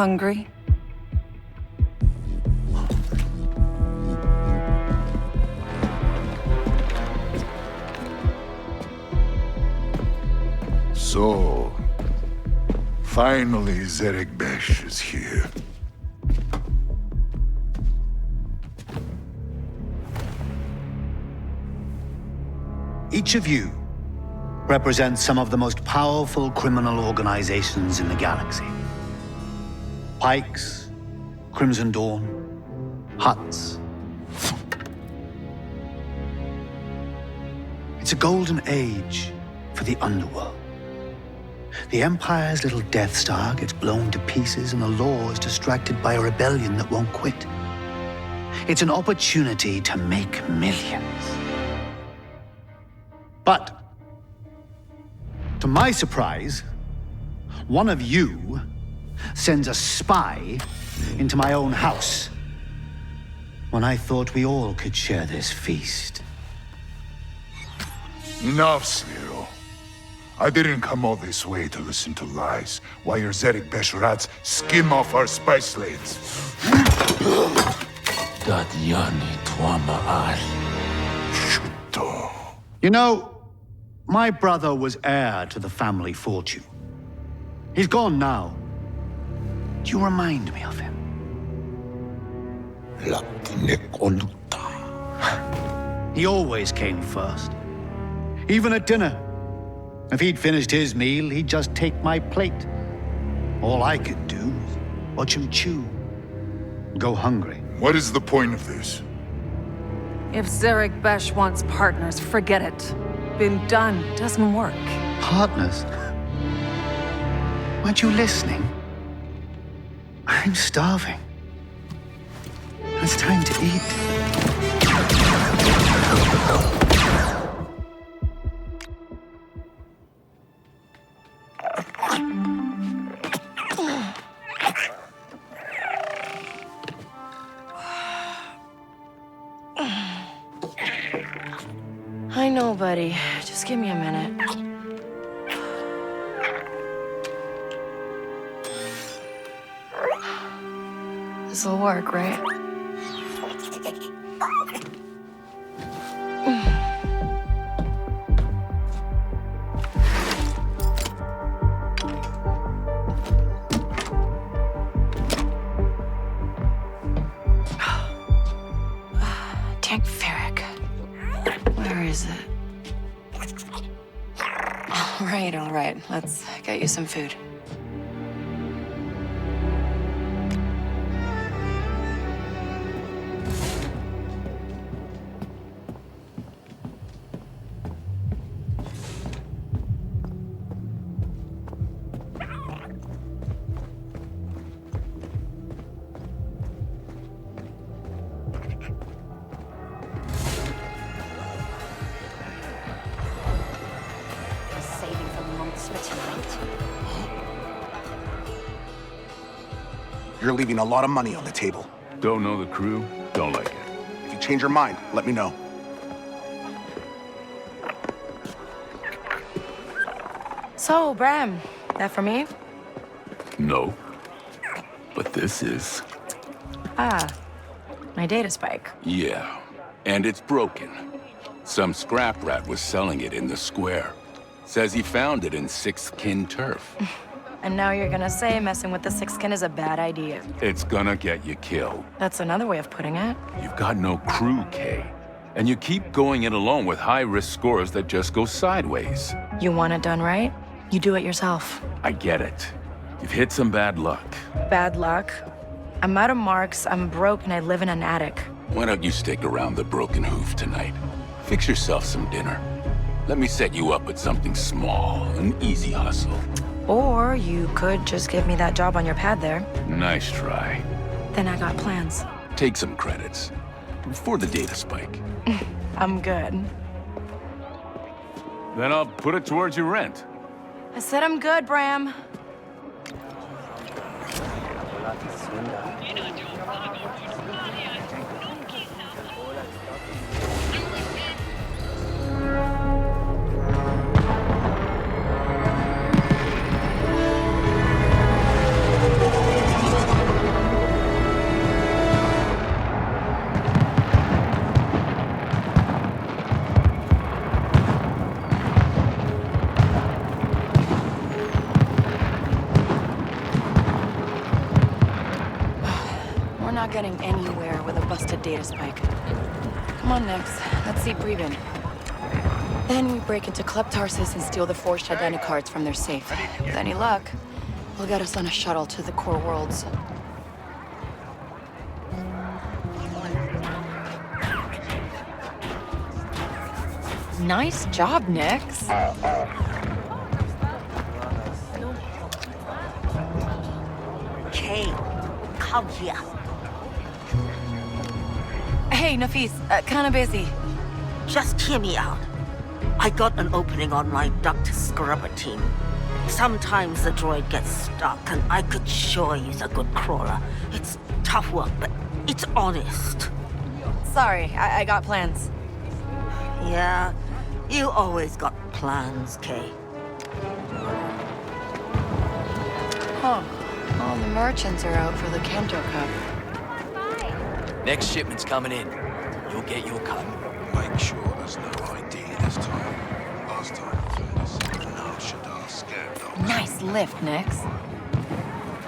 hungry? So, finally Zerek Besh is here. Each of you represents some of the most powerful criminal organizations in the galaxy. Pikes, Crimson Dawn, Huts. It's a golden age for the underworld. The Empire's little Death Star gets blown to pieces and the law is distracted by a rebellion that won't quit. It's an opportunity to make millions. But, to my surprise, one of you sends a spy into my own house when I thought we all could share this feast. Enough, Spiro. I didn't come all this way to listen to lies, while your Zerek Besh rats skim off our spice slates. Shuto. You know, my brother was heir to the family fortune. He's gone now. Do you remind me of him? He always came first. Even at dinner. If he'd finished his meal, he'd just take my plate. All I could do was watch him chew. Go hungry. What is the point of this? If Zerek Besh wants partners, forget it. Been done, doesn't work. Partners? Weren't you listening? I'm starving. It's time to eat. I know, buddy. Just give me a minute. This'll work, right? Tank Ferric. Where is it? All right. Let's get you some food. You're leaving a lot of money on the table. Don't know the crew, don't like it. If you change your mind, let me know. So, Bram, that for me? No. But this is. Ah, my data spike. Yeah. And it's broken. Some scrap rat was selling it in the square. Says he found it in Sixth Kin turf. And now you're gonna say messing with the Sixth Kin is a bad idea. It's gonna get you killed. That's another way of putting it. You've got no crew, Kay. And you keep going it alone with high-risk scores that just go sideways. You want it done right? You do it yourself. I get it. You've hit some bad luck. Bad luck? I'm out of marks, I'm broke, and I live in an attic. Why don't you stick around the Broken Hoof tonight? Fix yourself some dinner. Let me set you up with something small, an easy hustle. Or you could just give me that job on your pad there. Nice try. Then I got plans. Take some credits. For the data spike. I'm good. Then I'll put it towards your rent. I said I'm good, Bram. getting anywhere with a busted data spike. Come on, Nix. Let's see Preben. Then we break into Kleptarsis and steal the forged identicards from their safe. With any luck, we'll get us on a shuttle to the core worlds. Nice job, Nix. Kay, come here. Hey, Nafis, kinda busy. Just hear me out. I got an opening on my duct scrubber team. Sometimes the droid gets stuck, and I could sure use a good crawler. It's tough work, but it's honest. Sorry, I got plans. Yeah, you always got plans, Kay. Huh. All the merchants are out for the Canto Cup. Next shipment's coming in. You'll get your cut. Make sure there's no ID this time. Last time, no Shadar scoundrel. Nice lift, Nix.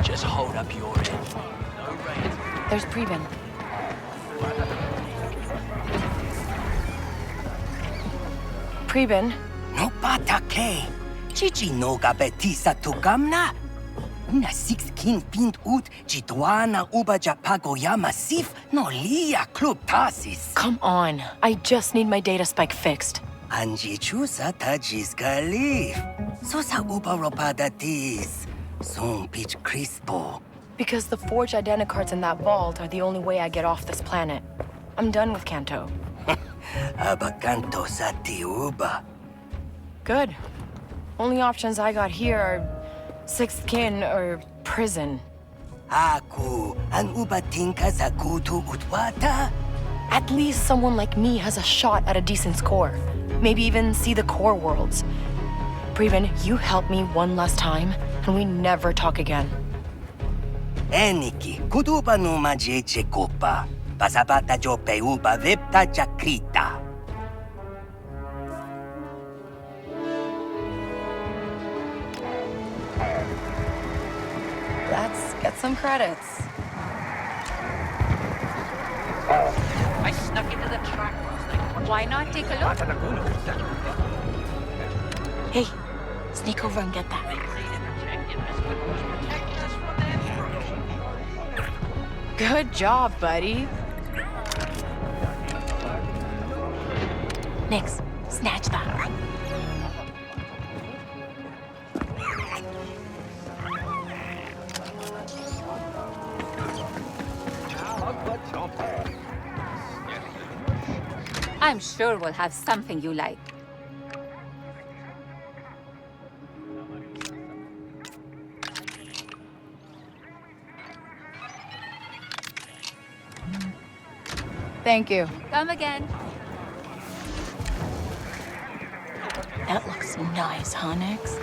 Just hold up your end. No rain. There's Preben. Preben? No patake. Chichi no gabetisa tugamna. Una 16 pint ut jituana uba japagoyama sif no lia club tasis. Come on. I just need my data spike fixed. Anji chusa tajis galif. Sosa uba ropada tis. Son pitch crispo. Because the forged identicards in that vault are the only way I get off this planet. I'm done with Canto. Abakanto sati uba. Good. Only options I got here are sixth kin or prison. Aku an uba tinka zakutu utwata. At least someone like me has a shot at a decent score. Maybe even see the core worlds. Preben, you help me one last time, and we never talk again. Eniki, kutuba no majeche kopa. Pasabata jo peuba vipta jakrita. Let's get some credits. I snuck into the track last night. Why not take a look? Hey, sneak over and get that. Good job, buddy. Nix, snatch that. I'm sure we'll have something you like. Thank you. Come again. That looks nice, huh, Nix?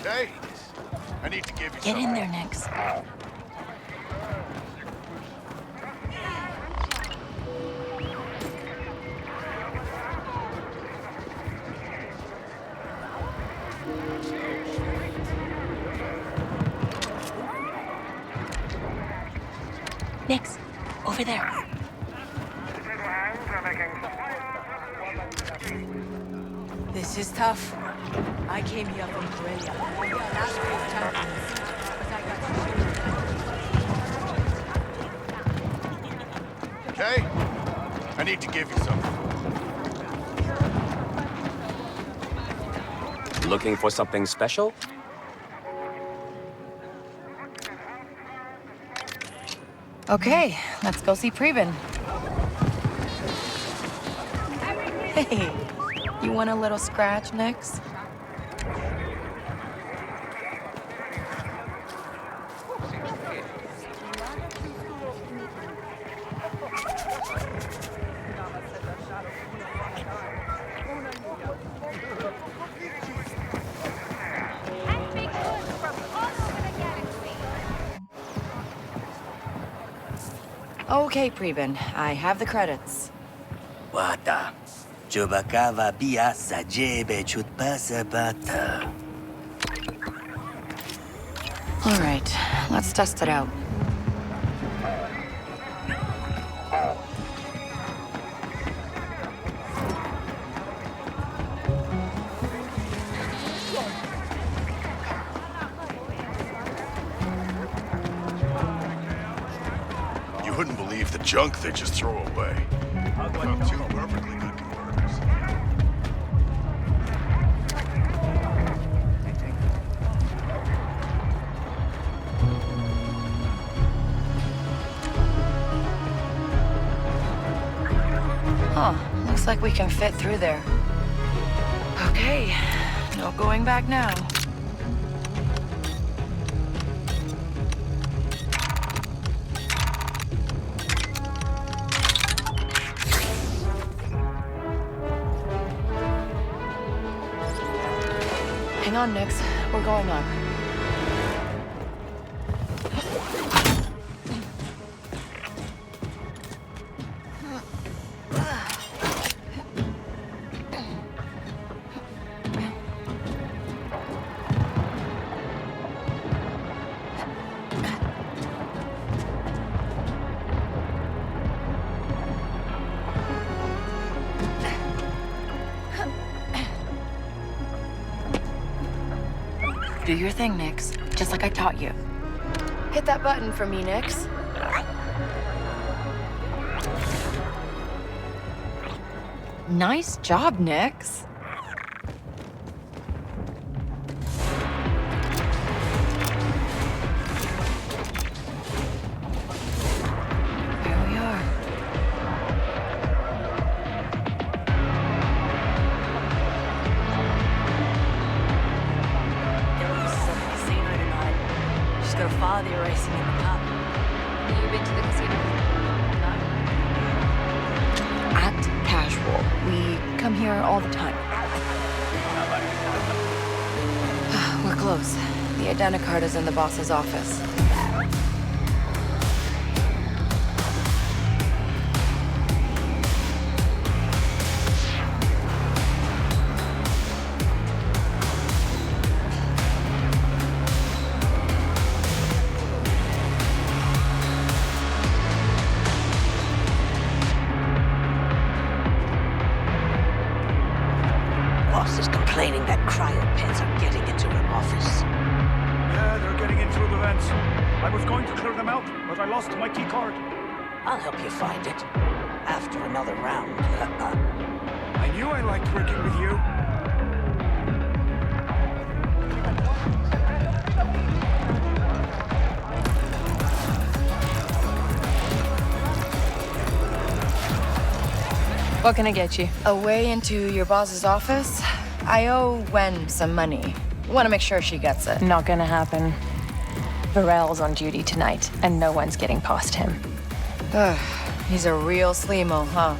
Hey, I need to give you Get some. in there, Nix. Nix, over there. This is tough. I came here from Corellia. Last week's champions. Okay? I need to give you something. Looking for something special? Okay, let's go see Preben. Hey, you want a little scratch, Nix? Okay, Preben. I have the credits. Wata. Chubakava biasa jebe chutpasa bata. All right, let's test it out. You wouldn't believe the junk they just throw away. Found two perfectly good converters. Huh, looks like we can fit through there. Okay, no going back now. Hang on, Nix. We're going up. Do your thing, Nix. Just like I taught you. Hit that button for me, Nix. Nice job, Nix. Here we are. Just gotta follow the erasing in the cup. You been to the casino? Act casual. We come here all the time. We're close. The identicard is in the boss's office. Boss is complaining that cryopens are getting into her office. Yeah, they're getting in through the vents. I was going to clear them out, but I lost my key card. I'll help you find it. After another round. I knew I liked working with you. What can I get you? A way into your boss's office? I owe Wen some money. Want to make sure she gets it. Not gonna happen. Varel's on duty tonight, and no one's getting past him. He's a real sleemo, huh?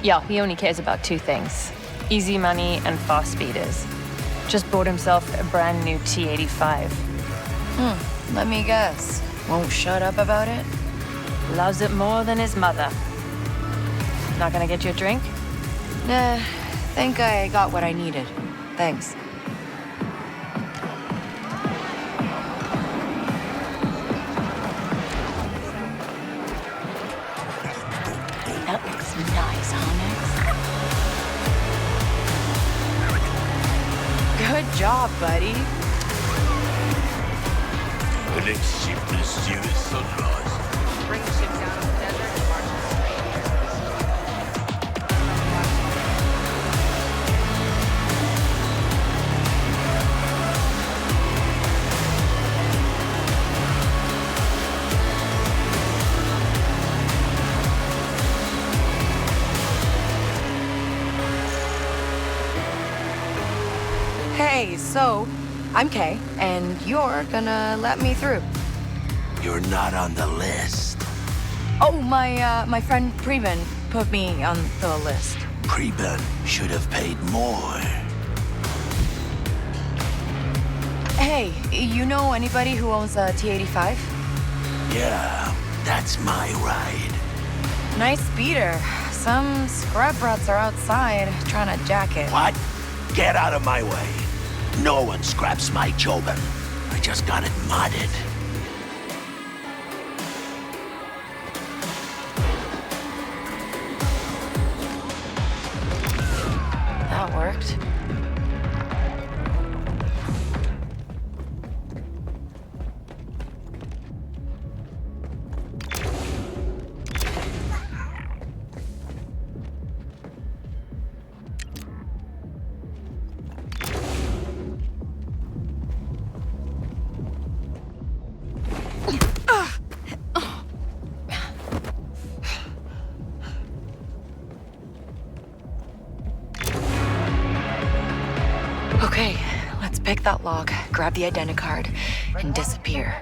Yeah, he only cares about two things. Easy money and fast speeders. Just bought himself a brand new T-85. Let me guess. Won't shut up about it? Loves it more than his mother. Not gonna get you a drink? Nah, think I got what I needed. Thanks. That looks nice, huh, Nix? Good job, buddy. The next ship is due at sunrise. Bring the ship down to the desert and march it straight here. Hey, so, I'm Kay, and you're gonna let me through. You're not on the list. Oh, my friend Preben put me on the list. Preben should have paid more. Hey, you know anybody who owns a T-85? Yeah, that's my ride. Nice speeder. Some scrub rats are outside trying to jack it. What? Get out of my way. No one scraps my Jobin. I just got it modded. That worked. Okay, let's pick that log, grab the identicard, and disappear.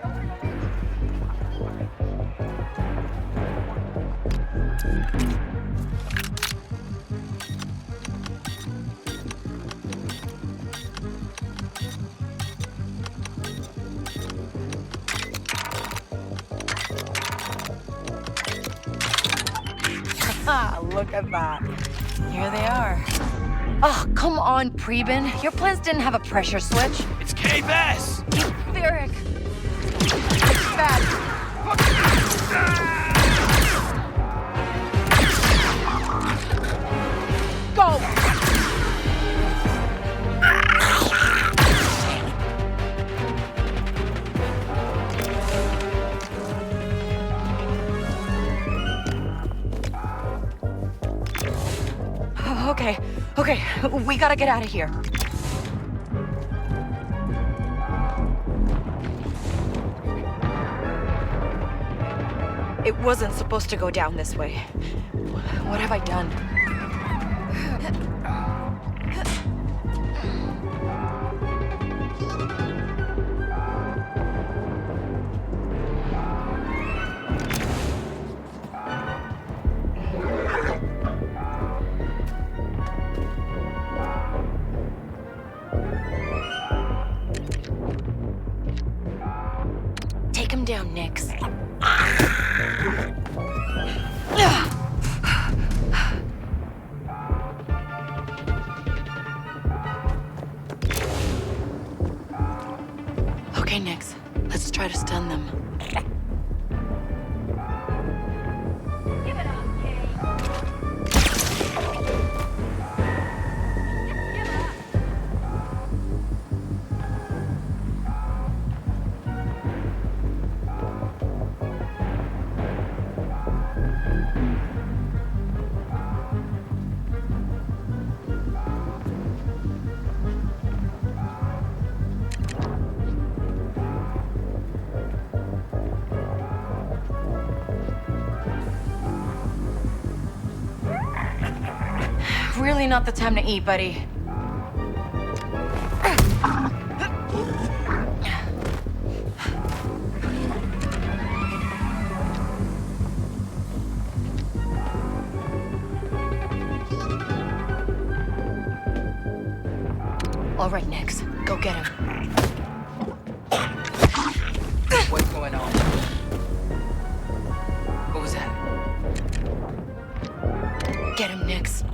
Look at that. Here they are. Oh, come on, Preben. Your plans didn't have a pressure switch. It's Kay Vess! Derek. Bad. Go! Okay, we gotta get out of here. It wasn't supposed to go down this way. What have I done? Take him down, Nix. Okay, Nix. Let's try to stun them. Give it up, Kay. Give it up. Really not the time to eat, buddy. All right, Nix. Go get him. What's going on? What was that? Get him, Nix.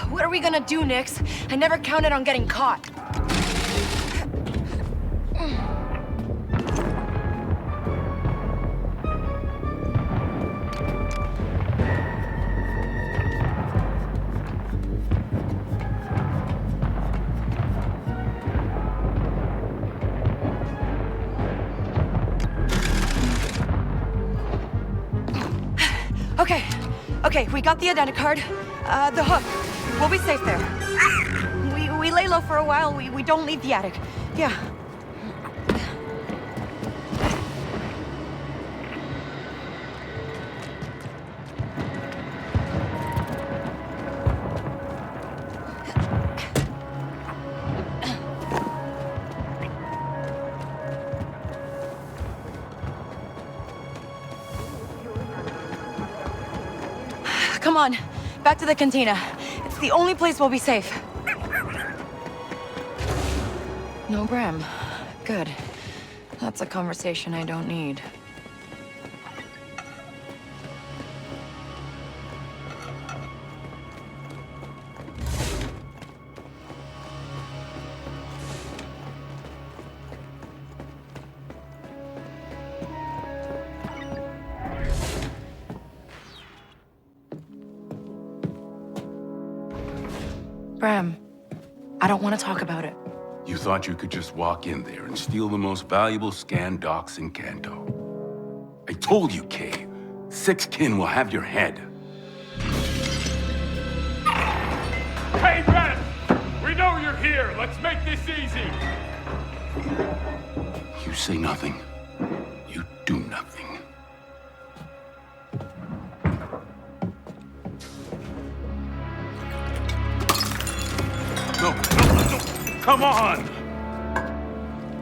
What are we gonna do, Nix? I never counted on getting caught. Okay, we got the identicard. The hook. We'll be safe there. We lay low for a while. We don't leave the attic. Yeah. Come on. Back to the cantina. It's the only place we'll be safe. No Bram. Good. That's a conversation I don't need. Bram, I don't want to talk about it. You thought you could just walk in there and steal the most valuable scan docs in Kanto. I told you, Kay. Six kin will have your head. Hey, Red! We know you're here. Let's make this easy. You say nothing. You do nothing. No. Come on!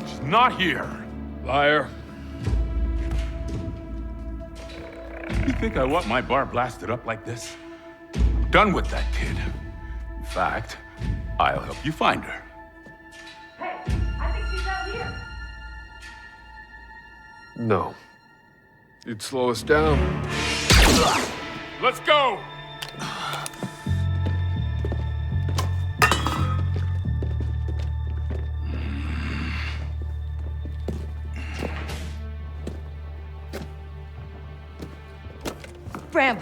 She's not here. Liar. You think I want my bar blasted up like this? I'm done with that kid. In fact, I'll help you find her. Hey, I think she's out here. No. You'd slow us down. Let's go! Bram,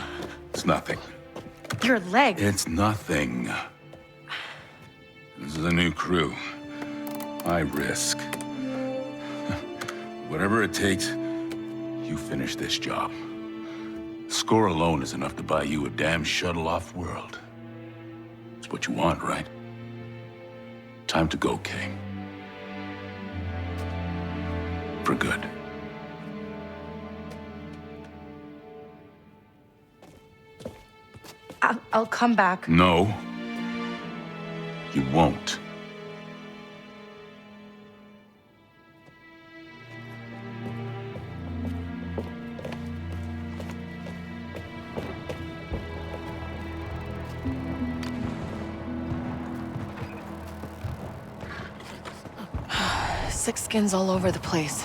It's nothing. your leg. It's nothing. This is a new crew. I risk. Whatever it takes, you finish this job. The score alone is enough to buy you a damn shuttle off world. It's what you want, right? Time to go, Kay. For good. I'll come back. No. You won't. Six skins all over the place.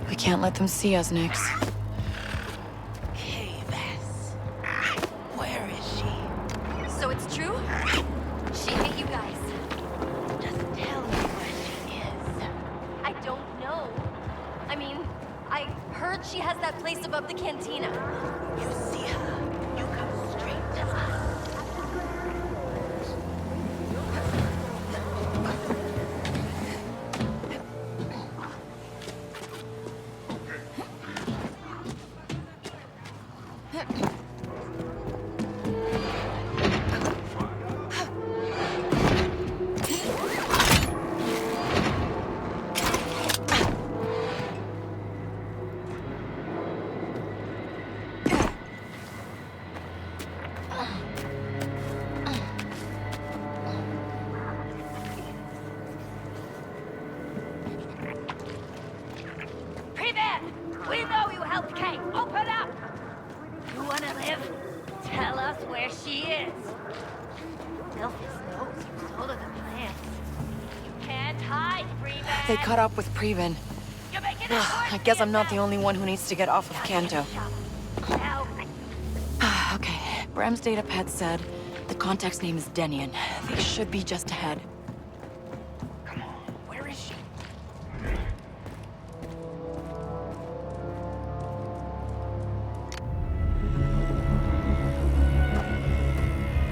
We can't let them see us, Nix. Kay Vess. Where is she? So it's true? She hate you guys. Just tell me where she is. I don't know. I mean, I heard she has that place above the cantina. You see her, you come straight to us. We know you helped Kay. Open up! You wanna live? Tell us where she is. Delphus knows you stole her the plans. You can't hide, Freeman. They caught up with Preben. I guess I'm not the only one who needs to get off of Kanto. Okay, Bram's datapad said the contact's name is Denian. They should be just ahead. Come on, where is she?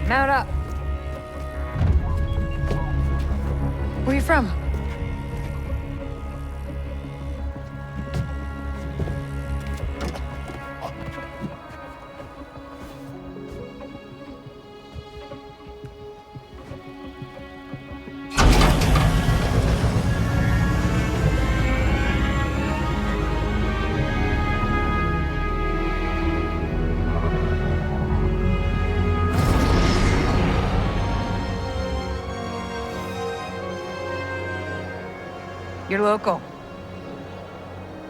Mount up. Where are you from? You're local.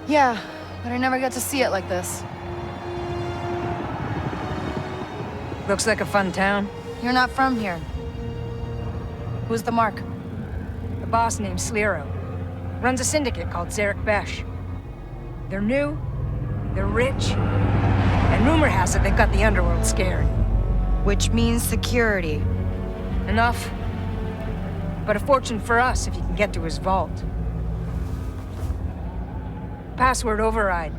Yeah, but I never got to see it like this. Looks like a fun town. You're not from here. Who's the mark? The boss named Sliro. Runs a syndicate called Zarek Besh. They're new, they're rich, and rumor has it they've got the underworld scared. Which means security. Enough. But a fortune for us if you can get to his vault. Password override.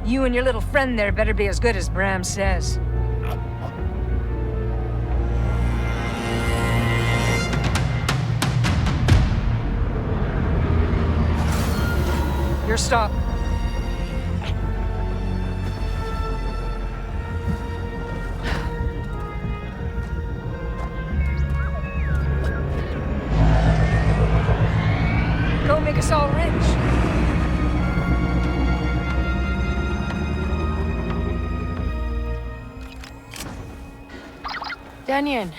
You and your little friend there better be as good as Bram says. Your stop. Go make us all rich. Denyon,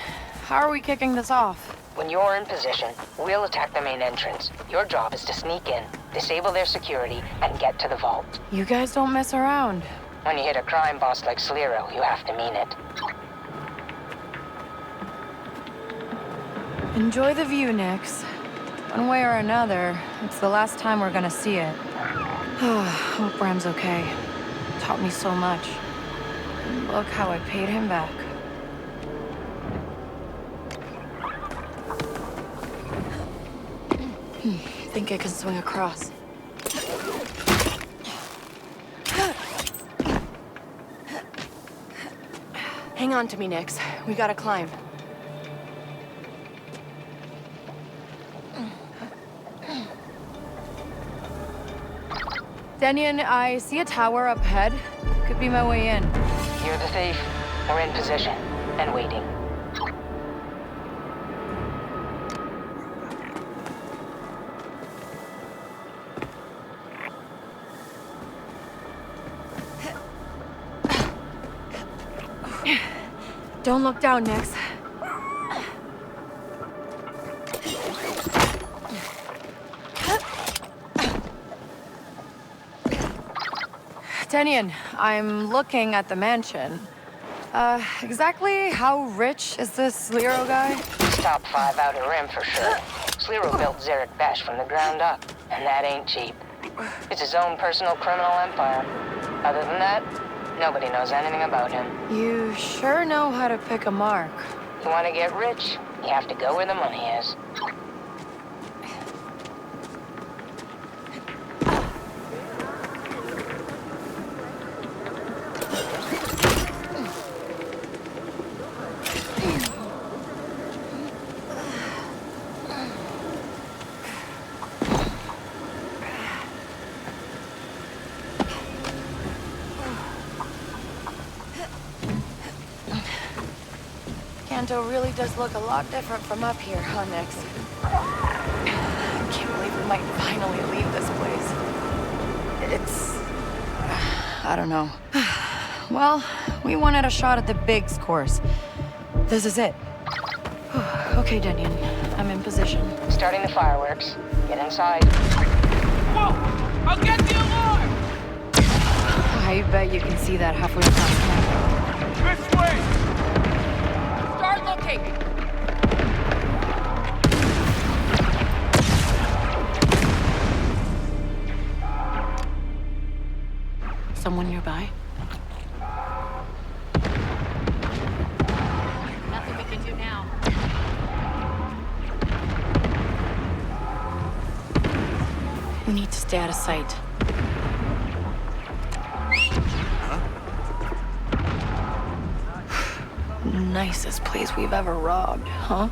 how are we kicking this off? When you're in position, we'll attack the main entrance. Your job is to sneak in, disable their security, and get to the vault. You guys don't mess around. When you hit a crime boss like Sliro, you have to mean it. Enjoy the view, Nix. One way or another, it's the last time we're gonna see it. Hope Bram's okay. Taught me so much. And look how I paid him back. Think I can swing across. Hang on to me, Nix. We gotta climb. Denyon, I see a tower up ahead. Could be my way in. You're the thief. We're in position and waiting. Don't look down, Nix. Denyon, I'm looking at the mansion. Exactly how rich is this Sliro guy? He's top 5 outer rim for sure. Sliro built Zarek Besh from the ground up, and that ain't cheap. It's his own personal criminal empire. Other than that, nobody knows anything about him. You sure know how to pick a mark. You want to get rich, you have to go where the money is. Kanto really does look a lot different from up here, huh, Nix? I can't believe we might finally leave this place. It's... I don't know. Well, we wanted a shot at the big scores. This is it. Okay, Denyon. I'm in position. Starting the fireworks. Get inside. Whoa! I'll get the alarm! I bet you can see that halfway across the map. This way! Start looking! Someone nearby? Nothing we can do now. We need to stay out of sight. Nicest place we've ever robbed, huh?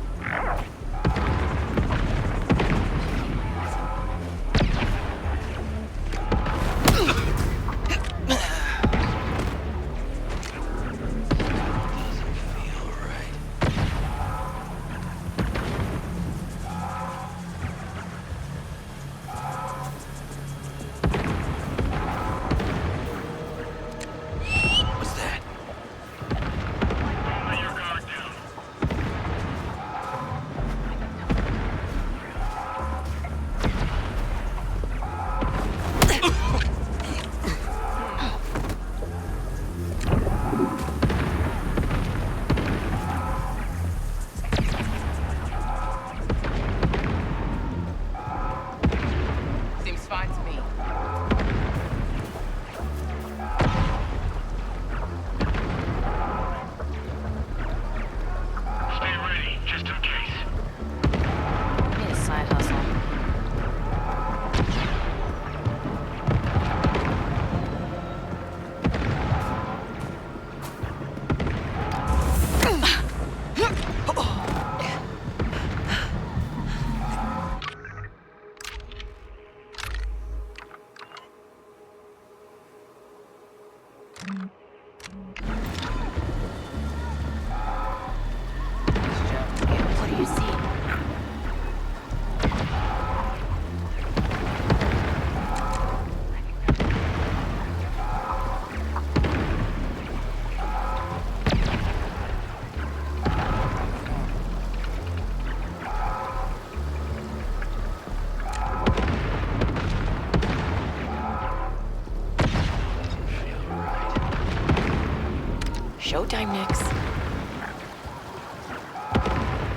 showtime, Nix.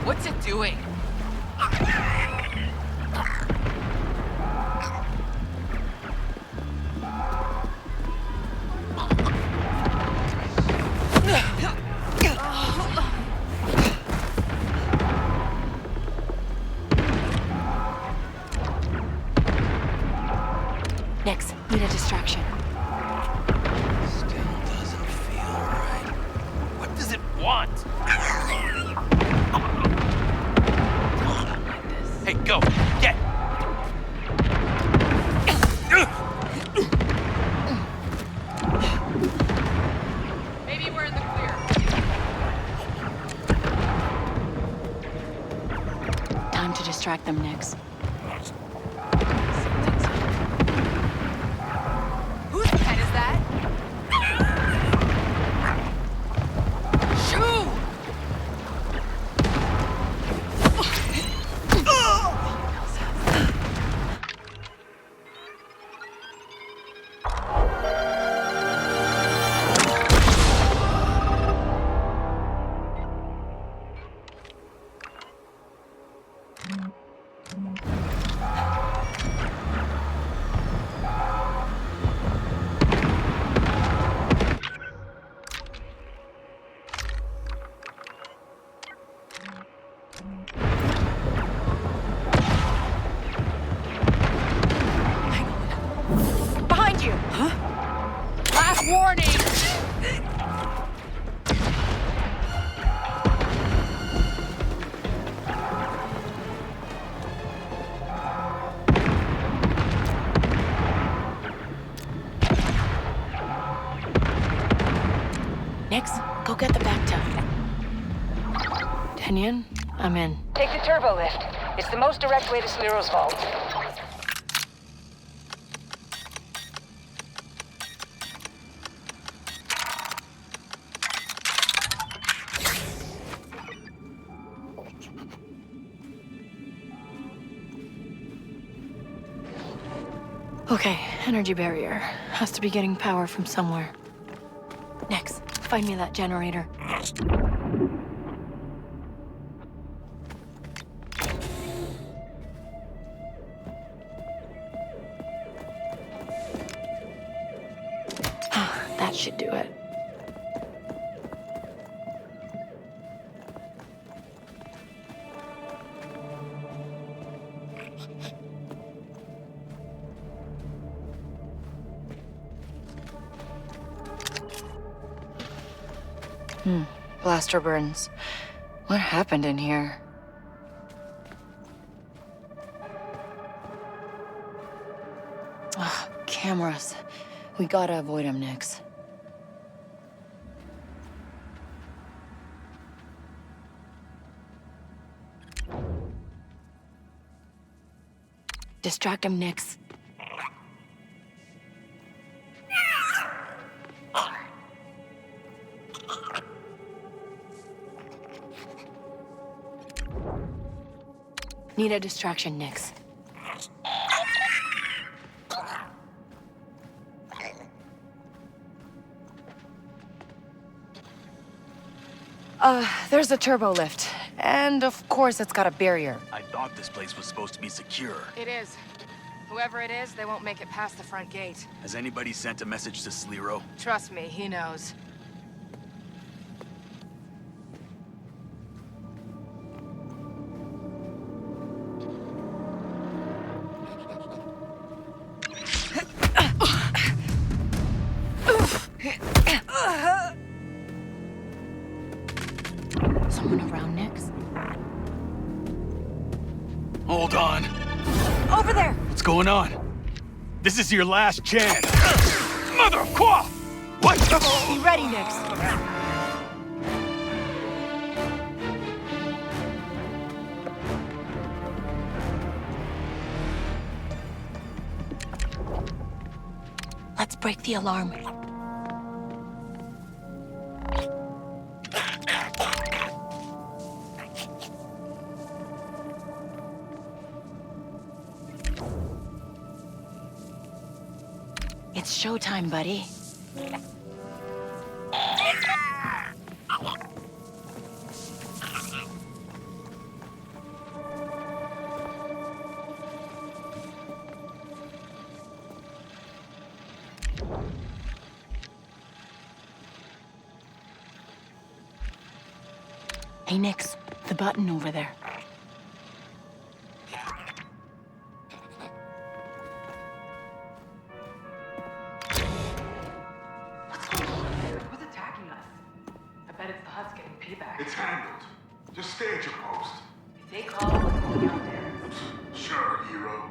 What's it doing? Nix, need a distraction. Still doesn't feel right. What does it want? Hey, go! Get! Maybe we're in the clear. Time to distract them, Nix. Whose pen is that? Shoo! Behind you! Huh? Last warning! Nix, go get the back tub. Denyon, I'm in. Take the turbo lift. It's the most direct way to Sliro's vault. Okay, energy barrier. Has to be getting power from somewhere. Nix, find me that generator. That should do it. Blaster burns. What happened in here? Ugh, cameras. We gotta avoid them, Nix. Distract him, Nix. Need a distraction, Nix. There's a turbo lift. And of course it's got a barrier. I thought this place was supposed to be secure. It is. Whoever it is, they won't make it past the front gate. Has anybody sent a message to Sliro? Trust me, he knows. Someone around, Nix? Hold on. Over there! What's going on? This is your last chance. Mother of Qua! What? Be ready, Nix. Let's break the alarm. It's showtime, buddy. Hey, Nix, the button over there. Who's attacking us? I bet it's the Huts getting payback. It's handled. Just stay at your post. If they call, we're going out there. Sure, hero.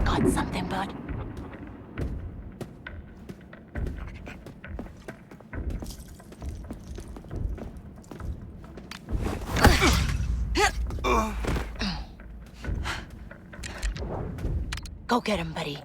Got something, bud. Go get him, buddy.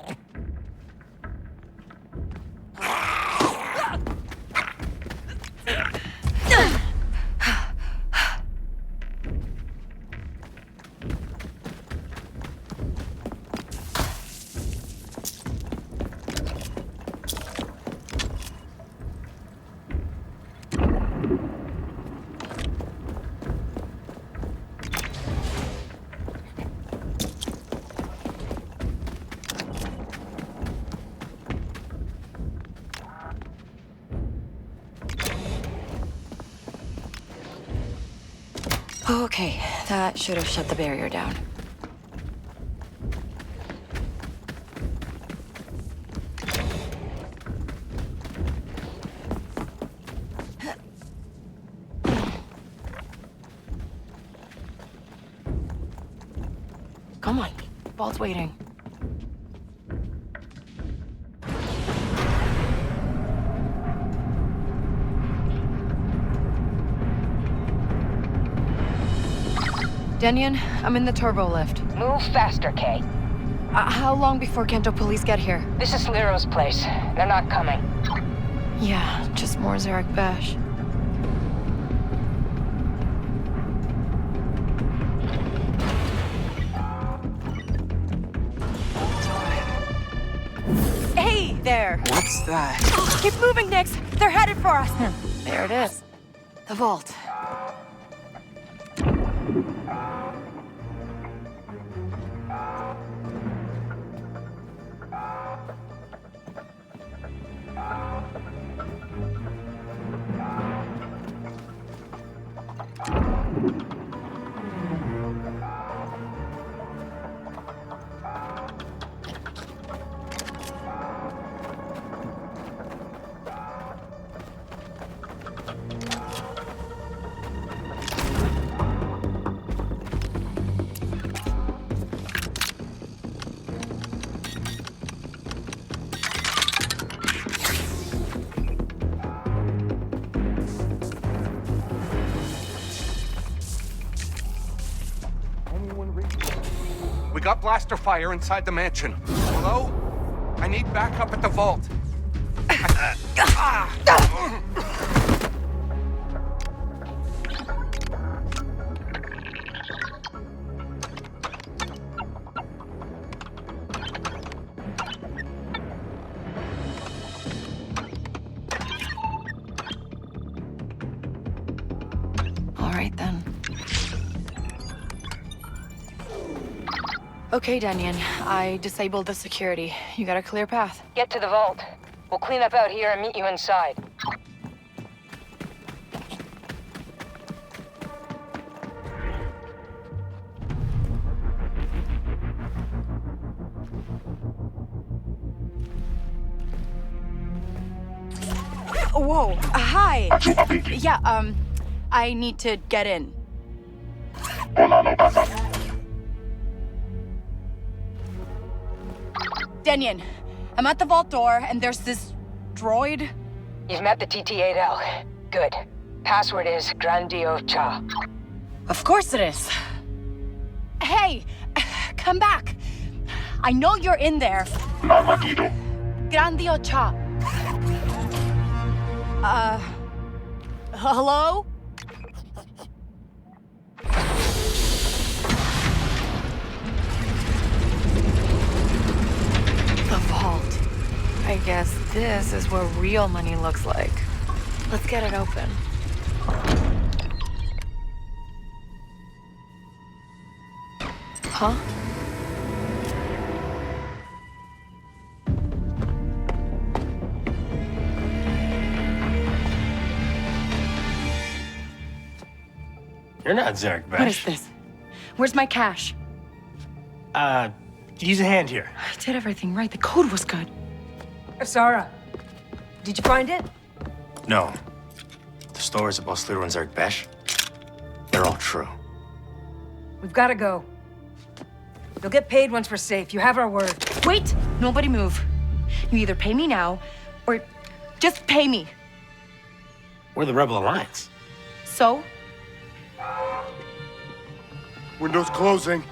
Okay, that should have shut the barrier down. Come on, Vault's waiting. Denyon, I'm in the turbo lift. Move faster, Kay. How long before Kanto police get here? This is Lero's place. They're not coming. Yeah, just more Zarek Bash. Hey there! What's that? Keep moving, Nix! They're headed for us! There it is. The vault. We got blaster fire inside the mansion. Hello? I need backup at the vault. All right, then. Okay, Denyon. I disabled the security. You got a clear path. Get to the vault. We'll clean up out here and meet you inside. Whoa, hi. Yeah, I need to get in. Denyon, I'm at the vault door, and there's this droid. You've met the TT-8L. Good. Password is Grandio Cha. Of course it is. Hey, come back. I know you're in there. grandiocha. Hello? The vault. I guess this is what real money looks like. Let's get it open. Huh? You're not Zarek Besh. What is this? Where's my cash? Use a hand here. I did everything right. The code was good. Toshara, did you find it? No. The stories about Slither and Zarek Besh, they're all true. We've got to go. You'll get paid once we're safe. You have our word. Wait! Nobody move. You either pay me now, or just pay me. We're the Rebel Alliance. So? Windows closing.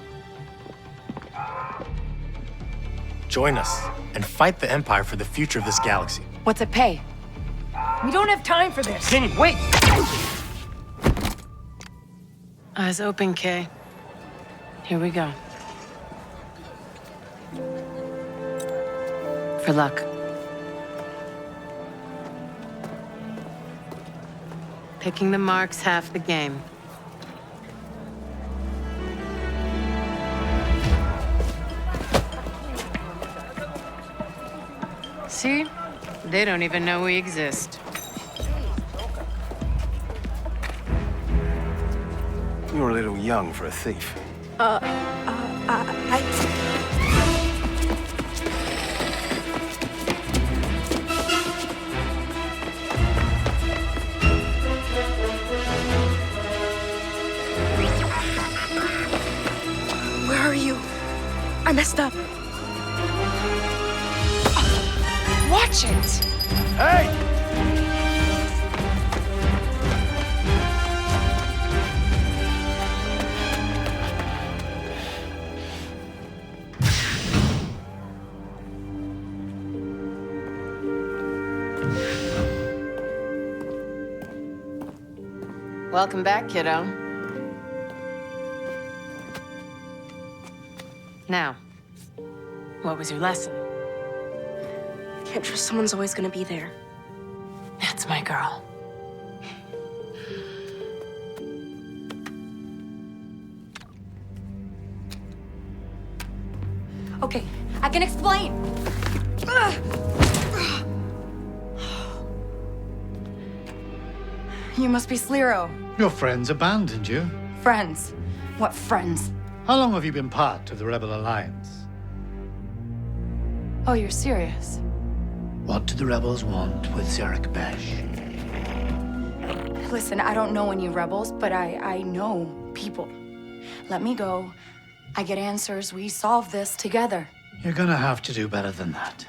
Join us and fight the Empire for the future of this galaxy. What's it pay? We don't have time for this. Kenny, wait! Eyes open, Kay. Here we go. For luck. Picking the mark's half the game. See? They don't even know we exist. You're a little young for a thief. Where are you? I messed up. Watch it! Hey! Welcome back, kiddo. Now, what was your lesson? Can't trust someone's always gonna be there. That's my girl. Okay, I can explain. You must be Sliro. Your friends abandoned you. Friends? What friends? How long have you been part of the Rebel Alliance? Oh, you're serious? What do the rebels want with Zarek Besh? Listen, I don't know any rebels, but I know people. Let me go. I get answers. We solve this together. You're gonna have to do better than that.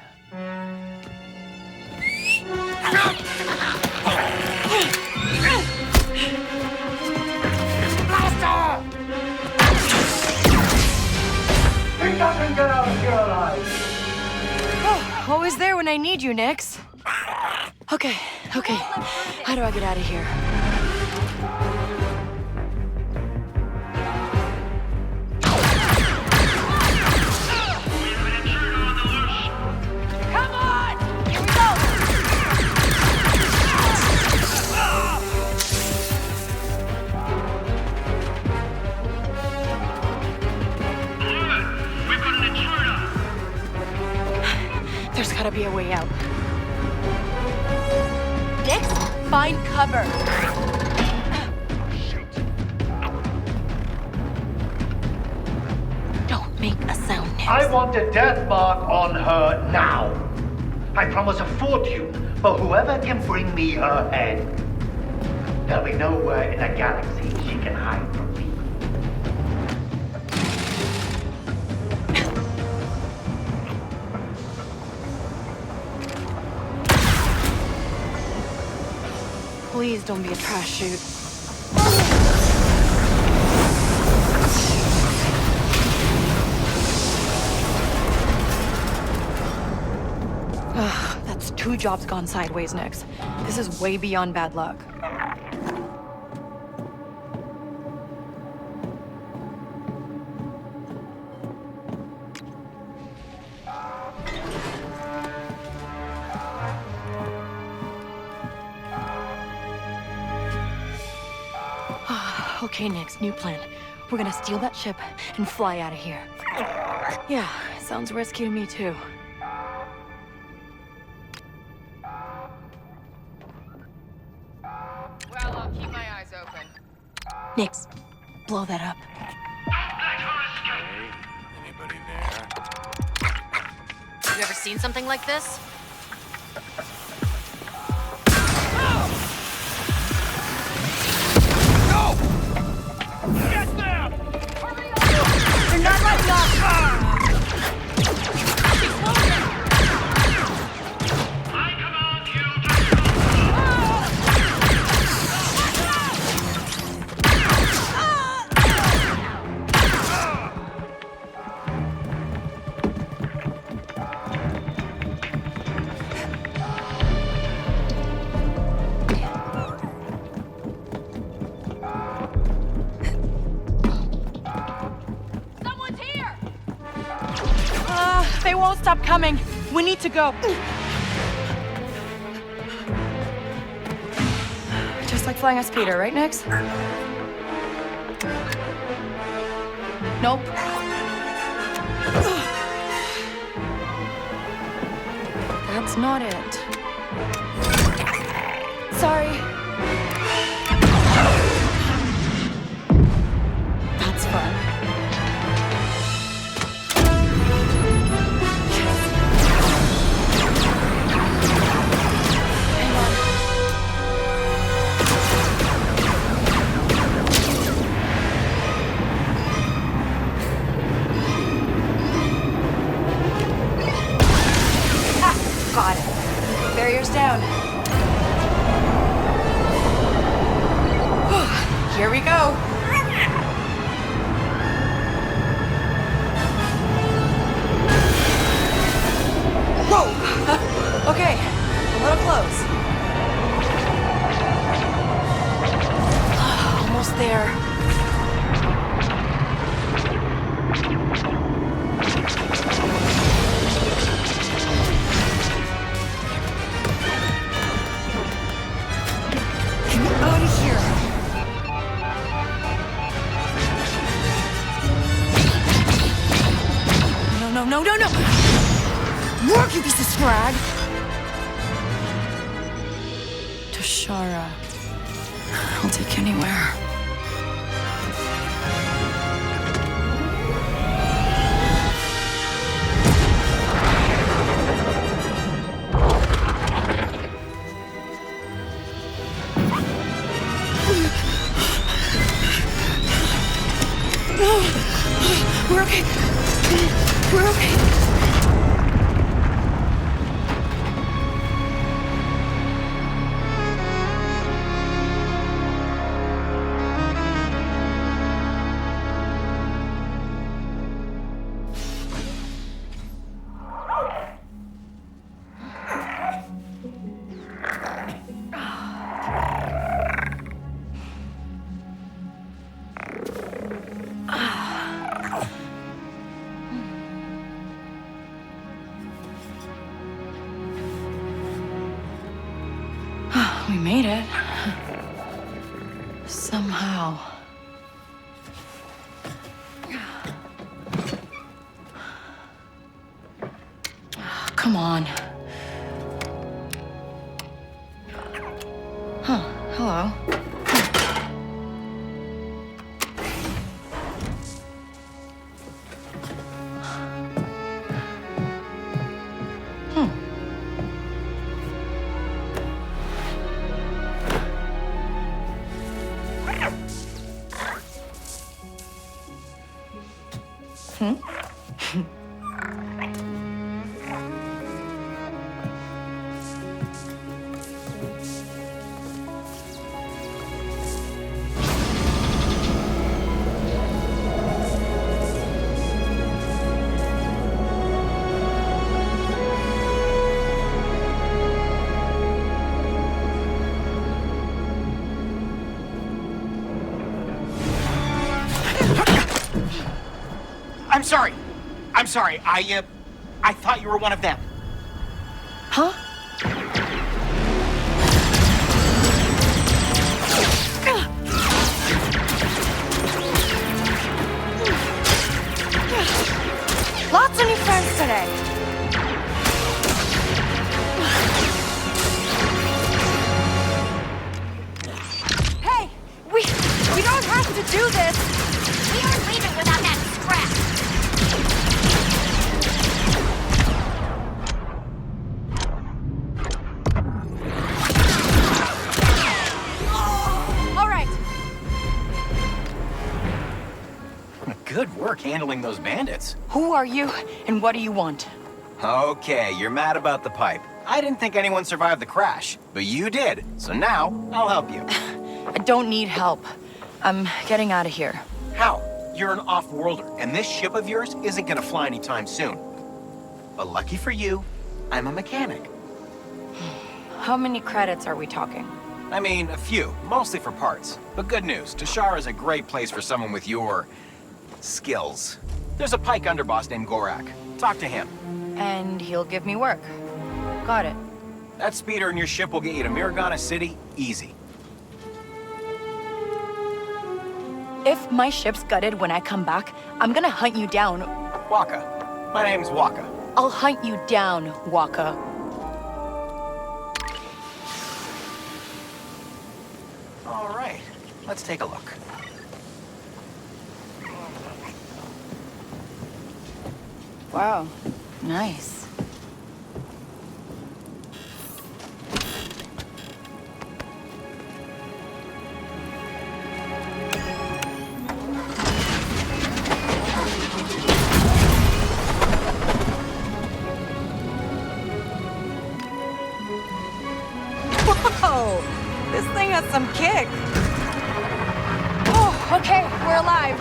He doesn't get out of here alive! Always there when I need you, Nix. Okay. How do I get out of here? Come on! Here we go! We've got an intruder! There's gotta be a way out. Nix, find cover. Don't make a sound, Nix. I want a death mark on her now. I promise a fortune for whoever can bring me her head. There'll be nowhere in the galaxy she can hide from me. Please don't be a trash chute. 2 jobs gone sideways, Nix. This is way beyond bad luck. Okay, Nix, new plan. We're gonna steal that ship and fly out of here. Yeah, sounds risky to me too. Well, I'll keep my eyes open. Nix, blow that up. Anybody there? You ever seen something like this? Get them! They're not letting up! They won't stop coming. We need to go. Just like flying a speeder, right, Nix? Nope. That's not it. Sorry. That's fun. Got it. Barrier's down. Here we go. Whoa! Okay, a little close. Almost there. Out of here. No. Work, you piece of scrag. Toshara. I'll take anywhere. We're okay. We're okay. We made it. Somehow. Come on. Huh, hello. I'm sorry. I'm sorry. I thought you were one of them. Huh? Lots of new friends today. Hey, we don't have to do this. We aren't leaving without that scrap. All right. Good work handling those bandits. Who are you, and what do you want? Okay, you're mad about the pipe. I didn't think anyone survived the crash, but you did. So now, I'll help you. I don't need help. I'm getting out of here. How? You're an off-worlder, and this ship of yours isn't gonna fly anytime soon. But lucky for you, I'm a mechanic. How many credits are we talking? I mean, a few, mostly for parts. But good news, Toshara is a great place for someone with your skills. There's a pike underboss named Gorak. Talk to him. And he'll give me work. Got it. That speeder in your ship will get you to Miragana City easy. If my ship's gutted when I come back, I'm gonna hunt you down. Waka. My name's Waka. I'll hunt you down, Waka. All right, let's take a look. Wow, nice. Whoa, this thing has some kick. Oh, okay, we're alive.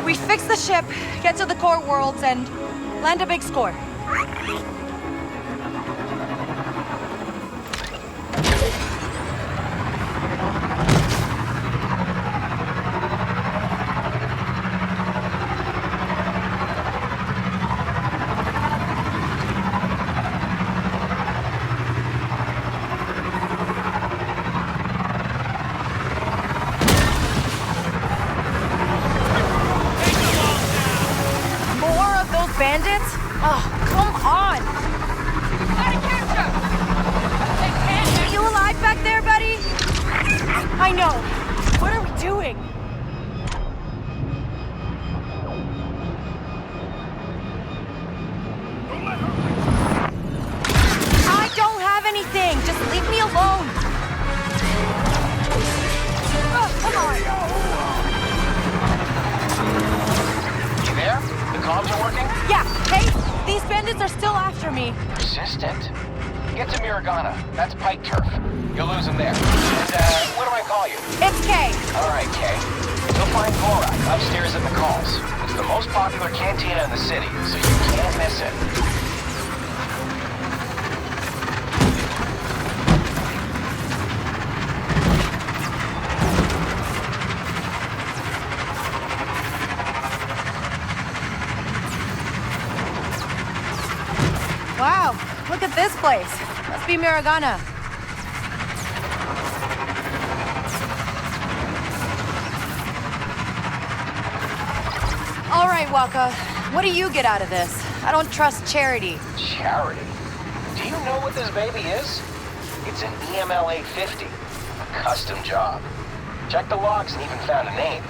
We fix the ship, get to the core worlds, and land a big score. Bandits? Oh, come on! Gotta catch up! Are you alive back there, buddy? I know. What are we doing? I don't have anything. Just leave me alone. Oh, come on. You there? The comms are working? Yeah, hey, these bandits are still after me. Persistent? Get to Miragana. That's pike turf. You'll lose them there. And, what do I call you? It's Kay. All right, Kay. You'll find Gorak upstairs in the calls. It's the most popular cantina in the city, so you can't miss it. Wow, look at this place. Must be Miragana. All right, Waka. What do you get out of this? I don't trust charity. Charity? Do you know what this baby is? It's an EMLA 50. A custom job. Checked the logs and even found a name.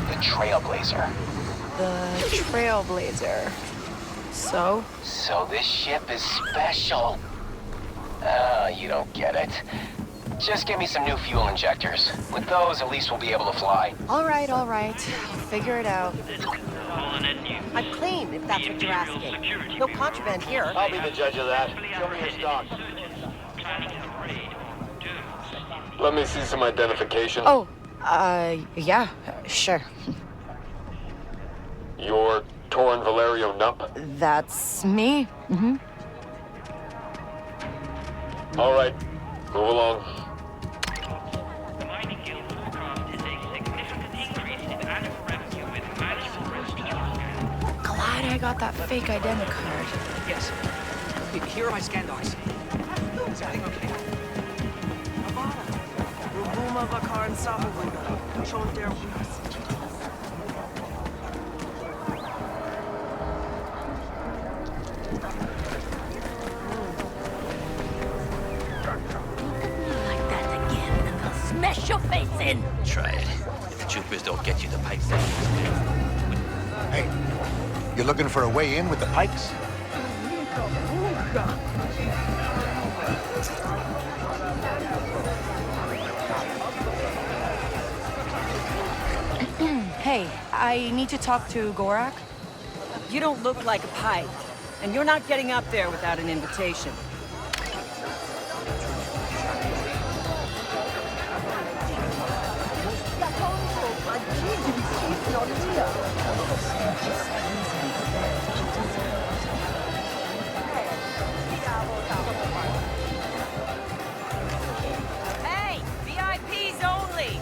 The Trailblazer. The Trailblazer. So? So this ship is special. Ah, you don't get it. Just give me some new fuel injectors. With those, at least we'll be able to fly. All right. I'll figure it out. I'm clean, if that's what you're asking. No contraband here. I'll be the judge of that. Show me your stock. Let me see some identification. Oh, yeah, sure. You're Torin Valerio Nupp? That's me. Mm-hmm. All right, move along. got that fake identity card. Yes. Here are my scan docs. Is everything okay? Like that again, and I'll smash your face in. Try it. If the troopers don't get you, the pikes don't. Hey, you looking for a way in with the pikes? Hey, I need to talk to Gorak. You don't look like a pike, and you're not getting up there without an invitation. Hey, VIPs only!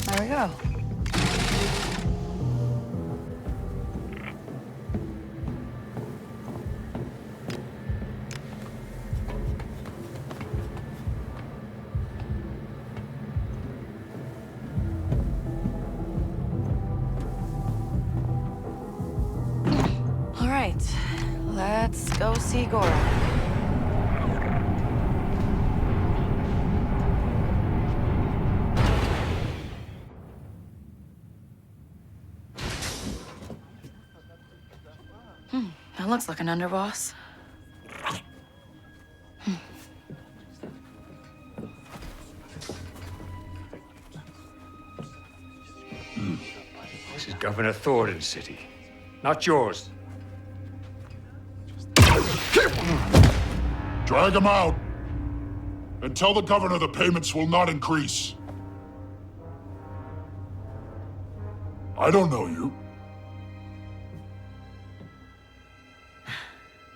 There we go. All right, let's go see Gorak. That looks like an underboss. This is Governor Thornton's city, not yours. Drag him out! And tell the governor the payments will not increase. I don't know you.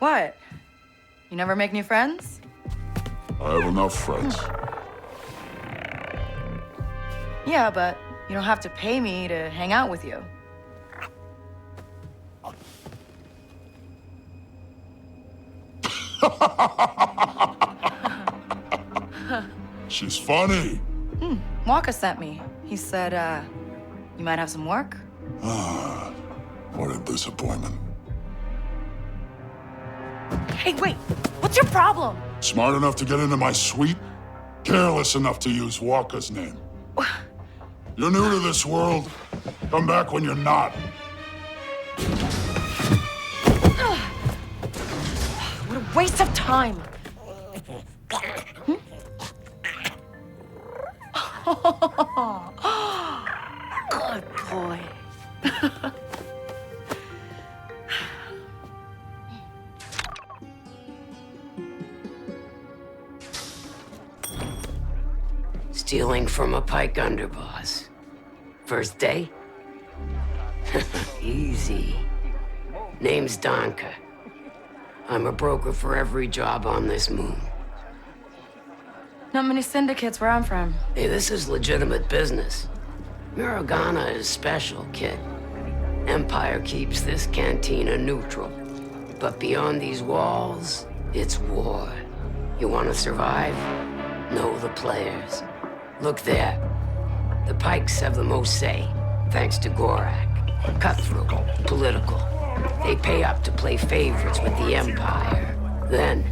What? You never make new friends? I have enough friends. Yeah, but you don't have to pay me to hang out with you. She's funny. Waka sent me. He said, you might have some work? What a disappointment. Hey, wait! What's your problem? Smart enough to get into my suite, careless enough to use Walker's name. You're new to this world. Come back when you're not. What a waste of time! Good boy. Stealing from a pike underboss. First day? Easy. Name's Donka. I'm a broker for every job on this moon. Not many syndicates where I'm from. Hey, this is legitimate business. Mirogana is special, kid. Empire keeps this cantina neutral. But beyond these walls, it's war. You want to survive? Know the players. Look there. The Pikes have the most say, thanks to Gorak. Cutthroat, political. They pay up to play favorites with the Empire. Then,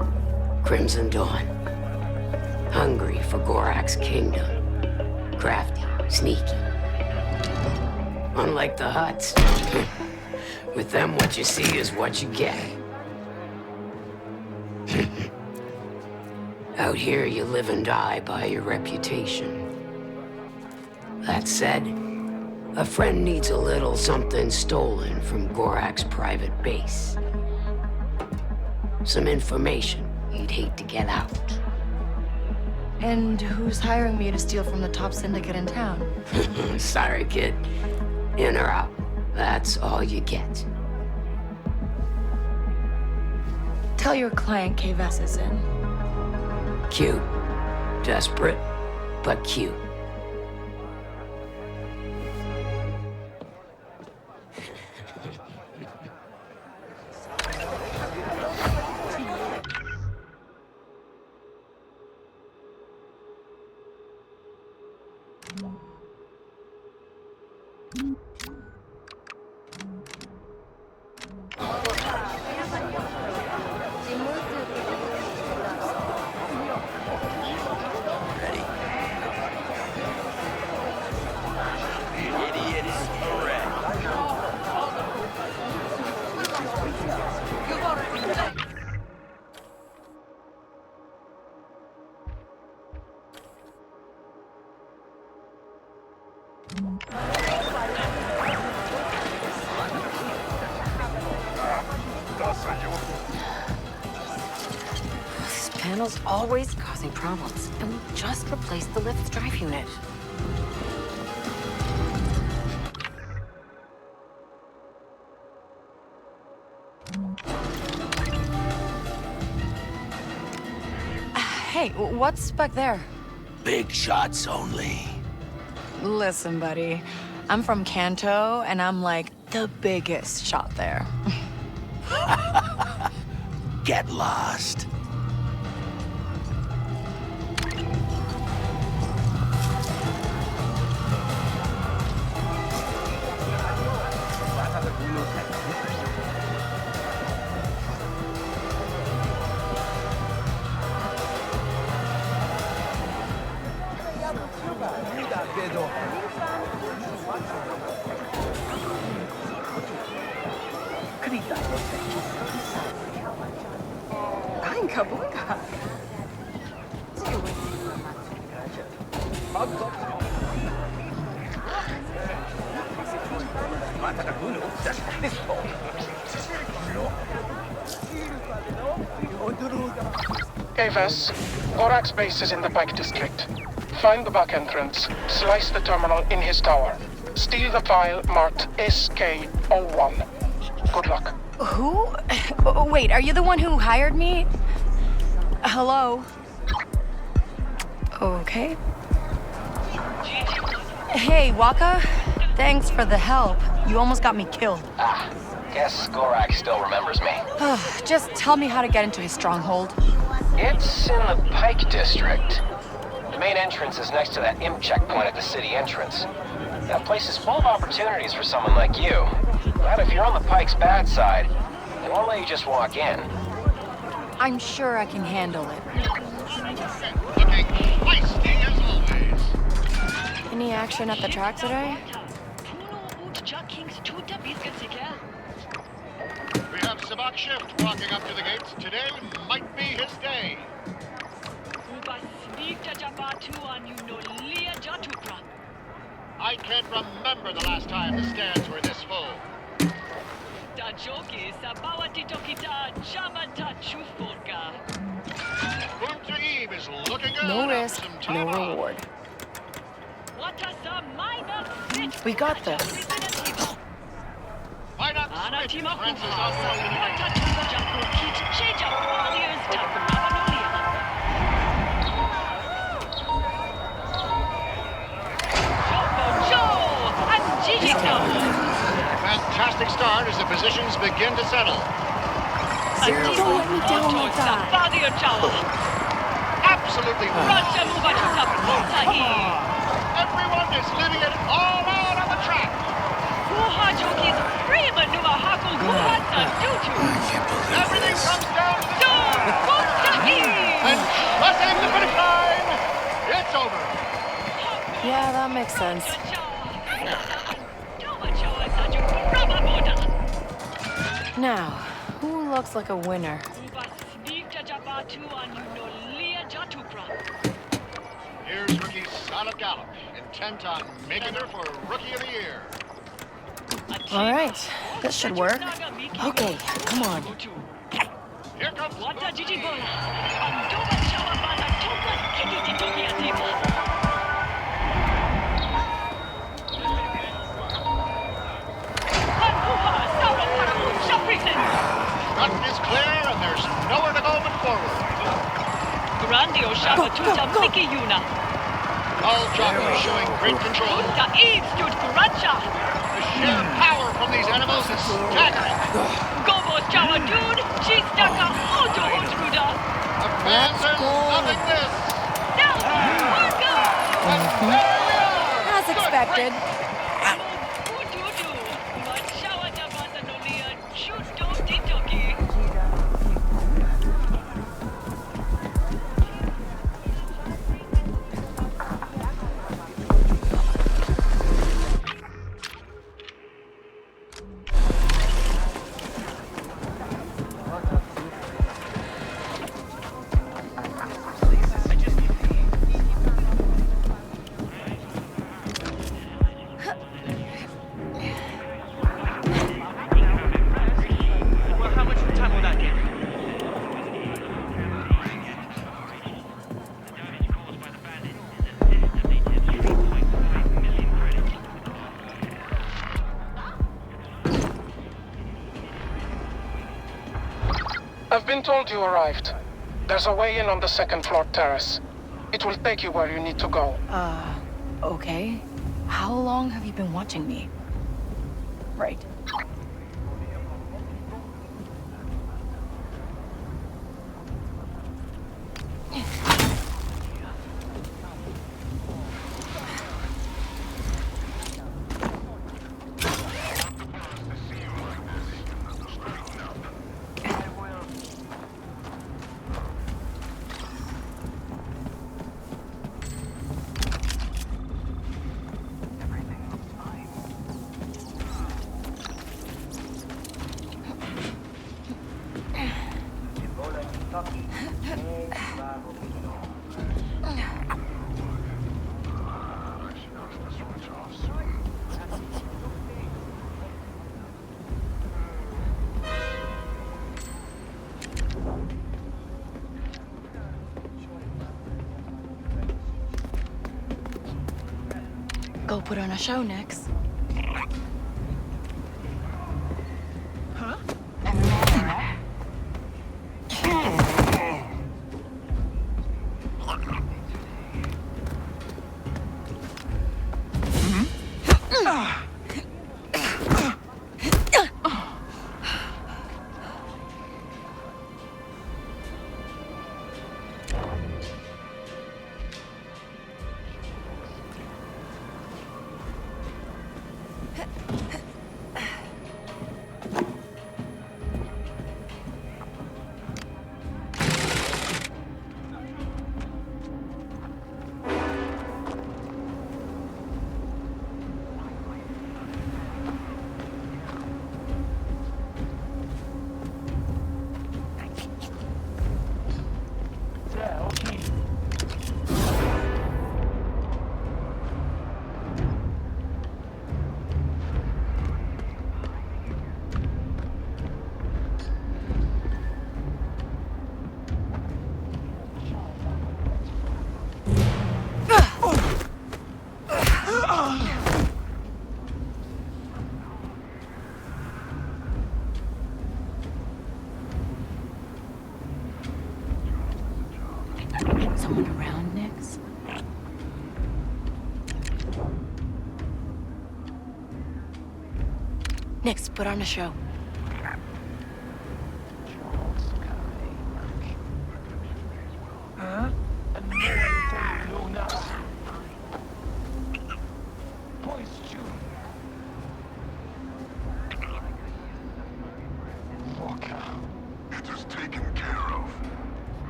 Crimson Dawn. Hungry for Gorak's kingdom. Crafty, sneaky. Unlike the Hutts. With them, what you see is what you get. Out here, you live and die by your reputation. That said, a friend needs a little something stolen from Gorak's private base. Some information you'd hate to get out. And who's hiring me to steal from the top syndicate in town? Sorry, kid. In or out, that's all you get. Tell your client Kay Vess is in. Cute. Desperate, but cute. This panel's always causing problems, and we just replaced the lift's drive unit. Hey, what's back there? Big shots only. Listen, buddy, I'm from Kanto, and I'm like the biggest shot there. Get lost. Kay Vess, Gorak's base is in the Pike District. Find the back entrance, slice the terminal in his tower. Steal the file marked SK01. Good luck. Who? Wait, are you the one who hired me? Hello? Okay. Hey, Waka. Thanks for the help. You almost got me killed. Guess Gorak still remembers me. Just tell me how to get into his stronghold. It's in the Pike District. The main entrance is next to that imp checkpoint at the city entrance. That place is full of opportunities for someone like you. But if you're on the Pike's bad side, they won't let you just walk in. I'm sure I can handle it. Looking feisty as always. Any action at the track today? We have Sabak Shift walking up to the gates. Today might be his day. I can't remember the last time the stands were this full. Punta Eve is looking good. No risk, no reward. We got this. Why not switch Francis on Fantastic start as the positions begin to settle. Don't let me down like that. absolutely everyone is living it all out on the track. Everything comes down to the and crossing the finish line, it's over. Yeah, that makes sense. Now, who looks like a winner? Here's rookie Solid Gallop, intent on making her for Rookie of the Year. All right, this should work. Okay, come on. Here comes Front is clear, and there's nowhere to go but forward. All jockey showing great control. The sheer power from these animals is staggering. The fans are loving this. And there we are. As expected. I've been told you arrived. There's a way in on the second floor terrace. It will take you where you need to go. Okay. How long have you been watching me? Right. Go put on a show next. Huh? Someone around next? Next, put on a show. Huh?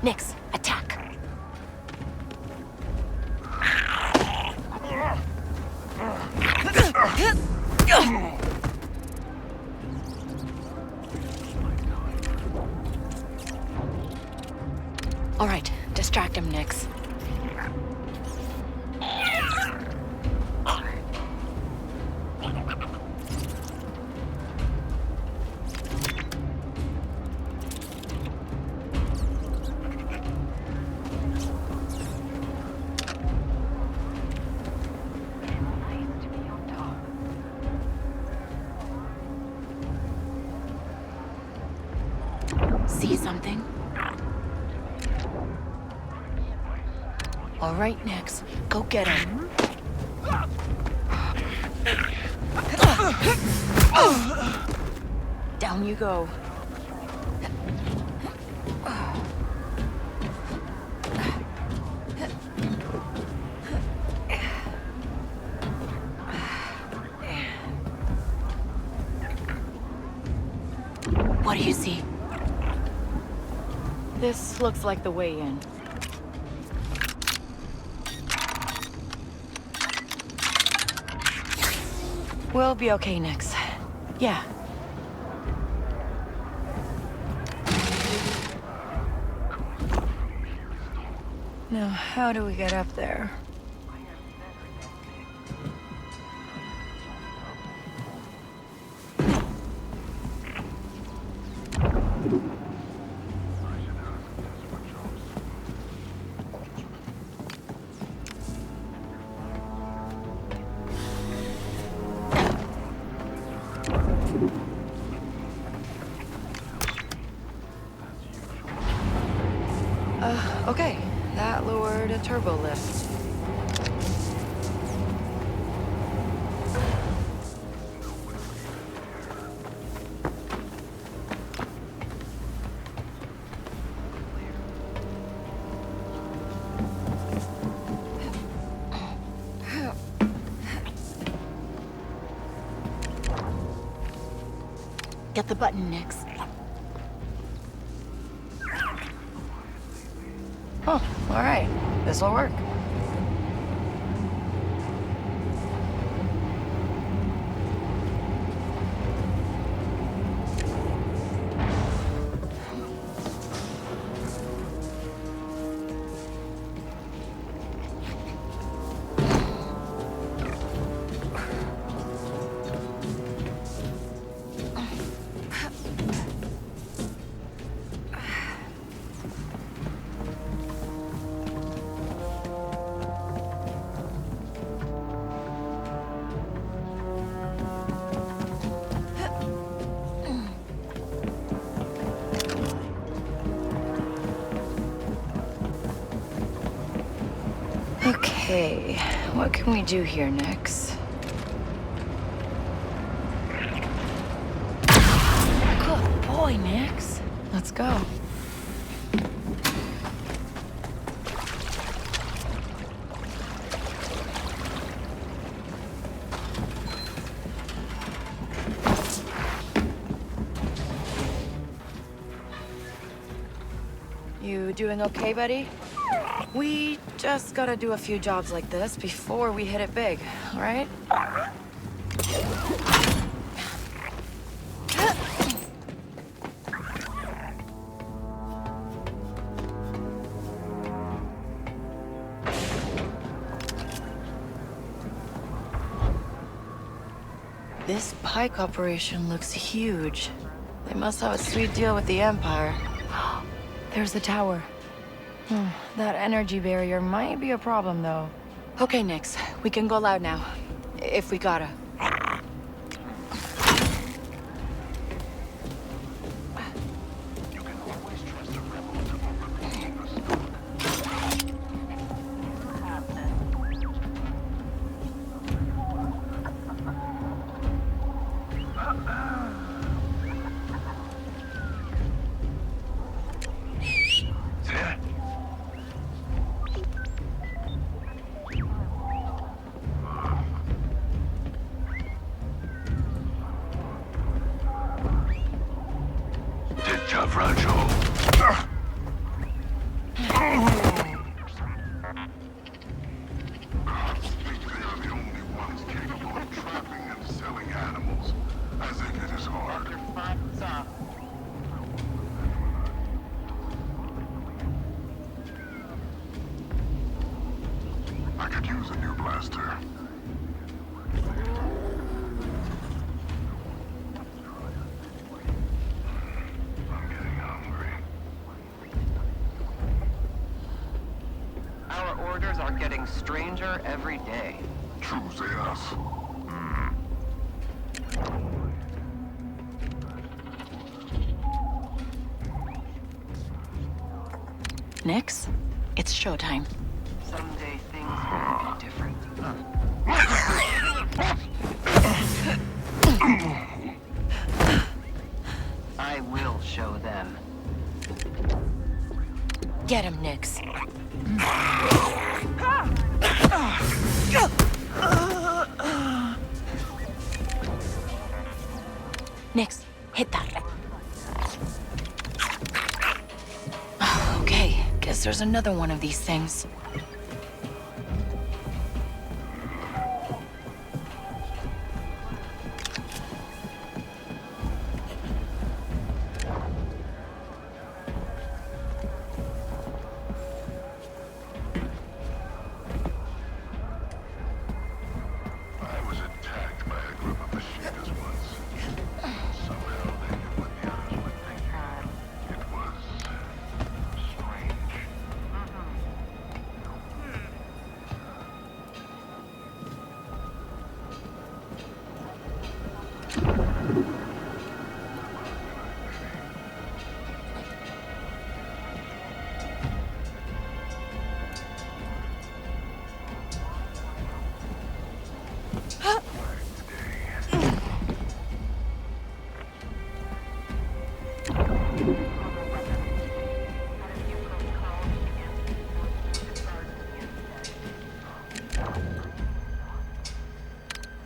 Nix, attack. All right, distract him, Nix. See something? All right, Nix, go get him. Down you go. What do you see? This looks like the way in. We'll be okay, Nix. Yeah. Now, how do we get up there? Okay. That lowered a turbo lift. Get the button, Nix. Oh, all right. This'll work. Okay, what can we do here next? Good boy, Nix. Let's go. You doing okay, buddy? We just gotta do a few jobs like this before we hit it big, all right? This pike operation looks huge. They must have a sweet deal with the Empire. There's the tower. That energy barrier might be a problem, though. Okay, Nix. We can go loud now. If we gotta. I could use a new blaster. I'm getting hungry. Our orders are getting stranger every day. True, say us. Nix, it's showtime. Someday things will be different. I will show them. Get him, Nix. Nix, hit that. Okay, guess there's another one of these things.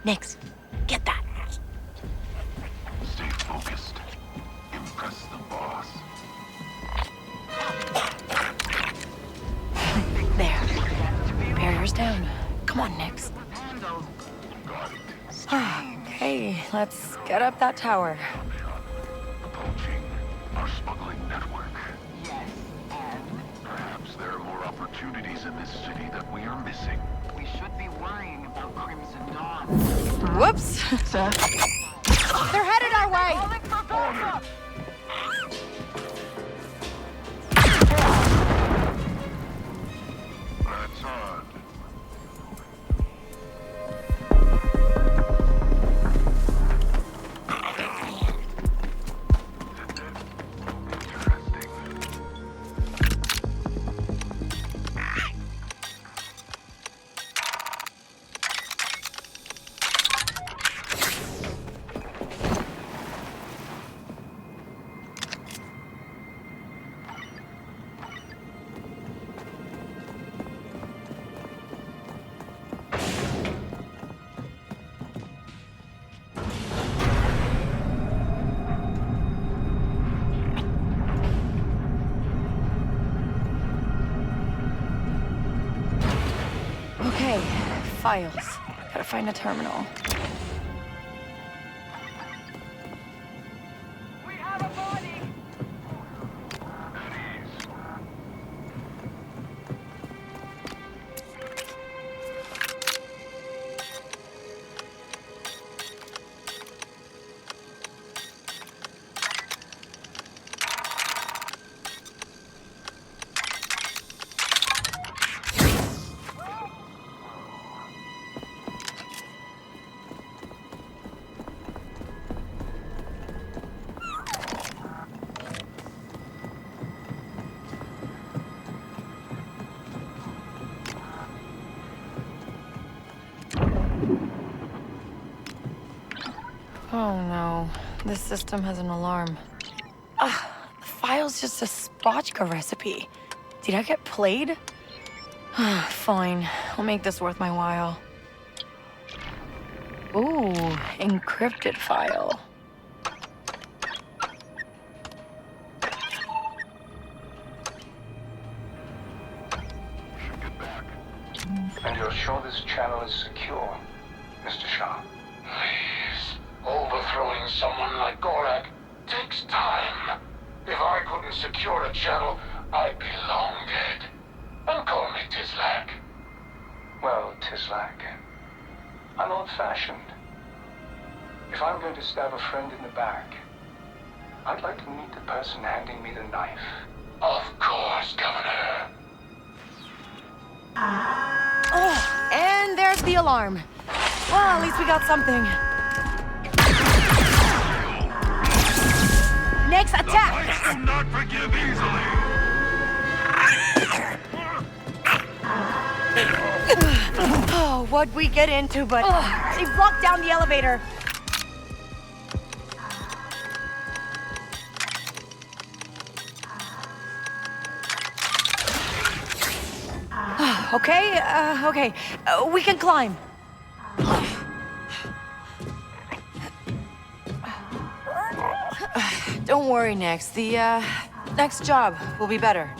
Nix, get that. Stay focused. Impress the boss. There. Barrier's down. Come on, Nix. Okay, let's get up that tower. Approaching our smuggling network. Yes, and? Perhaps there are more opportunities in this city that we are missing. We should be worrying about Crimson Dawn. Whoops. Sir? They're headed our way! That's odd. Okay, files. Gotta find a terminal. Oh no, this system has an alarm. The file's just a spotchka recipe. Did I get played? Fine, I'll make this worth my while. Ooh, encrypted file. And you're sure this channel is secure, Mr. Shah? Please. Overthrowing someone like Gorak takes time. If I couldn't secure a channel, I'd be long dead. And call me Tislak. Well, Tislak, I'm old-fashioned. If I'm going to stab a friend in the back, I'd like to meet the person handing me the knife. Of course, Governor. Oh, and there's the alarm. Well, at least we got something. Next attack! I do not forgive easily. Oh, what'd we get into, but they've locked down the elevator. Okay, we can climb. Don't worry, Nix. The next job will be better.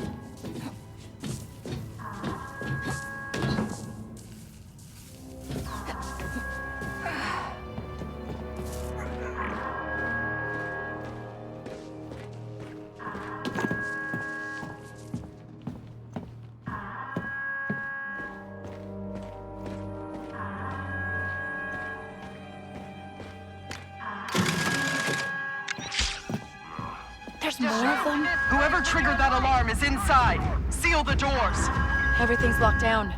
More of them? Whoever triggered that alarm is inside. Seal the doors. Everything's locked down.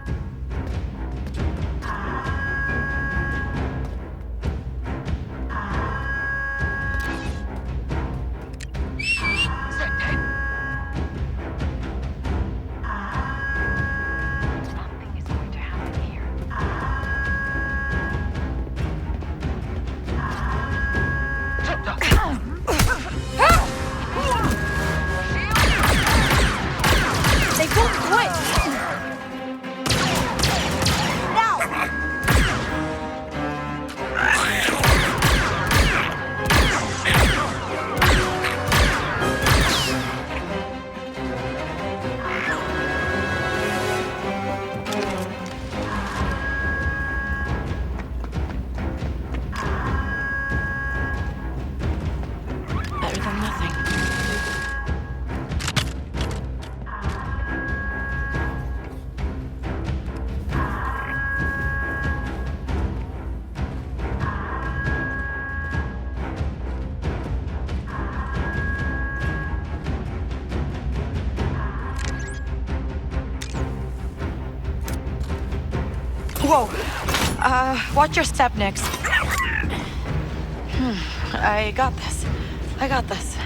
Whoa. Watch your step, Nix. I got this. I got this.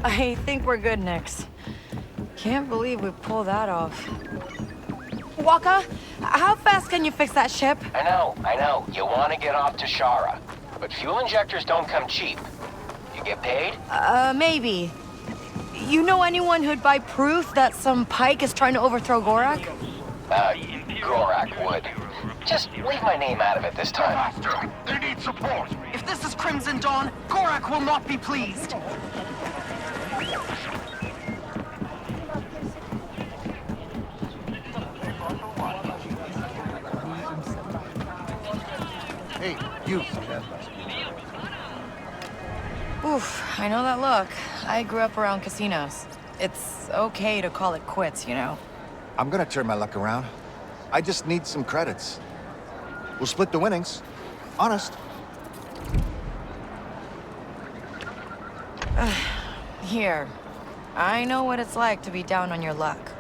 I think we're good, Nix. Can't believe we pulled that off. Waka, how fast can you fix that ship? I know. You want to get off Toshara. But fuel injectors don't come cheap. You get paid? Maybe. You know anyone who'd buy proof that some pike is trying to overthrow Gorak? Gorak would. Just leave my name out of it this time. Master, they need support. If this is Crimson Dawn, Gorak will not be pleased. Hey, you. Oof, I know that look. I grew up around casinos. It's okay to call it quits, you know? I'm gonna turn my luck around. I just need some credits. We'll split the winnings. Honest. Here. I know what it's like to be down on your luck.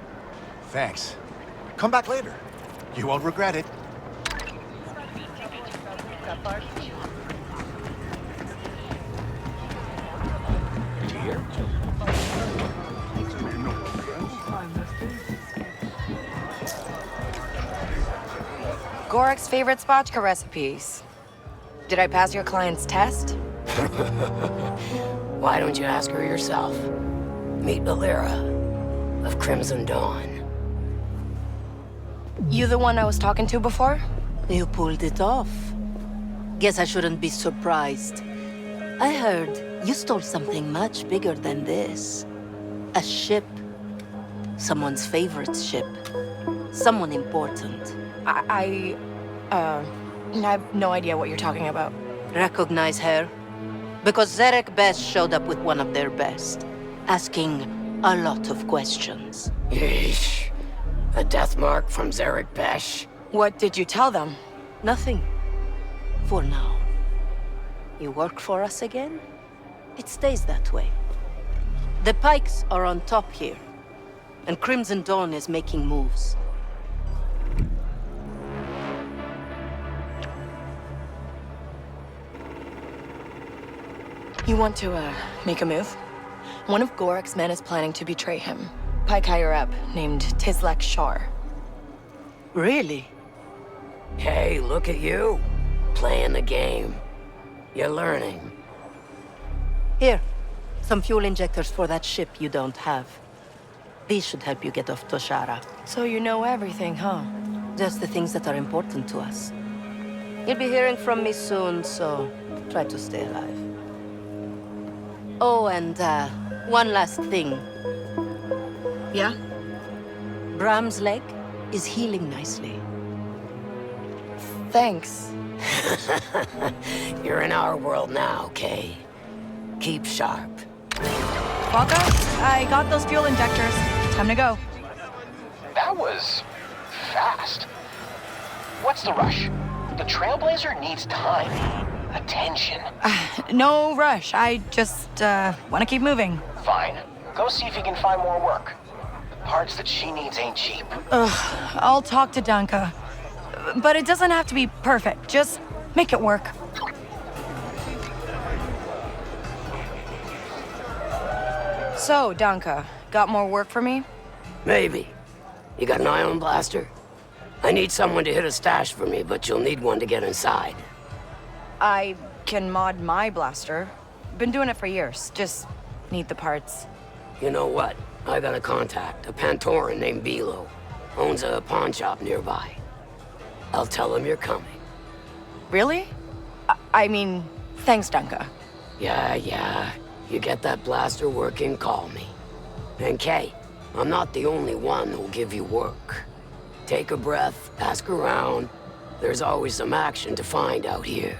Thanks. Come back later. You won't regret it. Gorak's favorite spotchka recipes. Did I pass your client's test? Why don't you ask her yourself? Meet Valera of Crimson Dawn. You the one I was talking to before? You pulled it off. Guess I shouldn't be surprised. I heard you stole something much bigger than this. A ship. Someone's favorite ship. Someone important. I have no idea what you're talking about. Recognize her? Because Zarek Best showed up with one of their best, asking a lot of questions. Yeesh. A death mark from Zarek Besh. What did you tell them? Nothing. For now. You work for us again? It stays that way. The Pikes are on top here, and Crimson Dawn is making moves. You want to, make a move? One of Gorak's men is planning to betray him. Pike higher up, named Tislak Shar. Really? Hey, look at you. Playing the game. You're learning. Here. Some fuel injectors for that ship you don't have. These should help you get off Toshara. So you know everything, huh? Just the things that are important to us. You'll be hearing from me soon, so try to stay alive. Oh, and one last thing. Yeah? Bram's leg is healing nicely. Thanks. You're in our world now, Kay. Keep sharp. Waka, I got those fuel injectors. Time to go. That was fast. What's the rush? The Trailblazer needs time. Attention. No rush. I just, want to keep moving. Fine. Go see if you can find more work. The parts that she needs ain't cheap. I'll talk to Danka. But it doesn't have to be perfect. Just make it work. So, Danka, got more work for me? Maybe. You got an ion blaster? I need someone to hit a stash for me, but you'll need one to get inside. I can mod my blaster. Been doing it for years. Just need the parts. You know what? I got a contact, a Pantoran named Bilo. Owns a pawn shop nearby. I'll tell him you're coming. Really? I mean, thanks, Danka. Yeah. You get that blaster working, call me. And Kay, I'm not the only one who'll give you work. Take a breath, ask around. There's always some action to find out here.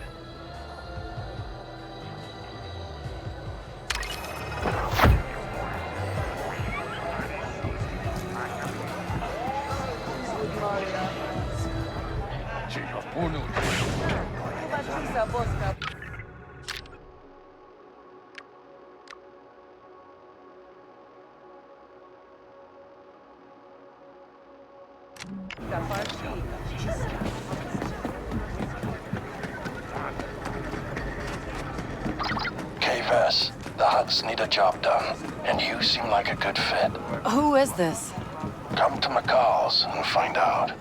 Kay Vess, the Huts need a job done, and you seem like a good fit. Who is this? Come to McCall's and find out.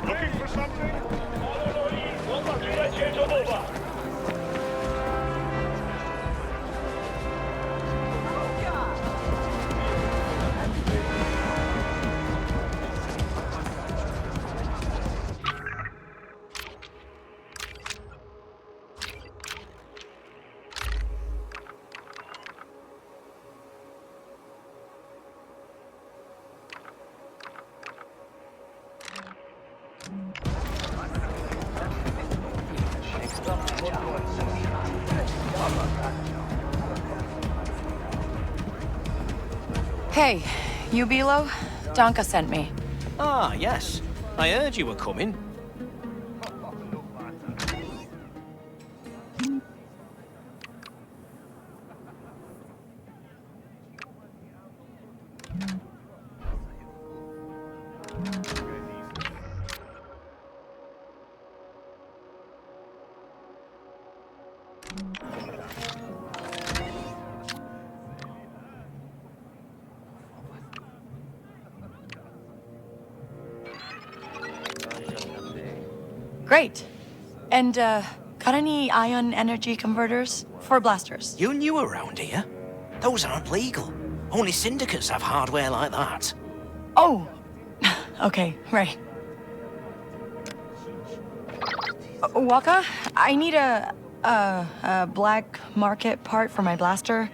Looking for something? Hey, you Bilo? Donka sent me. Ah, yes. I heard you were coming. Great. And, got any ion energy converters? For blasters. You new around here? Those aren't legal. Only syndicates have hardware like that. Oh! Okay, right. Waka, I need a black market part for my blaster.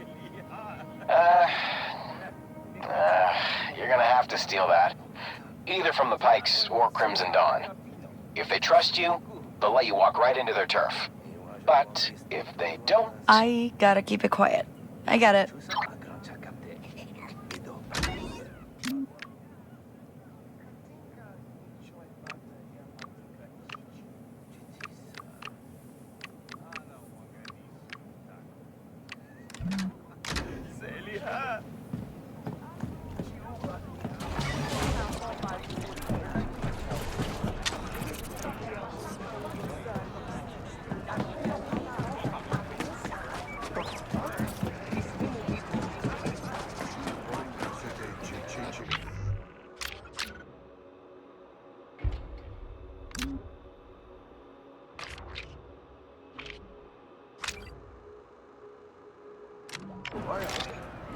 You're gonna have to steal that. Either from the Pikes or Crimson Dawn. If they trust you, they'll let you walk right into their turf. But if they don't... I gotta keep it quiet. I got it.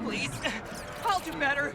Please, I'll do better.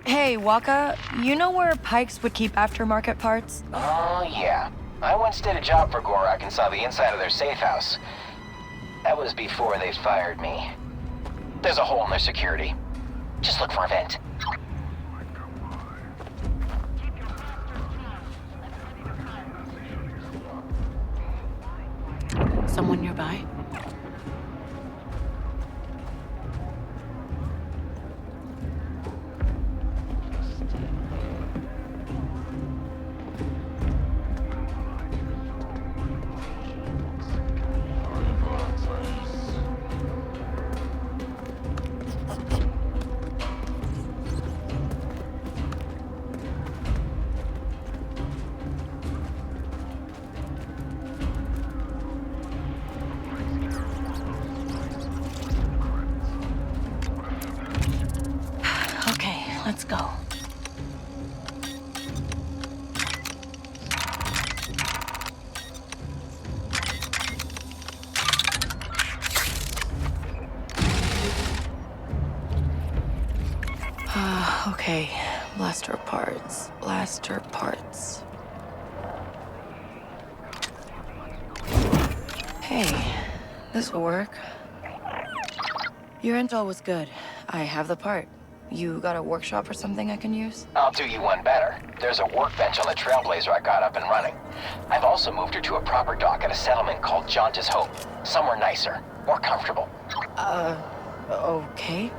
Hey, Waka, you know where Pikes would keep aftermarket parts? Oh, yeah. I once did a job for Gorak and saw the inside of their safe house. That was before they fired me. There's a hole in their security. Just look for a vent. Someone nearby? Let's go. Okay, blaster parts, blaster parts. Hey, this will work. Your intel was good. I have the part. You got a workshop or something I can use? I'll do you one better. There's a workbench on the Trailblazer I got up and running. I've also moved her to a proper dock at a settlement called Jauntus Hope. Somewhere nicer, more comfortable. Okay.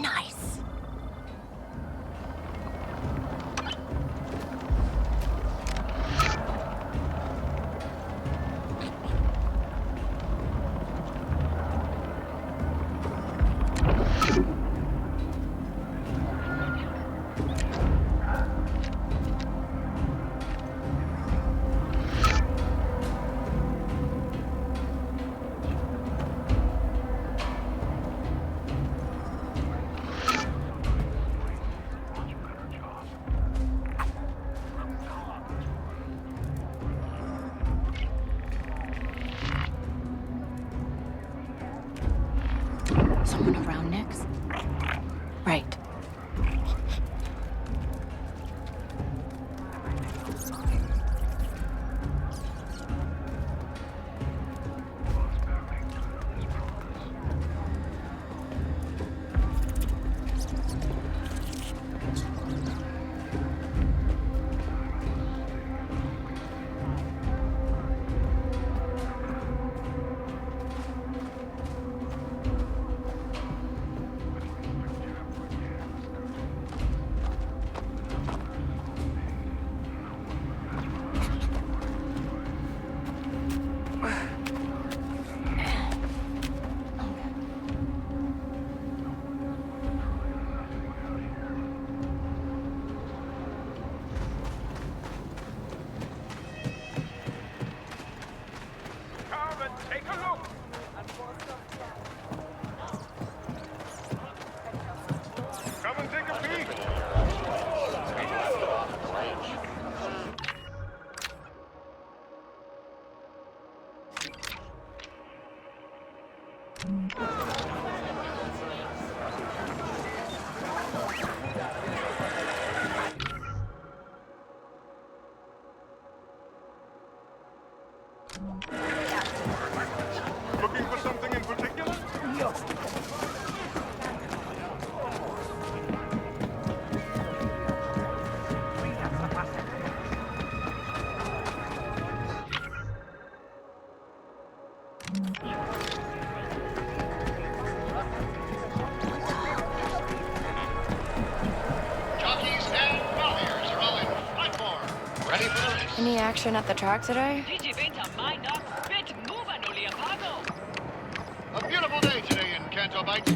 Nice. Someone around, Nix? Right. Take a look! Come and take a peek! Looking for something in particular? Jockeys and farriers are all in platform. Ready for the race. Any action at the track today? A beautiful day today in Canto Bight.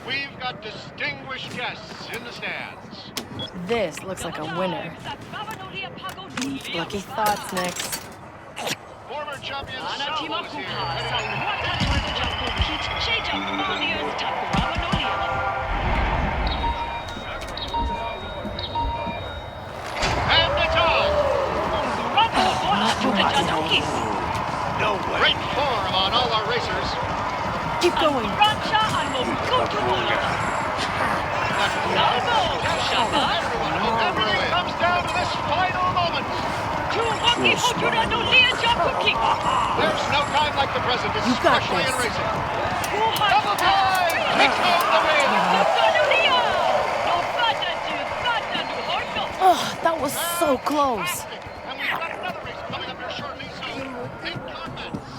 We've got distinguished guests in the stands. This looks like a winner. Lucky thoughts, Nix. Former champion Ana Salvo is here. And it's on! No way. Great form on all our racers. Keep going. Everything comes down to this final moment. There's no time like the present, especially in racing. Double time! Takes home the win! Oh, that was so close. And we've got another race coming up here shortly, so take your bets.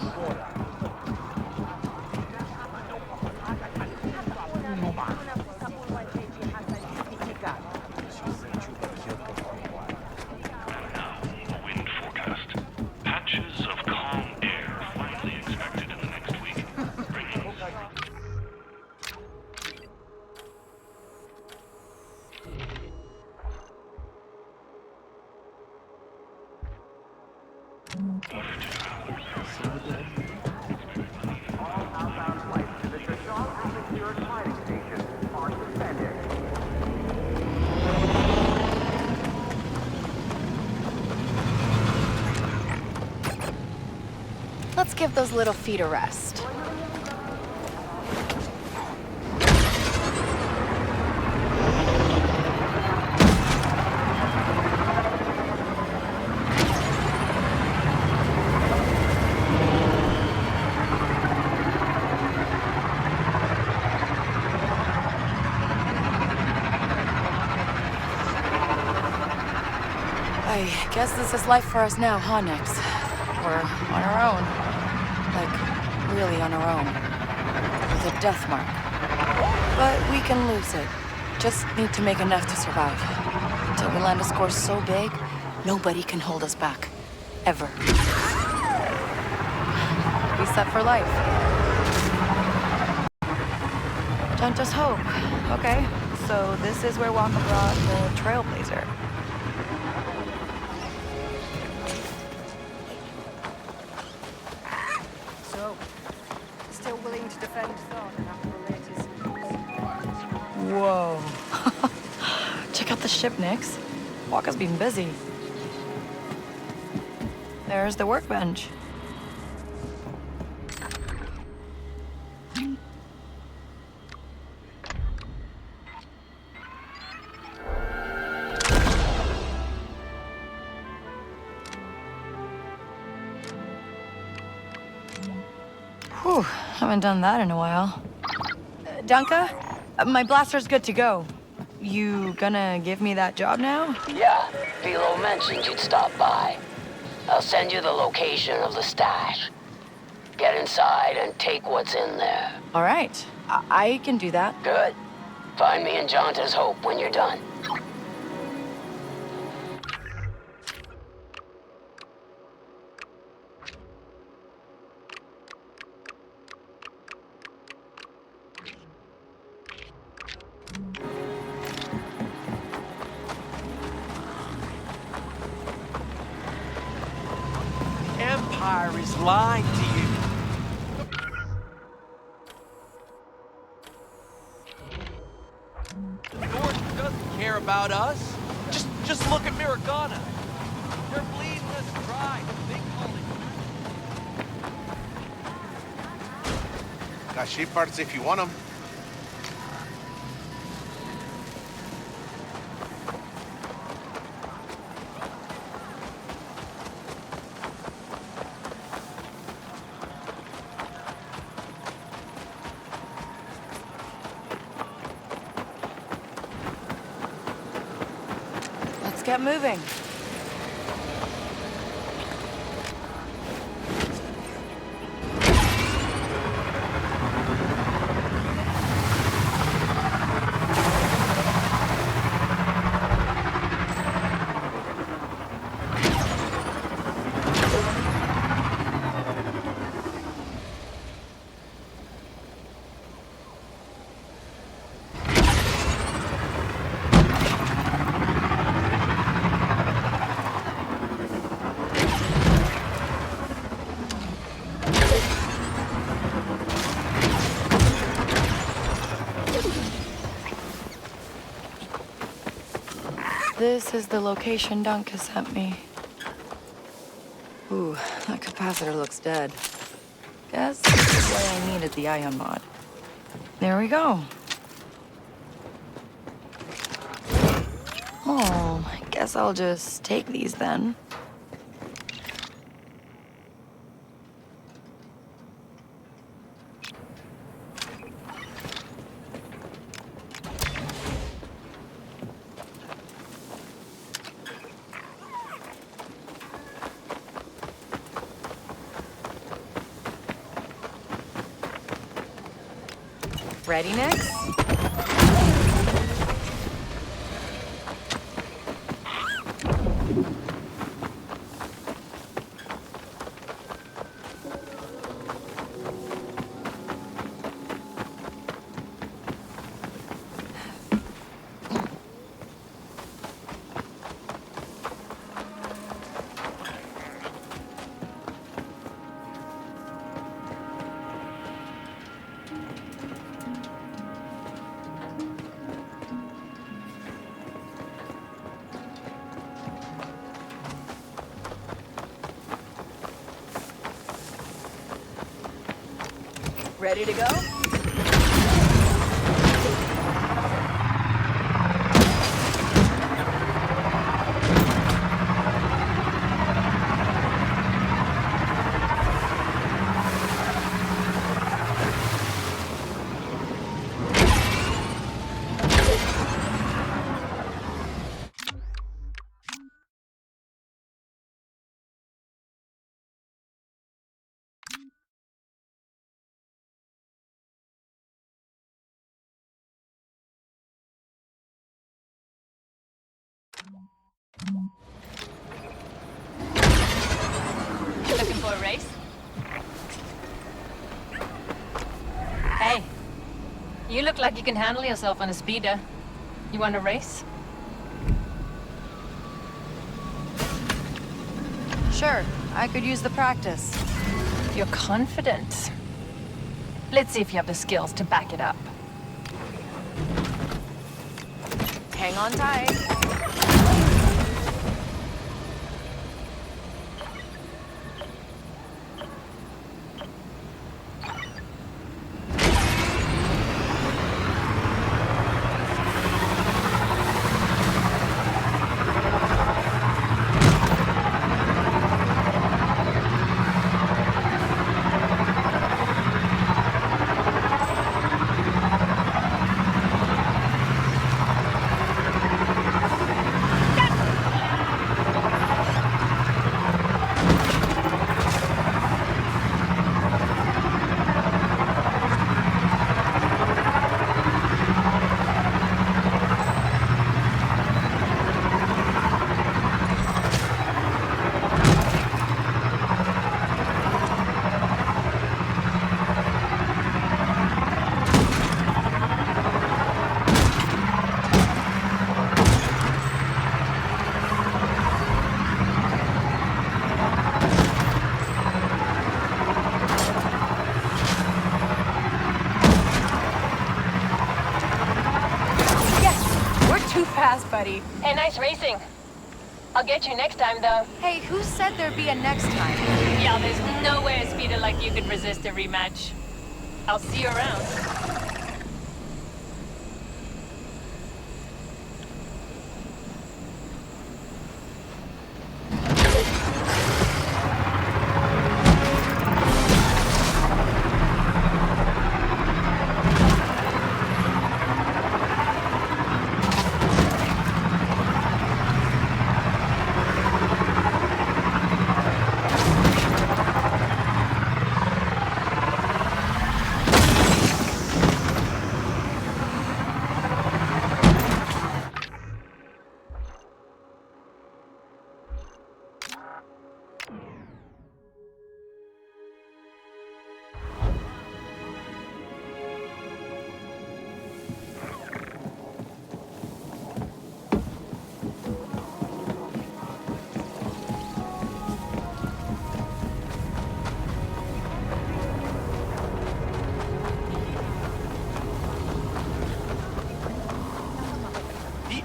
Wind forecast. Patches of calm air finally expected in the next week. Bringing Let's give those little feet a rest. Okay, guess this is life for us now, huh, Nix? We're on our own. Like, really on our own. With a death mark. But we can lose it. Just need to make enough to survive. Until we land a score so big, nobody can hold us back. Ever. We set for life. Don't just hope. Okay, so this is where Waka brought the Trailblazer. So, still willing to defend Thawne after the latest news? Whoa. Check out the ship, Nix. Waka's been busy. There's the workbench. Whew, haven't done that in a while. Dunka, my blaster's good to go. You gonna give me that job now? Yeah, Philo mentioned you'd stop by. I'll send you the location of the stash. Get inside and take what's in there. All right, I can do that. Good. Find me in Jonta's Hope when you're done. Empire is lying to you. North doesn't care about us. Just look at Miragana. They're bleeding us dry. They call it. Got sheep parts if you want them. Let's get moving. This is the location Dunka sent me. Ooh, that capacitor looks dead. Guess this is why I needed the ion mod. There we go. Oh, I guess I'll just take these then. Ready, Nix? Ready to go? Looking for a race? Hey, you look like you can handle yourself on a speeder. You want a race? Sure, I could use the practice. You're confident. Let's see if you have the skills to back it up. Hang on tight. Buddy. Hey, nice racing. I'll get you next time, though. Hey, who said there'd be a next time? Yeah, there's no way a speeder like you could resist a rematch. I'll see you around.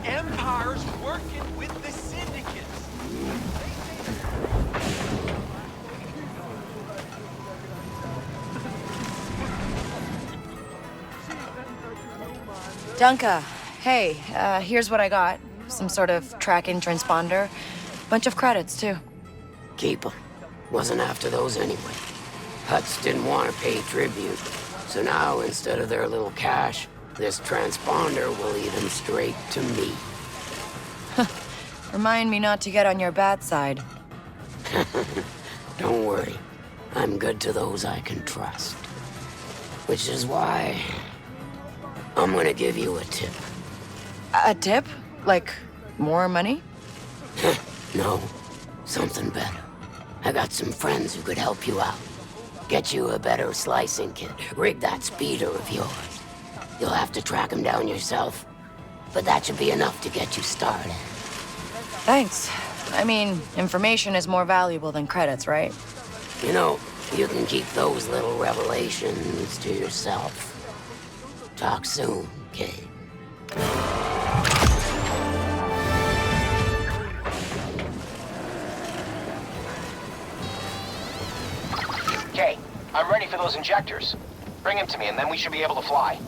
Empire's working with the syndicates. Dunka, hey, here's what I got. Some sort of tracking transponder. Bunch of credits, too. Keep 'em. Wasn't after those anyway. Huts didn't want to pay tribute, so now instead of their little cash, this transponder will lead them straight to me. Remind me not to get on your bad side. Don't worry. I'm good to those I can trust. Which is why I'm gonna give you a tip. A tip? Like, more money? No, something better. I got some friends who could help you out. Get you a better slicing kit. Rig that speeder of yours. You'll have to track him down yourself, but that should be enough to get you started. Thanks. I mean, information is more valuable than credits, right? You know, you can keep those little revelations to yourself. Talk soon, Kay. Kay, I'm ready for those injectors. Bring them to me, and then we should be able to fly.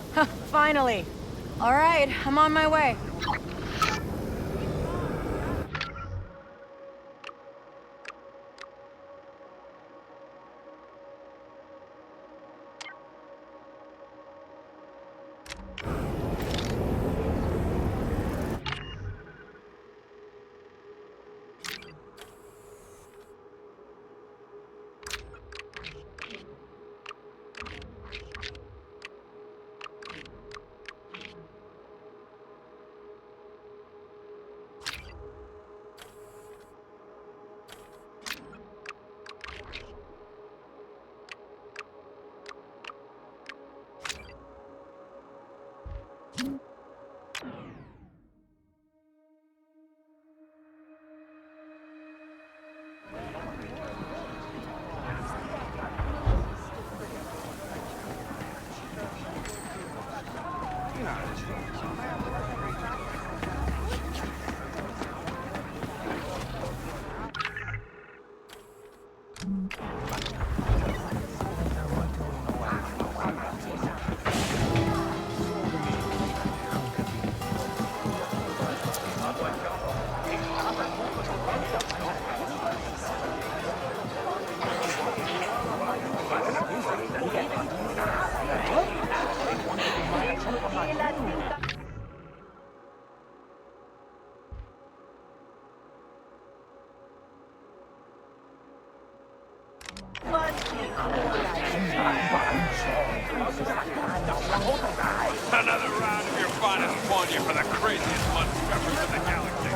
Finally. All right, I'm on my way. Another round of your finest Quanya for the craziest mud scrubbers in the galaxy.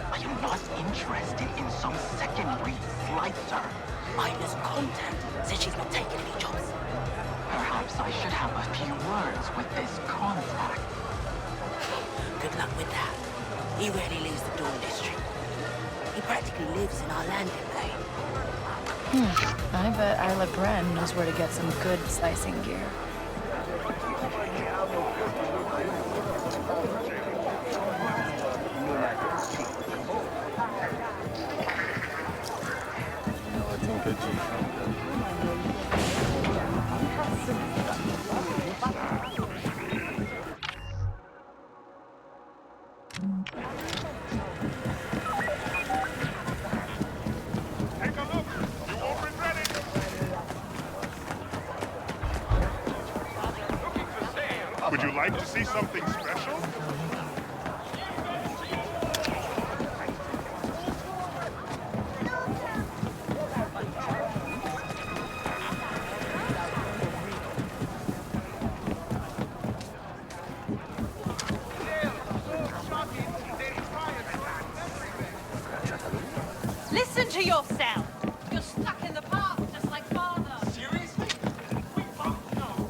I am not interested in some second-rate slicer. Miner's contact says she's not taking any jobs. Perhaps I should have a few words with this contact. Good luck with that. He rarely leaves the Dawn District. He practically lives in our landing bay. I bet Isla Bren knows where to get some good slicing gear. Would you like to see something special? Listen to yourself! You're stuck in the past, just like father! Seriously? We both know!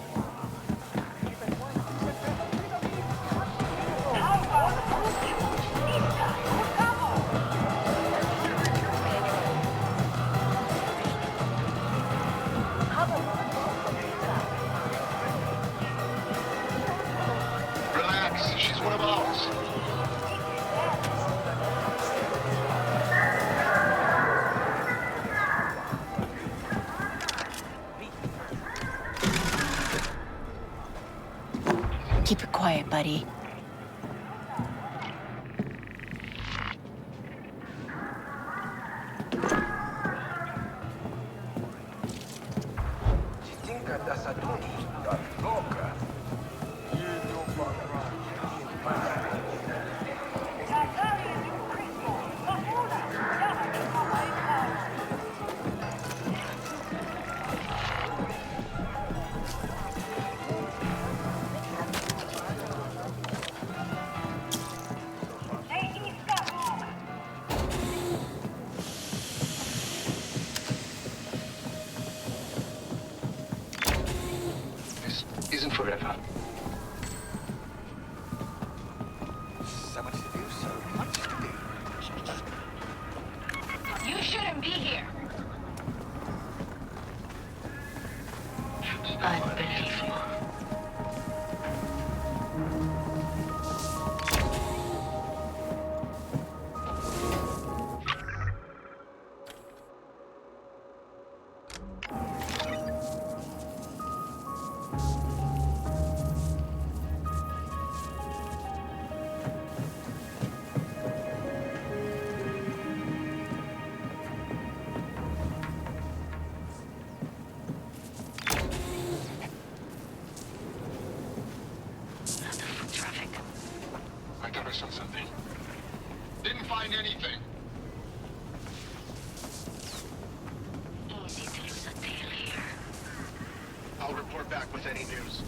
Relax, she's one of ours. Keep it quiet, buddy. Isn't forever. So much to do, so much to do. You shouldn't be here! Unbelievable. I thought I saw something. Didn't find anything. Easy to lose a tail here. I'll report back with any news.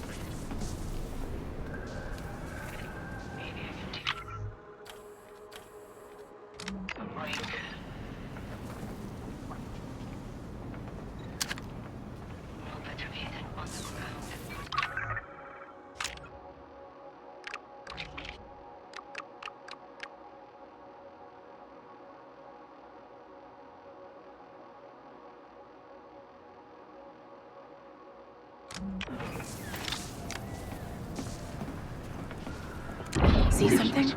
See something?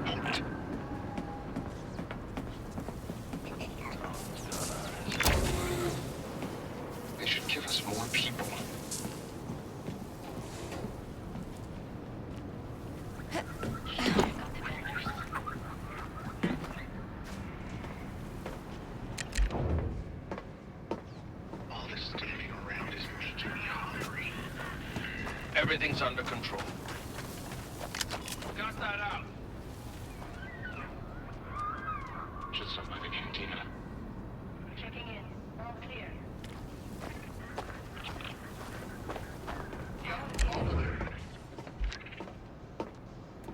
They should give us more people. Everything's under control. Got that out. Just up by the cantina. Checking in. All clear.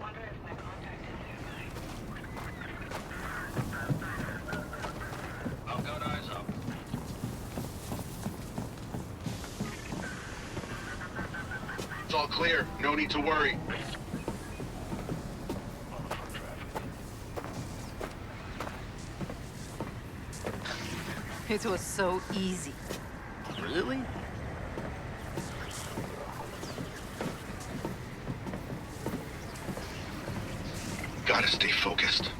Wonder if my contact is nearby. I've got eyes up. It's all clear. No need to worry. It was so easy. Really? Gotta stay focused.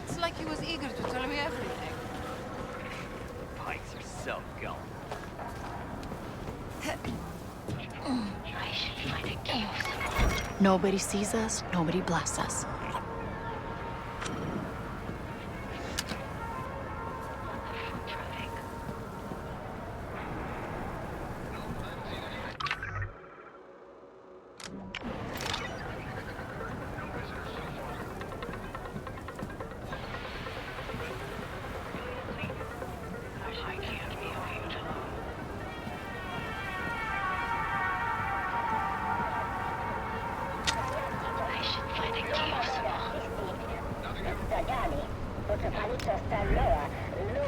It's like he was eager to tell me everything. Pikes are so gullible. I should find a cave. Nobody sees us, nobody blasts us.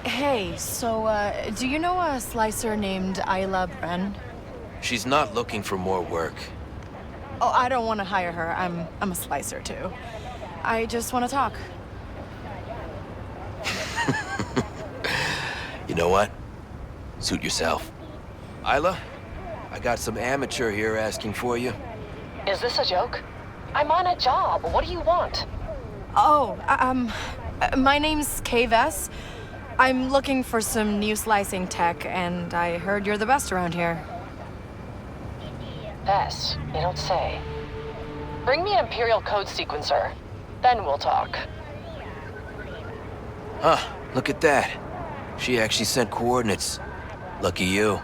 Hey, so, do you know a slicer named Isla Bren? She's not looking for more work. Oh, I don't want to hire her. I'm a slicer, too. I just want to talk. You know what? Suit yourself. Isla, I got some amateur here asking for you. Is this a joke? I'm on a job. What do you want? Oh, my name's Kay Vess. I'm looking for some new slicing tech, and I heard you're the best around here. Vess, you don't say. Bring me an Imperial code sequencer. Then we'll talk. Huh, look at that. She actually sent coordinates. Lucky you.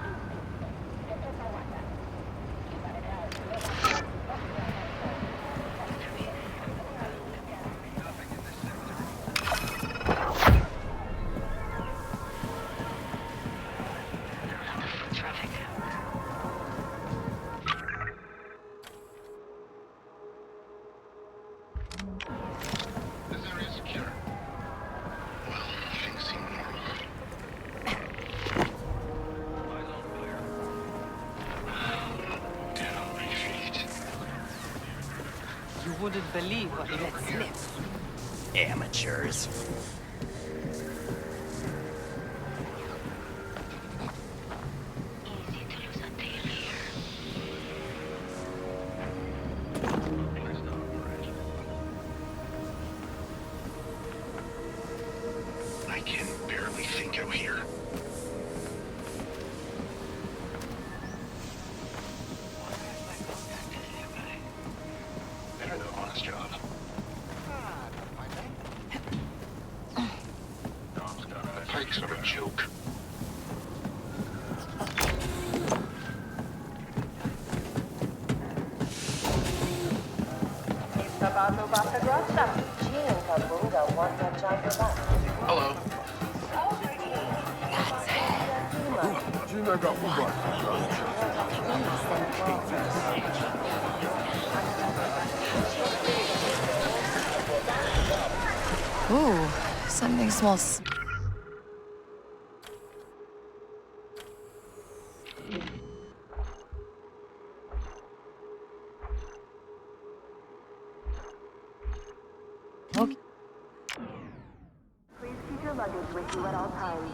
You wouldn't believe what he let slip. Amateurs. I can barely think out here. Better than an honest job. The pikes are a joke. Hello. Ooh, something smells... Okay. Please keep your luggage with you at all times.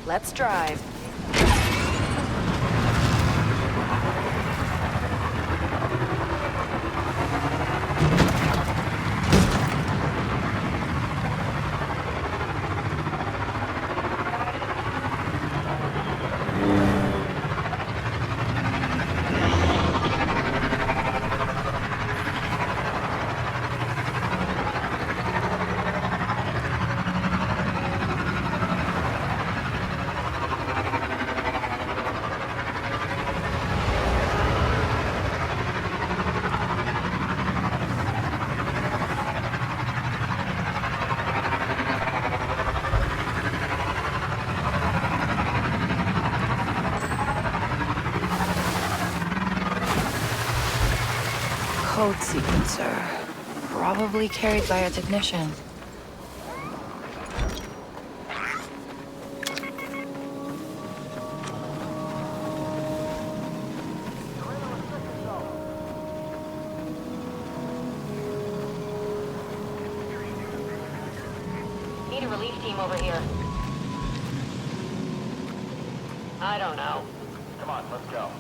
Let's drive. code sequencer. Probably carried by a technician. Need a relief team over here. I don't know. Come on, let's go.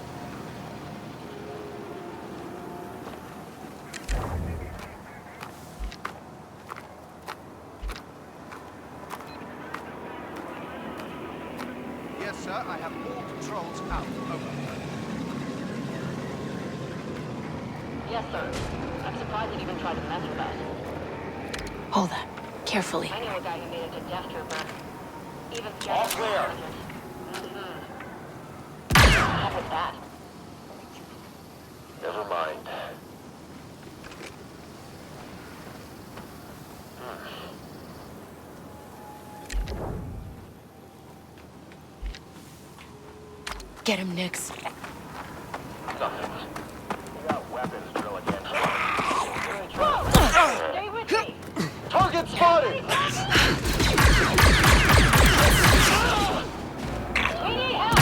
Yes, sir. I have all controls out. Over. Yes, sir. I'm surprised it even tried to mess with us. Hold that. Carefully. I know a guy who made it to Death Trooper. Even All clear. How was that? Never mind. Get him, Nix. Nothing. We got weapons drill again. Stay with me! Target spotted! We need help!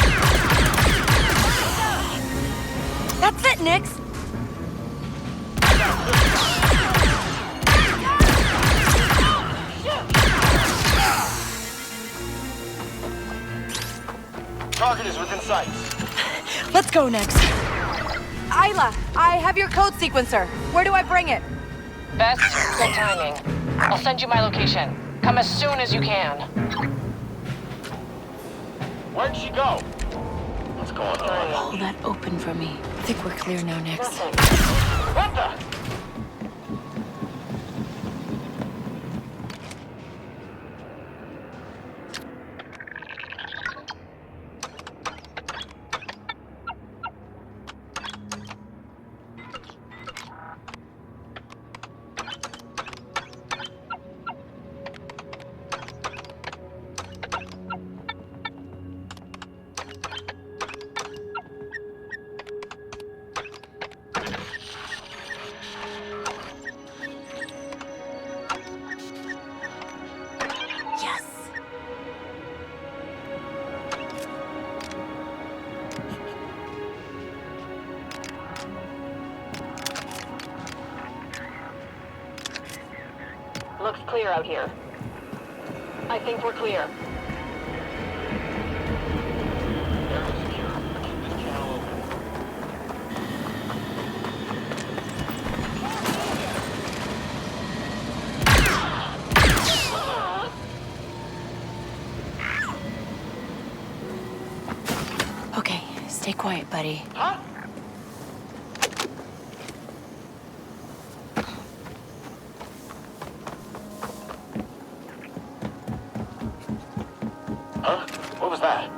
That's it, Nix! Target is within sight. Let's go, Nix. Isla, I have your code sequencer. Where do I bring it? Best, good timing. I'll send you my location. Come as soon as you can. Where'd she go? What's going on? Hold that open for me. I think we're clear now, Nix. What the? Looks clear out here. I think we're clear. Okay, stay quiet, buddy. Huh? Huh? What was that?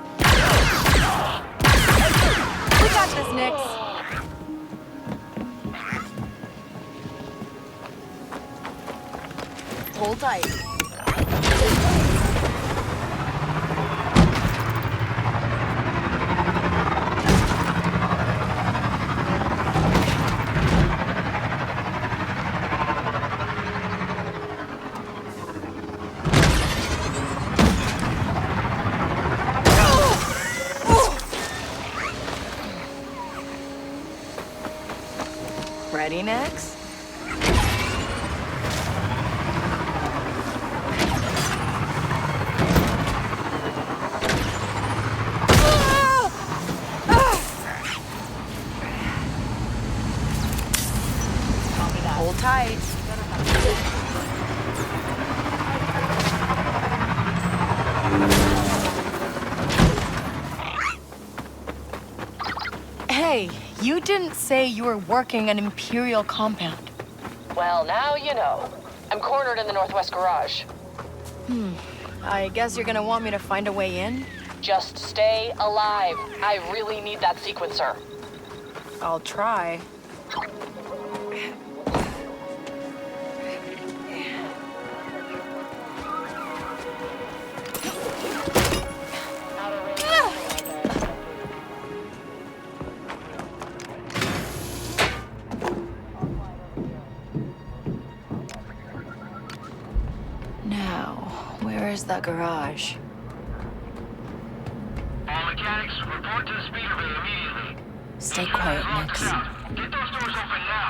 We got this, Nix. Hold tight. Ready, Nix? Hold tight. Hey, you didn't say you were working an Imperial compound. Well, now you know. I'm cornered in the northwest garage. I guess you're gonna want me to find a way in? Just stay alive. I really need that sequencer. I'll try. that garage. All mechanics, report to the speeder bay immediately. Stay quiet, Nix. Get those doors open now.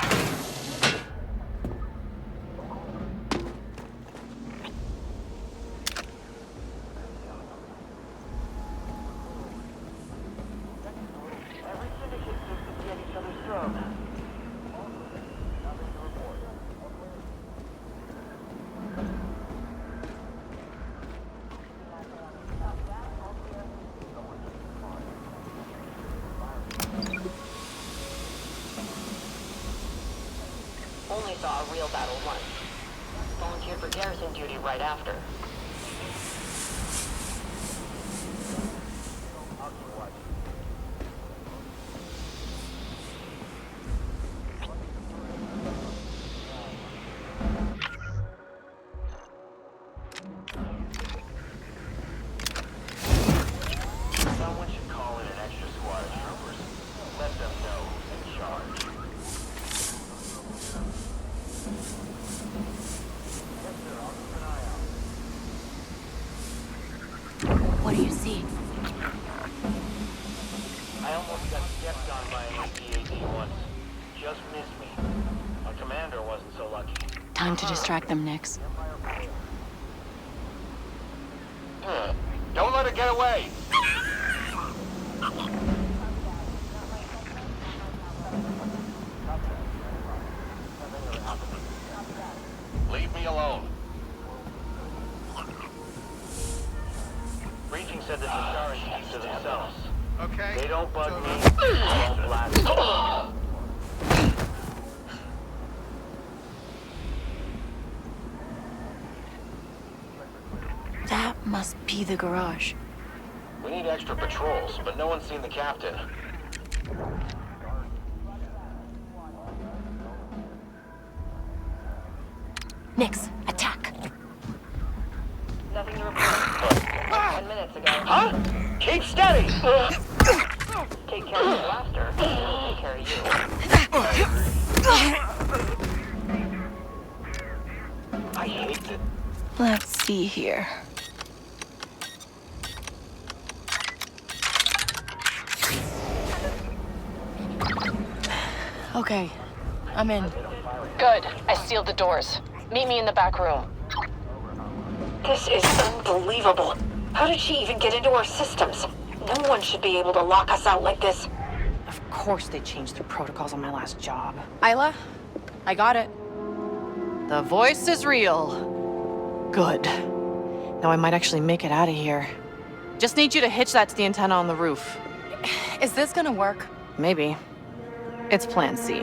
Only saw a real battle once. Volunteered for garrison duty right after. Someone should call in an extra squad of troopers. Let them know who's in charge. What do you see? I almost got stepped on by an AT-AT once. Just missed me. My commander wasn't so lucky. Time to distract them, Nix. Don't let it get away! Leave me alone. Breaching said the Toshara keep to themselves. Okay. They don't bug me, I won't blast them. That must be the garage. We need extra patrols, but no one's seen the captain. Nix, attack! Nothing to report. 10 minutes ago. Huh? Keep steady! Take care of the blaster. It'll take care of you. I hate it. Let's see here. Okay, I'm in. Good. I sealed the doors. Meet me in the back room. This is unbelievable. How did she even get into our systems? No one should be able to lock us out like this. Of course they changed their protocols on my last job. Isla, I got it. The voice is real. Good. Now I might actually make it out of here. Just need you to hitch that to the antenna on the roof. Is this gonna work? Maybe. It's Plan C.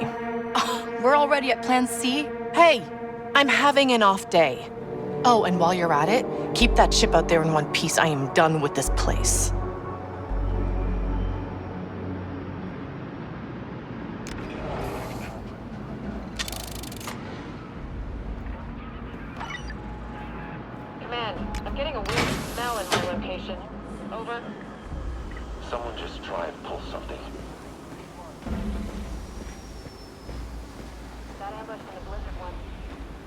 We're already at Plan C? Hey, I'm having an off day. Oh, and while you're at it, keep that ship out there in one piece. I am done with this place. Command, I'm getting a weird smell in my location. Over. Someone just try and pull something. That ambush in the blizzard one.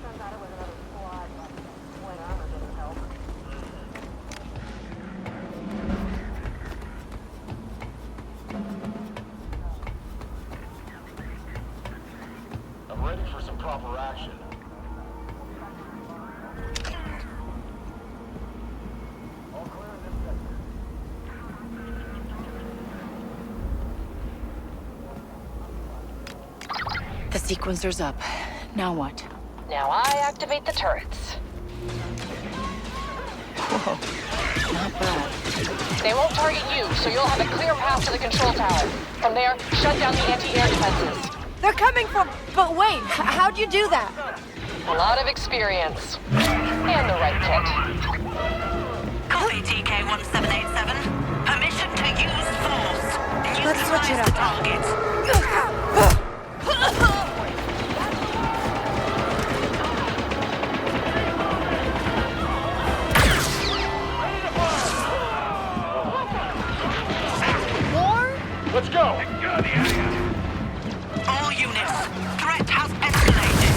Turns out it was another squad. White armor didn't help. I'm ready for some proper action. The sequencer's up. Now what? Now I activate the turrets. Whoa, not bad. They won't target you, so you'll have a clear path to the control tower. From there, shut down the anti-air defenses. They're coming from... But wait, how'd you do that? A lot of experience. And the right kit. Copy TK-1787. Permission to use force. Let's switch it up. Target. Let's go! All units, threat has escalated.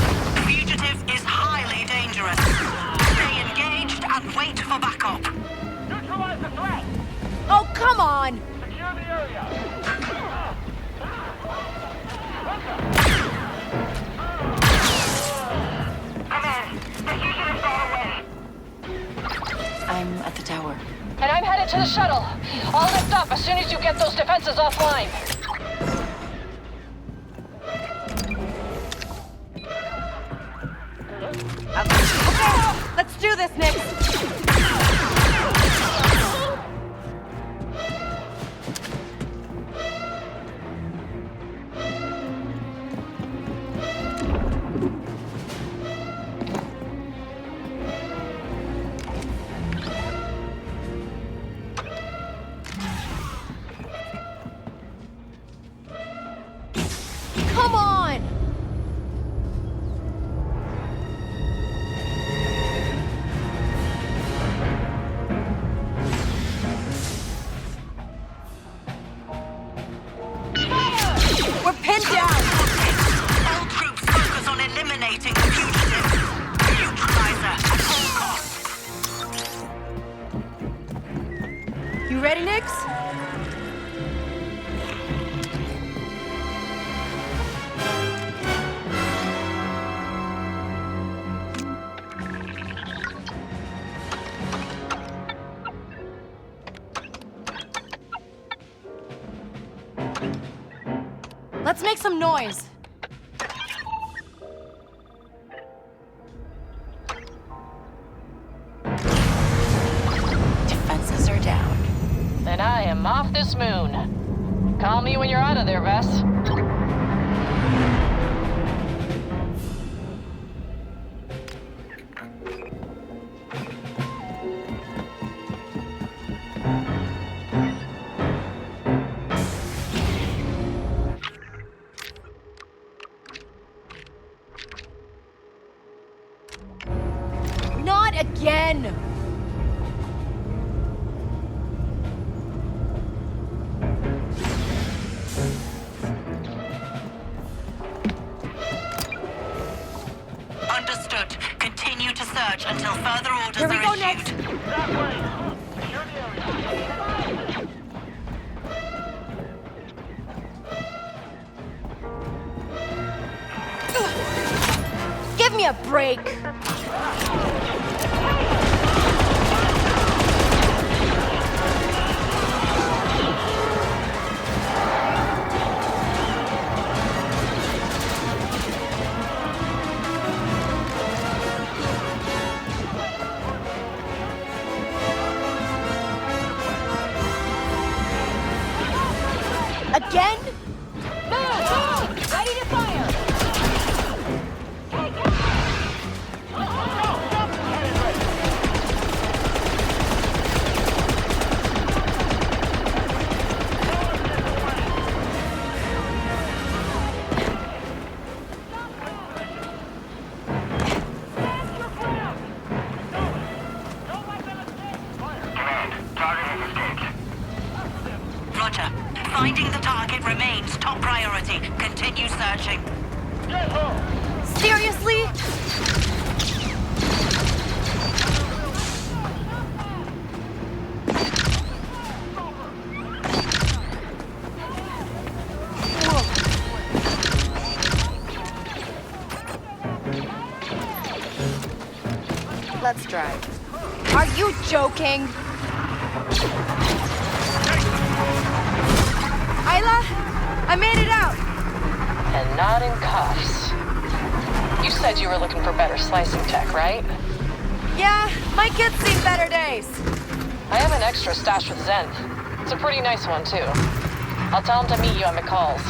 Fugitive is highly dangerous. Stay engaged and wait for backup. come on! Secure the area. I'm at the tower. And I'm headed to the shuttle. I'll lift up as soon as you get those defenses offline. Okay, let's do this, Nick. Come on! We're pinned down! All troops focus on eliminating the fugitives. Neutralizer at all costs. You ready, Nix? Let's make some noise. Defenses are down. Then I am off this moon. Call me when you're out of there, Vess. Not again! Understood. Continue to search until further orders Here we are go, issued. Nick. That way. Secure the area. Give me a break! Again? Ready to fire! Roger. Finding the target remains top priority. Continue searching. Seriously? Let's drive. Are you joking? Isla? I made it out! And not in cuffs. You said you were looking for better slicing tech, right? Yeah, my kids seen better days. I have an extra stash with Zen. It's a pretty nice one, too. I'll tell him to meet you at McCall's.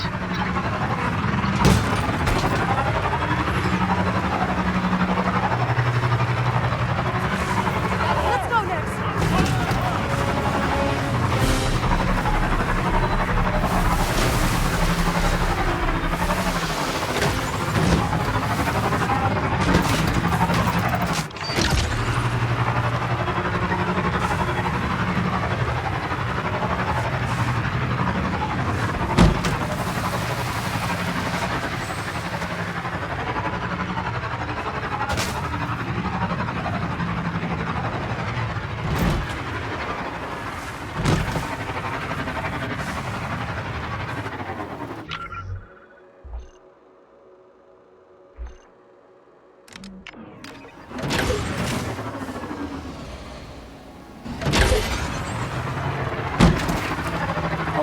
Let's go next.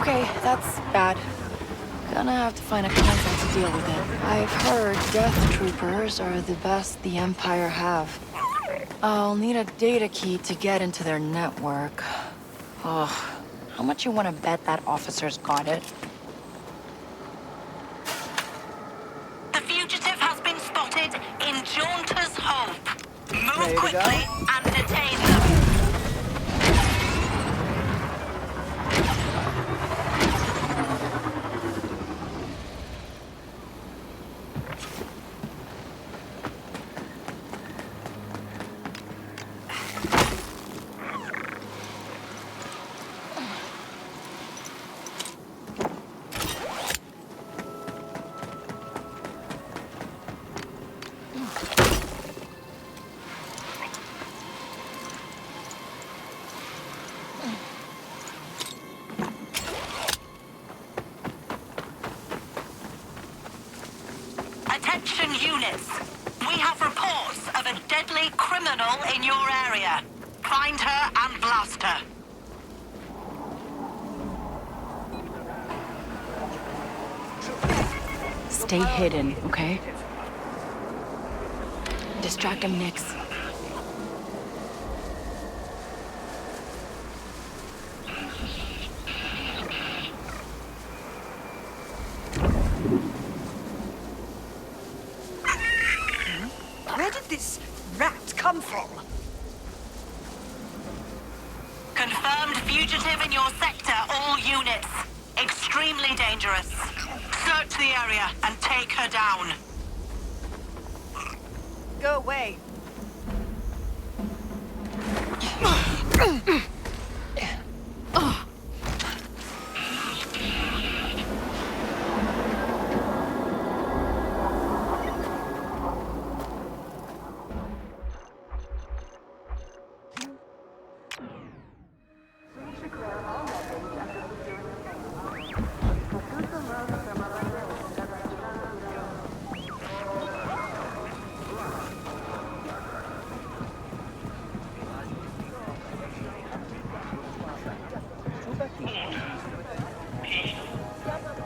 Okay, that's bad. Gonna have to find a contact to deal with it. I've heard death troopers are the best the Empire have. I'll need a data key to get into their network. Ugh. How much you want to bet that officer's got it? The fugitive has been spotted in Jaunter's Hope. Move quickly and detain them. Attention units. We have reports of a deadly criminal in your area. Find her and blast her. Stay hidden, okay? Distract him, Nix. Where did this rat come from? Confirmed fugitive in your sector, all units. Extremely dangerous. Search the area and take her down. Go away.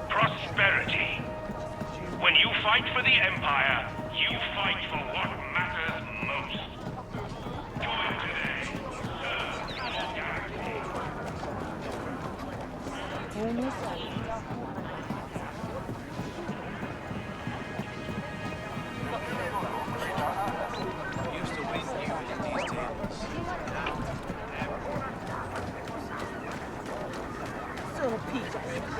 Prosperity. When you fight for the Empire, you fight for what matters most. Join today. Serve your galaxy.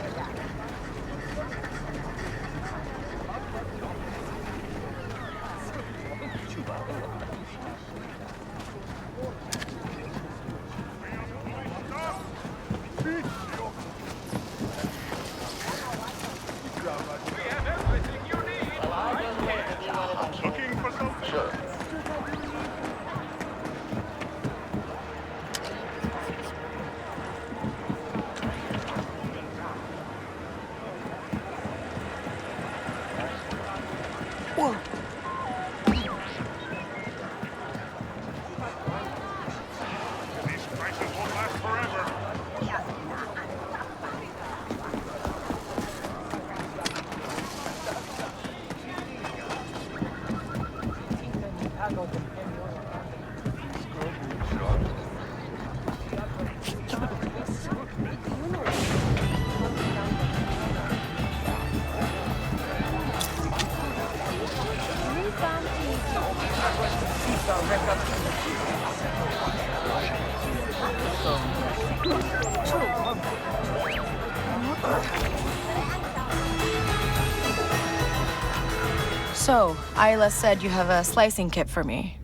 So, Isla said you have a slicing kit for me.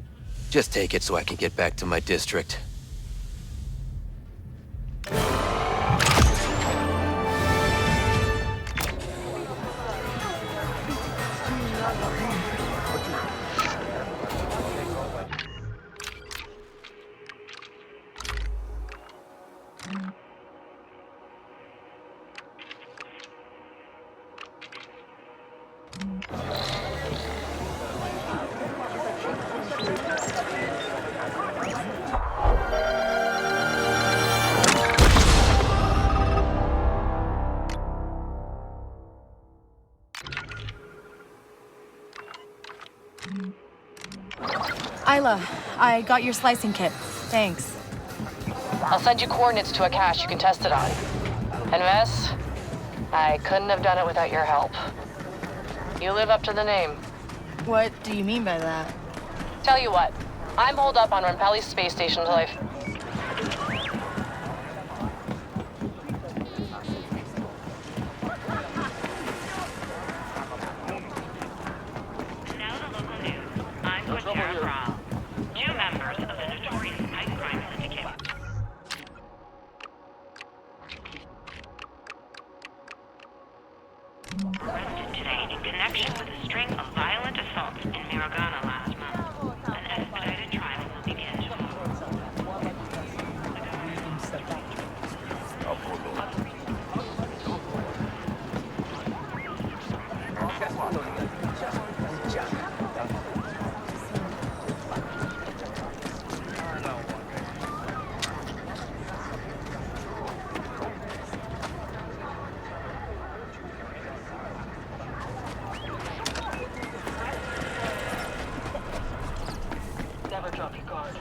Just take it so I can get back to my district. Isla, I got your slicing kit. Thanks. I'll send you coordinates to a cache you can test it on. And Vess, I couldn't have done it without your help. You live up to the name. What do you mean by that? Tell you what, I'm holed up on Rampelli's space station till I've... Now the local news. I'm Toshara. Two members of the notorious Pike crime syndicate. Arrested today in connection with a string of violent assaults in Miragana last month. An expedited trial will begin tomorrow. Never drop your guard.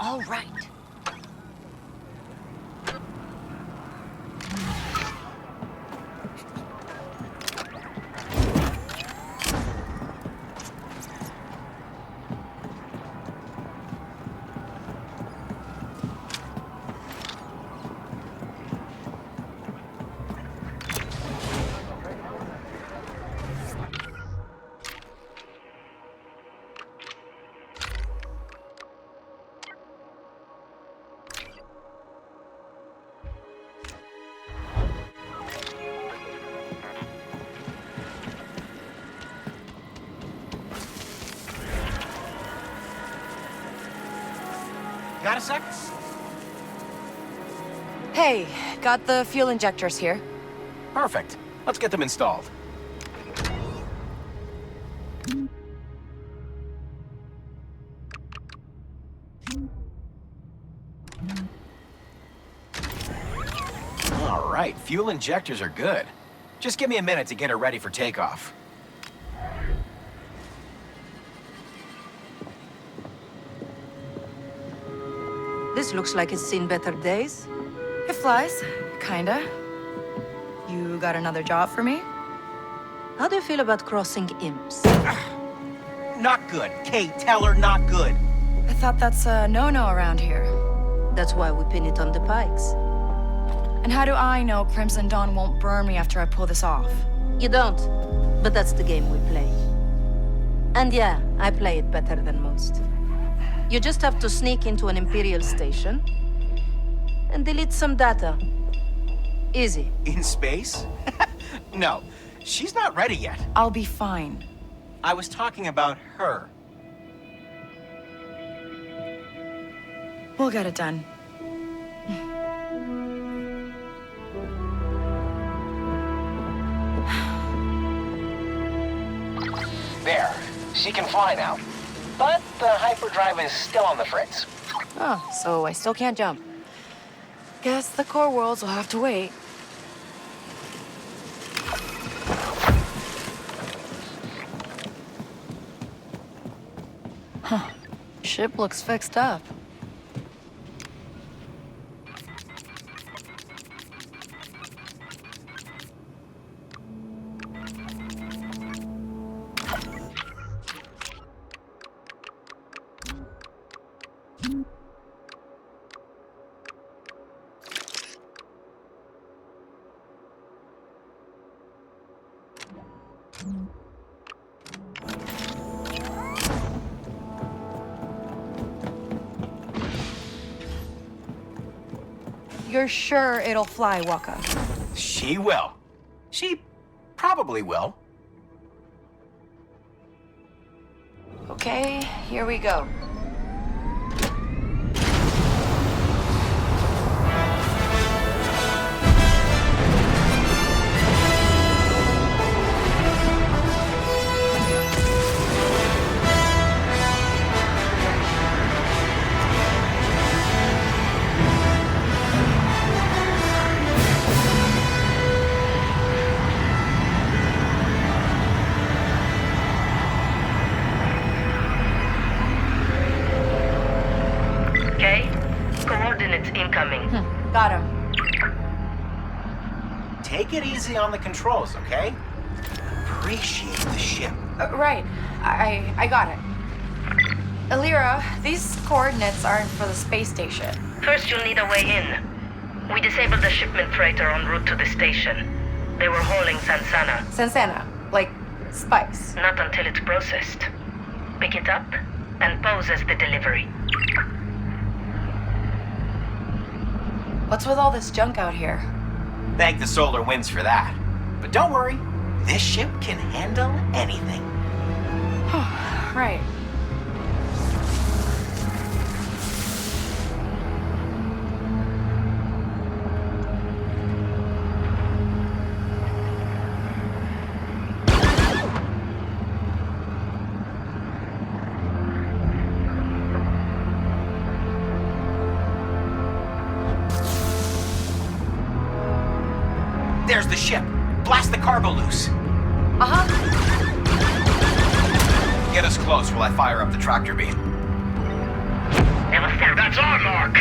All right. Got a sec? Hey, got the fuel injectors here. Perfect. Let's get them installed. All right, fuel injectors are good. Just give me a minute to get her ready for takeoff. This looks like it's seen better days. It flies. Kinda. You got another job for me? How do you feel about crossing imps? Not good. Kay, tell her not good. I thought that's a no-no around here. That's why we pin it on the pikes. And how do I know Crimson Dawn won't burn me after I pull this off? You don't, but that's the game we play. And yeah, I play it better than most. You just have to sneak into an Imperial station and delete some data. Easy. In space? No, she's not ready yet. I'll be fine. I was talking about her. We'll get it done. There. She can fly now. But the hyperdrive is still on the fritz. Oh, so I still can't jump. Guess the core worlds will have to wait. Huh. Ship looks fixed up. You're sure it'll fly, Waka? She will. She probably will. Okay, here we go. Coordinates incoming. Got him. Take it easy on the controls, okay? Appreciate the ship. Right. I got it. Alira, these coordinates aren't for the space station. First, you'll need a way in. We disabled the shipment freighter en route to the station. They were hauling savanna. Savanna, like spice. Not until it's processed. Pick it up and pose as the delivery. What's with all this junk out here? Thank the solar winds for that. But don't worry, this ship can handle anything. Right. There's the ship. Blast the cargo loose. Uh-huh. Get us close while I fire up the tractor beam. That's our mark.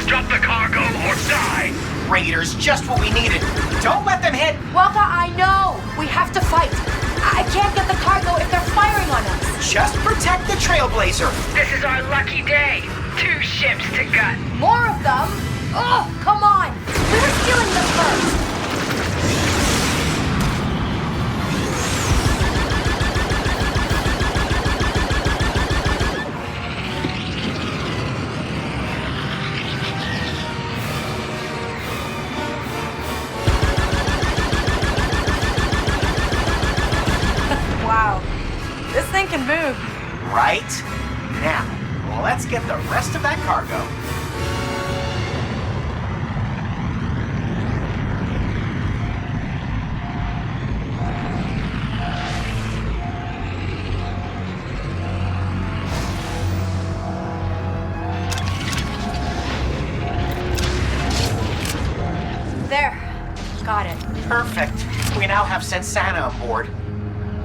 Drop the cargo or die. Raiders, just what we needed. Don't let them hit. Waka, I know. We have to fight. I can't get the cargo if they're firing on us. Just protect the Trailblazer. This is our lucky day. 2 ships to gut. More of them? Oh, come on. We were stealing them first. Wow, this thing can move. Right? Now, let's get the rest of that cargo. There. Got it. Perfect. We now have savanna on board.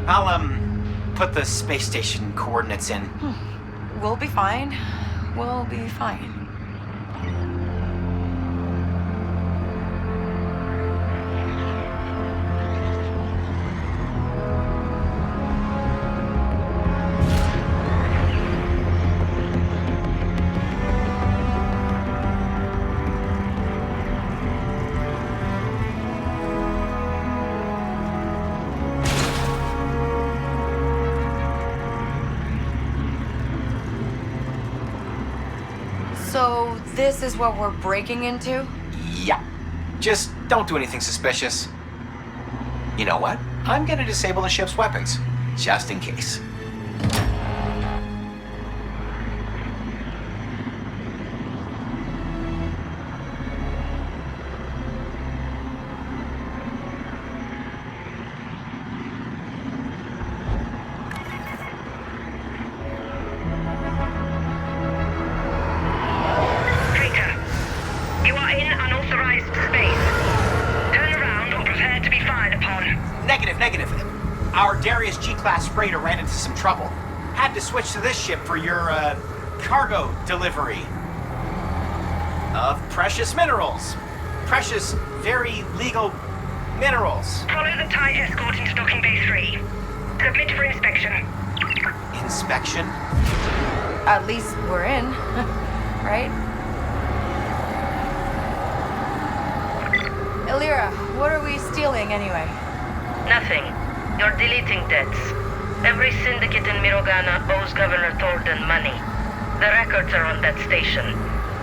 I'll, put the space station coordinates in. We'll be fine. We'll be fine. So, this is what we're breaking into? Yeah. Just don't do anything suspicious. You know what? I'm gonna disable the ship's weapons, just in case. G-class freighter ran into some trouble. Had to switch to this ship for your, cargo delivery. Of precious minerals. Precious, very legal minerals. Follow the TIE escort into docking bay 3. Submit for inspection. Inspection? At least we're in, right? Alira, what are we stealing anyway? Nothing. You're deleting debts. Every syndicate in Mirogana owes Governor Thornton money. The records are on that station.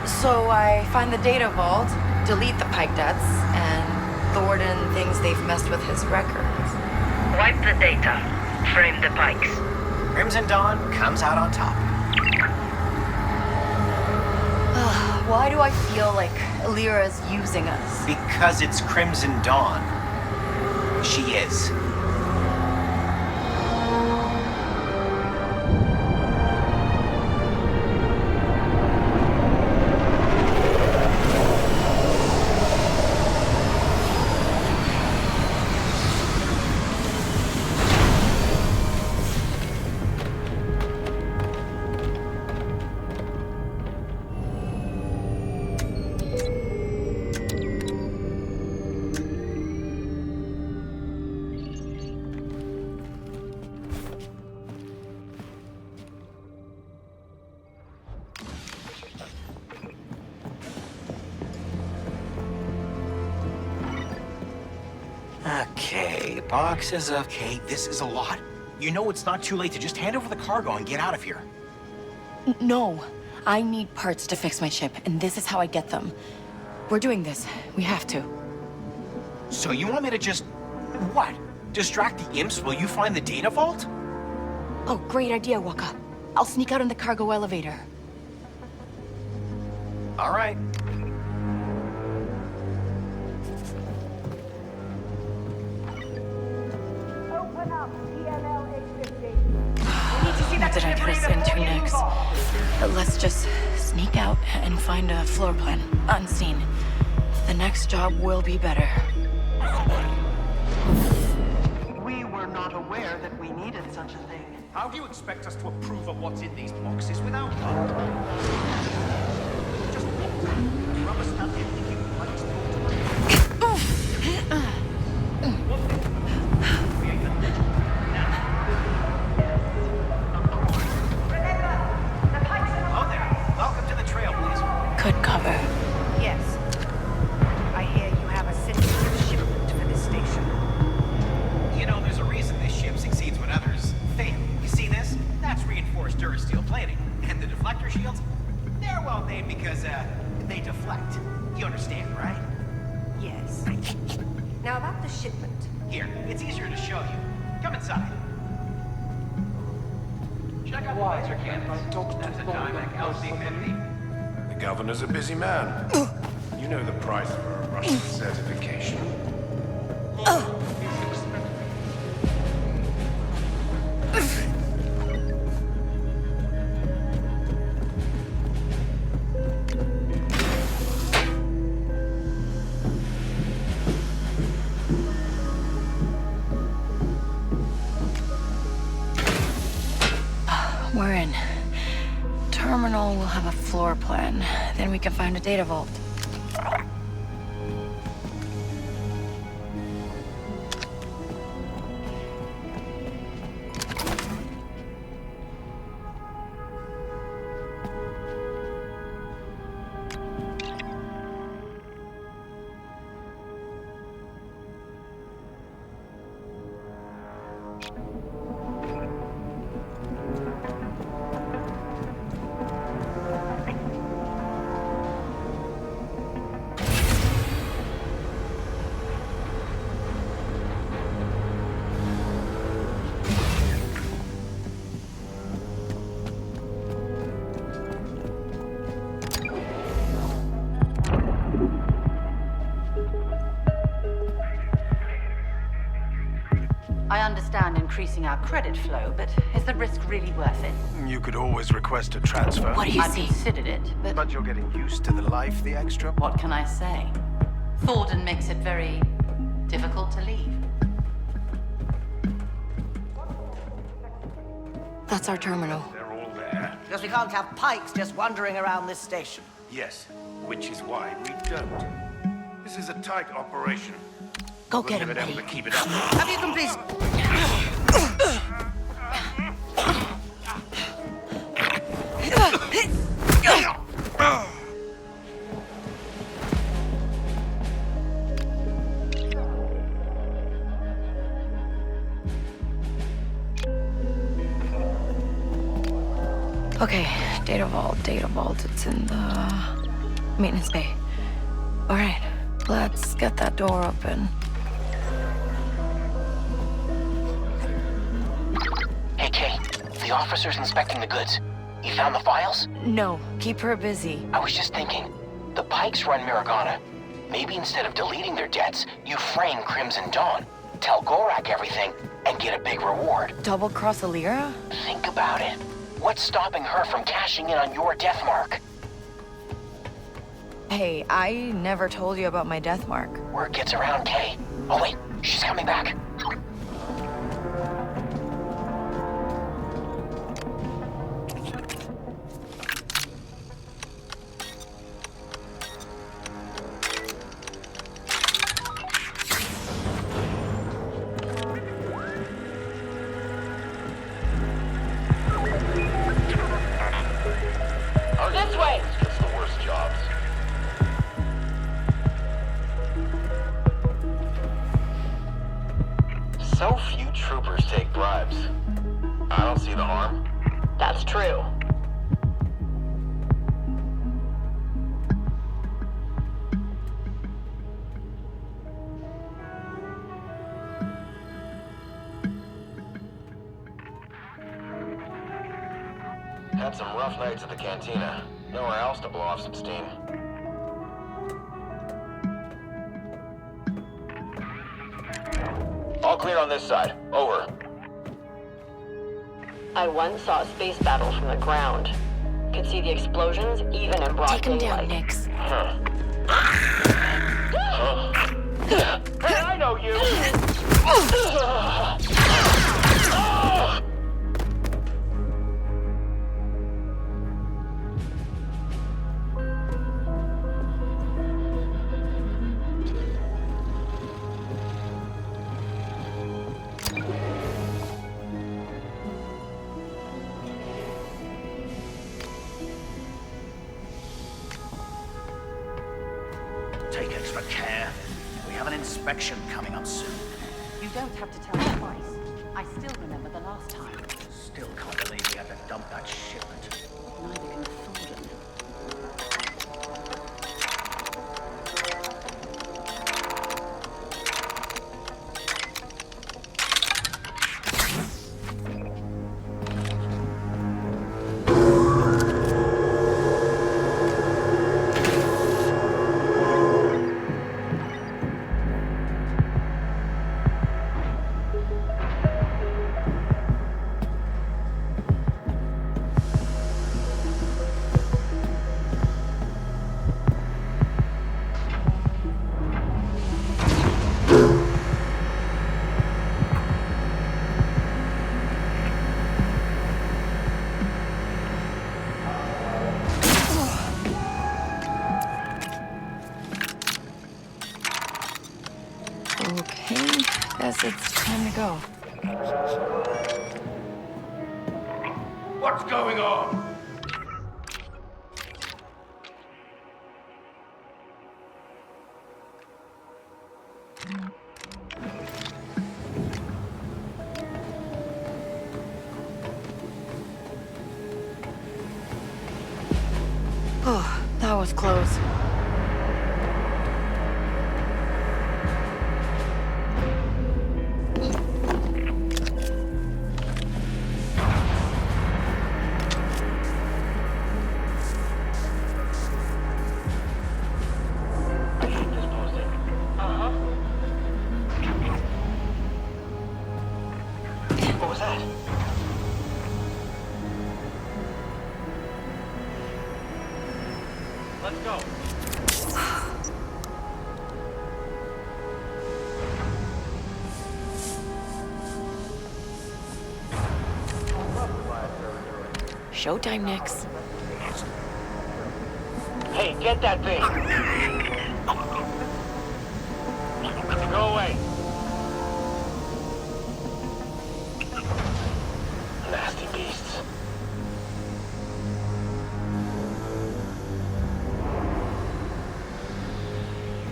So I find the data vault, delete the Pike debts, and Thornton thinks they've messed with his records. Wipe the data. Frame the Pikes. Crimson Dawn comes out on top. Why do I feel like Alira's using us? Because it's Crimson Dawn. She is. Okay, boxes of... Okay, this is a lot. You know it's not too late to just hand over the cargo and get out of here. No, I need parts to fix my ship, and this is how I get them. We're doing this. We have to. So you want me to just... what? Distract the imps while you find the data vault? Oh, great idea, Waka. I'll sneak out in the cargo elevator. All right. What did I get us into next? Let's just sneak out and find a floor plan, unseen. The next job will be better. We were not aware that we needed such a thing. How do you expect us to approve of what's in these boxes without just rubber stamp indicating Hello there. Welcome to the Trailblazer. Good cover. Yes. I hear you have a syndicate shipment for this station. You know, there's a reason this ship succeeds when others fail. You see this? That's reinforced Durasteel plating. And the deflector shields? They're well named because, they deflect. You understand, right? Yes. Now about the shipment. Here, it's easier to show you. Come inside. Check out the laser cannons. That's a Diamond LC-50. The governor's a busy man. You know the price for a Russian certification. We're in. Terminal will have a floor plan. Then we can find a data vault. I understand increasing our credit flow, but is the risk really worth it? You could always request a transfer. What do you I've see? considered it, but But you're getting used to the life, the extra. what can I say? Thornton makes it very difficult to leave. That's our terminal. They're all there. Because we can't have pikes just wandering around this station. Yes, which is why we don't. This is a tight operation. Go We'll get never him, be able buddy. to keep it up. Have you complete... Okay, data vault, data vault. It's in the maintenance bay. All right, let's get that door open. Hey, Kay. The officer's inspecting the goods. You found the files? No, keep her busy. I was just thinking. The Pikes run Miragana. Maybe instead of deleting their debts, you frame Crimson Dawn. Tell Gorak everything, and get a big reward. Double-cross Alira? Think about it. What's stopping her from cashing in on your death mark? Hey, I never told you about my death mark. Word gets around, Kay. Oh wait, she's coming back. This way! It's the worst jobs. So few troopers take bribes. I don't see the harm. That's true. Had some rough nights at the cantina. Nowhere else to blow off some steam. All clear on this side. Over. I once saw a space battle from the ground. Could see the explosions even in broad Take him daylight. down, Nix. Huh. Hey, I know you! Take extra care. We have an inspection coming up soon. You don't have to tell me twice. I still remember the last time. Still can't believe we had to dump that shipment. Neither can Thornton. Okay, guess it's time to go. What's going on? Oh, that was close. What was that? Let's go. Showtime, Nix. Hey, get that thing! Go away! Nasty beasts.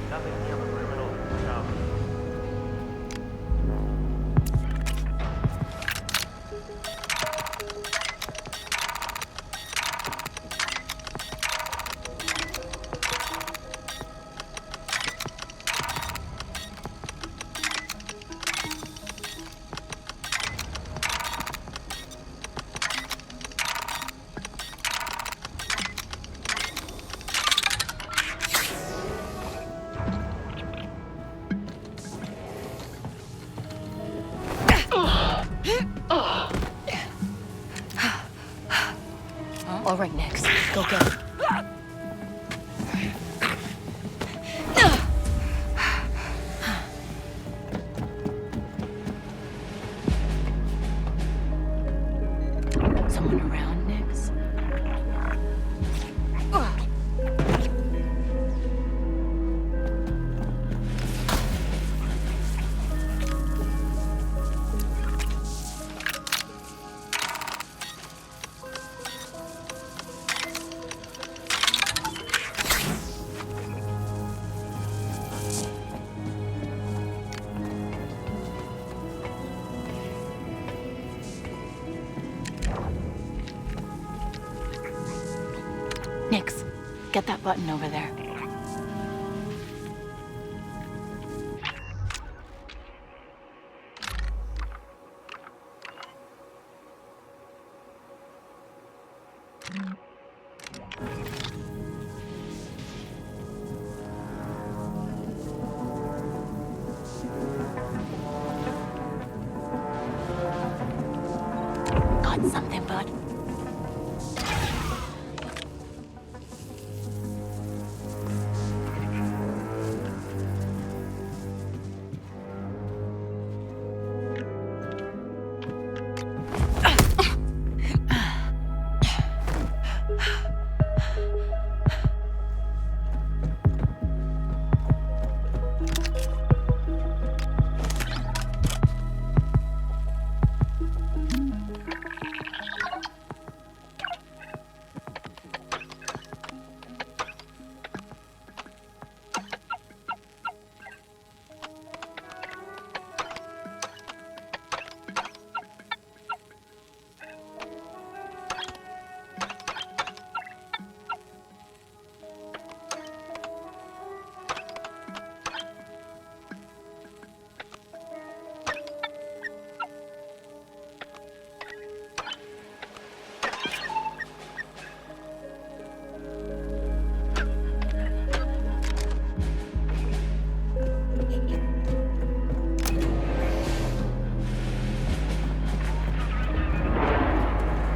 Nothing here but criminal. Come. All right, Nix. Go get it. Someone around, Nix? Nix, get that button over there. Got something, bud?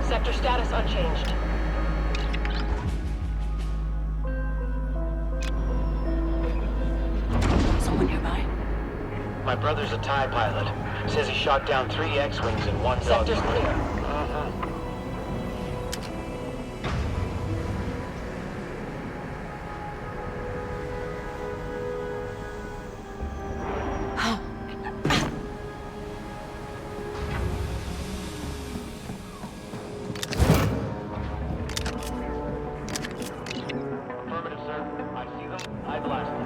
Sector status unchanged. Someone nearby? My brother's a TIE pilot. Says he shot down 3 X-Wings in one dog. Sector's clear. Affirmative, sir. I see them. I blast them.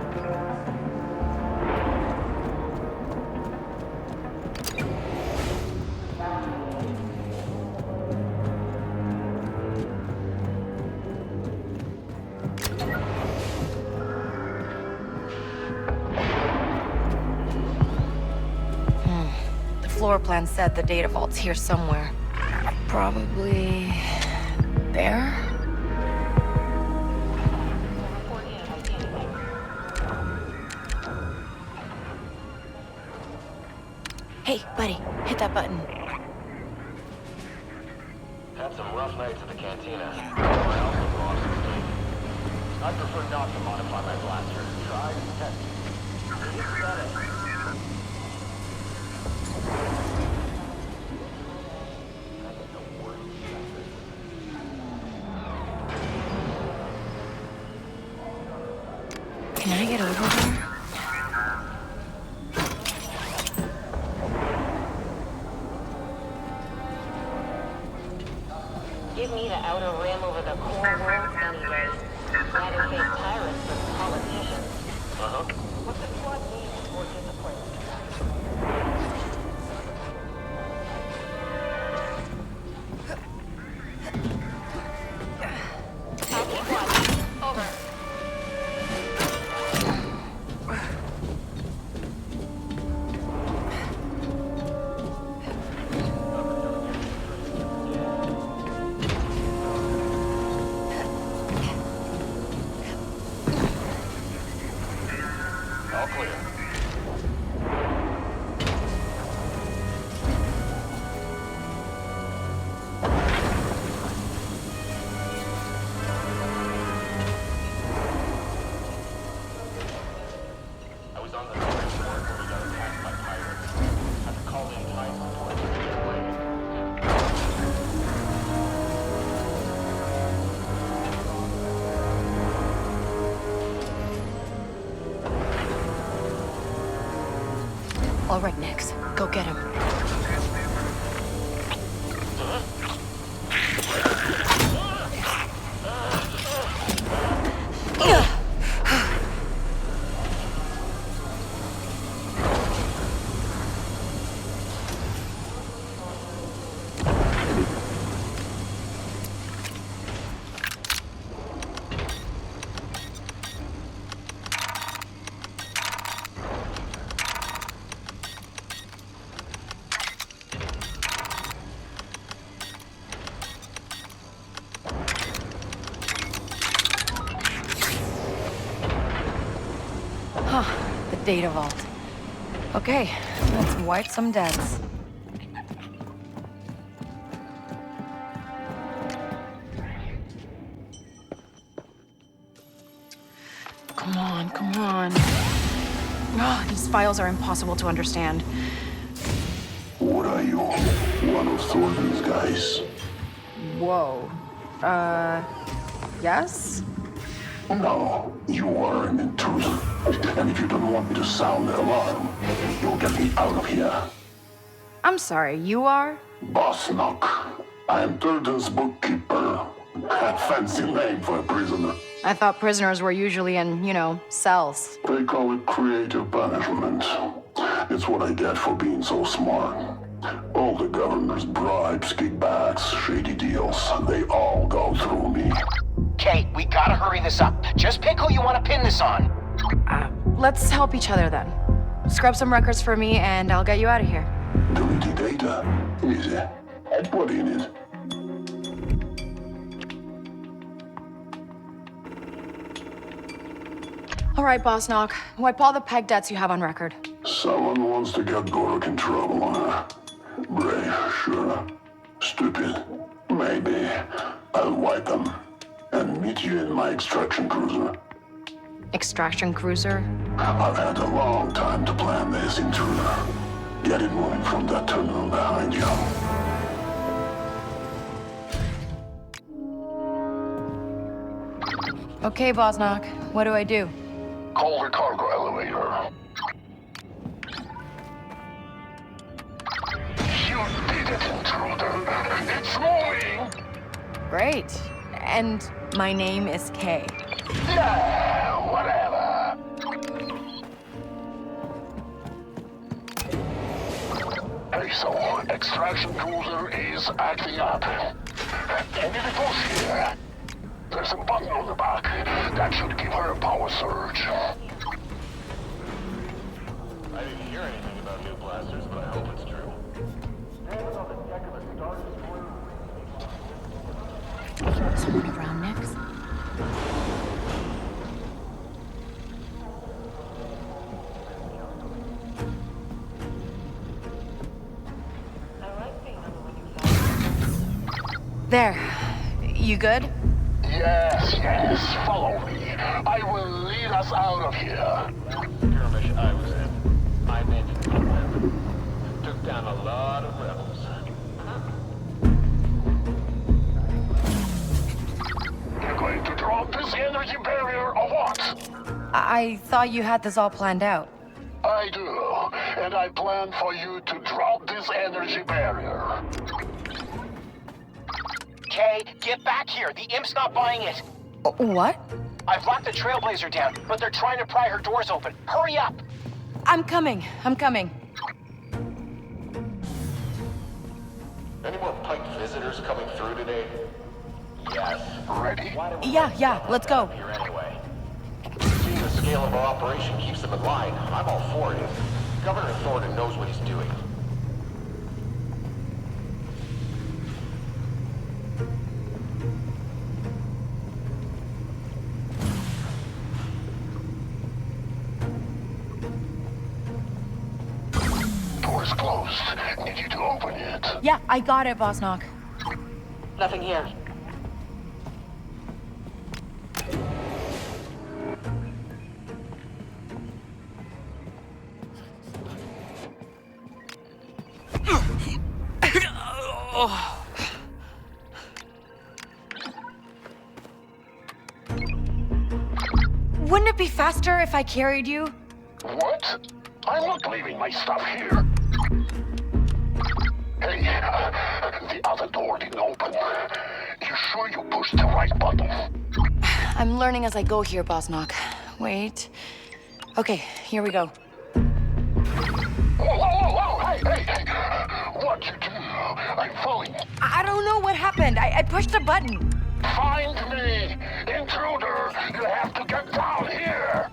The floor plan said the data vault's here somewhere. Probably... there? Hey, buddy, hit that button. Had some rough nights at the cantina. My alpha lost his tape. I'd prefer not to modify my blaster. Try and test it. It's better. Can I get over there? Give me the outer rim over the core world any day. Rather face tyrants than politicians. What the squad needs is more discipline. I'll keep watching. Over. All clear. All right, Nix. Go get him. The data vault. Okay, let's wipe some debts. Come on, come on. Oh, these files are impossible to understand. What are you? One of Thornton's guys? Whoa. Yes? No, you are an intruder. And if you don't want me to sound the alarm, you'll get me out of here. I'm sorry, you are? Boss Knock. I am Thornton's bookkeeper. A fancy name for a prisoner. I thought prisoners were usually in, you know, cells. They call it creative punishment. It's what I get for being so smart. All the governor's bribes, kickbacks, shady deals, they all go through me. Kate, we gotta hurry this up. Just pick who you want to pin this on. Let's help each other then. Scrub some records for me and I'll get you out of here. Dirty data? Easy. I'd put in it. All right, Boss Knock. Wipe all the peg debts you have on record. Someone wants to get Gorok in trouble, huh? Brave, sure. Stupid. Maybe. I'll wipe them. And meet you in my extraction cruiser. Extraction cruiser? I've had a long time to plan this, intruder. Get it moving from that terminal behind you. Okay, Boss Knock. What do I do? Call the cargo elevator. You did it, intruder. It's moving. Great. And my name is Kay. Yeah, whatever. Hey, so extraction cruiser is acting up. And if it goes here, there's a button on the back that should give her a power surge. I didn't hear anything about new blasters, but I hope it's true. Standing on the deck of a Star Destroyer. Someone around next? There. You good? Yes, follow me. I will lead us out of here. Skirmish I was in. I made it from them. Took down a lot of rebels. You're going to drop this energy barrier or what? I thought you had this all planned out. I do, and I plan for you to drop this energy barrier. Kay, get back here. The Imp's not buying it. What? I've locked the Trailblazer down, but they're trying to pry her doors open. Hurry up! I'm coming. I'm coming. Any more Pike visitors coming through today? Yes. Ready? Yeah, let's go. Here anyway. Seeing the scale of our operation keeps them in line, I'm all for it. Governor Thornton knows what he's doing. Door's closed. Need you to open it. Yeah, I got it, Boss Knock. Nothing here. Wouldn't it be faster if I carried you? What? I'm not leaving my stuff here. Hey, the other door didn't open. You sure you pushed the right button? I'm learning as I go here, Bosnock. Wait. Okay, here we go. Whoa, hey! What'd you do? I'm falling. I don't know what happened. I pushed a button. Find me! Intruder! You have to get down here!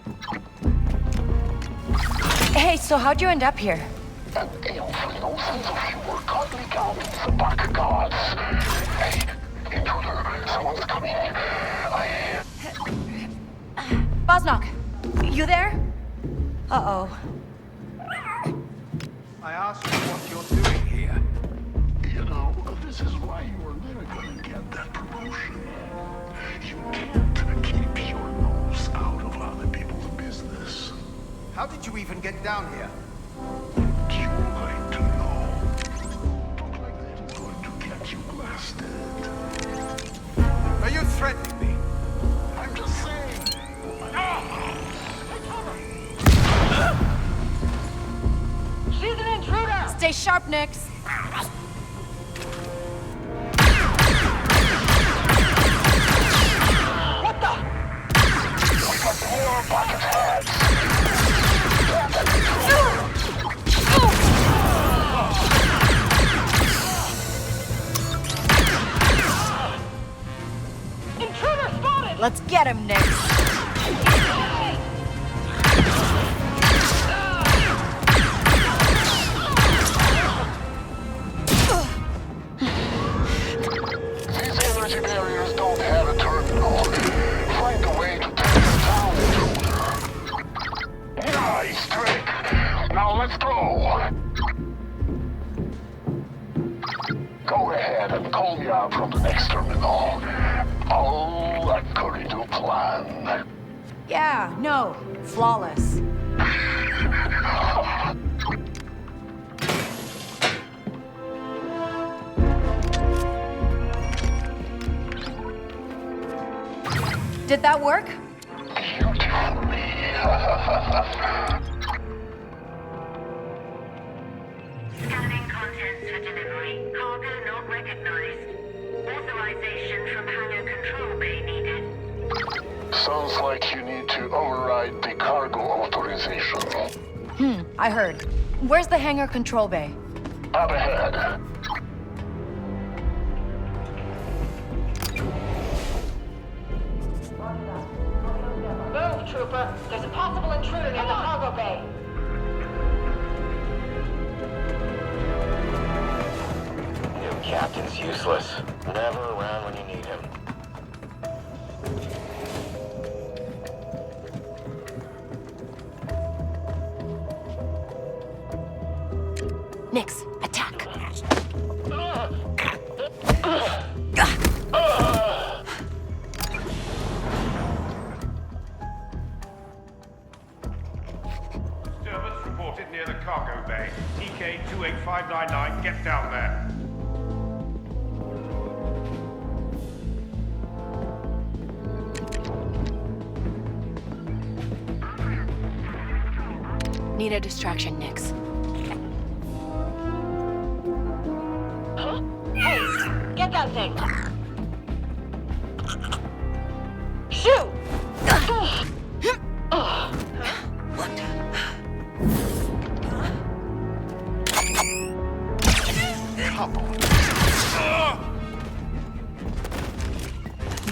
Hey, so how'd you end up here? An infernal sense of humor godly counts the back gods. Hey, intruder, someone's coming. Bosnock, you there? Uh-oh. I asked you what you're doing here. You know, this is why you were never gonna get that promotion. You can't keep your nose out of other people's business. How did you even get down here? Would you like to know? Look like I'm going to get you blasted. Are you threatening me? I'm just saying. She's an intruder! Stay sharp, Nix. What the? We got more bucket heads. Intruder spotted! Let's get him, Nix. These energy barriers don't have a terminal. Find a way to take them down, intruder. Nice trick. Now let's go. Go ahead and call me out from the next terminal. Oh, according to plan. Yeah, no. Flawless. Did that work? Beautifully. Scanning contents for delivery. Cargo not recognized. Authorization from hangar control bay needed. Sounds like you need to override the cargo authorization. I heard. Where's the hangar control bay? Up ahead. Move, trooper. There's a possible intruder near the cargo bay. New captain's useless. Never around when you need him. Nix, attack. Disturbance reported near the cargo bay. TK 28599, get down there. Need a distraction, Nix. Hey, get that thing. Shoot!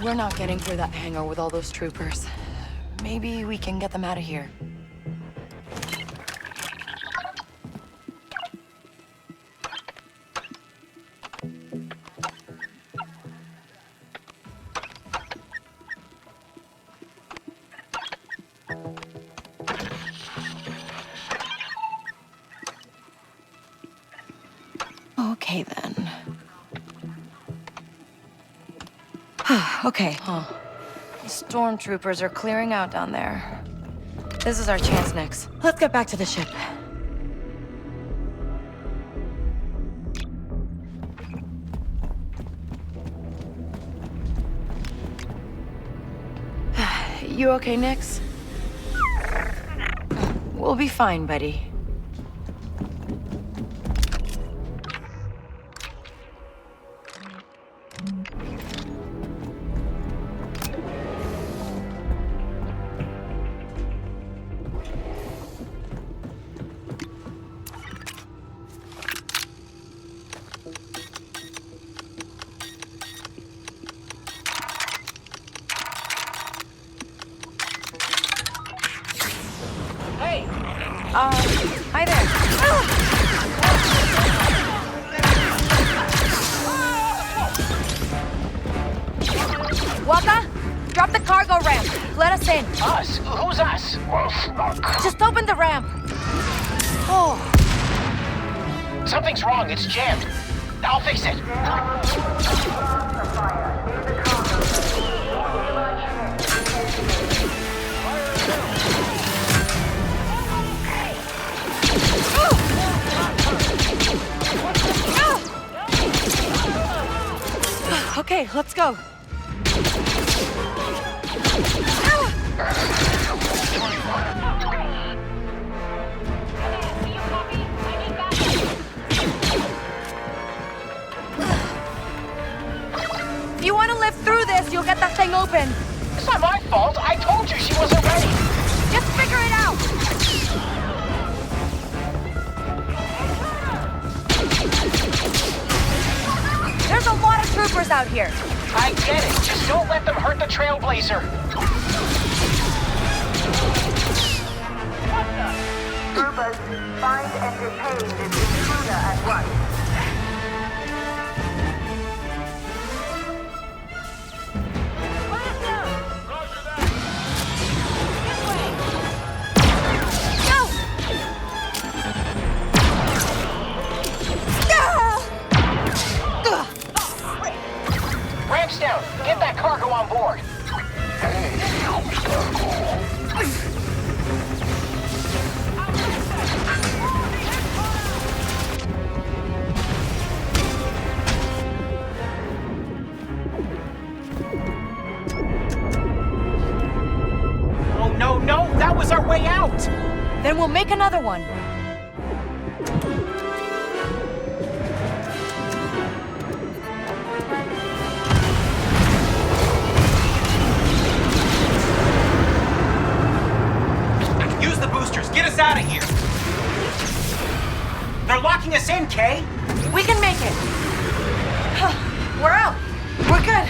We're not getting through that hangar with all those troopers. Maybe we can get them out of here. Okay, then. Okay. The stormtroopers are clearing out down there. This is our chance, Nix. Let's get back to the ship. You okay, Nix? We'll be fine, buddy. Hi there. Waka, drop the cargo ramp. Let us in. Us? Who's us? Just open the ramp. Oh. Something's wrong. It's jammed. I'll fix it. Okay, let's go. If you want to live through this, you'll get that thing open. It's not my fault. I told you she wasn't ready. Just figure it out. There's a lot of troopers out here. I get it. Just don't let them hurt the Trailblazer. Troopers, find and detain this intruder at once. Ramps down. Get that cargo on board. Oh, no, that was our way out! Then we'll make another one. Use the boosters. Get us out of here. They're locking us in, Kay. We can make it. We're out. We're good.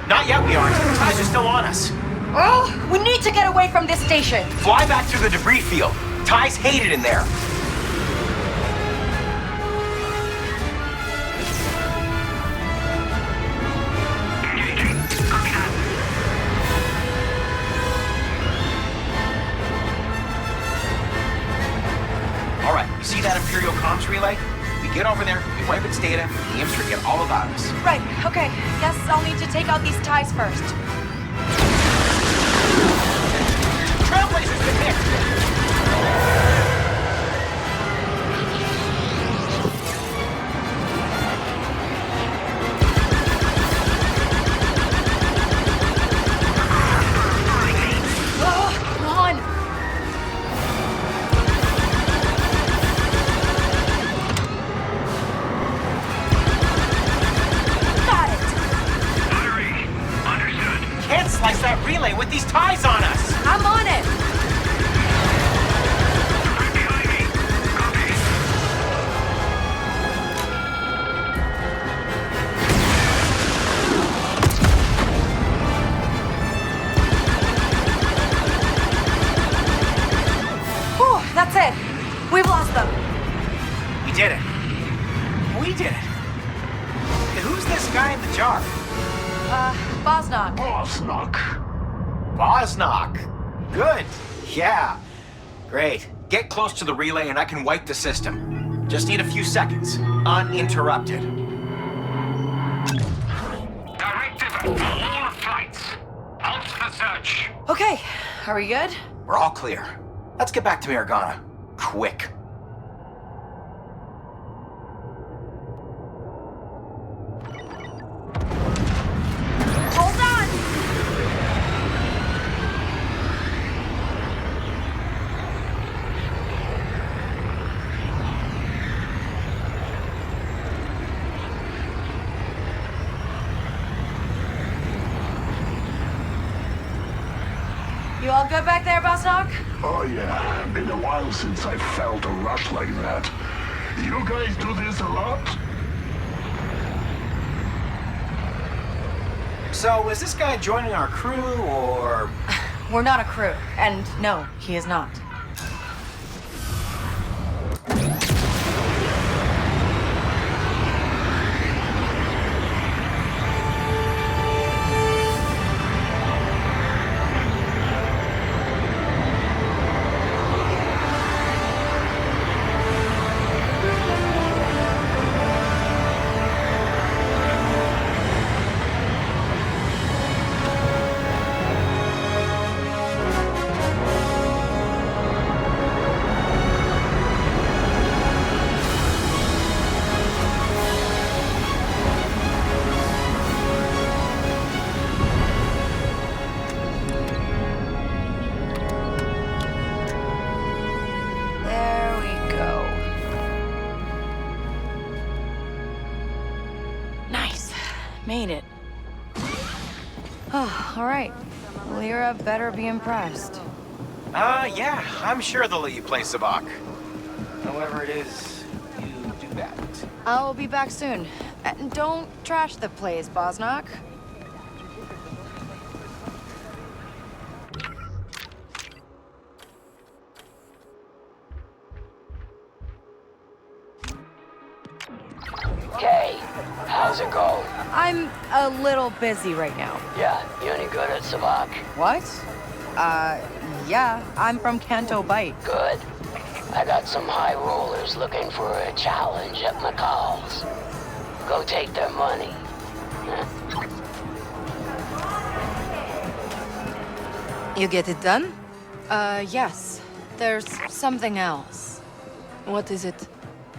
Not yet, we aren't. The ties are still on us. Oh, we need to get away from this station. Fly back to the debris field. Ties hate it in there. All right, you see that Imperial comms relay? We get over there, we wipe its data, the imps forget all about us. Right, okay. Guess I'll need to take out these ties first. Trailblazer's been hit! Come on! Got it! Understood. Can't slice that relay with these ties on us! I'm on it! Whew, that's it. We've lost them. We did it. We did it. Who's this guy in the jar? Bosnock. Bosnock. Good. Yeah. Great. Get close to the relay and I can wipe the system. Just need a few seconds. Uninterrupted. Directive, all flights. Out for search. Okay, are we good? We're all clear. Let's get back to Miragana. Quick. Hold on! You all good back there, Bosnock? Oh yeah, been a while since I felt a rush like that. You guys do this a lot? So, is this guy joining our crew, or...? We're not a crew, and no, he is not. All right. Lyra better be impressed. Yeah, I'm sure they'll let you play Sabak. However it is, you do that. I'll be back soon. And don't trash the plays, Bosnock. Kay, how's it going? I'm a little busy right now. Yeah, you any good at Sabak? What? Yeah, I'm from Canto Bight. Good. I got some high rollers looking for a challenge at McCall's. Go take their money. You get it done? Yes. There's something else. What is it?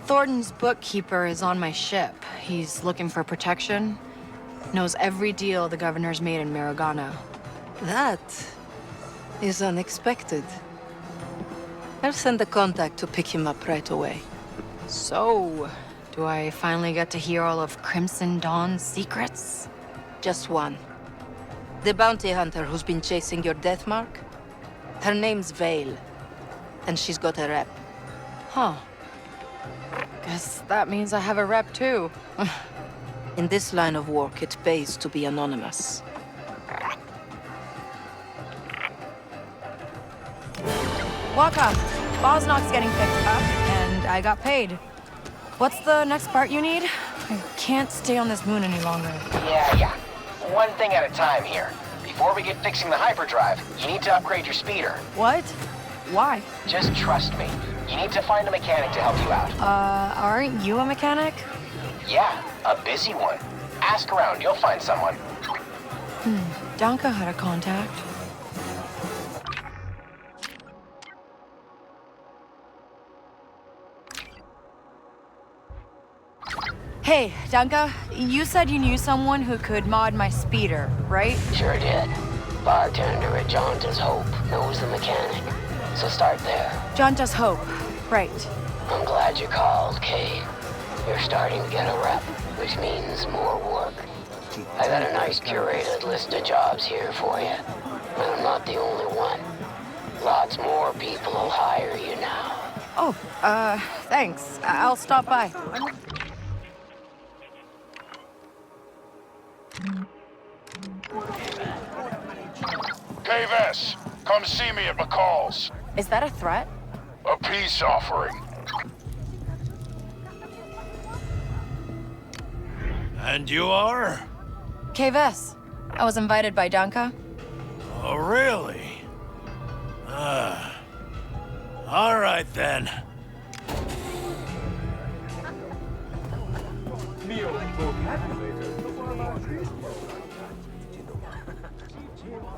Thornton's bookkeeper is on my ship. He's looking for protection. Knows every deal the governor's made in Maragana. That is unexpected. I'll send a contact to pick him up right away. So, do I finally get to hear all of Crimson Dawn's secrets? Just one. The bounty hunter who's been chasing your death mark? Her name's Vale, and she's got a rep. Huh. Guess that means I have a rep too. In this line of work, it pays to be anonymous. Waka, Bosnock's getting picked up, and I got paid. What's the next part you need? I can't stay on this moon any longer. Yeah. One thing at a time here. Before we get fixing the hyperdrive, you need to upgrade your speeder. What? Why? Just trust me. You need to find a mechanic to help you out. Aren't you a mechanic? Yeah, a busy one. Ask around, you'll find someone. Danka had a contact. Hey, Danka, you said you knew someone who could mod my speeder, right? Sure did. Bartender at Jonta's Hope knows the mechanic. So start there. Jonta's Hope, right. I'm glad you called, Kay. You're starting to get a rep, which means more work. I got a nice curated list of jobs here for you. And I'm not the only one. Lots more people will hire you now. Oh, thanks. I'll stop by. Kay Vess, come see me at McCall's. Is that a threat? A peace offering. And you are? Kay Vess. I was invited by Danka. Oh, really? All right then.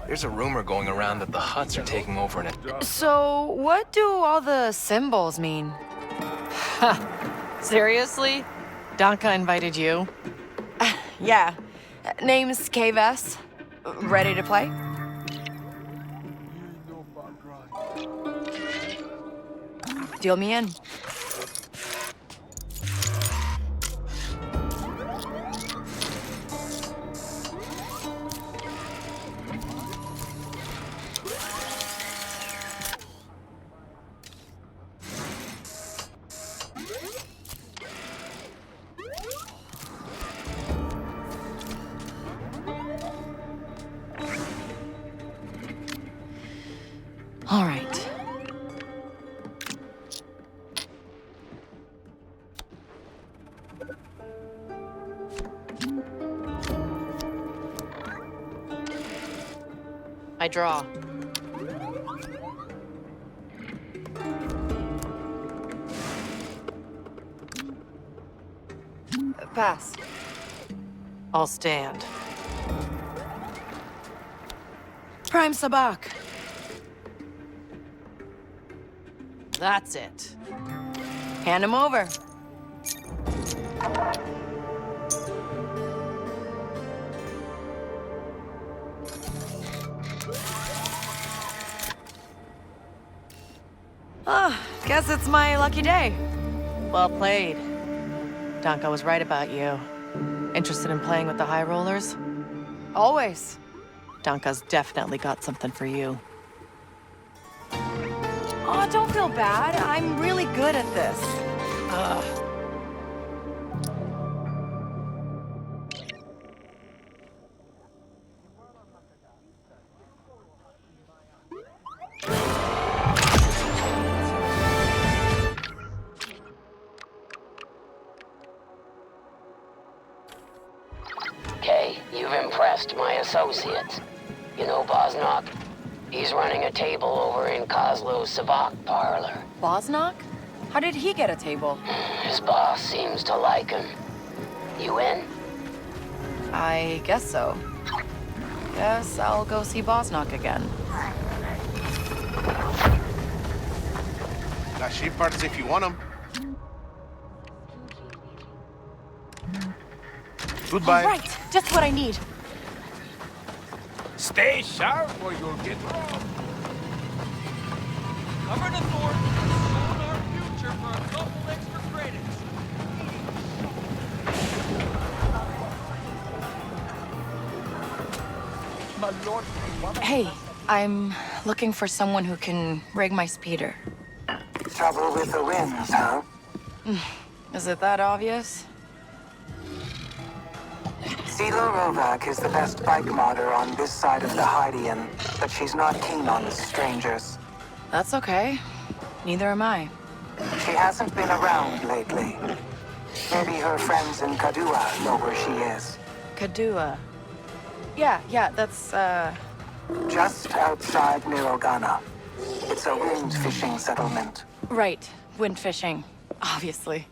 There's a rumor going around that the Hutts are taking over in it. So, what do all the symbols mean? Seriously? Danka invited you? Yeah. Name's Kay Vess. Ready to play? Deal me in. All right. I draw. Pass. I'll stand. Prime Sabak. That's it. Hand him over. Guess it's my lucky day. Well played. Danka was right about you. Interested in playing with the high rollers? Always. Danka's definitely got something for you. Oh, don't feel bad. I'm really good at this. Ugh. Kay, you've impressed my associates. You know Bosnock? He's running a table over in Kozlo's Savak parlor. Bosnock? How did he get a table? His boss seems to like him. You in? I guess so. Guess I'll go see Bosnock again. Got sheep parts if you want them. Goodbye. All right, just what I need. Stay sharp or you'll get robbed. Cover the thorn. Sold our future for a couple extra credits. My lord. Hey, I'm looking for someone who can rig my speeder. Trouble with the winds, huh? Is it that obvious? Silo Rovak is the best bike modder on this side of the Hydian, but she's not keen on the strangers. That's okay. Neither am I. She hasn't been around lately. Maybe her friends in Kadua know where she is. Kadua. Yeah, that's, Just outside Mirogana. It's a wind fishing settlement. Right. Wind fishing. Obviously.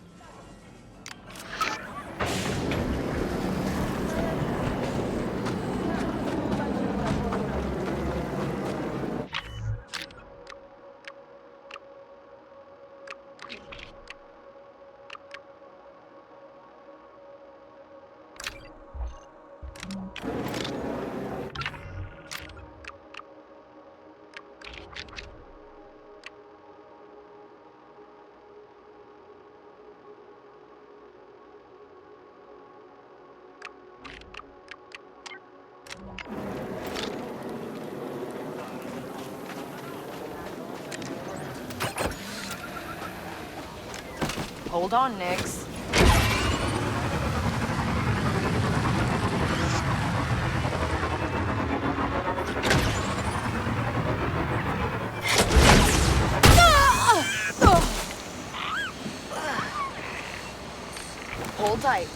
Hold on, Nix. Hold tight.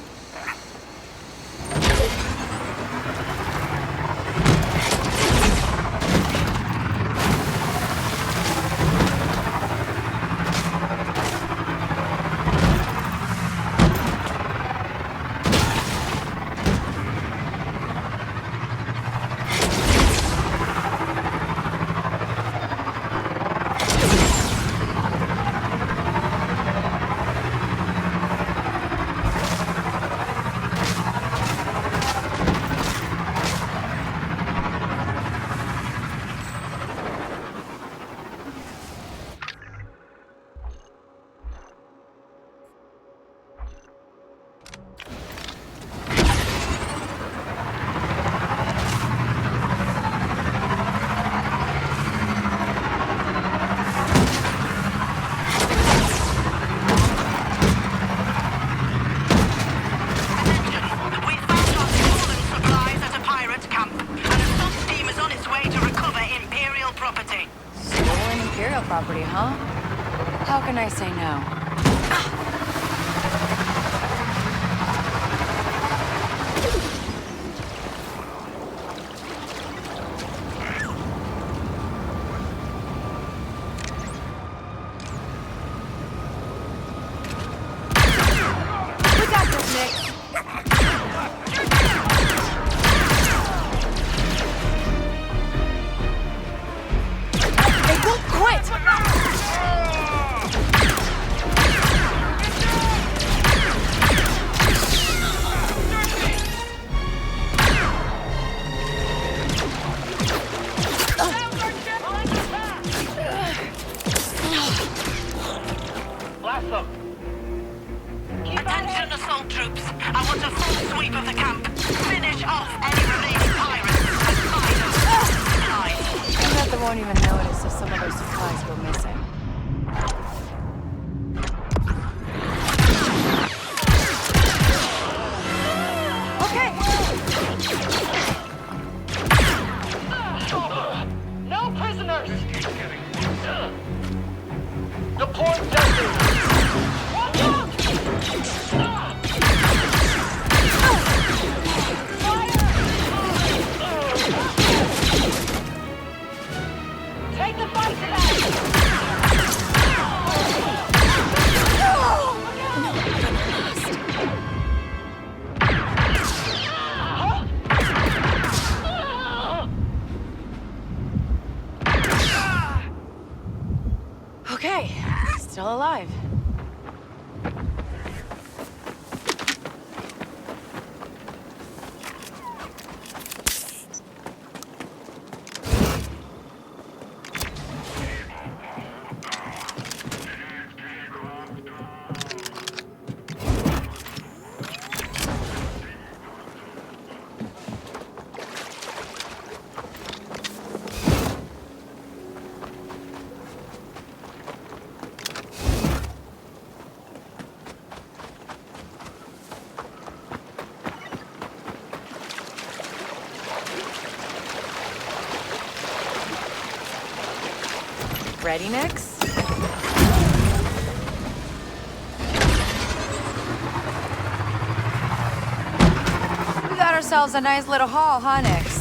Property, huh? How can I say no? We got this, Nick. They won't quit! won't even notice if some of their supplies go missing. Okay! No prisoners! Deploy destined! Watch out! Take the fight to that! Okay, still alive. Ready, Nix? We got ourselves a nice little haul, huh, Nix?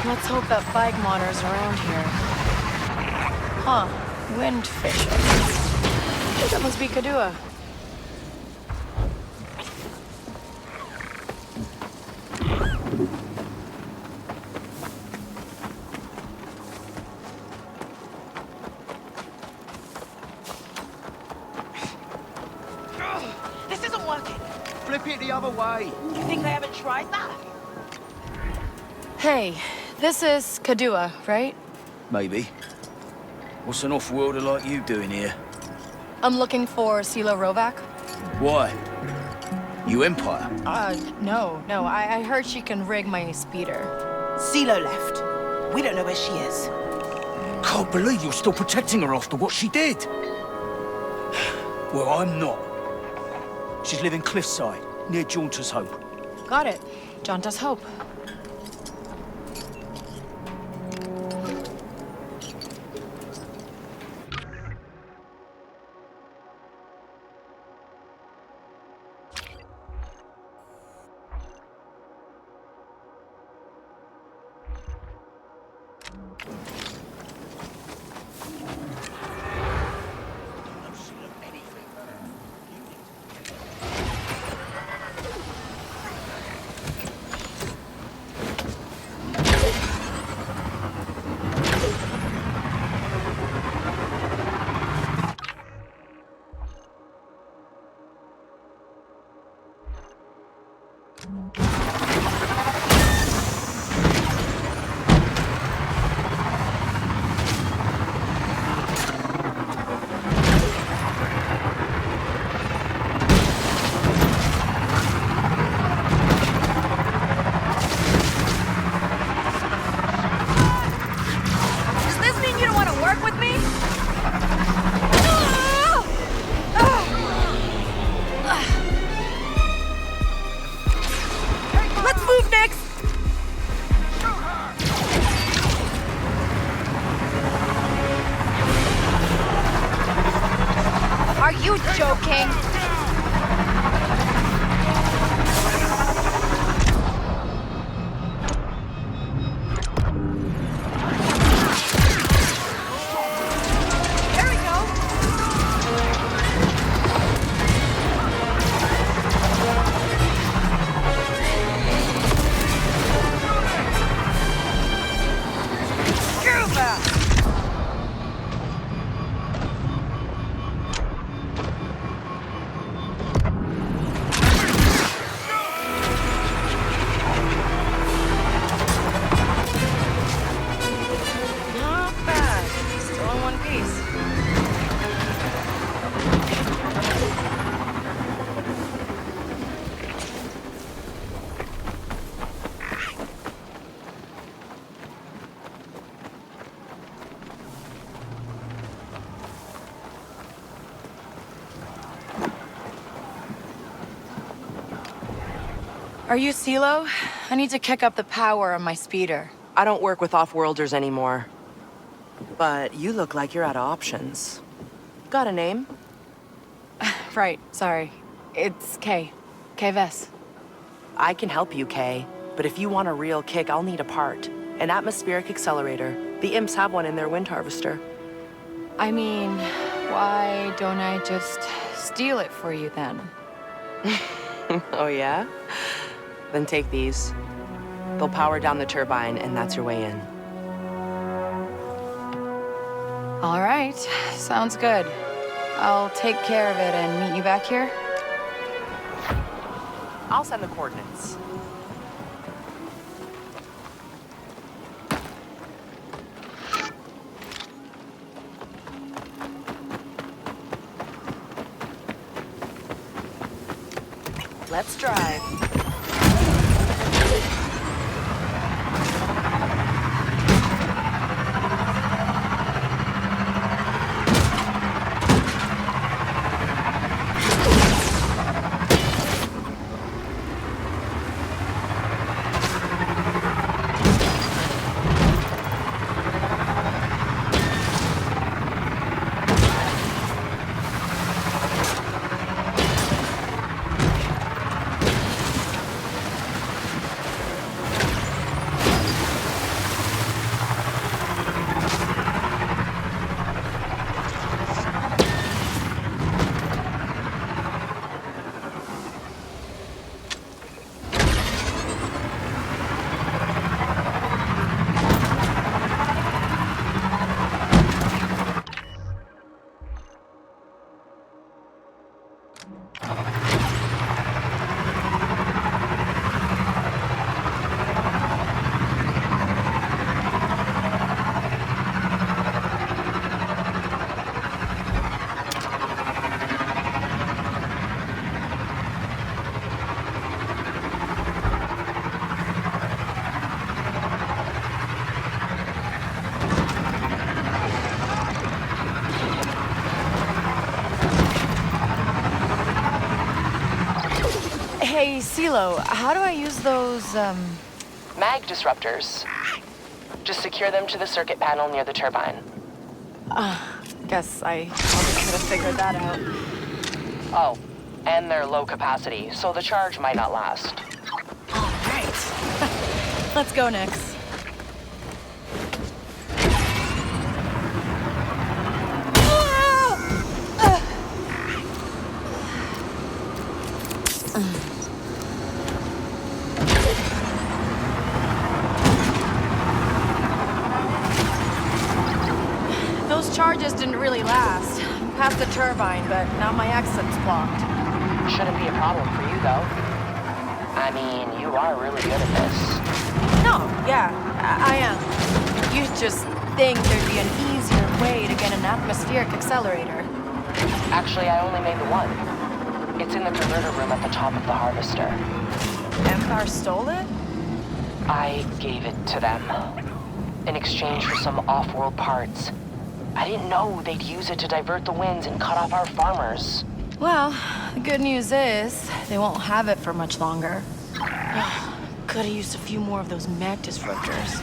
Let's hope that bike monitor's around here. Huh. Wind fishing. That must be Kadua. This isn't working. Flip it the other way. You think I haven't tried that? Hey, this is Kadua, right? Maybe. What's an off-worlder like you doing here? I'm looking for Silo Rovak. Why? You Empire? No. I heard she can rig my speeder. CeeLo left. We don't know where she is. Can't believe you're still protecting her after what she did. Well, I'm not. She's living cliffside, near Jaunter's Hope. Got it. Jaunter's Hope. Joking. Are you CeeLo? I need to kick up the power on my speeder. I don't work with off-worlders anymore. But you look like you're out of options. Got a name? Right, sorry. It's Kay. Kay Vess. I can help you, Kay. But if you want a real kick, I'll need a part. An atmospheric accelerator. The imps have one in their wind harvester. I mean, why don't I just steal it for you then? Oh, yeah? Then take these. They'll power down the turbine, and that's your way in. All right, sounds good. I'll take care of it and meet you back here? I'll send the coordinates. Let's drive. Hey, CeeLo, how do I use those, Mag disruptors. Just secure them to the circuit panel near the turbine. Guess I probably could have figured that out. Oh, and they're low capacity, so the charge might not last. All right. Let's go, Nix. Those charges didn't really last. Past the turbine, but now my exit's blocked. Shouldn't be a problem for you, though. I mean, you are really good at this. No, yeah, I am. You just think there'd be an easier way to get an atmospheric accelerator. Actually, I only made the one. It's in the converter room at the top of the harvester. Empire stole it? I gave it to them. In exchange for some off-world parts. I didn't know they'd use it to divert the winds and cut off our farmers. Well, the good news is, they won't have it for much longer. Could've used a few more of those mag disruptors.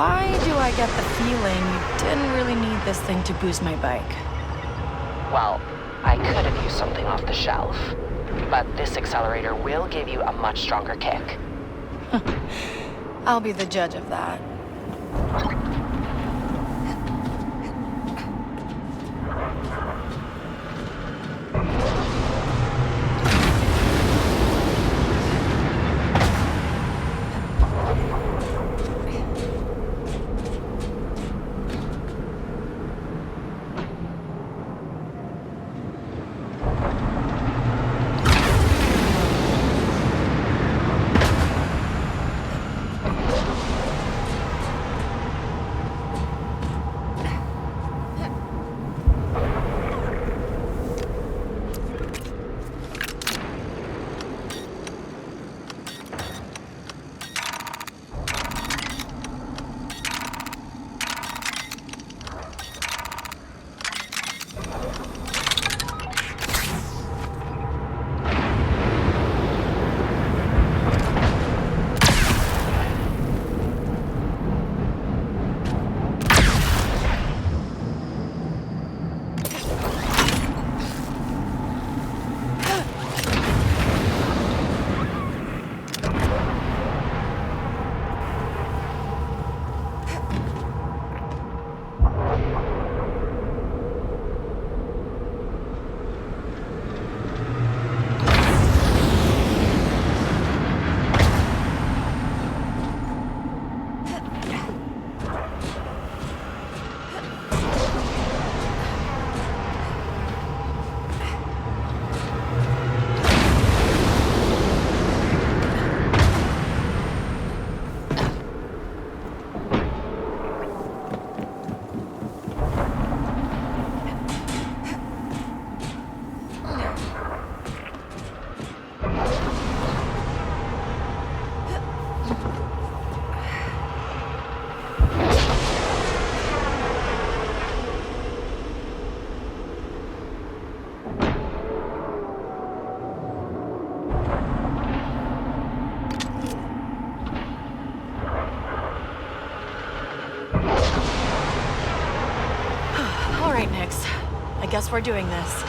Why do I get the feeling you didn't really need this thing to boost my bike? Well, I could have used something off the shelf, but this accelerator will give you a much stronger kick. I'll be the judge of that. I guess we're doing this.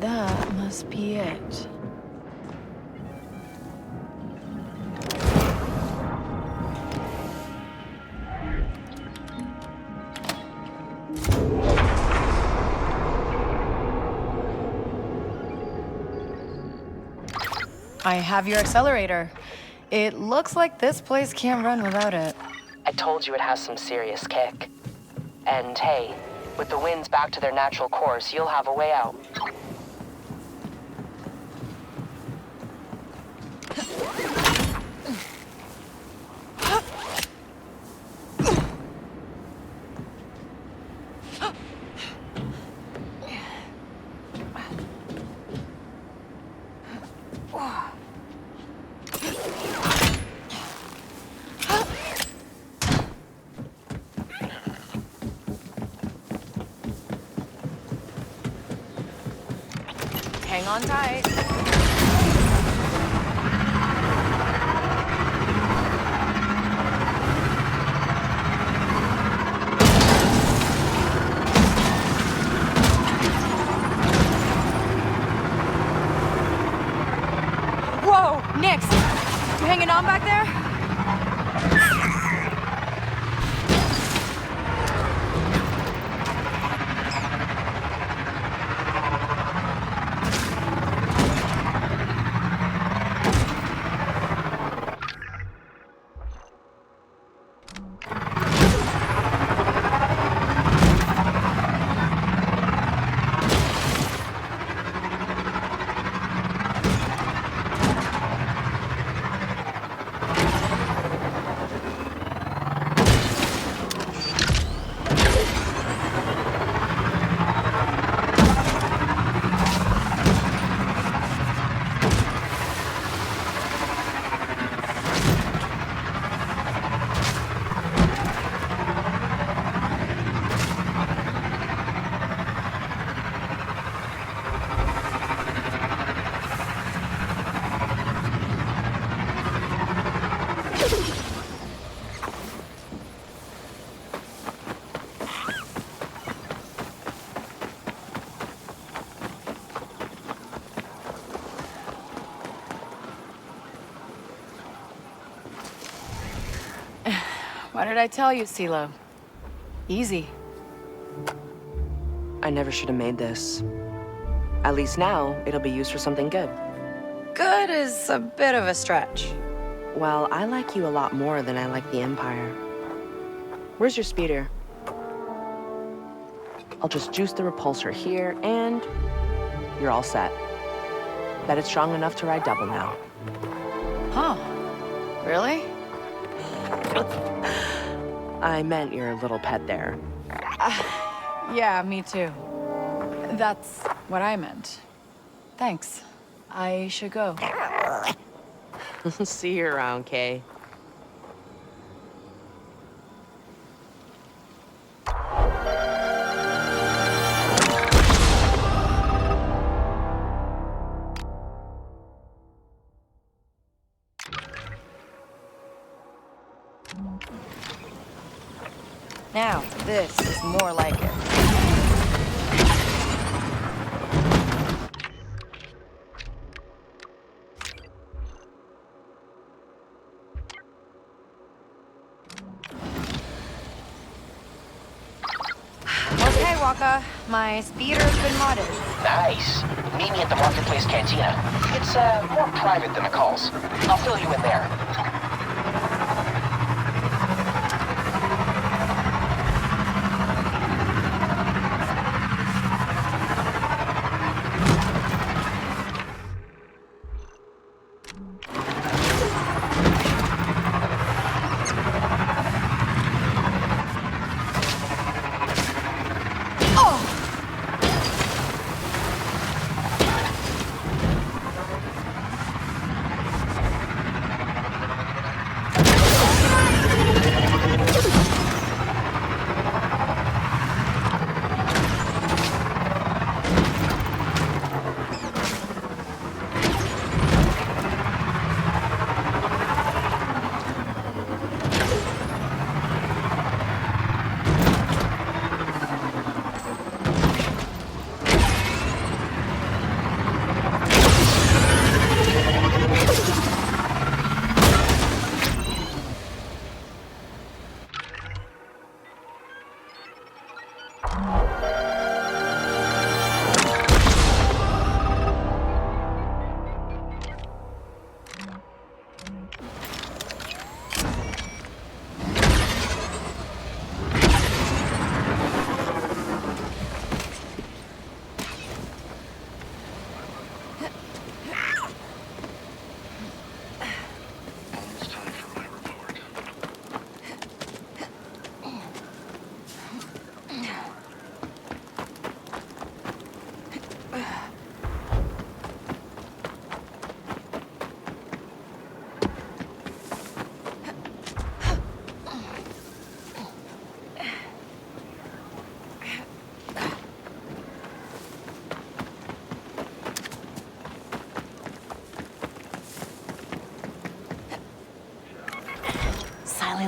That must be it. I have your accelerator. It looks like this place can't run without it. I told you it has some serious kick. And hey, with the winds back to their natural course, you'll have a way out. Hang on tight. Whoa, Nix! You hanging on back there? What did I tell you, CeeLo? Easy. I never should have made this. At least now, it'll be used for something good. Good is a bit of a stretch. Well, I like you a lot more than I like the Empire. Where's your speeder? I'll just juice the repulsor here, and you're all set. That it's strong enough to ride double now. Huh. Really? I meant your little pet there. Yeah, me too. That's what I meant. Thanks. I should go. See you around, Kay. Now, this is more like it. Okay, Waka. My speeder's been modded. Nice. Meet me at the Marketplace Cantina. It's, more private than the calls. I'll fill you in there.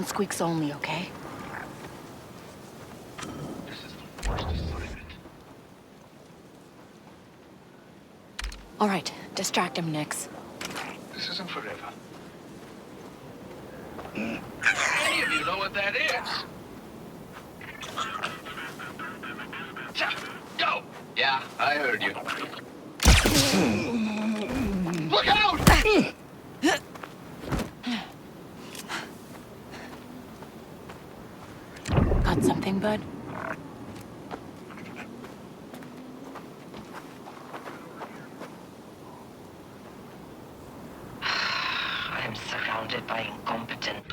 Hand squeaks only, okay? This is the worst assignment. All right, distract him, Nix. This isn't forever. Any of you know what that is? Go! Yeah, I heard you. Look out! Got something, bud? I am surrounded by incompetent.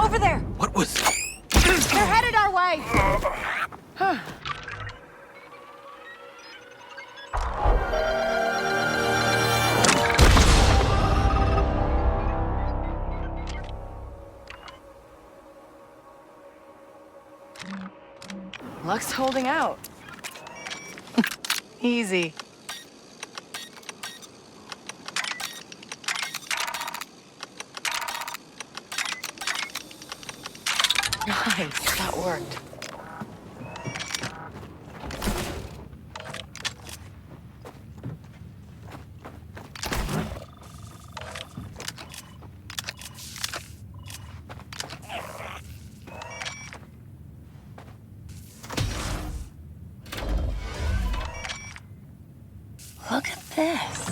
Over there! What was... They're headed our way! Huh. Luck's holding out. Easy. Nice, that worked. Look at this.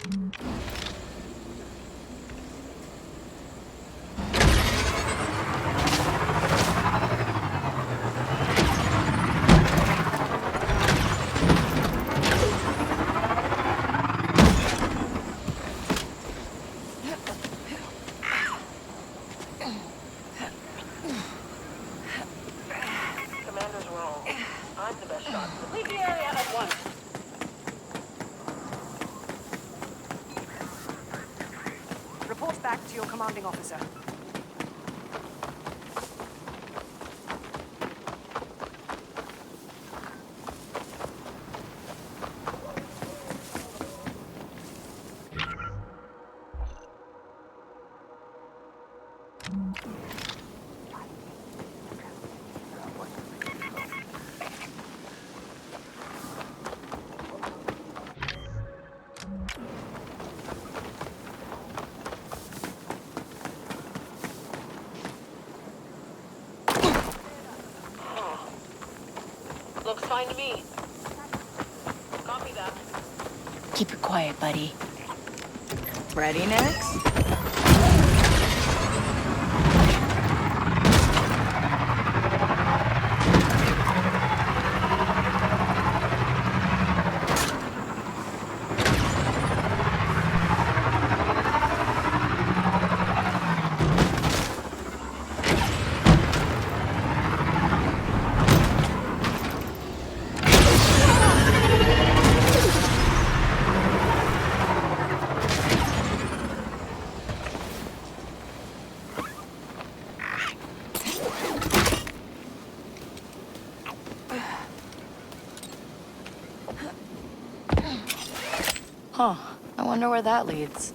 Commander's wrong. I'm the best shot. Leave the area at once. Report back to your commanding officer. Looks fine to me. Copy that. Keep it quiet, buddy. Ready next? Huh. I wonder where that leads.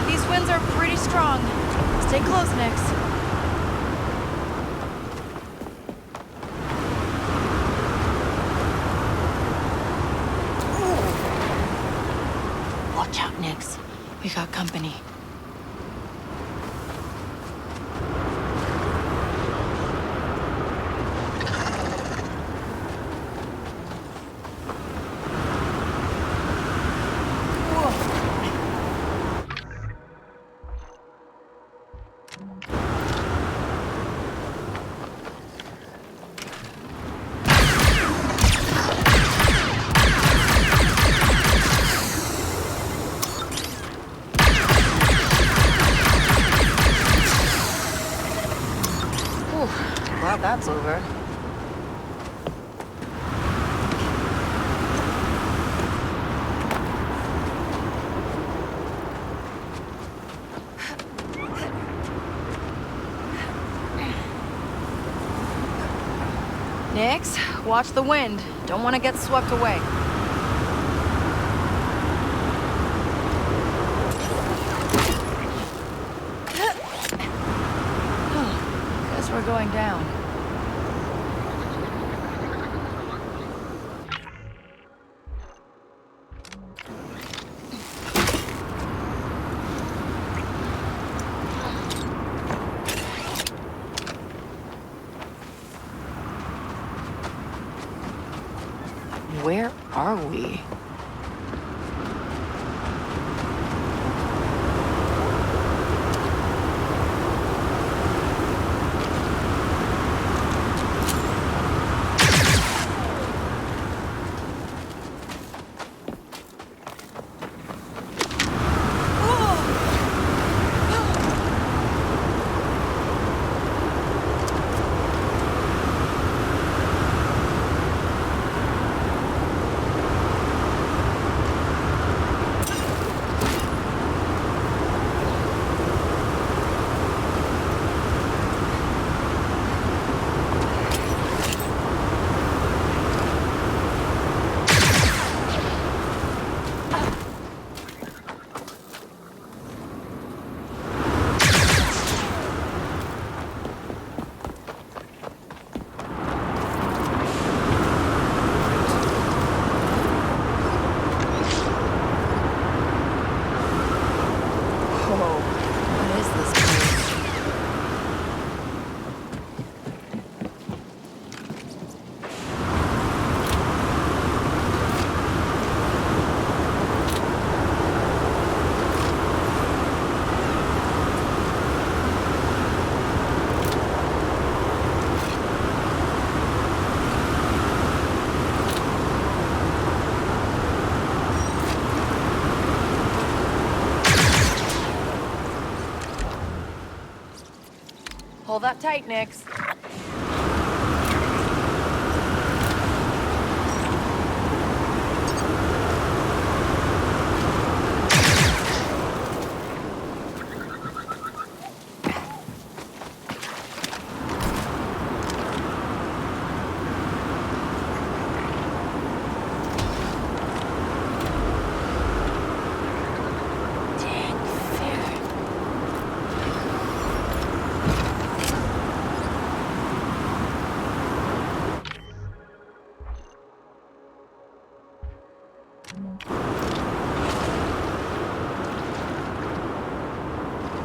These winds are pretty strong. Stay close, Nix. Watch out, Nix. We got company. Glad that's over. Nix, watch the wind. Don't want to get swept away. Guess we're going down. Where are we? Pull that tight, Nix.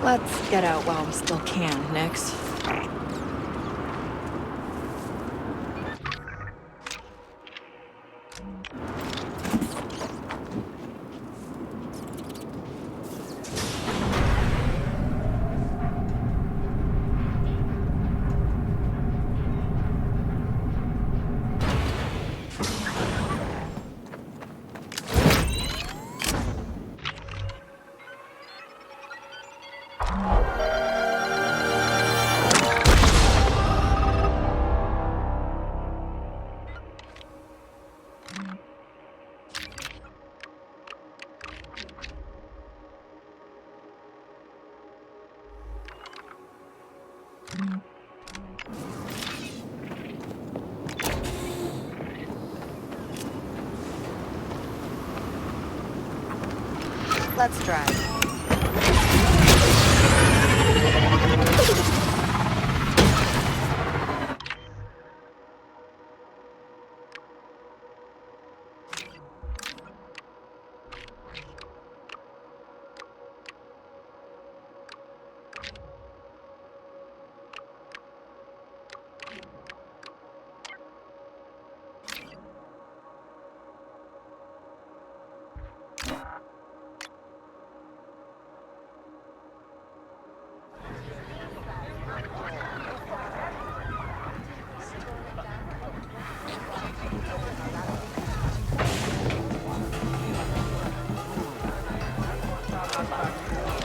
Let's get out while we still can, Nix. Let's drive.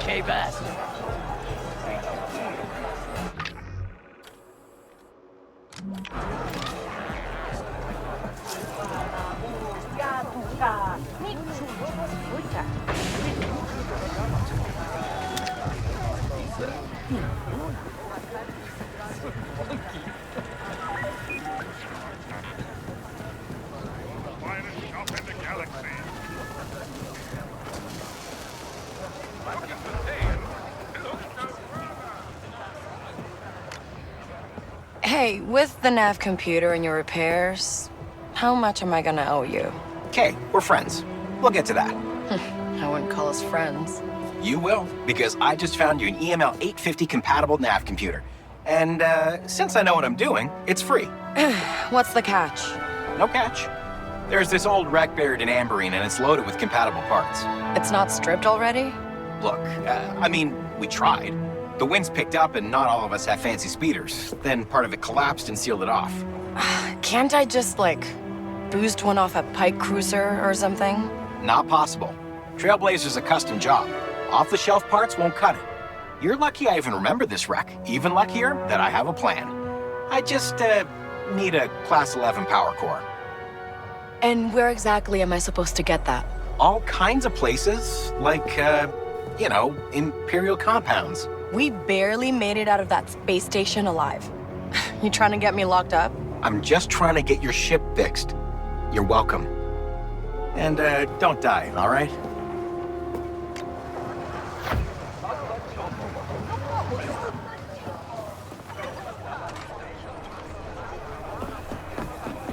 Kay Vess. Finest shop in the galaxy. Hey, with the nav computer and your repairs, how much am I gonna owe you? Okay, we're friends. We'll get to that. I wouldn't call us friends. You will, because I just found you an EML 850 compatible nav computer. And since I know what I'm doing, it's free. What's the catch? No catch. There's this old wreck buried in Amberine, and it's loaded with compatible parts. It's not stripped already? Look, I mean, we tried. The winds picked up, and not all of us have fancy speeders. Then part of it collapsed and sealed it off. Can't I just, like, boost one off a Pike cruiser or something? Not possible. Trailblazer's a custom job. Off-the-shelf parts won't cut it. You're lucky I even remember this wreck. Even luckier that I have a plan. I just, need a Class 11 power core. And where exactly am I supposed to get that? All kinds of places, like, you know, Imperial compounds. We barely made it out of that space station alive. You trying to get me locked up? I'm just trying to get your ship fixed. You're welcome. And, don't die, all right?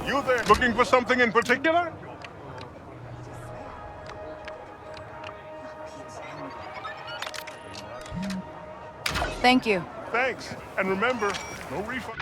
You there, looking for something in particular? Thank you. Thanks. And remember, no refund.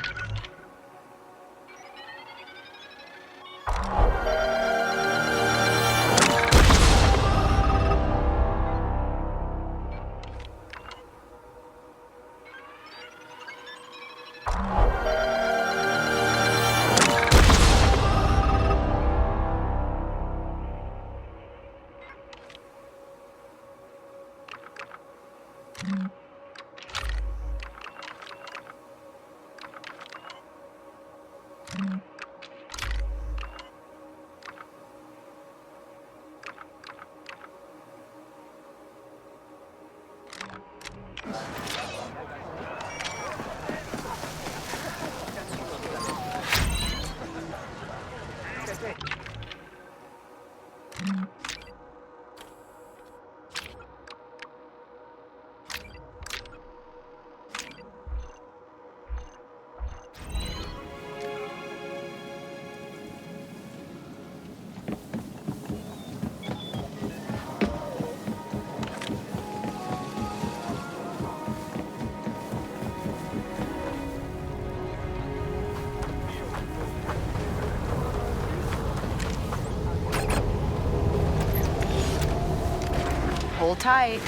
Hold tight.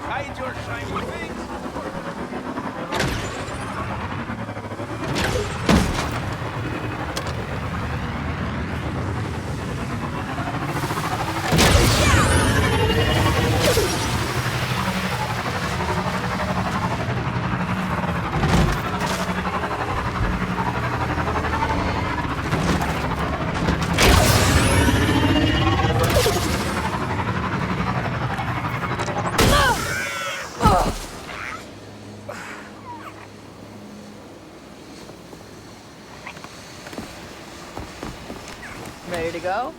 Hide your shiny wings. Ready to go?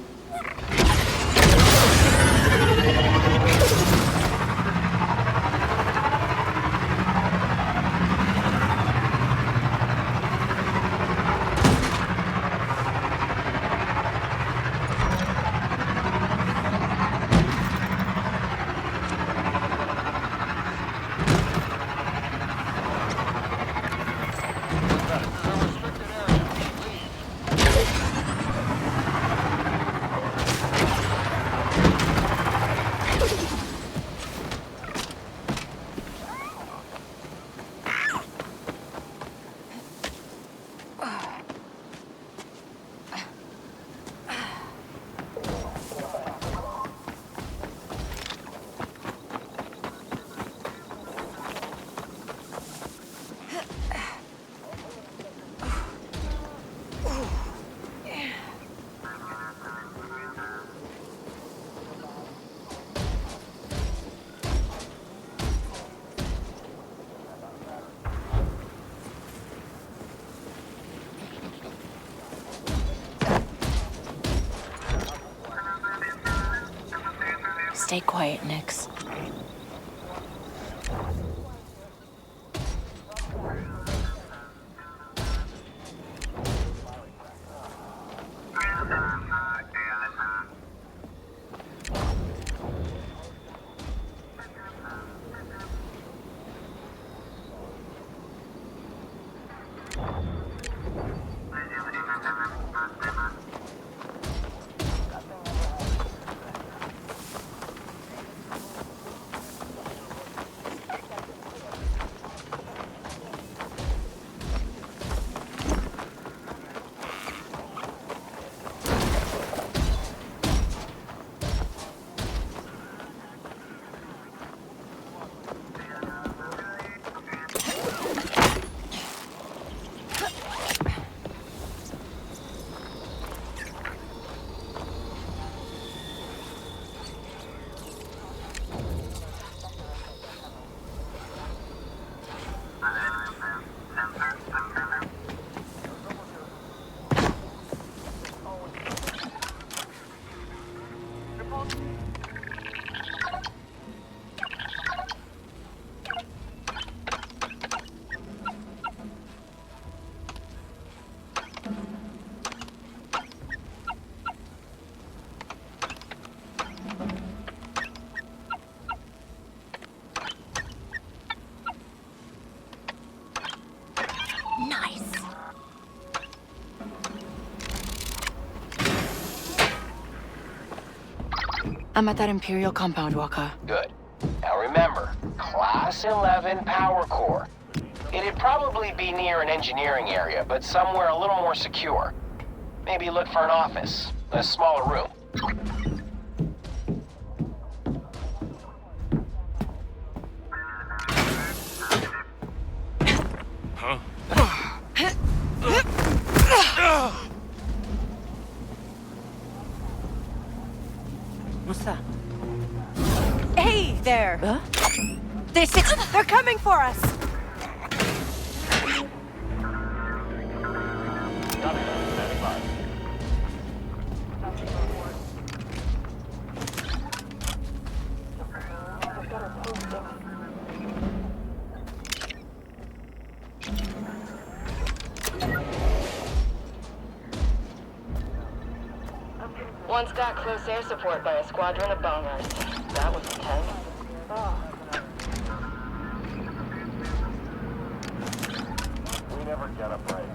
Stay quiet, Nix. I'm at that Imperial compound, Waka. Good. Now remember, Class 11 power core. It'd probably be near an engineering area, but somewhere a little more secure. Maybe look for an office, a smaller room. Huh? What's that? Hey there! They're coming for us! Standing by. Once got close air support by a squadron of bombers. That was intense. We never get a break.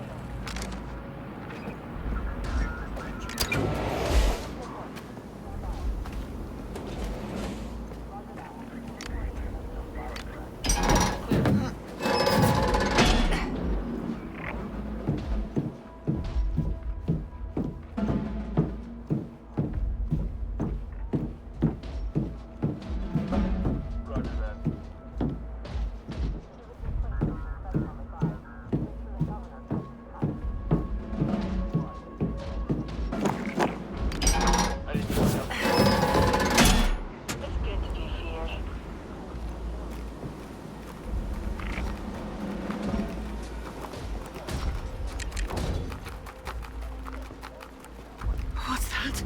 What's that?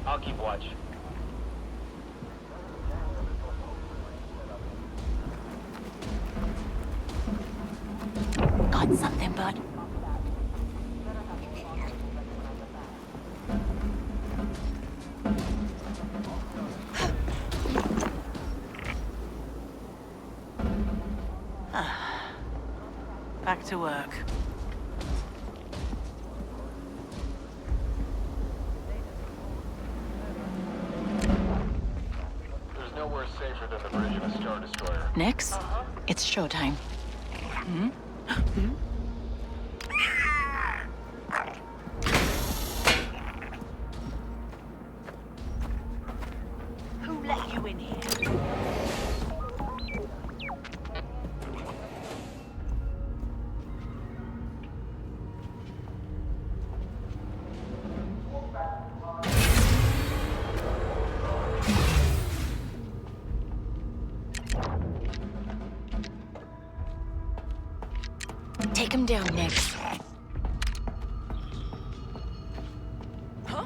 I'll keep watch. Got something, bud. Back to work. There's nowhere safer than the bridge in a Star Destroyer. Nix, it's showtime. Hmm? Who let you in here? Take him down, Nix. Huh?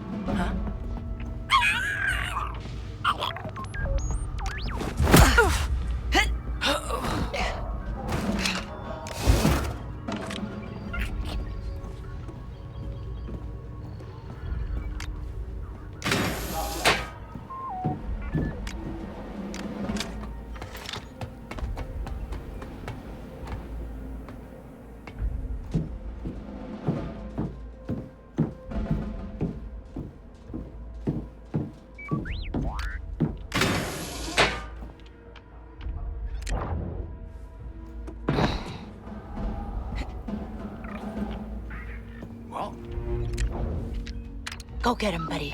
Go get him, buddy.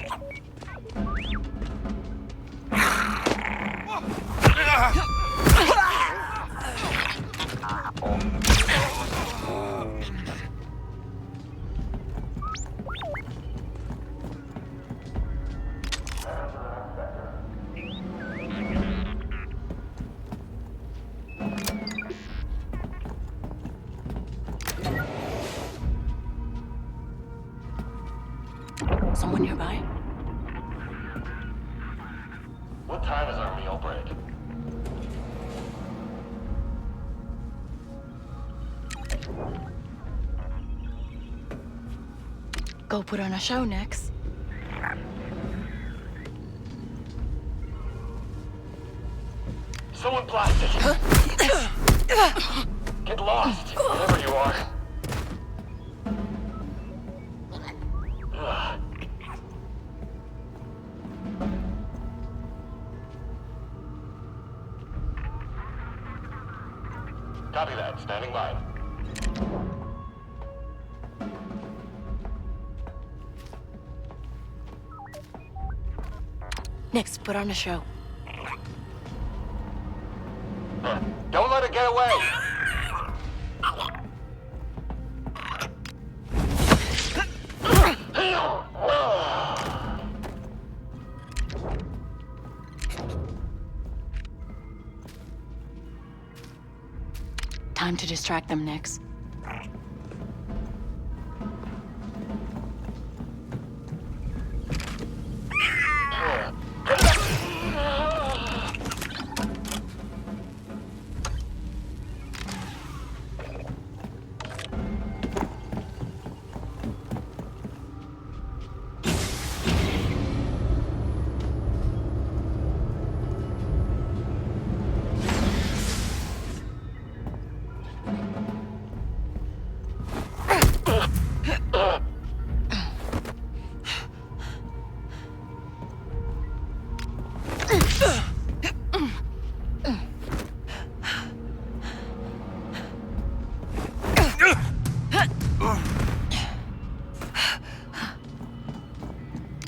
Someone nearby? What time is our meal break? Go put on a show, Nix. Someone blasted! Get lost, wherever you are. Ugh. Copy that. Standing by. Nix, put on a show. Don't let it get away! Time to distract them, Nix.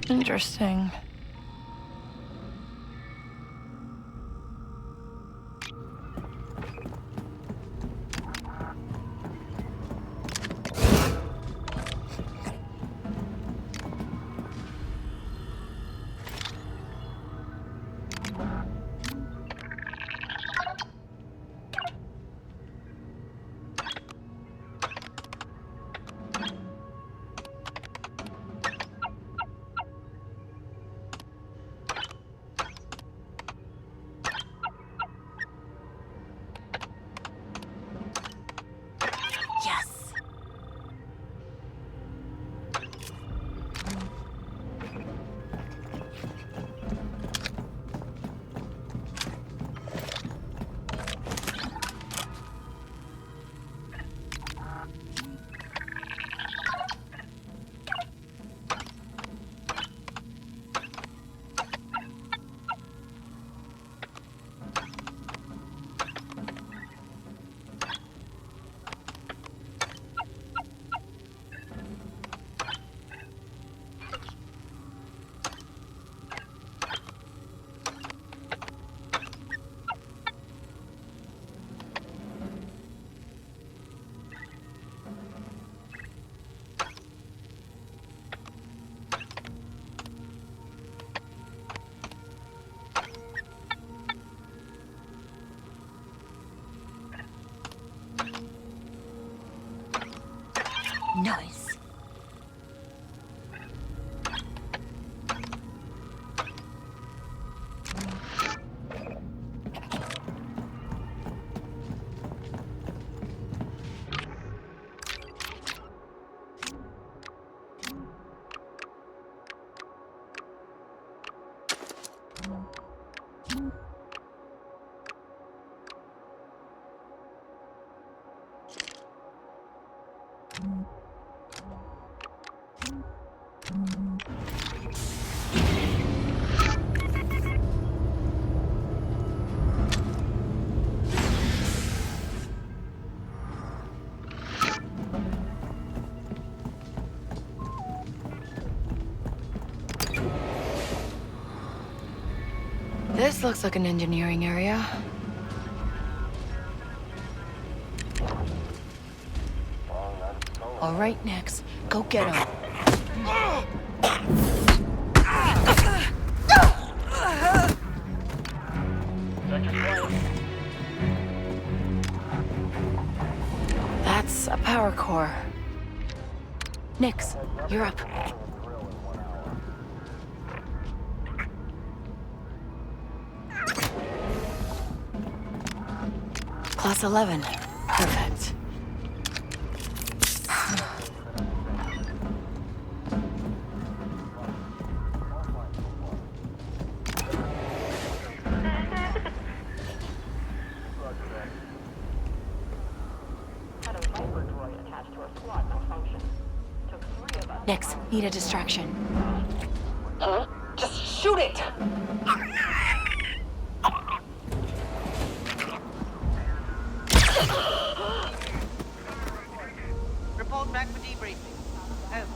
Interesting. Nice. This looks like an engineering area. All right, Nix. Go get him. That's a power core. Nix, you're up. Class 11. Perfect. Nix, need a distraction. Huh? Just shoot it! Report back for debriefing. Over.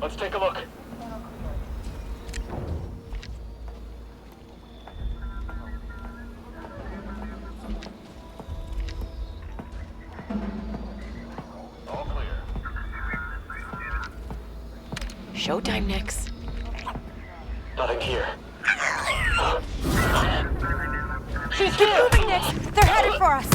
Let's take a look. Showtime, Nix. Nothing here. She's here! Keep moving, Nix! They're headed for us!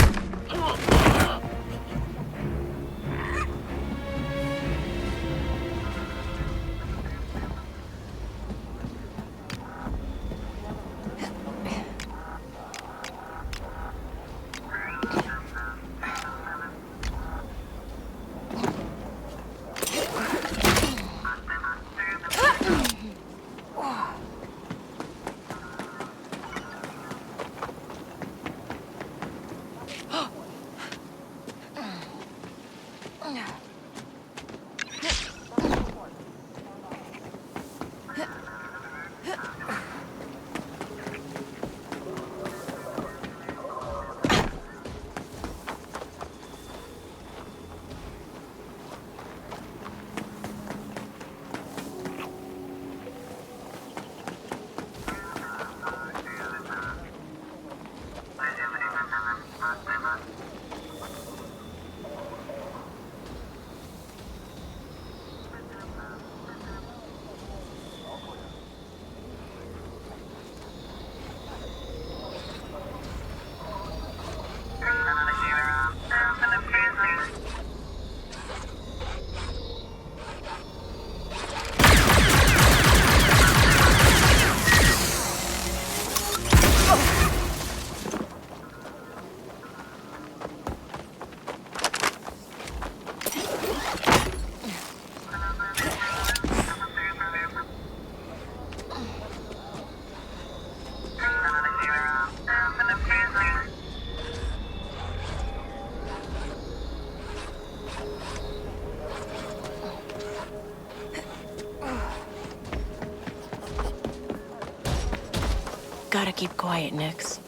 Gotta keep quiet, Nix.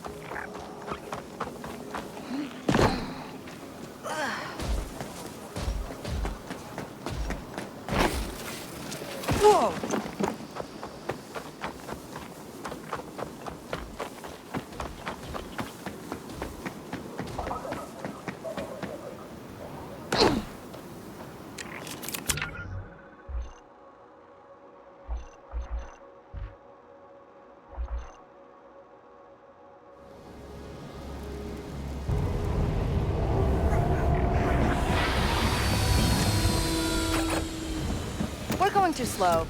Whoa! We're going too slow.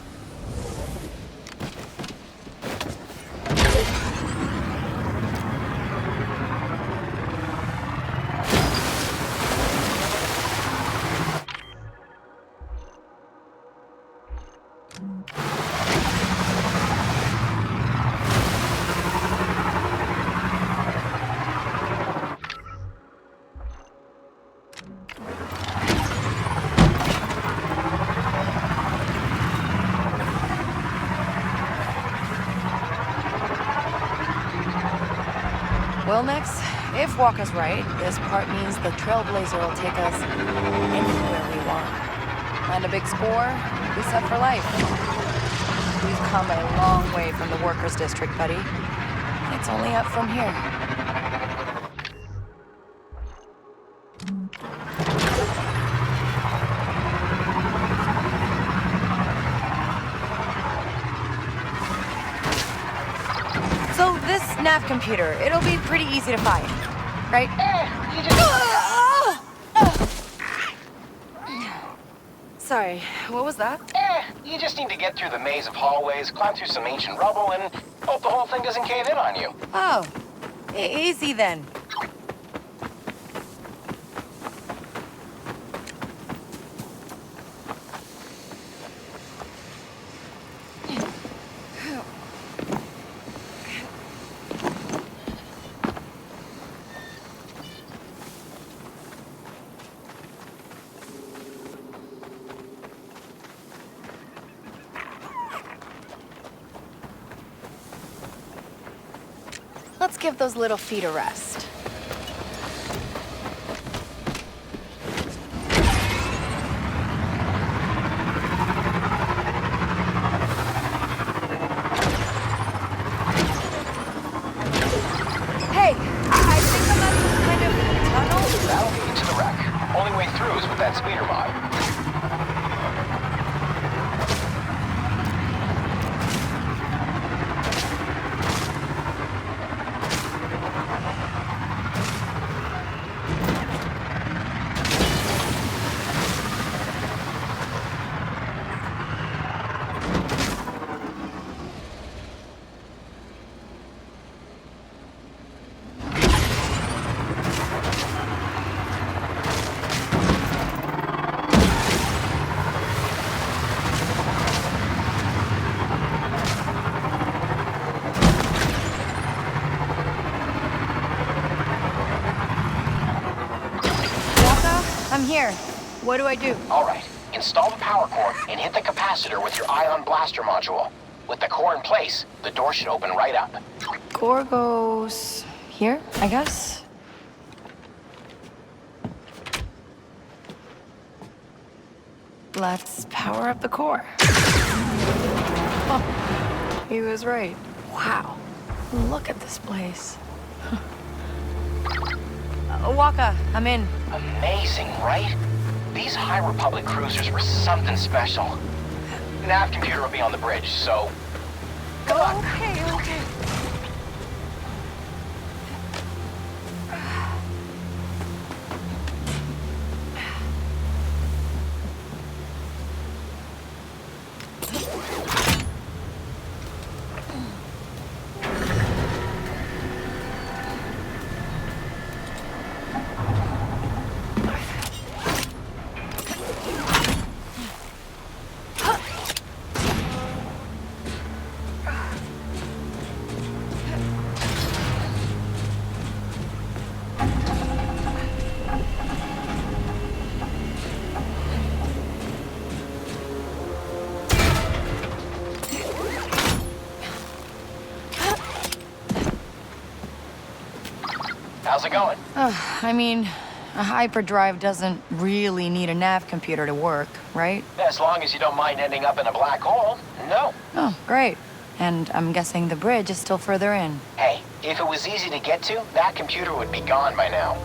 Well, Nix, if Walker's right, this part means the Trailblazer will take us anywhere we want. And a big score, we set for life. We've come a long way from the Workers' District, buddy. It's only up from here. So this nav computer, it'll be pretty easy to find, right? Sorry, what was that? You just need to get through the maze of hallways, climb through some ancient rubble, and hope the whole thing doesn't cave in on you. Oh, easy then. Let's give those little feet a rest. Hey, I think I'm at some kind of tunnel. That'll lead you to the wreck. Only way through is with that speeder mod. here. What do I do? All right. Install the power core and hit the capacitor with your ion blaster module. With the core in place, the door should open right up. Core goes here, I guess. Let's power up the core. Oh, he was right. Wow. Look at this place. Waka, I'm in. Amazing, right? These High Republic cruisers were something special. Nav computer will be on the bridge, so... Good luck. Okay. How's it going? I mean, a hyperdrive doesn't really need a nav computer to work, right? As long as you don't mind ending up in a black hole, no. Oh, great. And I'm guessing the bridge is still further in. Hey, if it was easy to get to, that computer would be gone by now.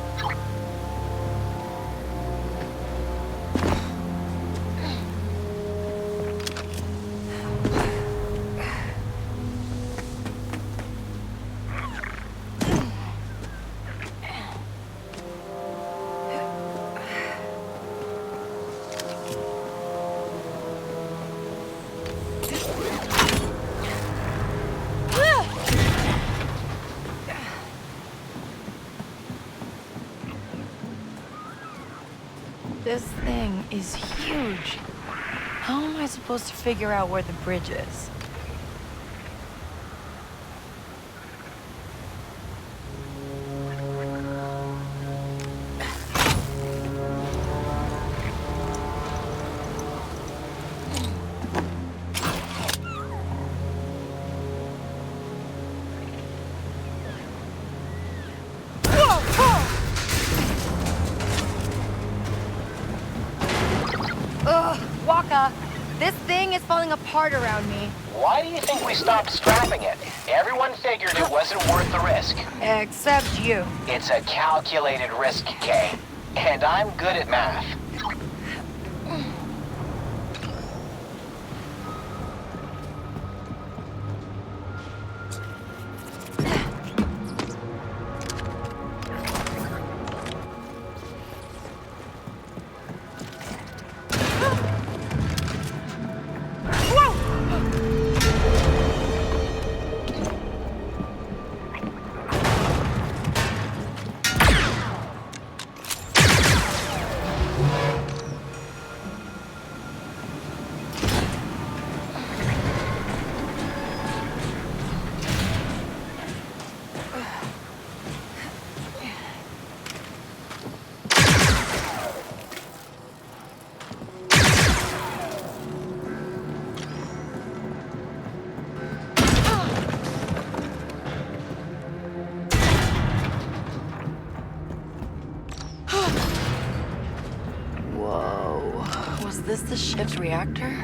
This thing is huge. How am I supposed to figure out where the bridge is? Waka, this thing is falling apart around me. Why do you think we stopped strapping it? Everyone figured it wasn't worth the risk. Except you. It's a calculated risk, Kay. And I'm good at math. Was this the ship's reactor?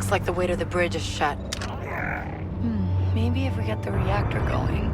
Looks like the way to the bridge is shut. Maybe if we get the reactor going.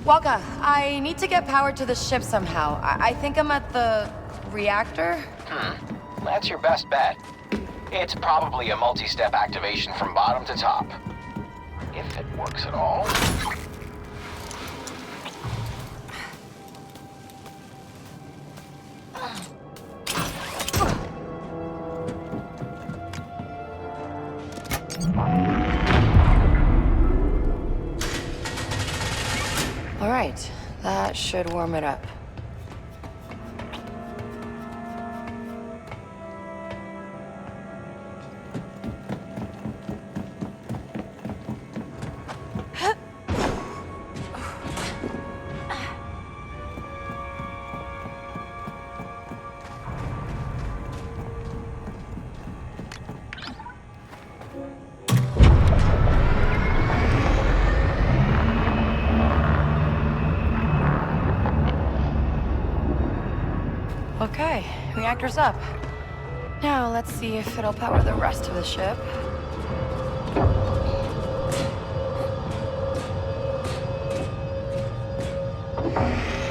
Walker, I need to get power to the ship somehow. I think I'm at the reactor? That's your best bet. It's probably a multi-step activation from bottom to top. If it works at all. All right, that should warm it up. Okay, reactor's up. Now let's see if it'll power the rest of the ship.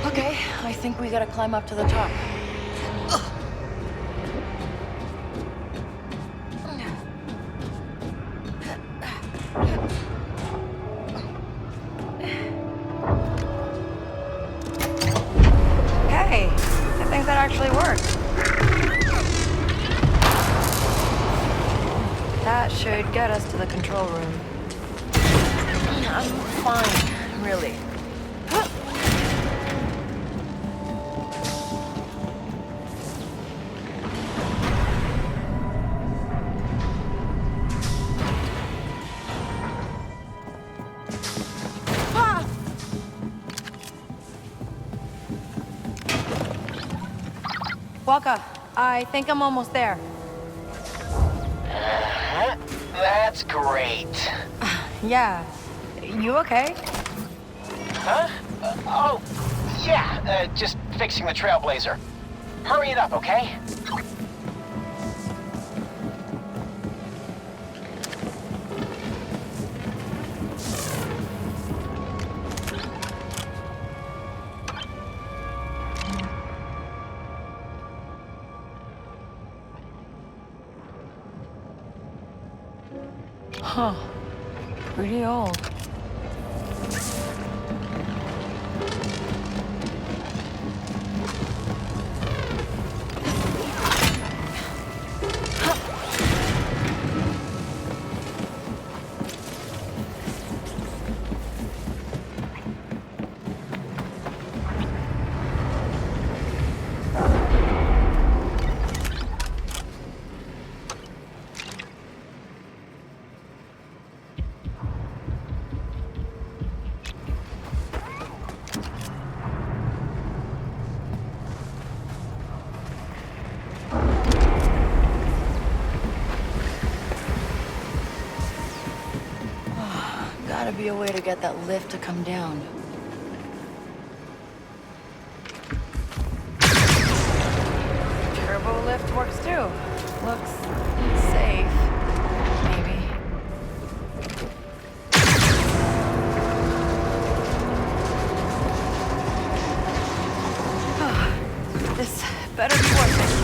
Okay, I think we gotta climb up to the top. Hey, I think that actually worked. That should get us to the control room. I'm fine, really. Walker, I think I'm almost there. That's great. Yeah. You okay? Huh? Oh, yeah. Just fixing the Trailblazer. Hurry it up, okay? Huh. Pretty old. Gotta be a way to get that lift to come down. Turbo lift works too. Looks safe. Maybe. This better be worth it.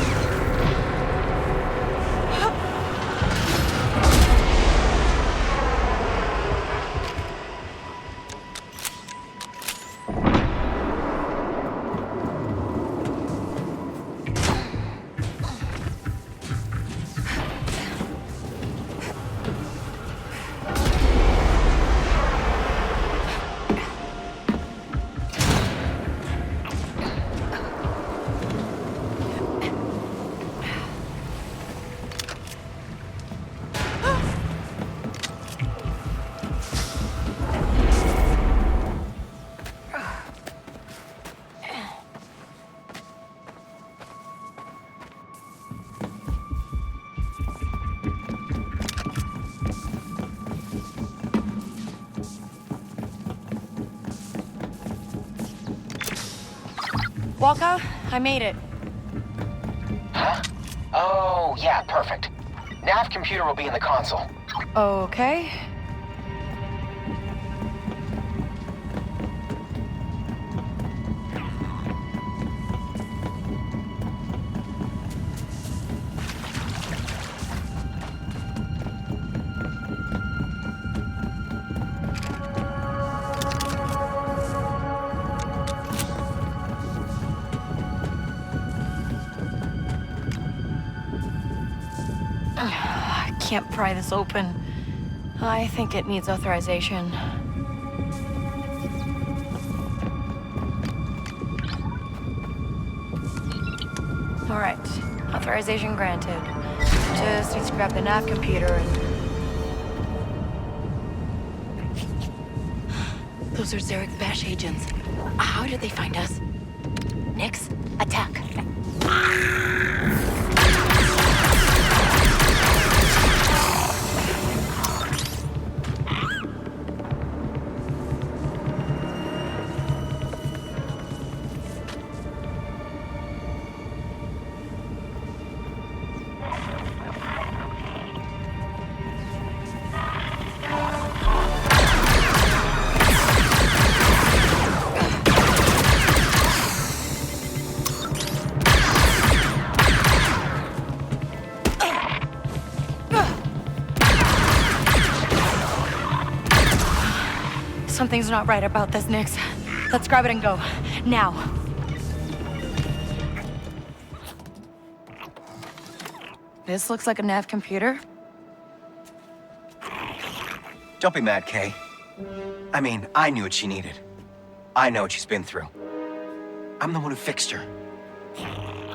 Walker, I made it. Huh? Oh, yeah, perfect. Nav computer will be in the console. Okay. I can't pry this open. I think it needs authorization. All right, authorization granted. Just need to grab the nav computer and... Those are Zarek Bash agents. How did they find us? Nix, attack. Something's not right about this, Nix. Let's grab it and go. Now. This looks like a nav computer. Don't be mad, Kay. I mean, I knew what she needed. I know what she's been through. I'm the one who fixed her.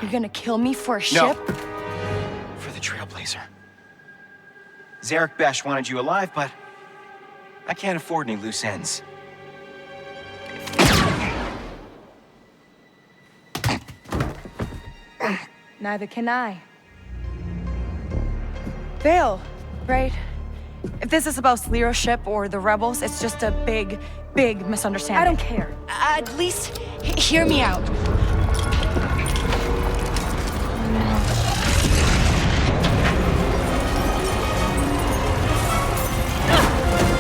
You're gonna kill me for a No. ship? For the Trailblazer. Zarek Bash wanted you alive, but I can't afford any loose ends. Neither can I. Vale, right? If this is about Lero's ship or the rebels, it's just a big, big misunderstanding. I don't care. At least hear me out.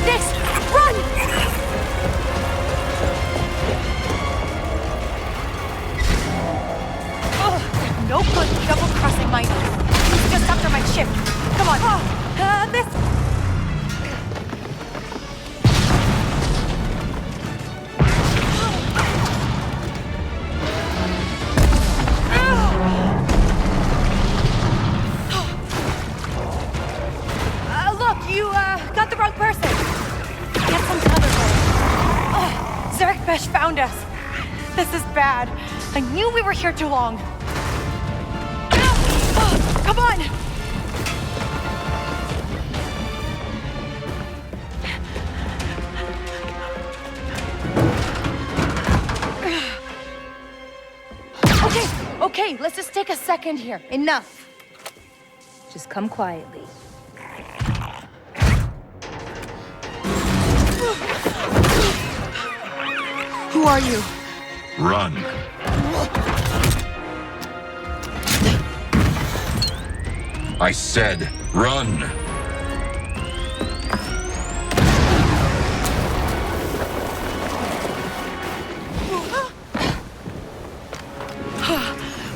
Nix, run! No good double-crossing my... He's just after my ship. Come on. This... Look, you, got the wrong person. Get some other way. Zarek Bash found us. This is bad. I knew we were here too long. Come on! Okay, let's just take a second here. Enough. Just come quietly. Who are you? Run. I said, run!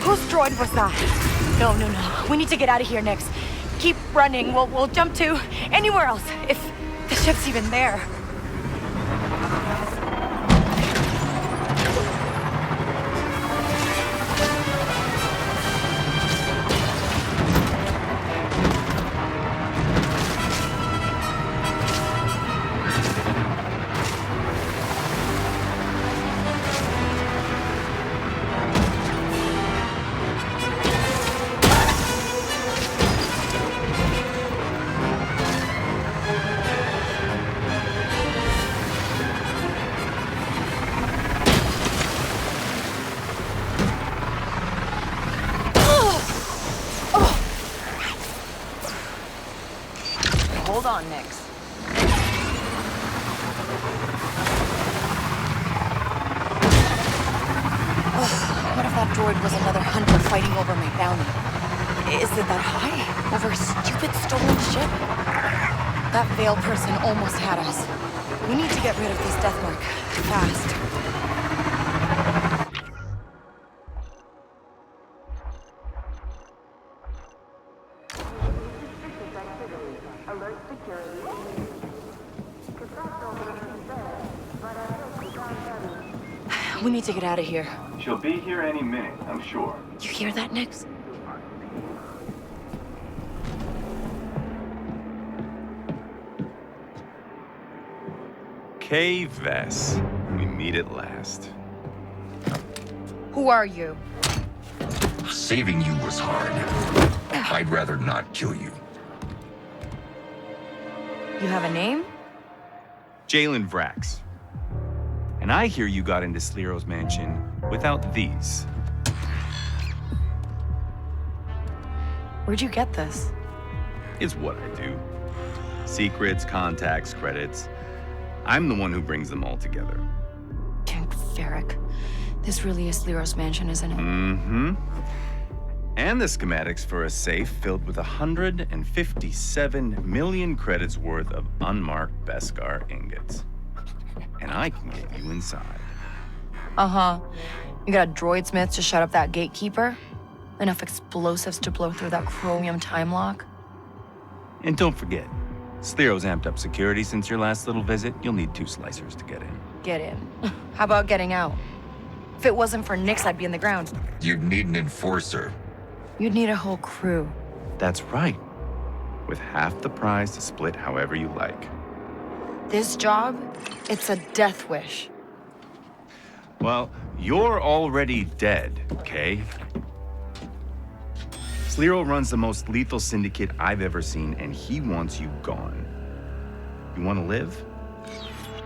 Whose droid was that? No. We need to get out of here, Nix. Keep running. We'll jump to anywhere else, if the ship's even there. Hold on, Nix. What a droid was another hunter fighting over my bounty. Is it that high? Over a stupid stolen ship? That veil person almost had us. We need to get rid of this death mark. Fast. Alert security. We need to get out of here. She'll be here any minute, I'm sure. You hear that, Nix? Kay Vess. We meet at last. Who are you? Saving you was hard. I'd rather not kill you. You have a name? Jalen Vrax. And I hear you got into Sliro's mansion without these. Where'd you get this? It's what I do. Secrets, contacts, credits. I'm the one who brings them all together. Varric, this really is Sliro's mansion, isn't it? Mm-hmm. And the schematics for a safe filled with 157 million credits worth of unmarked Beskar ingots. And I can get you inside. Uh-huh. You got a droid smith to shut up that gatekeeper? Enough explosives to blow through that chromium time lock? And don't forget, Sliro's amped up security since your last little visit. You'll need 2 slicers to get in. Get in. How about getting out? If it wasn't for Nix, I'd be in the ground. You'd need an enforcer. You'd need a whole crew. That's right. With half the prize to split however you like. This job, it's a death wish. Well, you're already dead, Kay. Sliro runs the most lethal syndicate I've ever seen, and he wants you gone. You want to live?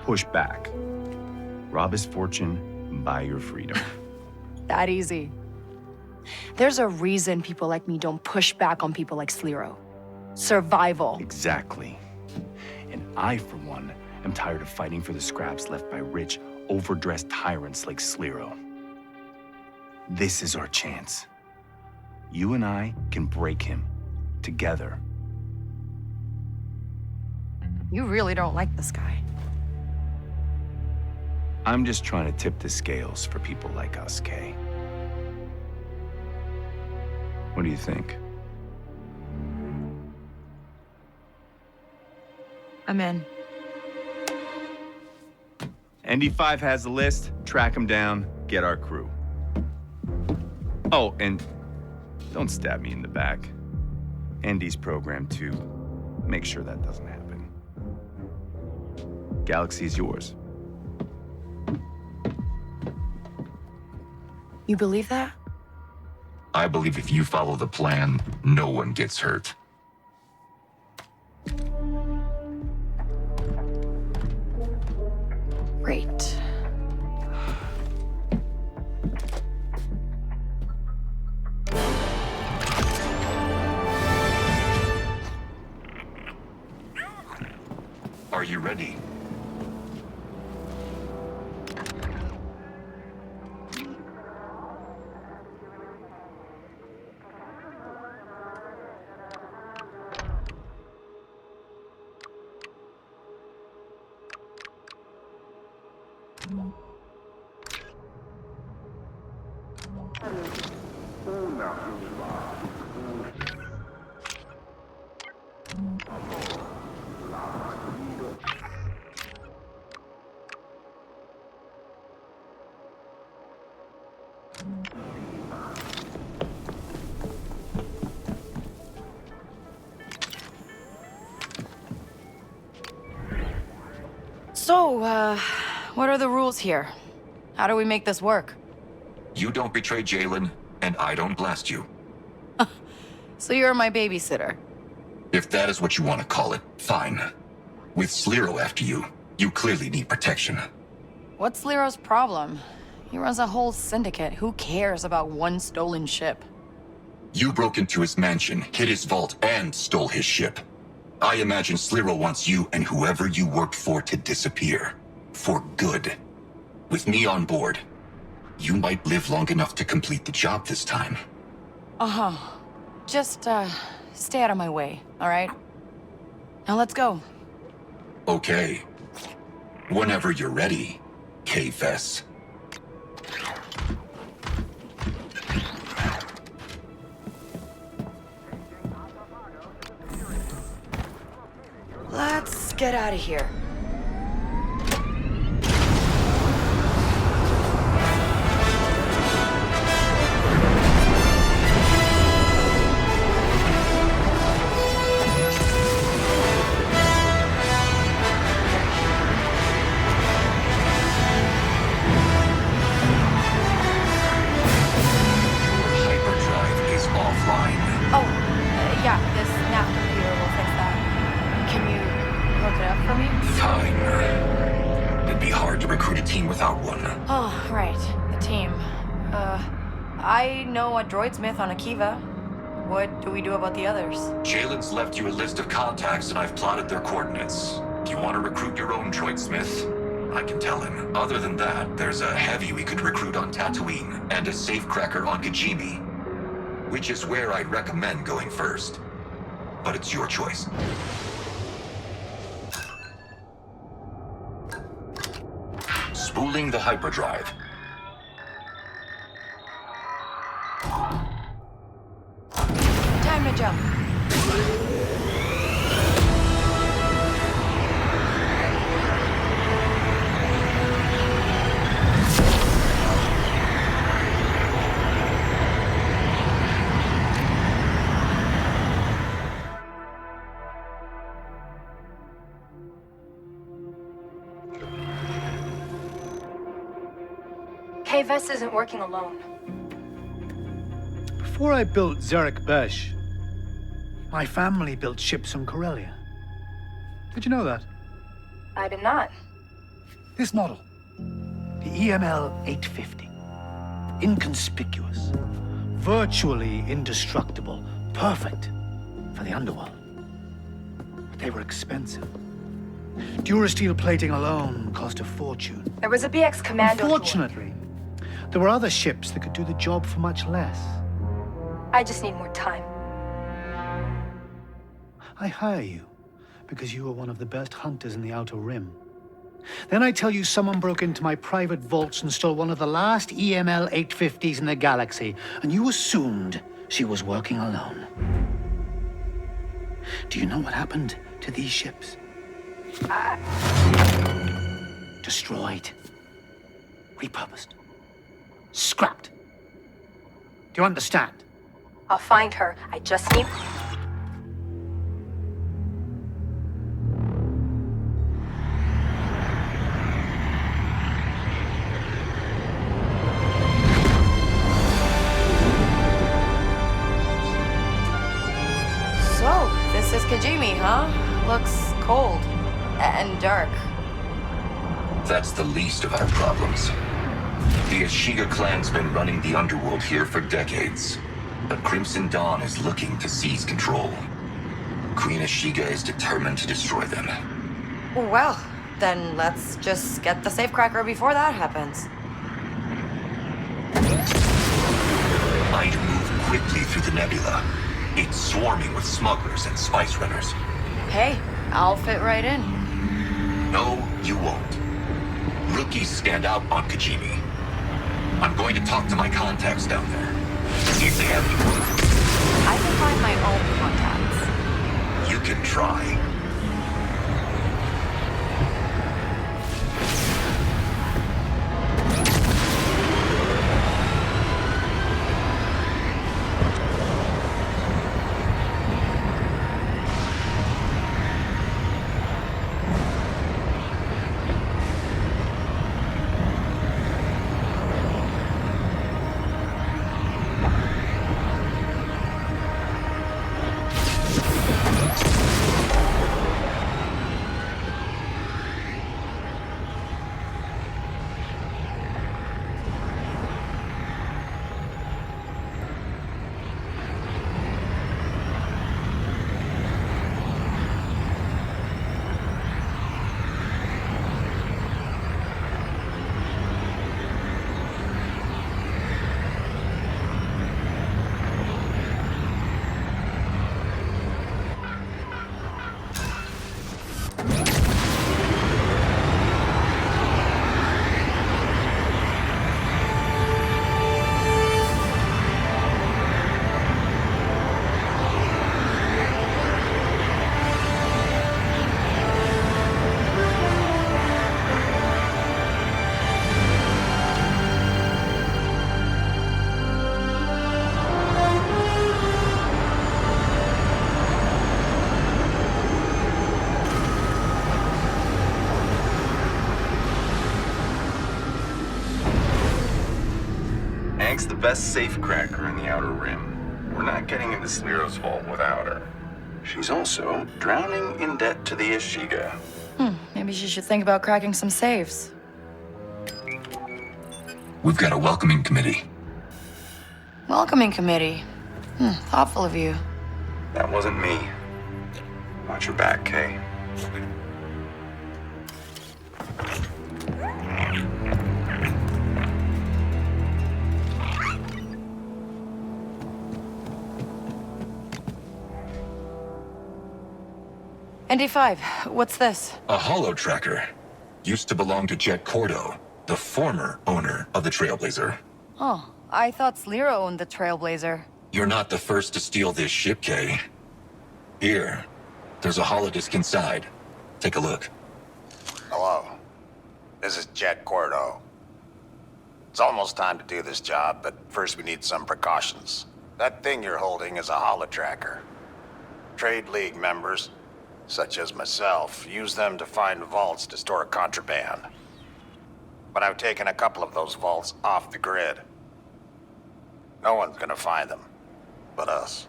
Push back. Rob his fortune, buy your freedom. That easy. There's a reason people like me don't push back on people like Sliro. Survival. Exactly. And I, for one, am tired of fighting for the scraps left by rich, overdressed tyrants like Sliro. This is our chance. You and I can break him together. You really don't like this guy. I'm just trying to tip the scales for people like us, Kay. What do you think? I'm in. ND5 has the list. Track him down. Get our crew. Oh, and don't stab me in the back. ND's programmed to make sure that doesn't happen. Galaxy's yours. You believe that? I believe if you follow the plan, no one gets hurt. Great. Are you ready? So, what are the rules here? How do we make this work? You don't betray Jalen, and I don't blast you. So you're my babysitter? If that is what you want to call it, fine. With Sliro after you, you clearly need protection. What's Sliro's problem? He runs a whole syndicate. Who cares about one stolen ship? You broke into his mansion, hid his vault, and stole his ship. I imagine Sliro wants you and whoever you worked for to disappear. For good. With me on board, You might live long enough to complete the job this time. Uh-huh. Just, stay out of my way, all right? Now let's go. Okay. Whenever you're ready, Kay Vess. Let's get out of here. Yeah, this NAP computer will fix that. Can you hook it up for me? Fine. It'd be hard to recruit a team without one. Oh, right. The team. I know a droidsmith on Akiva. What do we do about the others? Jalen's left you a list of contacts and I've plotted their coordinates. Do you want to recruit your own droidsmith? I can tell him. Other than that, there's a heavy we could recruit on Tatooine and a safecracker on Kijimi. Which is where I'd recommend going first. But it's your choice. Spooling the hyperdrive. Time to jump. Kay Vess isn't working alone. Before I built Zarek Besh, my family built ships on Corellia. Did you know that? I did not. This model, the EML 850, inconspicuous, virtually indestructible, perfect for the underworld. But they were expensive. Durasteel plating alone cost a fortune. There was a BX Commando. Unfortunately, there were other ships that could do the job for much less. I just need more time. I hire you because you are one of the best hunters in the Outer Rim. Then I tell you someone broke into my private vaults and stole one of the last EML 850s in the galaxy, and you assumed she was working alone. Do you know what happened to these ships? Destroyed. Repurposed. Scrapped. Do you understand? I'll find her. I just need... So, this is Kijimi, huh? Looks cold. And dark. That's the least of our problems. The Ashiga clan's been running the underworld here for decades. But Crimson Dawn is looking to seize control. Queen Ashiga is determined to destroy them. Well, then let's just get the safecracker before that happens. I'd move quickly through the nebula. It's swarming with smugglers and spice runners. Hey, I'll fit right in. No, you won't. Rookies stand out on Kijimi. I'm going to talk to my contacts down there. See if they have any work. I can find my own contacts. You can try. Hank's the best safecracker in the Outer Rim. We're not getting into Sliro's vault without her. She's also drowning in debt to the Ashiga. Maybe she should think about cracking some safes. We've got a welcoming committee. Welcoming committee. Thoughtful of you. That wasn't me. Watch your back, Kay. ND5, what's this? A holo tracker. Used to belong to Jet Cordo, the former owner of the Trailblazer. Oh, I thought Sliro owned the Trailblazer. You're not the first to steal this ship, Kay. Here, there's a holodisc inside. Take a look. Hello. This is Jet Cordo. It's almost time to do this job, but first we need some precautions. That thing you're holding is a holotracker. Trade League members, such as myself, use them to find vaults to store contraband. But I've taken a couple of those vaults off the grid. No one's gonna find them, but us.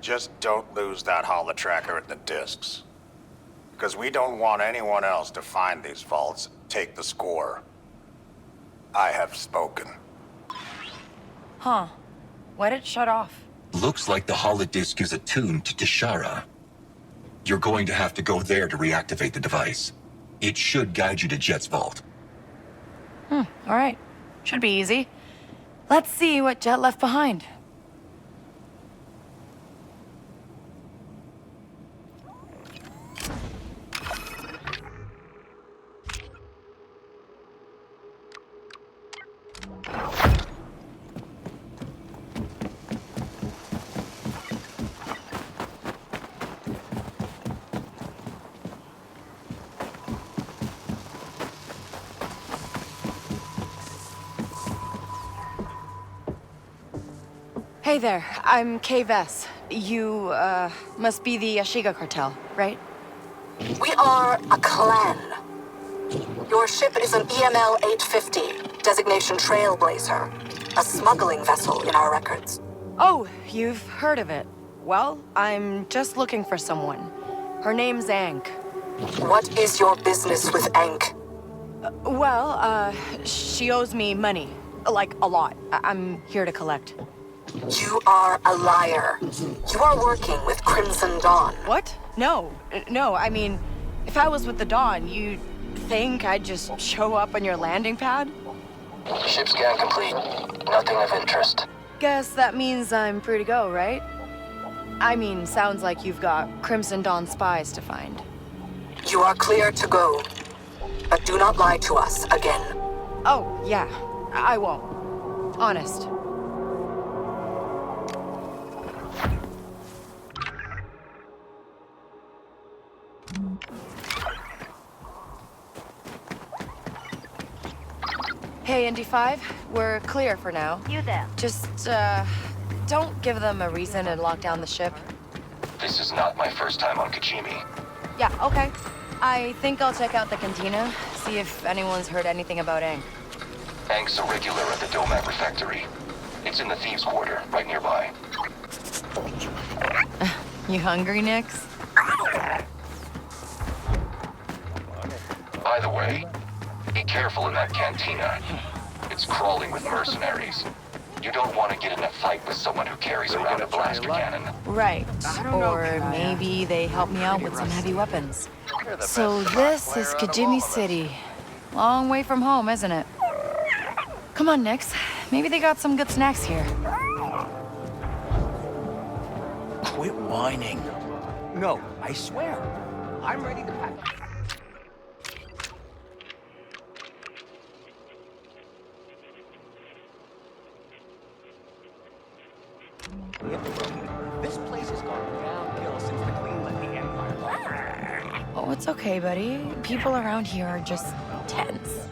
Just don't lose that holotracker and the discs. Because we don't want anyone else to find these vaults and take the score. I have spoken. Huh. Why did it shut off? Looks like the holodisc is attuned to Toshara. You're going to have to go there to reactivate the device. It should guide you to Jet's vault. All right. Should be easy. Let's see what Jet left behind. Hey there, I'm Kay Vess. You, must be the Ashiga cartel, right? We are a clan. Your ship is an EML 850, designation Trailblazer, a smuggling vessel in our records. Oh, you've heard of it. Well, I'm just looking for someone. Her name's Ank. What is your business with Ank? She owes me money. Like, a lot. I'm here to collect. You are a liar. You are working with Crimson Dawn. What? No, I mean, if I was with the Dawn, you'd think I'd just show up on your landing pad? Ship scan complete. Nothing of interest. Guess that means I'm free to go, right? I mean, sounds like you've got Crimson Dawn spies to find. You are clear to go, but do not lie to us again. Oh, yeah, I won't. Honest. Hey, ND5, we're clear for now. You there? Just, don't give them a reason to lock down the ship. This is not my first time on Kijimi. Yeah, okay. I think I'll check out the cantina, see if anyone's heard anything about Aang. Aang's a regular at the Domag Refectory. It's in the Thieves' Quarter, right nearby. You hungry, Nix? By the way, be careful in that cantina. It's crawling with mercenaries. You don't want to get in a fight with someone who carries around a blaster cannon. Right. Or maybe they help me out with some heavy weapons. So this is Kijimi City. Long way from home, isn't it? Come on, Nix. Maybe they got some good snacks here. Quit whining. No, I swear. I'm ready to pack. This place has gone downhill since the Queen left the Empire. Oh, it's okay, buddy. People around here are just tense.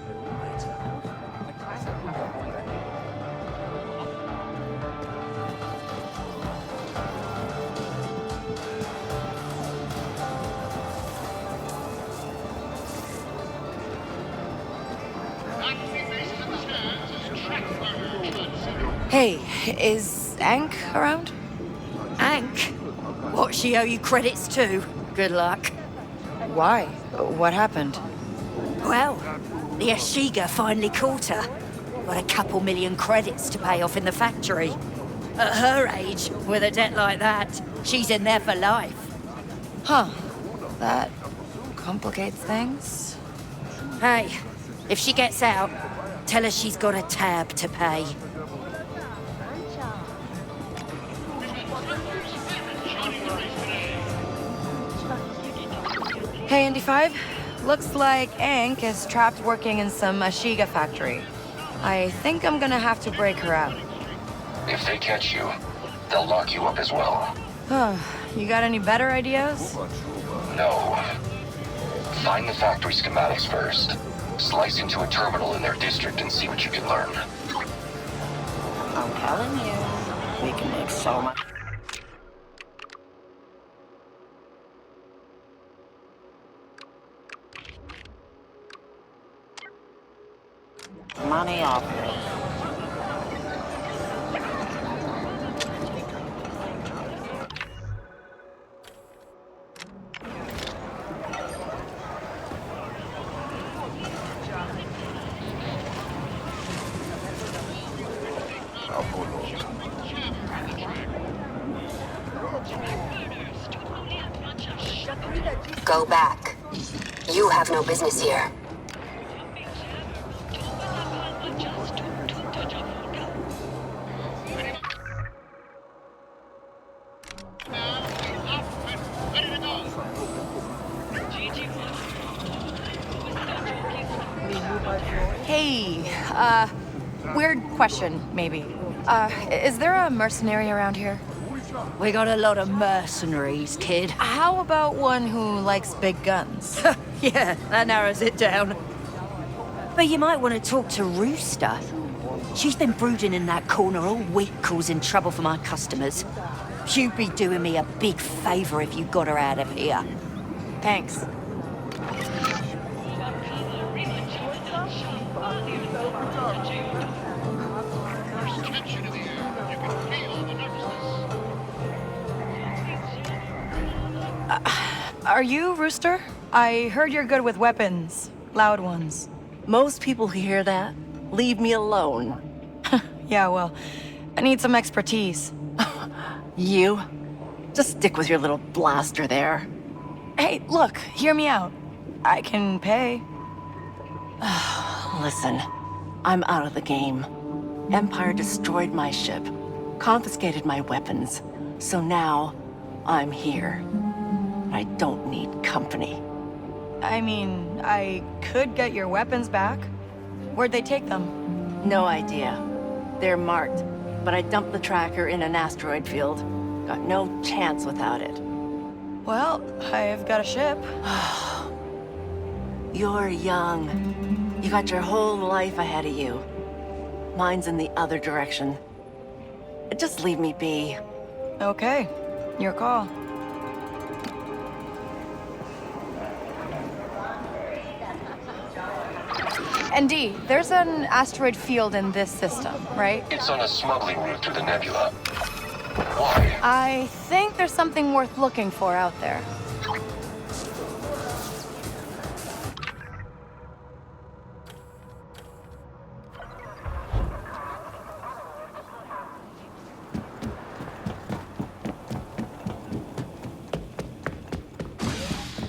Hey, is Ank around? Ank? What she owe you credits to? Good luck. Why? What happened? Well, the Ashiga finally caught her. Got a couple million credits to pay off in the factory. At her age, with a debt like that, she's in there for life. Huh. That complicates things. Hey, if she gets out, tell her she's got a tab to pay. Hey, Indy 5. Looks like Ank is trapped working in some Ashiga factory. I think I'm gonna have to break her out. If they catch you, they'll lock you up as well. You got any better ideas? No. Find the factory schematics first. Slice into a terminal in their district and see what you can learn. I'm telling you, we can make so much. Money off me. Go back. You have no business here. Hey, weird question, maybe. Is there a mercenary around here? We got a lot of mercenaries, kid. How about one who likes big guns? Yeah, that narrows it down. But you might want to talk to Rooster. She's been brooding in that corner all week, causing trouble for my customers. You'd be doing me a big favor if you got her out of here. Thanks. Are you Rooster? I heard you're good with weapons. Loud ones. Most people who hear that leave me alone. Yeah, well, I need some expertise. You? Just stick with your little blaster there. Hey, look, hear me out. I can pay. Listen, I'm out of the game. Empire destroyed my ship, confiscated my weapons, so now I'm here. I don't need company. I mean, I could get your weapons back. Where'd they take them? No idea. They're marked, but I dumped the tracker in an asteroid field. Got no chance without it. Well, I've got a ship. You're young. You got your whole life ahead of you. Mine's in the other direction. Just leave me be. Okay, your call. ND, there's an asteroid field in this system, right? It's on a smuggling route through the nebula. Why? I think there's something worth looking for out there.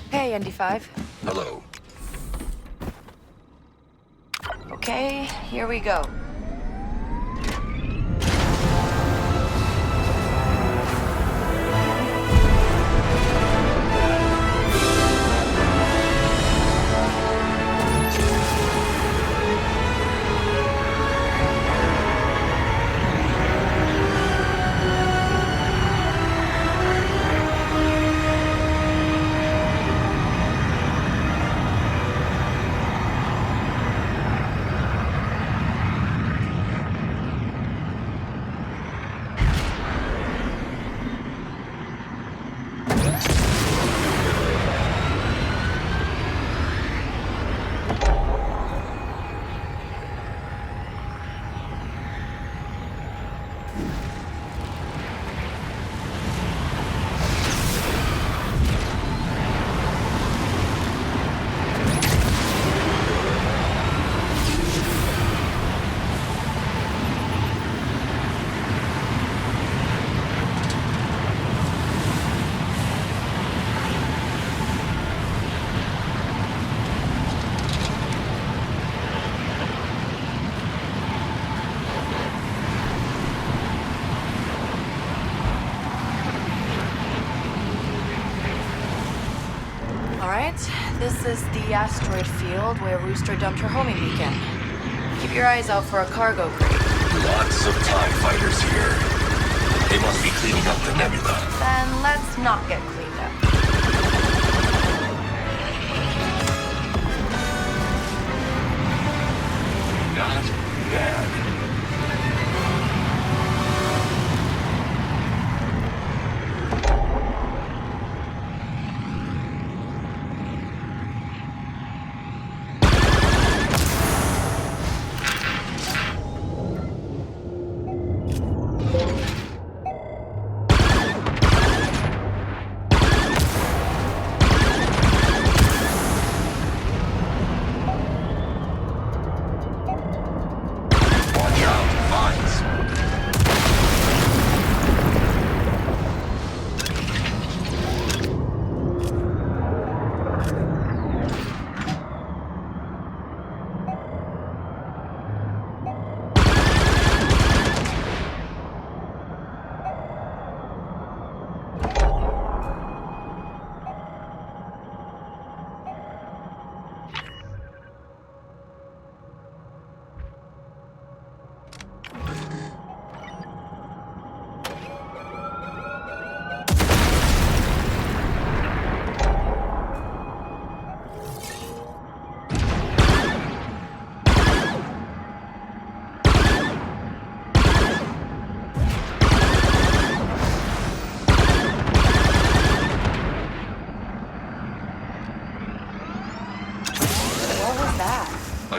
Hey, ND5. Hello. Okay, here we go. All right, this is the asteroid field where Rooster dumped her homing beacon. Keep your eyes out for a cargo crate. Lots of TIE fighters here. They must be cleaning up the nebula. Then let's not get cleaned up. Not bad.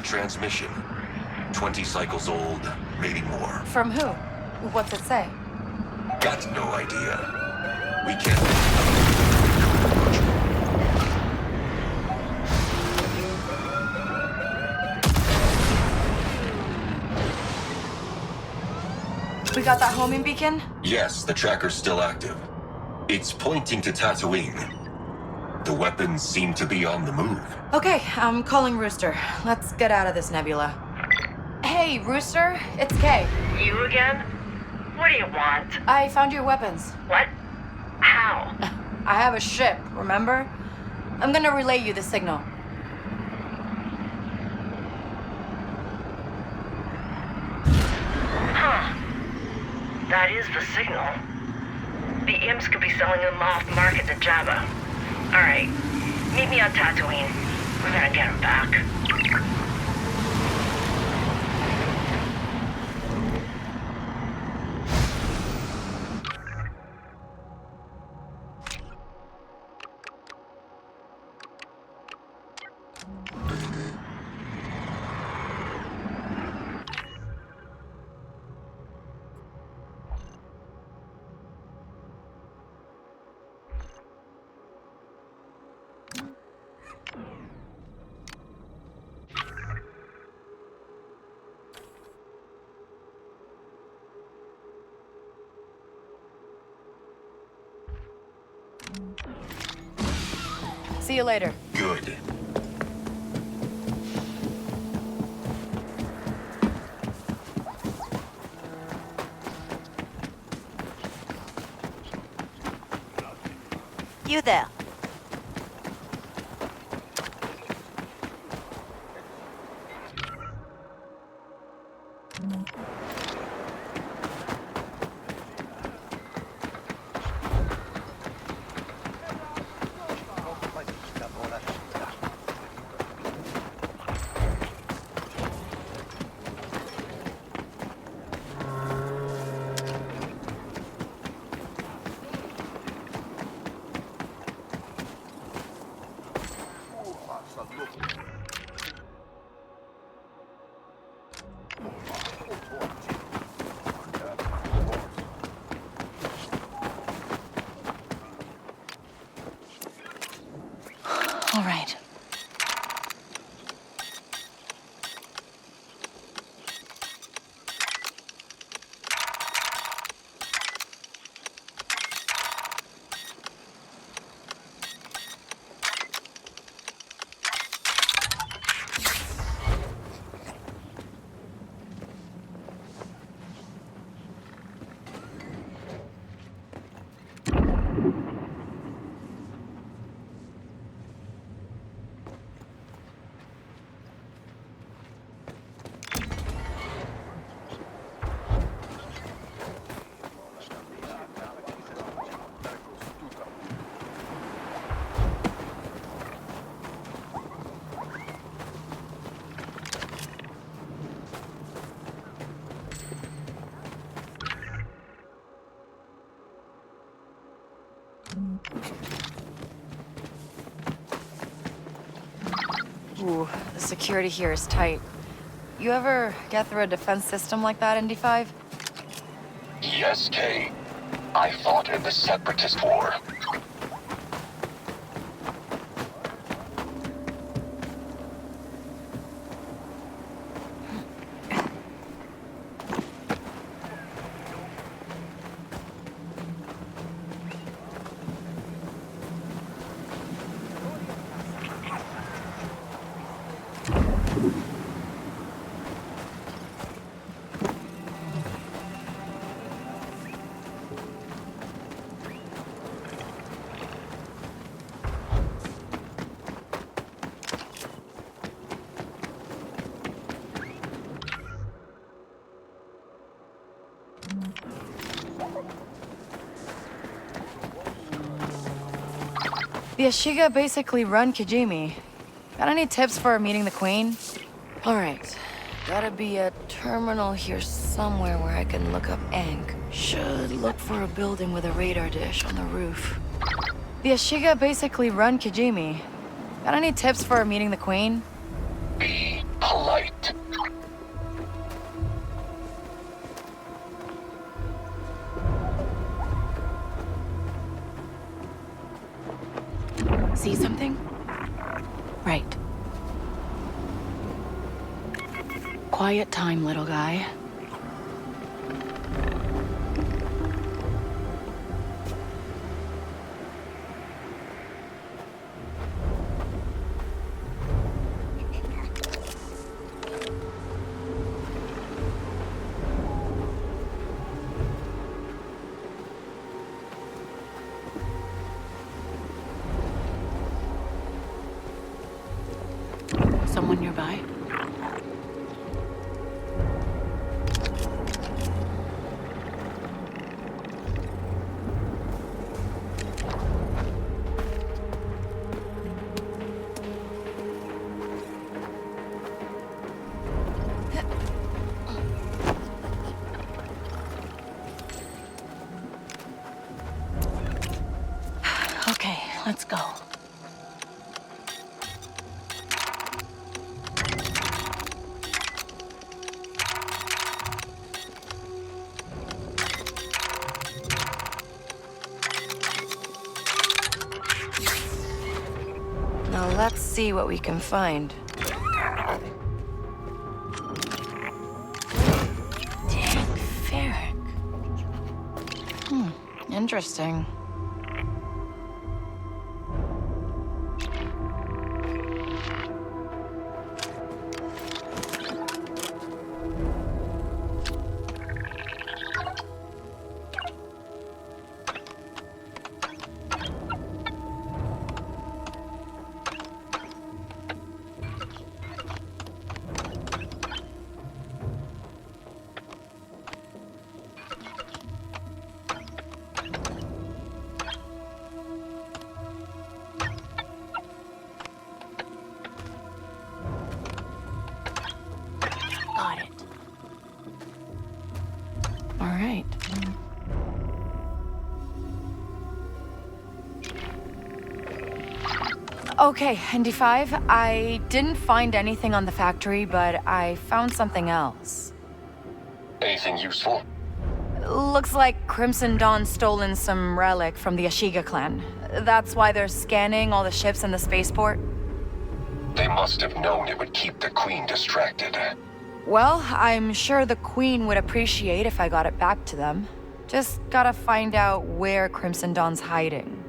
Transmission. 20 cycles old, maybe more. From who? What's it say? Got no idea. We can't... We got that homing beacon? Yes, the tracker's still active. It's pointing to Tatooine. The weapons seem to be on the move. Okay, I'm calling Rooster. Let's get out of this nebula. Hey, Rooster, it's Kay. You again? What do you want? I found your weapons. What? How? I have a ship, remember? I'm gonna relay you the signal. Huh. That is the signal. The imps could be selling them off market to Jabba. Alright, meet me on Tatooine. We're gonna get him back. See you later. Good. You there. All right. Ooh, the security here is tight. You ever get through a defense system like that in D5? Yes, Kay. I fought in the Separatist War. The Ashiga basically run Kijimi. Got any tips for meeting the Queen? All right. Gotta be a terminal here somewhere where I can look up Ankh. Should look for a building with a radar dish on the roof. The Ashiga basically run Kijimi. Got any tips for meeting the Queen? Be polite. See something? Right. Quiet time, little guy. Someone nearby? Okay, let's go. Now let's see what we can find. Dang, ferric. Interesting. Got it. All right. Okay, ND5, I didn't find anything on the factory, but I found something else. Anything useful? Looks like Crimson Dawn's stolen some relic from the Ashiga clan. That's why they're scanning all the ships in the spaceport. They must have known it would keep the Queen distracted. Well, I'm sure the Queen would appreciate if I got it back to them. Just gotta find out where Crimson Dawn's hiding.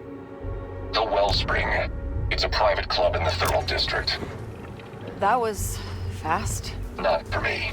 The Wellspring. It's a private club in the Thermal District. That was fast. Not for me.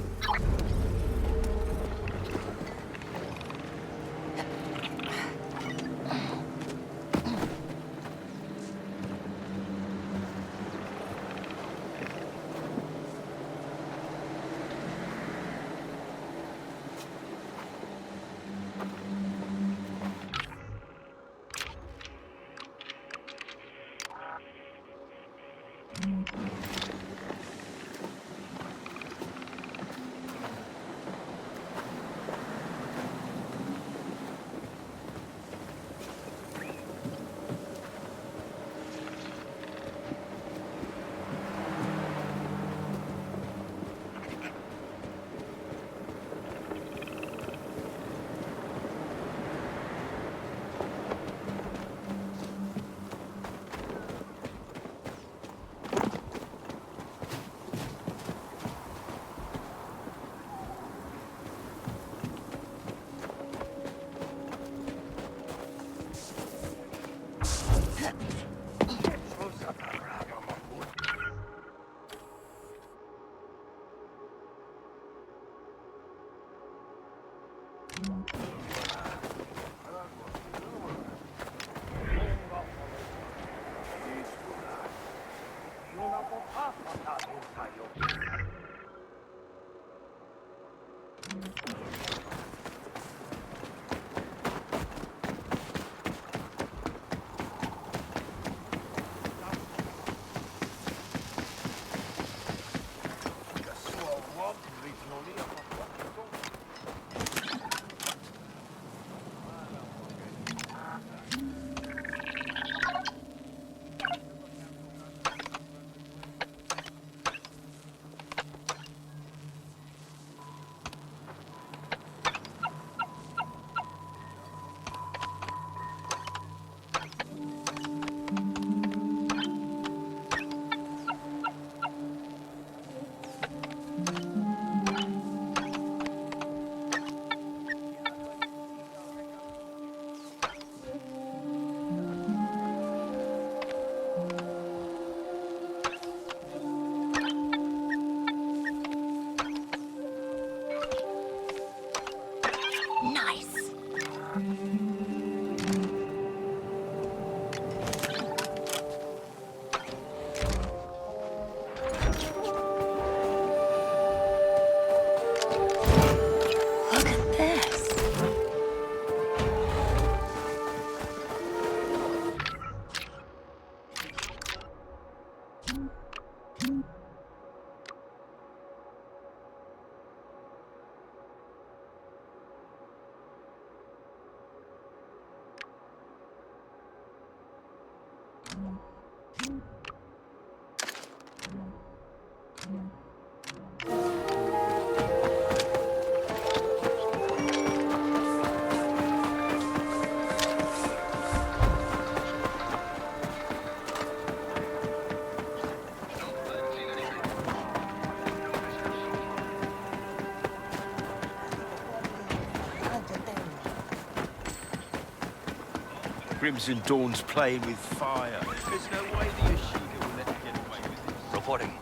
Crimson Dawn's playing with fire. There's no way the Ashika will let you get away with this. Reporting.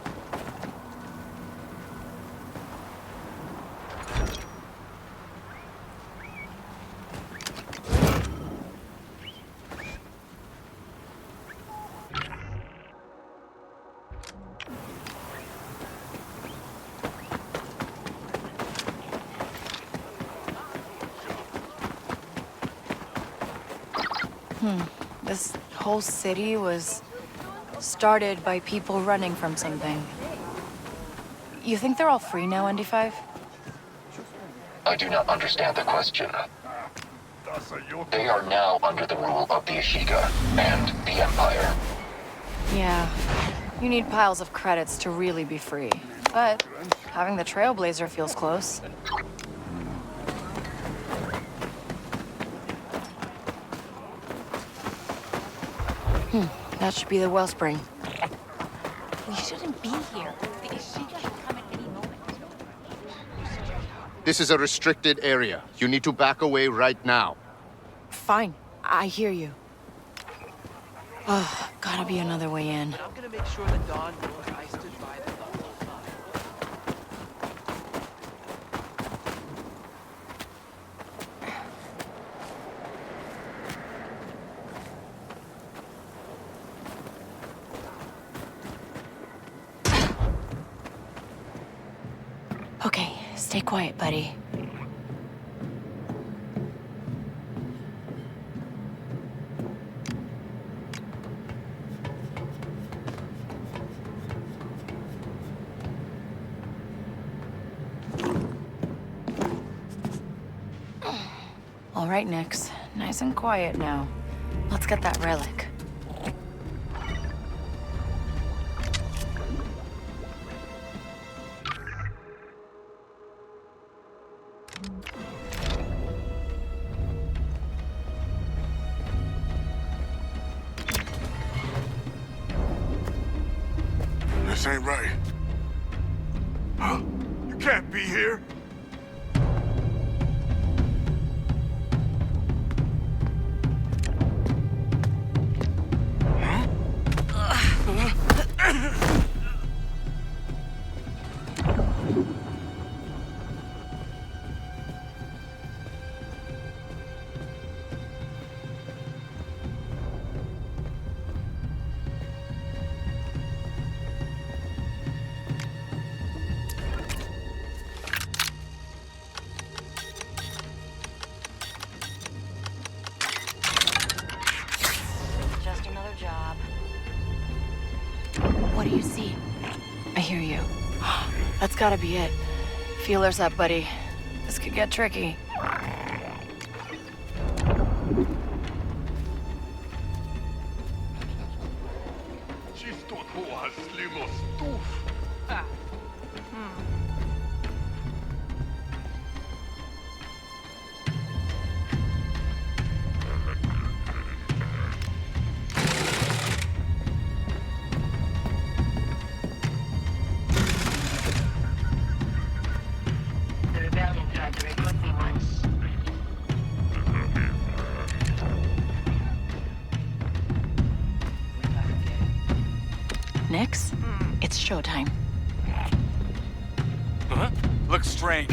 This whole city was started by people running from something. You think they're all free now, ND5? I do not understand the question. They are now under the rule of the Ashika and the Empire. Yeah. You need piles of credits to really be free. But having the Trailblazer feels close. That should be the wellspring. We shouldn't be here. The Ashika could come at any moment. This is a restricted area. You need to back away right now. Fine. I hear you. Oh, gotta be another way in. I'm gonna make sure that Dawn knows I stood by them the whole time. Okay, stay quiet, buddy. All right, Nix. Nice and quiet now. Let's get that relic. This ain't right. Huh? You can't be here. What do you see? I hear you. That's gotta be it. Feelers up, buddy. This could get tricky. The rebellion tried to recruit me once. Nix, it's showtime. Huh? Looks strange.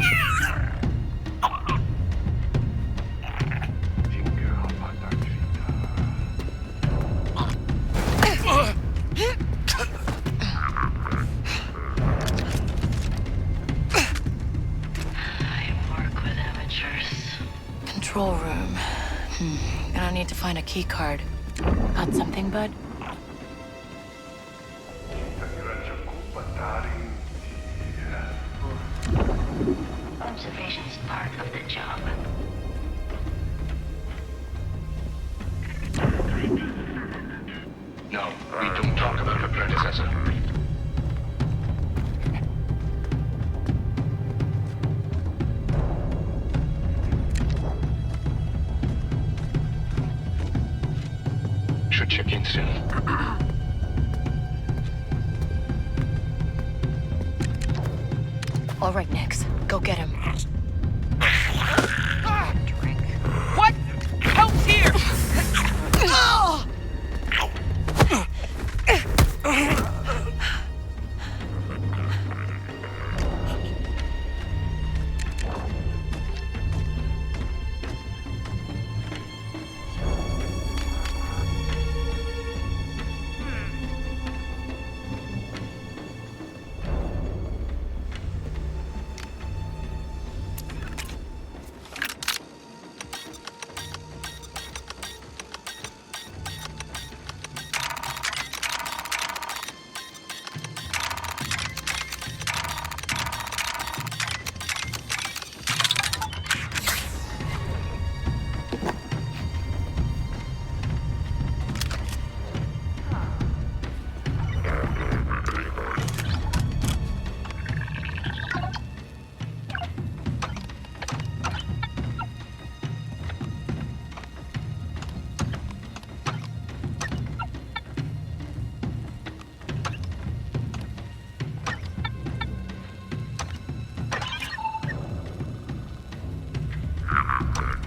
Control room. Gonna need to find a key card. Got something, bud? Observation is part of the job. No, we don't talk about her predecessor. Should check in soon. All right, Nix. Go get him. What? Help's here!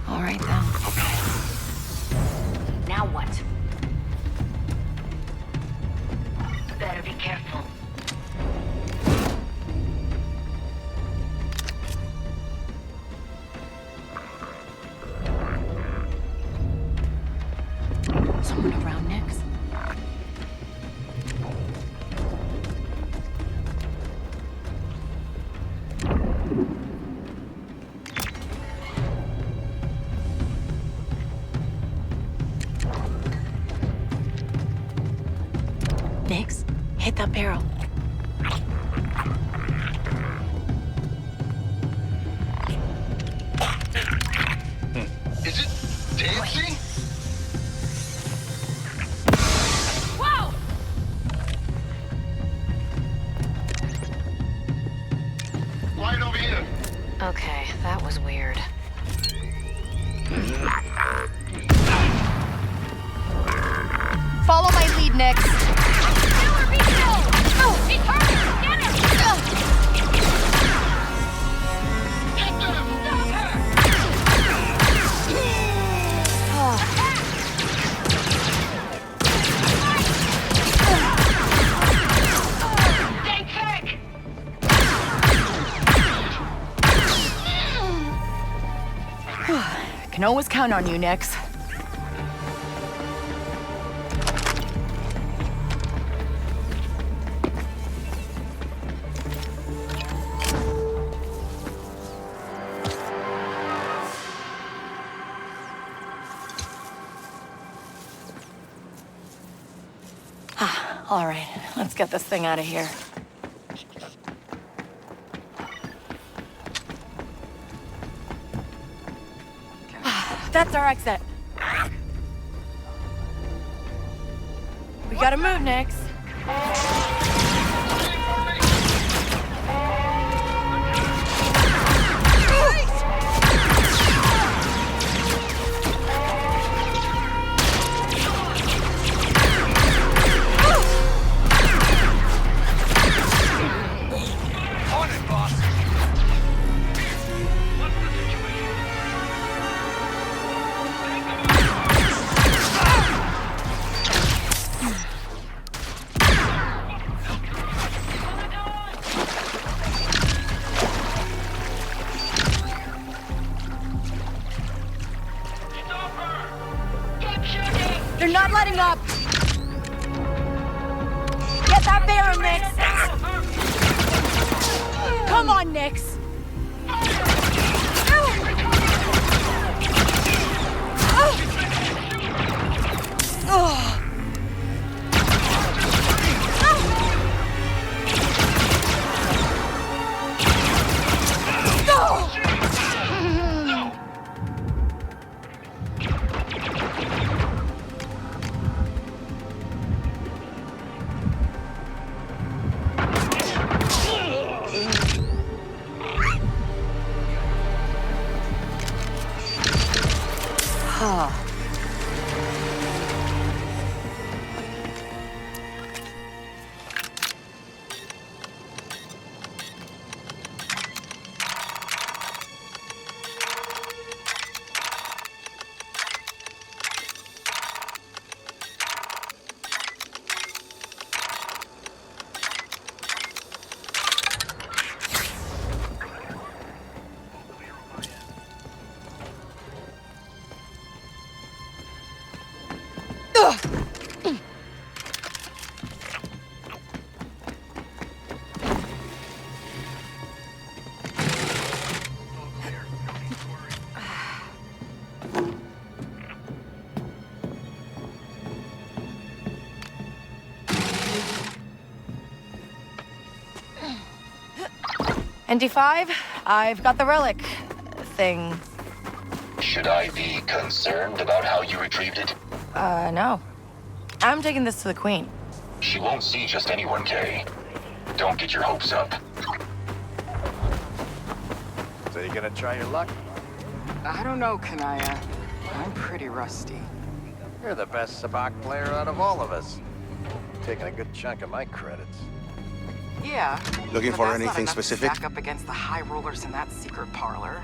All right, then. Now what? Better be careful. Someone around, Nix? Nix, hit that barrel. Is it dancing? Whoa! Right over here. Okay, that was weird. Follow my lead, Nix. Can always count on you, Nix. All right, let's get this thing out of here. That's our exit. We gotta move, Nix. They're not letting up! Get that bear, Nix! Come on, Nix! ND5, I've got the relic thing. Should I be concerned about how you retrieved it? No. I'm taking this to the Queen. She won't see just anyone, Kay. Don't get your hopes up. So you gonna try your luck? I don't know, Kanaya. I'm pretty rusty. You're the best sabacc player out of all of us. Taking a good chunk of my credits. Yeah. Looking but for that's not anything enough to specific? stack up against the high rollers in that secret parlor.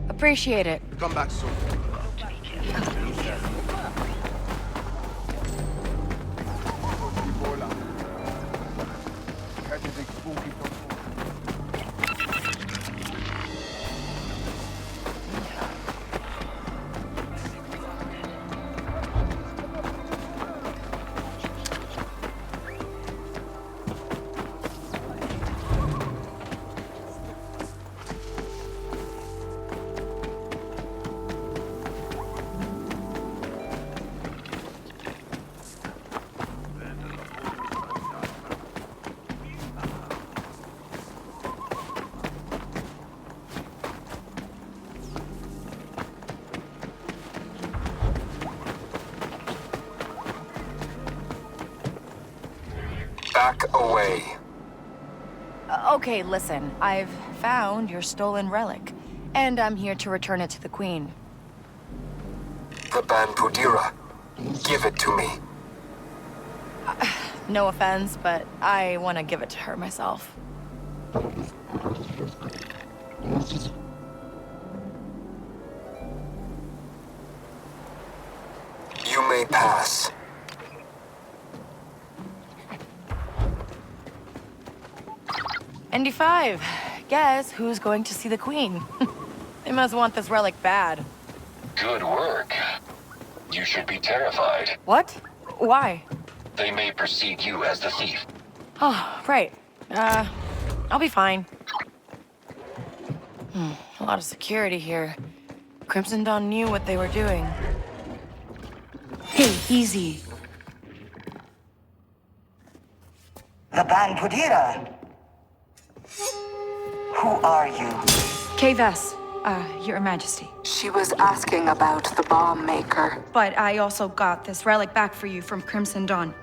Appreciate it. Come back soon. Back away. Okay, listen. I've found your stolen relic, and I'm here to return it to the Queen. The Banpudira. Give it to me. No offense, but I want to give it to her myself. You may pass. ND5, guess who's going to see the Queen? They must want this relic bad. Good work. You should be terrified. What? Why? They may perceive you as the thief. Oh, right. I'll be fine. A lot of security here. Crimson Dawn knew what they were doing. Hey, easy. The Banpudira. Who are you? Kay Vess, Your Majesty. She was asking about the bomb maker. But I also got this relic back for you from Crimson Dawn.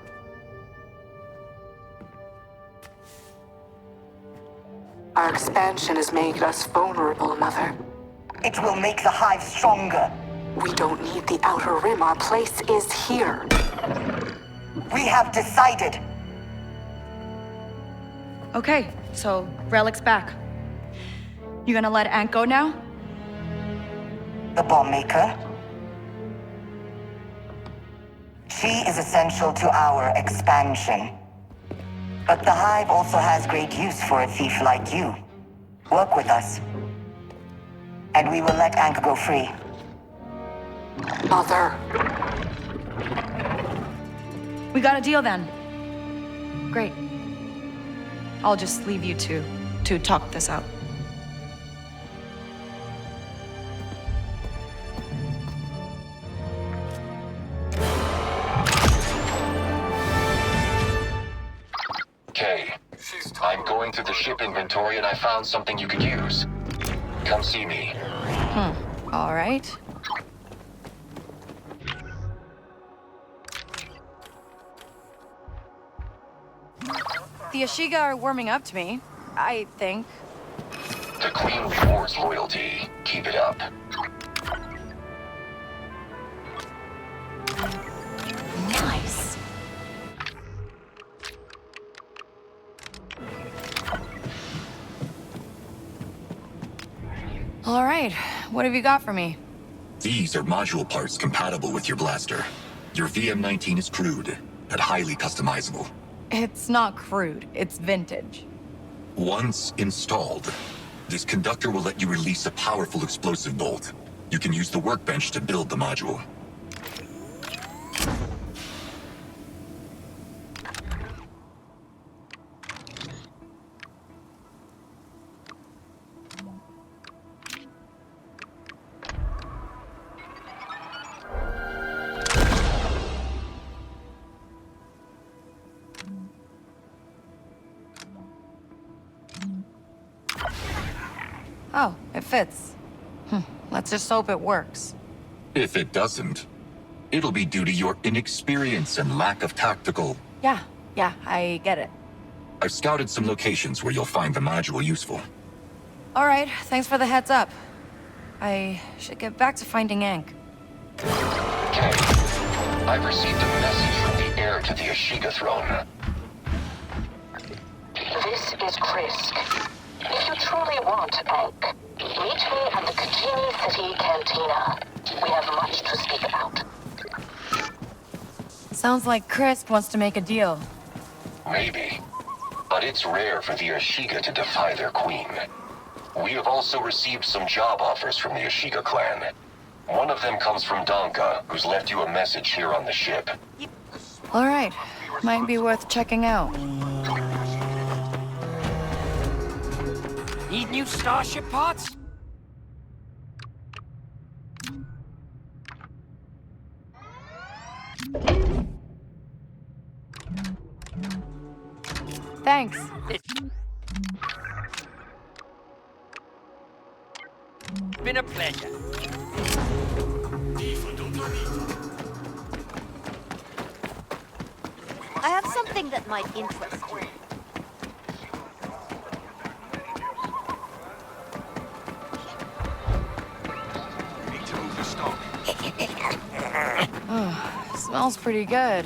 Our expansion has made us vulnerable, Mother. It will make the Hive stronger. We don't need the Outer Rim. Our place is here. We have decided. Okay, so relic's back. You gonna let Ant go now? The bomb maker? She is essential to our expansion. But the Hive also has great use for a thief like you. Work with us. And we will let Ankh go free. Mother. We got a deal then. Great. I'll just leave you to talk this out. Kay, I'm going through the ship inventory and I found something you could use. Come see me. All right. The Ashiga are warming up to me, I think. The Queen rewards loyalty. Keep it up. Nice. All right, what have you got for me? These are module parts compatible with your blaster. Your VM-19 is crude, but highly customizable. It's not crude, it's vintage. Once installed, this conductor will let you release a powerful explosive bolt. You can use the workbench to build the module. Oh, it fits. Let's just hope it works. If it doesn't, it'll be due to your inexperience and lack of tactical... Yeah, I get it. I've scouted some locations where you'll find the module useful. All right, thanks for the heads up. I should get back to finding Ankh. Kay, I've received a message from the heir to the Ashiga throne. This is Krisk. If you truly want Ankh, meet me at the Katini City Cantina. We have much to speak about. Sounds like Krisk wants to make a deal. Maybe. But it's rare for the Ashiga to defy their queen. We have also received some job offers from the Ashiga clan. One of them comes from Donka, who's left you a message here on the ship. All right, might be worth checking out. Need new starship parts? Thanks. Been a pleasure. I have something that might interest you. Smells pretty good.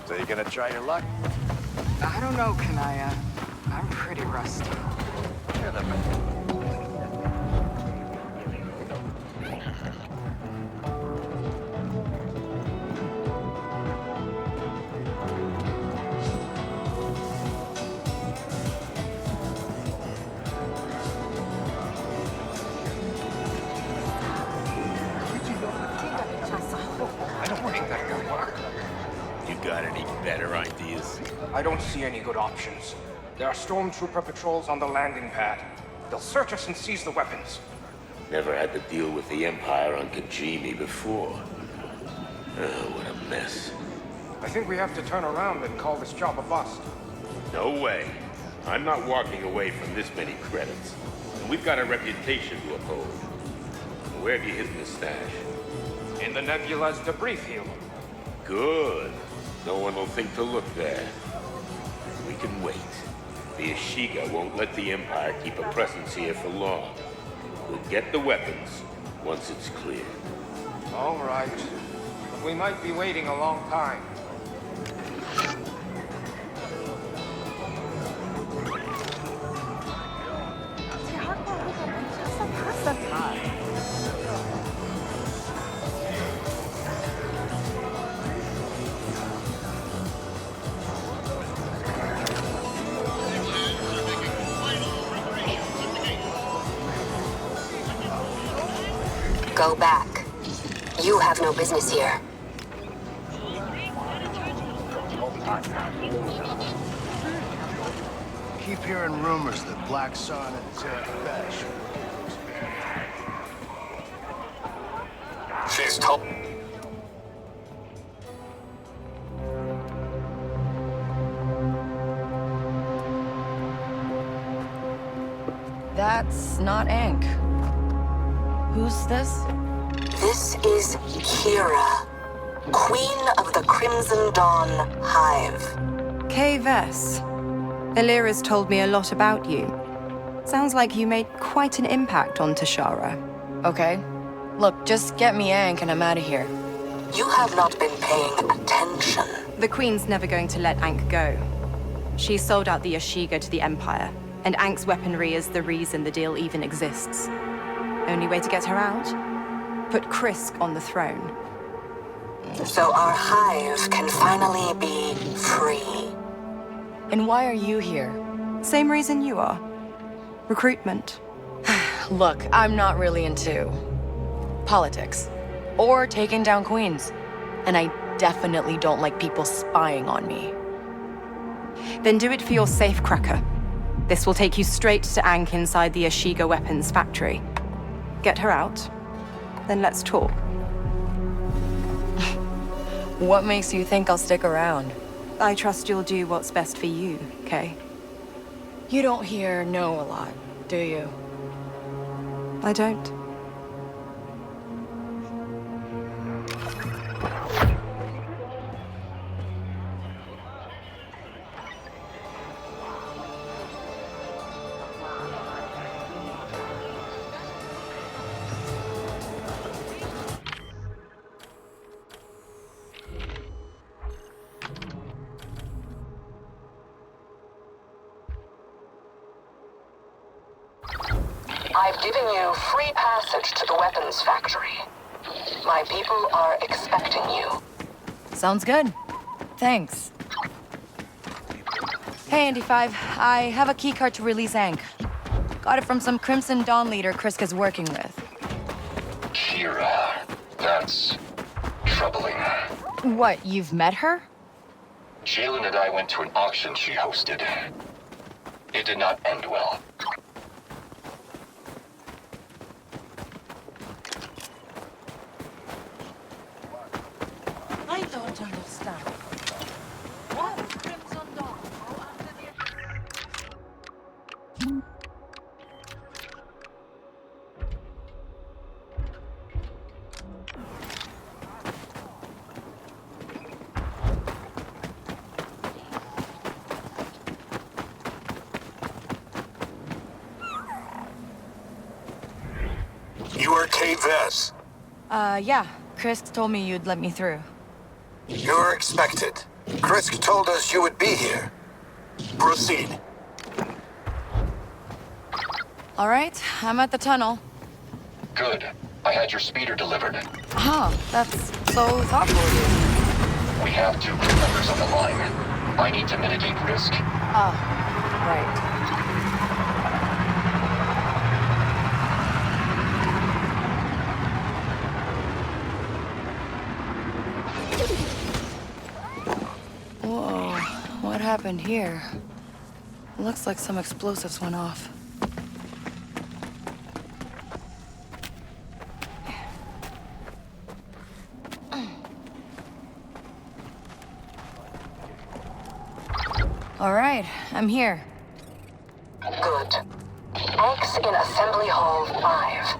So you gonna try your luck? I don't know, Kanaya. I'm pretty rusty. I don't see any good options. There are stormtrooper patrols on the landing pad. They'll search us and seize the weapons. Never had to deal with the Empire on Kijimi before. Oh, what a mess. I think we have to turn around and call this job a bust. No way. I'm not walking away from this many credits. And we've got a reputation to uphold. Where have you hidden the stash? In the nebula's debris field. Good. No one will think to look there. We can wait. The Ashiga won't let the Empire keep a presence here for long. We'll get the weapons once it's clear. All right. But we might be waiting a long time. Go back. You have no business here. Keep hearing rumors that Black Sun and Kay Vess. She's told. That's not Ankh. Who's this? This is Kira, Queen of the Crimson Dawn Hive. Kay Vess. Illyra's told me a lot about you. Sounds like you made quite an impact on Toshara. Okay. Look, just get me Ankh and I'm out of here. You have not been paying attention. The Queen's never going to let Ankh go. She sold out the Ashiga to the Empire, and Ankh's weaponry is the reason the deal even exists. Only way to get her out? Put Krisk on the throne. So our hive can finally be free. And why are you here? Same reason you are. Recruitment. Look, I'm not really into politics or taking down queens. And I definitely don't like people spying on me. Then do it for your safecracker. This will take you straight to Ankh inside the Ashiga weapons factory. Get her out, then let's talk. What makes you think I'll stick around? I trust you'll do what's best for you, Kay. You don't hear no a lot, do you? I don't. I've given you free passage to the weapons factory. My people are expecting you. Sounds good. Thanks. Hey, Andy 5. I have a keycard to release Ankh. Got it from some Crimson Dawn leader Krisk is working with. Kira, that's troubling. What, you've met her? Jalen and I went to an auction she hosted. It did not end well. I don't understand. What Crimson Dawn go after You are Kay Vess. Yeah. Krisk told me you'd let me through. You're expected. Krisk told us you would be here. Proceed. All right, I'm at the tunnel. Good. I had your speeder delivered. Huh, that's so thoughtful of you. We have 2 crew members on the line. I need to mitigate risk. Right. Whoa, what happened? happened here? Looks like some explosives went off. All right, I'm here. Good. X in Assembly Hall 5.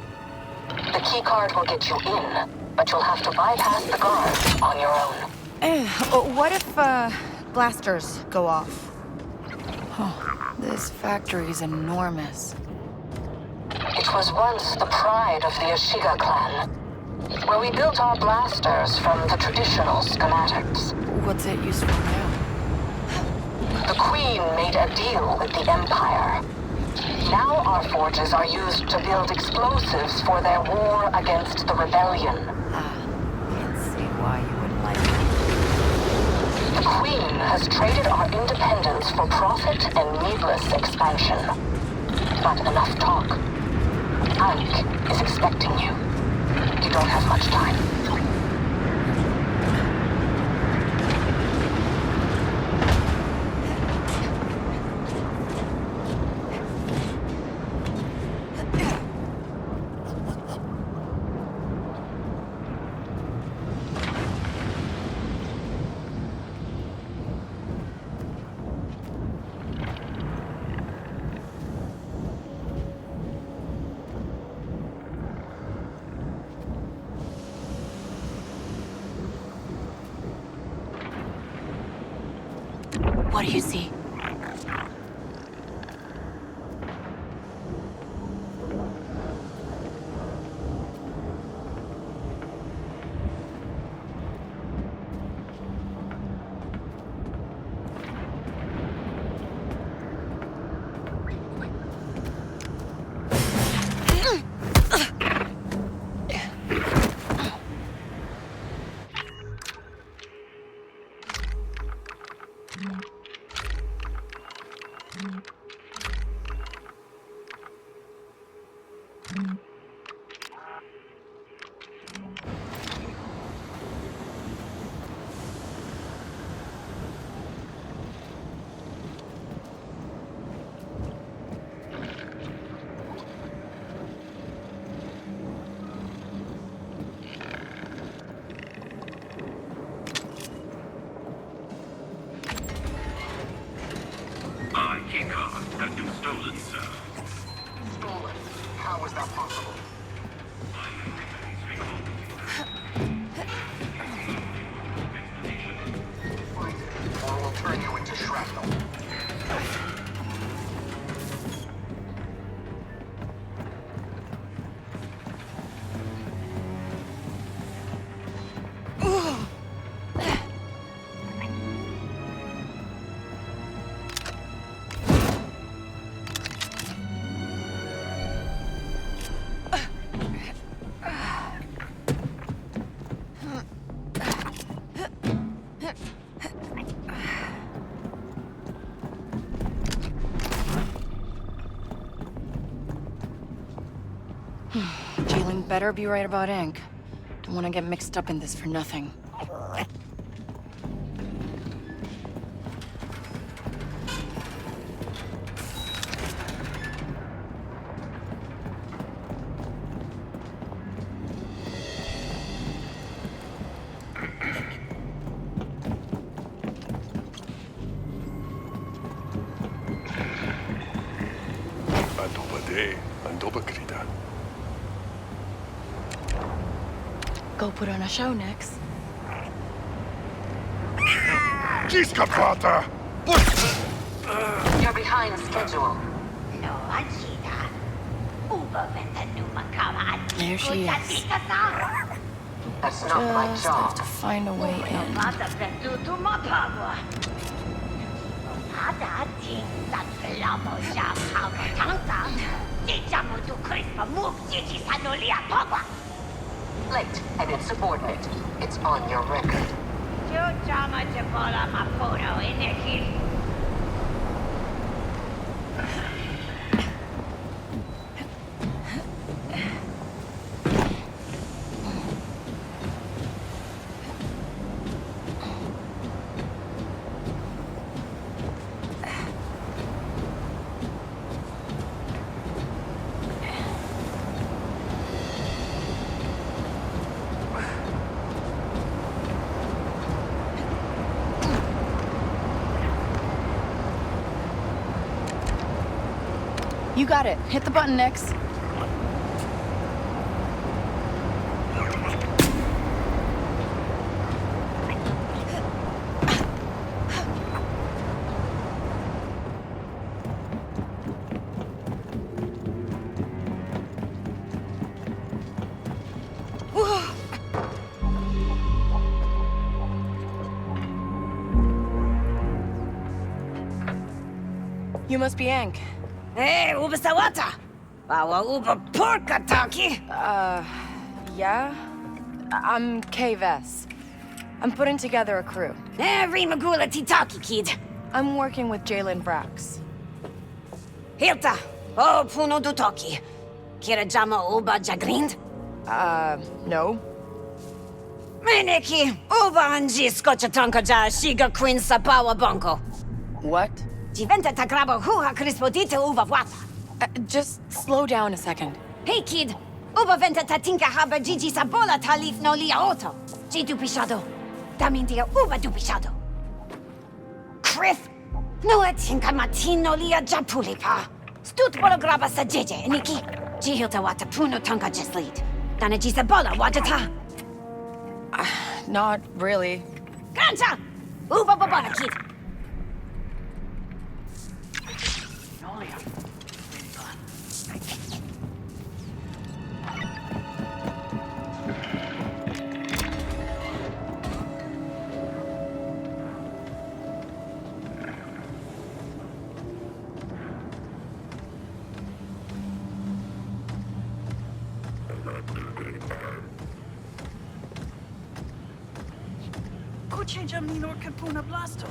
The key card will get you in, but you'll have to bypass the guards on your own. What if, blasters go off? Oh, this factory's enormous. It was once the pride of the Ashiga clan, where we built our blasters from the traditional schematics. What's it used for now? The Queen made a deal with the Empire. Now our forges are used to build explosives for their war against the rebellion. Can't see why you wouldn't like it. The Queen has traded our independence for profit and needless expansion. But enough talk. Ankh is expecting you. You don't have much time. What do you see? Keycard has been stolen, sir. Stolen? How is that possible? Find it, or we'll turn you into shrapnel. Jalen better be right about Ink. Don't want to get mixed up in this for nothing. Go put on a show next. You're behind schedule. There she is. That's not my Just job. have to find a way in. Late and insubordinate. It's on your record. You got it. Hit the button, Nix. You must be Ank. Hey, UBISOFT! Our Uber porka taki! Yeah? I'm Kay Vess. I'm putting together a crew. Every magula titaki, kid. I'm working with Jalen Brax. Hilta, oh puno dutoki. Kira jama uba jagrind? No. Meneki, uba anji skocha tonka ja shiga queen sapawa bonko. What? Diventa tagraba huha crispodite uva wata. Just slow down a second. Hey kid, uba venta tatinka haba gigi sabola talif no lia auto. G dupishado. Damindia uba dupishado. Chris, no etinka matino lia japulipa. Stut bolograba sa jeje, Niki. G hilta wata puno tonka just lead. Dana G sabola wajata. Not really. Grancha! Uba babana kid. Kuchinja minor kapuna blasto.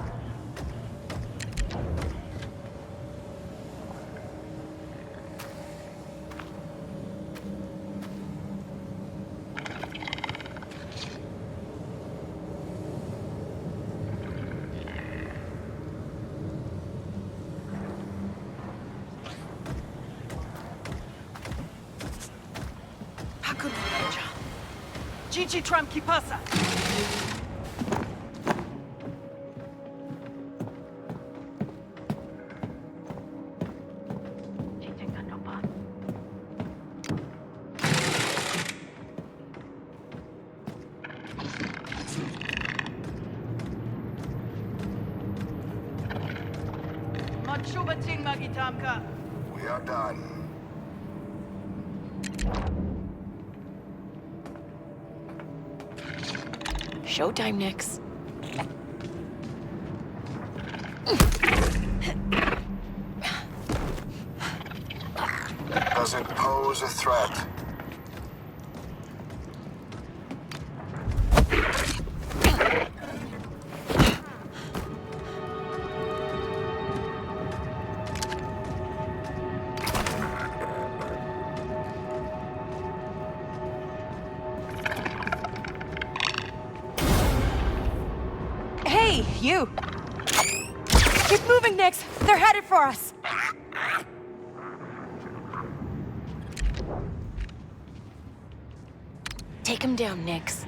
Hakunuja. Gigi tram kipasa. We are done. Showtime, Nix. Does it pose a threat? Hey, you! Keep moving, Nix! They're headed for us! Take him down, Nix.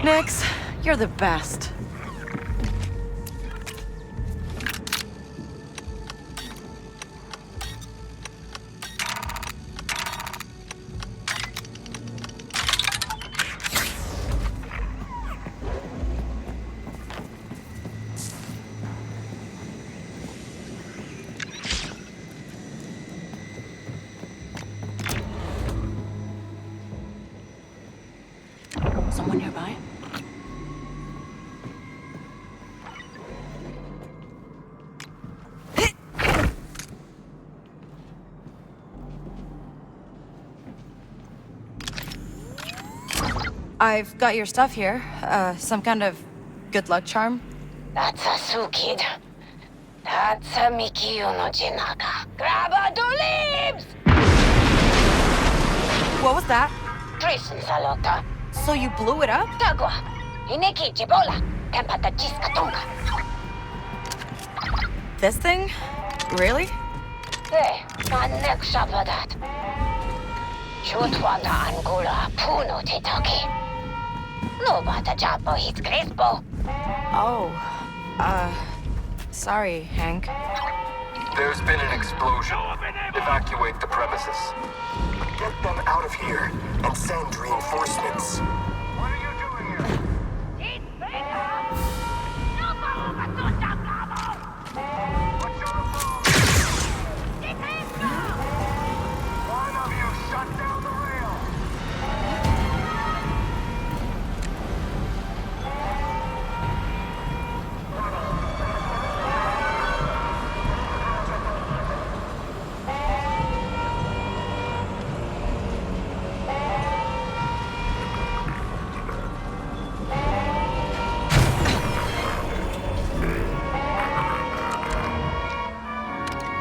Nix, you're the best. Someone nearby? I've got your stuff here. Some kind of good luck charm? That's a Sue, kid. That's a Mikiyo no Jinaga. Grab a leaves! What was that? Treason salota. So you blew it up? Tagwa. Ineki jibola. Kempata jiska tonga. This thing? Really? Hey, my neck shopper that. Chutwanda angula puno titoki. No bata japo hit crispo. Oh, sorry, Hank. There's been an explosion. Evacuate the premises. Get them out of here and send reinforcements. What are you doing here? One of you shut down the rail.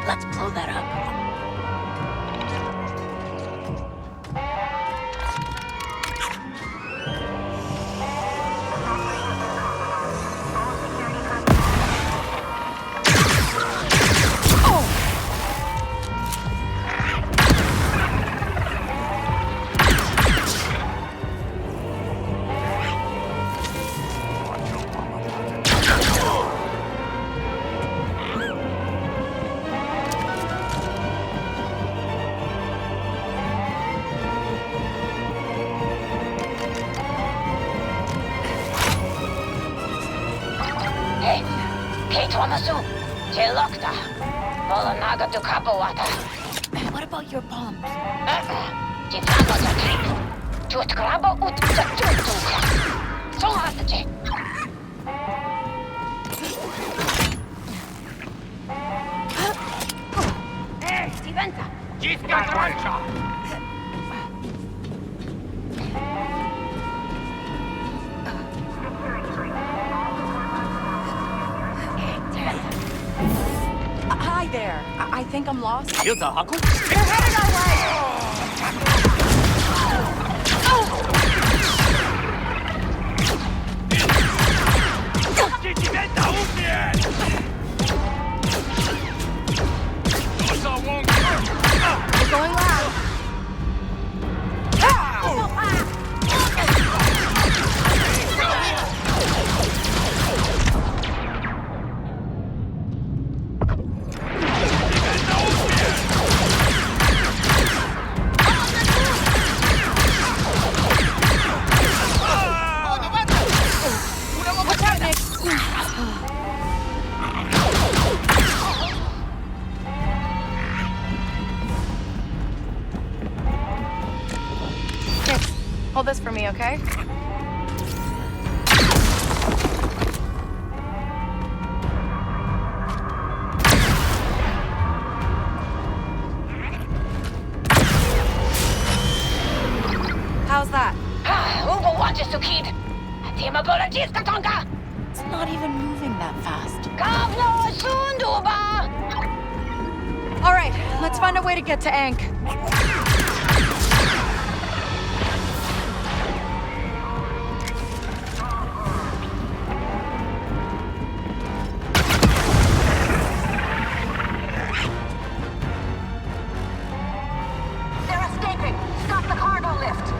Let's blow that up. Hey, Kate Wamasu. Jelokta. Bolanaga to Kapawata. What about your bombs? Jitano to trick. Jut grabo ut jatutuka. So hatache. Hey, Stiventa. Jiska Rancha! Hi there. I think I'm lost. You're the Haku? You're headed our way! We're going loud. What's happening? Here, hold this for me, okay? How's that? Ubo watches to kid. Timabola jiska tonga. It's not even moving that fast. Kavno sunduba. All right, let's find a way to get to Ankh. They're escaping. Stop the cargo lift.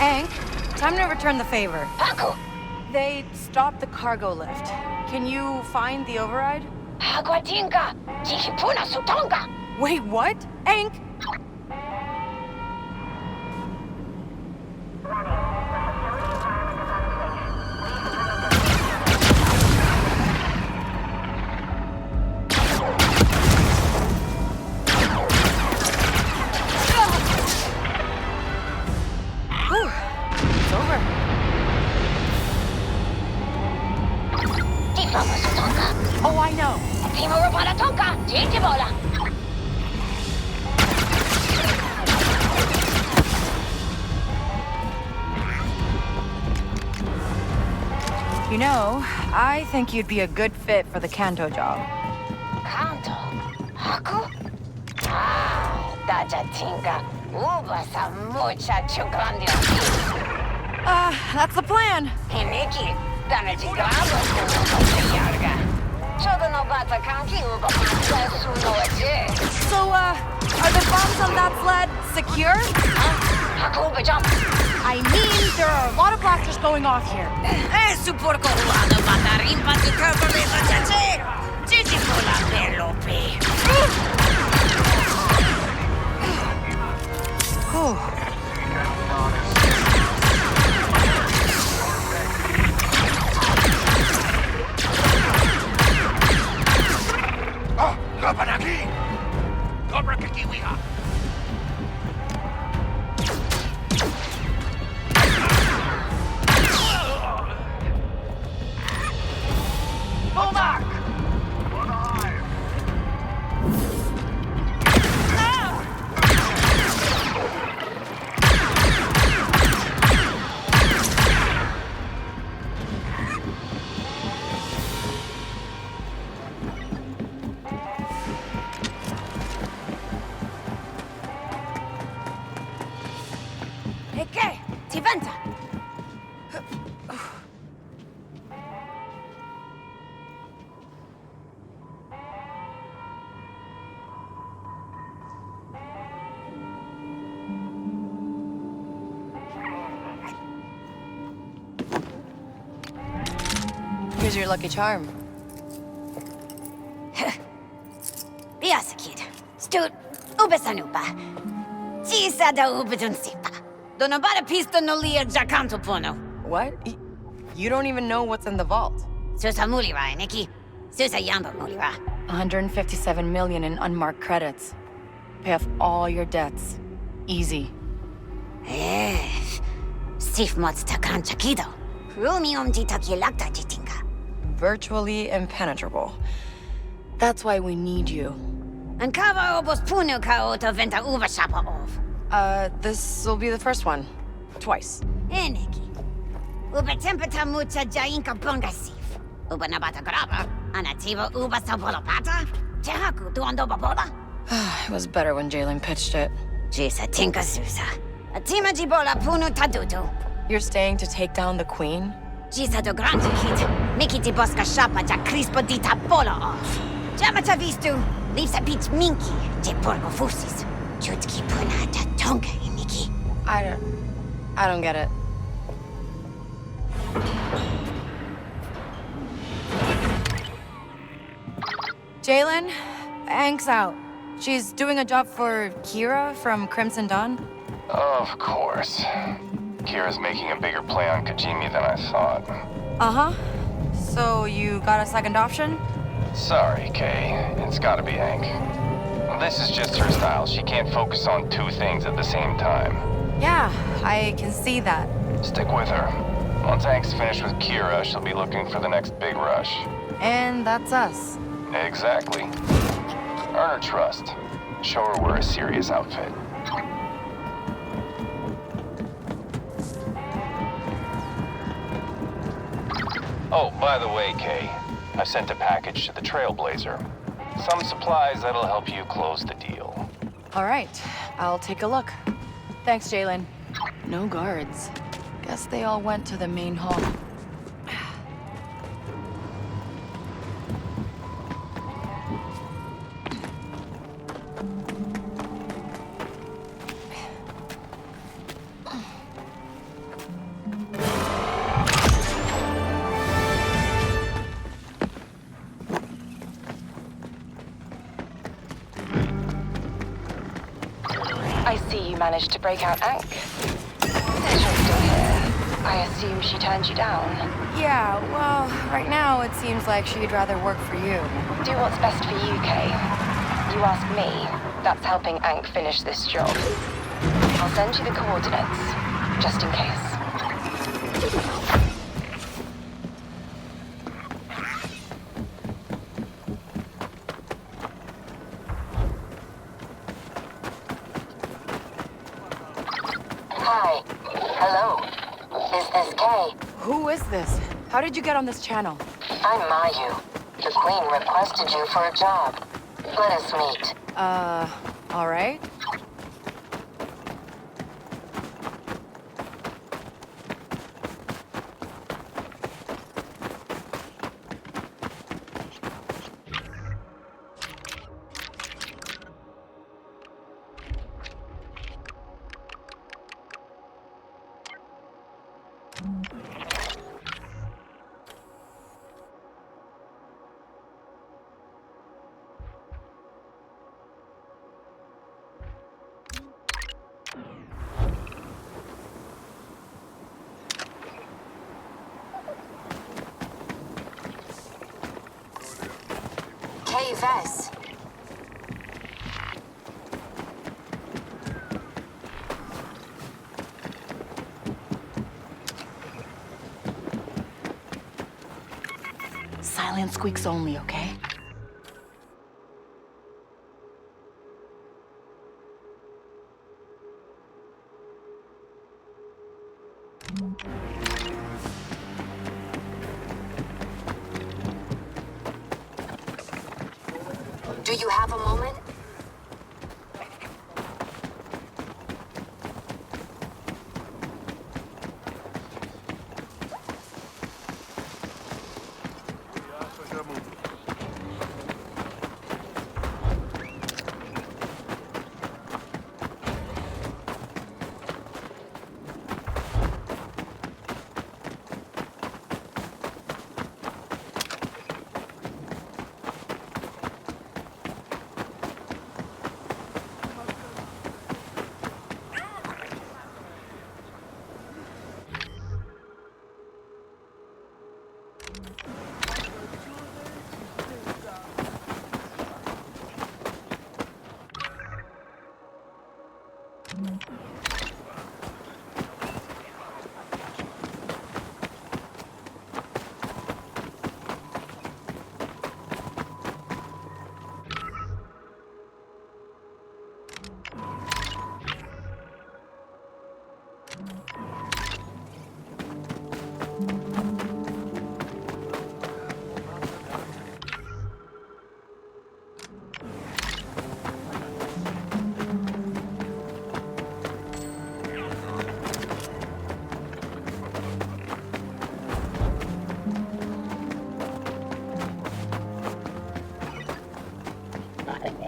Ankh, time to return the favor. Haku. They stopped the cargo lift. Can you find the override? Aguatinga. Jikipuna sutonga. Wait, what? Ankh? Whew. It's over. Tifama sutonga. Oh, I know. Timorapana tonga. Jintibola. You know, I think you'd be a good fit for the Kanto job. Kanto? Haku? Ah, Dajatinga. Ubasa muchacho grande. That's the plan. Hey, Nikki. Danaji grabo kuno yarga. Chodo no bata kanki uba masu no aje. So, are the bombs on that sled secure? Haku uba jump. I mean, there are a lot of blasters going off here. Supporco ulano batarimba tu turboleza chache. Gigi pola pelope. Laban aquí! Cobra Kikiwiha! Bomac! Kay, Tiventa. Here's your lucky charm. Biasa kid. Stud, ubesanupa. Tisa da ubedunsipa. Donabara pisto no lia jacanto pono. What? You don't even know what's in the vault. Susa mulira, Nikki. Susa yamba mulira. 157 million in unmarked credits. Pay off all your debts. Easy. Sif mots takan chakido. Rumium di takilakta jitinga. Virtually impenetrable. That's why we need you. And kava obos puno kaota venta uva shapa of. This will be the first one. Twice. Nikki. Uba tempeta mucha jainka bonga sif. Uba nabata graba. Anativo uba sabolopata. Tehaku duando babola. It was better when Jalen pitched it. Jisa tinka susa. Atima jibola puno tadutu. You're staying to take down the queen? Jisa do grande kid. Miki di bosca shapa ja crispo di tapola off. Jamata vistu. Leaves a beach minky. Je porco fusis. Jutki puna da tonga, Nikki. I don't get it. Jalen, Ank's out. She's doing a job for Kira from Crimson Dawn. Of course. Kira's making a bigger play on Kajimi than I thought. Uh-huh. So you got a second option? Sorry, Kay. It's gotta be Hank. This is just her style. She can't focus on two things at the same time. Yeah, I can see that. Stick with her. Once Hank's finished with Kira, she'll be looking for the next big rush. And that's us. Exactly. Earn her trust. Show her we're a serious outfit. Oh, by the way, Kay, I sent a package to the Trailblazer. Some supplies that'll help you close the deal. All right, I'll take a look. Thanks, Jalen. No guards. Guess they all went to the main hall. I see you managed to break out Ankh. Since you're still here, I assume she turned you down. Yeah, well, right now it seems like she'd rather work for you. Do what's best for you, Kay. You ask me, that's helping Ankh finish this job. I'll send you the coordinates, just in case. Hi. Hello. Is this Kay? Who is this? How did you get on this channel? I'm Mayu. The Queen requested you for a job. Let us meet. All right. Kay Vess. Silent squeaks only, okay? Do you have a moment?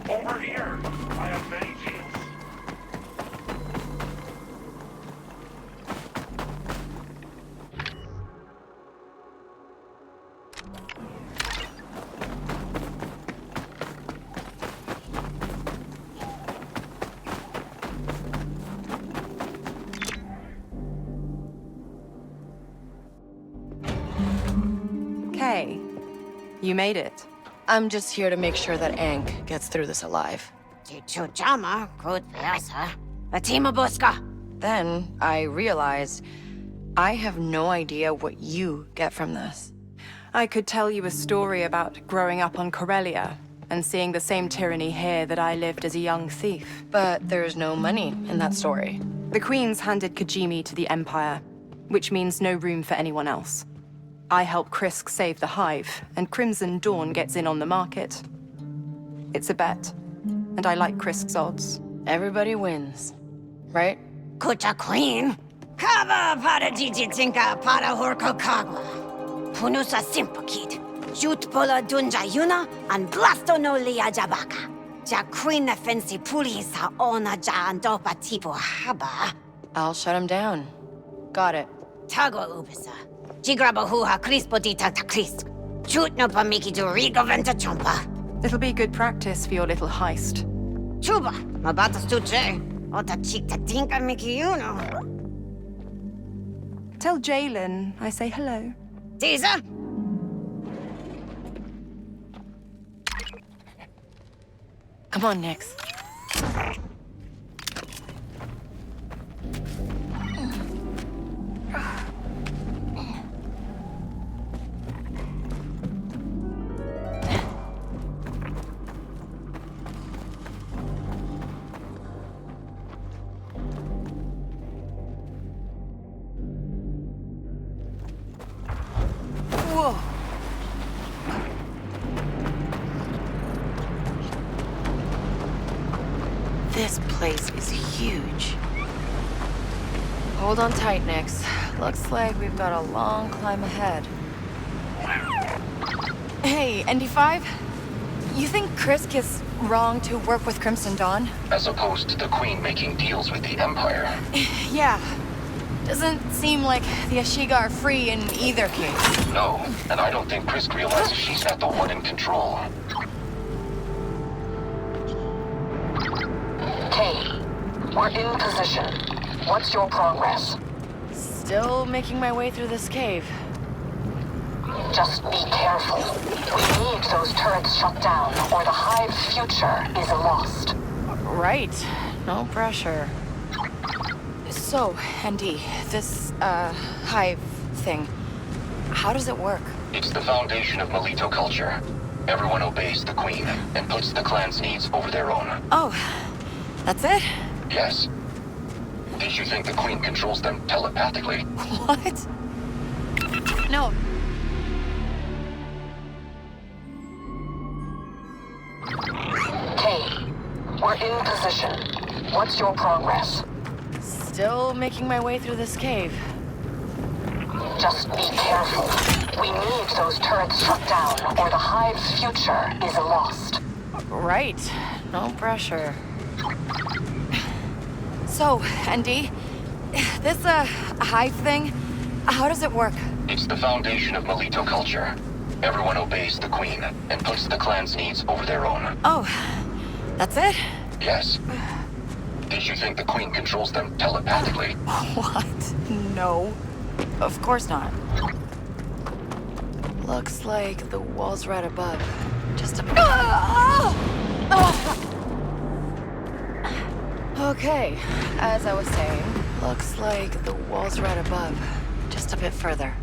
Over here! I have many tools. Kay, you made it. I'm just here to make sure that Ankh gets through this alive. Then I realized I have no idea what you get from this. I could tell you a story about growing up on Corellia and seeing the same tyranny here that I lived as a young thief. But there's no money in that story. The Queen's handed Kajimi to the Empire, which means no room for anyone else. I help Krisk save the Hive, and Crimson Dawn gets in on the market. It's a bet, and I like Krisk's odds. Everybody wins, right? Kucha Queen. Kava para Jijitinka para Horko Kagwa. Punusa Simpakid. Jut Pola Dunja Yuna and Blasto no Lia Jabaka. Ja Queen Fensi Pulisa Ona Ja Andopa Tipo Haba. I'll shut him down. Got it. Tago Ubisa. Jigrabahuha Crispo di Tata Krisk. Jut no Pamiki to Rigo Venta Chompa. It'll be good practice for your little heist. Chuba, Mabata Stuche. Ota Chikta Tinka Miki Uno. Tell Jalen I say hello. Teaser? Come on, Nix. place is huge. Hold on tight, Nix. Looks like we've got a long climb ahead. Hey, ND5? You think Krisk is wrong to work with Crimson Dawn? As opposed to the Queen making deals with the Empire. Yeah. Doesn't seem like the Ashiga are free in either case. No, and I don't think Krisk realizes she's not the one in control. Kay, we're in position. What's your progress? Still making my way through this cave. Just be careful. We need those turrets shut down, or the Hive's future is lost. Right. No pressure. So, ND, this, Hive thing, how does it work? It's the foundation of Melito culture. Everyone obeys the Queen and puts the clan's needs over their own. Oh, that's it? Yes. Did you think the Queen controls them telepathically? What? No. Kay, we're in position. What's your progress? Still making my way through this cave. Just be careful. We need those turrets shut down, or the Hive's future is lost. Right. No pressure. So, ND, this, Hive thing, how does it work? It's the foundation of Melito culture. Everyone obeys the Queen and puts the clan's needs over their own. Oh, that's it? Yes. Did you think the Queen controls them telepathically? What? No. Of course not. Looks like the wall's right above. Just a... Okay, as I was saying, looks like the wall's right above. Just a bit further.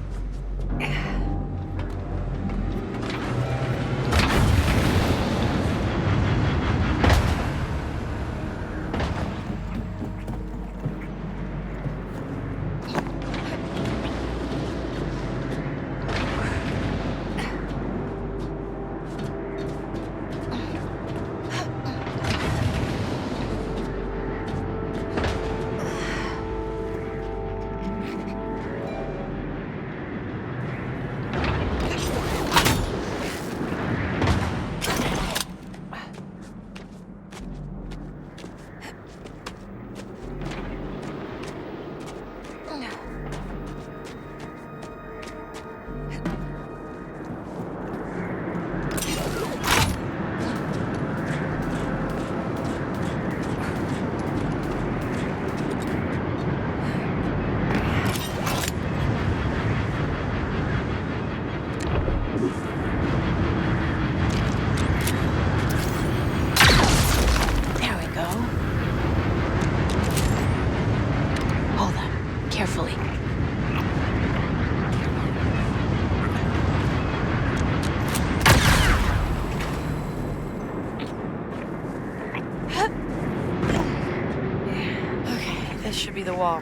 Should be the wall.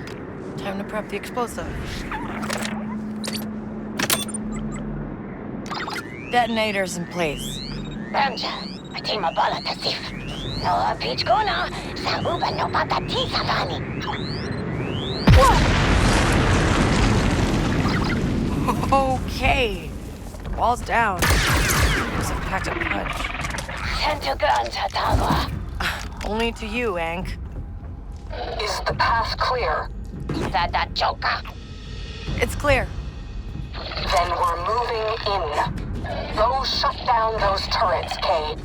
Time to prep the explosive. Detonator's in place. Ramja, atima bala tasif. No pitch gona, sabuba no patati savani. Okay. Wall's down. Must have packed a punch. Send to guns, Hatagwa. Only to you, Ank. Is the path clear? That joker. It's clear. Then we're moving in. Go shut down those turrets, Kay.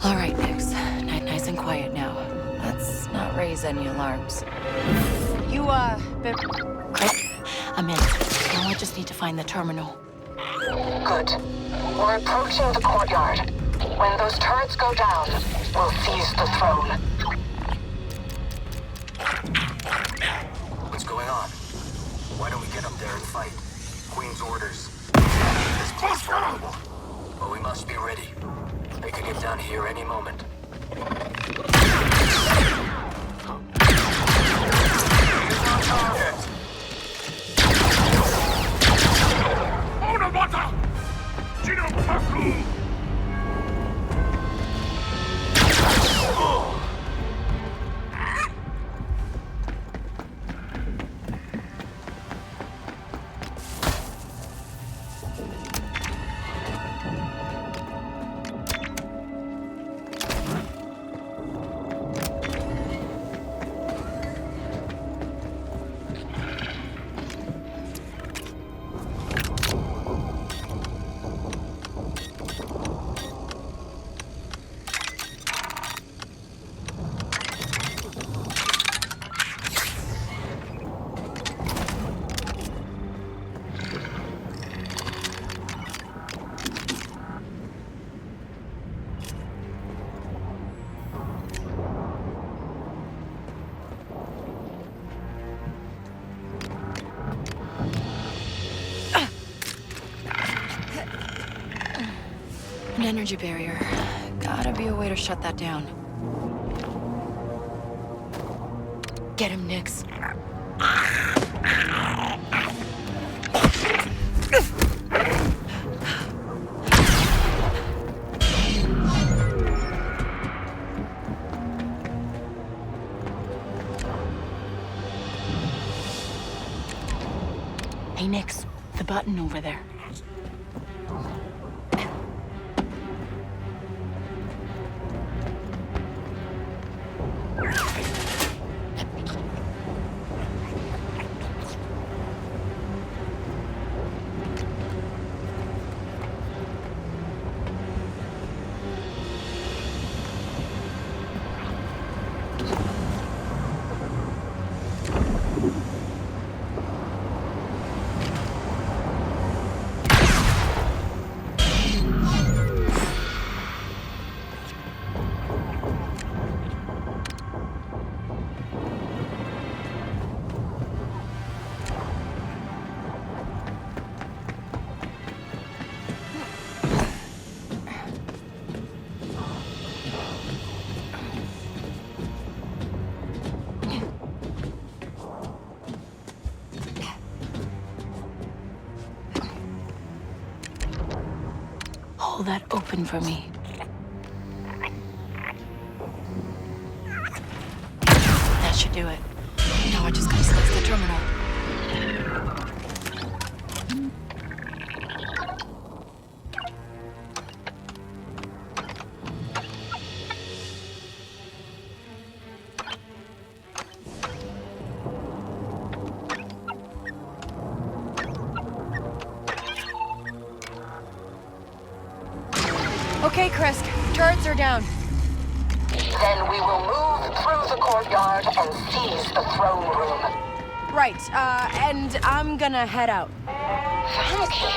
All right, Nix. Nice and quiet now. Let's not raise any alarms. Quick, I'm in. Now I just need to find the terminal. Good. We're approaching the courtyard. When those turrets go down, we'll seize the throne. What's going on? Why don't we get up there and fight? Queen's orders. This place vulnerable. But we must be ready. They could get down here any moment. An energy barrier. Gotta be a way to shut that down. Get him, Nix. Hey, Nix, the button over there. Hold that open for me. That should do it. Now I just gotta slice the terminal. Okay, Krisk. Turrets are down. Then we will move through the courtyard and seize the throne room. Right, and I'm gonna head out. Funky.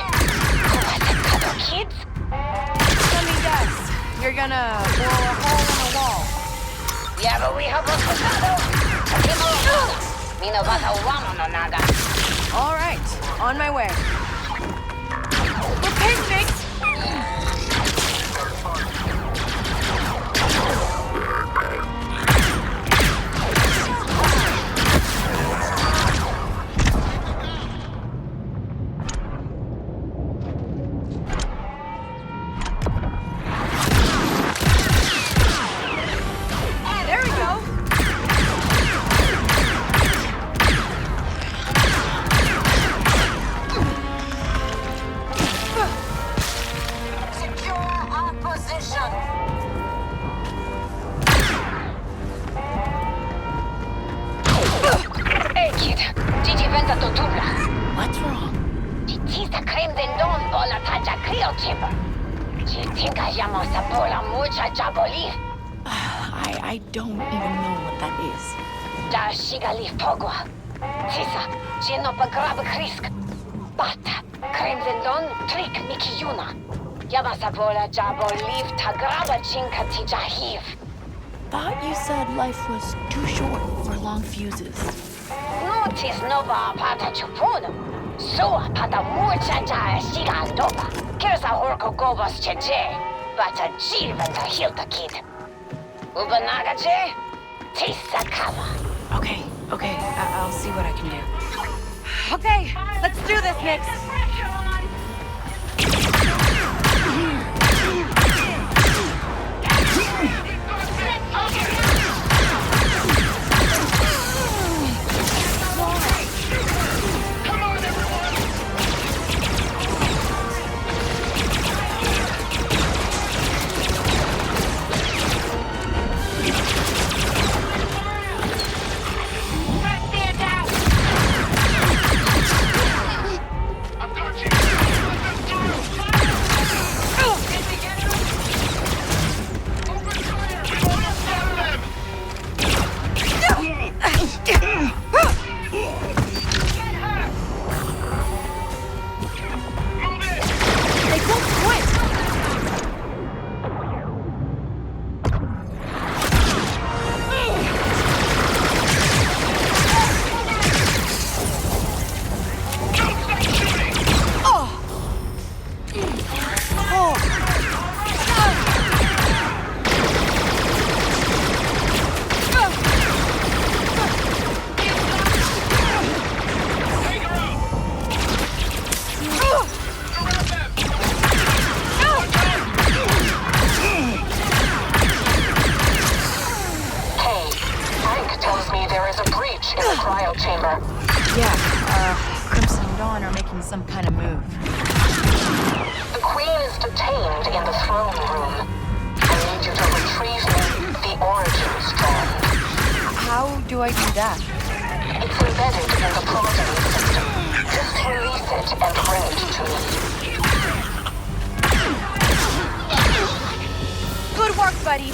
Kids? Let me guess. You're gonna blow a hole in the wall. Yeah, but we have a All right, on my way. We're picnics. What's wrong? I I don't even know what that is. Da shigalif pogwa. Tisa, chino pagrab krisk. Bata, kremzen don, trik mikiyuna. Yamasavola jabo leave tagraba chinka tijahiv. Thought you said life was too short for long fuses. Notice nova pata chupuno. Sua pata mucha ja shigandoba. Kirsa horko gobos cheje. Bata jirvanta hilta kid. Ubanaga je? Tisa kava. Okay, I'll see what I can do. Okay, let's do this, Nix. Some kind of move. The Queen is detained in the throne room. I need you to retrieve me the origin strand. How do I do that? It's embedded in the progeny system. Just release it and bring it to me. Good work, buddy.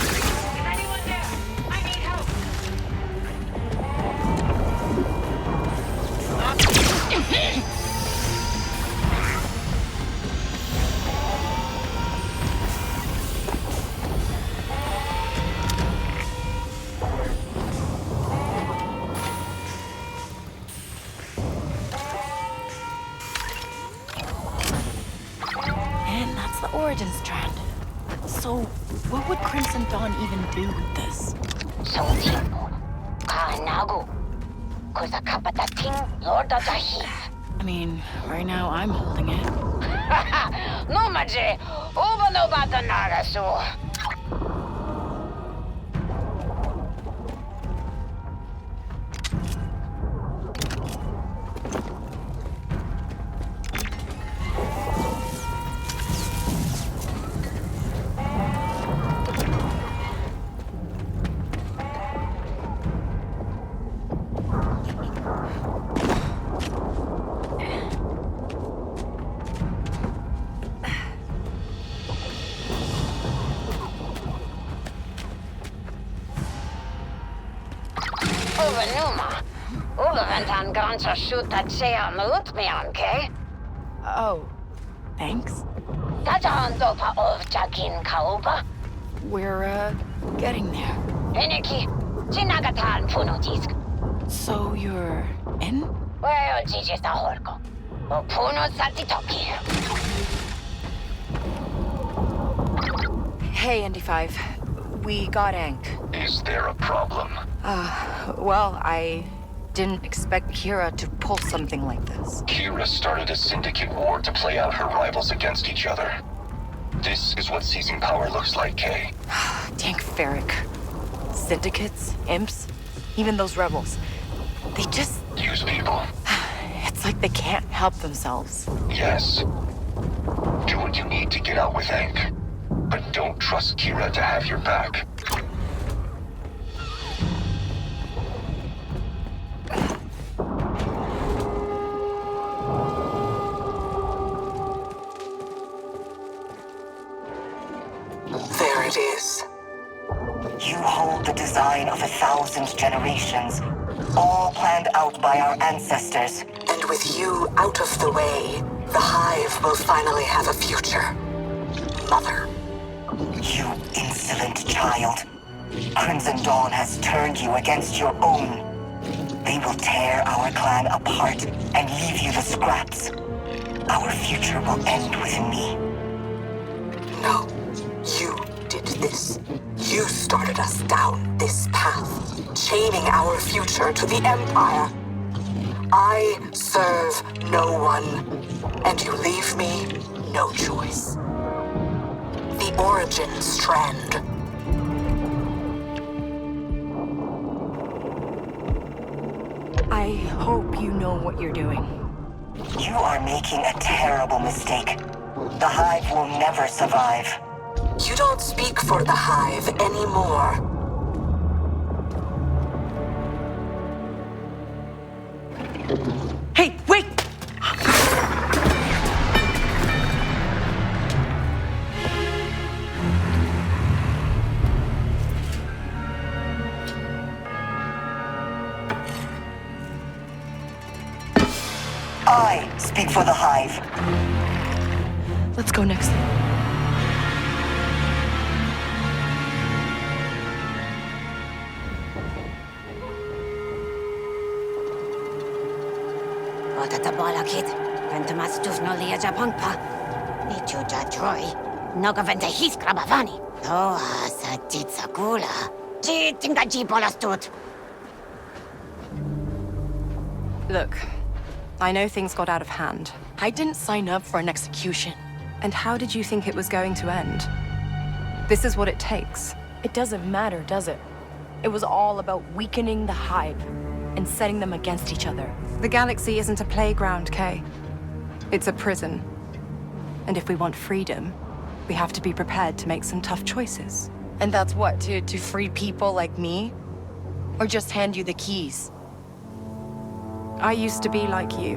Origin strand. So, what would Crimson Dawn even do with this? I mean, right now I'm holding it. No maje, uba no bata nagasu. Oh, thanks. We're, getting there. So you're in? Hey, ND5. We got Ankh. Is there a problem? Well, I didn't expect Kira to pull something like this. Kira started a syndicate war to play out her rivals against each other. This is what seizing power looks like, Kay. Dang Ferric. Syndicates, imps, even those rebels. They just... use people. It's like they can't help themselves. Yes. Do what you need to get out with Ankh. But don't trust Kira to have your back. There it is. You hold the design of 1,000 generations, all planned out by our ancestors. And with you out of the way, the Hive will finally have a future. Mother. You insolent child. Crimson Dawn has turned you against your own. They will tear our clan apart and leave you the scraps. Our future will end with me. No, you did this. You started us down this path, chaining our future to the Empire. I serve no one, and you leave me no choice. The Origin Strand. I hope you know what you're doing. You are making a terrible mistake. The Hive will never survive. You don't speak for the Hive anymore. Hey, wait! I speak for the Hive. Let's go next. Bola kid. Ventumas tufnolia japangpa. Nichuja Troy. Nogavente his krabavani. Oh, satitsakula. Jitinga jibolastut. Look, I know things got out of hand. I didn't sign up for an execution. And how did you think it was going to end? This is what it takes. It doesn't matter, does it? It was all about weakening the Hive and setting them against each other. The galaxy isn't a playground, Kay. It's a prison. And if we want freedom, we have to be prepared to make some tough choices. And that's what, to free people like me? Or just hand you the keys? I used to be like you,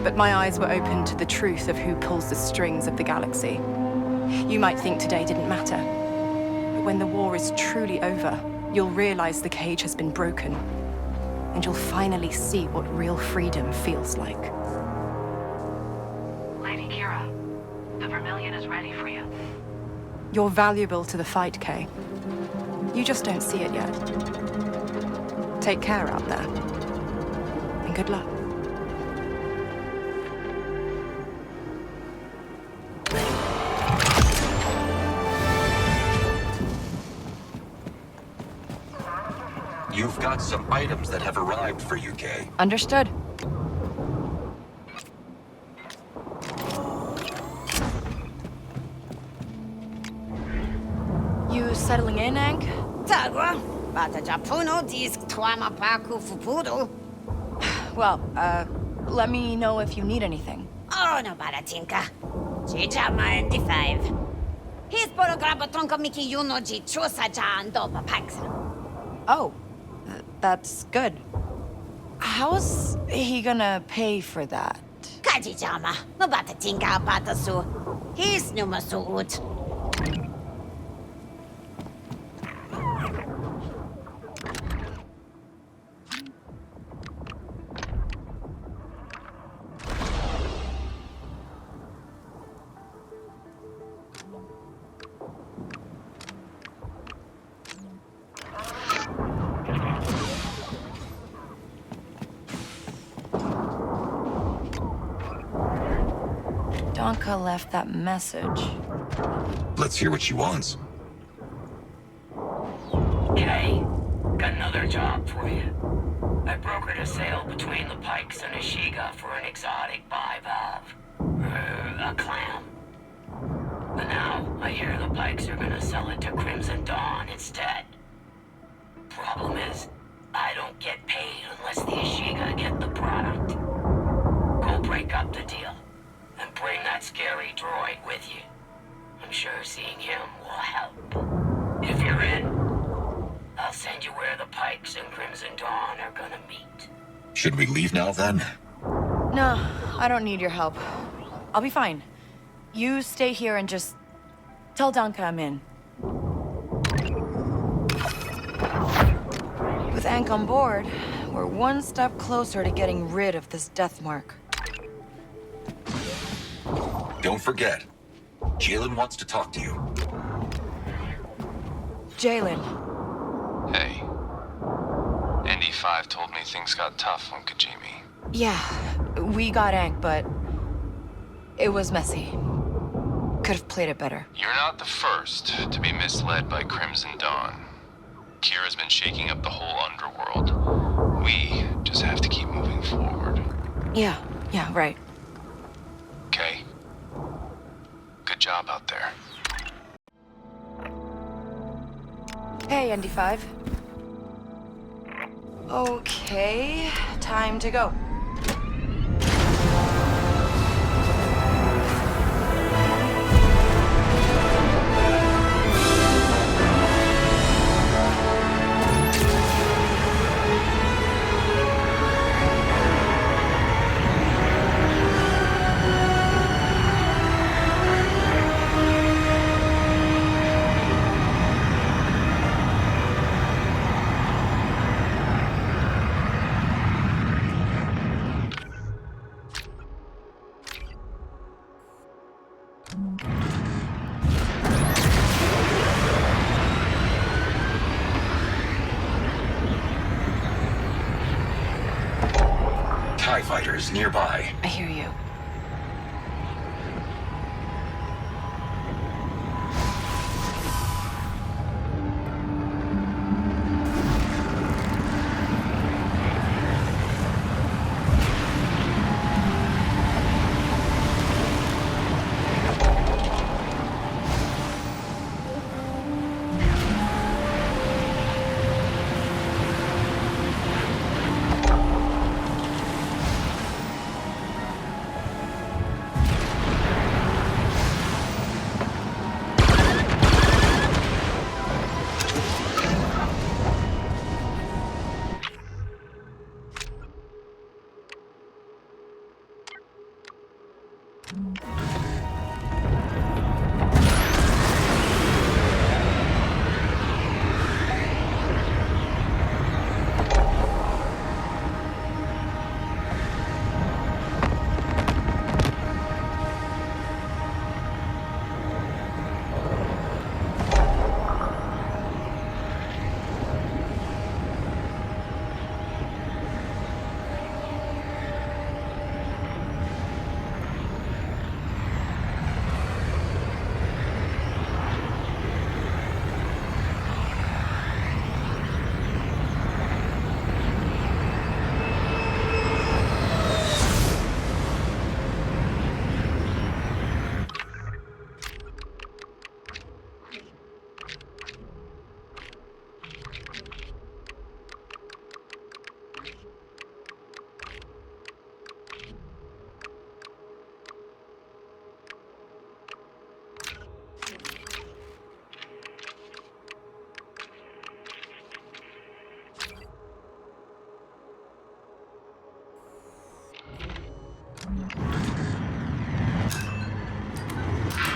but my eyes were open to the truth of who pulls the strings of the galaxy. You might think today didn't matter, but when the war is truly over, you'll realize the cage has been broken, and you'll finally see what real freedom feels like. Lady Kira, the Vermilion is ready for you. You're valuable to the fight, Kay. You just don't see it yet. Take care out there. And good luck. You've got some items that have arrived for you, Kay. Understood. You settling in, Ank? Tagwa. Bata japuno disk tuama paku fupudo. Well, let me know if you need anything. Oh, no baratinka. Chichama in the 5. He's poro graba tronco miki yuno ji chusa ja andoba paxa. Oh, that's good. How's he gonna pay for that? Kajijama, no batatinka batasu. He's numasu ut. Donka left that message. Let's hear what she wants. Kay, got another job for you. I brokered a sale between the Pikes and Ashiga for an exotic bivalve. A clam. But now, I hear the Pikes are gonna sell it to Crimson Dawn instead. Problem is, I don't get paid unless the Ashiga get the product. Go break up the deal. And bring that scary droid with you. I'm sure seeing him will help. If you're in, I'll send you where the Pikes and Crimson Dawn are gonna meet. Should we leave now, then? No, I don't need your help. I'll be fine. You stay here and just tell Donka I'm in. With Ank on board, we're one step closer to getting rid of this death mark. Don't forget, Jalen wants to talk to you. Jalen. Hey. ND5 told me things got tough on Kajimi. Yeah, we got Ank, but it was messy. Could have played it better. You're not the first to be misled by Crimson Dawn. Kira's been shaking up the whole underworld. We just have to keep moving forward. Yeah, right. Okay? Good job out there. Hey, ND5. Okay, time to go. TIE fighters nearby. I hear you.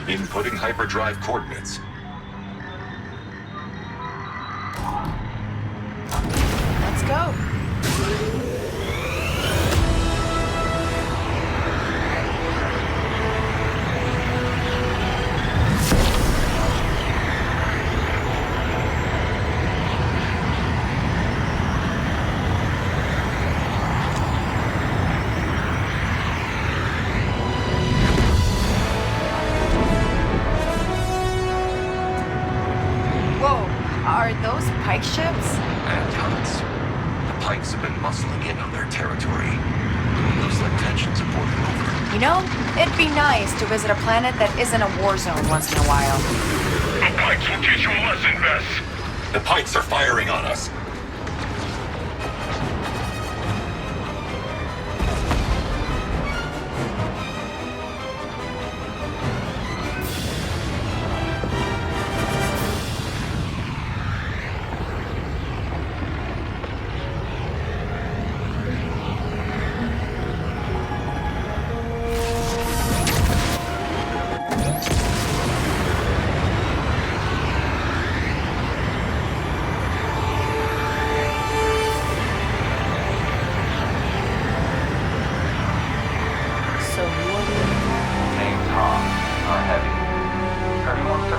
Inputting hyperdrive coordinates. Let's go. Are those pike ships? And hunts. The pikes have been muscling in on their territory. Looks like tensions are boiling over. You know, it'd be nice to visit a planet that isn't a war zone once in a while. The pikes will teach you a lesson, Vess. The pikes are firing on us.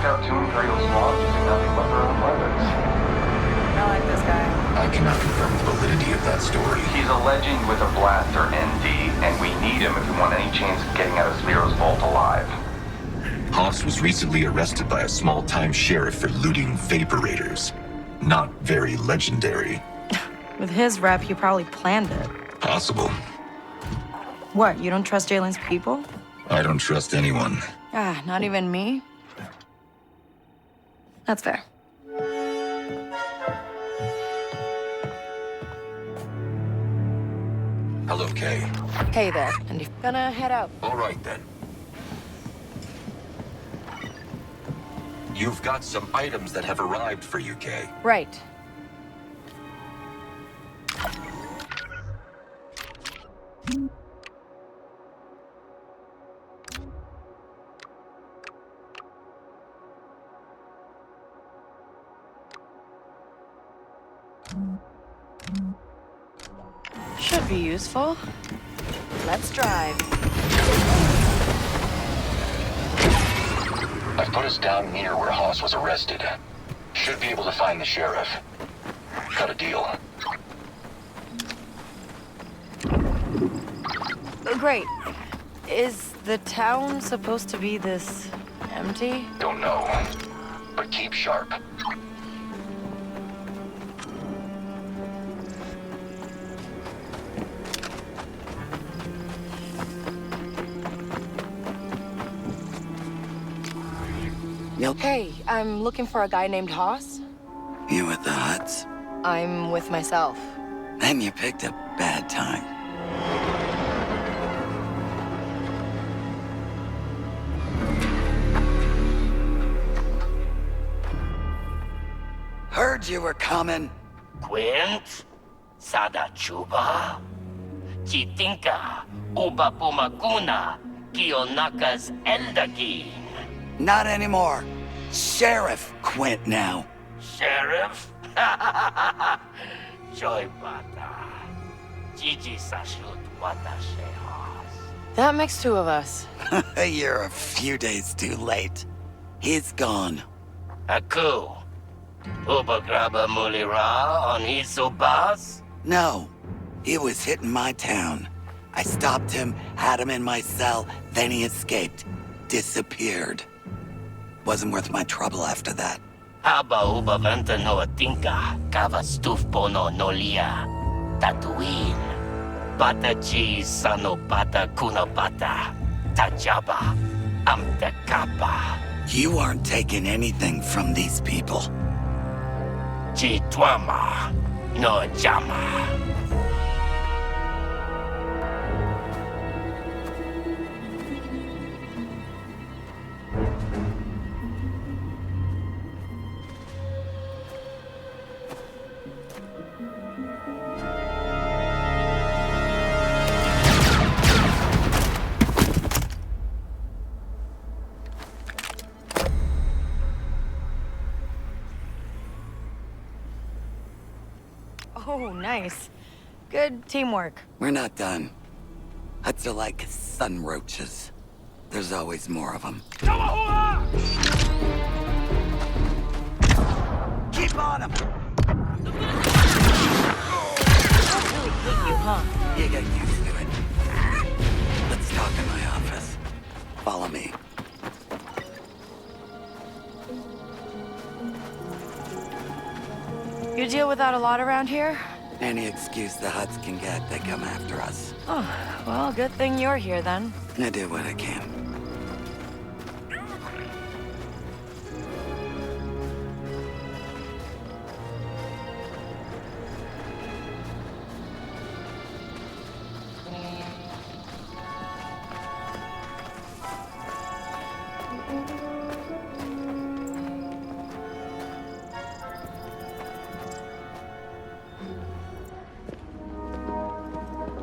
out 2 Imperial squads using nothing but their own weapons. I like this guy. I cannot confirm the validity of that story. He's a legend with a blaster, ND, and we need him if we want any chance of getting out of Spiro's vault alive. Haas was recently arrested by a small-time sheriff for looting vapor raiders. Not very legendary. With his rep, he probably planned it. Possible. What, you don't trust Jalen's people? I don't trust anyone. Ah, not even me? That's fair. Hello, Kay. Hey there, and you're gonna head out. All right, then. You've got some items that have arrived for you, Kay. Right. Should be useful. Let's drive. I've put us down near where Haas was arrested. Should be able to find the sheriff. Got a deal. Great. Is the town supposed to be this empty? Don't know. But keep sharp. Hey, I'm looking for a guy named Haas. You with the Huts? I'm with myself. Then you picked a bad time. Heard you were coming. Quint? Sada Chuba? Chitinka, Uba Pumaguna, Kiyonaka's Eldagi. Not anymore. Sheriff Quint now. Sheriff? Joy Bata. Gigi Sashut Watashehas. That makes 2 of us. You're a few days too late. He's gone. Aku. Uba Graba Mulira on his Ubas? No. He was hitting my town. I stopped him, had him in my cell, then he escaped. Disappeared. Wasn't worth my trouble after that. Aba Uba Venta no Atinka, Kava Stufpo no Nolia, Tatooine, Bata G Sano Bata Kuna Bata, Tajaba, Amtekapa. You aren't taking anything from these people. G Twama, no Jama. Oh, nice. Good teamwork. We're not done. Huts are like sun roaches. There's always more of them. Keep on them! Really hate you, huh? You get used to it. Let's talk in my office. Follow me. You deal with that a lot around here? Any excuse the Huts can get, they come after us. Oh, well, good thing you're here then. I do what I can.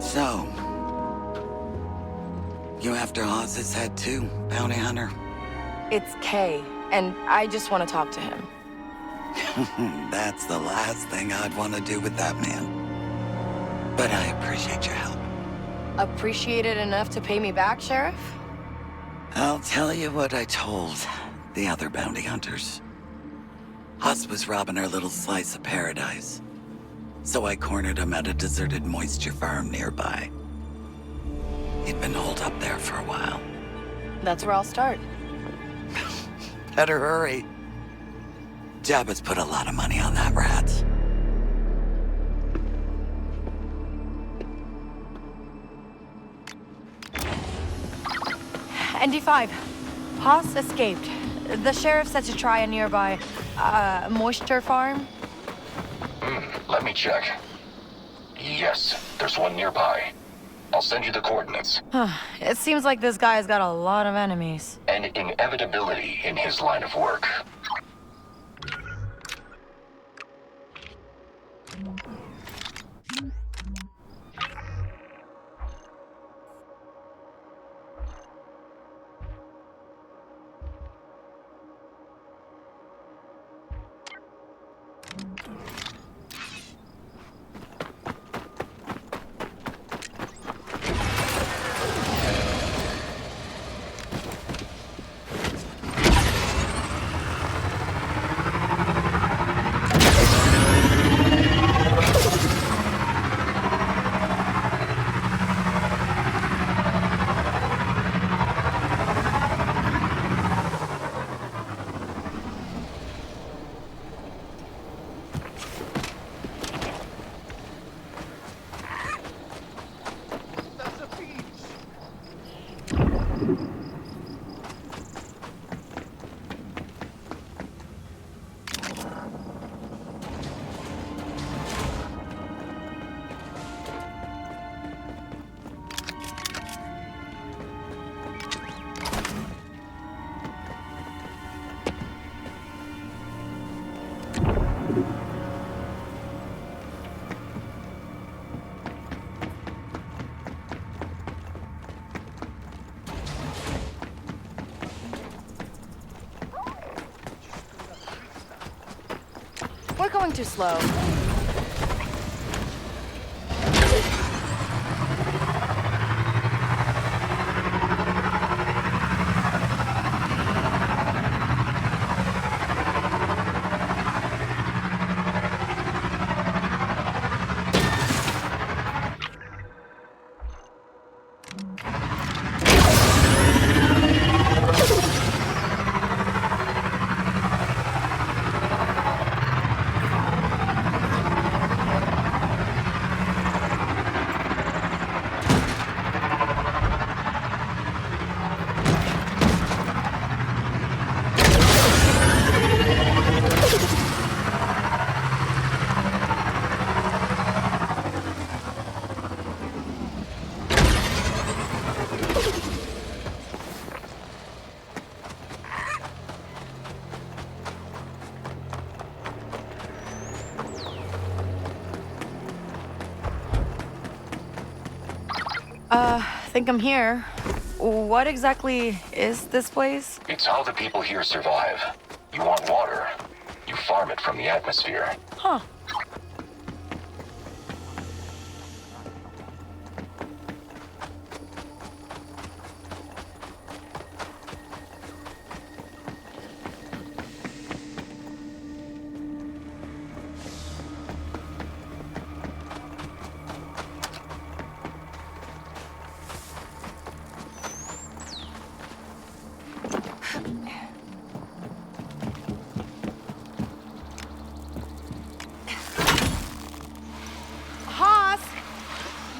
So, you after Oz's head too, bounty hunter? It's Kay, and I just want to talk to him. That's the last thing I'd want to do with that man. But I appreciate your help. Appreciate it enough to pay me back, Sheriff? I'll tell you what I told the other bounty hunters. Haas was robbing our little slice of paradise, so I cornered him at a deserted moisture farm nearby. He'd been holed up there for a while. That's where I'll start. Better hurry. Jabba's put a lot of money on that rat. ND5. Haas escaped. The sheriff said to try a nearby, moisture farm. Let me check. Yes, there's one nearby. I'll send you the coordinates. It seems like this guy's got a lot of enemies. An inevitability in his line of work. We're going too slow. Think I'm here. What exactly is this place? It's how the people here survive. You want water, you farm it from the atmosphere. Huh.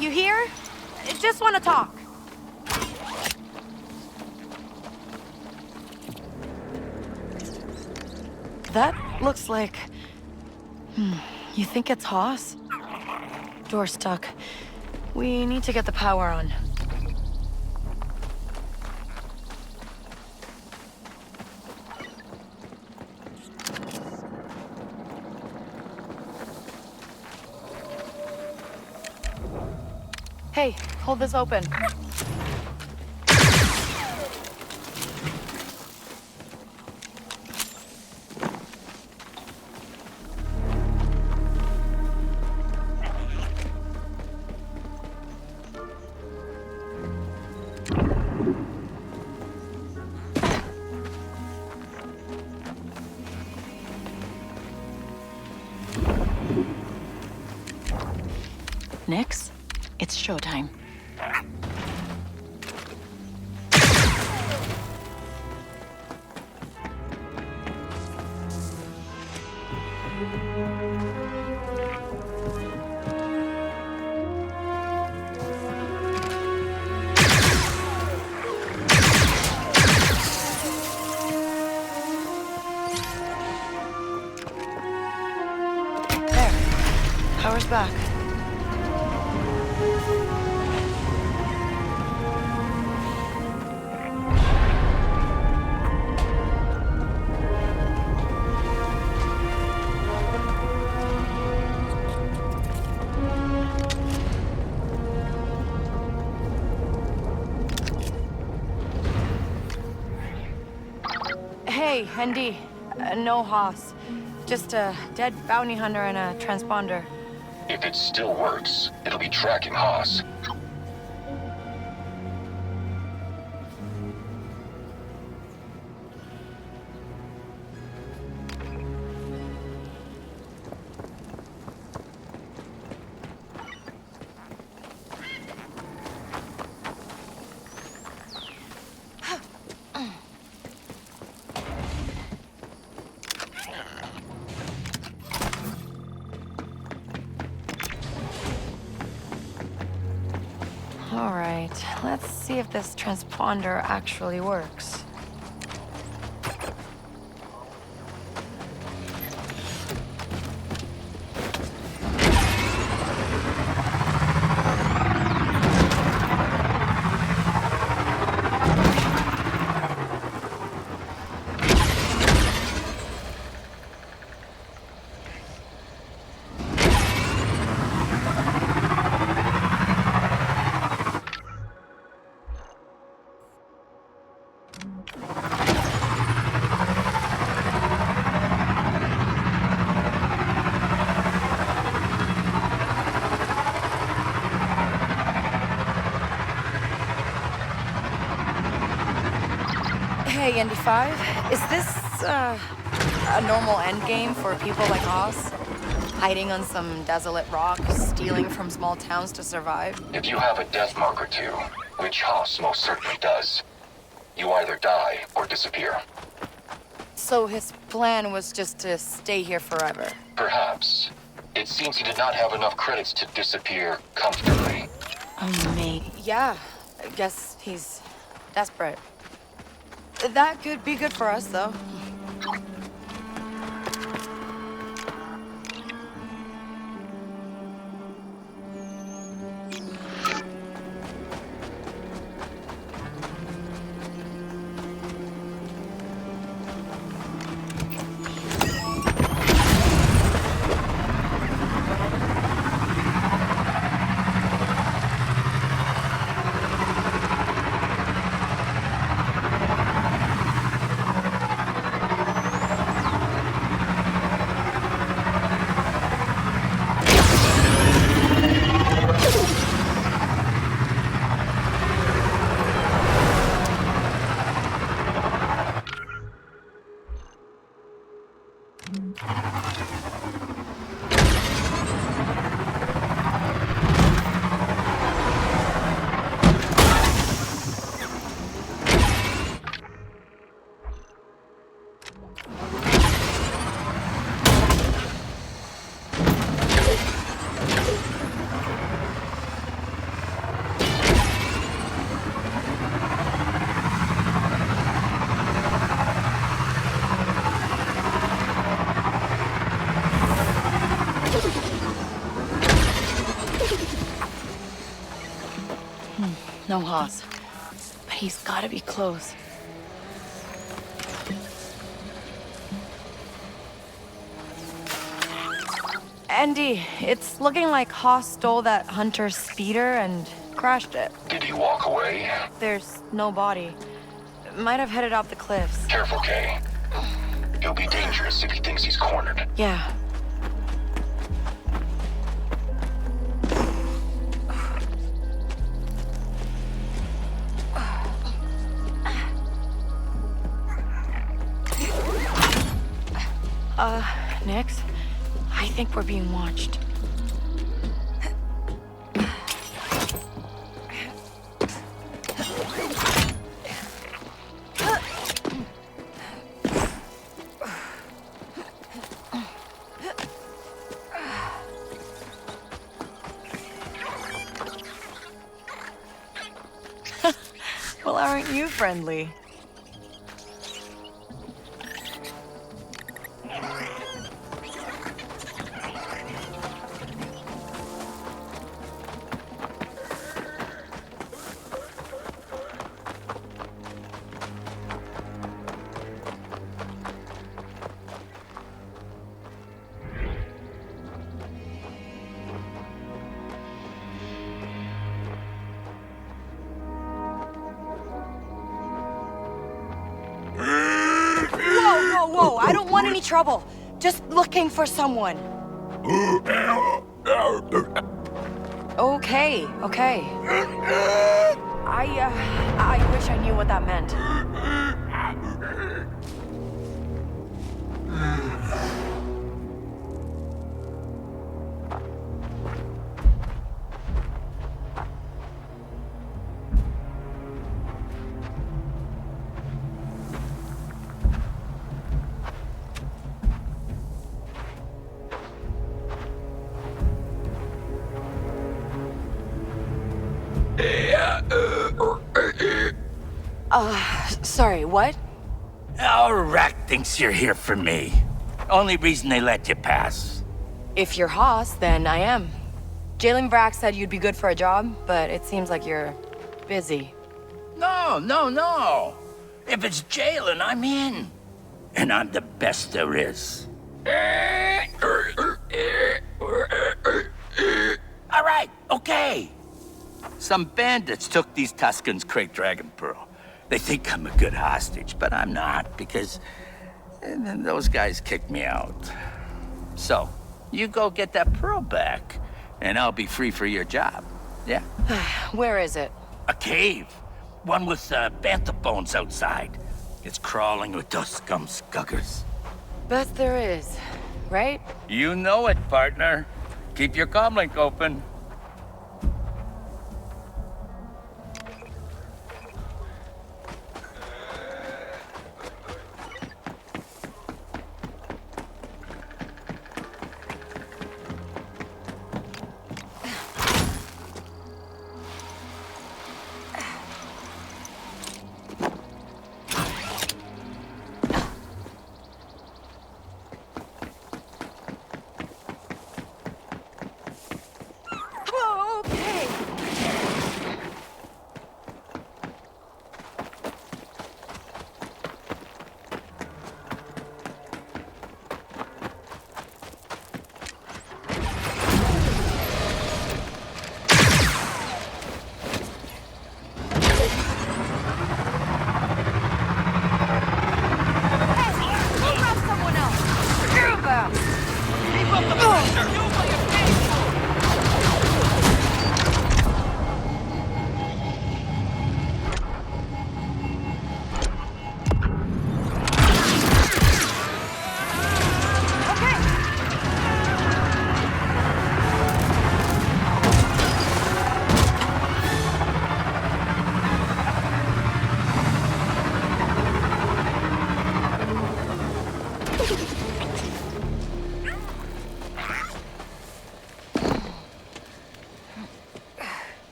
You here? Just want to talk. That looks like... You think it's Haas? Door's stuck. We need to get the power on. Hey, hold this open. It's showtime. There. Power's back. Hey, ND. No Haas. Just a dead bounty hunter and a transponder. If it still works, it'll be tracking Haas. All right, let's see if this transponder actually works. Hey, ND5, is this, a normal endgame for people like us? Hiding on some desolate rock, stealing from small towns to survive? If you have a death mark or two, which Haas most certainly does, you either die or disappear. So his plan was just to stay here forever? Perhaps. It seems he did not have enough credits to disappear comfortably. Oh, mate. Yeah, I guess he's desperate. That could be good for us, though. No Haas. But he's gotta be close. Andy, it's looking like Haas stole that hunter's speeder and crashed it. Did he walk away? There's no body. Might have headed off the cliffs. Careful, Kay. He'll be dangerous if he thinks he's cornered. Yeah. Nix, I think we're being watched. Well, aren't you friendly? Whoa, I don't want any trouble. Just looking for someone. Okay. I wish I knew what that meant. Sorry, what? Our rack thinks you're here for me. Only reason they let you pass. If you're Haas, then I am. Jalen Brack said you'd be good for a job, but it seems like you're busy. No. If it's Jalen, I'm in. And I'm the best there is. All right, okay. Some bandits took these Tuscans' Crate Dragon Pearl. They think I'm a good hostage, but I'm not, because those guys kicked me out. So, you go get that pearl back, and I'll be free for your job. Yeah? Where is it? A cave. One with bantha bones outside. It's crawling with those scum skuggers. Bet there is, right? You know it, partner. Keep your comlink open.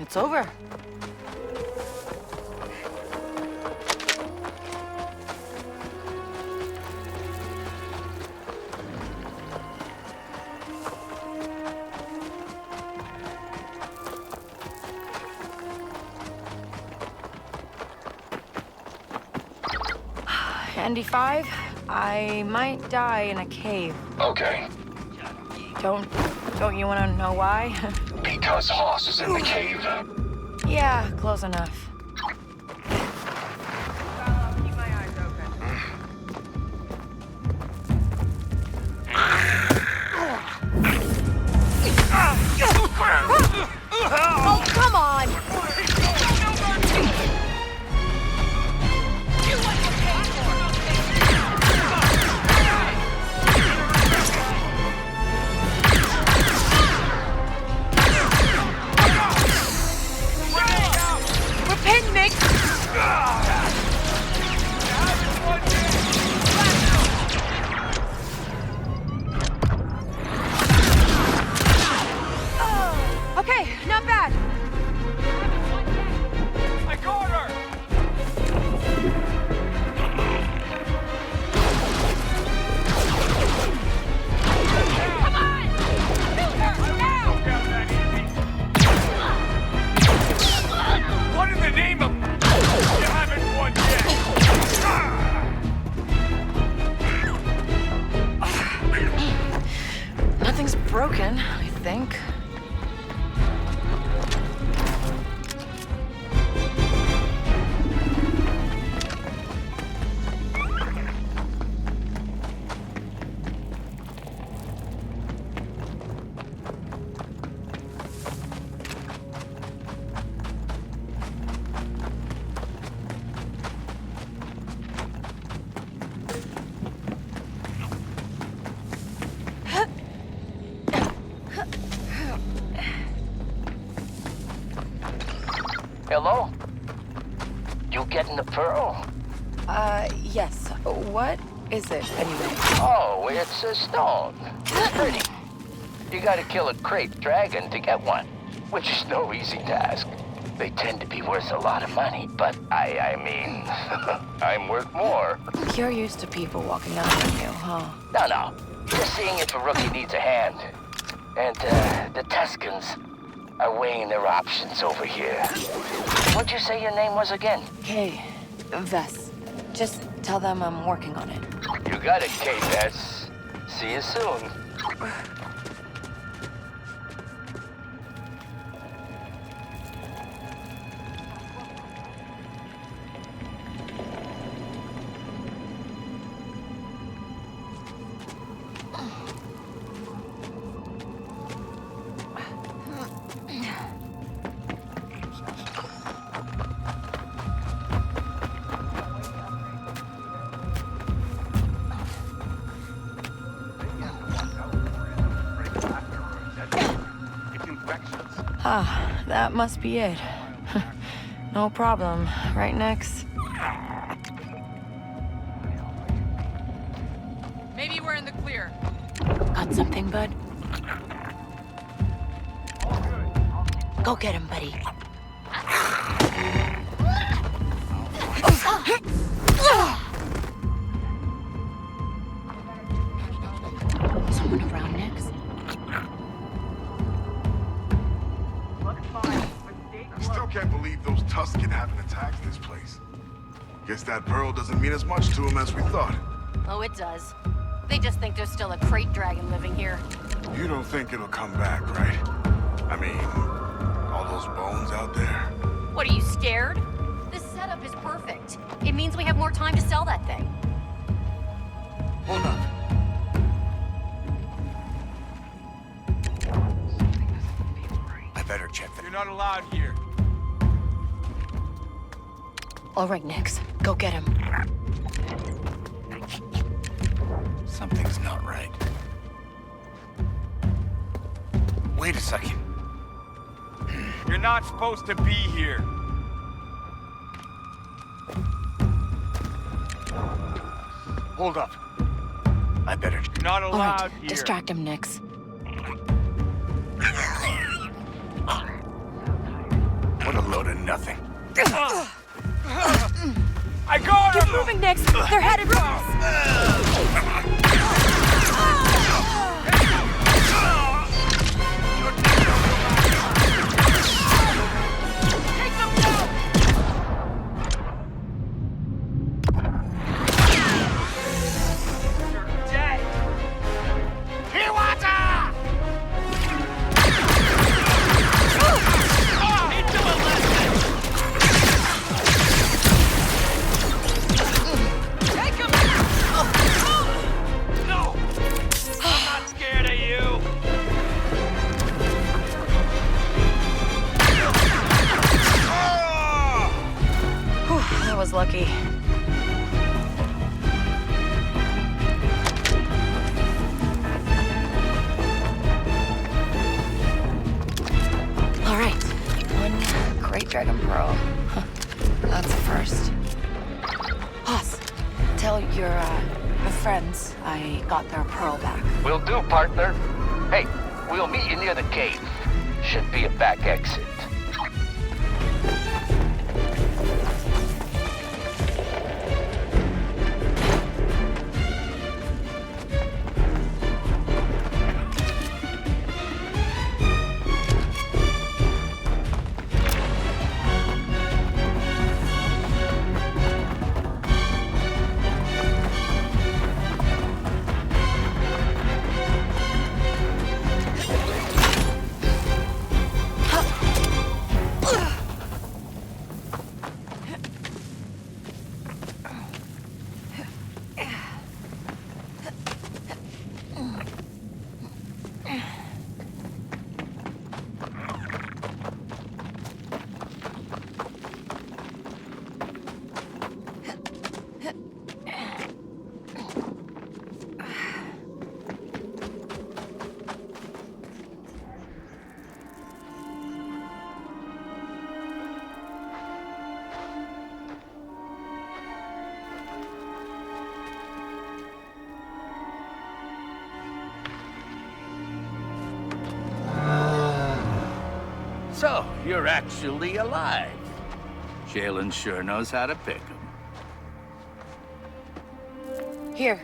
It's over. Andy 5, I might die in a cave. Okay. Don't you want to know why? Because Haas is in the cave. Yeah, close enough. hello? You getting the pearl? Yes. What is it, anyway? Oh, it's a stone. It's pretty. You gotta kill a crate dragon to get one, which is no easy task. They tend to be worth a lot of money, but I mean, I'm worth more. You're used to people walking out on you, huh? No. Just seeing if a rookie needs a hand. And, the Tuscans are weighing their options over here. What'd you say your name was again? Kay Vess. Just tell them I'm working on it. You got it, Kay Vess. See you soon. Ah, that must be it. No problem. Right next. Maybe we're in the clear. Got something, bud? Go get him, buddy. Someone around next? I still can't believe those Tusken haven't attacked this place. Guess that pearl doesn't mean as much to them as we thought. Oh, it does. They just think there's still a crate dragon living here. You don't think it'll come back, right? I mean, all those bones out there. What, are you scared? This setup is perfect. It means we have more time to sell that thing. Hold up. I better check that. You're not allowed here. All right, Nix. Go get him. Something's not right. Wait a second. You're not supposed to be here. Hold up. I better... You're not All allowed right, here. distract him, Nix. What a load of nothing. I got him! Keep moving, Nix! They're headed for us! Was lucky. All right, one great dragon pearl. That's a first. Boss, tell your friends I got their pearl back. Will do, partner. Hey, we'll meet you near the cave. Should be a back exit. you're actually alive. Shaylin sure knows how to pick 'em. Here.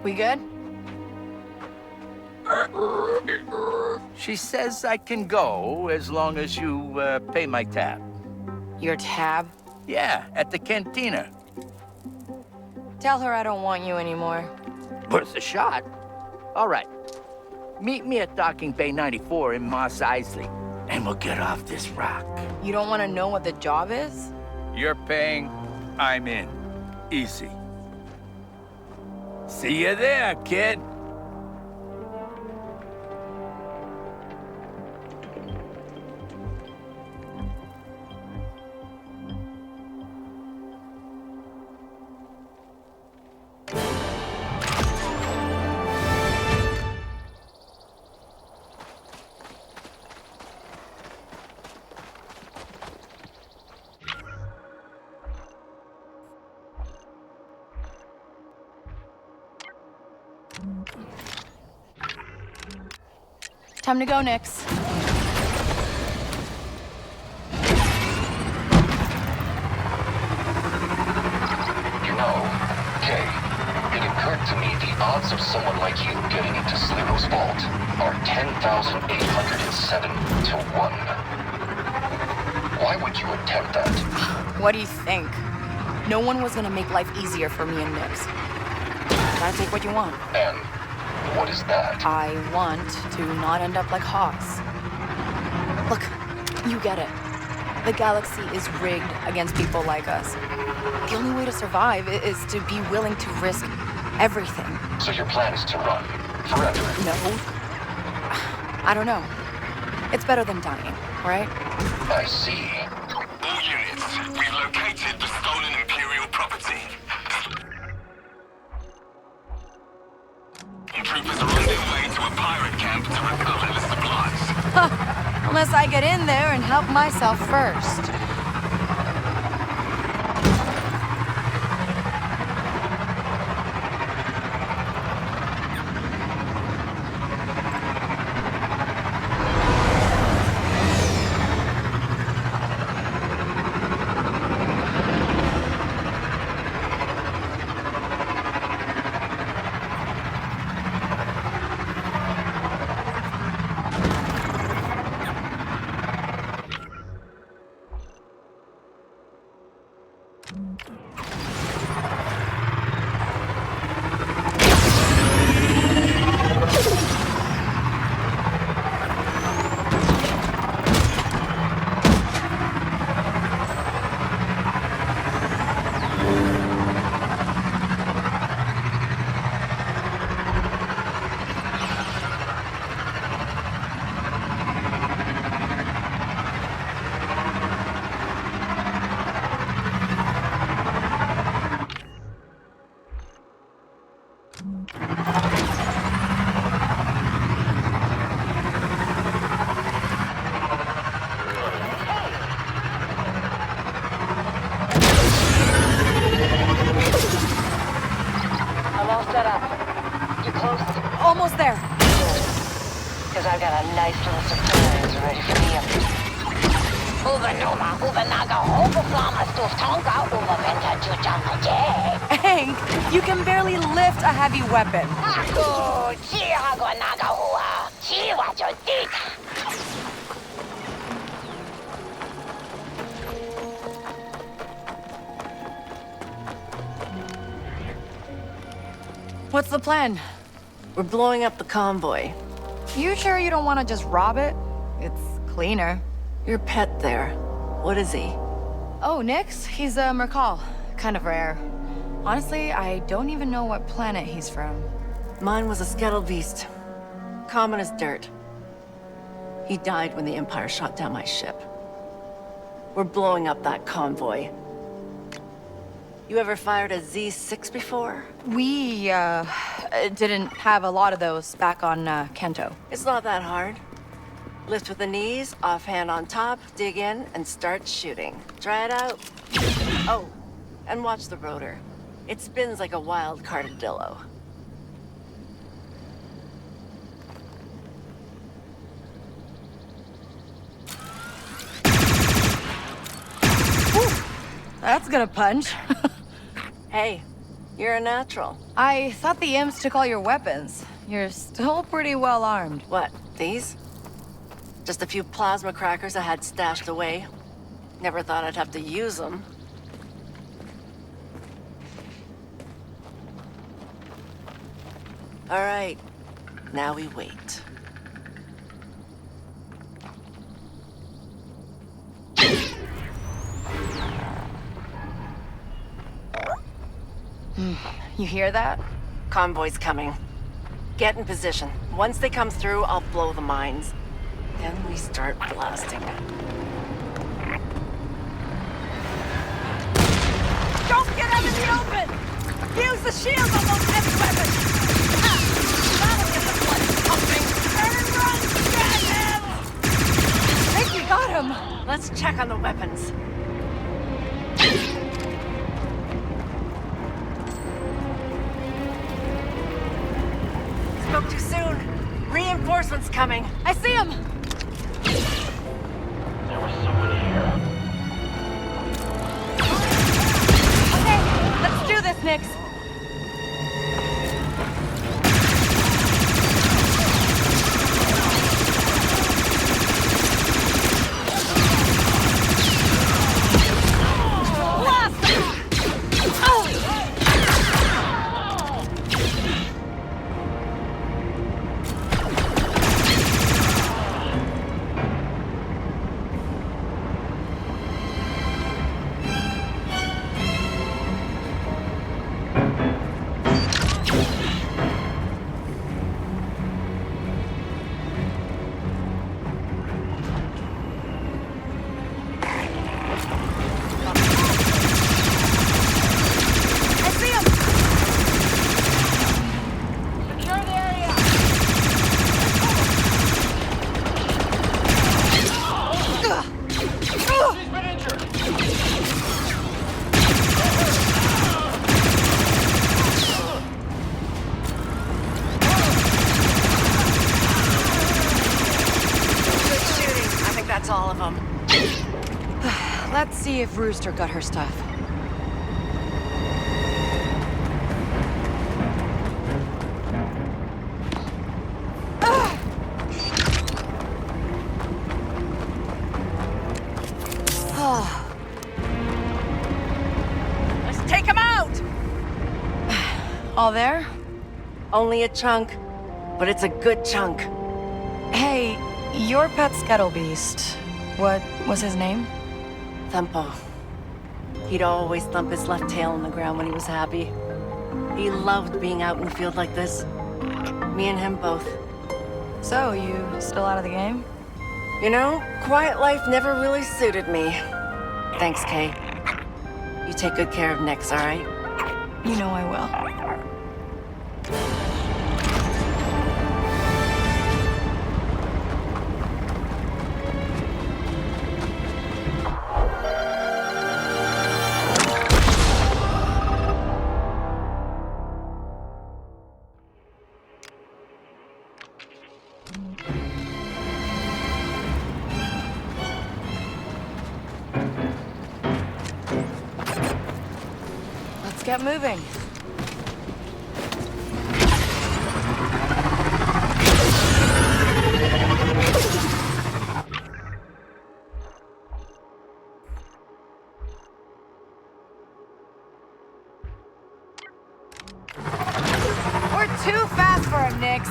We good? She says I can go as long as you pay my tab. Your tab? Yeah, at the cantina. Tell her I don't want you anymore. Worth a shot. All right. Meet me at Docking Bay 94 in Mos Eisley, and we'll get off this rock. You don't want to know what the job is? You're paying, I'm in. Easy. See you there, kid. Time to go, Nix. You know, Kay, it occurred to me the odds of someone like you getting into Sligo's vault are 10,807 to 1. Why would you attempt that? What do you think? No one was gonna make life easier for me and Nix. Gotta take what you want. And what is that? I want to not end up like Hawks. Look, you get it. The galaxy is rigged against people like us. The only way to survive is to be willing to risk everything. So your plan is to run forever? No. I don't know. It's better than dying, right? I see. All units, we've located the stolen Imperial property. Troopers are on their way to a pirate camp to recover the supplies. Unless I get in there and help myself first. Almost there. Because I've got a nice little surprise ready for you. Hank, you can barely lift a heavy weapon. What's the plan? We're blowing up the convoy. You sure you don't want to just rob it? It's cleaner. Your pet there. What is he? Oh, Nix? He's a Mercal. Kind of rare. Honestly, I don't even know what planet he's from. Mine was a skittle beast. Common as dirt. He died when the Empire shot down my ship. We're blowing up that convoy. You ever fired a Z6 before? We, didn't have a lot of those back on, Kanto. It's not that hard. Lift with the knees, offhand on top, dig in, and start shooting. Try it out. Oh, and watch the rotor. It spins like a wild cartadillo. That's gonna punch. Hey, you're a natural. I thought the imps took all your weapons. You're still pretty well armed. What, these? Just a few plasma crackers I had stashed away. Never thought I'd have to use them. All right, now we wait. You hear that? Convoy's coming. Get in position. Once they come through, I'll blow the mines. Then we start blasting. Don't get out in the open! Use the shield on those heavy weapons! That'll get the blood pumping! Turn and run! Get him! I think we got him! Let's check on the weapons. Spoke too soon. Reinforcements coming. I see him! There was someone here. Okay, let's do this, Nix. All of them. Let's see if Rooster got her stuff. Let's take him out! All there? Only a chunk, but it's a good chunk. Hey, your pet Scuttle Beast. What was his name? Thumpo. He'd always thump his left tail on the ground when he was happy. He loved being out in the field like this. Me and him both. So, you still out of the game? You know, quiet life never really suited me. Thanks, Kay. You take good care of Nix, all right? You know I will. Let's get moving. We're too fast for him, Nix.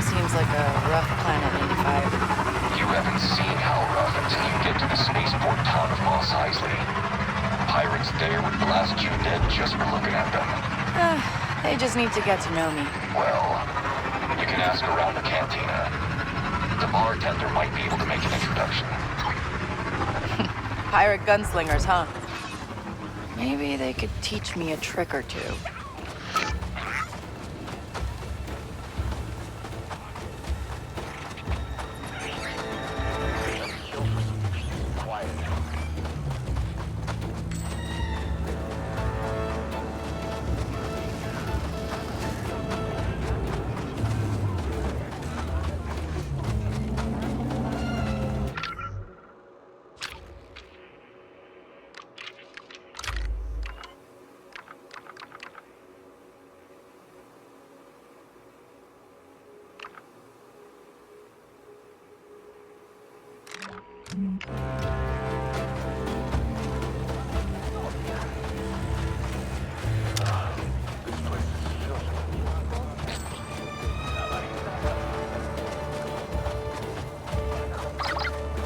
Seems like a rough planet, 95. You haven't seen how rough until you get to the spaceport town of Mos Eisley. Pirates there would blast you dead just for looking at them. They just need to get to know me. Well, you can ask around the cantina. The bartender might be able to make an introduction. Pirate gunslingers, huh? Maybe they could teach me a trick or two.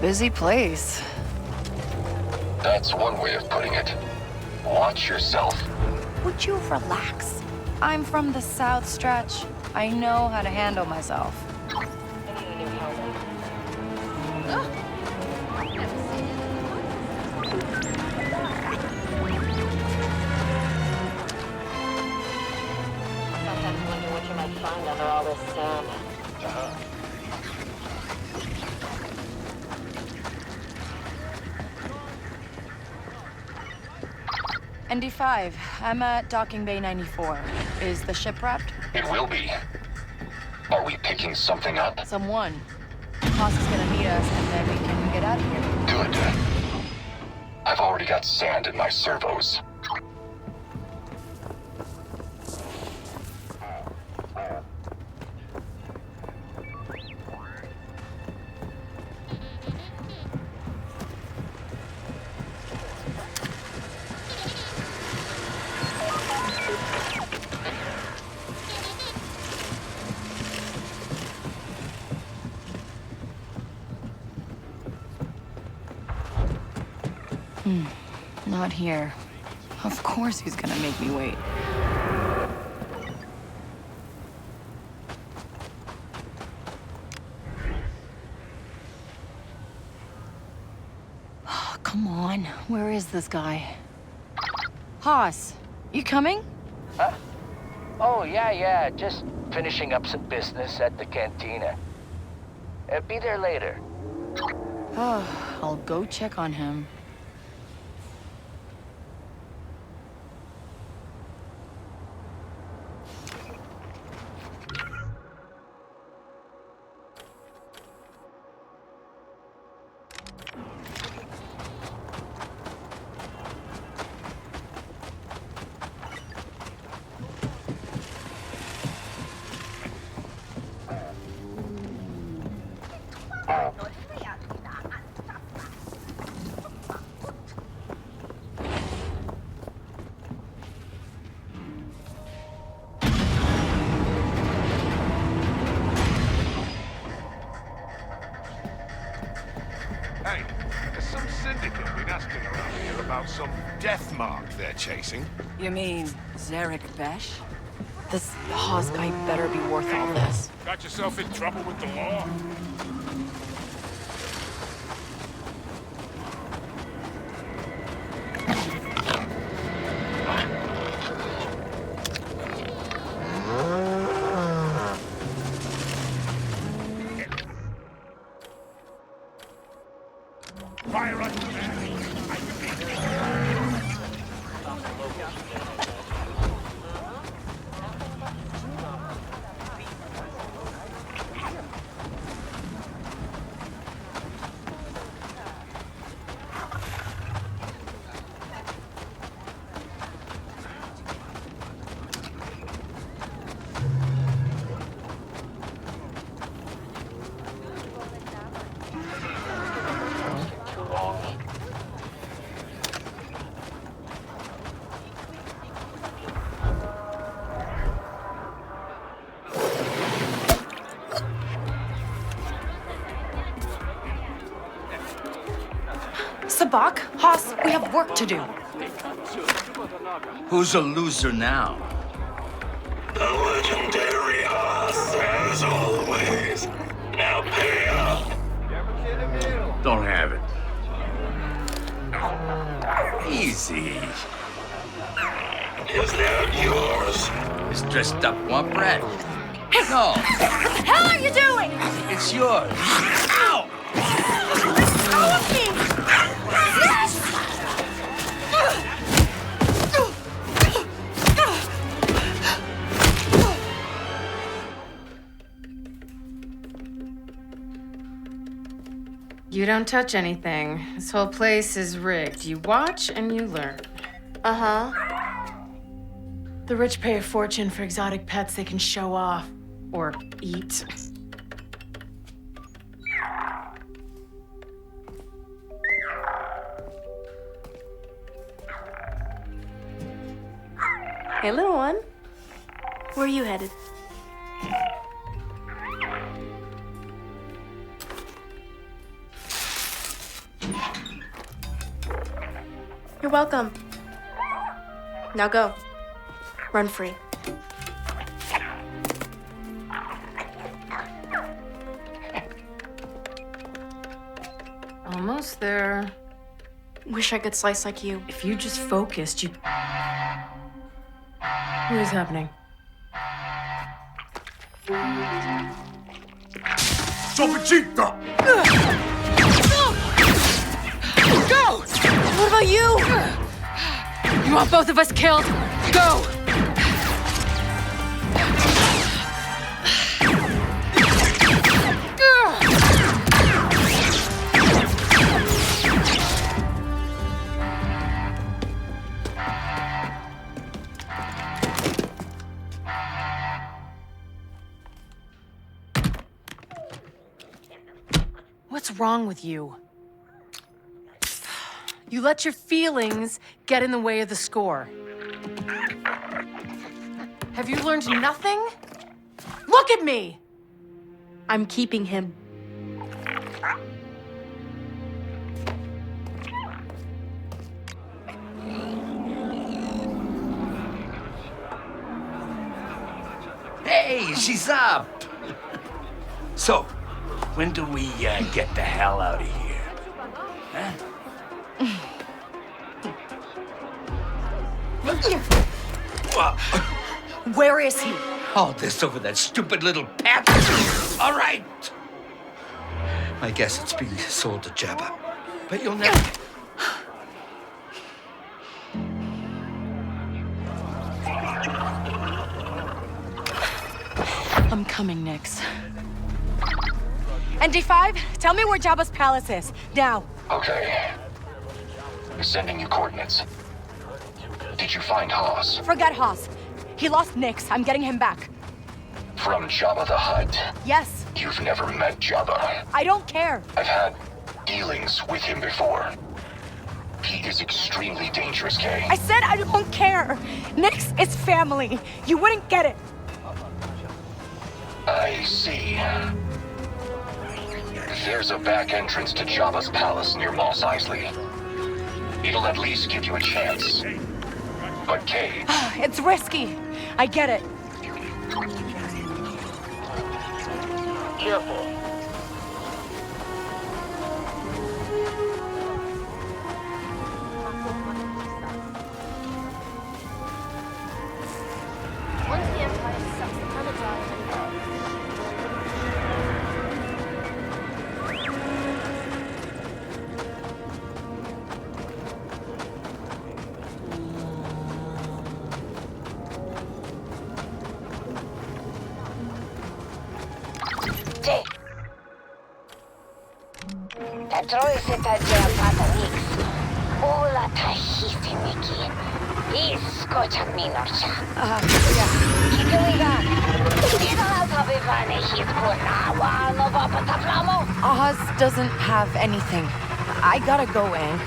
Busy place. That's one way of putting it. Watch yourself. Would you relax? I'm from the South Stretch. I know how to handle myself. Sometimes wonder what you might find under all this sand. ND5, I'm at Docking Bay 94. Is the ship wrapped? It will be. Are we picking something up? Someone. Haas is gonna meet us, and then we can get out of here. Good. I've already got sand in my servos. Not here. Of course he's gonna make me wait. Oh, come on. Where is this guy? Haas, you coming? Huh? Oh, yeah. Just finishing up some business at the cantina. Be there later. Oh, I'll go check on him. Hey, there's some syndicate been asking around here about some death mark they're chasing. You mean Zarek Besh? This Haas guy better be worth all this. Got yourself in trouble with the law? Fire on the man. Sabak, Haas, we have work to do. Who's a loser now? The legendary Haas, as always. Now pay up. Don't have it. Easy. Is that yours? This dressed up want bread. No. What the hell are you doing? It's yours. Ow! Help me! Yes! You don't touch anything. This whole place is rigged. You watch and you learn. Uh-huh. The rich pay a fortune for exotic pets they can show off. Or eat. Hey, little one. Where are you headed? You're welcome. Now go. Run free. Almost there. Wish I could slice like you. If you just focused, you... What is happening? Sopicita! Go! What about you? You want both of us killed? Go! What's wrong with you? You let your feelings get in the way of the score. Have you learned nothing? Look at me! I'm keeping him. Hey, she's up! So, when do we get the hell out of here? Huh? Where is he? All this over that stupid little pet? All right! I guess it's being sold to Jabba. But you'll never... I'm coming, Nix. And D5, tell me where Jabba's palace is. Now. Okay. Sending you coordinates. Did you find Haas? Forget Haas. He lost Nix. I'm getting him back. From Jabba the Hutt? Yes. You've never met Jabba. I don't care. I've had dealings with him before. He is extremely dangerous, Kay. I said I don't care. Nix is family. You wouldn't get it. I see. There's a back entrance to Jabba's palace near Mos Eisley. It'll at least give you a chance. But Kay... It's risky. I get it. Careful. Once the Empire sucks the planets out and Jay. Tatroy se tajea pata Nix. Ola tahisi Niki. Iskocha minorcha. Kituiga. Ida tabivane hit kunawa no papataplamo. Oz doesn't have anything. I gotta go, Aang.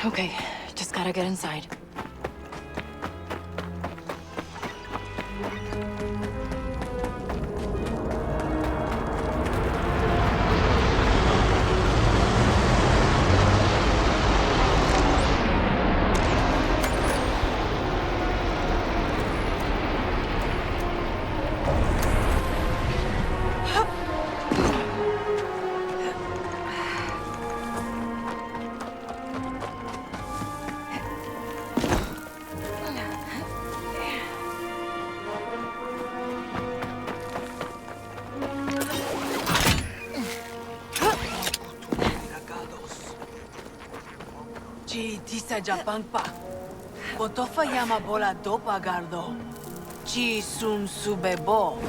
Okay, just gotta get inside. Japangpa. Kotofa yama bola dopa gardo. Chi sun subebo.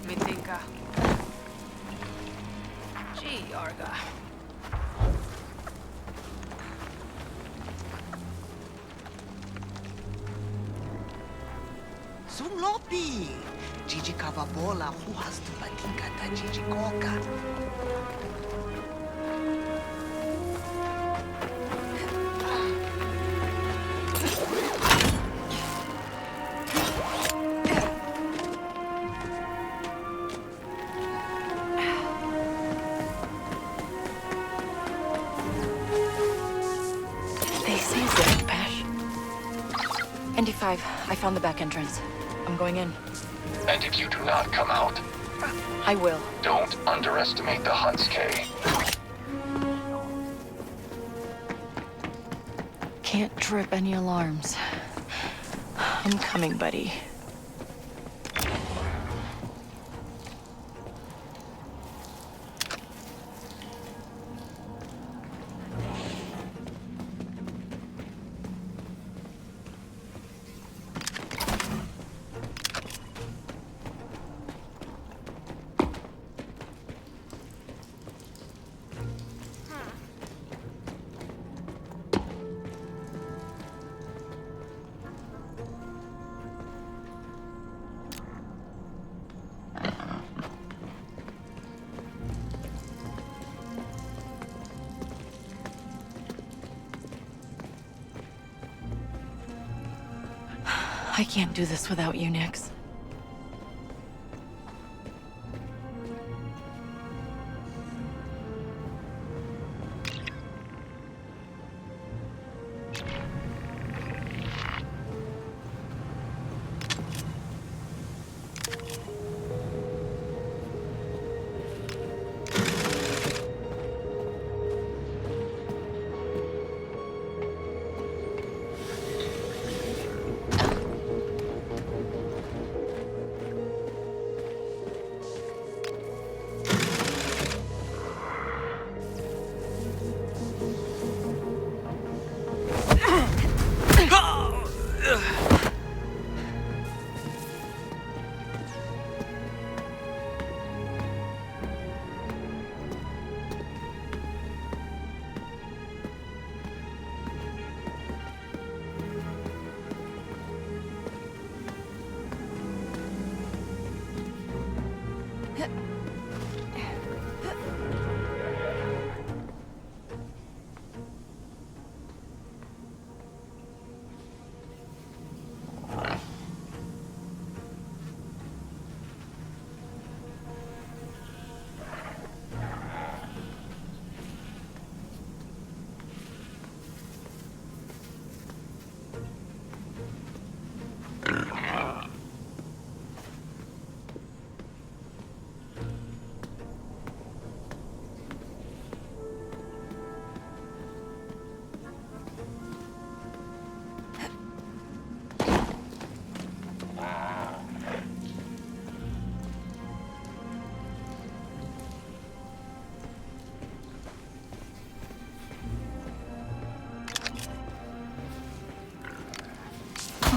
Mitinka. Gee, Arga. Sumlopi! Gigi Kavabola, who has to patinka ta Gigi Koka? ND5, I found the back entrance. I'm going in. And if you do not come out, I will. Don't underestimate the Huts, Kay. Can't trip any alarms. I'm coming, buddy. I can't do this without you, Nix.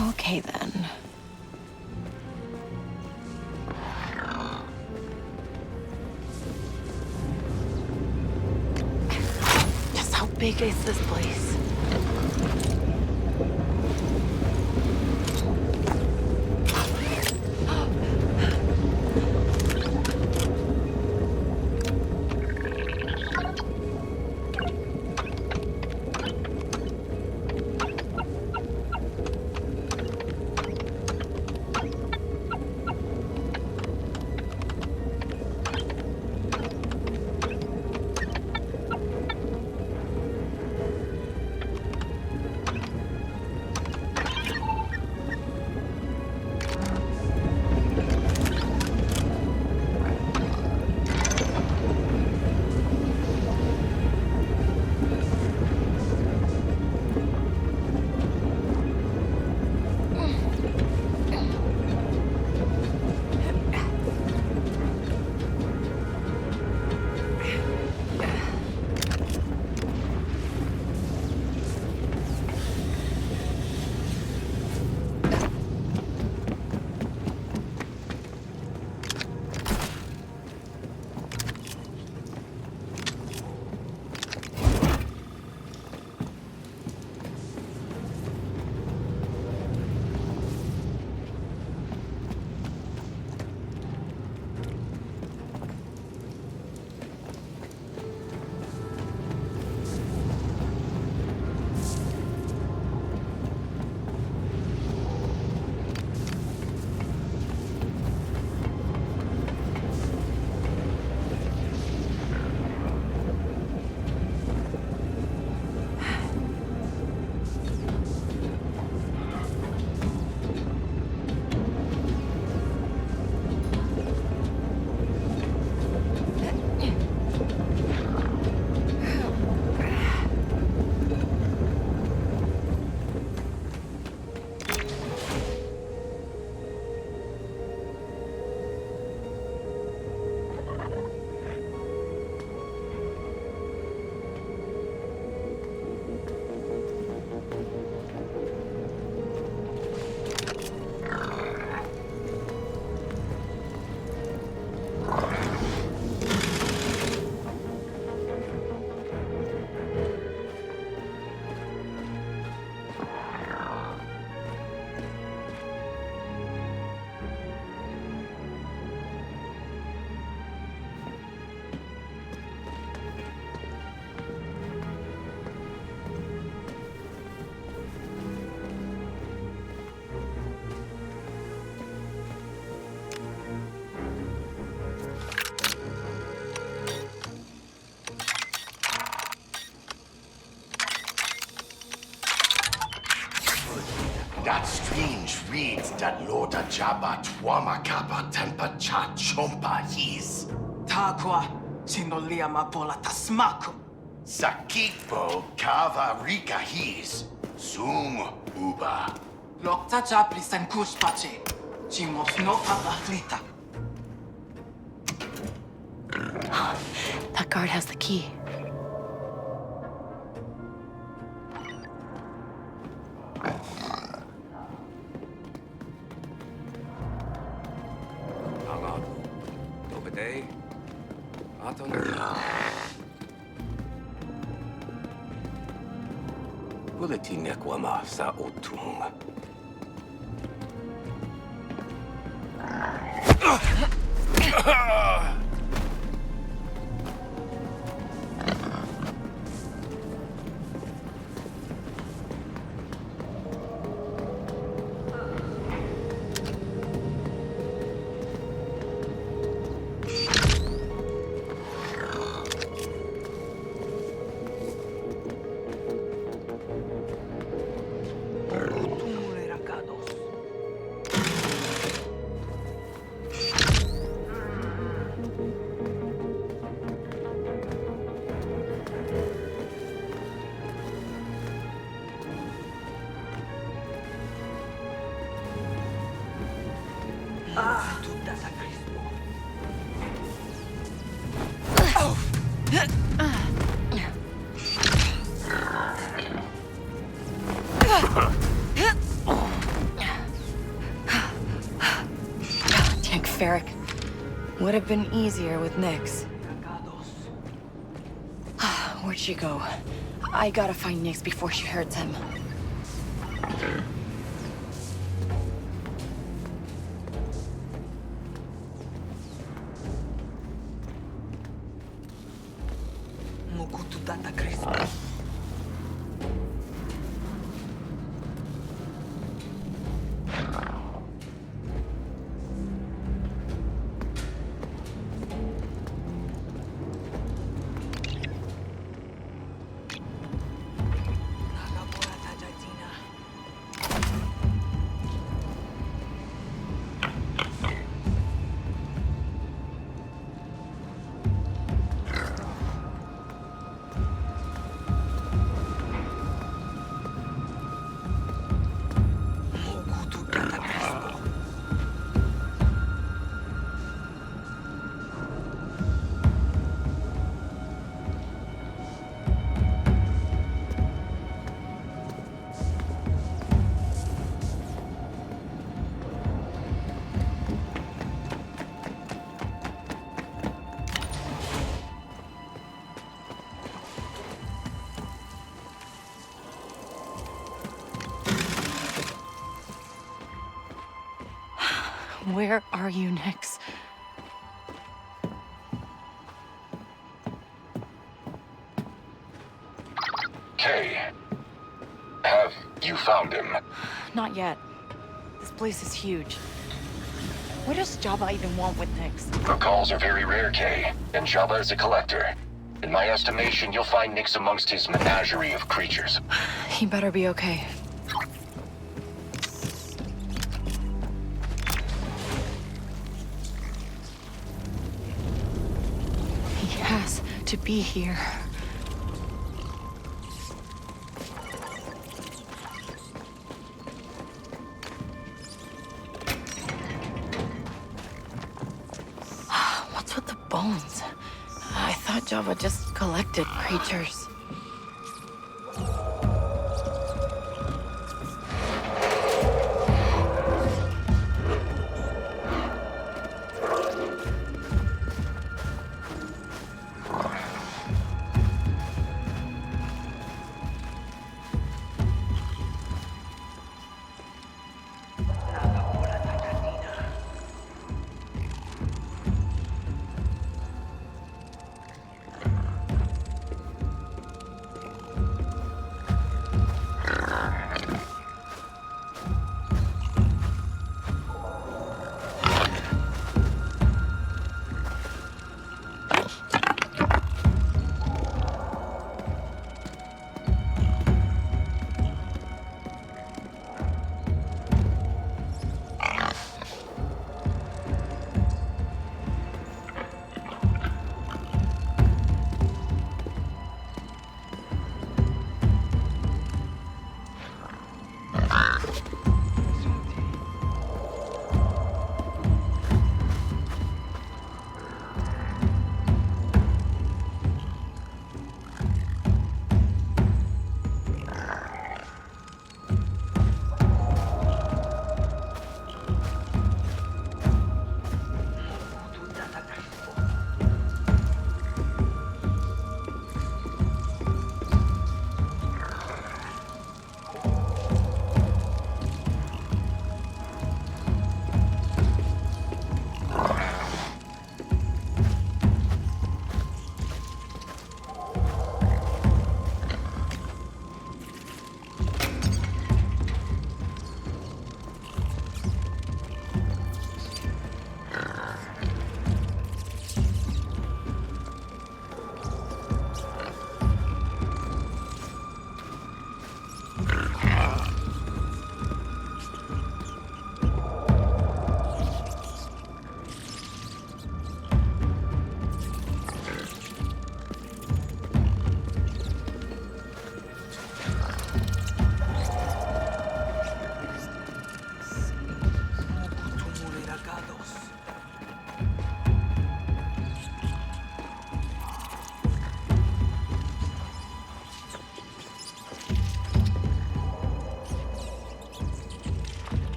Okay, then. Just how big is this place? That strange reads that Loda Jabba Twama Kappa Tempa Cha Chompa His. Tagua, Chingolia Mapola Tasmaku. Sakikbo Kava Rika His. Zoom Uba. Lokta Japri Sankushpache. Chimos no Papahlita. That guard has the key. Buletinek wama sa otung. Would have been easier with Nyx. Where'd she go? I gotta find Nyx before she hurts him. Where are you, Nyx? Kay, have you found him? Not yet. This place is huge. What does Jabba even want with Nyx? The calls are very rare, Kay, and Jabba is a collector. In my estimation, you'll find Nyx amongst his menagerie of creatures. He better be okay. He has to be here. What's with the bones? I thought Jabba just collected creatures.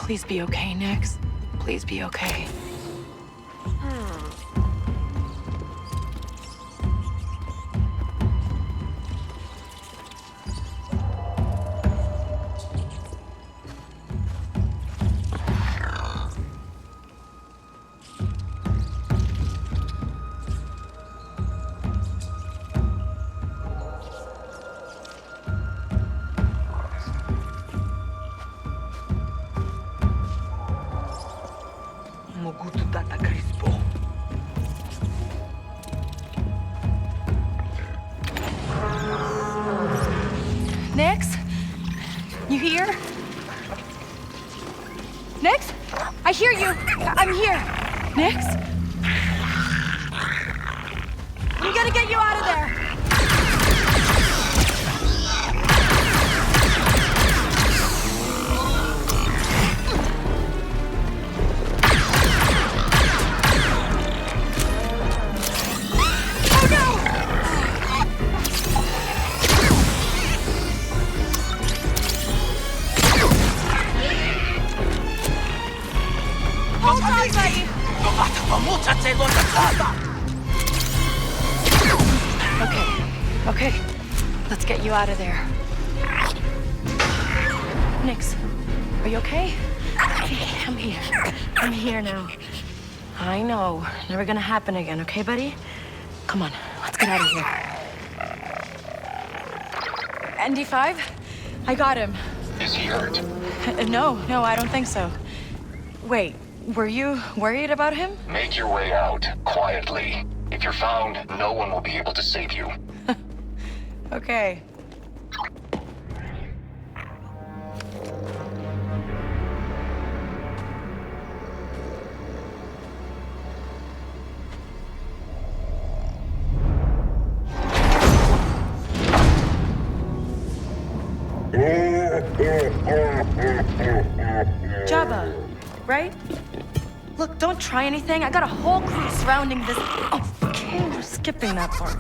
Please be okay, Nix. Please be okay. Nix? You here? Nix? I hear you. I'm here. Nix? I'm gonna get you out of there. Okay, let's get you out of there. Nix, are you okay? I'm here. I'm here now. I know. Never gonna happen again, okay, buddy? Come on, let's get out of here. ND5? I got him. Is he hurt? No, I don't think so. Wait, were you worried about him? Make your way out, quietly. If you're found, no one will be able to save you. Okay. Jabba, right? Look, don't try anything. I got a whole crew surrounding this. Oh, okay, we're skipping that part.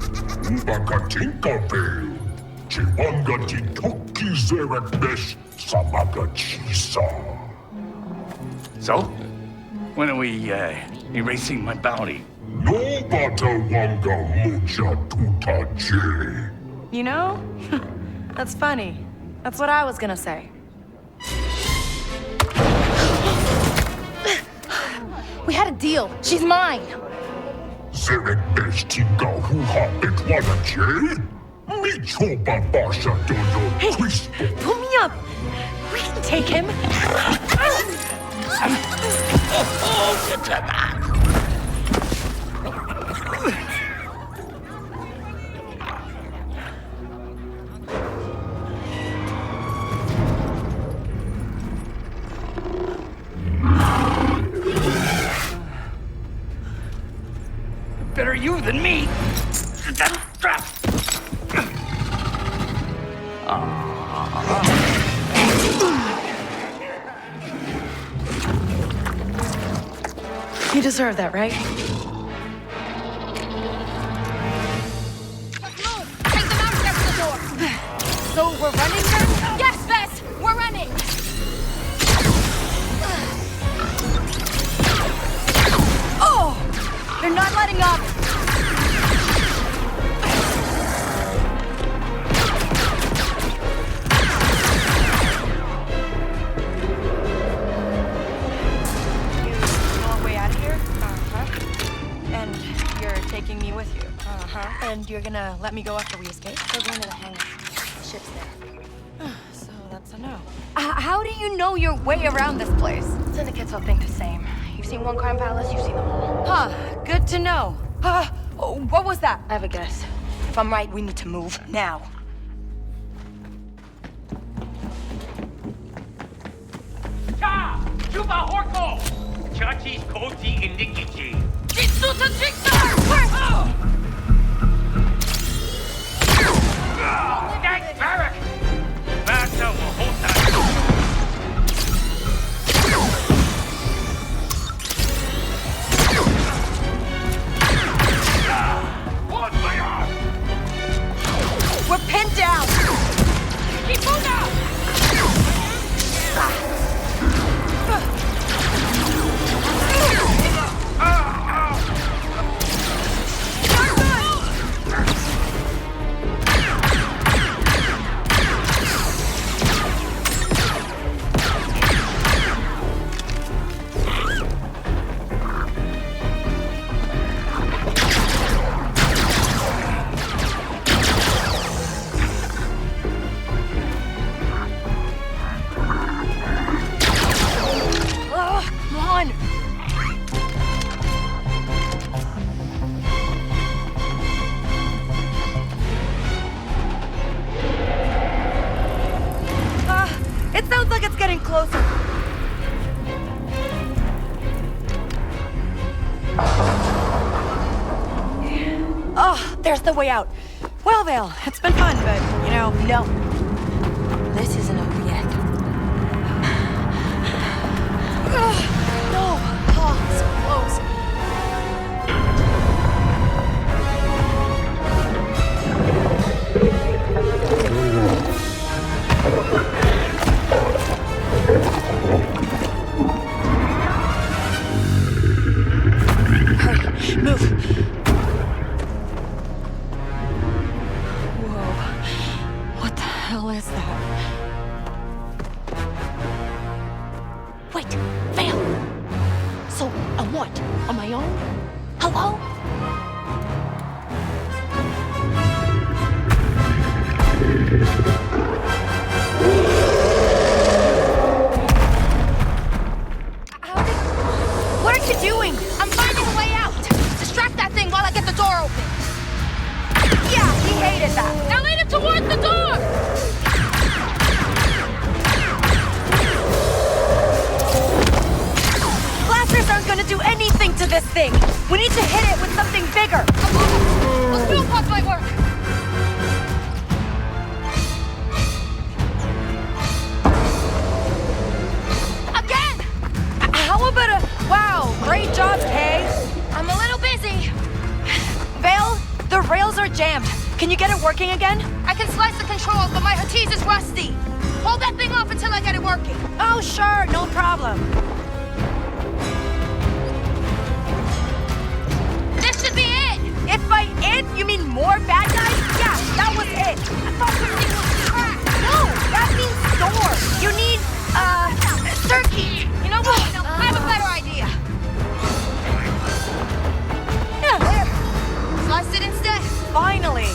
So? When are we, erasing my bounty? You know? That's funny. That's what I was gonna say. We had a deal. She's mine. Hey, pull me up. We can take him. Better you than me. You deserve that, right? Take them out and get to the door! So we're running then? Yes, Vess! We're running! Oh! They're not letting up! Taking me with you. And you're gonna let me go after we escape? We're going to the hangar. The ship's there. So that's a no. How do you know your way around this place? Syndicates all think the same. You've seen one crime palace, you've seen them all. Huh, good to know. What was that? I have a guess. If I'm right, we need to move now. 자! 슈바 홀코! 저치 고지 인디키지! Jitsuta Jigsaw! Next barrack! Basta will hold that. We're pinned down! Keep moving! Oh, there's the way out. Well, Vale, it's been fun, but, you know... No. This isn't over yet. No! Oh, so close. Hurry, move. Whoa. What the hell is that? Wait, Vale. So, on what? On my own? Hello? What are you doing? I'm finding a way out. Distract that thing while I get the door open. Yeah, he hated that. Now lead him towards the door! Blasters aren't gonna do anything to this thing. We need to hit it with something bigger. Those fuel pods might work. Again! How about a... Wow, great job, Kay. I'm a little busy. Vale, the rails are jammed. Can you get it working again? I can slice the controls, but my Hatice is rusty. Hold that thing off until I get it working. Oh, sure, no problem. This should be it! If by it, you mean more bad guys? Yeah, that was it. I thought something was trapped. No, that means door. You need, circuit. You know what? I have a better idea. Yeah, there. Slice it instead. Finally.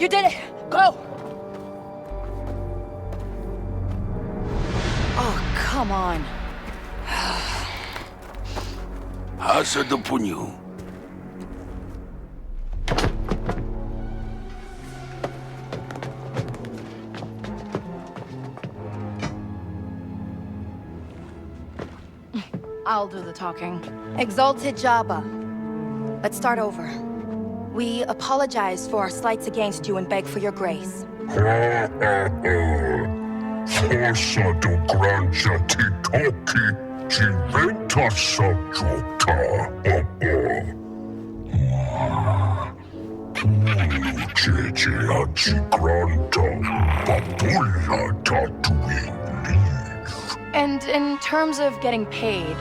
You did it! Go! Oh, come on. Asa do punho. I'll do the talking. Exalted Jabba. Let's start over. We apologize for our slights against you and beg for your grace. Força do granja titoki diventa sajota. Jeje aji granta babulla Tatooine leave. And in terms of getting paid,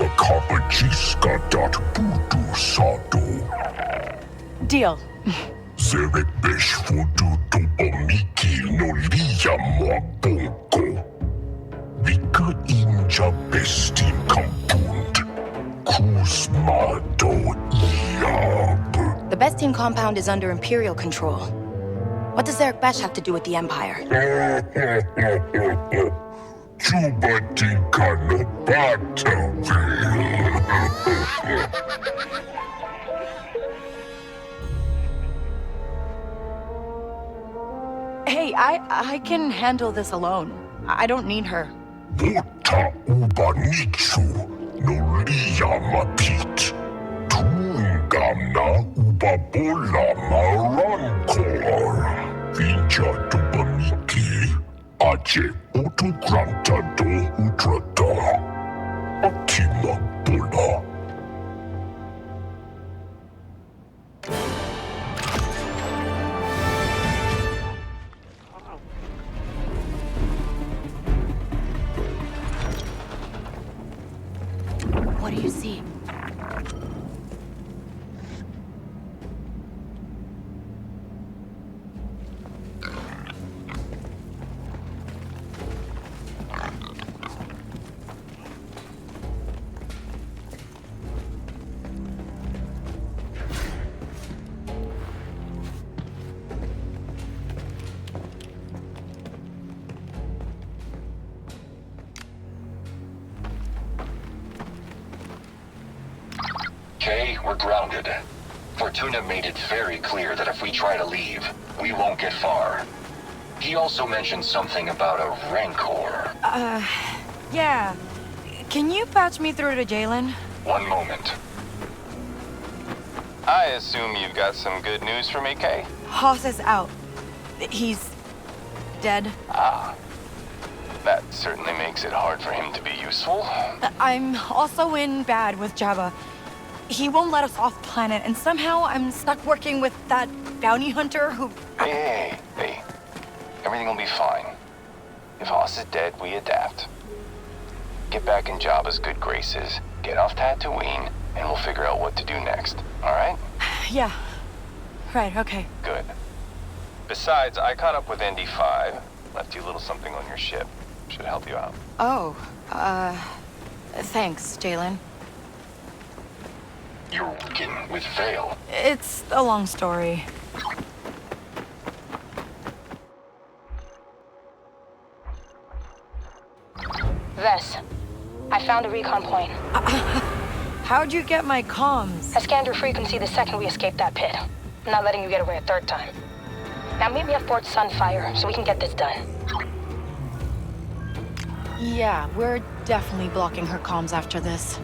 Ubakabajiska dat budu sado. deal. Zerek besh fudu tubomiki no liya mwabongo. Vika inja bestin kampund. Kuzmado iab. The best team compound is under Imperial control. What does Zerek Besh have to do with the Empire? Chubatika no bataville. Hey, I can handle this alone. I don't need her. Bota ubanichu no liya mapit. Tungana ubabola marankor. Vinja tubamiki. Aje utugranta do utrata. Optima bola. What do you see? Kay, we're grounded. Fortuna made it very clear that if we try to leave, we won't get far. He also mentioned something about a rancor. Yeah. Can you patch me through to Jalen? One moment. I assume you've got some good news for me, Kay? Hoss is out. He's dead. Ah. That certainly makes it hard for him to be useful. I'm also in bad with Jabba. He won't let us off planet, and somehow I'm stuck working with that bounty hunter who... Hey. Everything will be fine. If Hoss is dead, we adapt. Get back in Jabba's good graces, get off Tatooine, and we'll figure out what to do next, alright? Yeah. Right, okay. Good. Besides, I caught up with ND5. Left you a little something on your ship. Should help you out. Oh, thanks, Jalen. You're working with Vale. It's a long story. Vess, I found a recon point. How'd you get my comms? I scanned your frequency the second we escaped that pit. I'm not letting you get away a third time. Now meet me at Fort Sunfire so we can get this done. Yeah, we're definitely blocking her comms after this.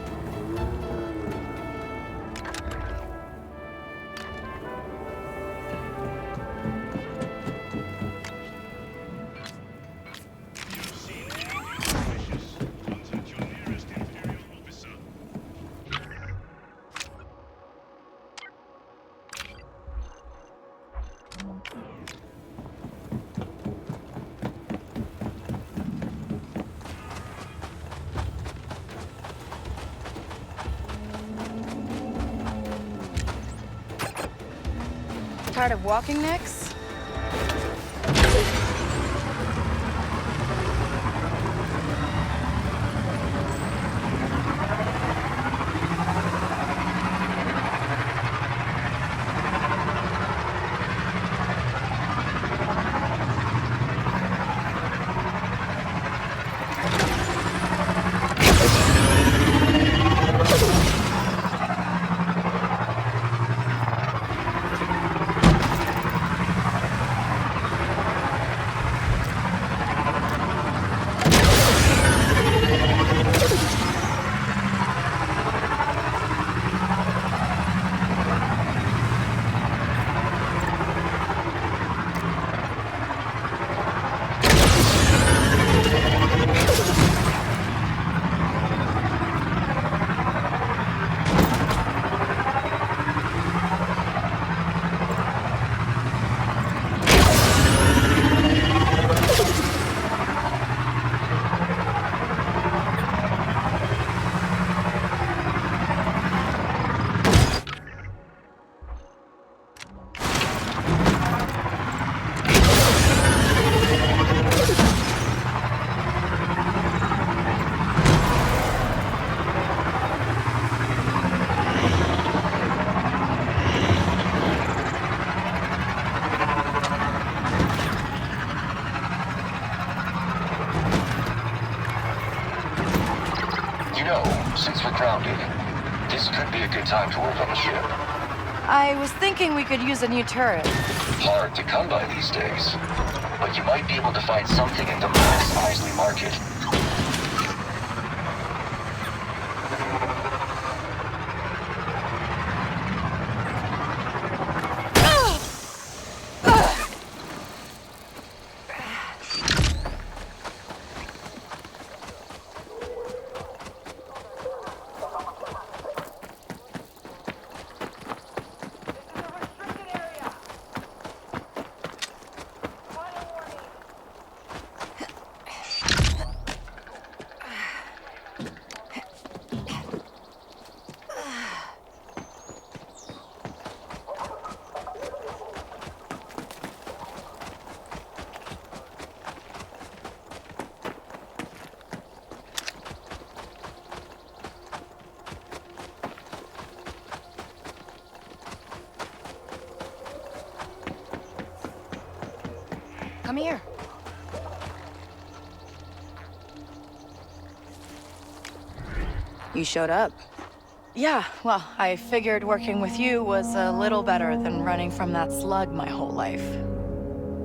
Tired of walking next? grounded. This could be a good time to work on the ship. I was thinking we could use a new turret. Hard to come by these days. But you might be able to find something in the Mos Eisley market. Come here. You showed up. Yeah, well, I figured working with you was a little better than running from that slug my whole life.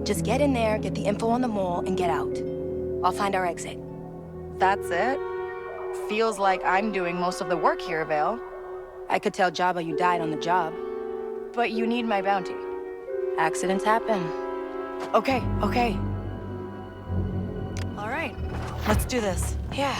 Just get in there, get the info on the mole, and get out. I'll find our exit. That's it? Feels like I'm doing most of the work here, Vale. I could tell Jabba you died on the job. But you need my bounty. Accidents happen. Okay. All right, let's do this. Yeah.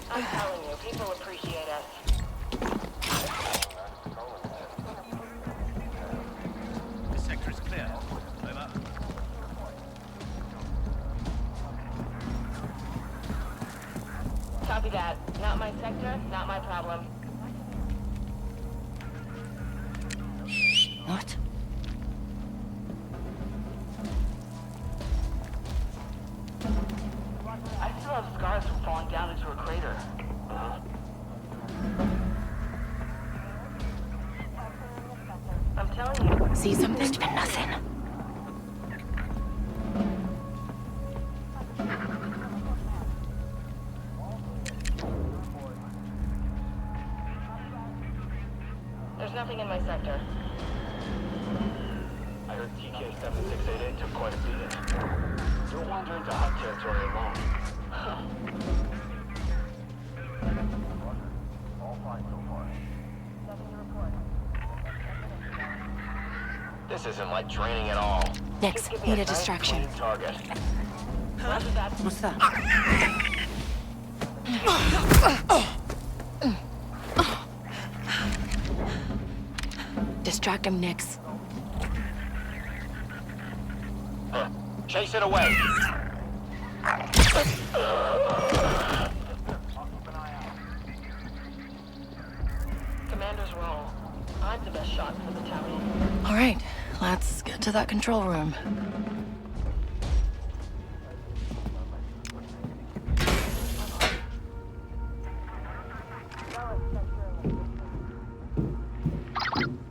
I'm telling you, people appreciate us. This sector is clear. Over. Copy that. Not my sector, not my problem. What? I still have scars from falling down into a crater. I'm telling you. See something? It's been nothing. There's nothing in my sector. I heard TK-7688 took quite a beating. Don't wander into hot territory alone. All fine so far. This isn't like training at all. Next, need a distraction. Clean target. What's that? Distract him, Nix. Chase it away. Commander's wrong. I'm the best shot for the town. All right, let's get to that control room.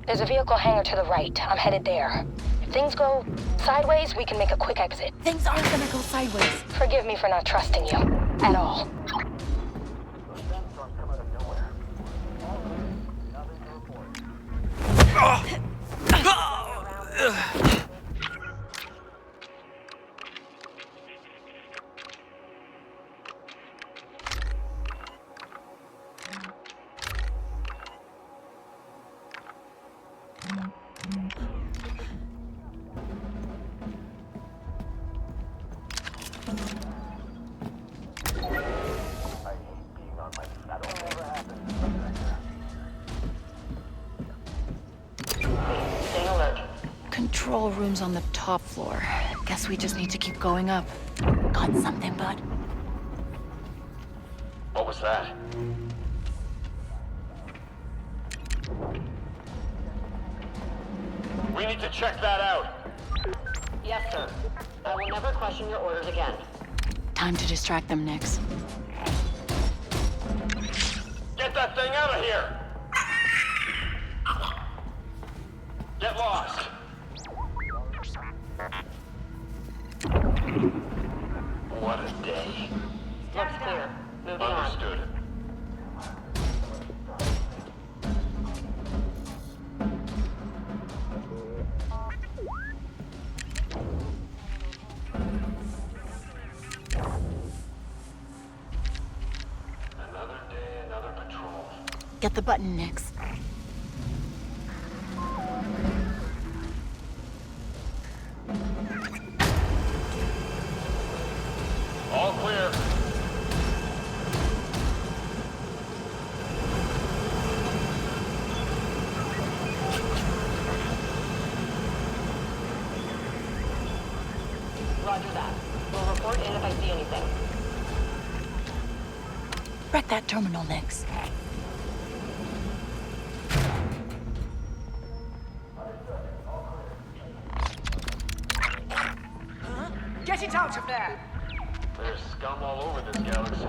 There's a vehicle hangar to the right. I'm headed there. If things go sideways, we can make a quick exit. Things aren't gonna go sideways. Forgive me for not trusting you. At all. Control room's on the top floor. Guess we just need to keep going up. Got something, bud? What was that? We need to check that out. Yes, sir. I will never question your orders again. Time to distract them, Nix. Get that thing out of here! Get lost! What a day. Looks clear. Moving on. Understood. Another day, another patrol. Get the button, Nix. All clear. Roger that. We'll report in if I see anything. Wreck that terminal, Nix. Get it out of there! There's scum all over this galaxy.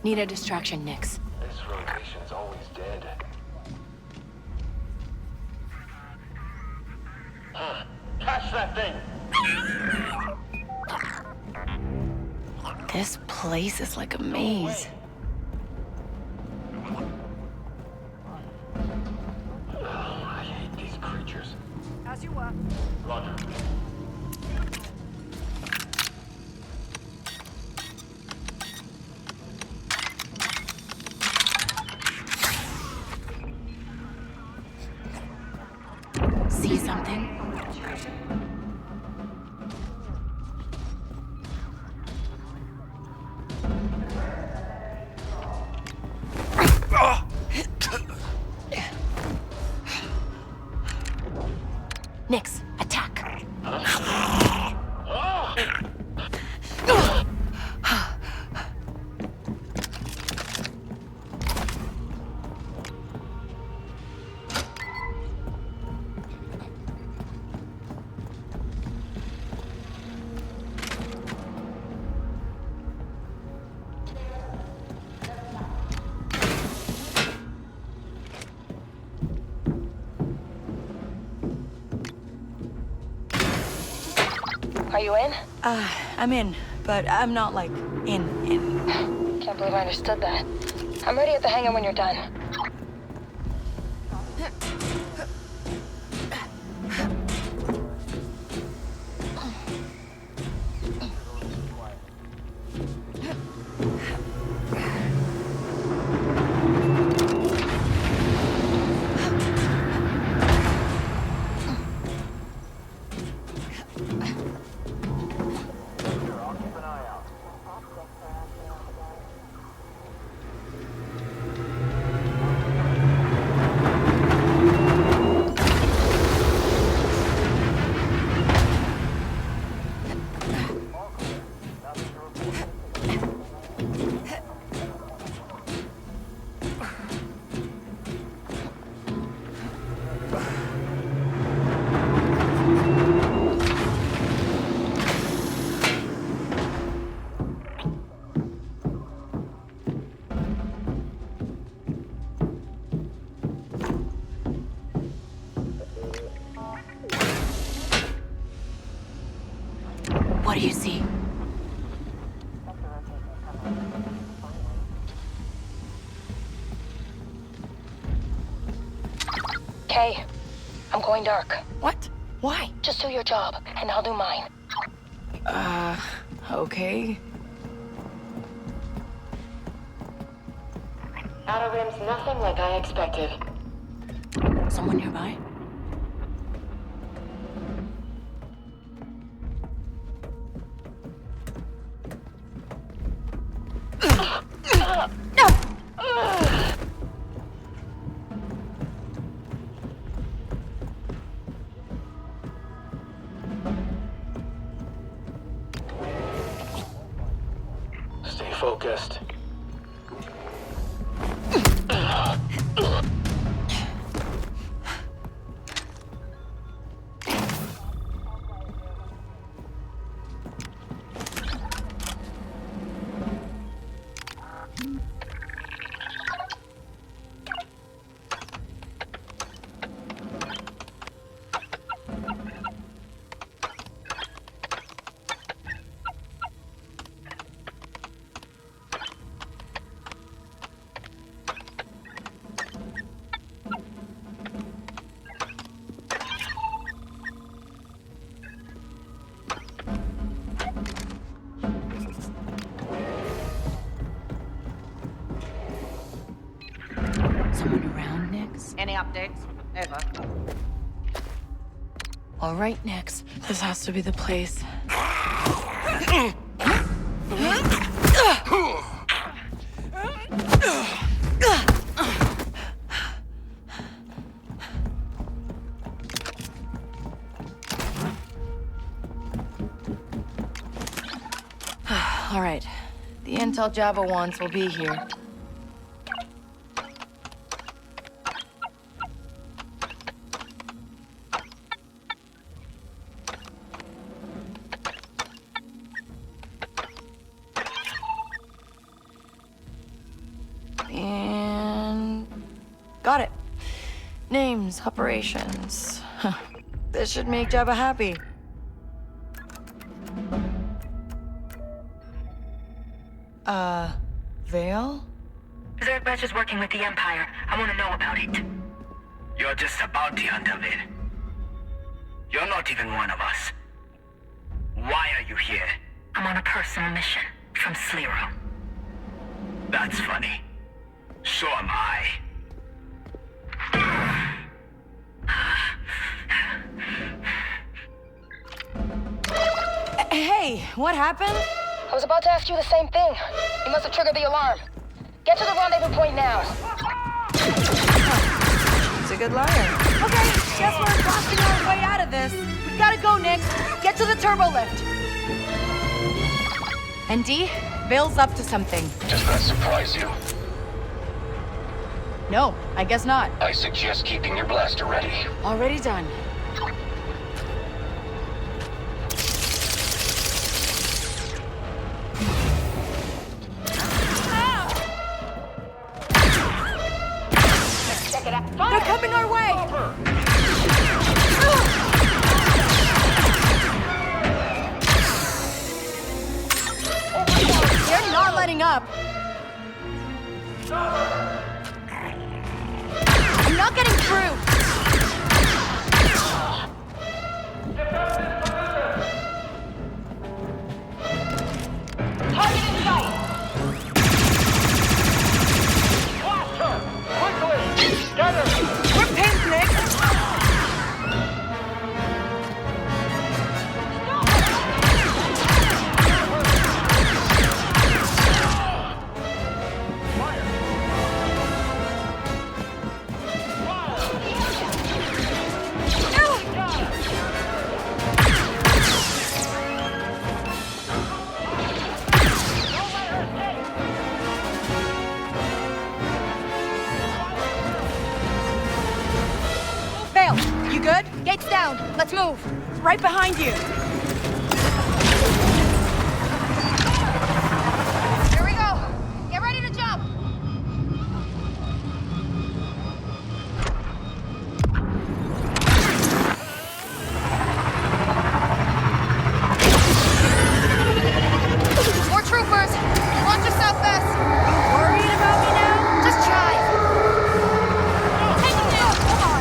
Need a distraction, Nix. This rotation's always dead. Huh. Catch that thing! This place is like a maze. I hate these creatures. As you were. Roger. See something? Nix, attack. Are you in? I'm in, but I'm not like in. Can't believe I understood that. I'm ready at the hangar when you're done. What do you see? Kay, I'm going dark. What? Why? Just do your job, and I'll do mine. Okay. Outer Rim's nothing like I expected. Someone nearby? focused. Someone around, Nix? Any updates? Over. All right, Nix. This has to be the place. All right. The intel Jabba wants will be here. And... got it. Names, operations. This should make Jabba happy. Vale? Zerg Batch is working with the Empire. I want to know about it. You're just a bounty hunter, Vale. You're not even one of us. Why are you here? I'm on a personal mission from Slero. That's funny. So am I. Hey, what happened? I was about to ask you the same thing. You must have triggered the alarm. Get to the rendezvous point now. He's a good liar. Okay, guess we're blasting our way out of this. We gotta go, Nick. Get to the turbo lift. ND, Vale's up to something. Does that surprise you? No, I guess not. I suggest keeping your blaster ready. Already done. They're coming our way! They're not letting up. I'm not getting through. Target in sight! We're pinned, Nick! You good? Gates down. Let's move. Right behind you. Here we go. Get ready to jump. More troopers. Watch yourself, Vess. Worried about me now? Just try. Take him down. Come on.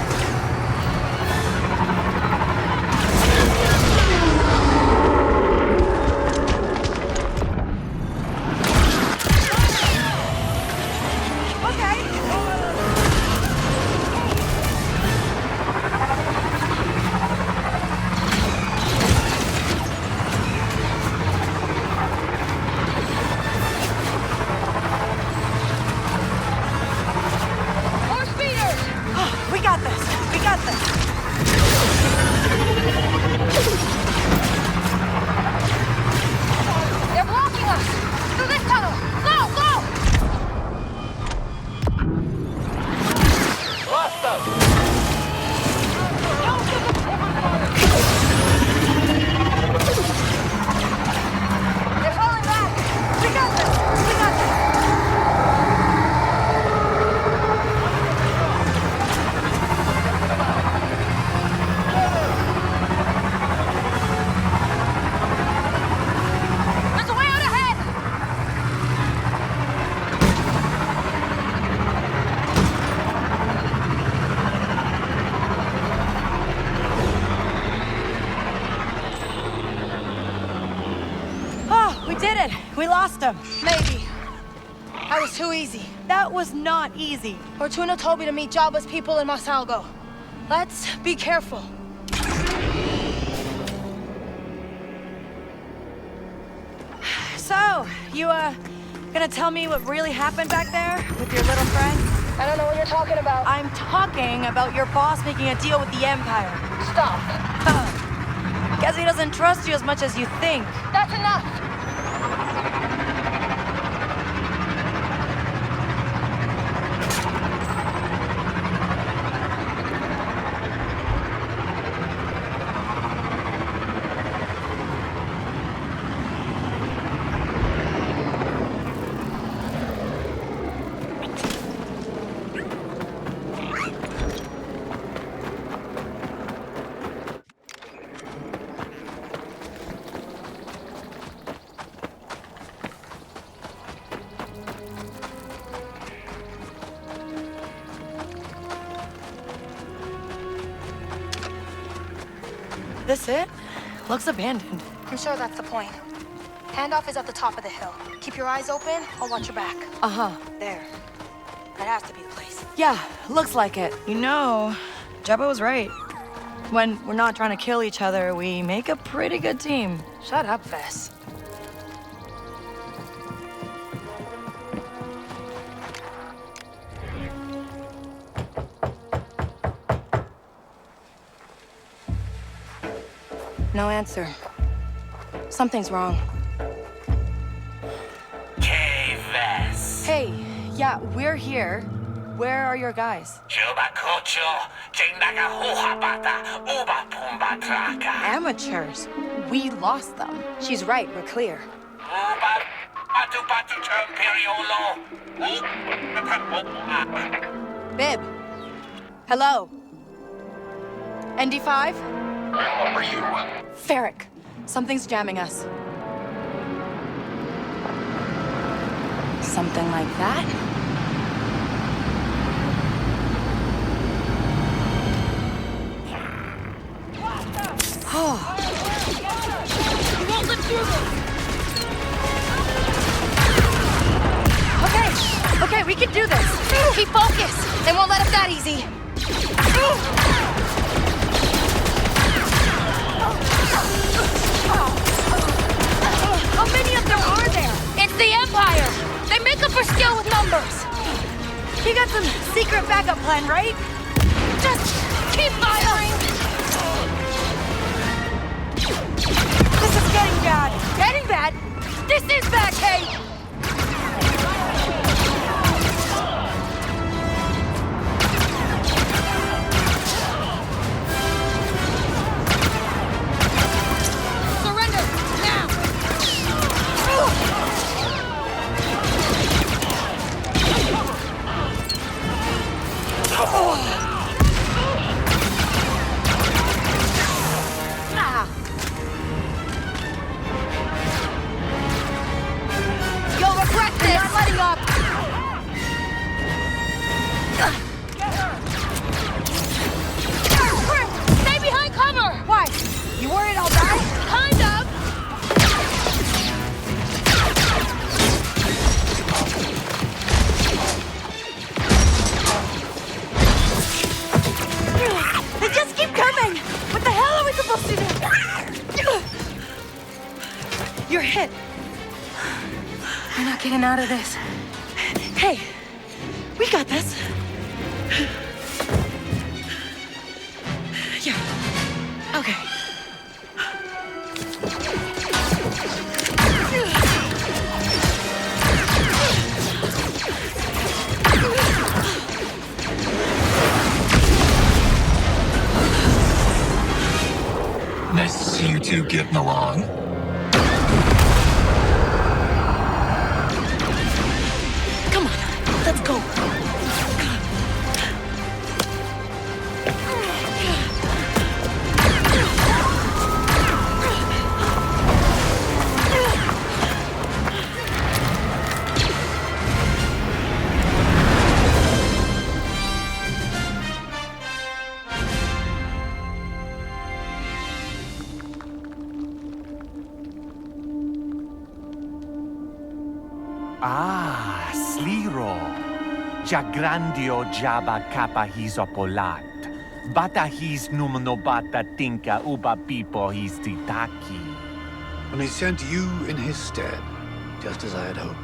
They're blocking us! Through this tunnel! Go! did it! We lost him. Maybe. That was too easy. That was not easy. Fortuna told me to meet Jabba's people in Masalgo. Let's be careful. So, you, gonna tell me what really happened back there with your little friend? I don't know what you're talking about. I'm talking about your boss making a deal with the Empire. Stop. Guess he doesn't trust you as much as you think. That's enough. This it? Looks abandoned. I'm sure that's the point. Handoff is at the top of the hill. Keep your eyes open, I'll watch your back. Uh-huh. There. That has to be the place. Yeah, looks like it. You know, Jabba was right. When we're not trying to kill each other, we make a pretty good team. Shut up, Vess. No answer. Something's wrong. Kay Vess. Hey, yeah, we're here. Where are your guys? Amateurs. We lost them. She's right, we're clear. Bib. Hello. ND5? What were you? Ferric. Something's jamming us. Something like that? Oh. We won't live through this! Okay, we can do this. Keep focused. They won't let us that easy. How many of them are there? It's the Empire! They make up for skill with numbers! You got some secret backup plan, right? Just keep firing! This is getting bad. Getting bad? This is bad, Kay! You'll regret this! Not letting up! Stay behind cover! Why? You worried I'll die? Kind of! They just keep coming! What the hell are we supposed to do? You're hit. We're not getting out of this. Hey, we got this. Yeah. Okay. Nice to see you two getting along. Come on, let's go. Ah, Sliro. Jagrandio jaba kappa hisopolat. Bata his numnobata tinka uba pipo his titaki. And he sent you in his stead, just as I had hoped.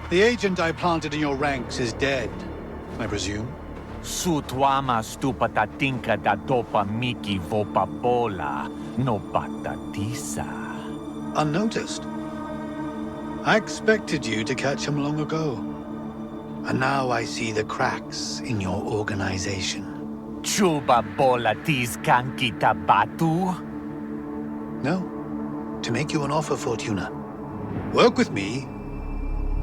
The agent I planted in your ranks is dead, I presume? Sutwama stupata tinka da dopa miki vopa bola no batatisa. Unnoticed. I expected you to catch him long ago. And now I see the cracks in your organization. Chuba bola tis kankita batu? No. To make you an offer, Fortuna. Work with me,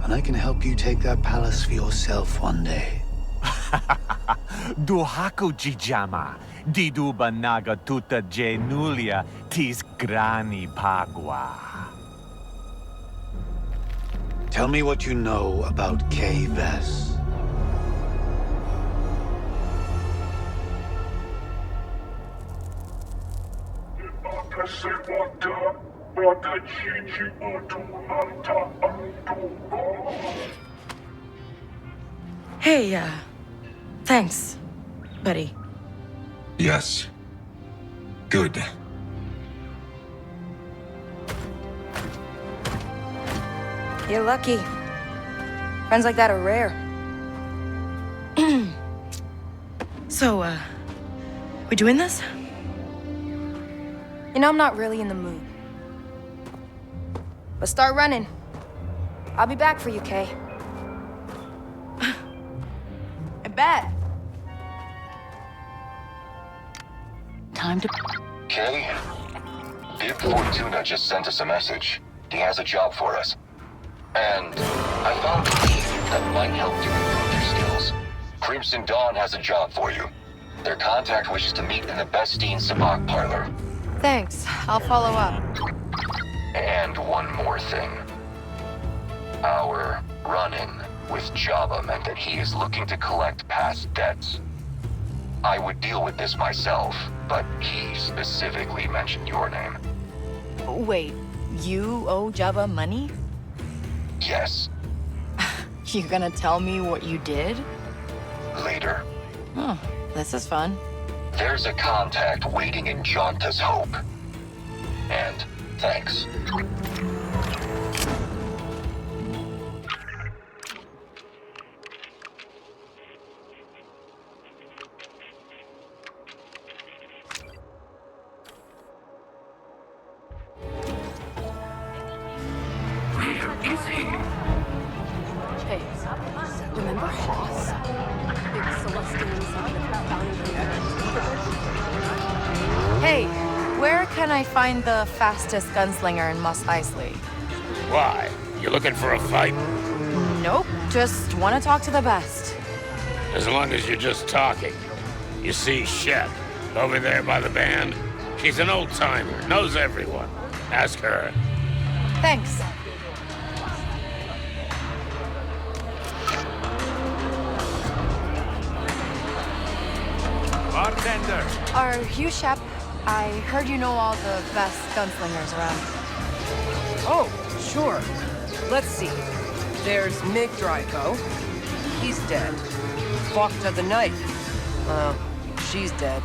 and I can help you take that palace for yourself one day. Duhaku jijama, diduba naga tuta genulia tis grani pagua. Tell me what you know about Kay Vess. Hey, thanks, buddy. Yes. Good. You're lucky. Friends like that are rare. So, we doing this? You know, I'm not really in the mood. But start running. I'll be back for you, Kay. I bet. Time to... Kay? Bib Fortuna just sent us a message. He has a job for us. And I found a lead that might help you improve your skills. Crimson Dawn has a job for you. Their contact wishes to meet in the Bestine Sabak parlor. Thanks. I'll follow up. And one more thing. Our run-in with Jabba meant that he is looking to collect past debts. I would deal with this myself, but he specifically mentioned your name. Wait, you owe Jabba money? Yes. You gonna tell me what you did? Later. Oh, this is fun. There's a contact waiting in Jonta's Hope. And thanks. Where is he? Hey, remember Hoss? Big Celestian son of that bounty hunter? Hey, where can I find the fastest gunslinger in Mos Eisley? Why? You looking for a fight? Nope, just want to talk to the best. As long as you're just talking. You see Shep, over there by the band? She's an old-timer, knows everyone. Ask her. Thanks. Bartender! Are you Shep? I heard you know all the best gunslingers around. Oh, sure. Let's see. There's Mick Draco. He's dead. Bokta the Knight. She's dead.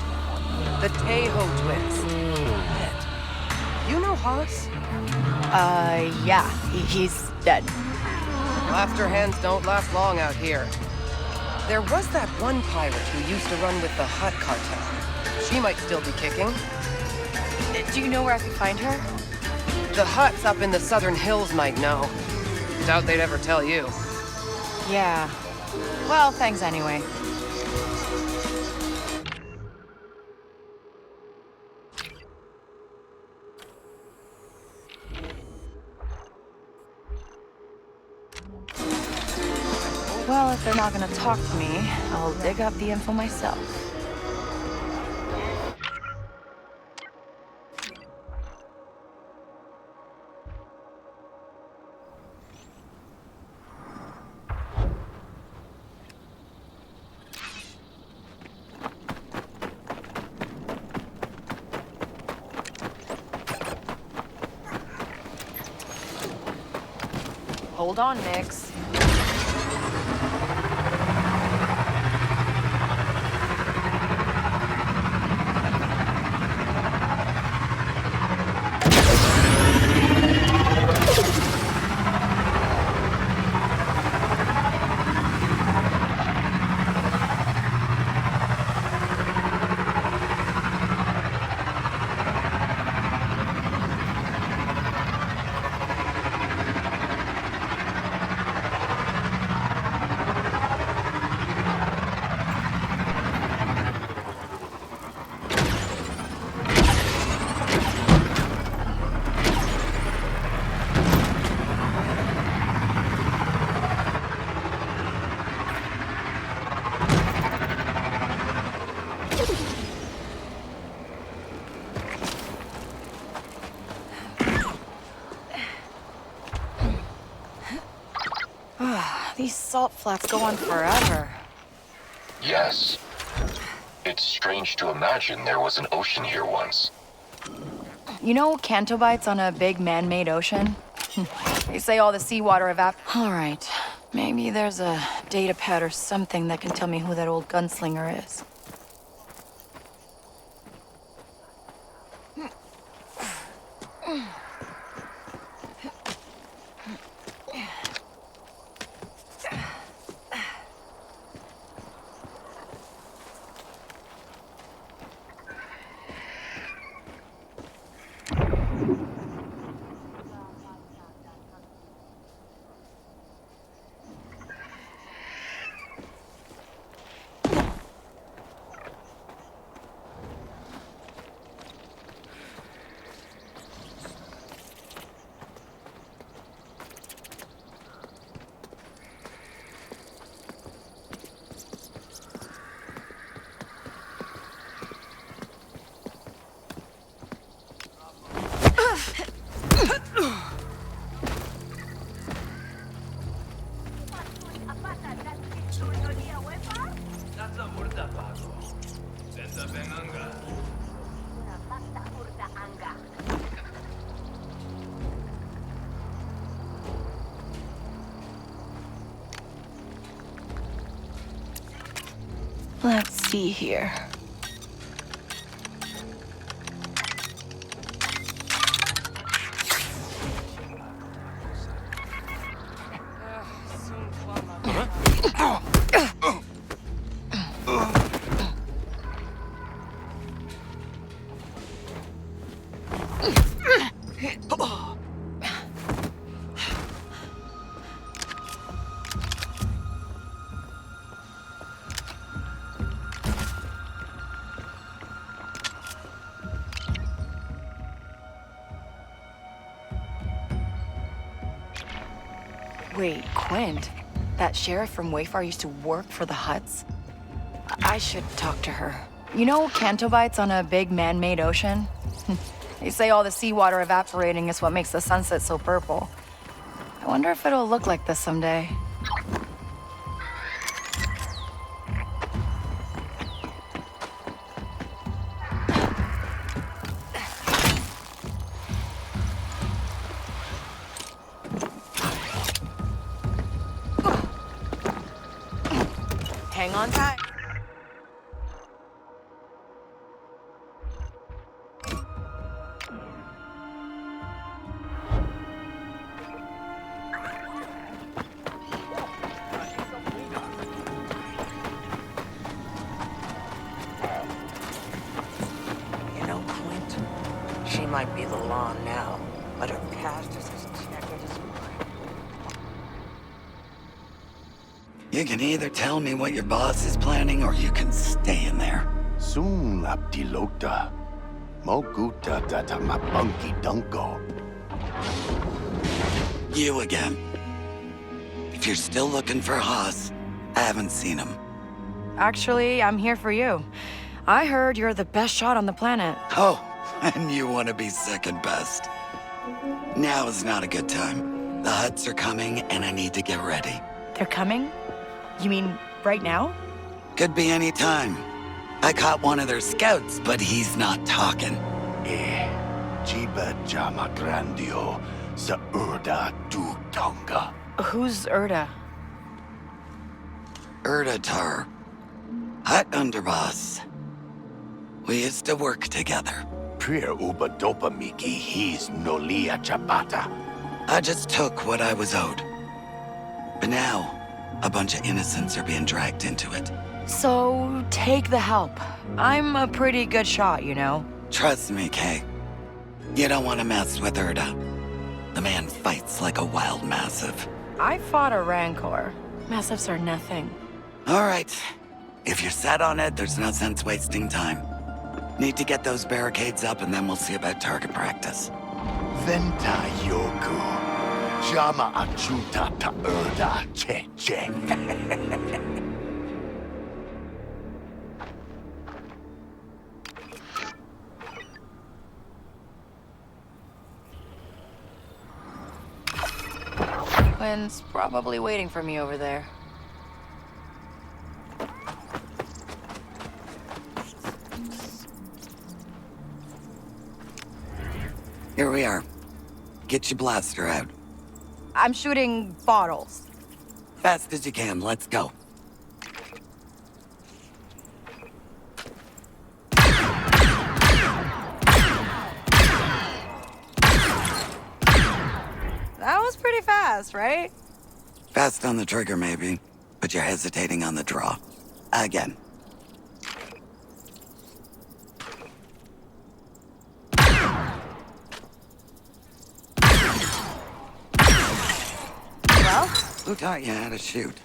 The Tejo twins. Dead. You know Haas? Yeah. He's dead. Laughter hands don't last long out here. There was that one pirate who used to run with the Hutt cartel. She might still be kicking. Do you know where I could find her? The Hutts up in the southern hills might know. Doubt they'd ever tell you. Yeah. Well, thanks anyway. Well, if they're not gonna talk to me, I'll dig up the info myself. Hold on, Nix. These salt flats go on forever. Yes. It's strange to imagine there was an ocean here once. You know cantobites on a big man-made ocean? They say all the seawater All right. Maybe there's a data pad or something that can tell me who that old gunslinger is. Let's see here. Wait, Quint? That sheriff from Wayfar used to work for the Hutts? I should talk to her. You know cantobites on a big man-made ocean? They say all the seawater evaporating is what makes the sunset so purple. I wonder if it'll look like this someday. Hang on tight. You know, Quint, she might be the law now, but her past is as checkered as mine. You can either tell me what your boss is planning, or you can stay in there. Soon abdilota. Moguta data mabunki dunko. You again. If you're still looking for Haas, I haven't seen him. Actually, I'm here for you. I heard you're the best shot on the planet. Oh, and you want to be second best. Now is not a good time. The Hutts are coming, and I need to get ready. They're coming? You mean right now? Could be any time. I caught one of their scouts, but he's not talking. Jiba jama grandio sa urda du tonga. Who's Erda? Erda Tar. Hut underboss. We used to work together. Prier uba dopa miki he's nolia chabata. I just took what I was owed. But now, a bunch of innocents are being dragged into it. So, take the help. I'm a pretty good shot, you know? Trust me, Kay. You don't want to mess with Erda. The man fights like a wild massive. I fought a Rancor. Massives are nothing. All right. If you're set on it, there's no sense wasting time. Need to get those barricades up, and then we'll see about target practice. Venta yoku. Jama achuta ta Erda che che. Quinn's probably waiting for me over there. Here we are. Get your blaster out. I'm shooting bottles. Fast as you can, let's go. That was pretty fast, right? Fast on the trigger, maybe, but you're hesitating on the draw. Again. Well? Who taught you how to shoot?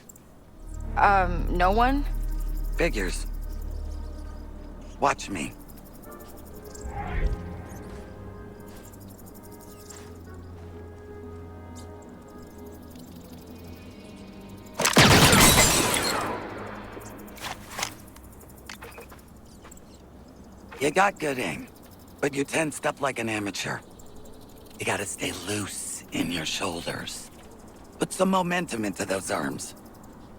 No one? Figures. Watch me. You got good aim, but you tensed up like an amateur. You gotta stay loose in your shoulders. Put some momentum into those arms.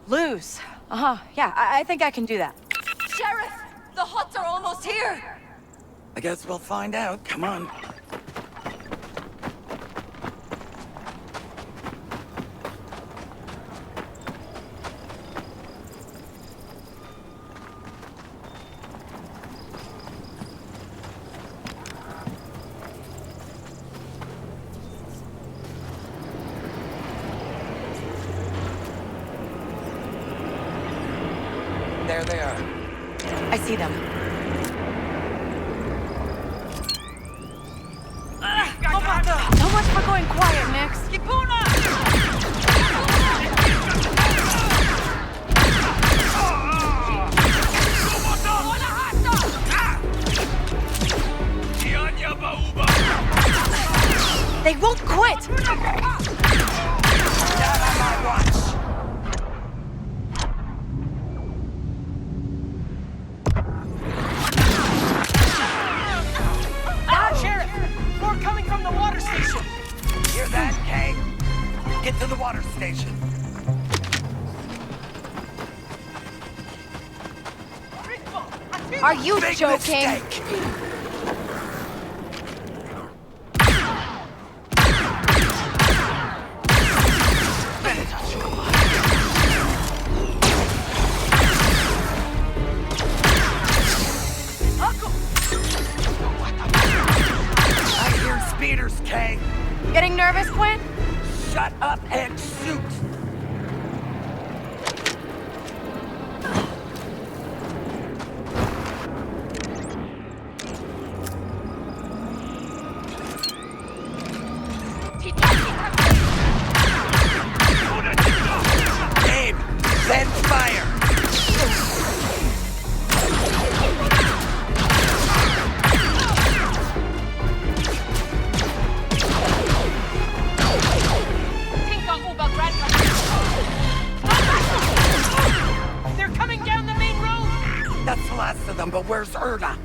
Loose. Uh-huh. Yeah, I think I can do that. Sheriff! The Huts are almost here! I guess we'll find out. Come on. There they are. I see them. So much for going quiet, Nix. They won't quit! Not on my watch! Sheriff! More coming from the water station! Hear that, Kay? Get to the water station. Are you Big joking? mistake. I hear speeders, Kay. Getting nervous, Quinn? Shut up and shoot. Aim, then fire. They're coming down the main road! That's the last of them, but where's Erda?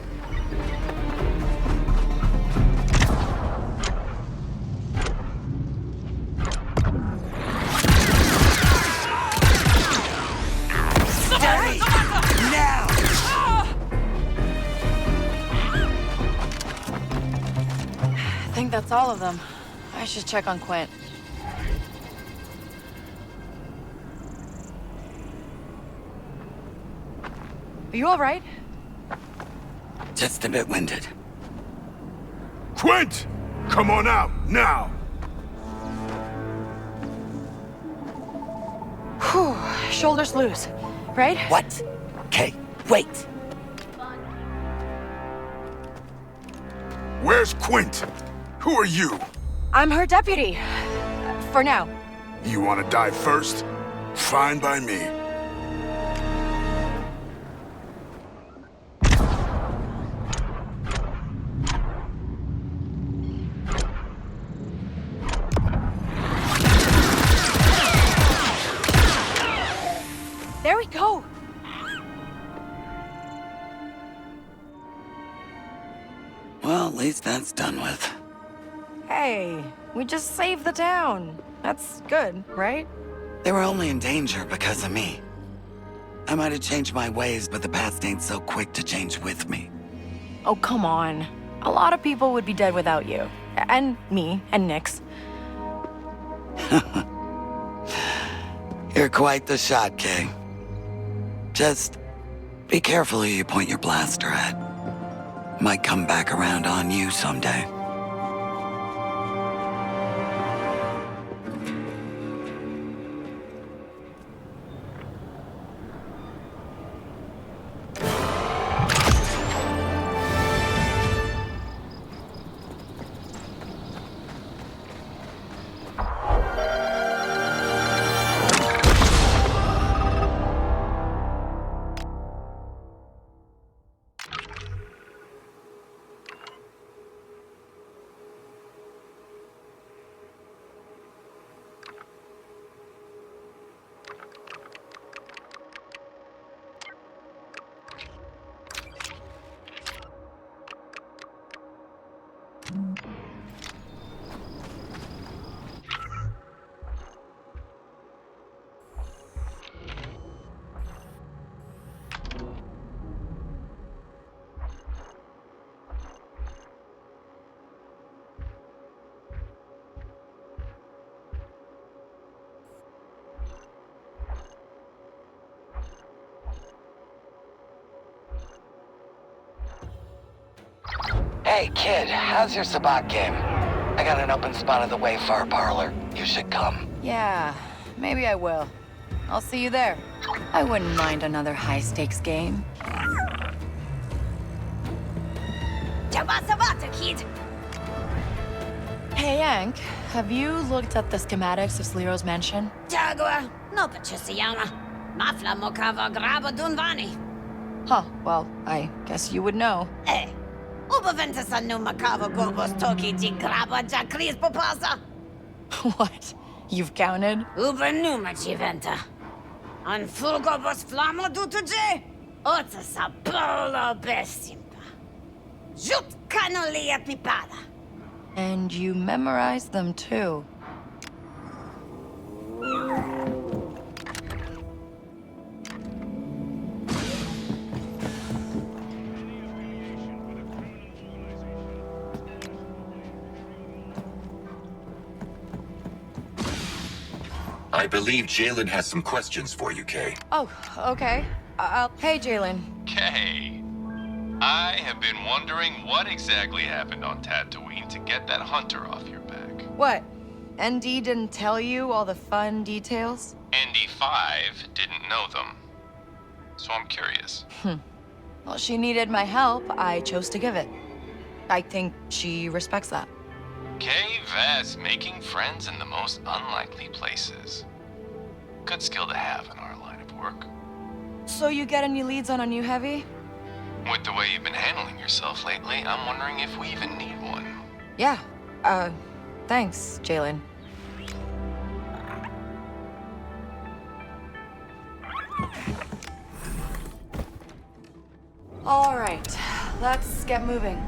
Steady! Now! I think that's all of them. I should check on Quint. Are you all right? Just a bit winded. Quint! Come on out, now! Whew, shoulders loose, right? What? Kay, wait! Where's Quint? Who are you? I'm her deputy. For now. You want to die first? Fine by me. There we go. Well, at least that's done with. Hey, we just saved the town. That's good, right? They were only in danger because of me. I might have changed my ways, but the past ain't so quick to change with me. Oh, come on. A lot of people would be dead without you. And me, and Nix. You're quite the shot, Kay. Just be careful who you point your blaster at. Might come back around on you someday. Hey, kid, how's your sabacc game? I got an open spot at the Wayfar parlor. You should come. Yeah, maybe I will. I'll see you there. I wouldn't mind another high-stakes game. Sabata, kid. Hey, Yank, have you looked at the schematics of Sliro's mansion? Jagua, no pachesiyama. Mafla mokava graba dunvani. Huh, well, I guess you would know. Eh, ubaventas anu makava gobos toki di graba jakris popasa. What? You've counted? Uber numa chiventa. An full gobos flamo dutuje? Ota sapolo bestimpa. Jut canolia pipada. And you memorized them too. I believe Jalen has some questions for you, Kay. Oh, okay. Hey, Jalen. Kay, I have been wondering what exactly happened on Tatooine to get that hunter off your back. What? ND didn't tell you all the fun details? ND5 didn't know them. So I'm curious. Well, she needed my help. I chose to give it. I think she respects that. Kay Vess making friends in the most unlikely places. Good skill to have in our line of work. So you get any leads on a new heavy? With the way you've been handling yourself lately, I'm wondering if we even need one. Yeah. Thanks, Jalen. All right, let's get moving.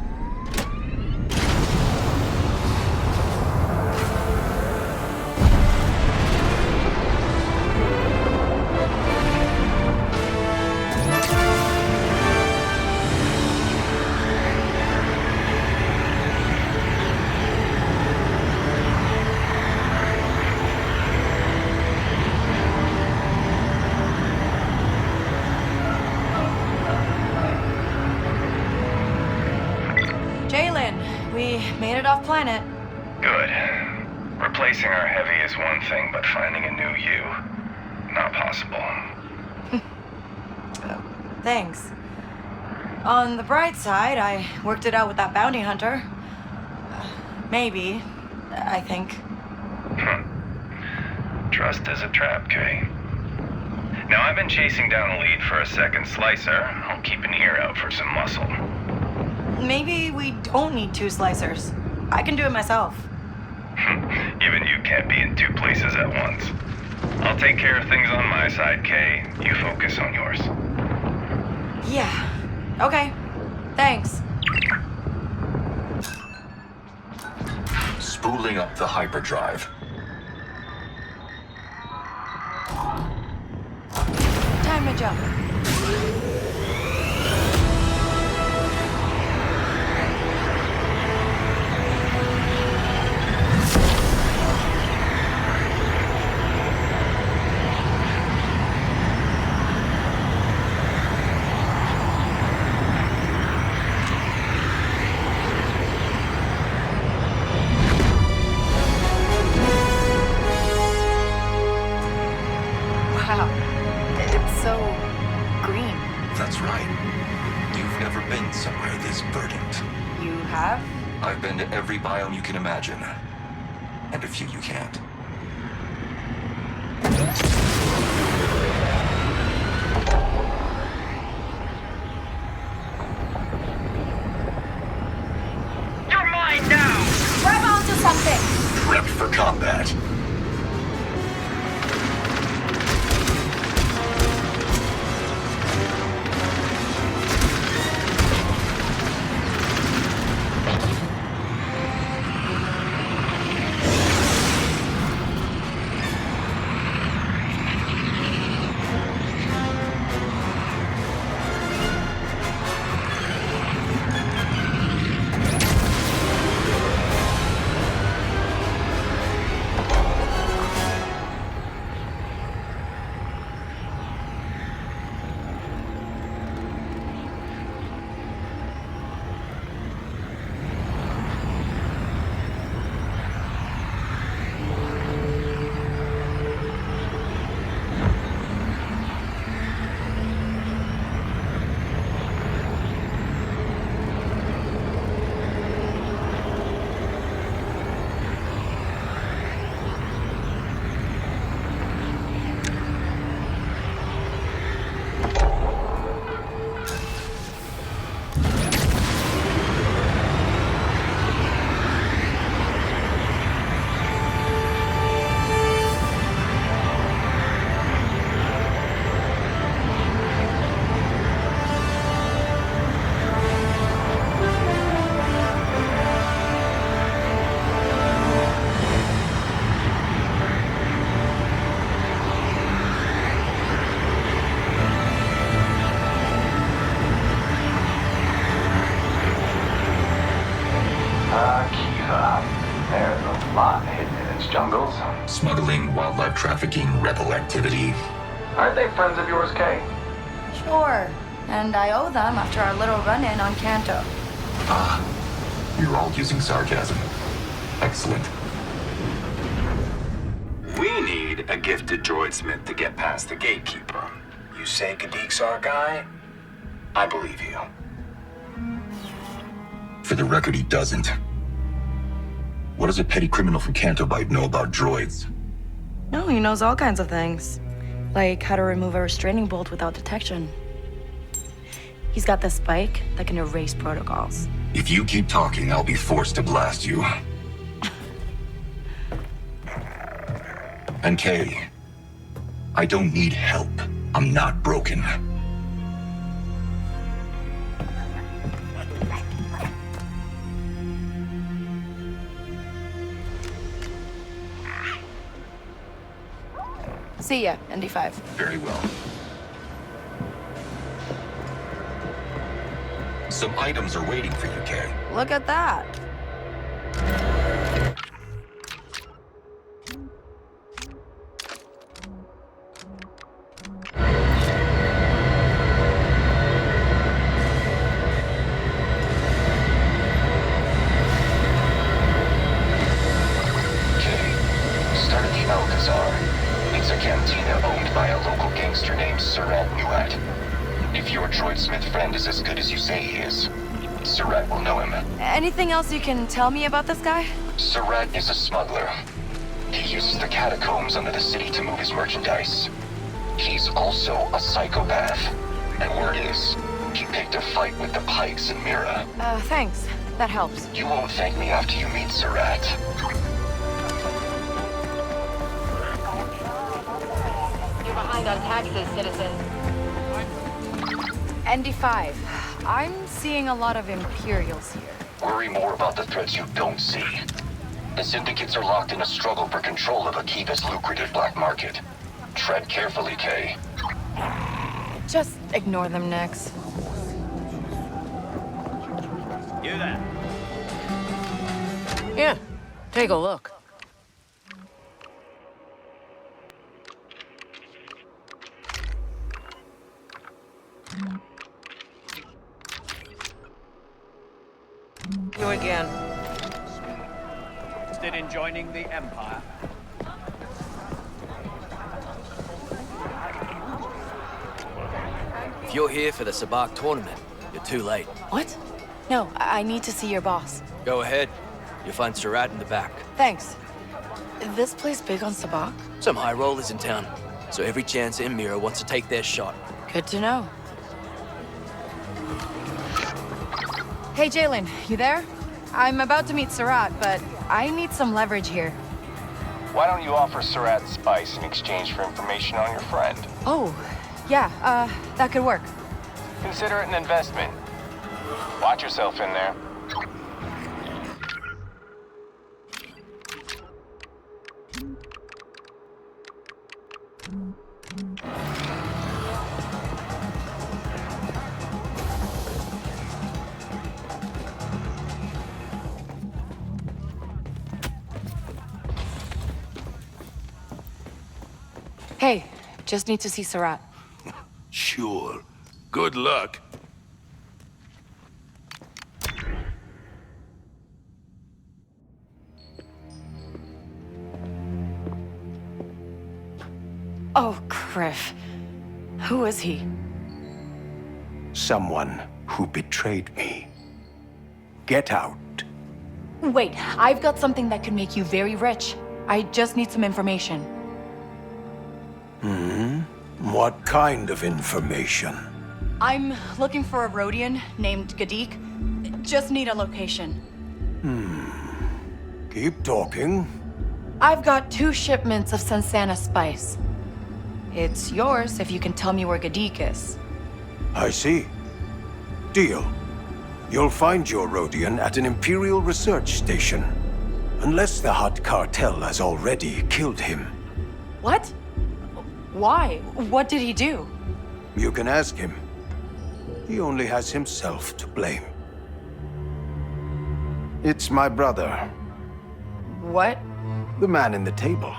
Jalen, we made it off planet. Good. Replacing our heavy is one thing, but finding a new you, not possible. Thanks. On the bright side, I worked it out with that bounty hunter. Maybe, I think. Trust is a trap, Kay. Now, I've been chasing down a lead for a second slicer. I'll keep an ear out for some muscle. Maybe we don't need 2 slicers. I can do it myself. Even you can't be in 2 places at once. I'll take care of things on my side, Kay. You focus on yours. Yeah. Okay. Thanks. Spooling up the hyperdrive. Time to jump. Wow. It's so green. That's right. You've never been somewhere this verdant. You have? I've been to every biome you can imagine. And a few you can't. You're mine now! Grab onto something! Prepped for combat. Akiva. There's a lot hidden in its jungles. Smuggling, wildlife trafficking, rebel activity. Aren't they friends of yours, Kay? Sure. And I owe them after our little run-in on Kanto. Ah, you're all using sarcasm. Excellent. We need a gifted droidsmith to get past the gatekeeper. You say Gadik's our guy? I believe you. For the record, he doesn't. What does a petty criminal from Canto Bite know about droids? No, he knows all kinds of things. Like how to remove a restraining bolt without detection. He's got the spike that can erase protocols. If you keep talking, I'll be forced to blast you. And Kay, I don't need help. I'm not broken. See ya, ND5. Very well. Some items are waiting for you, Kay. Look at that. Droidsmith friend is as good as you say he is. Surratt will know him. Anything else you can tell me about this guy? Surratt is a smuggler. He uses the catacombs under the city to move his merchandise. He's also a psychopath. And word is, he picked a fight with the Pikes in Mira. Thanks. That helps. You won't thank me after you meet Surratt. You're behind on taxes, citizen. ND5. I'm seeing a lot of Imperials here. Worry more about the threats you don't see. The syndicates are locked in a struggle for control of Akiva's lucrative black market. Tread carefully, Kay. Just ignore them, Nex. You there? Yeah, take a look. You again. Interested in joining the Empire? If you're here for the Sabak tournament, you're too late. What? No, I need to see your boss. Go ahead. You'll find Surratt in the back. Thanks. This place big on Sabak? Some high rollers in town, so every chance in Mira wants to take their shot. Good to know. Hey, Jalen, you there? I'm about to meet Surratt, but I need some leverage here. Why don't you offer Surratt spice in exchange for information on your friend? Oh, yeah, that could work. Consider it an investment. Watch yourself in there. Hey, just need to see Surratt. Sure. Good luck. Oh, Criff. Who is he? Someone who betrayed me. Get out. Wait, I've got something that could make you very rich. I just need some information. What kind of information? I'm looking for a Rhodian named Gadik. Just need a location. Keep talking. I've got 2 shipments of Savanna spice. It's yours if you can tell me where Gadik is. I see. Deal. You'll find your Rhodian at an Imperial research station. Unless the Hutt cartel has already killed him. What? Why? What did he do? You can ask him. He only has himself to blame. It's my brother. What? The man in the table.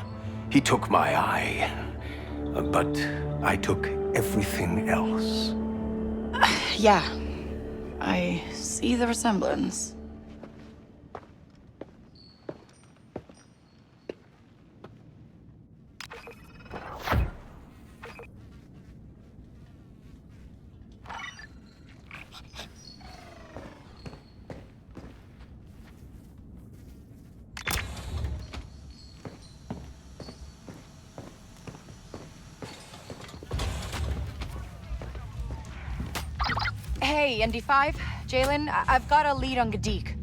He took my eye. But I took everything else. Yeah. I see the resemblance. Hey, ND5, Jalen, I've got a lead on Gadik.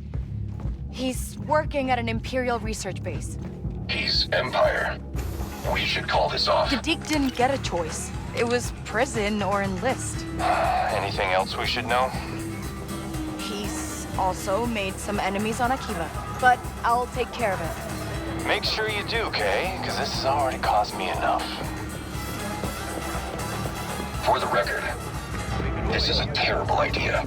He's working at an Imperial research base. He's Empire. We should call this off. Gadik didn't get a choice. It was prison or enlist. Anything else we should know? He's also made some enemies on Akiva, but I'll take care of it. Make sure you do, Kay, because this has already cost me enough. For the record, this is a terrible idea.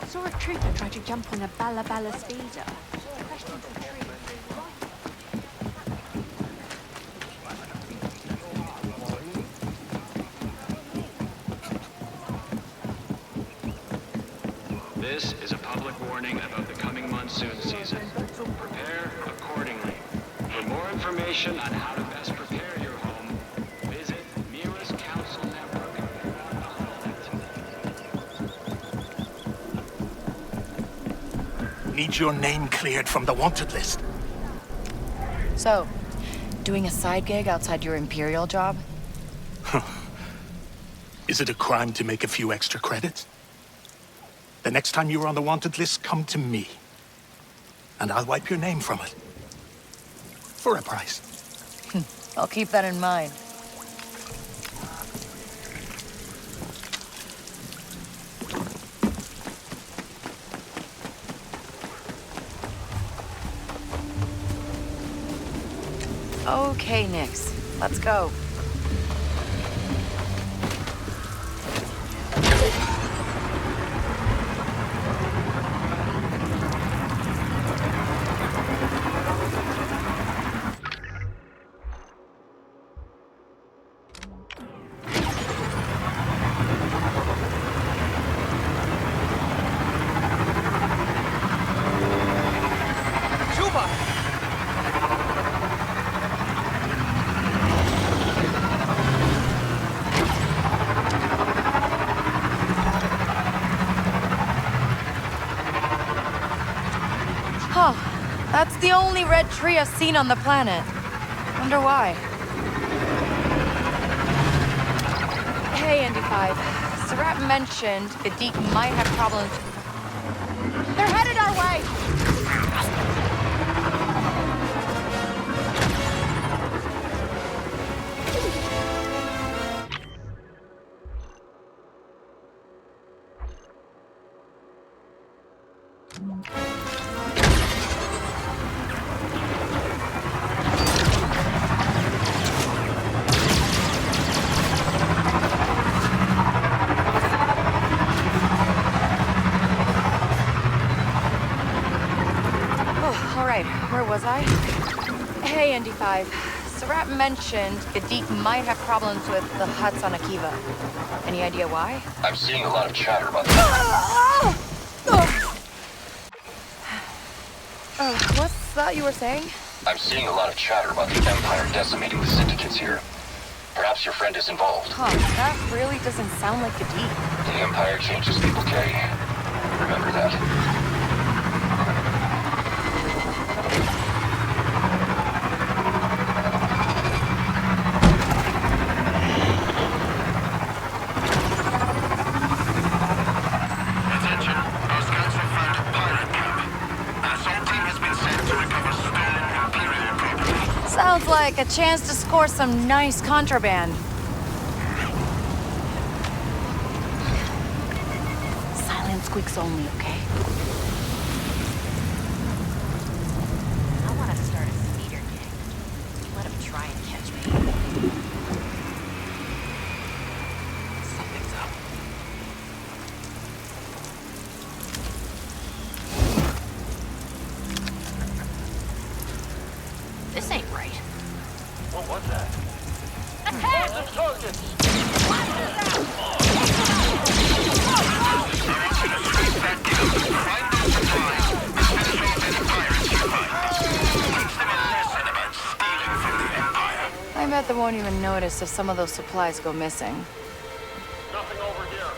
I saw a trooper try to jump on a Bala speeder. This is a public warning about the coming monsoon season. Prepare accordingly. information on how to best prepare your home, visit Mira's Council Network. Need your name cleared from the wanted list. So, doing a side gig outside your Imperial job? Is it a crime to make a few extra credits? The next time you're on the wanted list, come to me. And I'll wipe your name from it. For a price. I'll keep that in mind. Okay, Nix. Let's go. That's the only red tree I've seen on the planet. Wonder why. Hey, ND5. Sarat mentioned Gadik might have problems. They're headed our way! Where was I? Hey, ND5. Sarat mentioned Gadik might have problems with the huts on Akiva. Any idea why? I'm seeing a lot of chatter about that. What's that you were saying? I'm seeing a lot of chatter about the Empire decimating the syndicates here. Perhaps your friend is involved. That really doesn't sound like Gadik. The Empire changes people, Kay. Remember that. Sounds like a chance to score some nice contraband. Silent squeaks only, okay? I want to start a speeder gang. Let him try and catch me. Something's up. This ain't right. What was that? Attack! Targets! I bet they won't even notice if some of those supplies go missing. Nothing over here.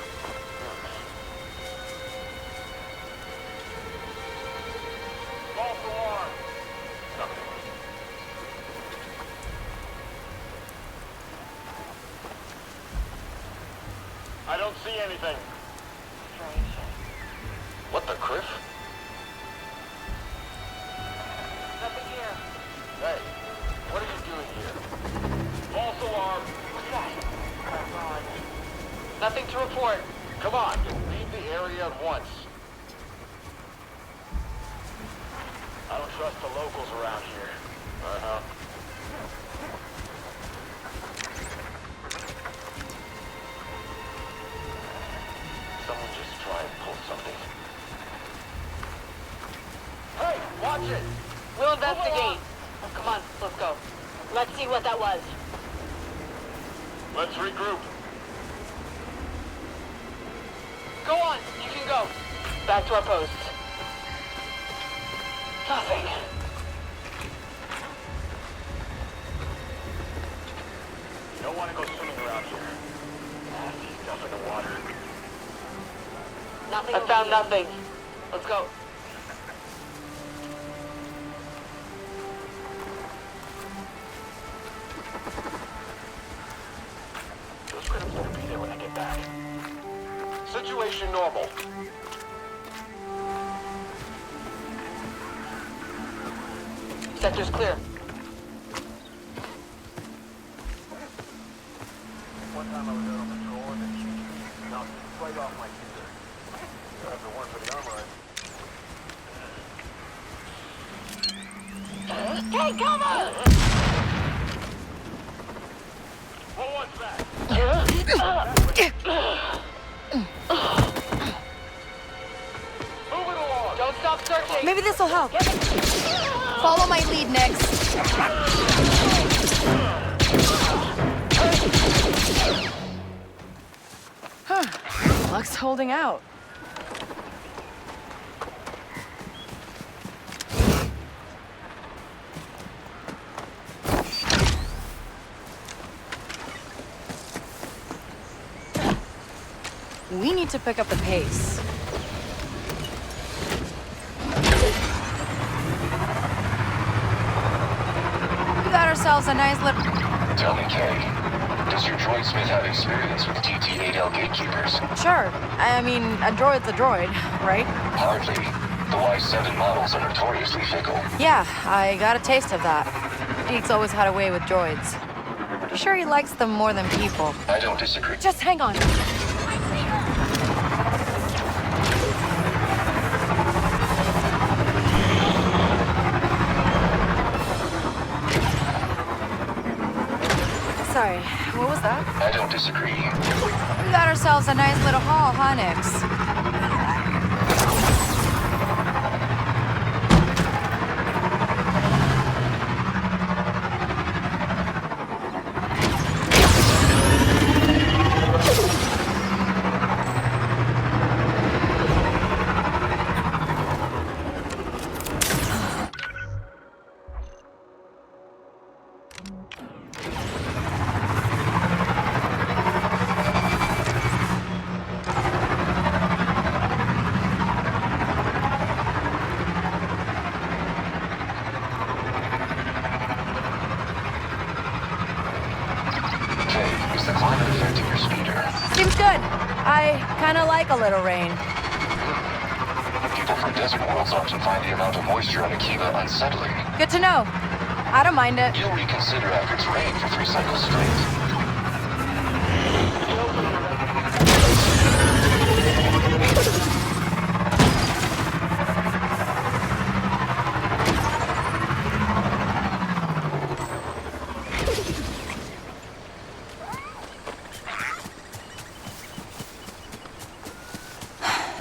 False alarm. Nothing. I don't see anything. What the criff? Nothing here. Hey, what are you doing here? False alarm. What's that? Oh, God. Nothing to report. Come on, leave the area at once. I don't trust the locals around here. Uh-huh. Someone just try and pull something. Hey, watch it! We'll investigate. Oh, come on, let's go. Let's see what that was. Let's regroup. Go on, you can go. Back to our posts. Nothing. Don't want to go swimming around here. Nasty stuff in the water. I found nothing. Let's go. Those critters better be there when I get back. Situation normal. Sector's clear. One time I was out on patrol and then she knocked me right off my scooter. If it weren't for the armor, Hey, cover! Roll one's back. Move it along. Don't stop searching. Maybe this'll help. Follow my lead, Nix. Huh. Luck's holding out. We need to pick up the pace. We got ourselves a nice little... Tell me, Kay, does your droid Smith have experience with TT-8L gatekeepers? Sure. I mean, a droid's a droid, right? Hardly. The Y7 models are notoriously fickle. Yeah, I got a taste of that. Deke's always had a way with droids. Pretty sure he likes them more than people. I don't disagree. Just hang on. Sorry, what was that? I don't disagree. We got ourselves a nice little haul, huh, Nix? A little rain. People from desert worlds often find the amount of moisture on Akiva unsettling. Good to know. I don't mind it. You'll reconsider after it's rained for 3 cycles straight.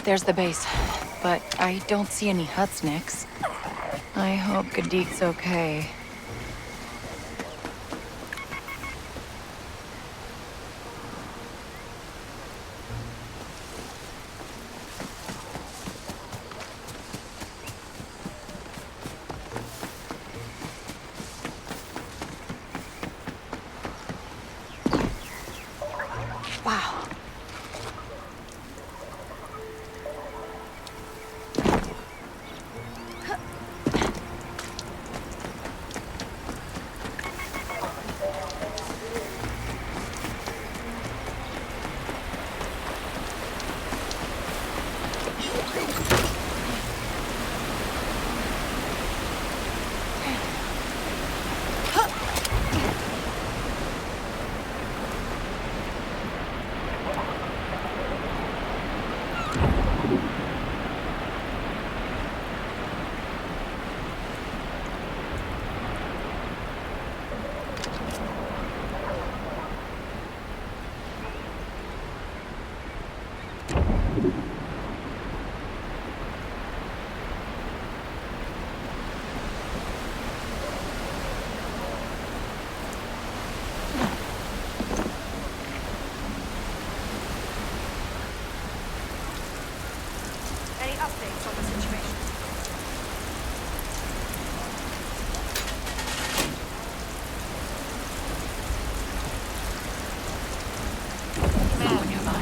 There's the base, but I don't see any huts, Nix. I hope Gadik's okay. Wow. Updates on the situation.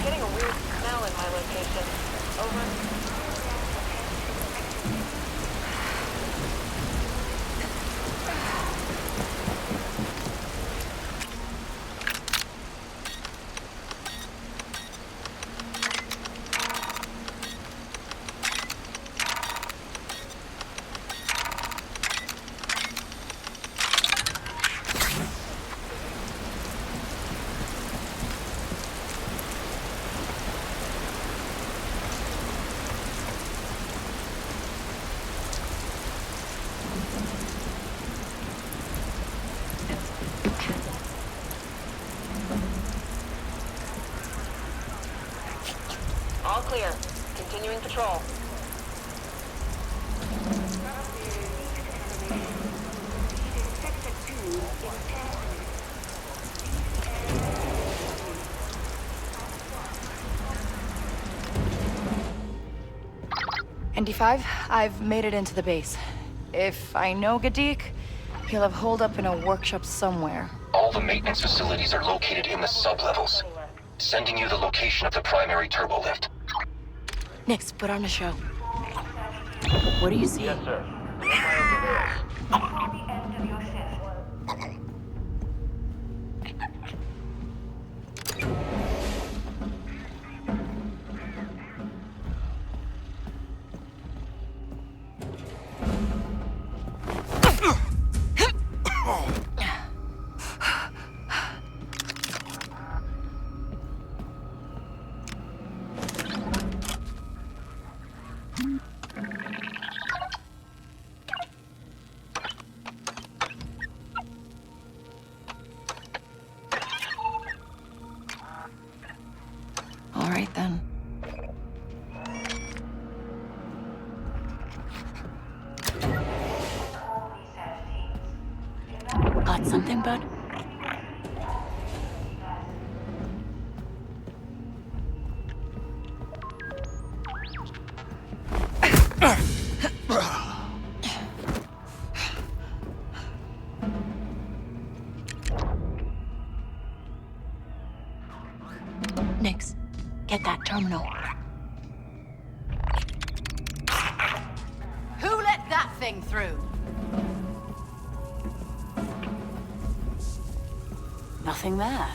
getting a weird smell in my location. Over. All clear. Continuing patrol. ND5, I've made it into the base. If I know Gadik, he'll have holed up in a workshop somewhere. All the maintenance facilities are located in the sublevels. Sending you the location of the primary turbo lift. Nix, put on a show. What do you see? Yes, sir. All right, then. Got something, bud? Nix, get that terminal. Who let that thing through? Nothing there.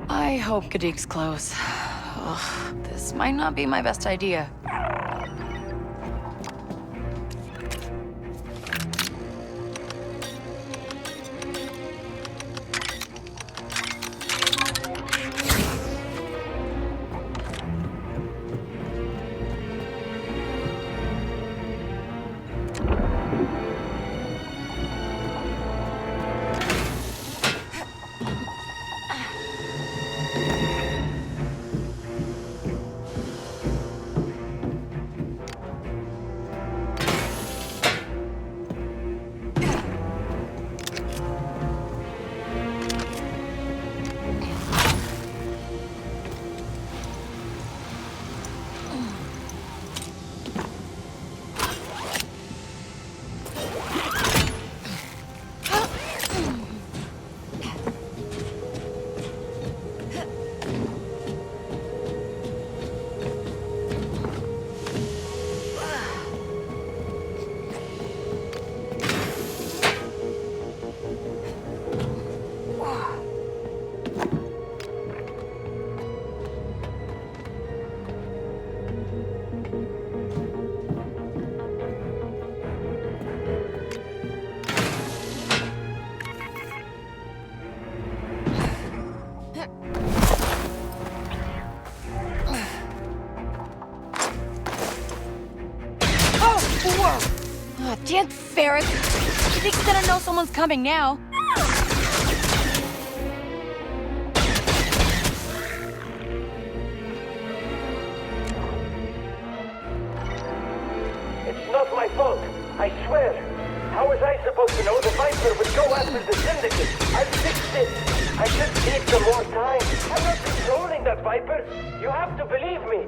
I hope Gadik's close. Ugh, this might not be my best idea. Oh, damn ferret! You think he's gonna know someone's coming now? It's not my fault, I swear. How was I supposed to know the Viper would go after the syndicate? I fixed it. I just need some more time. I'm not controlling that Viper. You have to believe me.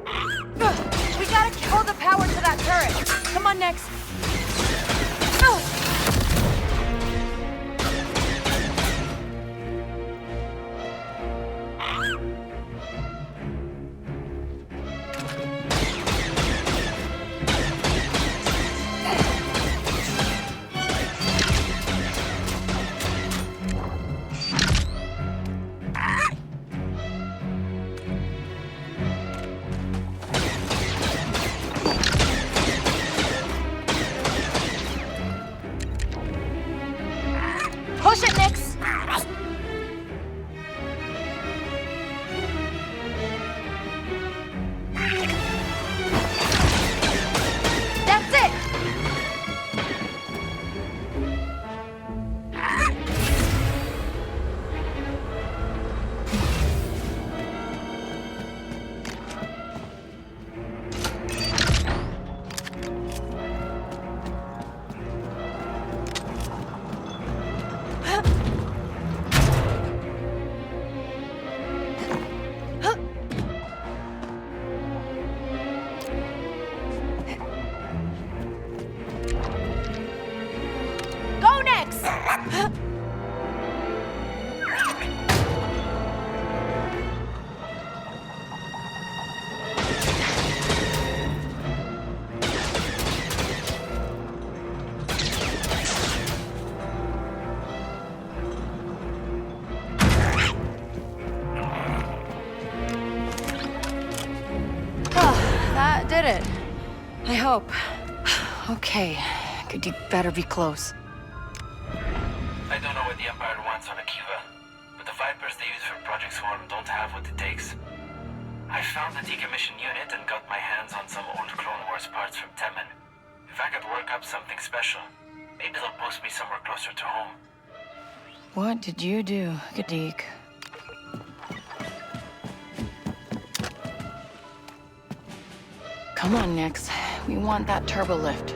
We gotta kill the power to that turret. Come on, Nix. Push it, Nix! That's it! Go, Nix! That did it. I hope. Okay, you better be close. I don't know what the Empire wants on Akiva, but the Vipers they use for Project Swarm don't have what it takes. I found the decommissioned unit and got my hands on some old Clone Wars parts from Temen. If I could work up something special, maybe they'll post me somewhere closer to home. What did you do, Gadik? Come on, Nix. We want that turbo lift.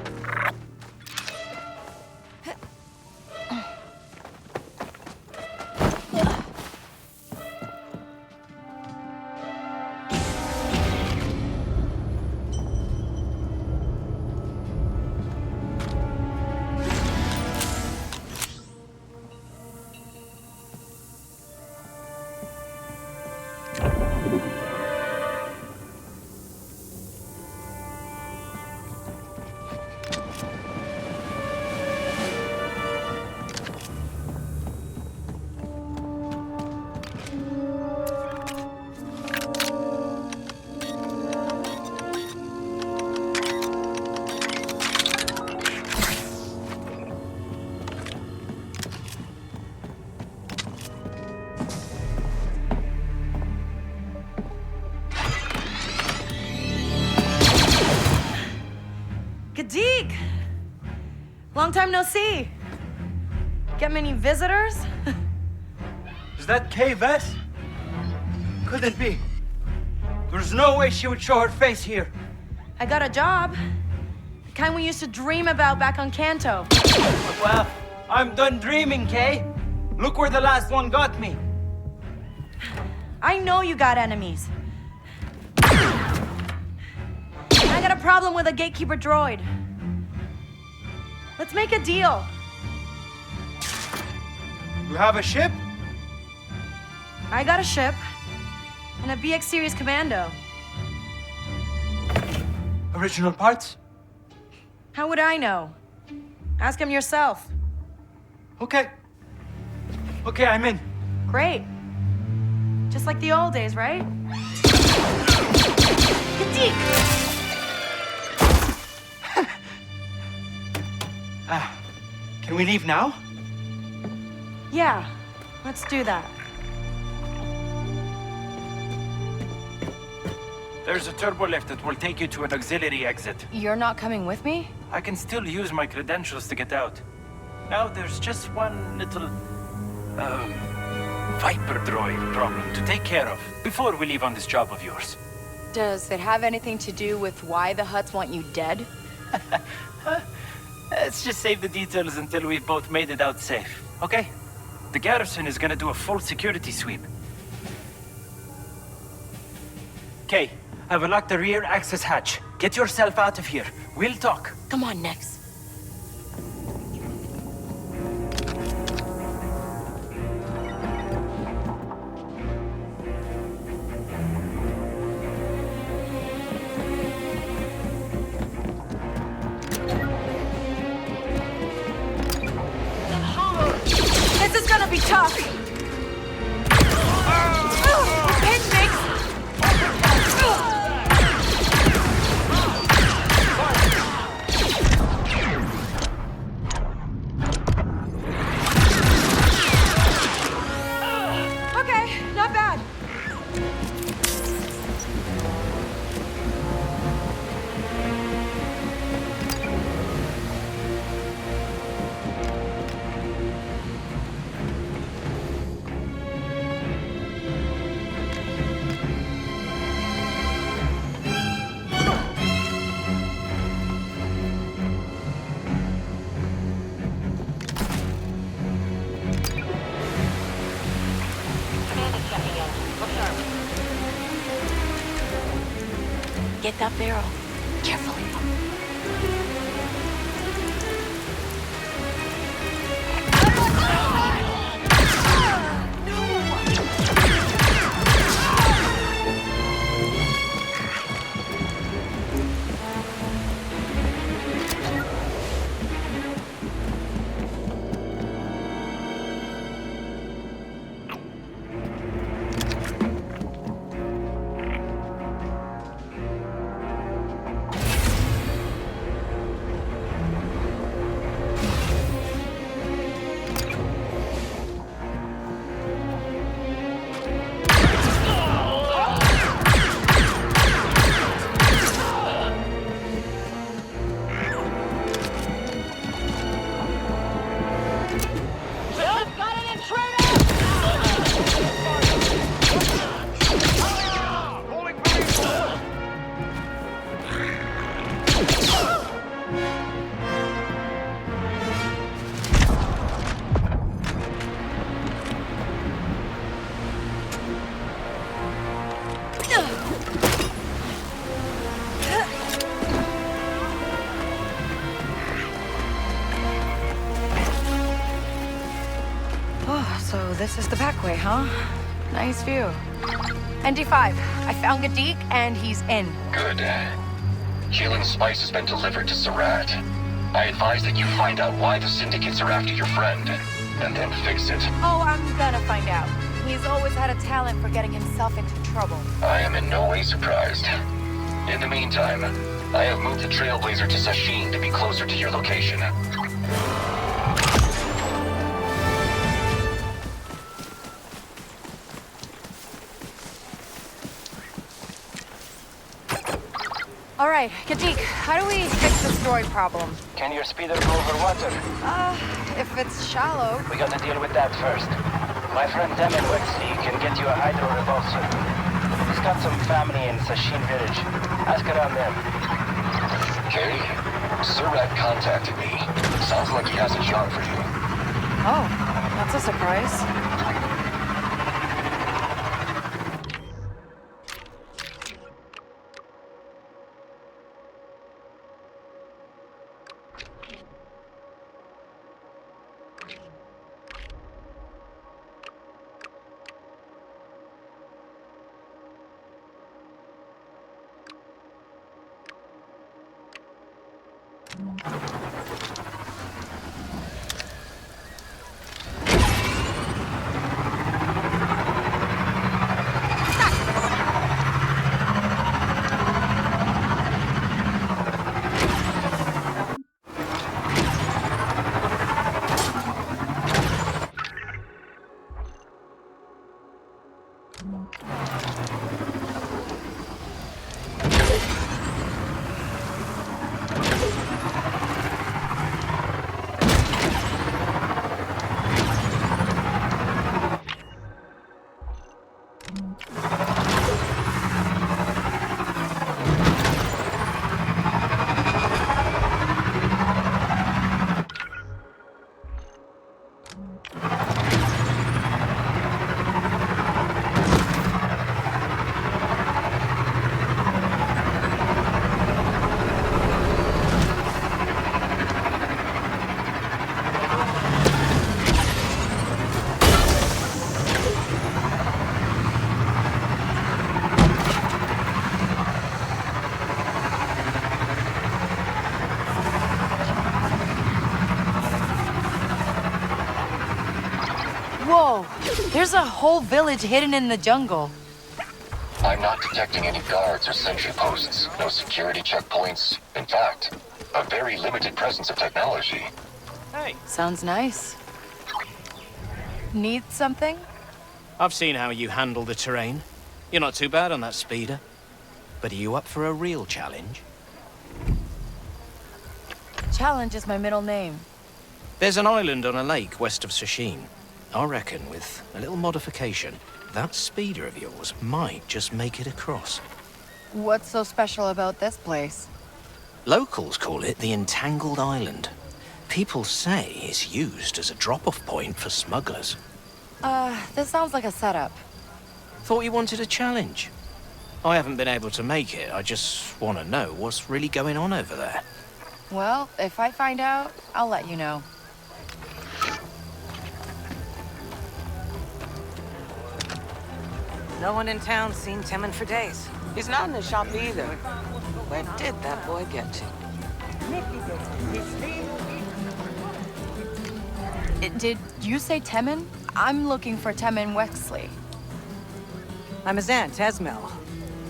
Gadik! Long time no see. Get many visitors? Is that Kay Vess? Couldn't be. There's no way she would show her face here. I got a job. The kind we used to dream about back on Kanto. Well, I'm done dreaming, Kay. Look where the last one got me. I know you got enemies. I got a problem with a gatekeeper droid. Let's make a deal. You have a ship? I got a ship and a BX series commando. Original parts? How would I know? Ask him yourself. Okay. Okay, I'm in. Great. Just like the old days, right? Gadik! Can we leave now? Yeah, let's do that. There's a turbo lift that will take you to an auxiliary exit. You're not coming with me? I can still use my credentials to get out. Now there's just one little, Viper droid problem to take care of before we leave on this job of yours. Does it have anything to do with why the Hutts want you dead? Let's just save the details until we've both made it out safe, okay? The garrison is gonna do a full security sweep. Kay, I've unlocked the rear access hatch. Get yourself out of here. We'll talk. Come on, Nex. This is gonna be tough! Pinch mix! Okay, not bad. Get that barrel. Carefully. So this is the back way, huh? Nice view. ND5, I found Gadik and he's in. Good. Healing spice has been delivered to Surat. I advise that you find out why the syndicates are after your friend, and then fix it. Oh, I'm gonna find out. He's always had a talent for getting himself into trouble. I am in no way surprised. In the meantime, I have moved the Trailblazer to Sashin to be closer to your location. All right, Gadik, how do we fix this droid problem? Can your speeder go over water? If it's shallow. We gotta deal with that first. My friend Demon Wexley can get you a hydro repulsor. He's got some family in Sashin village. Ask around them. Kay, Surat contacted me. Sounds like he has a job for you. Oh, that's a surprise. There's a whole village hidden in the jungle. I'm not detecting any guards or sentry posts, no security checkpoints. In fact, a very limited presence of technology. Hey. Sounds nice. Need something? I've seen how you handle the terrain. You're not too bad on that speeder. But are you up for a real challenge? Challenge is my middle name. There's an island on a lake west of Sashin. I reckon with a little modification, that speeder of yours might just make it across. What's so special about this place? Locals call it the Entangled Island. People say it's used as a drop-off point for smugglers. This sounds like a setup. Thought you wanted a challenge. I haven't been able to make it. I just want to know what's really going on over there. Well, if I find out, I'll let you know. No one in town's seen Timon for days. He's not in the shop either. Where did that boy get to? Did you say Temin? I'm looking for Temin Wexley. I'm his aunt, Esmel.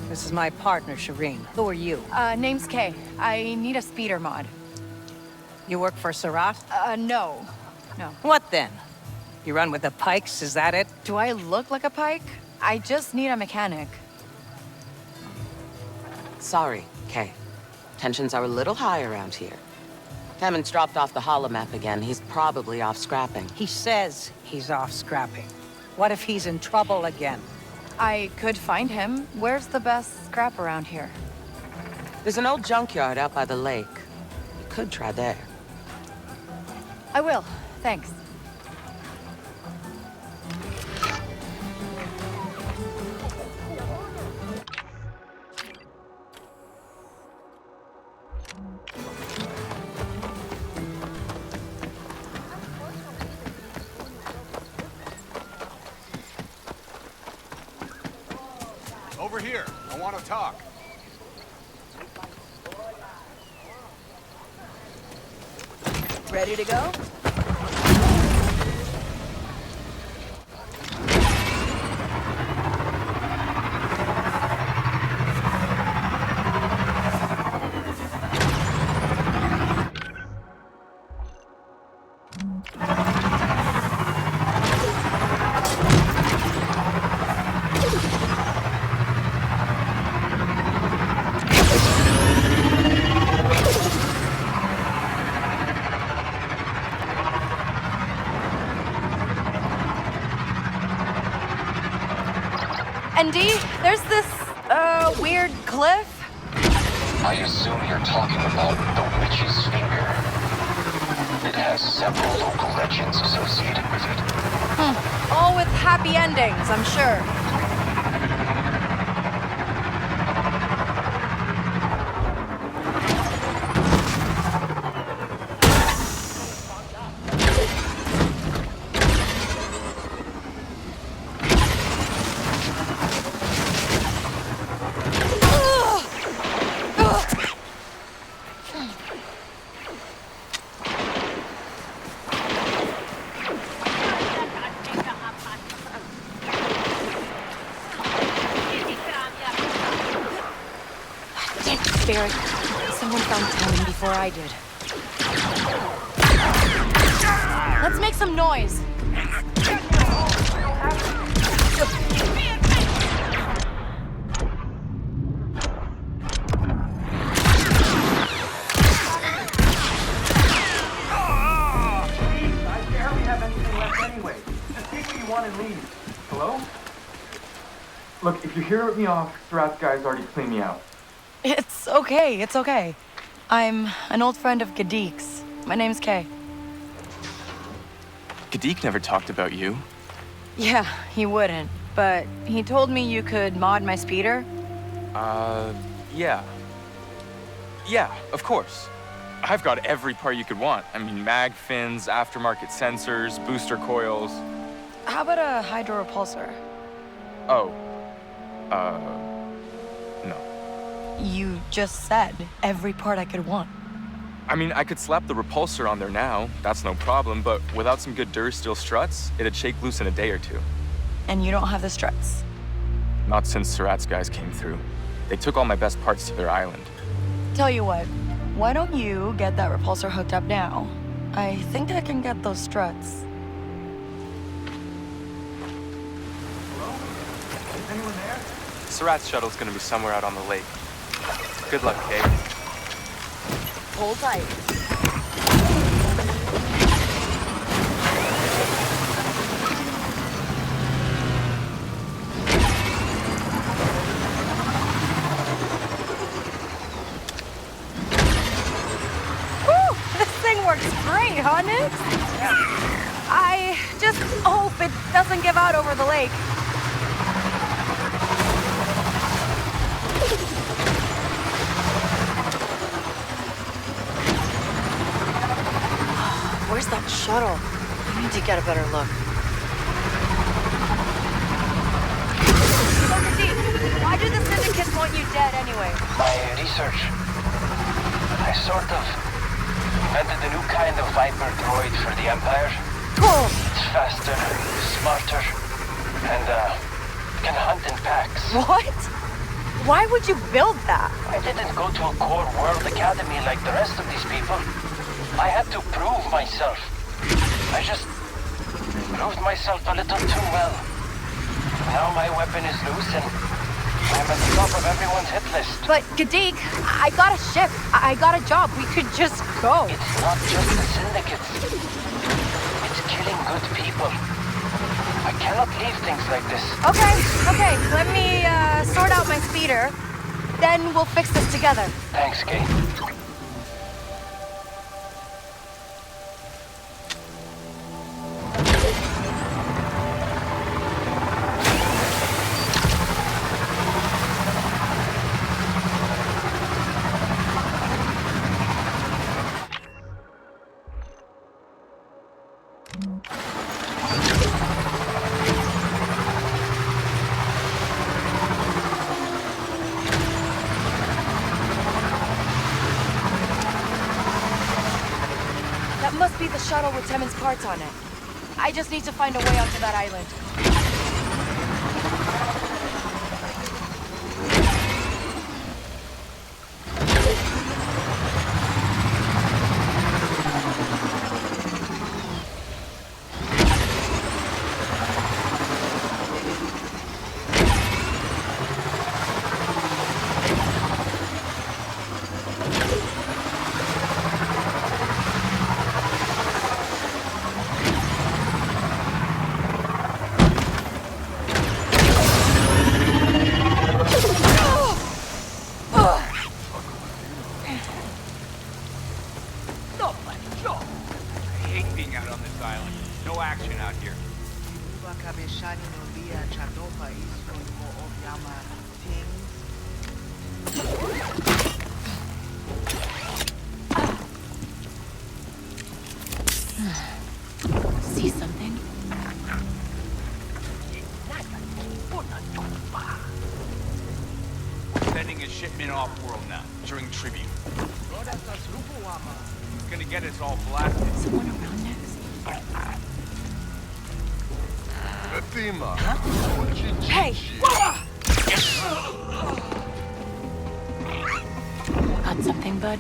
This is my partner, Shireen. Who are you? Name's Kay. I need a speeder mod. You work for Sarat? No. No. What then? You run with the pikes, is that it? Do I look like a pike? I just need a mechanic. Sorry, Kay. Tensions are a little high around here. Temin's dropped off the holomap again. He's probably off scrapping. He says he's off scrapping. What if he's in trouble again? I could find him. Where's the best scrap around here? There's an old junkyard out by the lake. You could try there. I will. Thanks. Over here. I want to talk. Ready to go? There's this, weird cliff. I assume you're talking about the Witch's Finger. It has several local legends associated with it. All with happy endings, I'm sure. Someone found Temin before I did. Let's make some noise. I barely have anything left anyway. Just take what you want and leave. Hello? Look, if you hear me off, Strat's guys already cleaned me out. It's okay, it's okay. I'm an old friend of Gadik's. My name's Kay. Gadik never talked about you. Yeah, he wouldn't. But he told me you could mod my speeder. Yeah. Yeah, of course. I've got every part you could want. I mean, mag fins, aftermarket sensors, booster coils. How about a hydro-repulsor? Oh. No. You just said every part I could want. I mean, I could slap the repulsor on there now. That's no problem, but without some good durasteel struts, it'd shake loose in a day or two. And you don't have the struts? Not since Surat's guys came through. They took all my best parts to their island. Tell you what, why don't you get that repulsor hooked up now? I think I can get those struts. Hello? Is anyone there? Surat's shuttle's gonna be somewhere out on the lake. Good luck, Kay. Hold tight. Great, huh, Nix? I just hope it doesn't give out over the lake. Where's that shuttle? I need to get a better look. Why do the syndicates want you dead anyway? My research. I sort of invented a new kind of Viper droid for the Empire. Cool. It's faster, smarter, and can hunt in packs. What? Why would you build that? I didn't go to a core world academy like the rest of these people. I had to prove myself. I just proved myself a little too well. Now my weapon is loose and I'm at the top of everyone's hit list. But, Gadik, I got a ship. I got a job. We could just go. It's not just the syndicates. It's killing good people. I cannot leave things like this. Okay. Let me sort out my speeder. Then we'll fix this together. Thanks, Kay. Must be the shuttle with Temin's parts on it. I just need to find a way onto that island. See something? Sending a shipment off-world now, during tribute. It's gonna get us all blasted. Someone around next? Fatima. Hey! Got something, bud?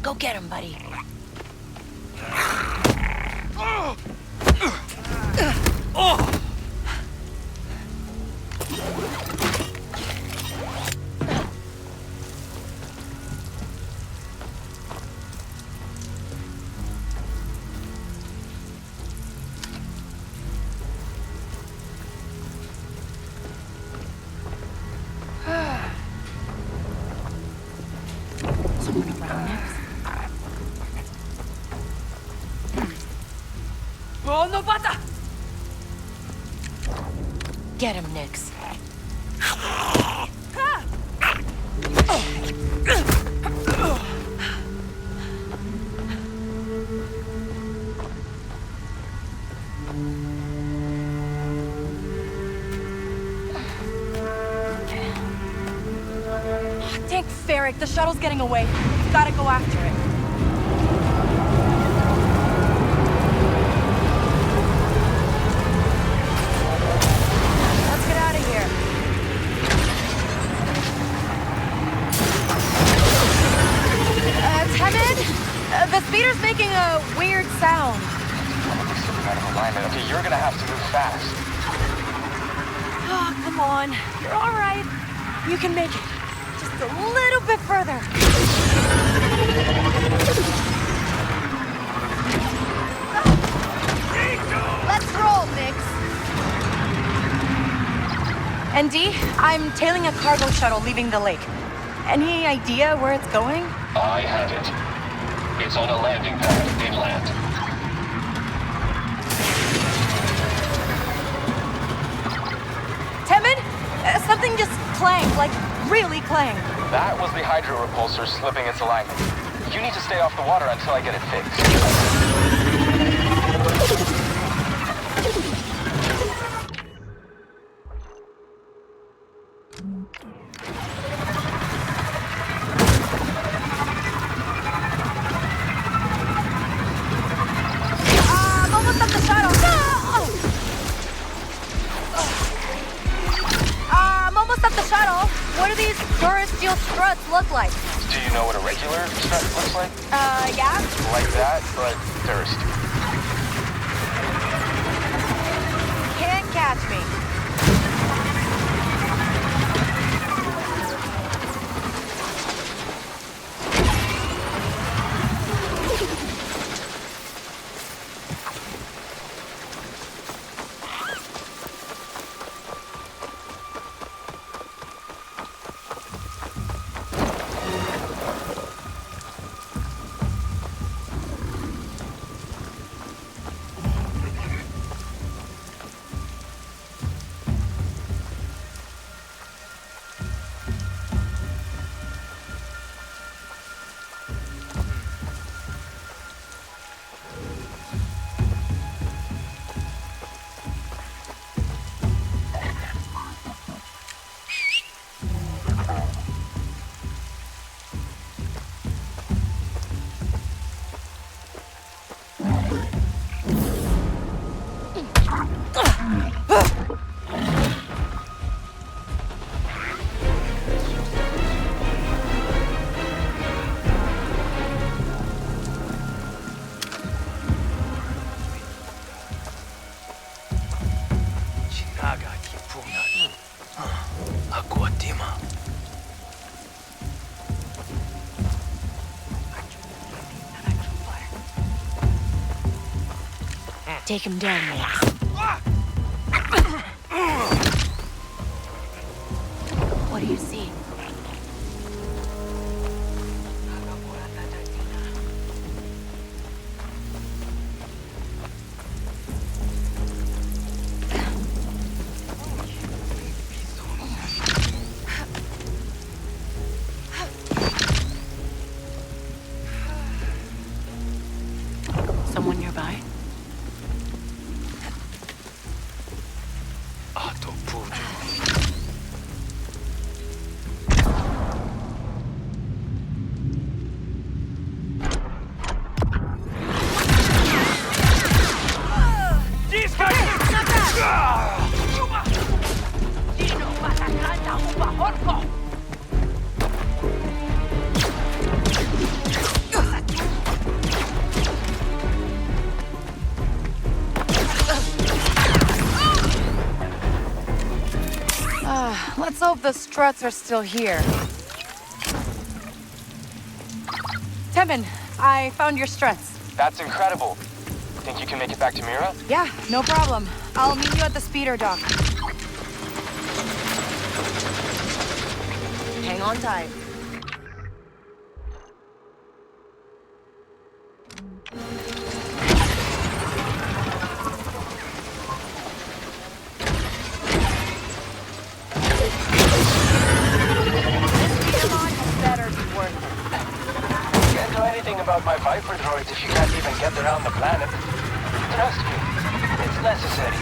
Go get him, buddy. Someone around next? Oh, no bata! Get him, Nix. Tank Ferric, the shuttle's getting away. We've gotta go after it. Let's get out of here. Temid? The speeder's making a weird sound. Okay, you're gonna have to move fast. Oh, come on. You're all right. You can make it. Just a little bit further. Let's roll, Mix. ND, I'm tailing a cargo shuttle leaving the lake. Any idea where it's going? I have it. It's on a landing pad inland. Temid? Something just clanged, like really clanged. That was the hydro repulsor slipping its alignment. You need to stay off the water until I get it fixed. I'm almost up the shuttle. I'm almost up the shuttle. What do these Taurus steel struts look like? Do you know what a regular strut looks like? Yeah? Like that, but thirst. Can't catch me. Take him down, Max. What do you see? Someone nearby? Let's hope the struts are still here. Tevin, I found your struts. That's incredible. Think you can make it back to Mira? Yeah, no problem. I'll meet you at the speeder dock. Hang on tight. About my Viper droids if you can't even get around the planet. Trust me, it's necessary.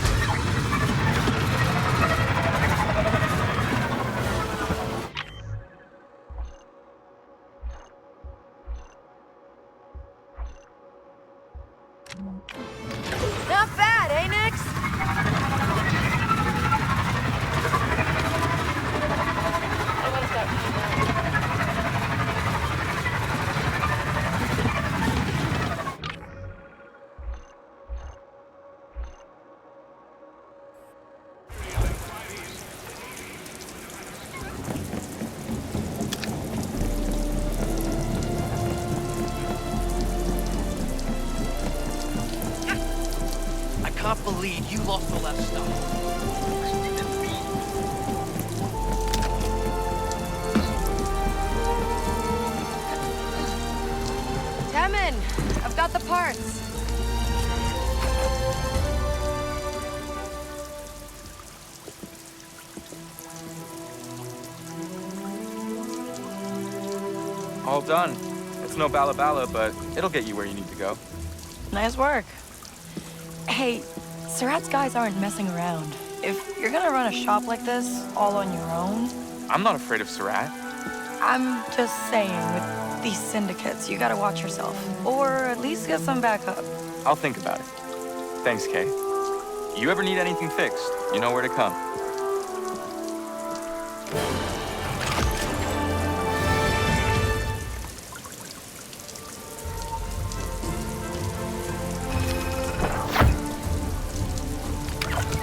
believe you lost all that stuff. Temin, I've got the parts. All done. It's no bala, but it'll get you where you need to go. Nice work. Hey, Surat's guys aren't messing around. If you're gonna run a shop like this all on your own... I'm not afraid of Surat. I'm just saying, with these syndicates, you gotta watch yourself. Or at least get some backup. I'll think about it. Thanks, Kay. You ever need anything fixed, you know where to come.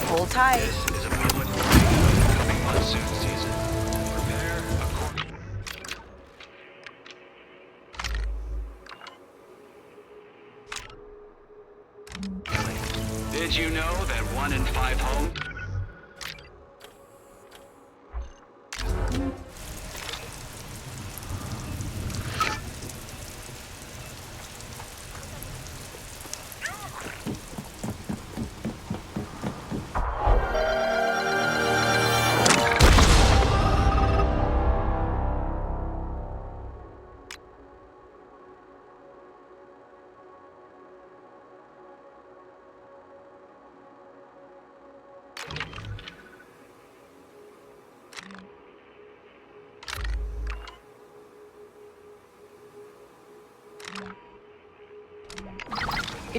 Hold tight. This is a public warning. Coming monsoon season. Prepare accordingly. Did you know that 1 in 5 homes...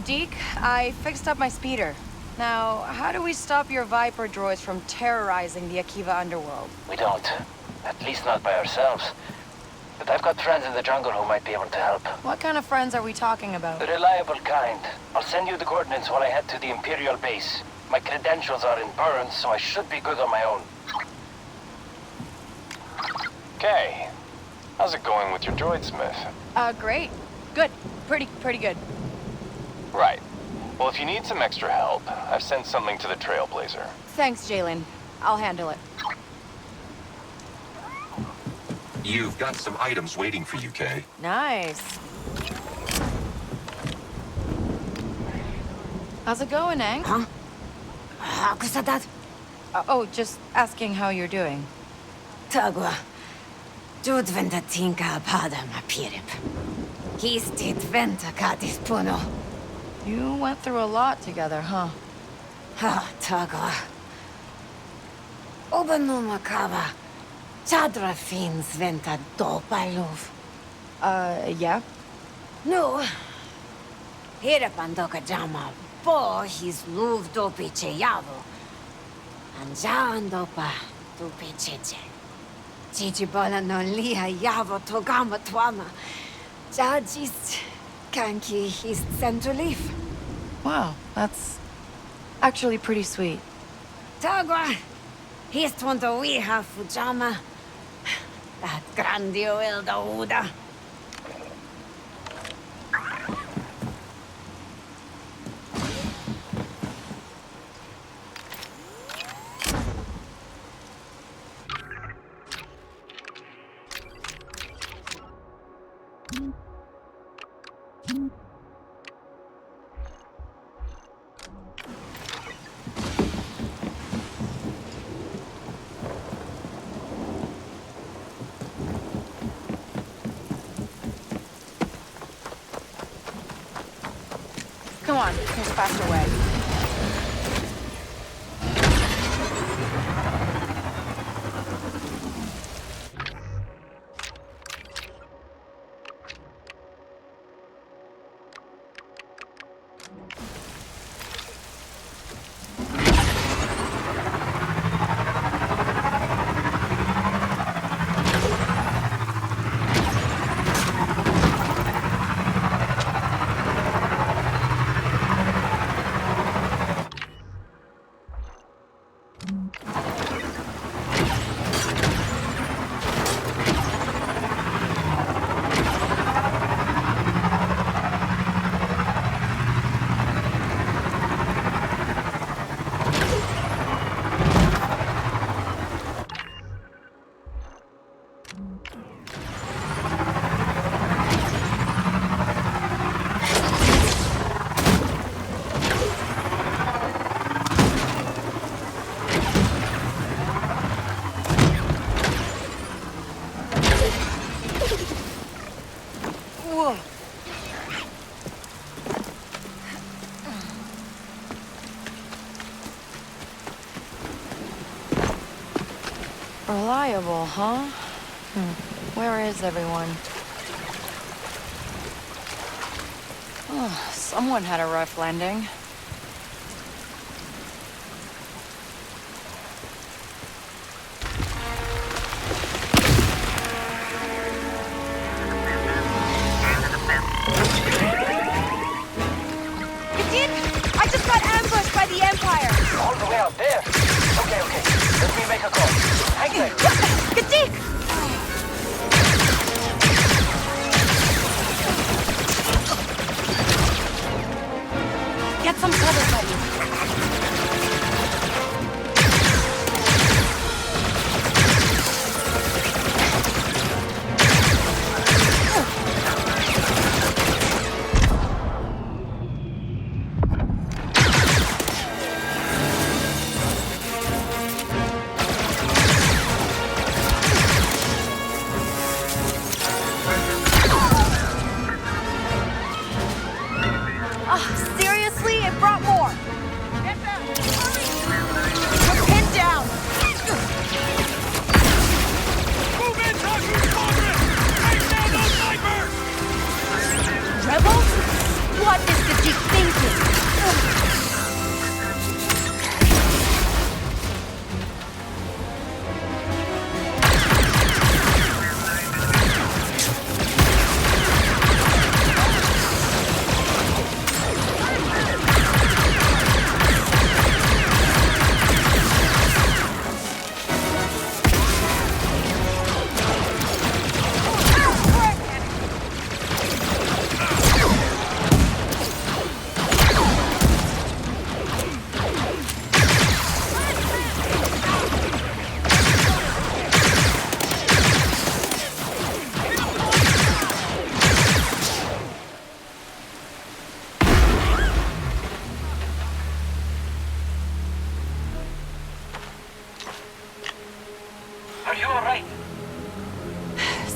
Deke, I fixed up my speeder. Now, how do we stop your Viper droids from terrorizing the Akiva underworld? We don't. At least not by ourselves. But I've got friends in the jungle who might be able to help. What kind of friends are we talking about? The reliable kind. I'll send you the coordinates while I head to the Imperial base. My credentials are in Burns, so I should be good on my own. Kay, how's it going with your droidsmith? Great. Good. Pretty good. Right. Well, if you need some extra help, I've sent something to the Trailblazer. Thanks, Jalen. I'll handle it. You've got some items waiting for you, Kay. Nice. How's it going, Ang? Huh? How could that? Oh, just asking how you're doing. Tagwa. Jud venta tinka pada ma pirip. Histit venta katis puno. You went through a lot together, huh? Ha, Tagwa. Obanuma kava. Chadra fins venta dopaluv. Yeah? No. Here pandoka jama. Po his luv dopi cheyavo. Anjan dopa dopi cheche. Chichibola no lia yavo togama twama. Jajist kanki his sent to leave. Wow, that's actually pretty sweet. Tagwa. His twonto we have fujama. That grandio el dauda. Come on, there's a faster way. Reliable, huh? Where is everyone? Oh, someone had a rough landing. I just got ambushed by the Empire! All the way out there? Okay. Let me make a call. Hang there. Katik! Get some cover, buddy. Seriously? It brought more! We're pinned down! Move in, Toshara! Take down those snipers! Rebels? What is Katik thinking?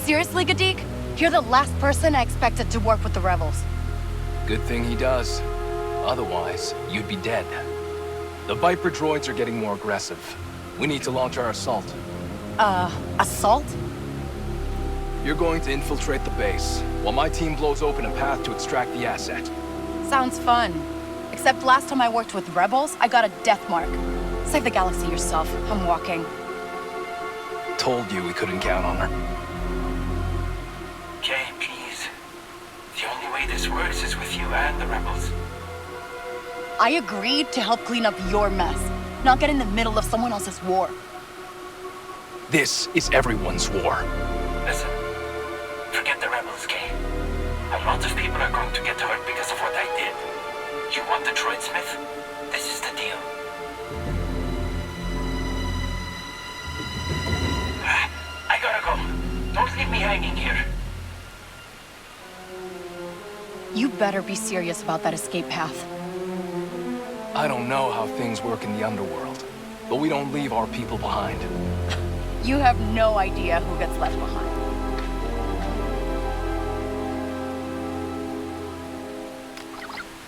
Seriously, Gadik? You're the last person I expected to work with the rebels. Good thing he does. Otherwise, you'd be dead. The Viper droids are getting more aggressive. We need to launch our assault. Assault? You're going to infiltrate the base, while my team blows open a path to extract the asset. Sounds fun. Except last time I worked with rebels, I got a death mark. Save the galaxy yourself. I'm walking. Told you we couldn't count on her. Kay, please. The only way this works is with you and the rebels. I agreed to help clean up your mess, not get in the middle of someone else's war. This is everyone's war. Listen, forget the rebels, Kay. A lot of people are going to get hurt because of what I did. You want the droid smith? This is the deal. I gotta go. Don't leave me hanging here. You better be serious about that escape path. I don't know how things work in the underworld, but we don't leave our people behind. You have no idea who gets left behind.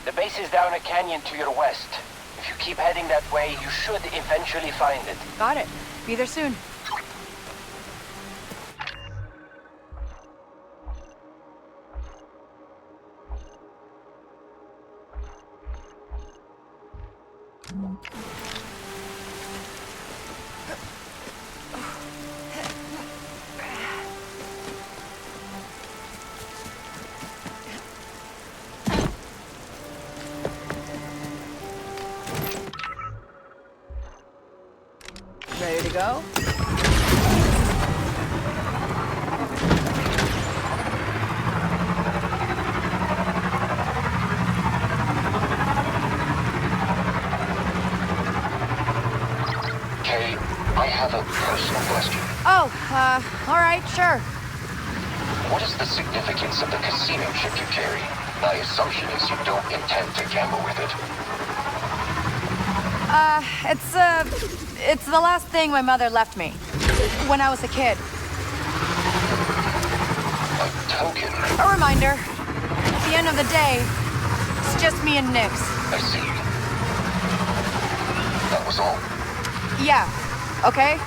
The base is down a canyon to your west. If you keep heading that way, you should eventually find it. Got it. Be there soon. Ready to go? Kay, I have a personal question. Oh, all right, sure. What is the significance of the casino chip you carry? My assumption is you don't intend to gamble with it. It's the last thing my mother left me when I was a kid. Token? A reminder. At the end of the day, it's just me and Nix. I see. That was all. Yeah. Okay?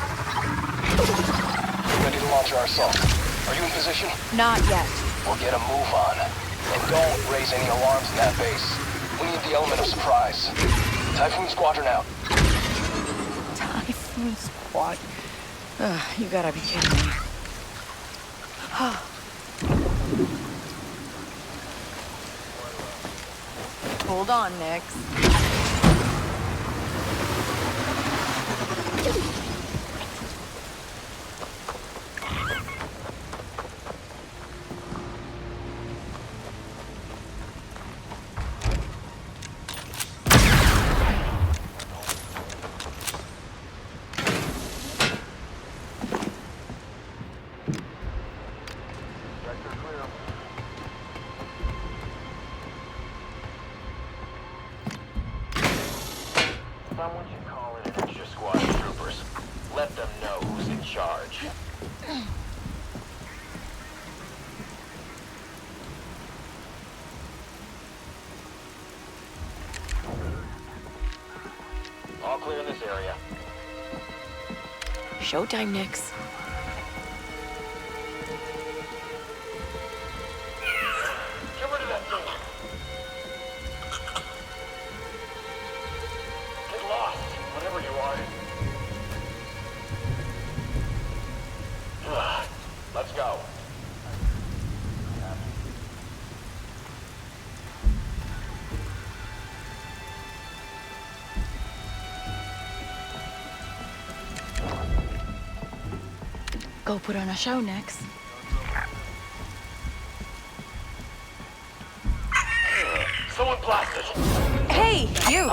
Ready to launch our assault. Are you in position? Not yet. We'll get a move on. And don't raise any alarms in that base. We need the element of surprise. Typhoon Squadron out. Typhoon Squad. You gotta be kidding me. Hold on, Nix. Someone should call in an extra squad of troopers. Let them know who's in charge. All clear in this area. Showtime, Nix. Get rid of that thing. Get lost, whatever you are. Let's go. Go put on a show, Nix. Someone blasted. Hey, you!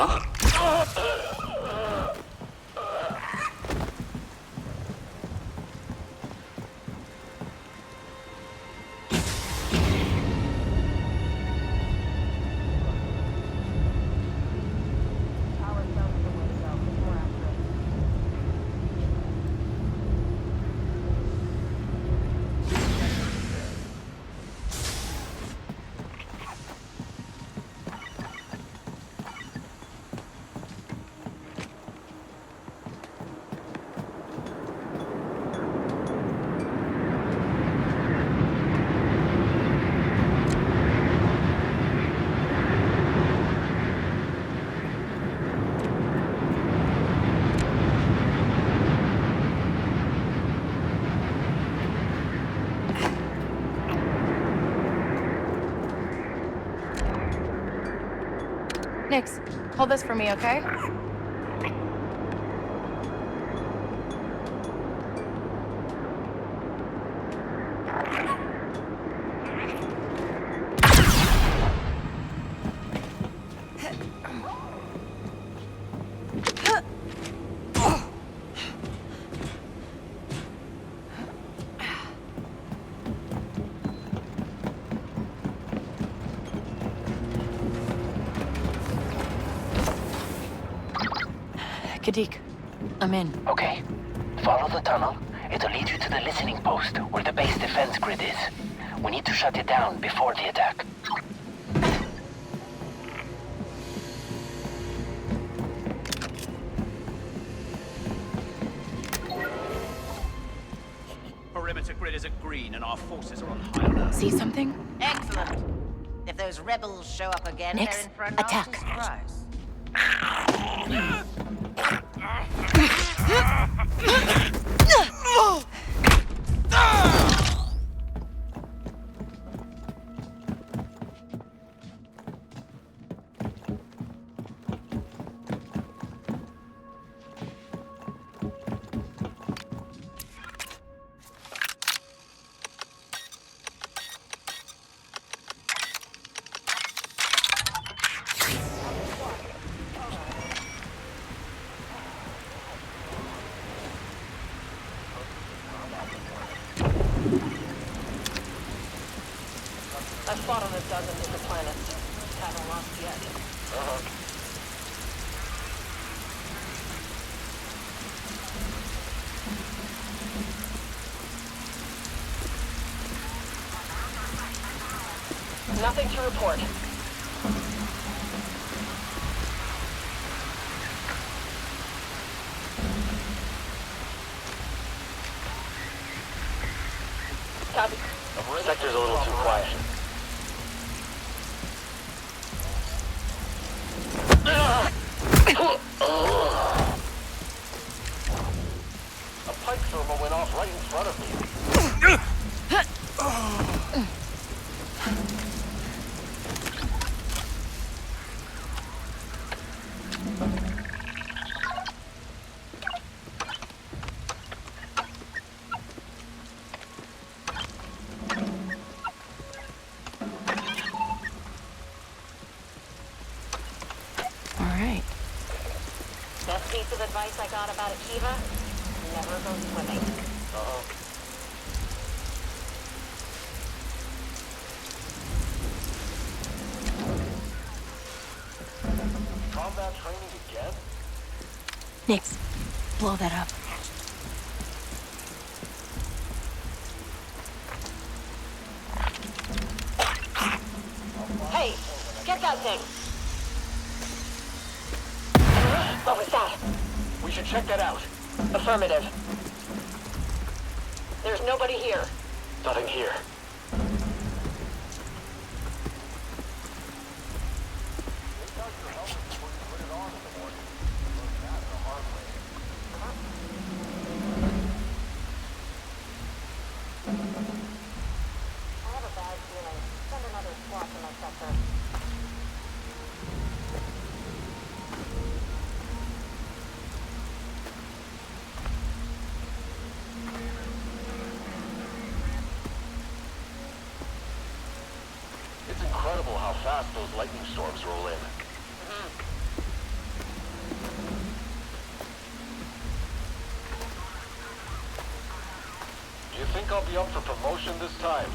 Nix, hold this for me, okay? Kadik, I'm in. Okay. Follow the tunnel. It'll lead you to the listening post, where the base defense grid is. We need to shut it down before the attack. Perimeter grid is at green, and our forces are on high alert. See something? Excellent. If those rebels show up again, Nix, they're in for a attack. nasty surprise. I've fought on a dozen different planets. Haven't lost yet. Nothing to report. Copy. Sector's a little too quiet. A pike thermal went off right in front of me. Best piece of advice I got about Akiva? Never go swimming. Combat training again? Nix, blow that up. Hey, get that thing! What was that? We should check that out. Affirmative. There's nobody here. Nothing here. I have a bad feeling. Send another SWAT to my sector. It's incredible how fast those lightning storms roll in. Do you think I'll be up for promotion this time?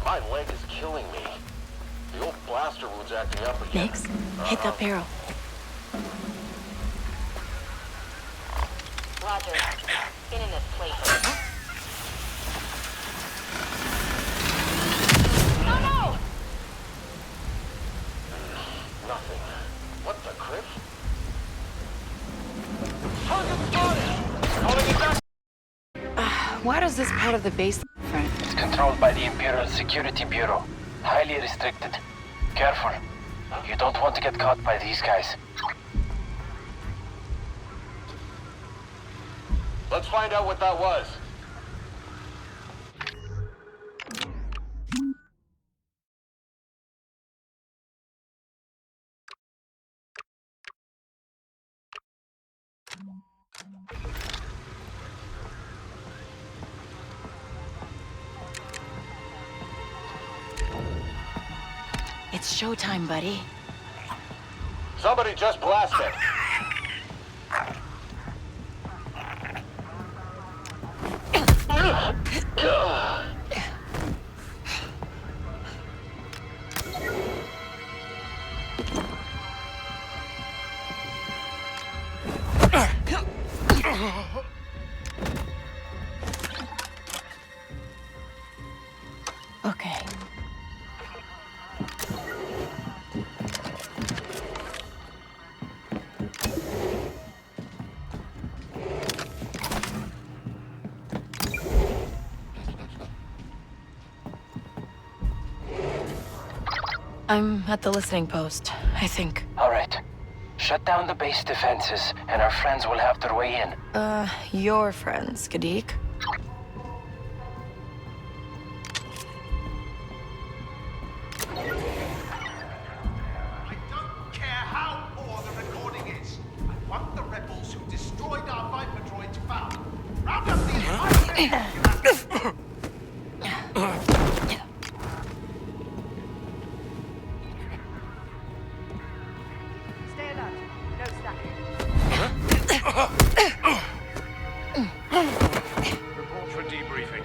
My leg is killing me. The old blaster wound's acting up again. Nix, hit that barrel. Roger. Get in this place. No! Nothing. What the crap? Target spotted! Calling it back! Why does this part of the base look different? It's controlled by the Imperial Security Bureau. Highly restricted. Careful. You don't want to get caught by these guys. Let's find out what that was. It's showtime, buddy. Somebody just blasted. Okay. I'm at the listening post, I think. All right. Shut down the base defenses, and our friends will have their way in. Your friends, Kadik. I don't care how poor the recording is. I want the rebels who destroyed our Viper droids found. Round up these Stay alert. No stacking. Report for debriefing.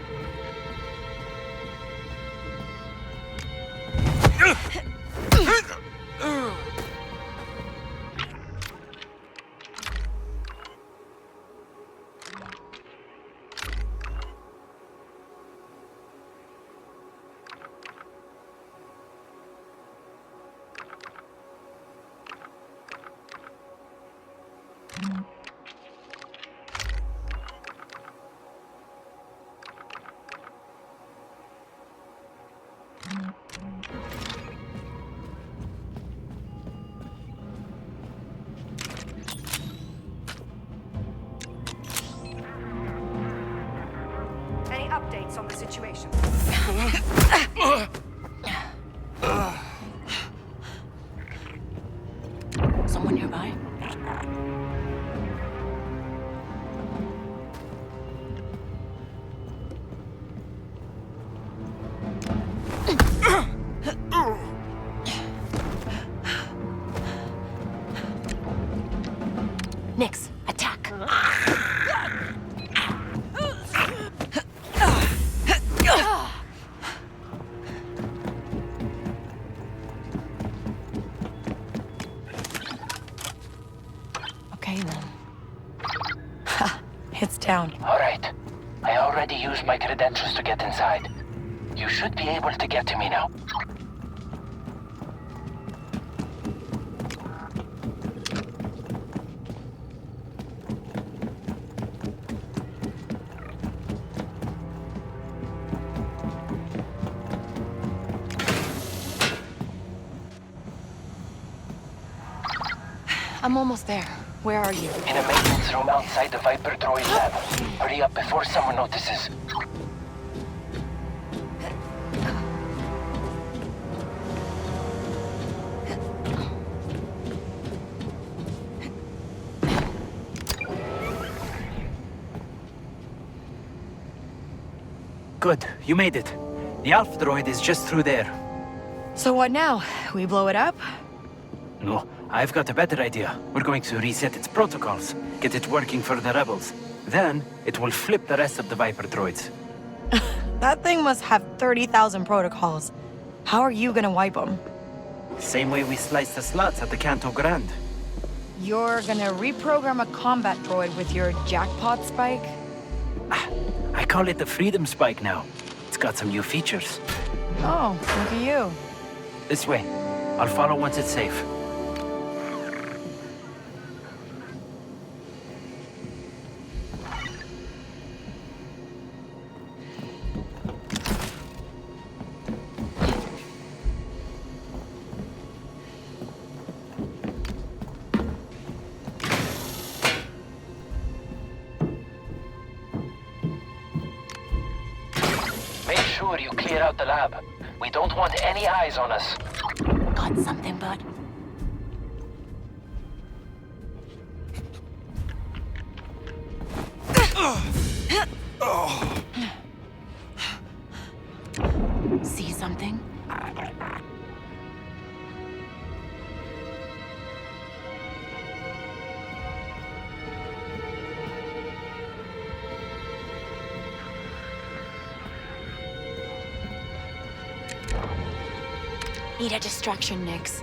thoughts on the situation? Someone nearby? Nix, attack. Okay then. Ha, it's down. All right. I already used my credentials to get inside. You should be able to get to me now. I'm almost there. Where are you? In a maintenance room outside the Viper droid lab. Hurry up before someone notices. Good, you made it. The Alpha droid is just through there. So what now? We blow it up? No, I've got a better idea. We're going to reset its protocols, get it working for the rebels. Then, it will flip the rest of the Viper droids. That thing must have 30,000 protocols. How are you gonna wipe them? Same way we sliced the slots at the Canto Grande. You're gonna reprogram a combat droid with your jackpot spike? I call it the Freedom Spike now. It's got some new features. Oh, look at you. This way. I'll follow once it's safe. Make sure you clear out the lab. We don't want any eyes on us. Got something, bud? See something? Need a distraction, Nix.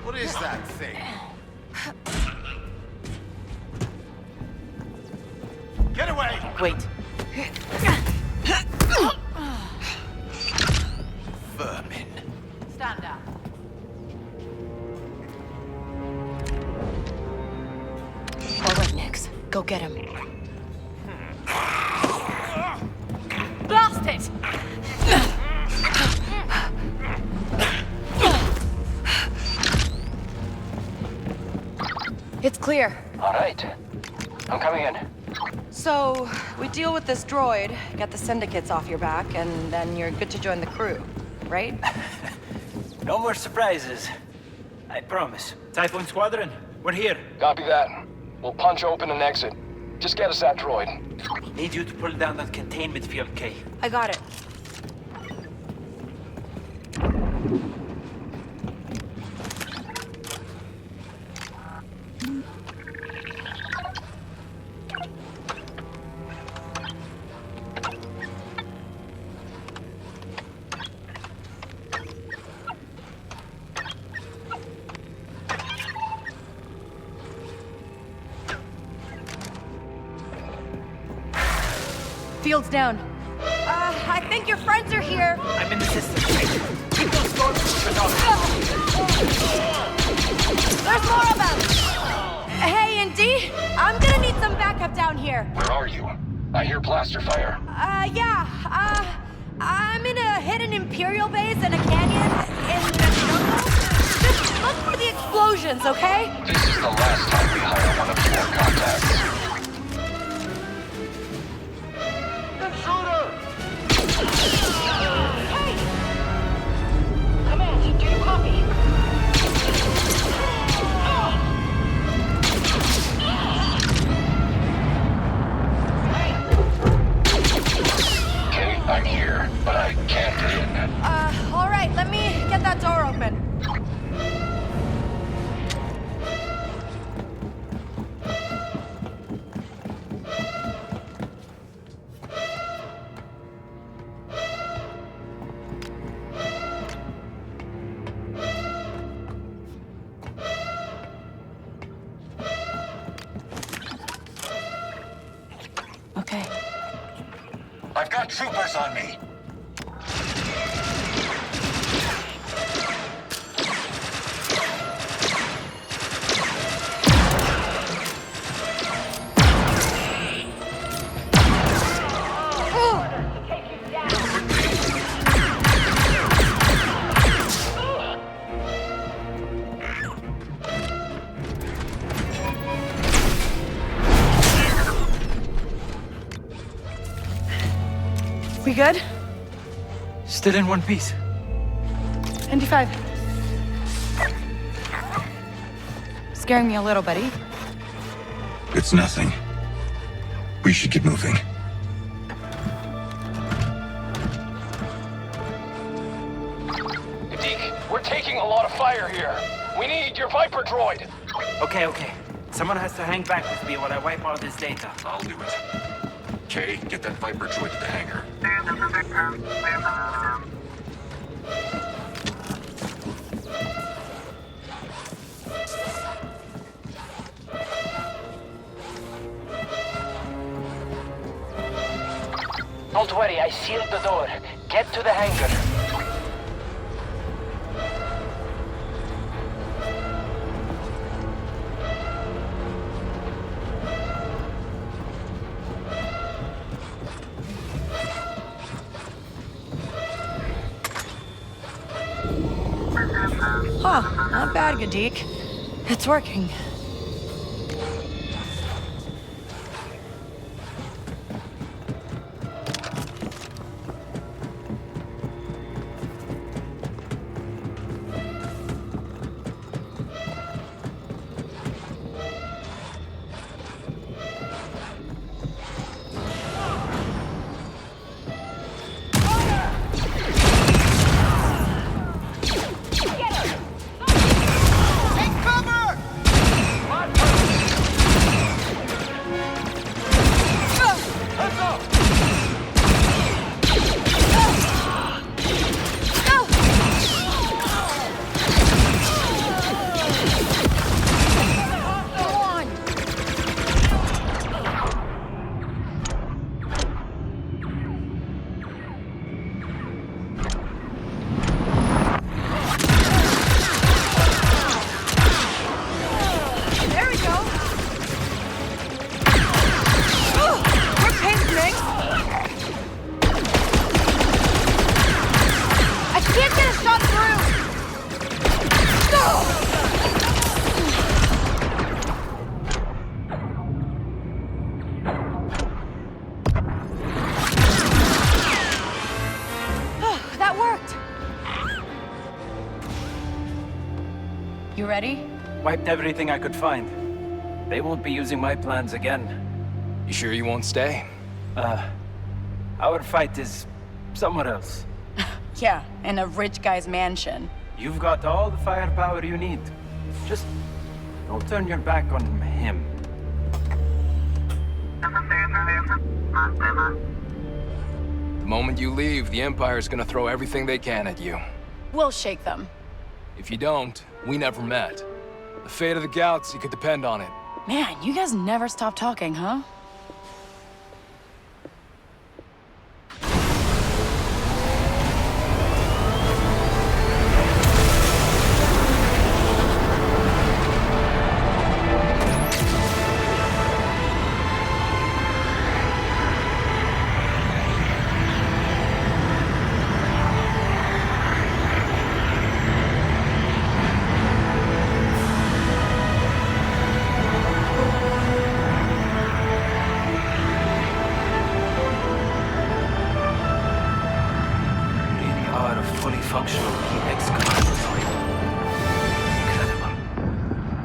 What is that thing? Get away! Wait. Vermin. Stand down. All right, Nix. Go get him. Blast it! It's clear. All right. I'm coming in. So, we deal with this droid, get the syndicates off your back, and then you're good to join the crew, right? No more surprises. I promise. Typhoon Squadron, we're here. Copy that. We'll punch open and exit. Just get us that droid. Need you to pull down that containment field, Kay. I got it. Field's down. I think your friends are here. I'm in the system. Keep those stormtroopers off. There's more of them. Hey, Indy, I'm gonna need some backup down here. Where are you? I hear blaster fire. I'm in a hidden Imperial base in a canyon in the jungle. Just look for the explosions, okay? This is the last time we hire one of your contacts. All right, let me get that door open. Okay. I've got troopers on me. We good? Still in one piece. ND5. Scaring me a little, buddy. It's nothing. We should get moving. Deke, we're taking a lot of fire here. We need your Viper droid. Okay. Someone has to hang back with me while I wipe all this data. I'll do it. Kay, get that Viper droid to the hangar. Don't worry, I sealed the door. Get to the hangar. Huh, not bad, Gadik. It's working. You ready? Wiped everything I could find. They won't be using my plans again. You sure you won't stay? Our fight is somewhere else. Yeah, in a rich guy's mansion. You've got all the firepower you need. Just don't turn your back on him. The moment you leave, the Empire's gonna throw everything they can at you. We'll shake them. If you don't, we never met. The fate of the galaxy could depend on it. Man, you guys never stop talking, huh?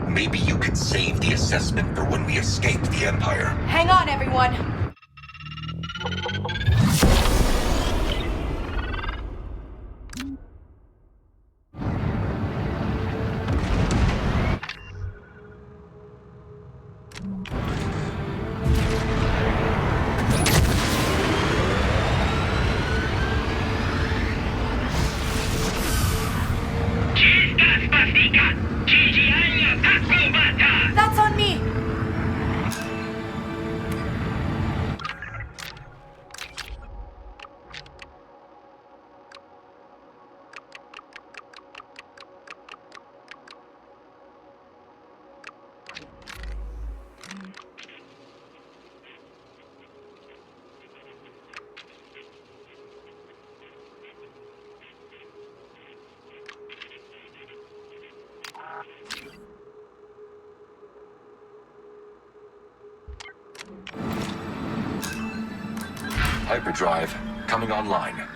Maybe you could save the assessment for when we escape the Empire. Hang on, everyone! That's on me! Hyperdrive coming online.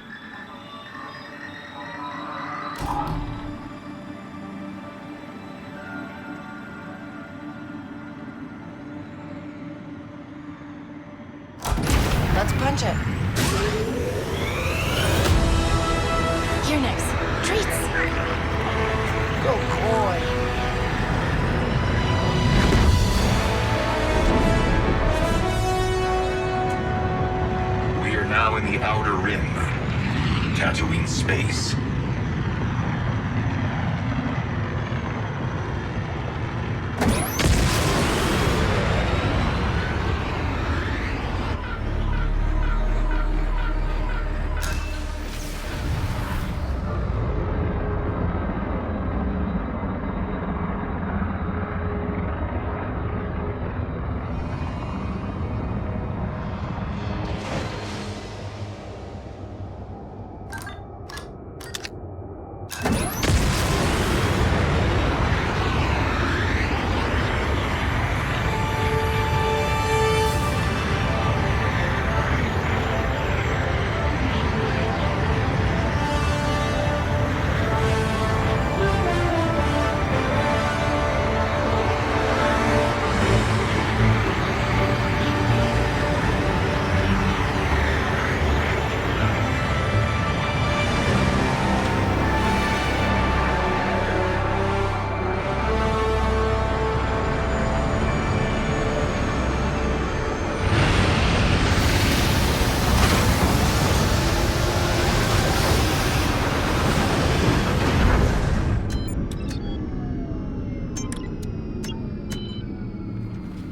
Let's punch it. Here next. Treats! Go, boy. We are now in the Outer Rim. Tatooine space.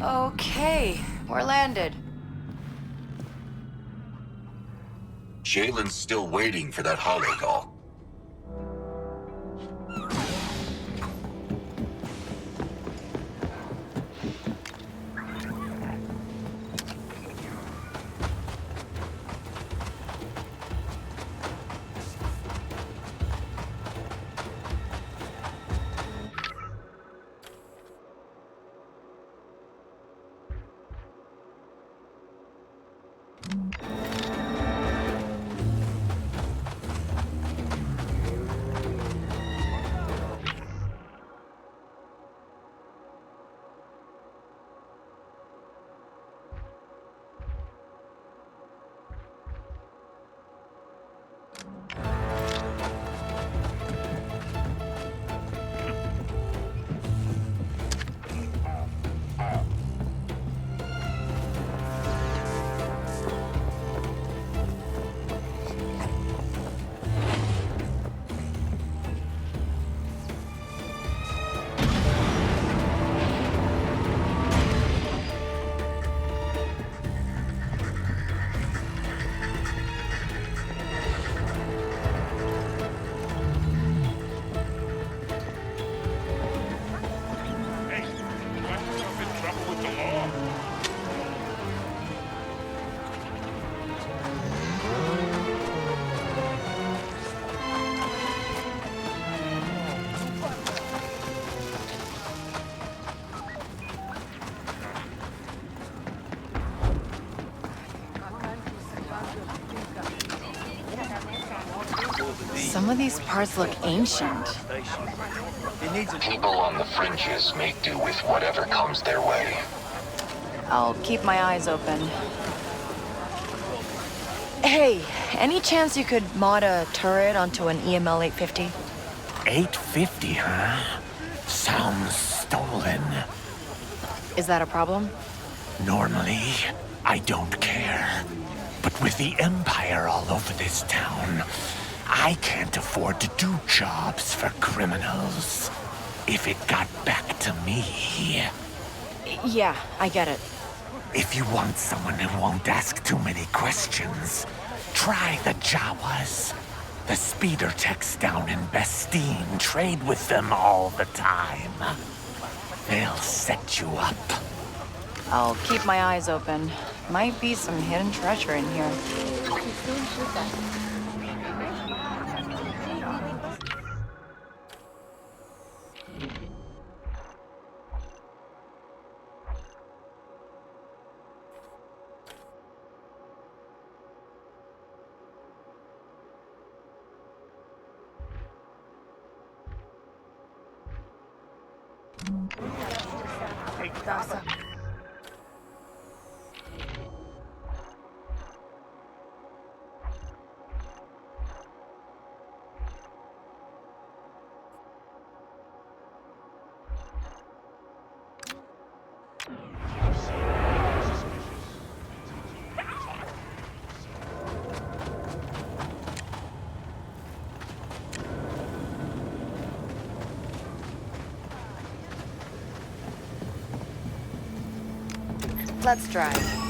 Okay, we're landed. Jalen's still waiting for that holo call. Some of these parts look ancient. People on the fringes make do with whatever comes their way. I'll keep my eyes open. Hey, any chance you could mod a turret onto an EML 850? 850, huh? Sounds stolen. Is that a problem? Normally, I don't care. But with the Empire all over this town, I can't afford to do jobs for criminals. If it got back to me... Yeah, I get it. If you want someone who won't ask too many questions, try the Jawas. The speeder techs down in Bestine trade with them all the time. They'll set you up. I'll keep my eyes open. Might be some hidden treasure in here. Let's drive.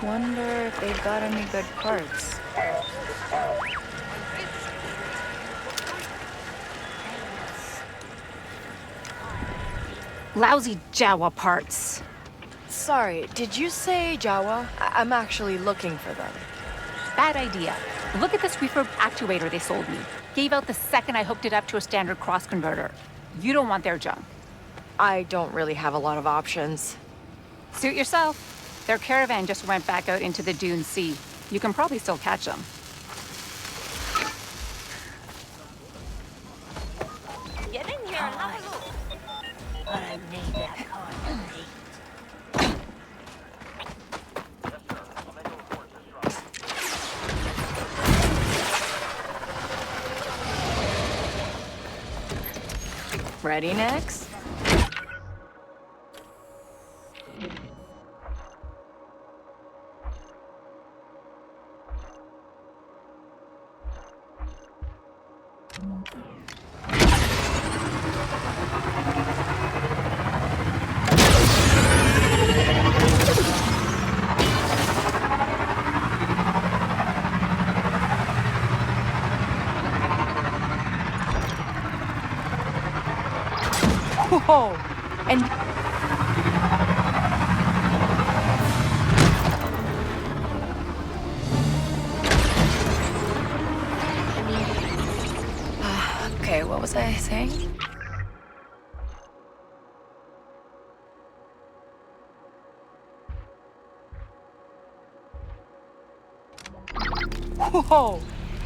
Wonder if they've got any good parts. Lousy Jawa parts. Sorry, did you say Jawa? I'm actually looking for them. Bad idea. Look at this refurb actuator they sold me. Gave out the second I hooked it up to a standard cross converter. You don't want their junk. I don't really have a lot of options. Suit yourself. Their caravan just went back out into the Dune Sea. You can probably still catch them. Get in here and have a look. I don't need that kind of heat. Ready next? Whoa! And... okay, what was I saying? Whoa!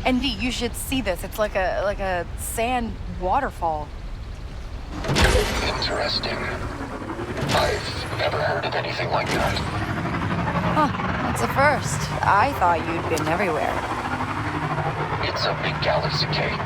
Andy, you should see this. It's like a sand waterfall. Interesting. I've never heard of anything like that. Huh, that's a first. I thought you'd been everywhere. It's a big galaxy, Kay.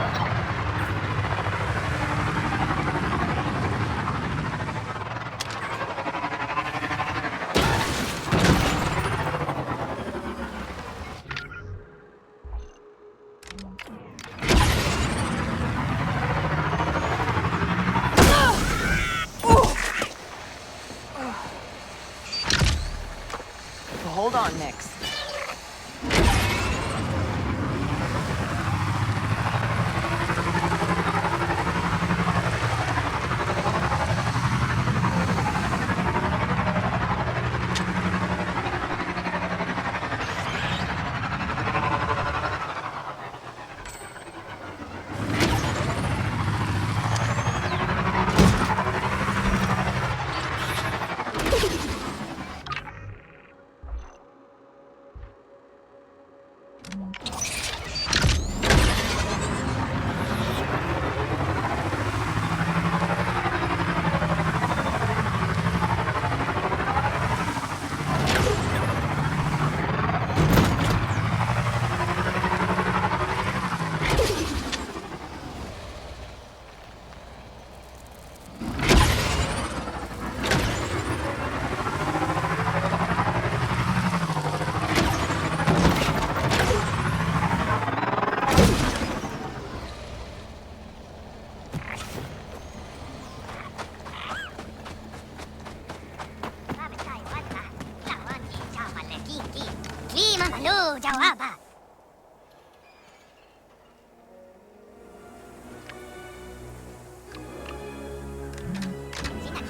Hold on, Nix.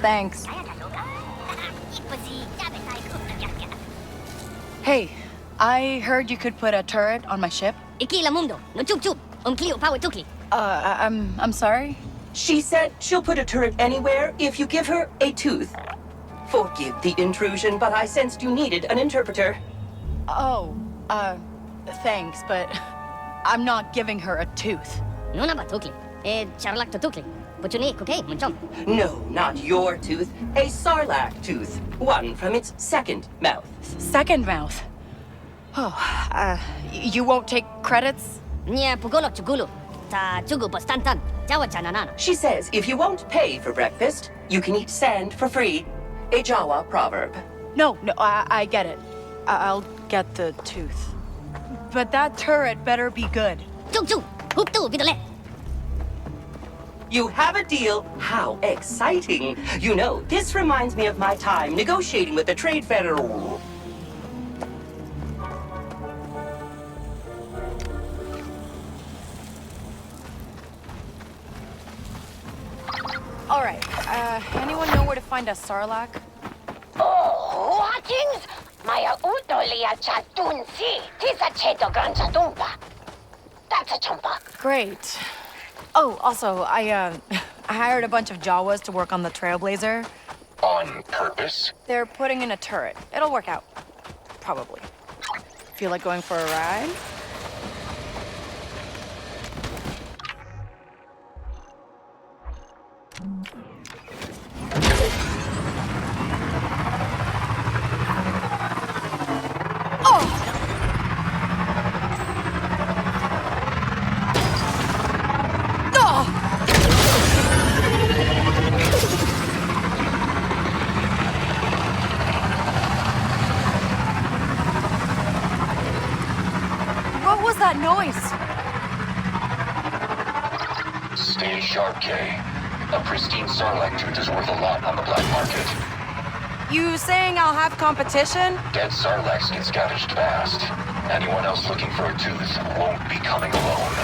Thanks. Hey, I heard you could put a turret on my ship. I'm sorry? She said she'll put a turret anywhere if you give her a tooth. Forgive the intrusion, but I sensed you needed an interpreter. Oh, thanks, but I'm not giving her a tooth. No, not your tooth. A sarlacc tooth. One from its second mouth. Second mouth? Oh, you won't take credits? She says if you won't pay for breakfast, you can eat sand for free. A Jawa proverb. No, I get it. I'll get the tooth. But that turret better be good. You have a deal? How exciting. You know, this reminds me of my time negotiating with the Trade Federal. All right, anyone know where to find a sarlacc? Oh, Watkins? Maya utolia chatunsi. Tisa cheto granchatumpa. That's a chumpa. Great. Oh, also, I hired a bunch of Jawas to work on the Trailblazer. On purpose? They're putting in a turret. It'll work out. Probably. Feel like going for a ride? That noise? Stay sharp, Kay. A pristine sarlacc tooth is worth a lot on the black market. You saying I'll have competition? Dead sarlaccs get scavenged fast. Anyone else looking for a tooth won't be coming alone.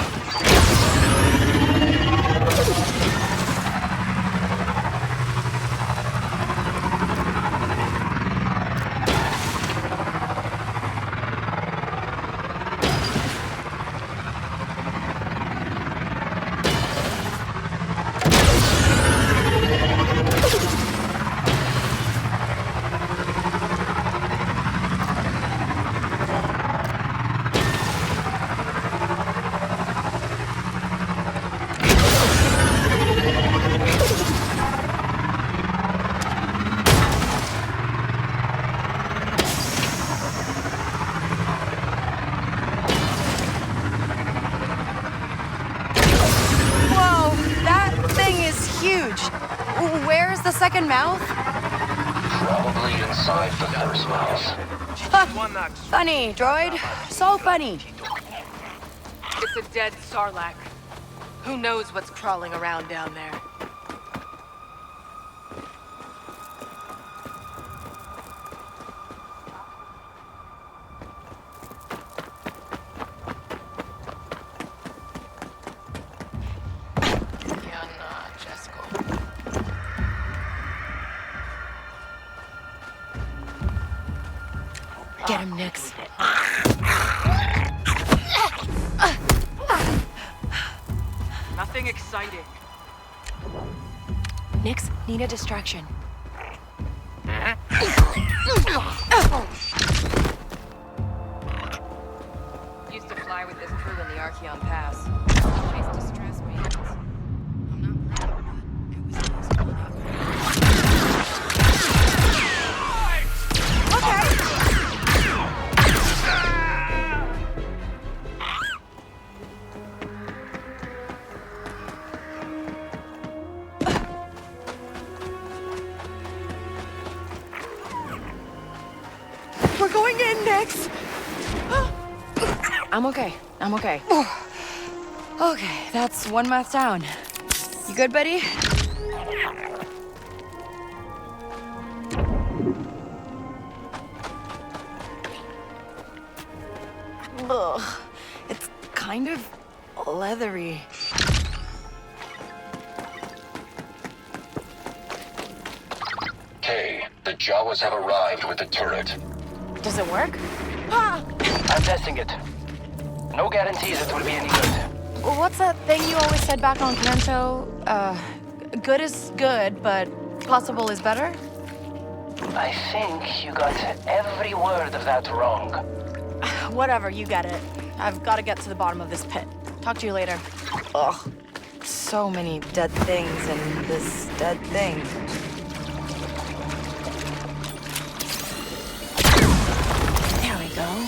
Where's the second mouth? Probably inside the first mouth. Funny, droid. So funny. It's a dead Sarlacc. Who knows what's crawling around down there? Get him, Nix. Nothing exciting. Nix, need a distraction. Used to fly with this crew in the Archeon Pass. Chase distress me. We're going in, Nix. I'm okay. I'm okay. Okay, that's one mouth down. You good, buddy? Ugh, it's kind of leathery. Kay, the Jawas have arrived with the turret. Does it work? I'm testing it. No guarantees it will be any good. Well, what's that thing you always said back on Canto? Good is good, but possible is better? I think you got every word of that wrong. Whatever, you get it. I've got to get to the bottom of this pit. Talk to you later. Ugh. So many dead things in this dead thing. There we go.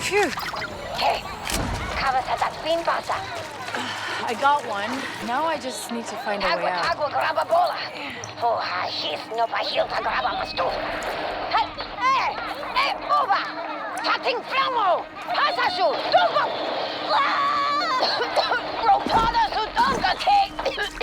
Phew. Hey, cover that bean pasta. I got one. Now I just need to find a way out. Agua graba bola. For his no pahilta graba mastu. Hey, hey, hey, uva. Tating flamo. Pasasu, tubo. Ropada sudonga cake.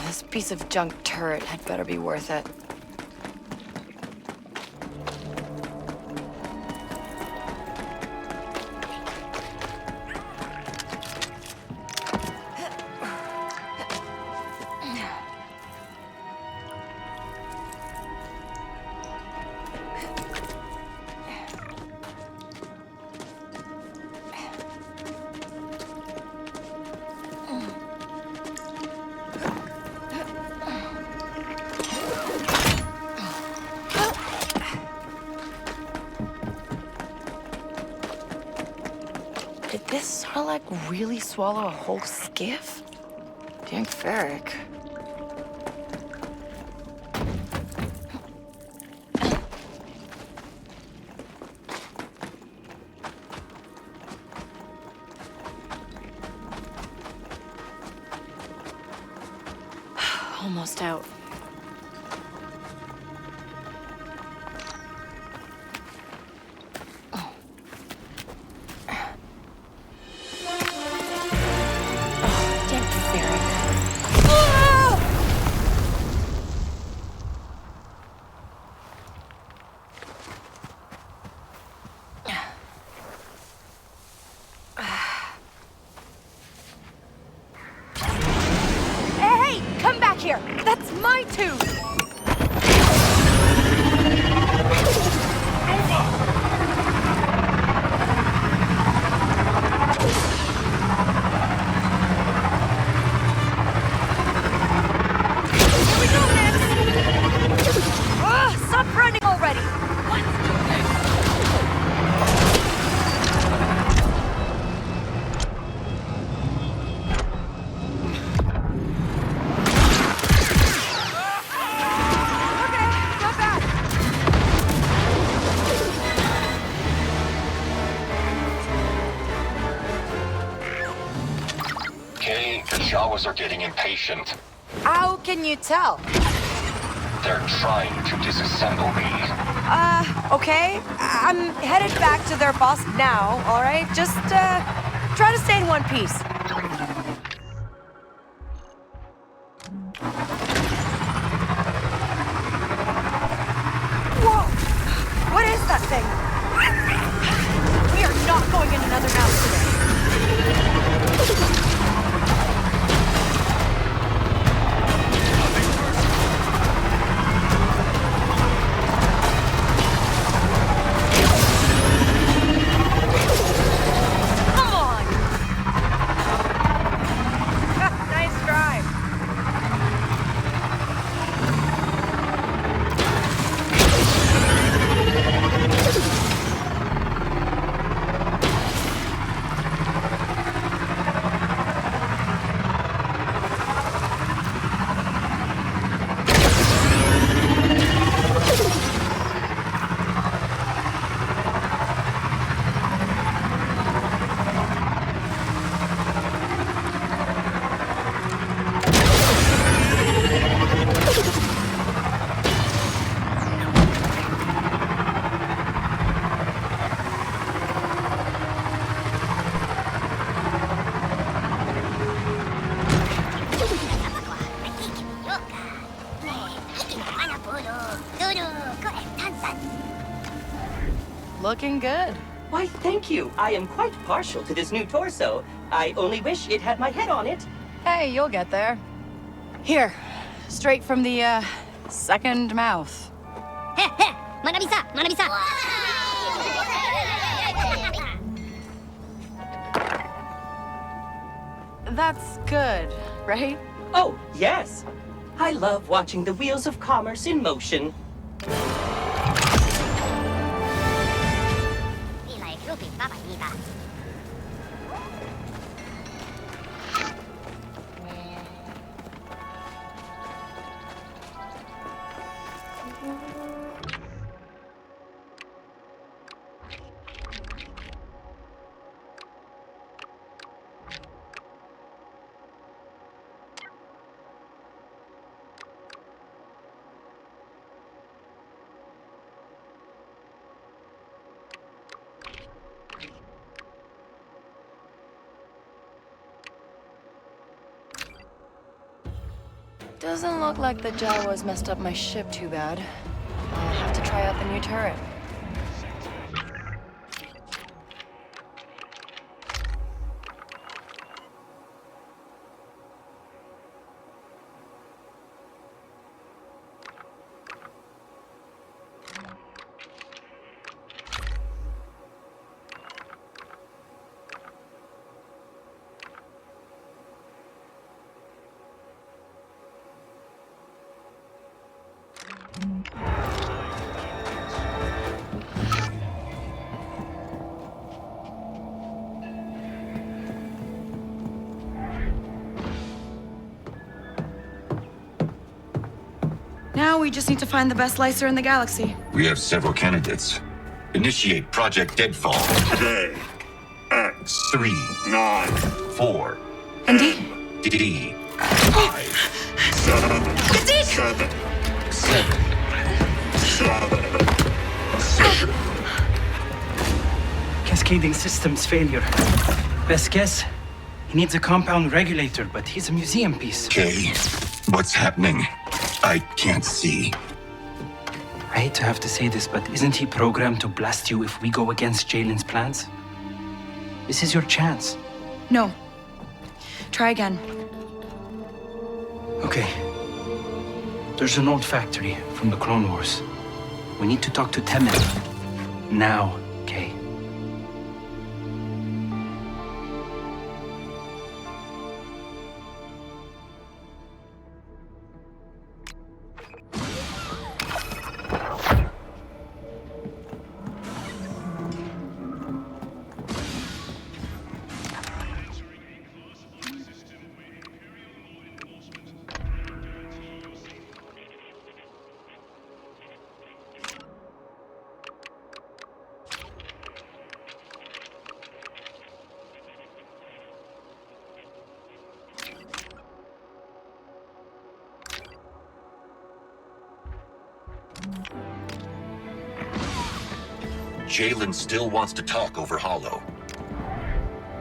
This piece of junk turret had better be worth it. Did this Sarlacc really swallow a whole skiff? Dang ferric. stressed out. Are getting impatient. How can you tell? They're trying to disassemble me. Okay. I'm headed back to their boss now, alright? Just, try to stay in one piece. Whoa! What is that thing? We are not going in another house today. Looking good. Why, thank you. I am quite partial to this new torso. I only wish it had my head on it. Hey, you'll get there. Here, straight from the, second mouth. That's good, right? Oh, yes. I love watching the wheels of commerce in motion. Doesn't look like the Jawas messed up my ship too bad. I'll have to try out the new turret. Now we just need to find the best licer in the galaxy. We have several candidates. Initiate Project Deadfall today. X 394 Indy? D Cascading systems failure. Best guess, he needs a compound regulator, but he's a museum piece. Kay, what's happening? I can't see. I hate to have to say this, but isn't he programmed to blast you if we go against Jalen's plans? This is your chance. No. Try again. Okay. There's an old factory from the Clone Wars. We need to talk to Temin. Now, Kay. Jalen still wants to talk over Hollow.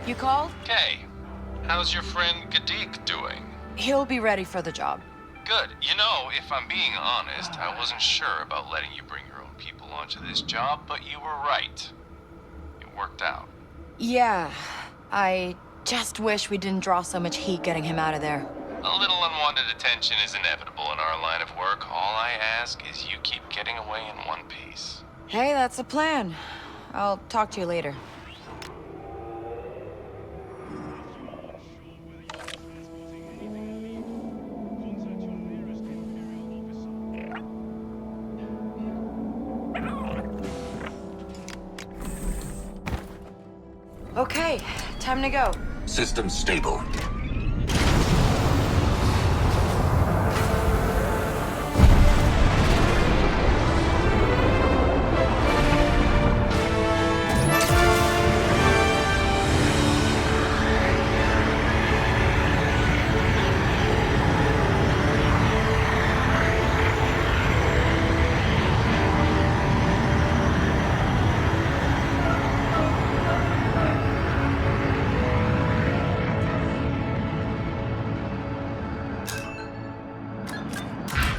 You called? Kay, how's your friend Gadik doing? He'll be ready for the job. Good. You know, if I'm being honest, I wasn't sure about letting you bring your own people onto this job, but you were right. It worked out. Yeah, I just wish we didn't draw so much heat getting him out of there. A little unwanted attention is inevitable in our line of work. All I ask is you keep getting away in one piece. Hey, that's the plan. I'll talk to you later. Okay, time to go. System stable.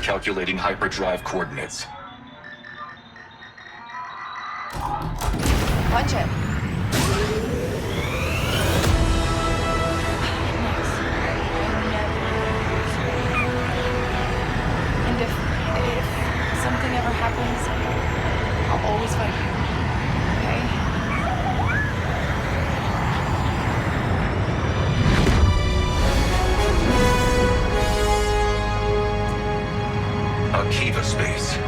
Calculating hyperdrive coordinates. Punch it. And if something ever happens, I'll always fight you. Akiva space.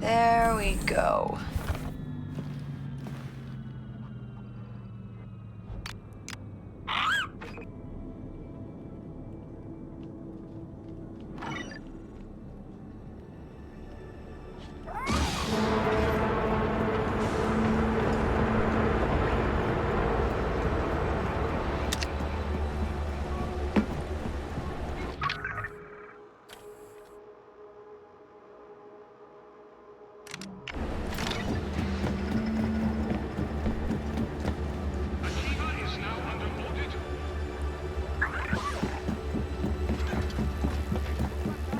There we go.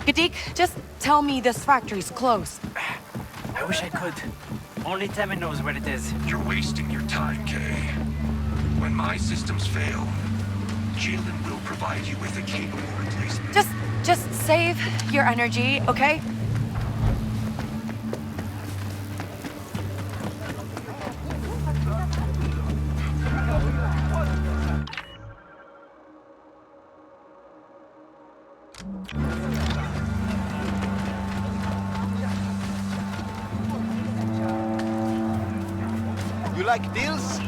Gadik, just tell me this factory's close. I wish I could. Only Temin knows where it is. You're wasting your time, Kay. When my systems fail, Jalen will provide you with a capable replacement. Just save your energy, okay? You like deals?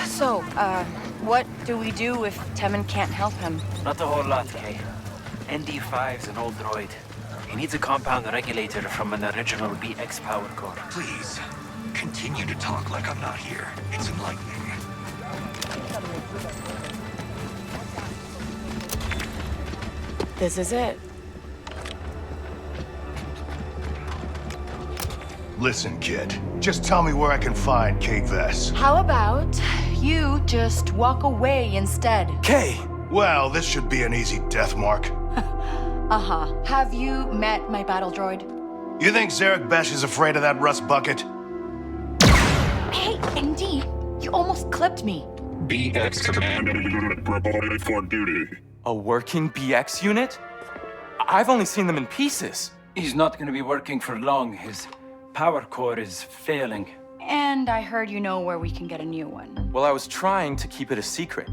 So, what do we do if Temin can't help him? Not a whole lot, Kay. ND5's an old droid. He needs a compound regulator from an original BX power core. Please, continue to talk like I'm not here. It's enlightening. This is it. Listen, kid. Just tell me where I can find Kay Vess. How about you just walk away instead? Kay! Well, this should be an easy death mark. Uh-huh. Have you met my battle droid? You think Zarek Besh is afraid of that rust bucket? Hey, ND, you almost clipped me. BX command unit reported for duty. A working BX unit? I've only seen them in pieces. He's not going to be working for long. His power core is failing. And I heard you know where we can get a new one. Well, I was trying to keep it a secret.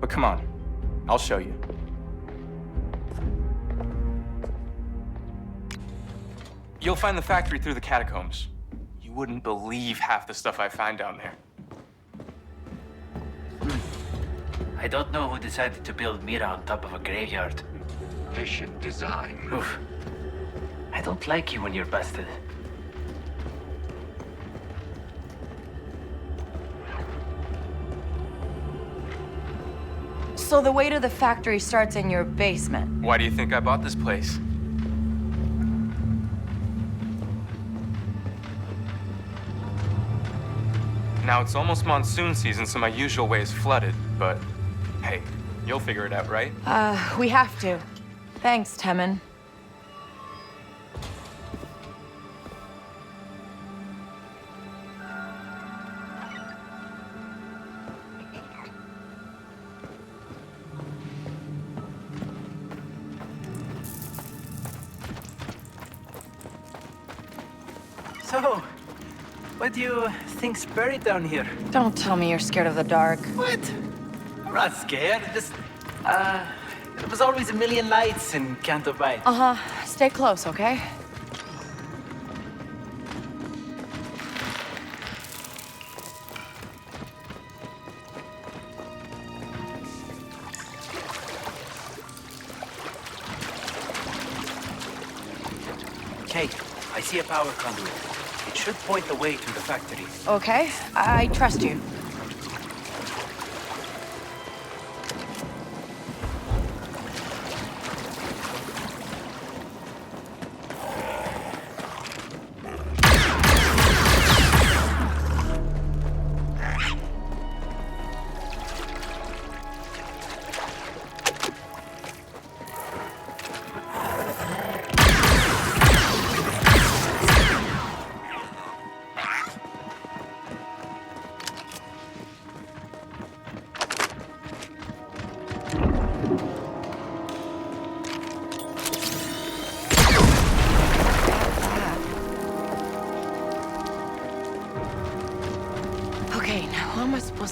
But come on, I'll show you. You'll find the factory through the catacombs. You wouldn't believe half the stuff I find down there. I don't know who decided to build Mira on top of a graveyard. Efficient design. Oof. I don't like you when you're busted. So the way to the factory starts in your basement. Why do you think I bought this place? Now it's almost monsoon season, so my usual way is flooded, but hey, you'll figure it out, right? We have to. Thanks, Temin. So, what do you think's buried down here? Don't tell me you're scared of the dark. What? I'm not scared. Just, there was always a million lights in Canto Bight. Uh-huh. Stay close, okay? Kate, I see a power conduit. It should point the way to the factory. Okay, I trust you.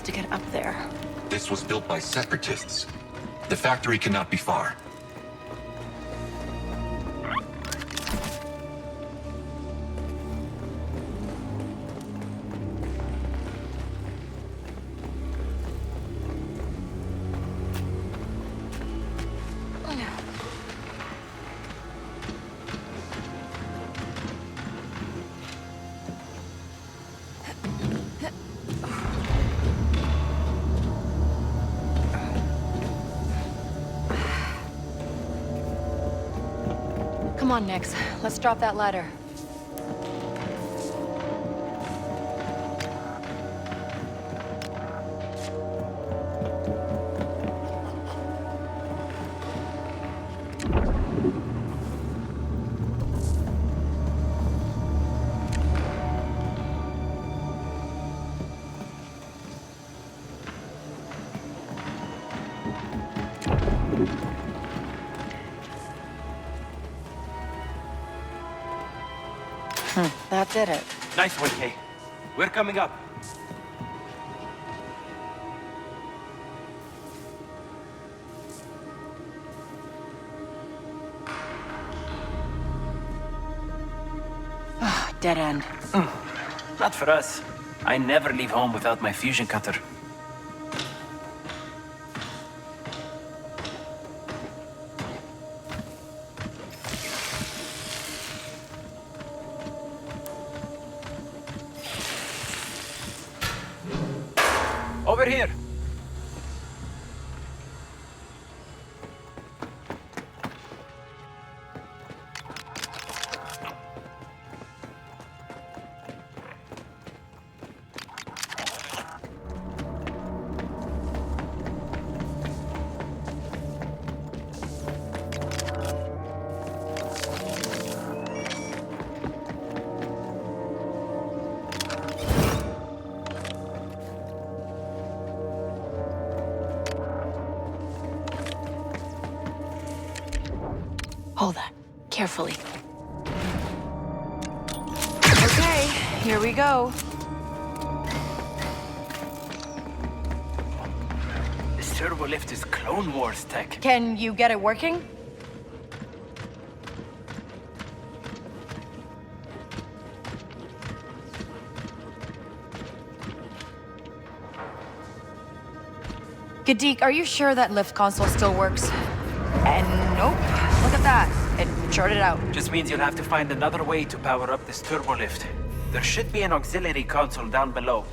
To get up there. This was built by separatists. The factory cannot be far. Come on, Nix. Let's drop that ladder. That did it. Nice one, Kay. We're coming up. Dead end. Not for us. I never leave home without my fusion cutter. Over here. Hold that. Carefully. Okay, here we go. This turbo lift is Clone Wars tech. Can you get it working? Gadik, are you sure that lift console still works? And nope. Look at that. It shorted out. Just means you'll have to find another way to power up this turbo lift. There should be an auxiliary console down below.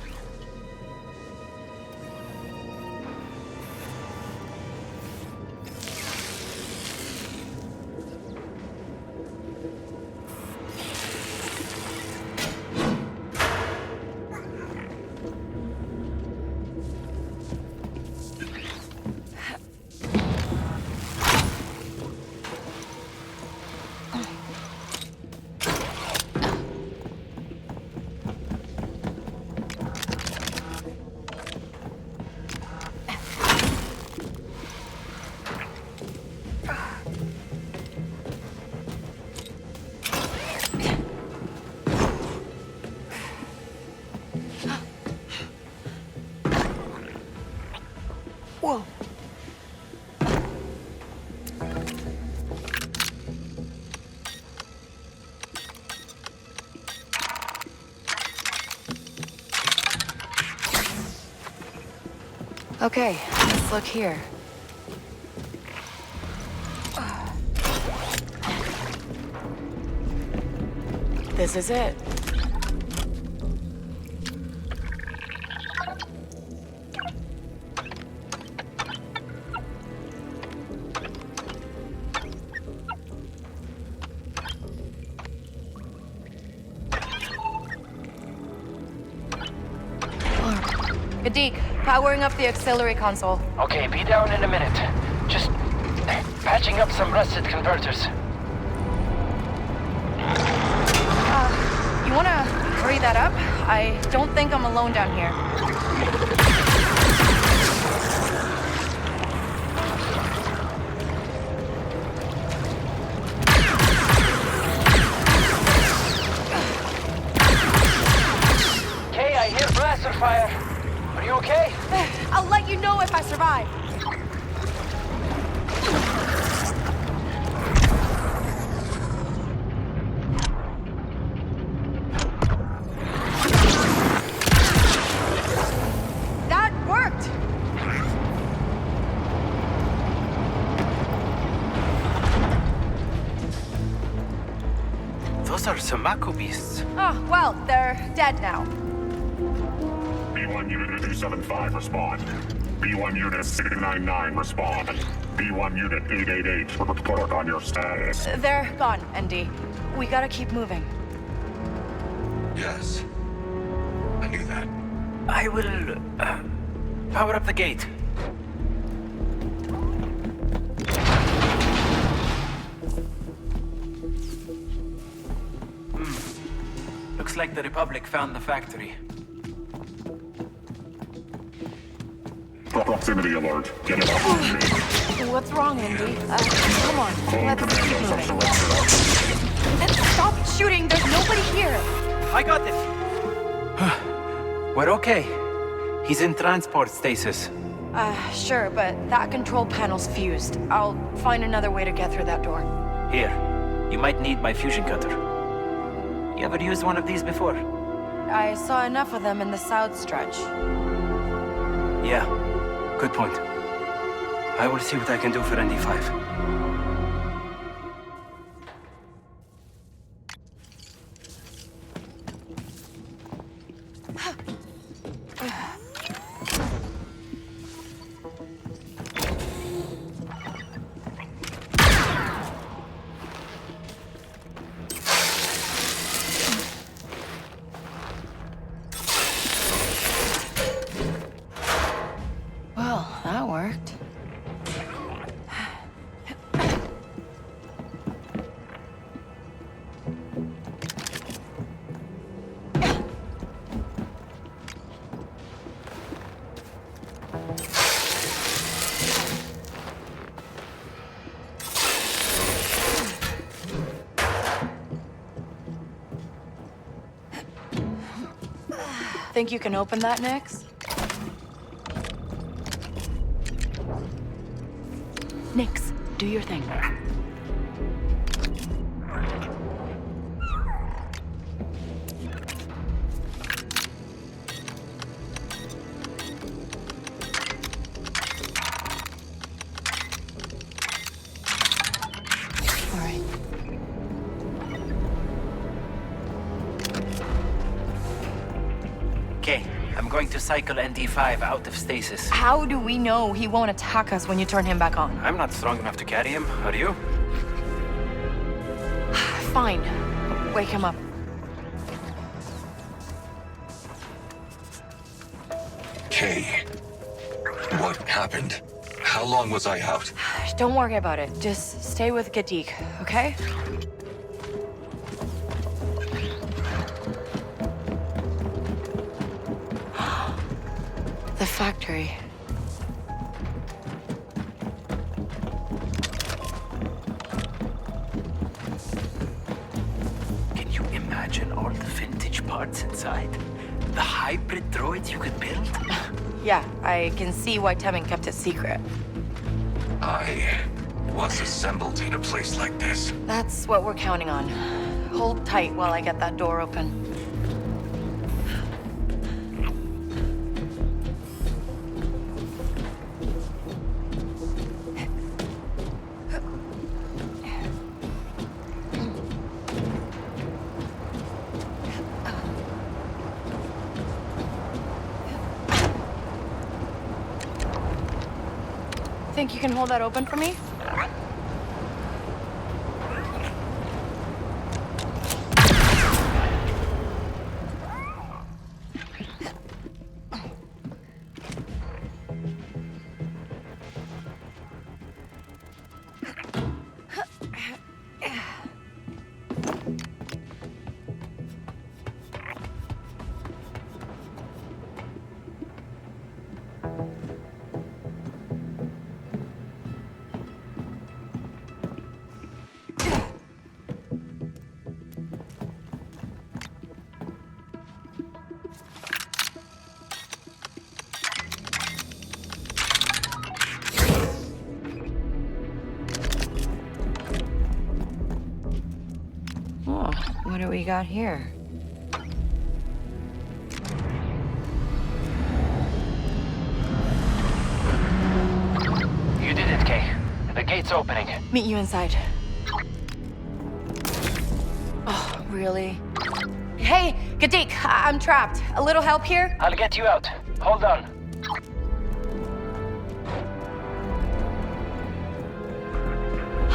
Whoa. Okay, let's look here. This is it. Gadik, powering up the auxiliary console. Okay, be down in a minute. Just patching up some rusted converters. You wanna hurry that up? I don't think I'm alone down here. Kay, I hear blaster fire. Are you okay? I'll let you know if I survive. That worked! Those are Samako beasts. Oh, well, they're dead now. B1 Unit 275, respond. B1 Unit 699, respond. B1 Unit 888, report on your status. They're gone, ND. We gotta keep moving. Yes. I knew that. I will power up the gate. Looks like the Republic found the factory. Proximity alert. Get it up on me. What's wrong, Indy? Come on, let's keep moving. Stop shooting! There's nobody here! I got this! We're okay. He's in transport stasis. Sure, but that control panel's fused. I'll find another way to get through that door. Here, you might need my fusion cutter. You ever used one of these before? I saw enough of them in the south stretch. Yeah, good point. I will see what I can do for ND5. Well, that worked. Think you can open that, Nix? Nix, do your thing. All right. Okay, I'm going to cycle ND5 out of stasis. How do we know he won't attack us when you turn him back on? I'm not strong enough to carry him, are you? Fine. Wake him up. Kay, what happened? How long was I out? Don't worry about it. Just stay with Gadik, okay? The factory. Can you imagine all the vintage parts inside? The hybrid droids you could build? Yeah, I can see why Temin kept it secret. I was assembled in a place like this. That's what we're counting on. Hold tight while I get that door open. Think you can hold that open for me? What do we got here? You did it, Kay. The gate's opening. Meet you inside. Oh, really? Hey, Gadik, I'm trapped. A little help here? I'll get you out. Hold on.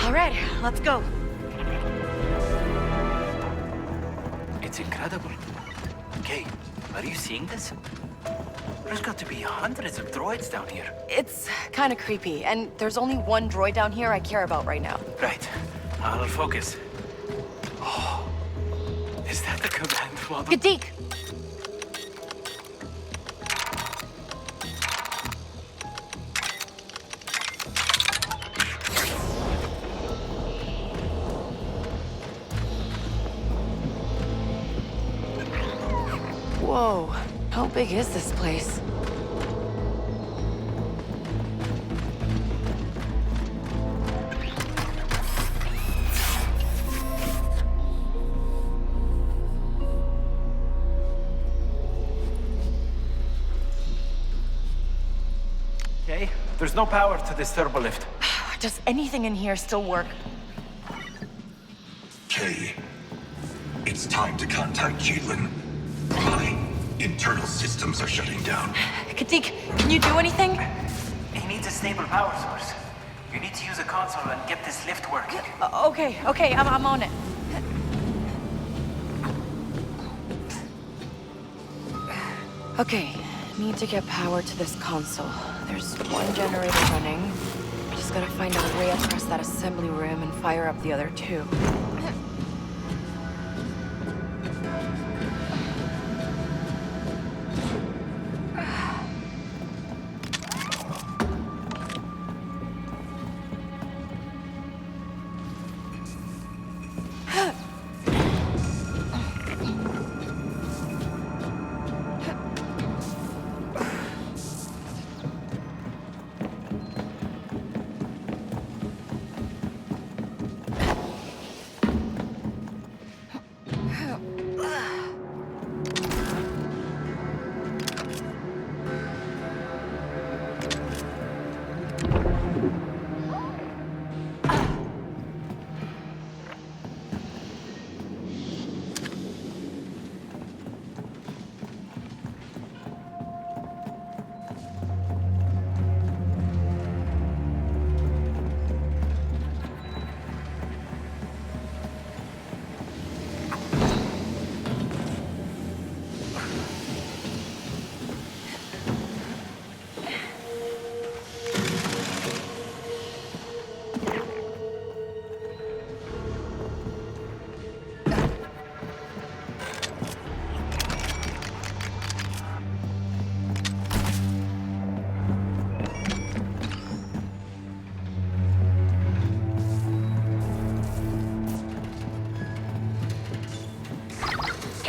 All right, let's go. It's incredible. Kay, are you seeing this? There's got to be hundreds of droids down here. It's kind of creepy, and there's only one droid down here I care about right now. Right. I'll focus. Oh, is that the command model? Gadik! big is this place? Okay, there's no power to this turbo lift. Does anything in here still work? Kay, it's time to contact Caitlin. My internal systems are shutting down. Katik, can you do anything? He needs a stable power source. You need to use a console and get this lift working. Okay, I'm on it. Okay, need to get power to this console. There's one generator running. Just gotta find a way across that assembly room and fire up the other two.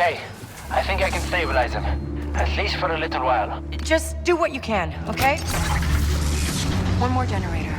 Okay, I think I can stabilize him. At least for a little while. Just do what you can, okay? One more generator.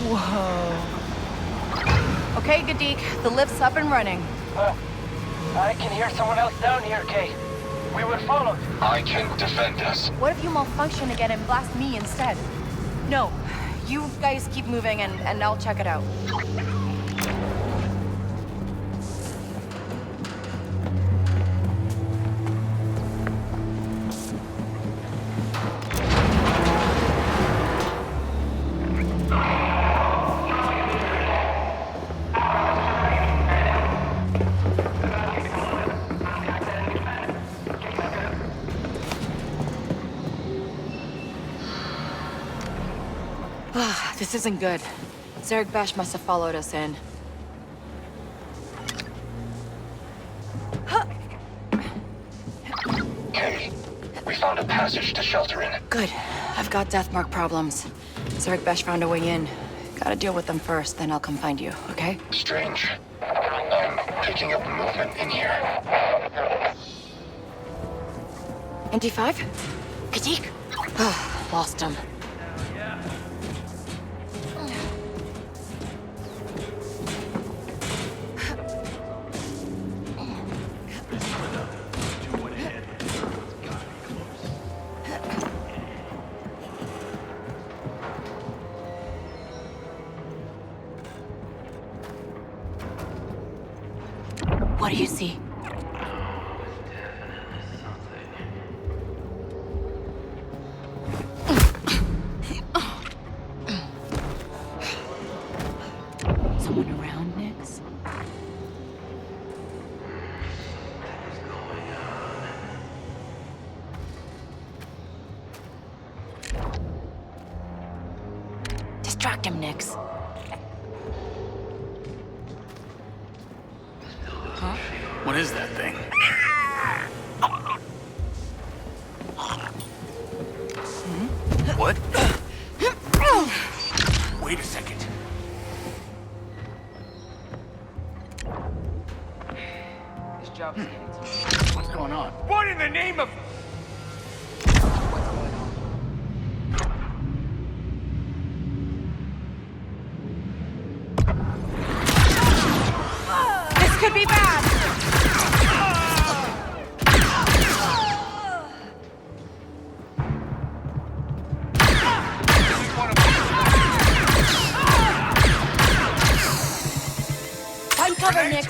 Whoa. Okay, Gadik, the lift's up and running. I can hear someone else down here, Kay. We were followed. I can defend us. What if you malfunction again and blast me instead? No, you guys keep moving and I'll check it out. This isn't good. Zerg Bash must have followed us in. Kay, we found a passage to shelter in. Good. I've got Deathmark problems. Zerg Bash found a way in. Gotta deal with them first, then I'll come find you, okay? Strange. I'm picking up movement in here. NT5? Kadik? Lost him. What do you see? Someone around, Nix? Distract him, Nix. What is that thing? What? Wait a second. This job's getting to me. What's going on? What in the name of... This could be bad! Find cover, Nix!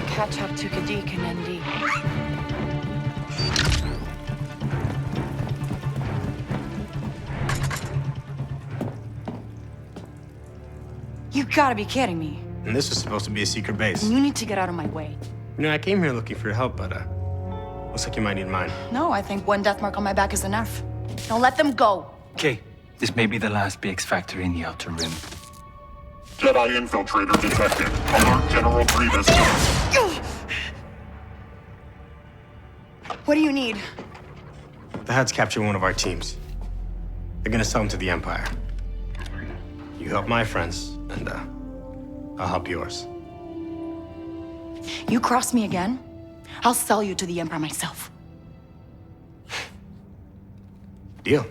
Catch up to Kadik and ND. You gotta be kidding me. And this was supposed to be a secret base. You need to get out of my way. You know, I came here looking for your help, but looks like you might need mine. No, I think one death mark on my back is enough. Now let them go. Okay, this may be the last BX factory in the Outer Rim. Jedi infiltrator detected. Alert General Grievous. What do you need? The Huts captured one of our teams. They're gonna sell him to the Empire. You help my friends, and I'll help yours. You cross me again, I'll sell you to the Empire myself. Deal.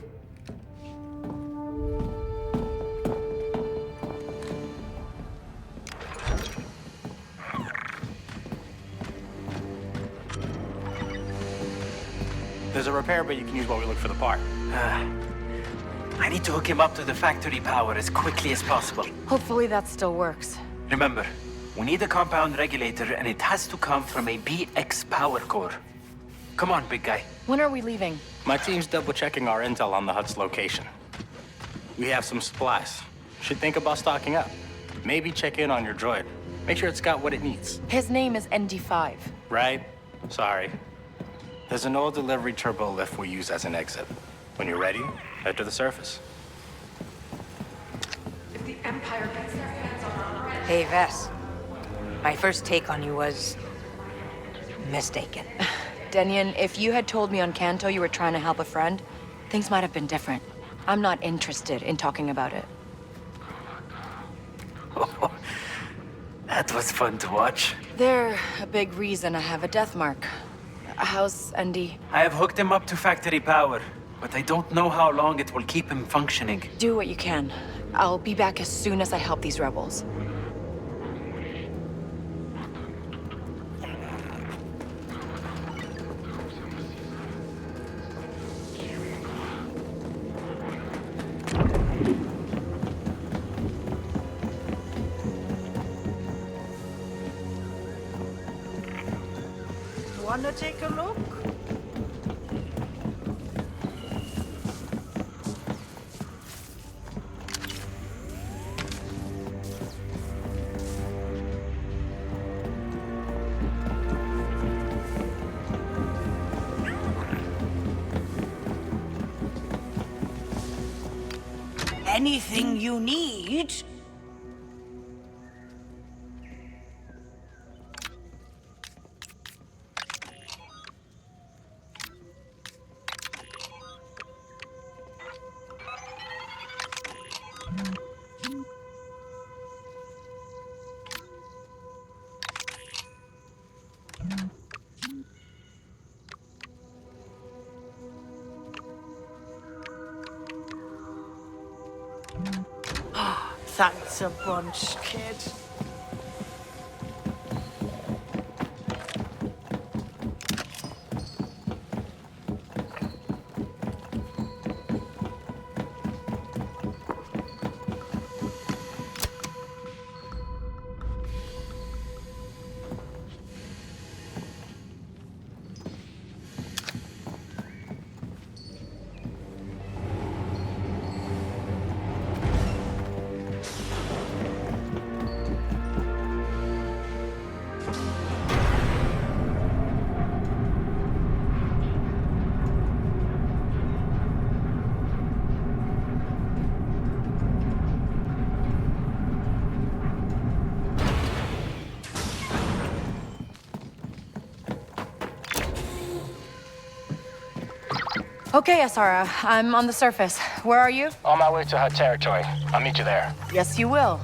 There's a repair, but you can use what we look for the part. I need to hook him up to the factory power as quickly as possible. Hopefully that still works. Remember, we need a compound regulator, and it has to come from a BX power core. Come on, big guy. When are we leaving? My team's double-checking our intel on the Hut's location. We have some supplies. Should think about stocking up. Maybe check in on your droid. Make sure it's got what it needs. His name is ND5. Right? Sorry. There's an old delivery turbo lift we use as an exit. When you're ready, head to the surface. If the Empire gets their hands on our Kay Vess, my first take on you was mistaken. Denyon, if you had told me on Canto you were trying to help a friend, things might have been different. I'm not interested in talking about it. That was fun to watch. They're a big reason I have a death mark. How's Andy? I have hooked him up to factory power, but I don't know how long it will keep him functioning. Do what you can. I'll be back as soon as I help these rebels. Wanna take a look? Anything you need? Thanks a bunch, kid. Okay, Asara, I'm on the surface. Where are you? On my way to her territory. I'll meet you there. Yes, you will.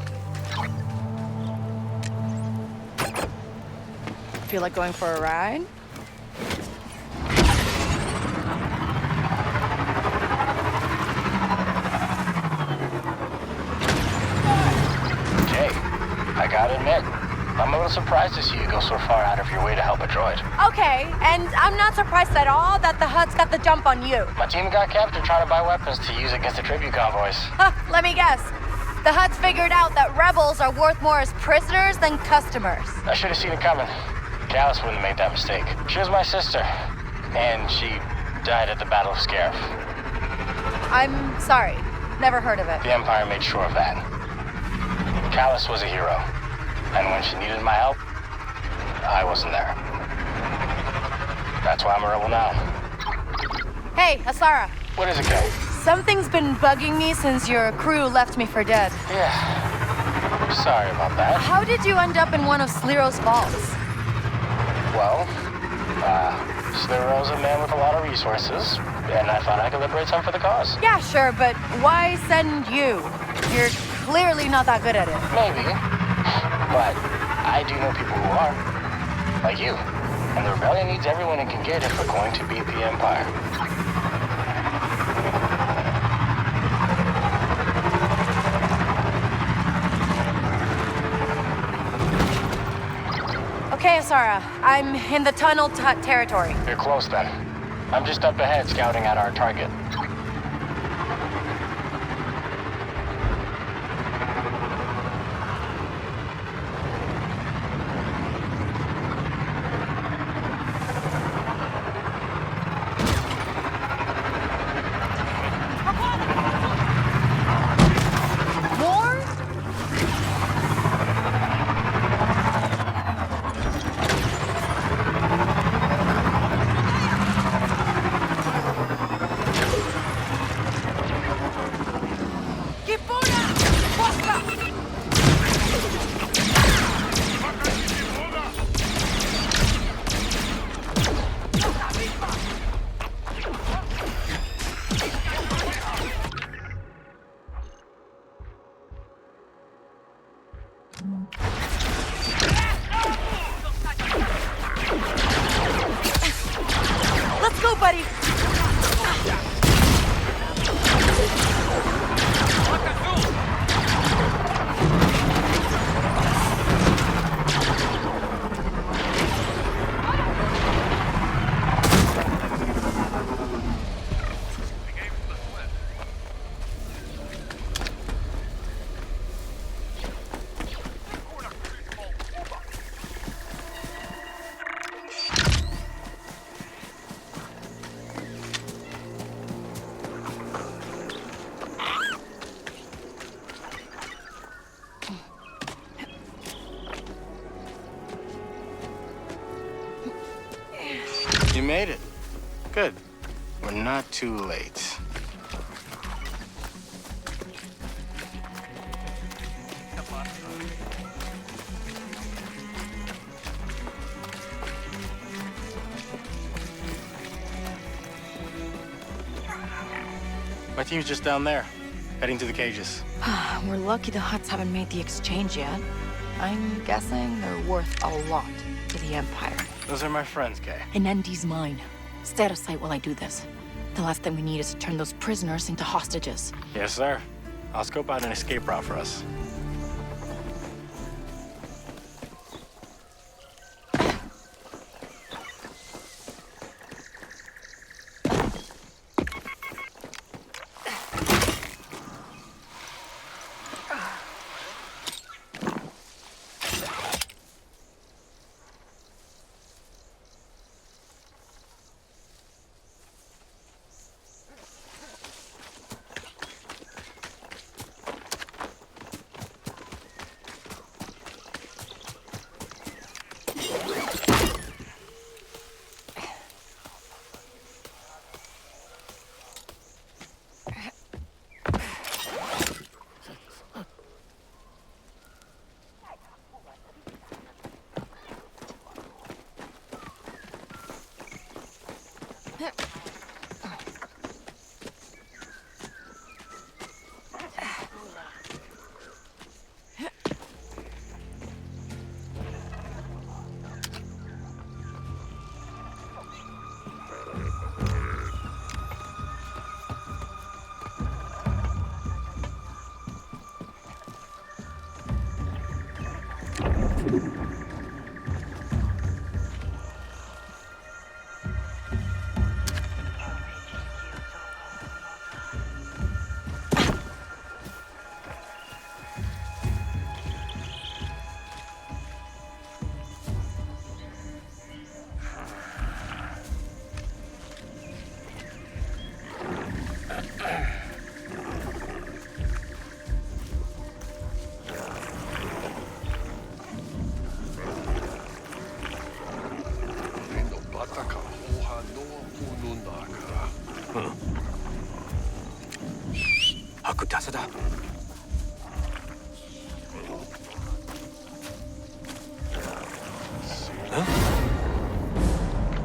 Feel like going for a ride? Jay, I gotta admit, I'm a little surprised to see you go so far out of your way to help a droid. Okay, and I'm not surprised at all that the Hutts got the jump on you. My team got captured trying to buy weapons to use against the tribute convoys. Huh, let me guess. The Hutts figured out that rebels are worth more as prisoners than customers. I should have seen it coming. Callus wouldn't have made that mistake. She was my sister, and she died at the Battle of Scarif. I'm sorry. Never heard of it. The Empire made sure of that. Callus was a hero, and when she needed my help, I wasn't there. That's why I'm a rebel now. Hey, Asara. What is it, Kay? Something's been bugging me since your crew left me for dead. Yeah. Sorry about that. How did you end up in one of Sliro's vaults? Well, Sliro's a man with a lot of resources, and I thought I could liberate some for the cause. Yeah, sure, but why send you? You're clearly not that good at it. Maybe. But I do know people who are. Like you. And the rebellion needs everyone it can get if we're going to beat the Empire. Okay, Asara. I'm in the tunnel territory. You're close then. I'm just up ahead scouting out our target. Good. We're not too late. My team's just down there, heading to the cages. We're lucky the Hutts haven't made the exchange yet. I'm guessing they're worth a lot to the Empire. Those are my friends, Kay. And Andy's mine. Stay out of sight while I do this. The last thing we need is to turn those prisoners into hostages. Yes, sir. I'll scope out an escape route for us.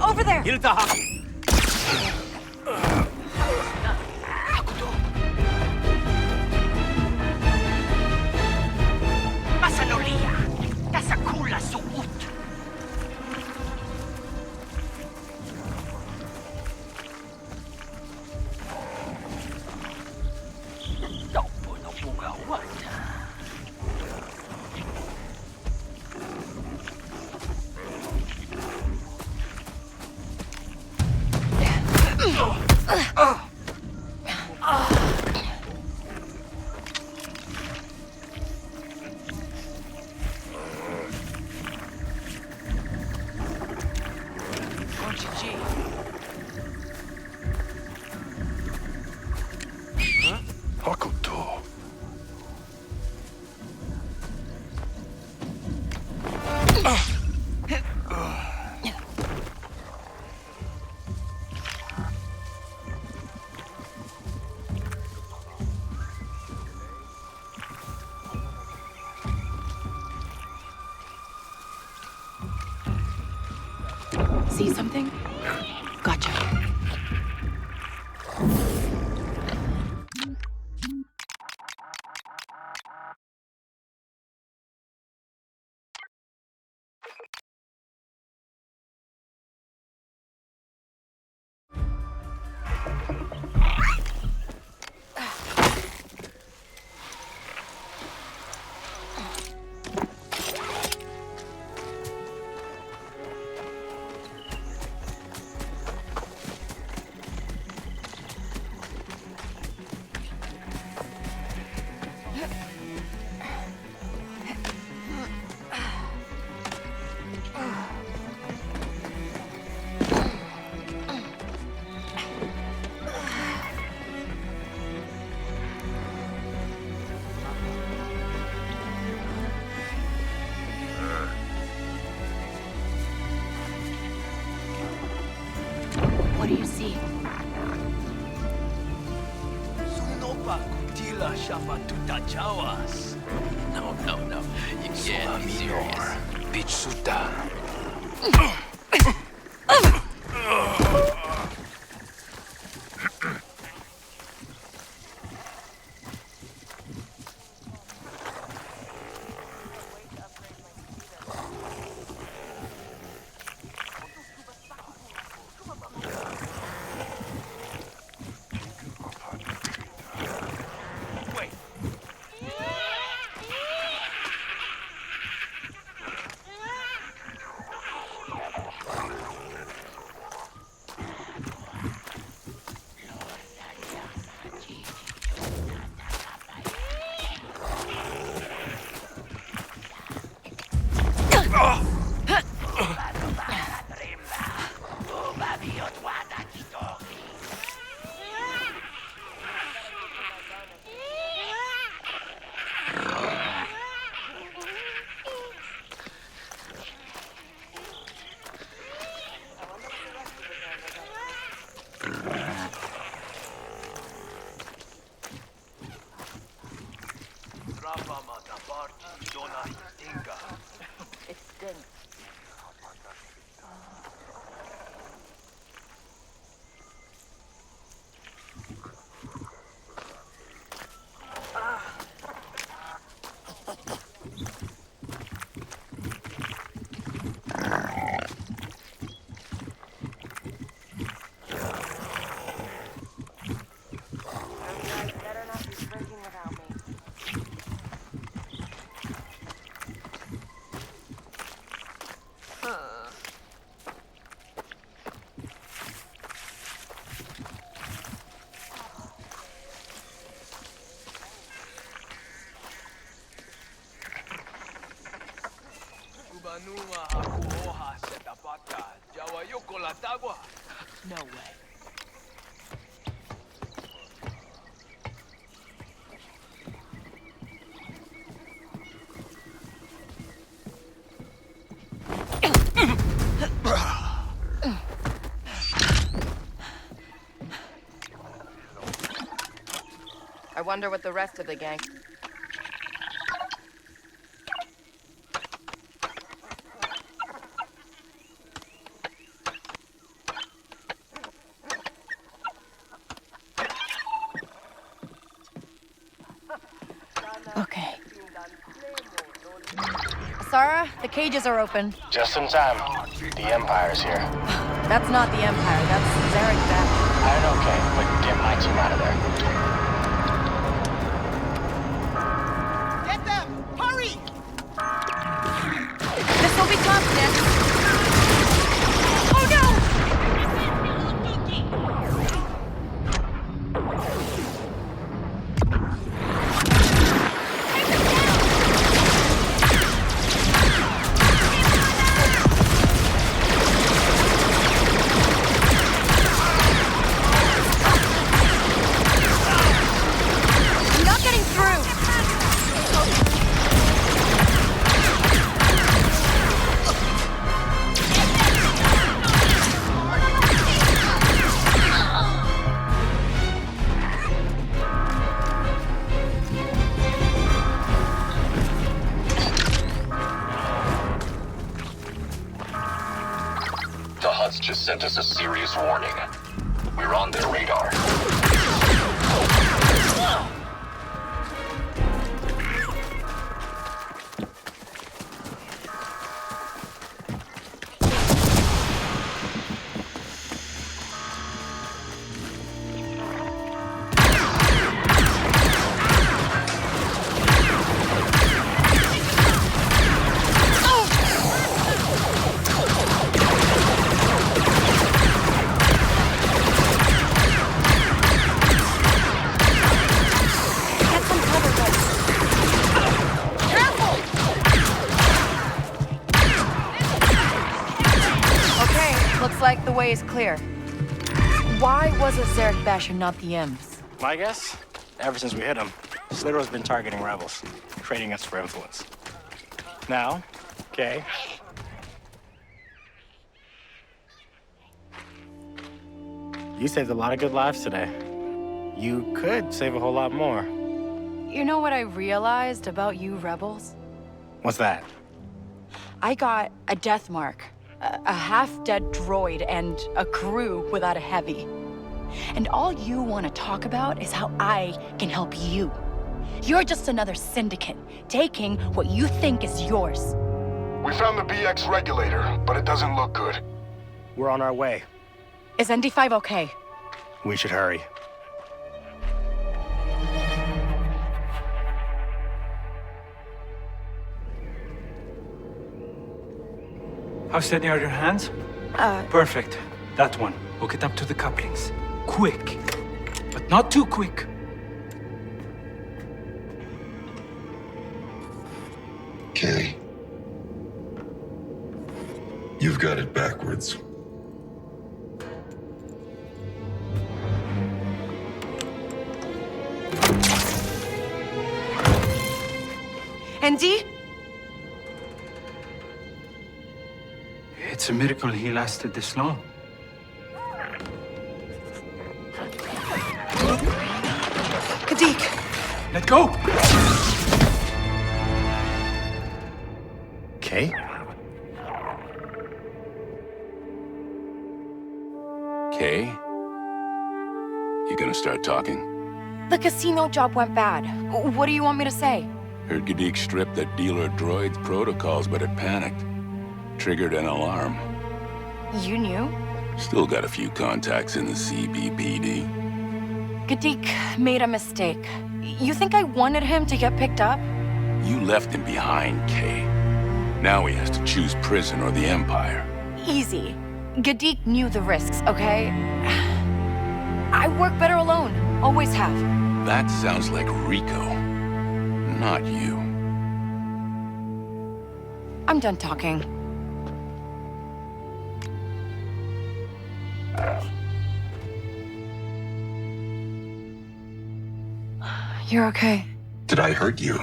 Over there! Masanolia! Tasakula suut! Dopo no buga wata. See something? Gotcha. No. You can't be serious. Bitsuta. No way. I wonder what the rest of the gang... Okay. Sarah, the cages are open. Just in time. The Empire's here. That's not the Empire, that's Zarek Bash. I know, Kay, but get my team out of there. Get them! Hurry! This will be tough, Nick. Oh no! Just sent us a serious warning. We're on their radar. Like the way is clear. Why was it Zarek Bash and not the M's? My guess? Ever since we hit him, Slitter's been targeting rebels, trading us for influence. Now, Kay. You saved a lot of good lives today. You could save a whole lot more. You know what I realized about you rebels? What's that? I got a death mark, a half-dead droid, and a crew without a heavy. And all you want to talk about is how I can help you. You're just another syndicate, taking what you think is yours. We found the BX regulator, but it doesn't look good. We're on our way. Is ND5 okay? We should hurry. How steady are your hands? Perfect. That one. Hook it up to the couplings. Quick. But not too quick. Kay. You've got it backwards. ND? It's a miracle he lasted this long. Kadik! Let go! Kay? Kay? You gonna start talking? The casino job went bad. What do you want me to say? Heard Gadik stripped that dealer droid's protocols, but it panicked. Triggered an alarm. You knew? Still got a few contacts in the CBPD. Gadik made a mistake. You think I wanted him to get picked up? You left him behind, Kay. Now he has to choose prison or the Empire. Easy. Gadik knew the risks, okay? I work better alone. Always have. That sounds like Rico. Not you. I'm done talking. You're okay. Did I hurt you?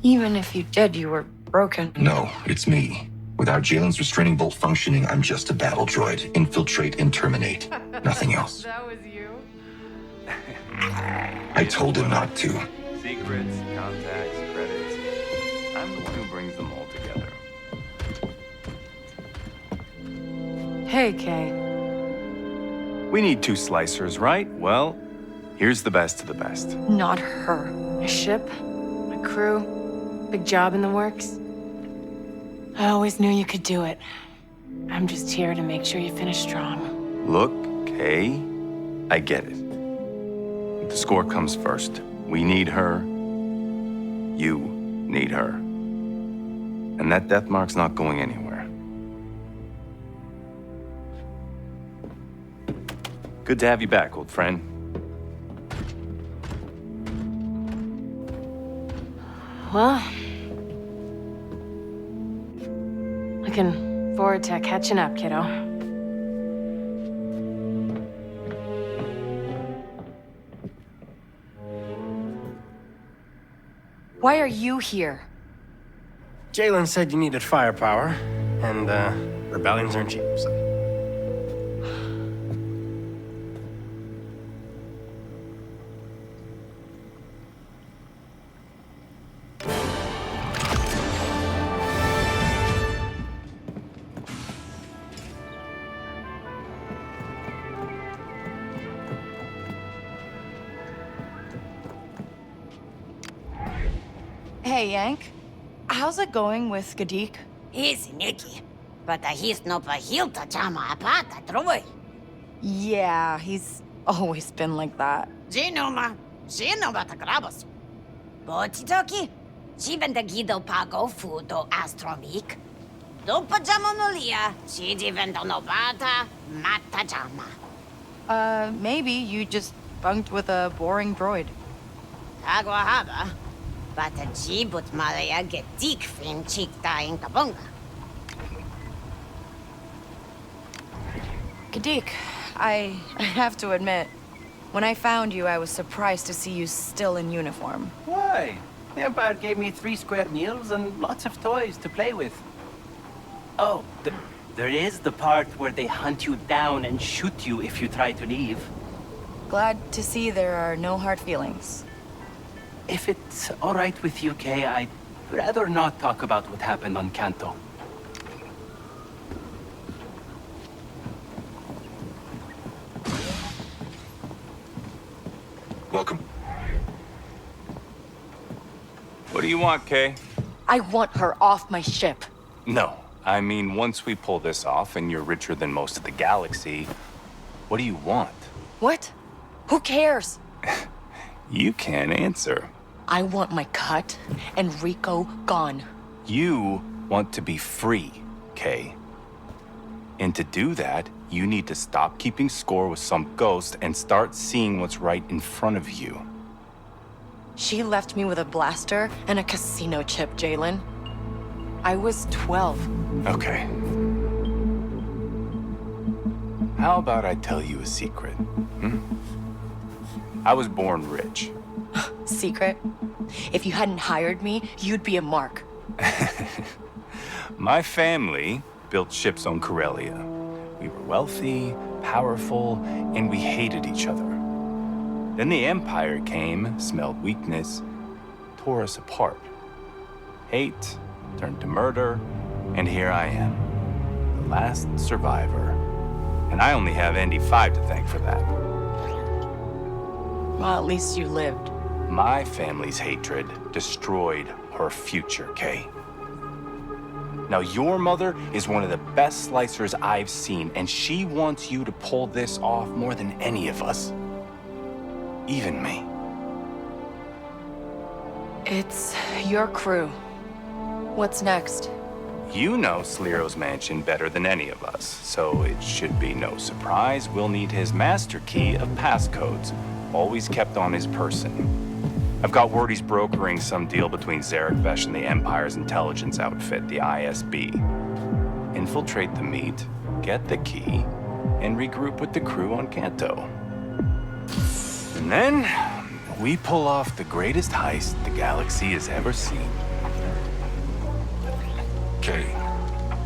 Even if you did, you were broken. No, it's me. Without Jalen's restraining bolt functioning, I'm just a battle droid. Infiltrate and terminate. Nothing else. That was you? I told him not to. Secrets, contacts, credits. I'm the one who brings them all together. Hey, Kay. We need 2 slicers, right? Well, here's the best of the best. Not her. A ship, a crew, big job in the works. I always knew you could do it. I'm just here to make sure you finish strong. Look, Kay, I get it. The score comes first. We need her. You need her. And that death mark's not going anywhere. Good to have you back, old friend. Well, looking forward to catching up, kiddo. Why are you here? Jalen said you needed firepower, and rebellions aren't cheap, so. Hey, Yank. How's it going with Gadik? Easy, Nikki. But he's no pahilta chama apata troy. Yeah, he's always been like that. Ginuma, Ginuma grabos. Bochitoki, Chivenda Guido Pago Fudo Astromik. Do Pajamonolia, Chidivendo Nobata, Matajama. Maybe you just bunked with a boring droid. Aguahaba. But a Jibut Malaya get dick fin chikta in Kabunga. Gadik, I have to admit, when I found you, I was surprised to see you still in uniform. Why? The Empire gave me 3 square meals and lots of toys to play with. Oh, there is the part where they hunt you down and shoot you if you try to leave. Glad to see there are no hard feelings. If it's all right with you, Kay, I'd rather not talk about what happened on Canto. Welcome. What do you want, Kay? I want her off my ship. No. I mean, once we pull this off and you're richer than most of the galaxy, what do you want? What? Who cares? You can't answer. I want my cut and Rico gone. You want to be free, Kay. And to do that, you need to stop keeping score with some ghost and start seeing what's right in front of you. She left me with a blaster and a casino chip, Jalen. I was 12. Okay. How about I tell you a secret? I was born rich. Secret? If you hadn't hired me, you'd be a mark. My family built ships on Corellia. We were wealthy, powerful, and we hated each other. Then the Empire came, smelled weakness, tore us apart. Hate turned to murder, and here I am, the last survivor. And I only have ND5 to thank for that. Well, at least you lived. My family's hatred destroyed her future, Kay. Now, your mother is one of the best slicers I've seen, and she wants you to pull this off more than any of us. Even me. It's your crew. What's next? You know Sliro's mansion better than any of us, so it should be no surprise we'll need his master key of passcodes, always kept on his person. I've got word he's brokering some deal between Zarek Vesh and the Empire's intelligence outfit, the ISB. Infiltrate the meet, get the key, and regroup with the crew on Canto. And then, we pull off the greatest heist the galaxy has ever seen. Kay,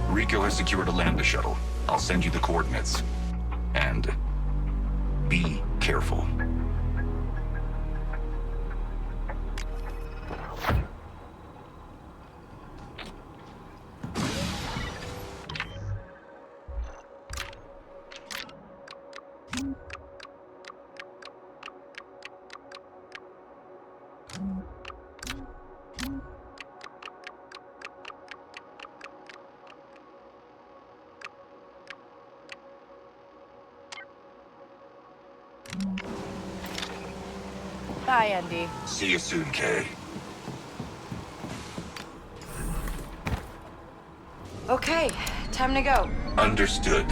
Rico has secured a lambda shuttle. I'll send you the coordinates. And be careful. Bye, Andy. See you soon, Kay. Okay, time to go. Understood.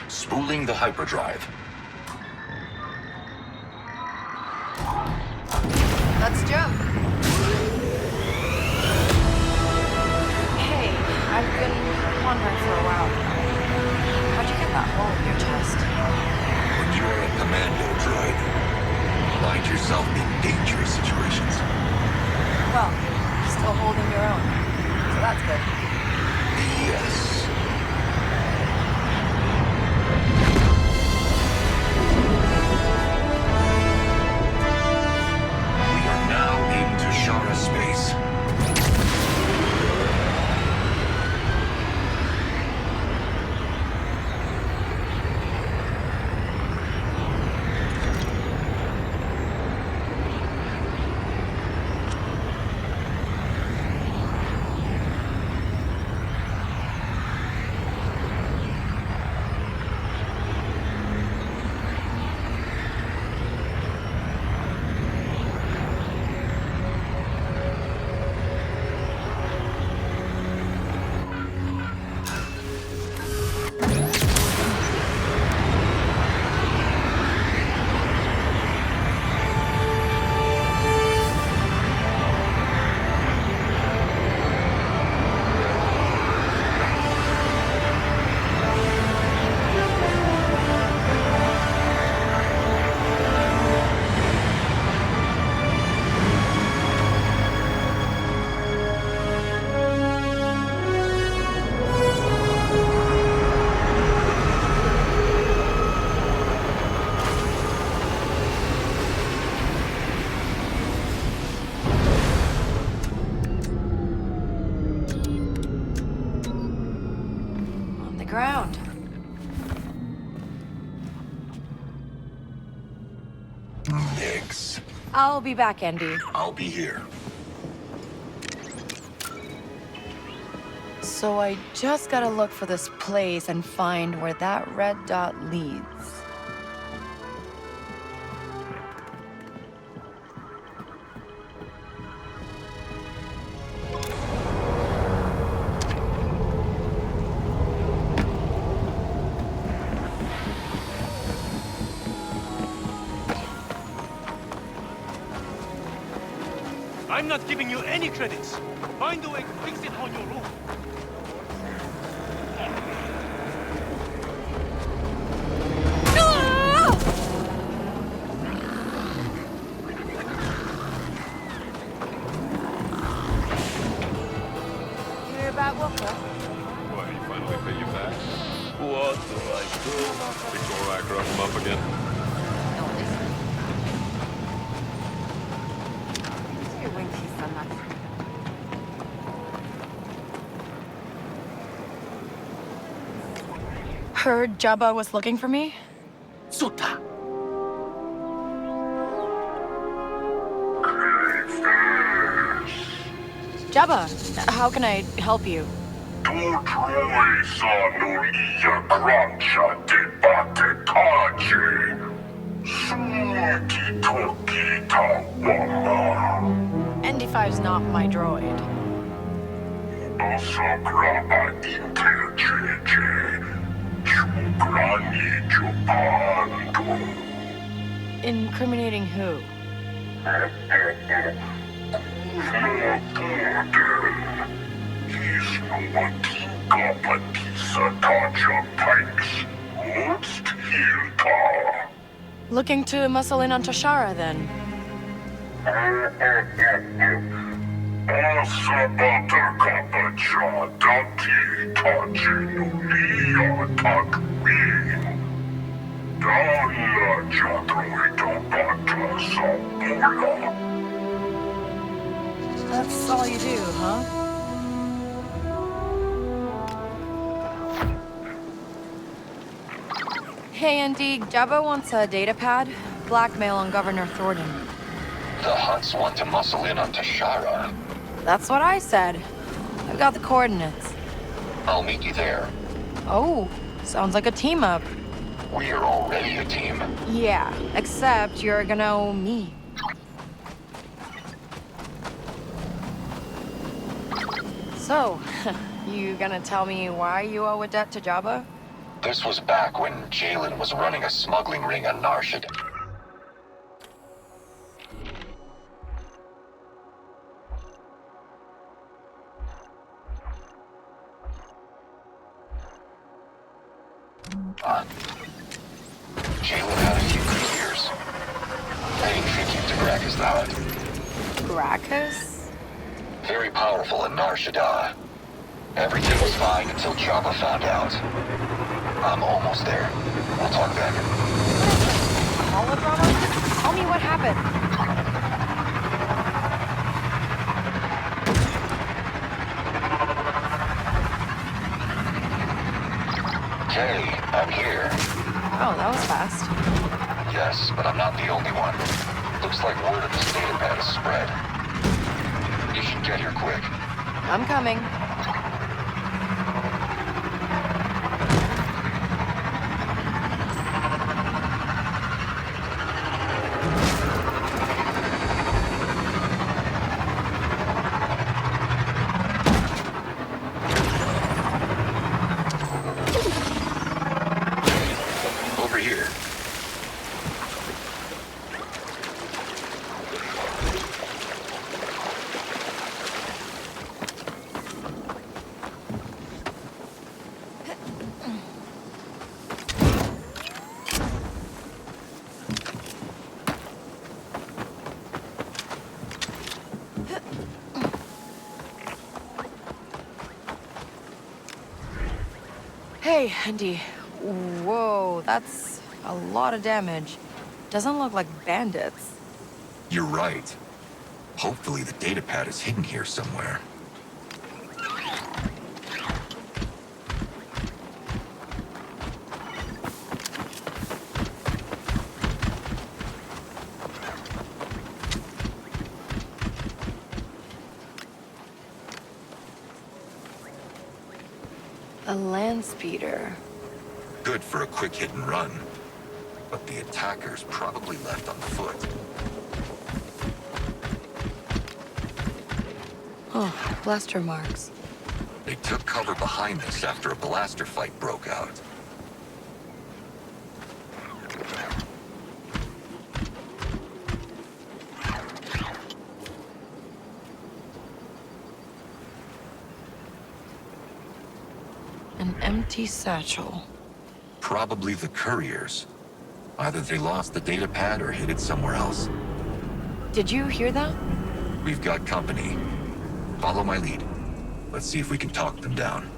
Spooling the hyperdrive. Let's jump. Hey, I've been wondering for a while. How'd you get that hole in your chest? When you're a commando droid, find yourself in dangerous situations. Well, you're still holding your own, so that's good. Yes. ground. Nix. I'll be back, Andy. I'll be here. So I just gotta look for this place and find where that red dot leads. I'm not giving you any credits. Find a way to fix it on your own. You're about Wolfer. What, he finally pay you back? What do I do? Big Gorak rough him up again? Heard Jabba was looking for me? Suta! Jabba, how can I help you? ND5's not my droid. Incriminating who? Looking to muscle in on Toshara, then? That's all you do, huh? Hey, Andy, Jabba wants a data pad. Blackmail on Governor Thornton. The Hutts want to muscle in on Toshara. That's what I said. I've got the coordinates. I'll meet you there. Oh, sounds like a team up. We're already a team. Yeah, except you're gonna owe me. So, you gonna tell me why you owe a debt to Jabba? This was back when Jalen was running a smuggling ring on Narshad. Jalen had a few good years. Paying tribute to Gracchus the Hutt. Gracchus? Very powerful in Narshad. Everything was fine until Jabba found out. I'm almost there. We'll talk then. Holodrama? Tell me what happened. Kay, I'm here. Oh, that was fast. Yes, but I'm not the only one. Looks like word of this data pad has spread. You should get here quick. I'm coming. Over here. Hey, Andy. Whoa, that's a lot of damage. Doesn't look like bandits. You're right. Hopefully the data pad is hidden here somewhere. A land speeder. Good for a quick hit and run. But the attackers probably left on foot. Oh, blaster marks. They took cover behind us after a blaster fight broke out. An empty satchel. Probably the couriers. Either they lost the data pad or hid it somewhere else. Did you hear that? We've got company. Follow my lead. Let's see if we can talk them down.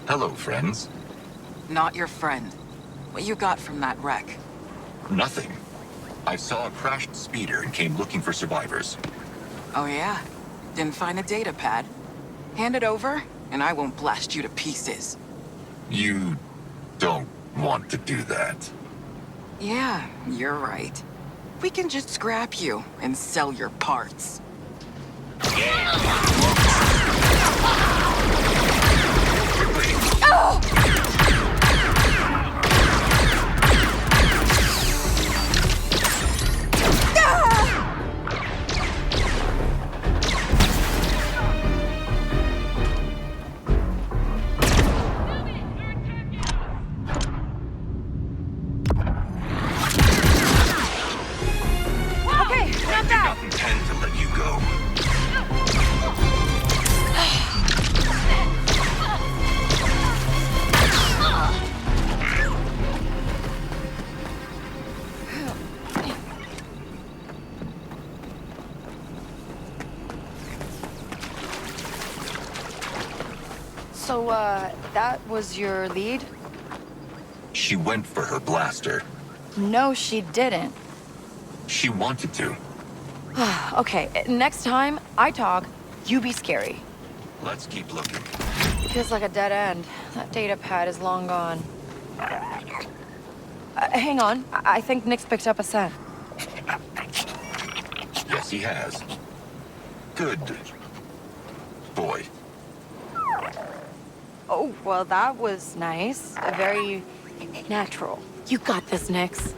Hello, friends. Not your friend. What you got from that wreck? Nothing. I saw a crashed speeder and came looking for survivors. Oh yeah? Didn't find a data pad? Hand it over, and I won't blast you to pieces. You don't want to do that. Yeah, you're right. We can just scrap you and sell your parts. Oh! So, that was your lead? She went for her blaster. No, she didn't. She wanted to. Okay, next time I talk, you be scary. Let's keep looking. Feels like a dead end. That data pad is long gone. Hang on. I think Nick's picked up a scent. Yes, he has. Good boy. Oh, well, that was nice. Very natural. You got this, Nix.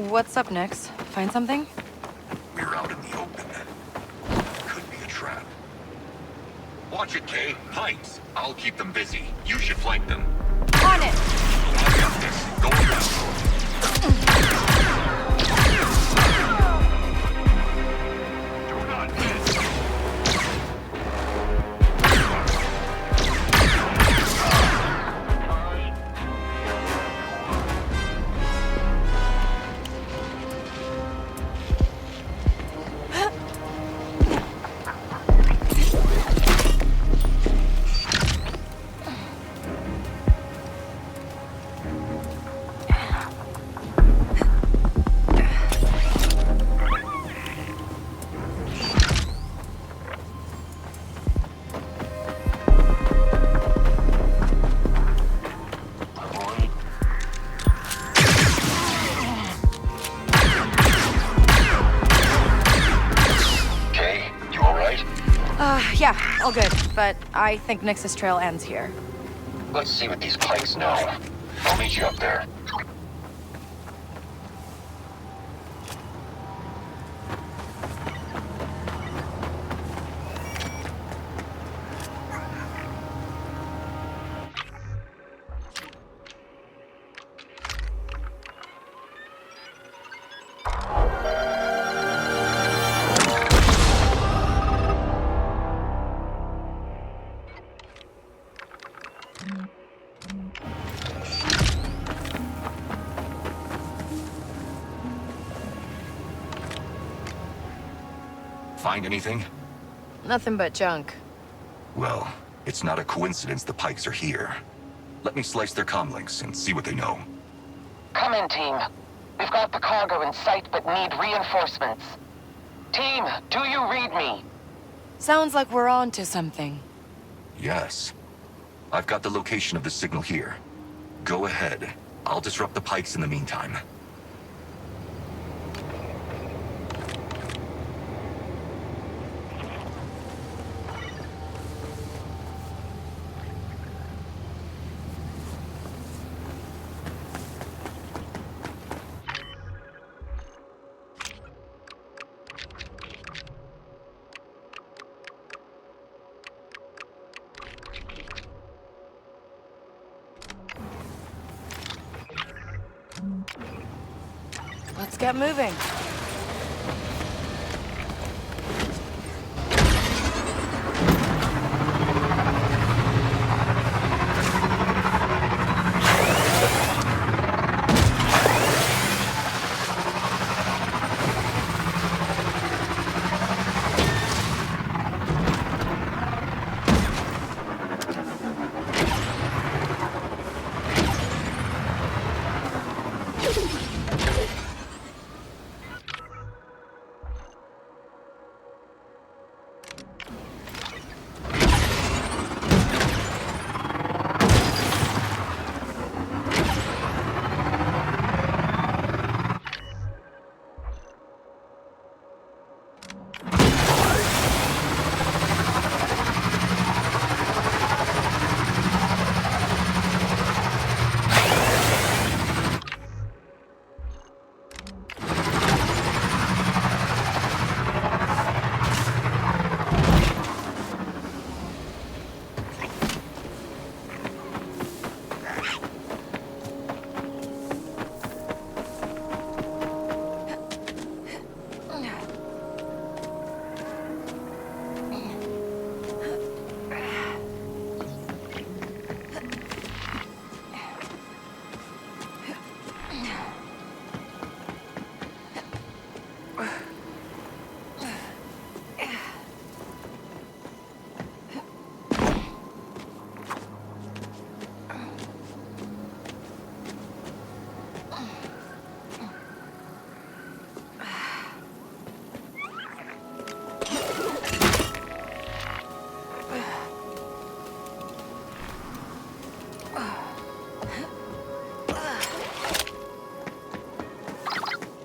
What's up next? Find something? We're out in the open. Could be a trap. Watch it, Kay. Pipes. I'll keep them busy. You should flank them. On it! I got this. Go around. Yeah, all good. But I think Nix's trail ends here. Let's see what these pikes know. I'll meet you up there. find anything? Nothing but junk. Well, it's not a coincidence the Pikes are here. Let me slice their comm links and see what they know. Come in, team. We've got the cargo in sight, but need reinforcements. Team, do you read me? Sounds like we're on to something. Yes. I've got the location of the signal here. Go ahead. I'll disrupt the Pikes in the meantime. Let's get moving.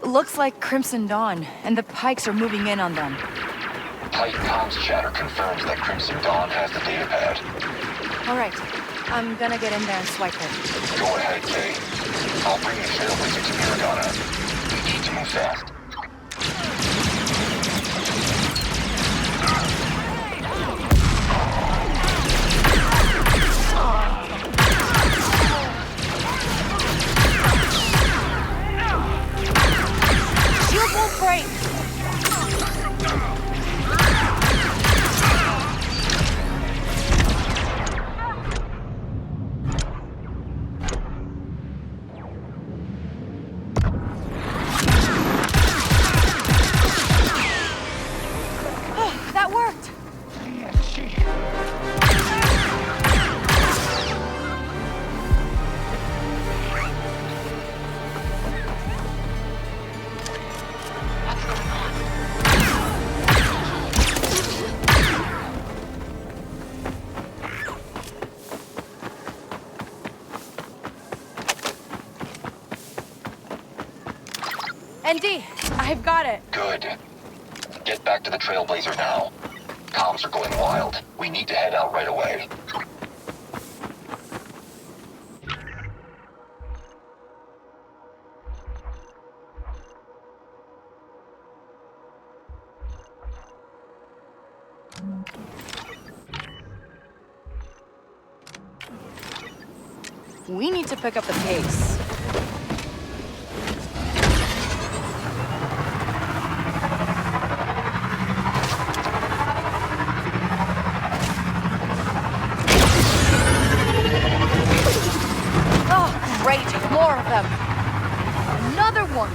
Looks like Crimson Dawn, and the Pikes are moving in on them. Tight comms chatter confirms that Crimson Dawn has the data pad. All right, I'm gonna get in there and swipe it. Go ahead, Kay. I'll bring the Trailblazer to Paragona. We need to move fast. Shield won't break! That worked! ND, I've got it. Good. Get back to the Trailblazer now. Comms are going wild. We need to head out right away. We need to pick up the pace. Oh, great! More of them! Another one!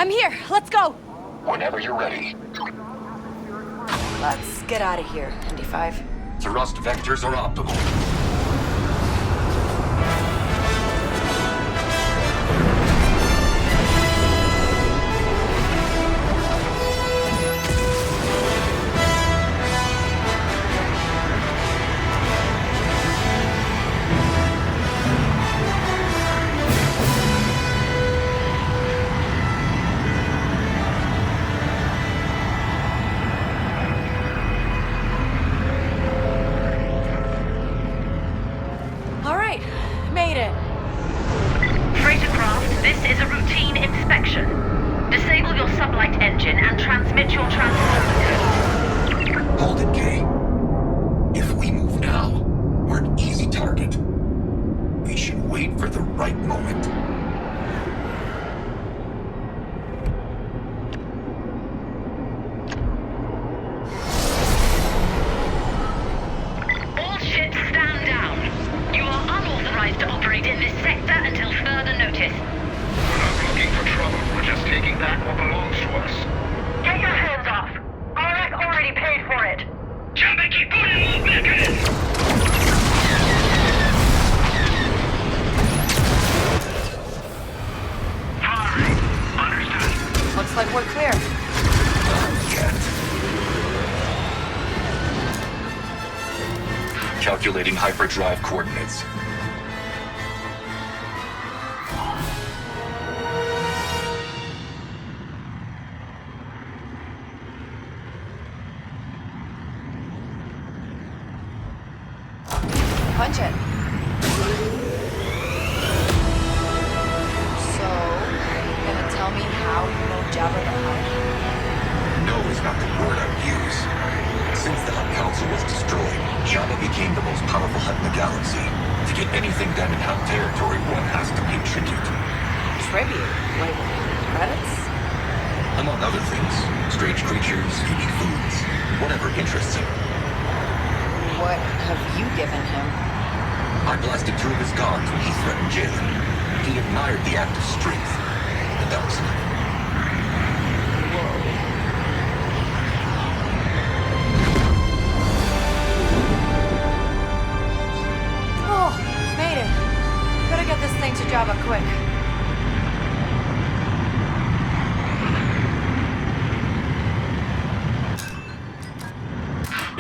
I'm here. Let's go. Whenever you're ready. Let's get out of here, ND5. Thrust vectors are optimal. All right, made it. Freightercraft, this is a routine inspection. Disable your sublight engine and transmit your transponder code. Hold it, Kay. If we move now, we're an easy target. We should wait for the right moment. All ships stand down. You are unauthorized to operate in this sector until further notice. We're not looking for trouble. We're just taking back what belongs to us. Get your hands off. RF already paid for it. Looks like we're clear. Calculating hyperdrive coordinates. Punch it. So, you gonna tell me how you know Jabba the Hutt? No is not the word I would use. Since the Hutt Council was destroyed, Jabba became the most powerful Hutt in the galaxy. To get anything done in Hutt territory, one has to pay tribute. Tribute? Like, credits? Among other things, strange creatures, unique foods, whatever interests him. What have you given him? I blasted 2 of his guards when he threatened Jalen. He admired the act of strength, and that was enough. Oh, made it. Gotta get this thing to Jabba quick.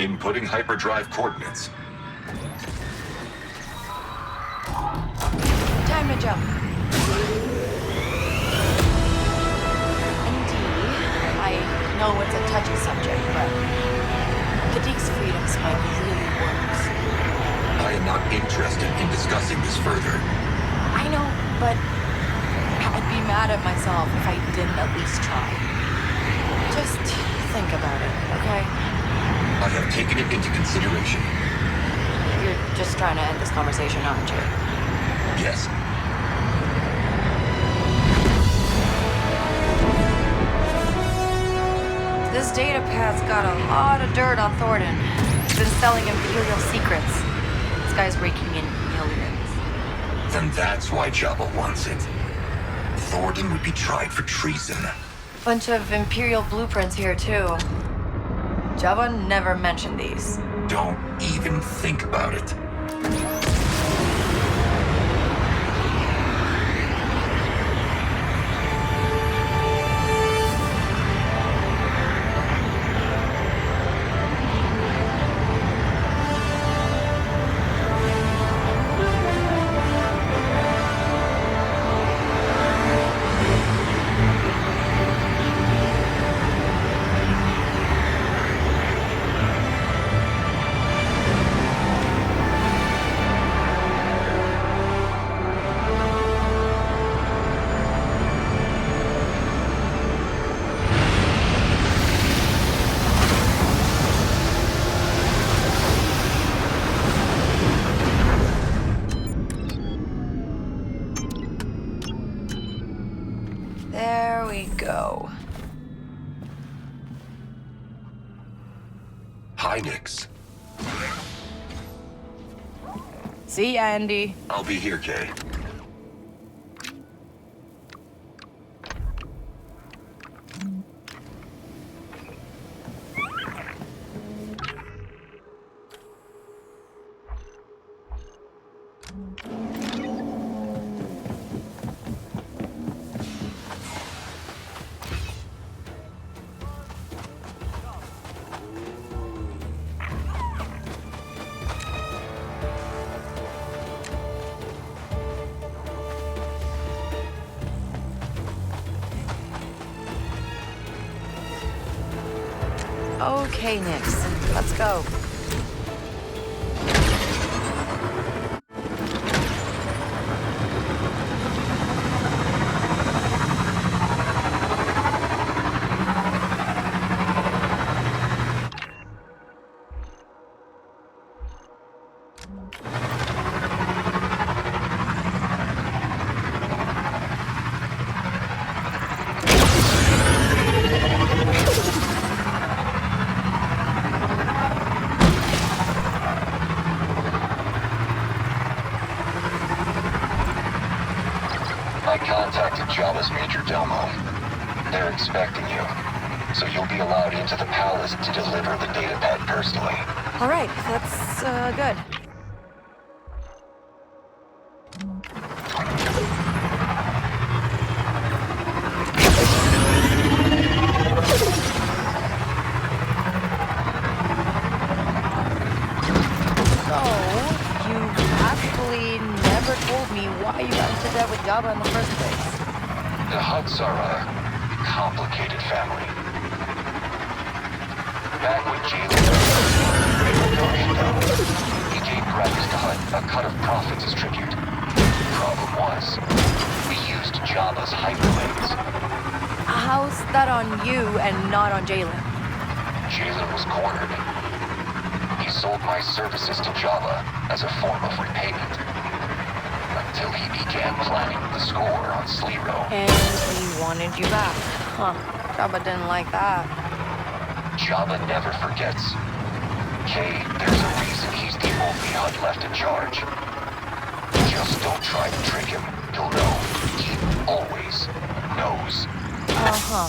Inputting hyperdrive coordinates. Time to jump. Indeed, I know it's a touchy subject, but Kadeek's freedom spike really works. I am not interested in discussing this further. I know, but I'd be mad at myself if I didn't at least try. Just think about it, okay? I have taken it into consideration. You're just trying to end this conversation, aren't you? Yes. This data pad's got a lot of dirt on Thornton. He's been selling Imperial secrets. This guy's raking in millions. Then that's why Jabba wants it. Thornton would be tried for treason. Bunch of Imperial blueprints here, too. Jabba never mentioned these. Don't even think about it. There we go. Hi, Nix. See ya, Andy. I'll be here, Kay. Okay, Nix. Let's go. I contacted Jabba's major domo. They're expecting you, so you'll be allowed into the palace to deliver the datapad personally. All right, that's good. So, you actually never told me why you got into debt with Jabba in the first place. The Hutts are a complicated family. Back when Jalen he gave Gravis the Hutt a cut of profits as tribute. Problem was, we used Jabba's hyperlanes. How's that on you and not on Jalen? Jalen was cornered. He sold my services to Jabba as a form of repayment. Until he began planning the score on Sleero. And he wanted you back. Huh. Jabba didn't like that. Jabba never forgets. Kay, there's a reason he's the only Hutt left in charge. Just don't try to trick him. He'll know. He always knows. Uh-huh.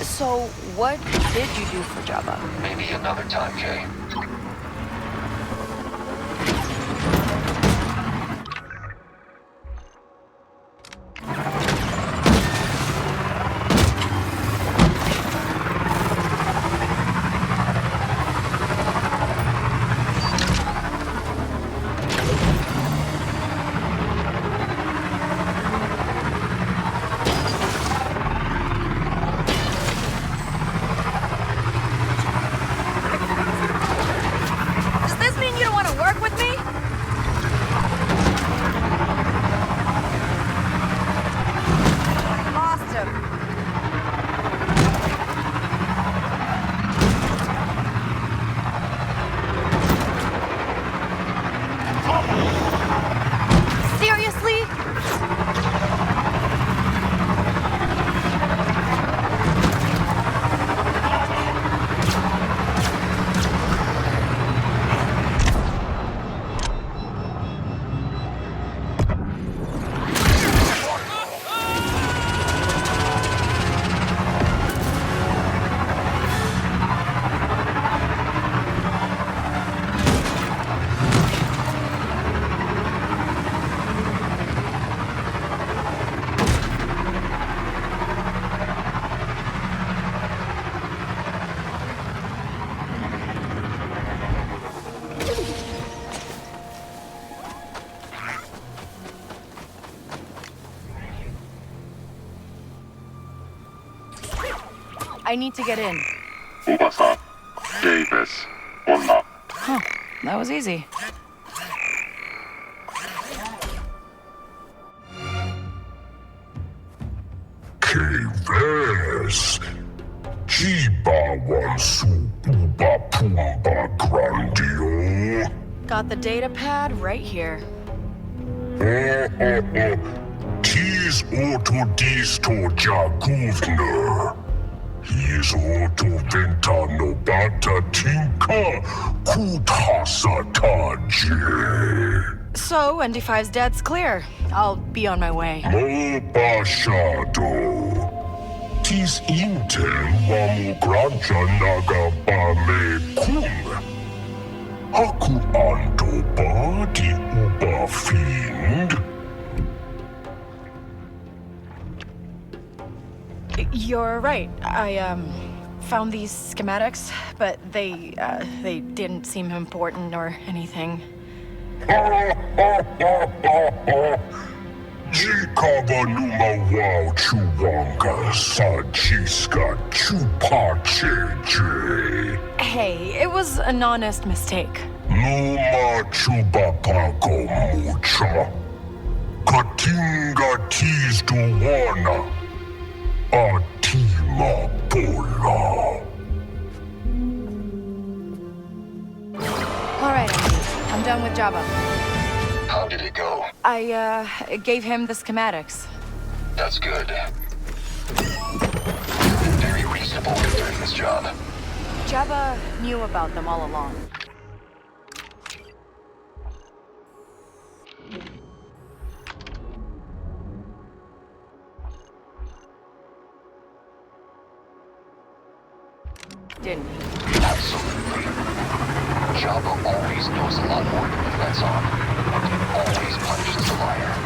So, what did you do for Jabba? Maybe another time, Kay. I need to get in. UBISOFT, Kay Vess, hola. Huh, that was easy. Kay Vess, Jibawan Supuba Pumba Grandio. Got the data pad right here. Tis auto disto jaguvner. He's auto venta nobata tinka kutasa taje. So, ND5's debt's clear. I'll be on my way. Mobashado. Tis intel wamu granja naga bame kung. Haku ando badi uba fiend. You're right. I, found these schematics, but they didn't seem important or anything. Jikaba numa wow chuwanga sajiska chupa cheche. Hey, it was an honest mistake. Numa chubapako mucha. Katinga tees duwana. Atima pola. All right, Andy. I'm done with Jabba. How did it go? I gave him the schematics. That's good. Very reasonable for doing this job. Jabba knew about them all along. Didn't he? Absolutely. Jabba always knows a lot more than he lets on. Always punishes the liar.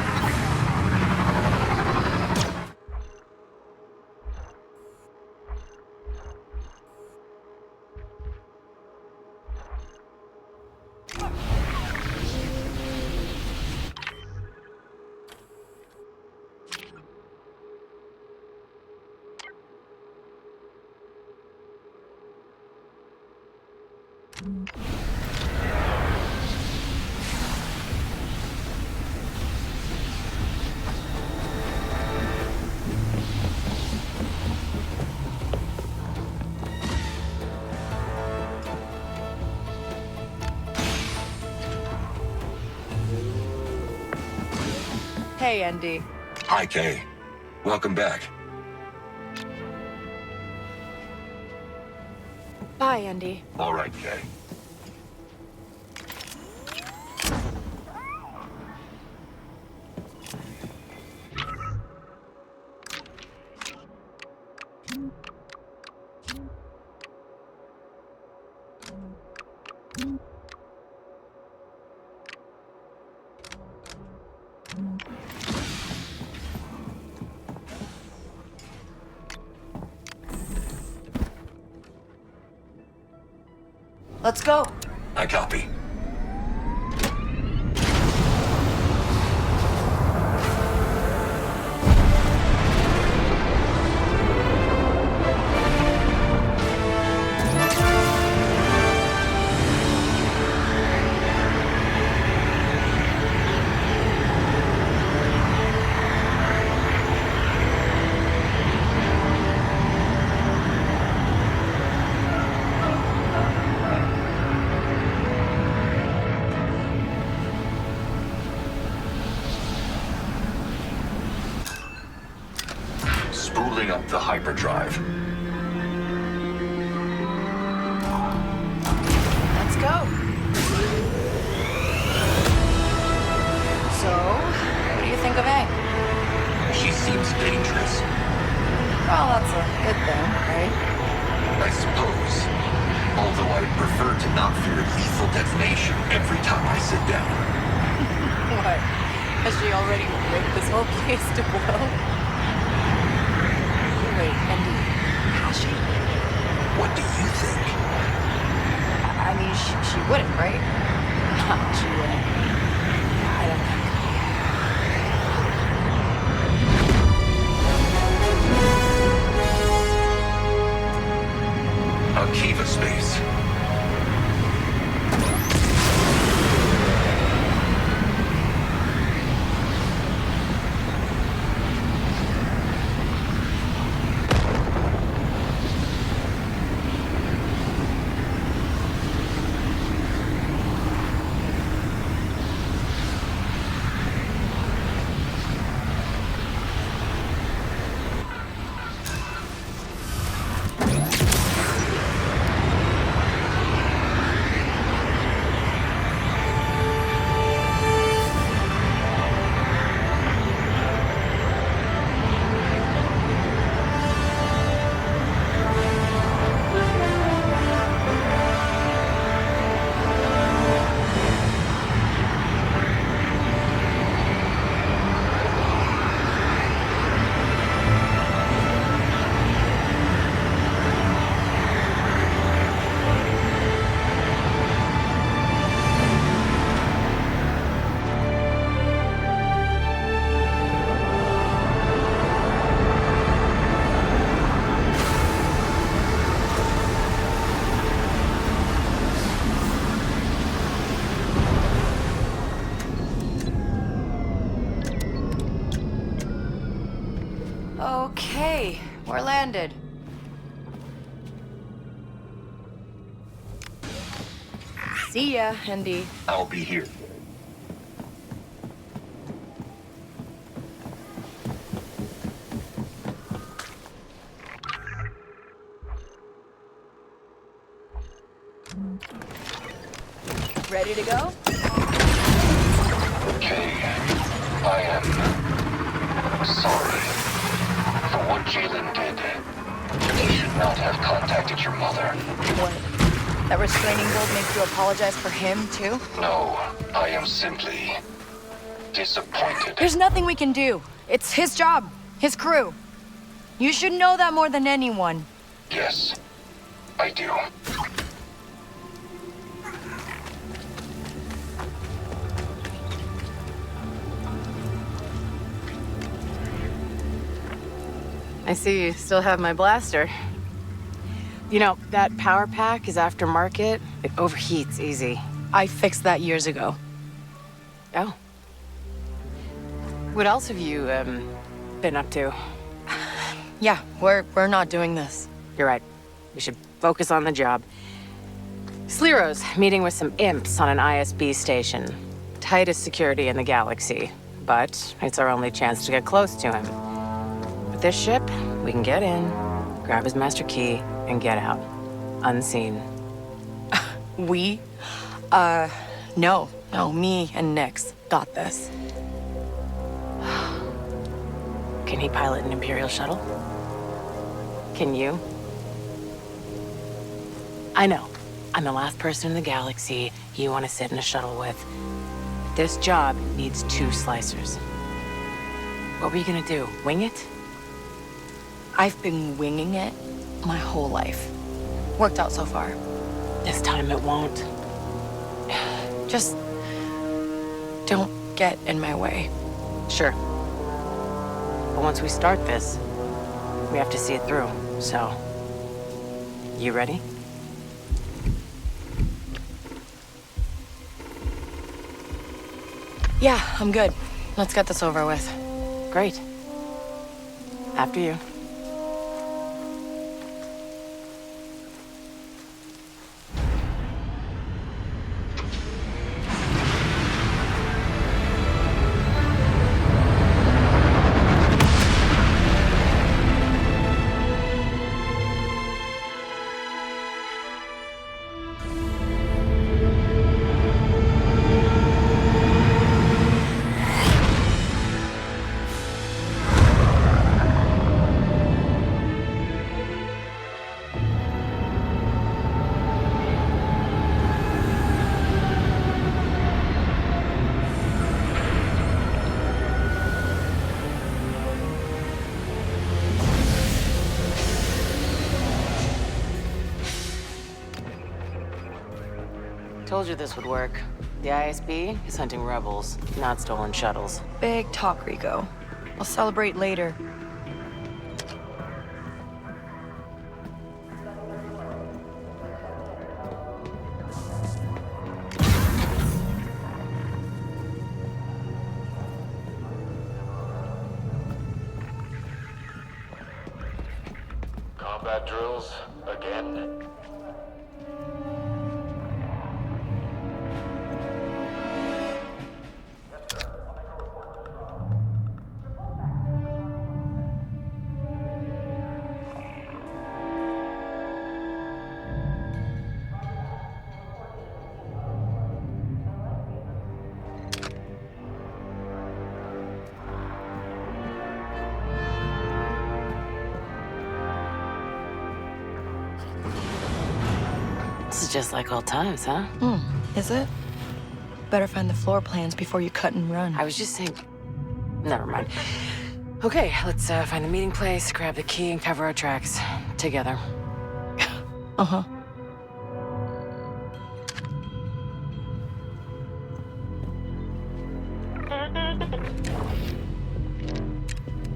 Hey, Andy. Hi, Kay. Welcome back. Bye, Andy. All right, Kay. Let's go. I copy. Spooling up the hyperdrive. Let's go. So, what do you think of Aang? She seems dangerous. Well, that's a good thing, right? I suppose. Although I'd prefer to not fear lethal detonation every time I sit down. What? Has she already rigged this whole place to blow? Wait, Andy, has she? What do you think? I mean, she wouldn't, right? No, she wouldn't. I don't think. Akiva space. Okay, we're landed. See ya, Andy. I'll be here. Ready to go? Okay, I am sorry for what Jalen did. He should not have contacted your mother. What? That restraining bolt makes you apologize for him, too? No, I am simply disappointed. There's nothing we can do. It's his job, his crew. You should know that more than anyone. Yes, I do. I see you still have my blaster. You know, that power pack is aftermarket. It overheats easy. I fixed that years ago. Oh. What else have you, been up to? Yeah, we're not doing this. You're right. We should focus on the job. Sliro's meeting with some imps on an ISB station. Tightest security in the galaxy. But it's our only chance to get close to him. With this ship, we can get in, grab his master key, and get out. Unseen. We? No, me and Nix got this. Can he pilot an Imperial shuttle? Can you? I know. I'm the last person in the galaxy you want to sit in a shuttle with. This job needs 2 slicers. What were you gonna do? Wing it? I've been winging it my whole life. Worked out so far. This time it won't. Just don't get in my way. Sure. But once we start this, we have to see it through, so... You ready? Yeah, I'm good. Let's get this over with. Great. After you. Told you this would work. The ISB is hunting rebels, not stolen shuttles. Big talk, Rico. I'll celebrate later. Combat drills again? This is just like old times, huh? Is it? Better find the floor plans before you cut and run. I was just saying... Never mind. Okay, let's find the meeting place, grab the key, and cover our tracks. Together. Uh-huh.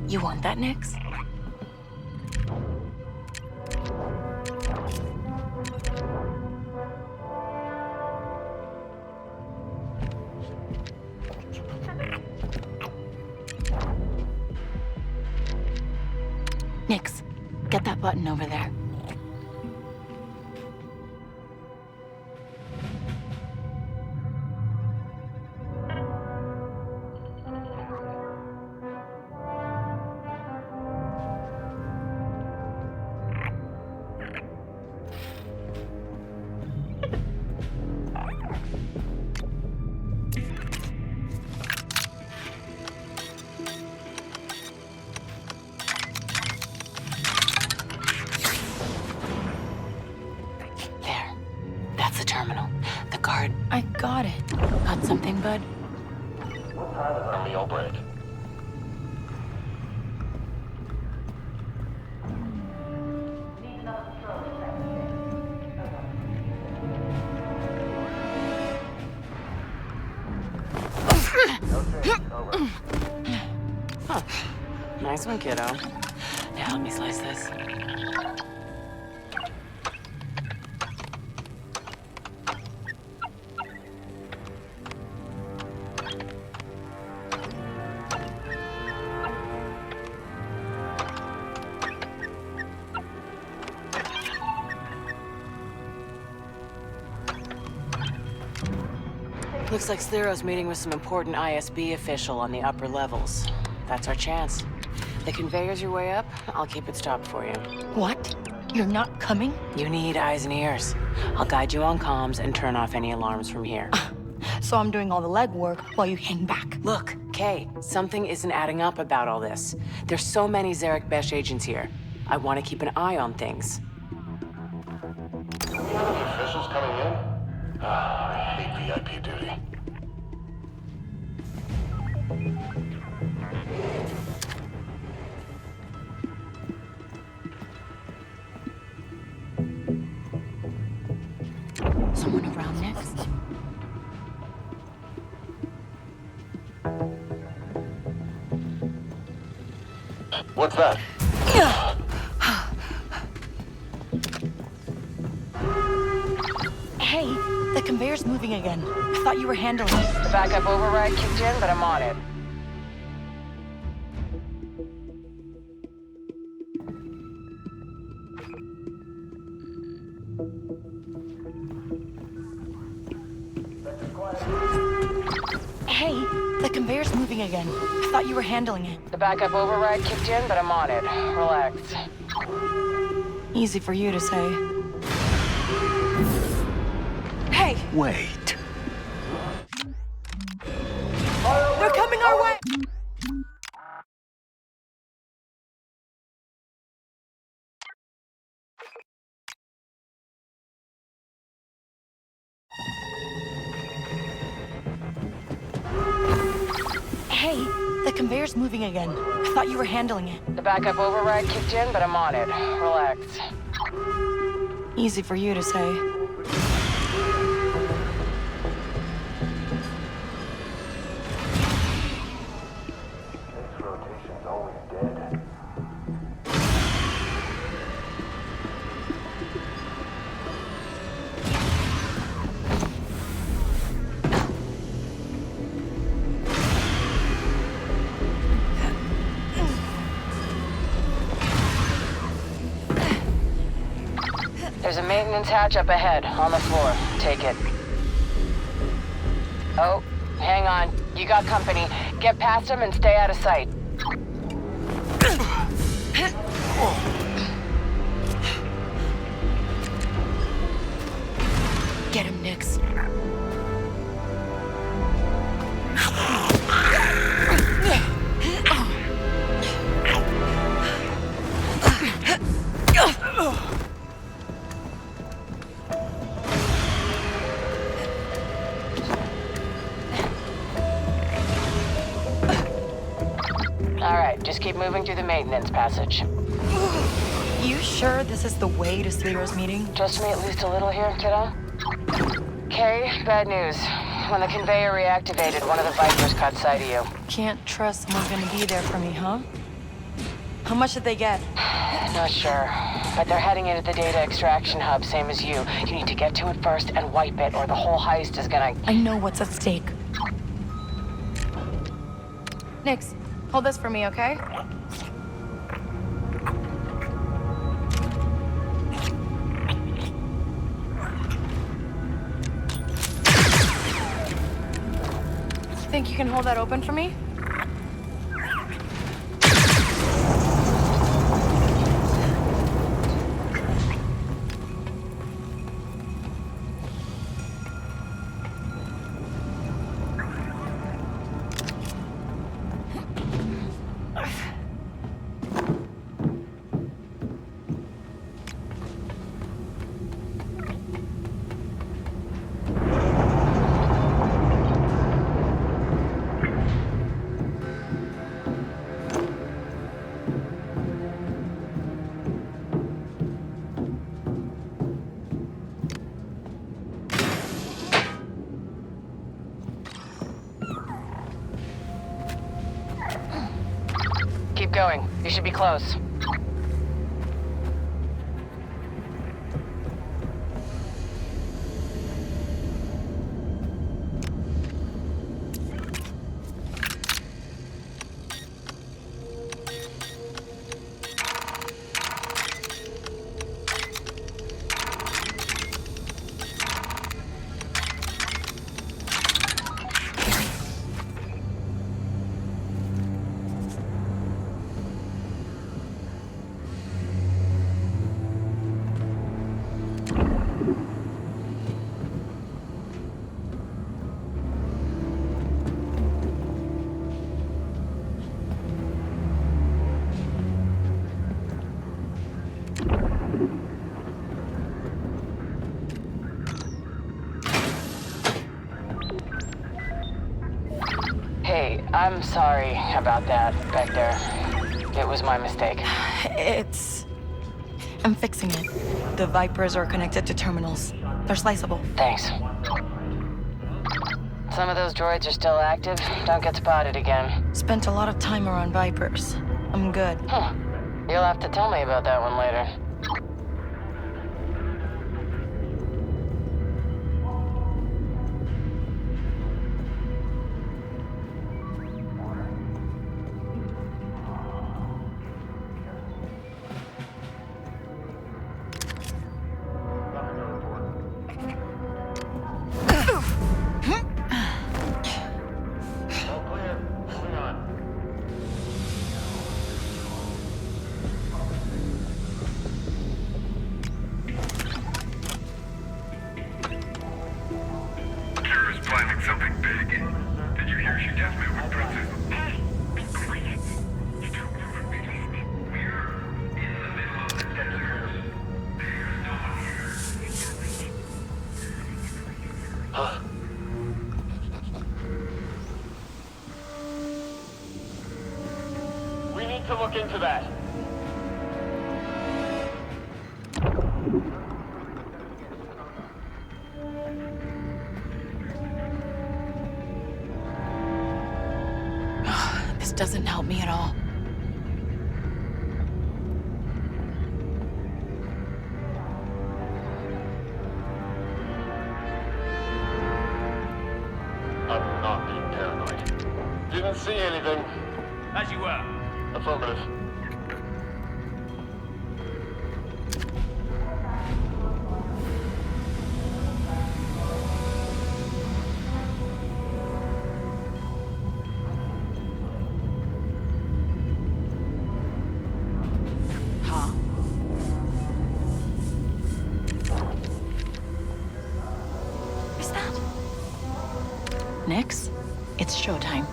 You want that, Nix? Nix, get that button over there. I got it. Got something, bud? What time is our meal break? Huh. Nice one, kiddo. Now let me slice this. Looks like Sliro's meeting with some important ISB official on the upper levels. That's our chance. The conveyor's your way up. I'll keep it stopped for you. What? You're not coming? You need eyes and ears. I'll guide you on comms and turn off any alarms from here. So I'm doing all the legwork while you hang back. Look, Kay, something isn't adding up about all this. There's so many Zarek Besh agents here. I want to keep an eye on things. Do we have any officials coming in? I hate VIP duty. Someone around next? What's that? Hey, the conveyor's moving again. I thought you were handling it. The backup override kicked in, but I'm on it. Hey, the conveyor's moving again. I thought you were handling it. The backup override kicked in, but I'm on it. Relax. Easy for you to say. Hey! Wait. They're coming our way! Hey, the conveyor's moving again. I thought you were handling it. The backup override kicked in, but I'm on it. Relax. Easy for you to say. This rotation's always dead. There's a maintenance hatch up ahead, on the floor. Take it. Oh, hang on. You got company. Get past him and stay out of sight. Get him, Nix. Just keep moving through the maintenance passage. You sure this is the way to Sliro's meeting? Trust me at least a little here, kiddo? Kay, bad news. When the conveyor reactivated, one of the Vipers caught sight of you. Can't trust someone's gonna be there for me, huh? How much did they get? Not sure. But they're heading into the data extraction hub, same as you. You need to get to it first and wipe it, or the whole heist is gonna... I know what's at stake. Nix, hold this for me, okay? Think you can hold that open for me? Keep going. You should be close. Hey, I'm sorry about that back there. It was my mistake. I'm fixing it. The Vipers are connected to terminals. They're sliceable. Thanks. Some of those droids are still active. Don't get spotted again. Spent a lot of time around Vipers. I'm good. You'll have to tell me about that one later. Planning something big. Did you hear she just met with Princess? Hey, be quiet. You don't know what we're listening. We're in the middle of the desert. There's no one here. Huh? We need to look into that. This doesn't help me at all. I'm not being paranoid. Didn't see anything. As you were. Affirmative. Nix, it's showtime.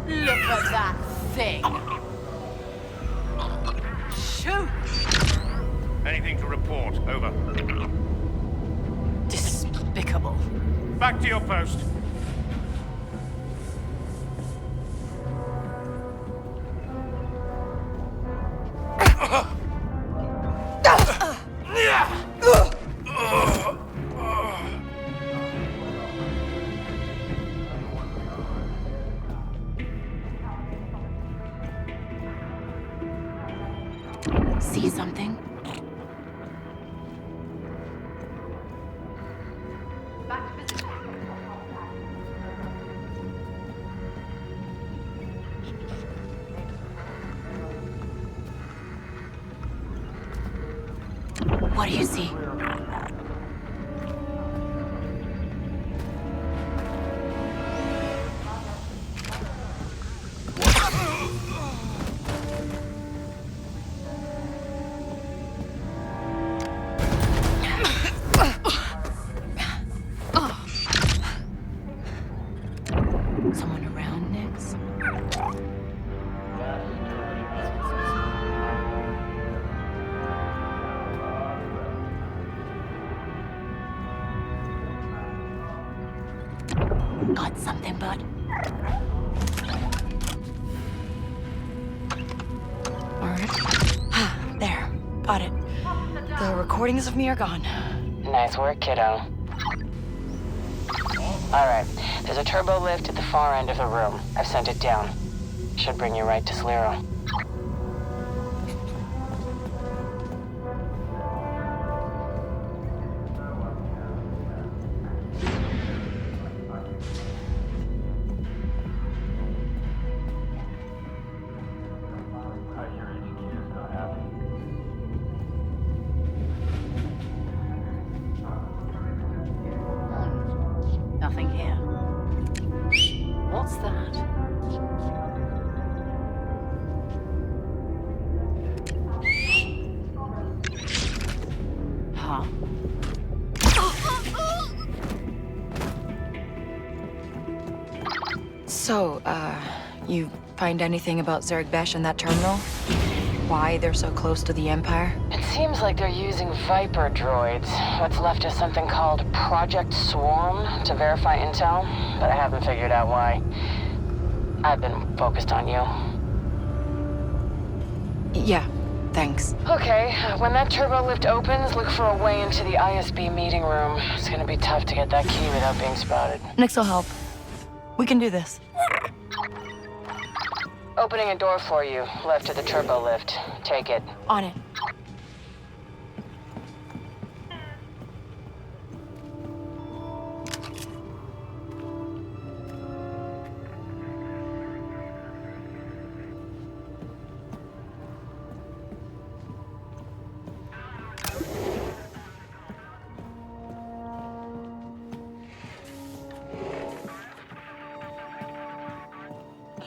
Look at that thing! Shoot! Anything to report? Over. Despicable. Back to your post. See something? What do you see? Got something, bud? Alright. There. Got it. The recordings of me are gone. Nice work, kiddo. Alright, there's a turbo lift at the far end of the room. I've sent it down. Should bring you right to Slero. Nothing here. What's that? Huh? So, you find anything about Zerg Besh and that terminal? Why they're so close to the Empire? It seems like they're using Viper droids. What's left is something called Project Swarm to verify intel, but I haven't figured out why. I've been focused on you. Yeah, thanks. Okay, when that turbo lift opens, look for a way into the ISB meeting room. It's gonna be tough to get that key without being spotted. Nix will help. We can do this. Opening a door for you, left of the turbo lift. Take it. On it.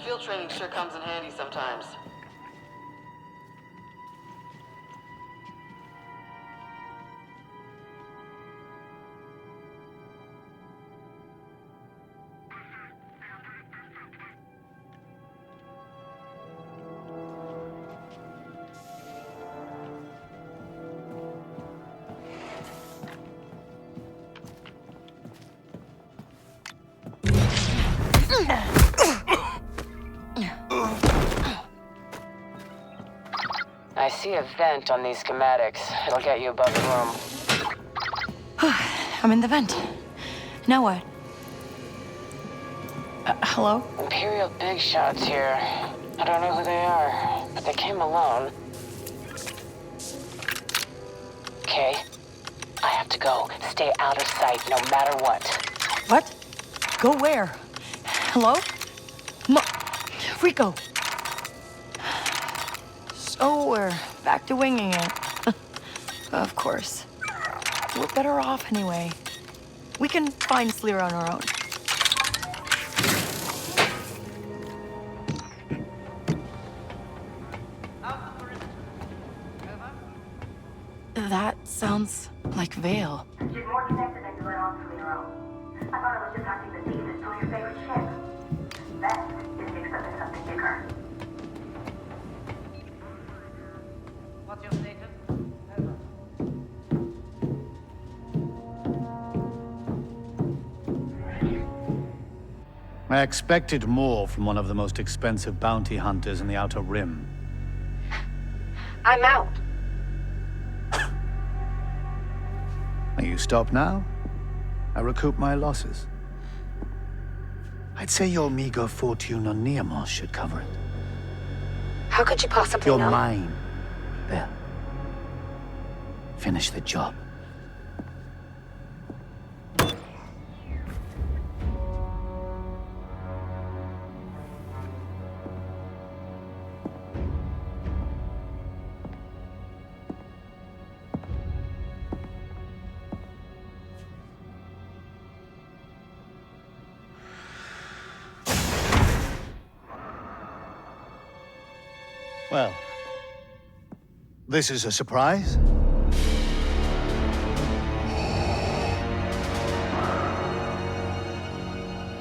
Field training sure comes in handy sometimes. I see a vent on these schematics. It'll get you above the room. I'm in the vent. Now what? Hello? Imperial big shots here. I don't know who they are, but they came alone. Okay, I have to go. Stay out of sight no matter what. What? Go where? Hello? Rico! So we're back to winging it. Of course. We're better off anyway. We can find Slero on our own. That sounds like Vale. She's more connected than you let on, Slero. I thought I was just acting the thief and stole your favorite ship. That is mixed up in something bigger. What's your status? Over. I expected more from one of the most expensive bounty hunters in the Outer Rim. I'm out. Are you stop now? I recoup my losses. I'd say your meager fortune on Neamos should cover it. How could you possibly You're know? mine, Belle. Finish the job. Well, this is a surprise.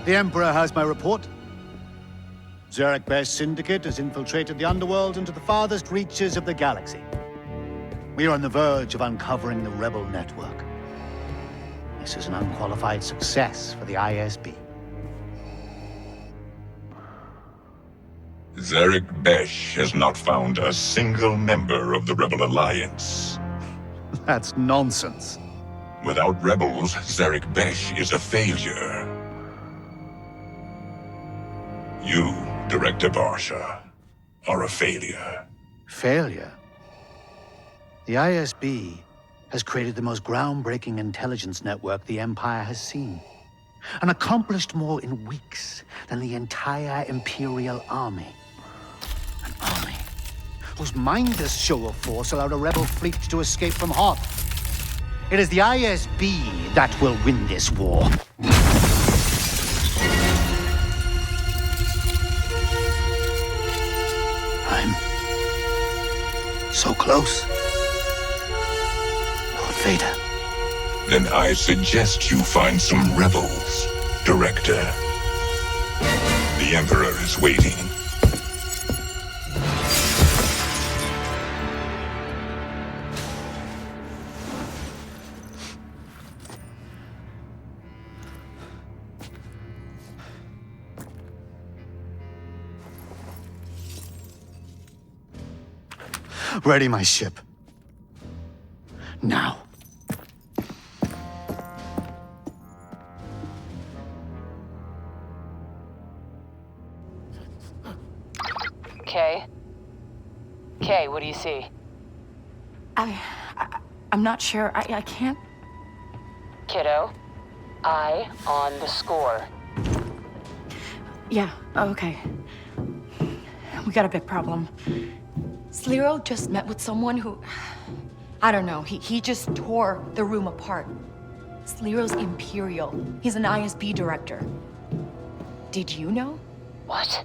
The Emperor has my report. Zerg Besh Syndicate has infiltrated the underworld into the farthest reaches of the galaxy. We are on the verge of uncovering the rebel network. This is an unqualified success for the ISB. Zarek Besh has not found a single member of the Rebel Alliance. That's nonsense. Without rebels, Zarek Besh is a failure. You, Director Barsha, are a failure. Failure? The ISB has created the most groundbreaking intelligence network the Empire has seen, and accomplished more in weeks than the entire Imperial Army. An army whose mindless show of force allowed a rebel fleet to escape from Hoth. It is the ISB that will win this war. I'm so close. Lord Vader. Then I suggest you find some rebels, Director. The Emperor is waiting. Ready my ship. Now. Kay? Kay, what do you see? I'm not sure. I can't... Kiddo, eye on the score. Yeah, okay. We got a big problem. Sliro just met with someone who... I don't know, he just tore the room apart. Sliro's Imperial. He's an ISB director. Did you know? What?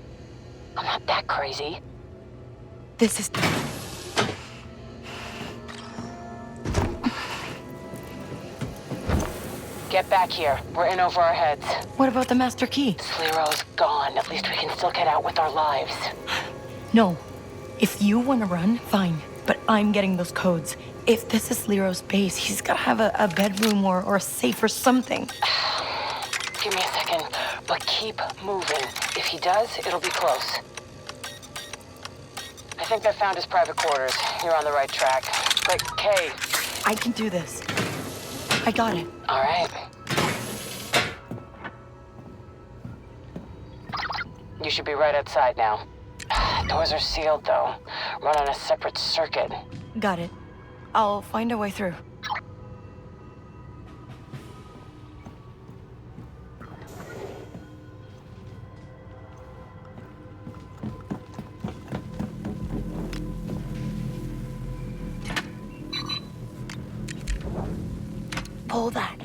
I'm not that crazy. This is... Get back here. We're in over our heads. What about the Master Key? Sliro's gone. At least we can still get out with our lives. No. If you want to run, fine. But I'm getting those codes. If this is Sliro's base, he's got to have a bedroom or a safe or something. Give me a second, but keep moving. If he does, it'll be close. I think I found his private quarters. You're on the right track. But, Kay... I can do this. I got it. All right. You should be right outside now. Doors are sealed, though. Run on a separate circuit. Got it. I'll find a way through. Pull that.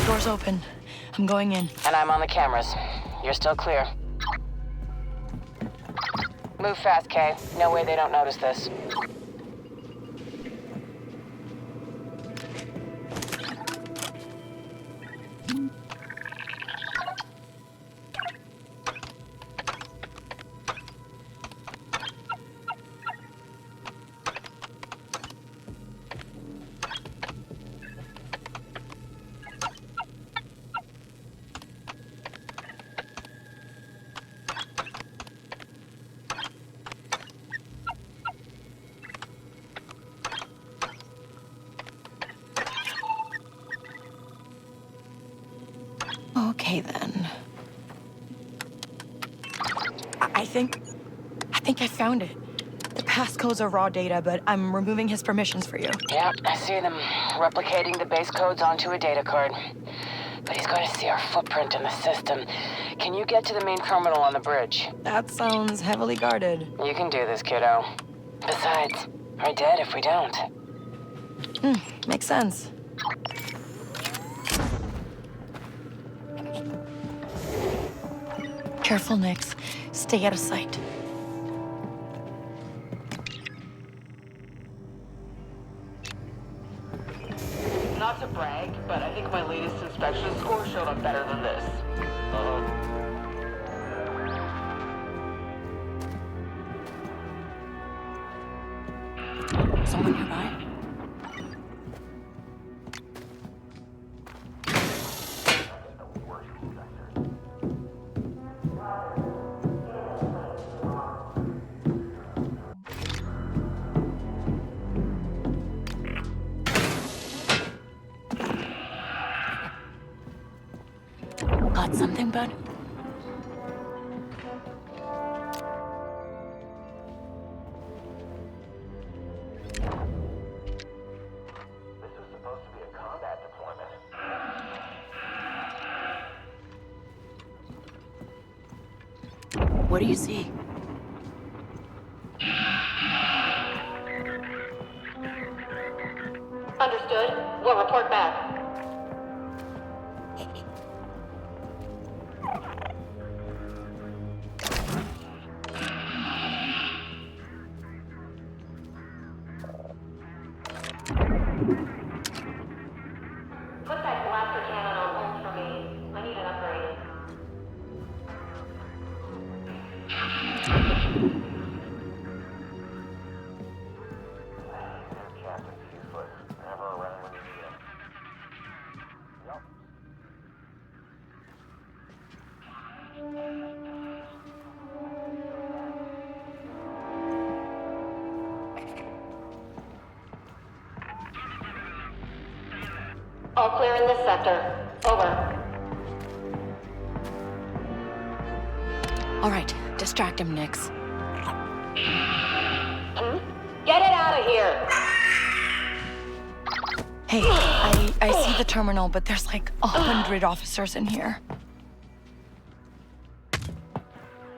Door's open. I'm going in. And I'm on the cameras. You're still clear. Move fast, Kay. No way they don't notice this. Okay, then. I think I found it. The passcodes are raw data, but I'm removing his permissions for you. Yeah, I see them. Replicating the base codes onto a data card. But he's going to see our footprint in the system. Can you get to the main terminal on the bridge? That sounds heavily guarded. You can do this, kiddo. Besides, we're dead if we don't. Makes sense. Careful, Nix. Stay out of sight. Not to brag, but I think my latest inspection score showed up better than this. Someone nearby? want something, bud? What do you see? Understood. We'll report back. Put that blaster cannon on hold for me. I need an upgrade. All clear in this sector. Over. All right, distract him, Nix. Get it out of here! Hey, I see the terminal, but there's like 100 officers in here.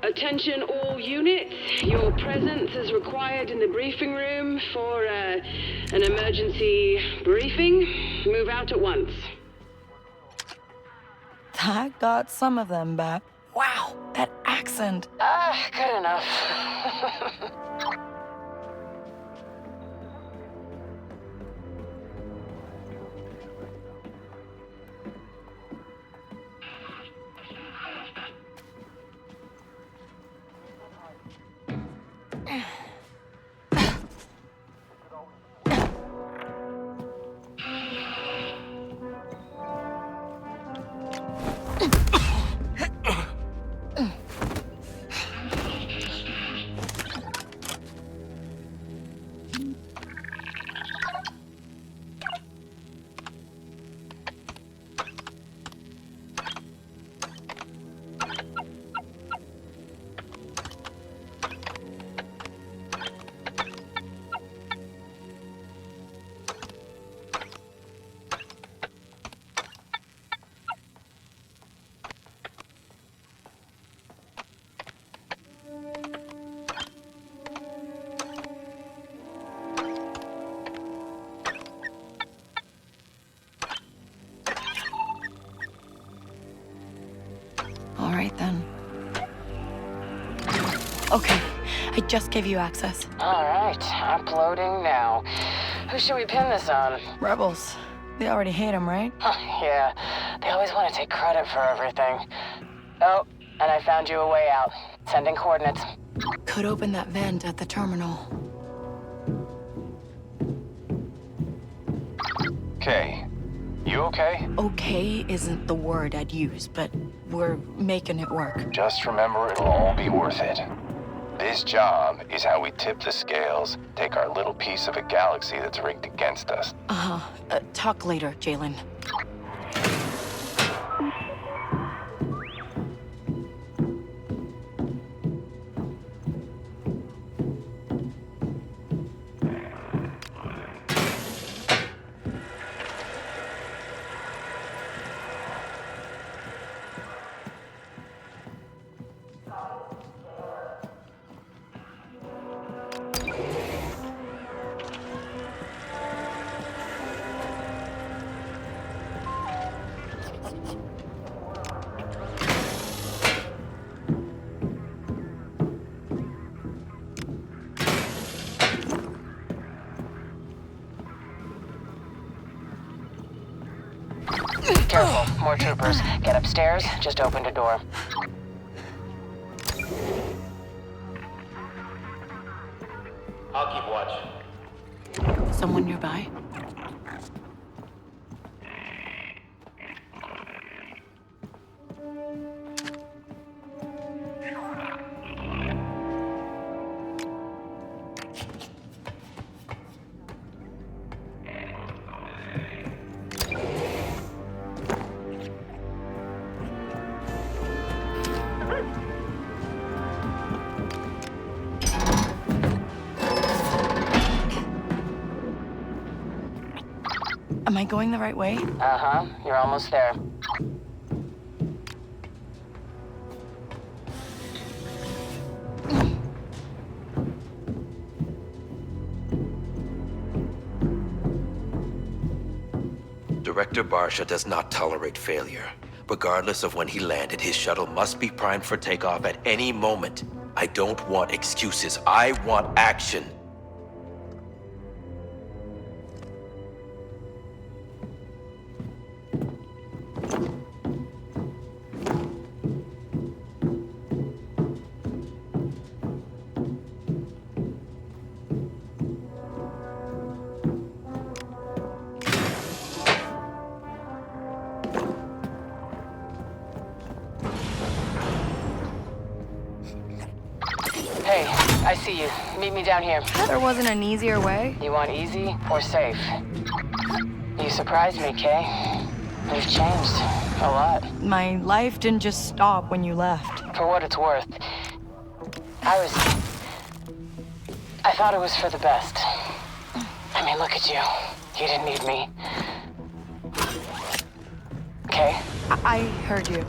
Attention all units. Your presence is required in the briefing room for an emergency briefing. Move out at once. That got some of them back. Wow, that accent. Good enough. All right, then. Okay, I just gave you access. All right, uploading now. Who should we pin this on? Rebels. They already hate him, right? Yeah, they always want to take credit for everything. Oh, and I found you a way out. Sending coordinates. Could open that vent at the terminal. Kay, you okay? Okay isn't the word I'd use, but we're making it work. Just remember it'll all be worth it. This job is how we tip the scales, take our little piece of a galaxy that's rigged against us. Talk later, Jalen. Careful, more troopers. Get upstairs, just opened a door. I'll keep watch. Someone nearby? Am I going the right way? Uh-huh. You're almost there. Director Barsha does not tolerate failure. Regardless of when he landed, his shuttle must be primed for takeoff at any moment. I don't want excuses. I want action. Hey, I see you. Meet me down here. There wasn't an easier way? You want easy or safe? You surprised me, Kay. You've changed. A lot. My life didn't just stop when you left. For what it's worth, I thought it was for the best. I mean, look at you. You didn't need me. Kay? I heard you.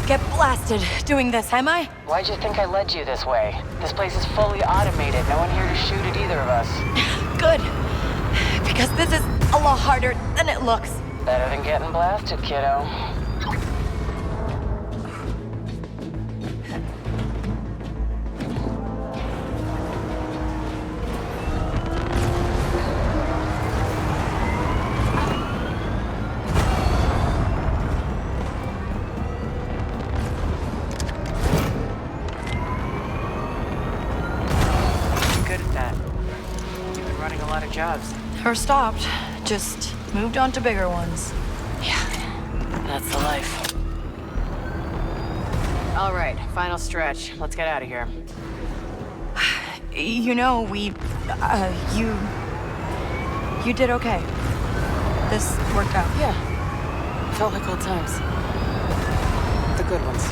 Get blasted doing this, am I? Why'd you think I led you this way? This place is fully automated. No one here to shoot at either of us. Good. Because this is a lot harder than it looks. Better than getting blasted, kiddo. Jobs. Or stopped. Just moved on to bigger ones. Yeah, that's the life. All right, final stretch. Let's get out of here. You know, you did okay. This worked out. Yeah. Felt like old times. The good ones.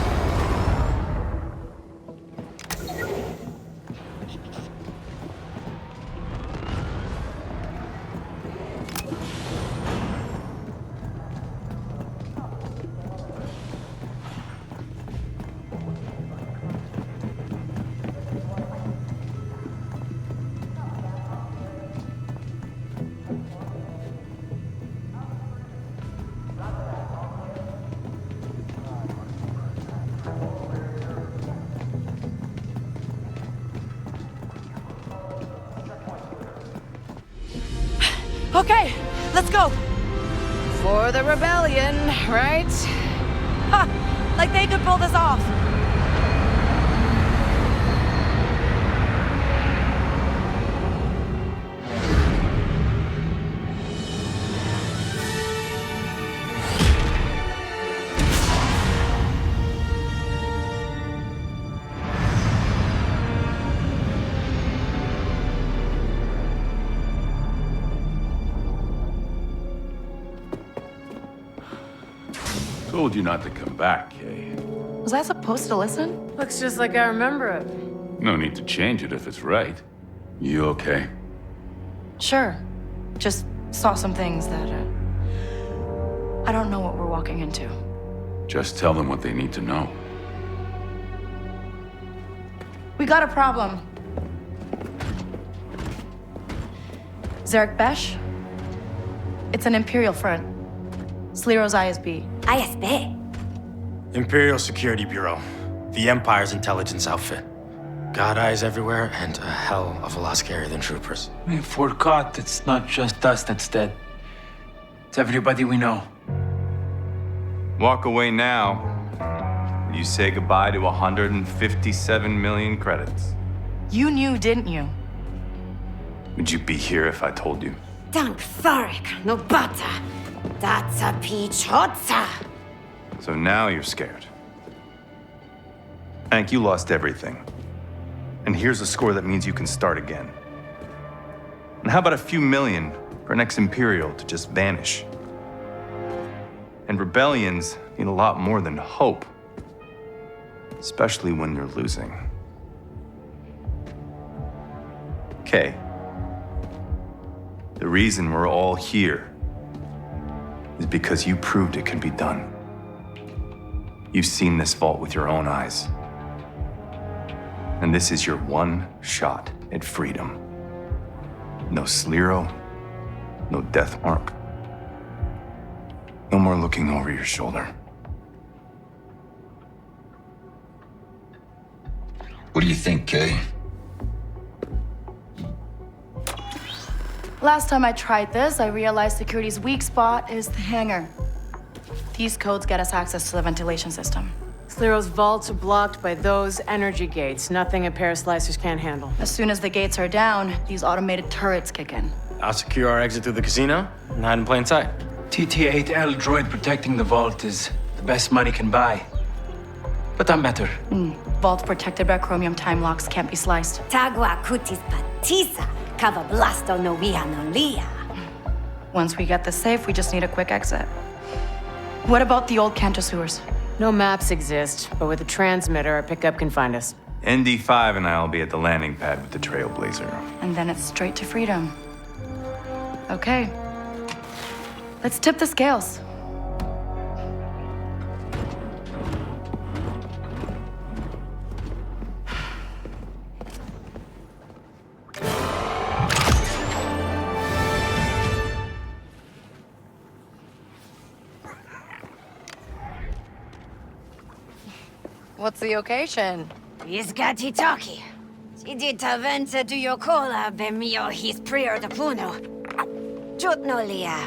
Okay, let's go. For the rebellion, right? Ha! Like they could pull this off. Told you not to come back, Kay. Was I supposed to listen? Looks just like I remember it. No need to change it if it's right. You okay? Sure. Just saw some things that, I don't know what we're walking into. Just tell them what they need to know. We got a problem. Zarek Besh? It's an Imperial front. Sliro's ISB. ISB? Imperial Security Bureau. The Empire's intelligence outfit. God eyes everywhere and a hell of a lot scarier than troopers. If we're caught, it's not just us that's dead. It's everybody we know. Walk away now. You say goodbye to 157 million credits. You knew, didn't you? Would you be here if I told you? Dank Farek, no bata. That's a pichotza. So now you're scared. Hank, you lost everything. And here's a score that means you can start again. And how about a few million for an ex-Imperial to just vanish? And rebellions need a lot more than hope. Especially when you're losing. Kay, the reason we're all here is because you proved it can be done. You've seen this vault with your own eyes. And this is your one shot at freedom. No Sliro, no death mark. No more looking over your shoulder. What do you think, Kay? Last time I tried this, I realized security's weak spot is the hangar. These codes get us access to the ventilation system. Sliro's vaults are blocked by those energy gates. Nothing a pair of slicers can't handle. As soon as the gates are down, these automated turrets kick in. I'll secure our exit through the casino and hide in plain sight. TT-8L droid protecting the vault is the best money can buy. But I'm better. Vault protected by chromium time locks can't be sliced. Tagua cutis patisa, cava blasto no via no lia. Once we get the safe, we just need a quick exit. What about the old Canto sewers? No maps exist, but with a transmitter, our pickup can find us. ND5 and I'll be at the landing pad with the Trailblazer. And then it's straight to freedom. Okay. Let's tip the scales. What's the occasion? Isgati Taki. Sidita vente du yokola be mio his prior de puno. Chut no lia.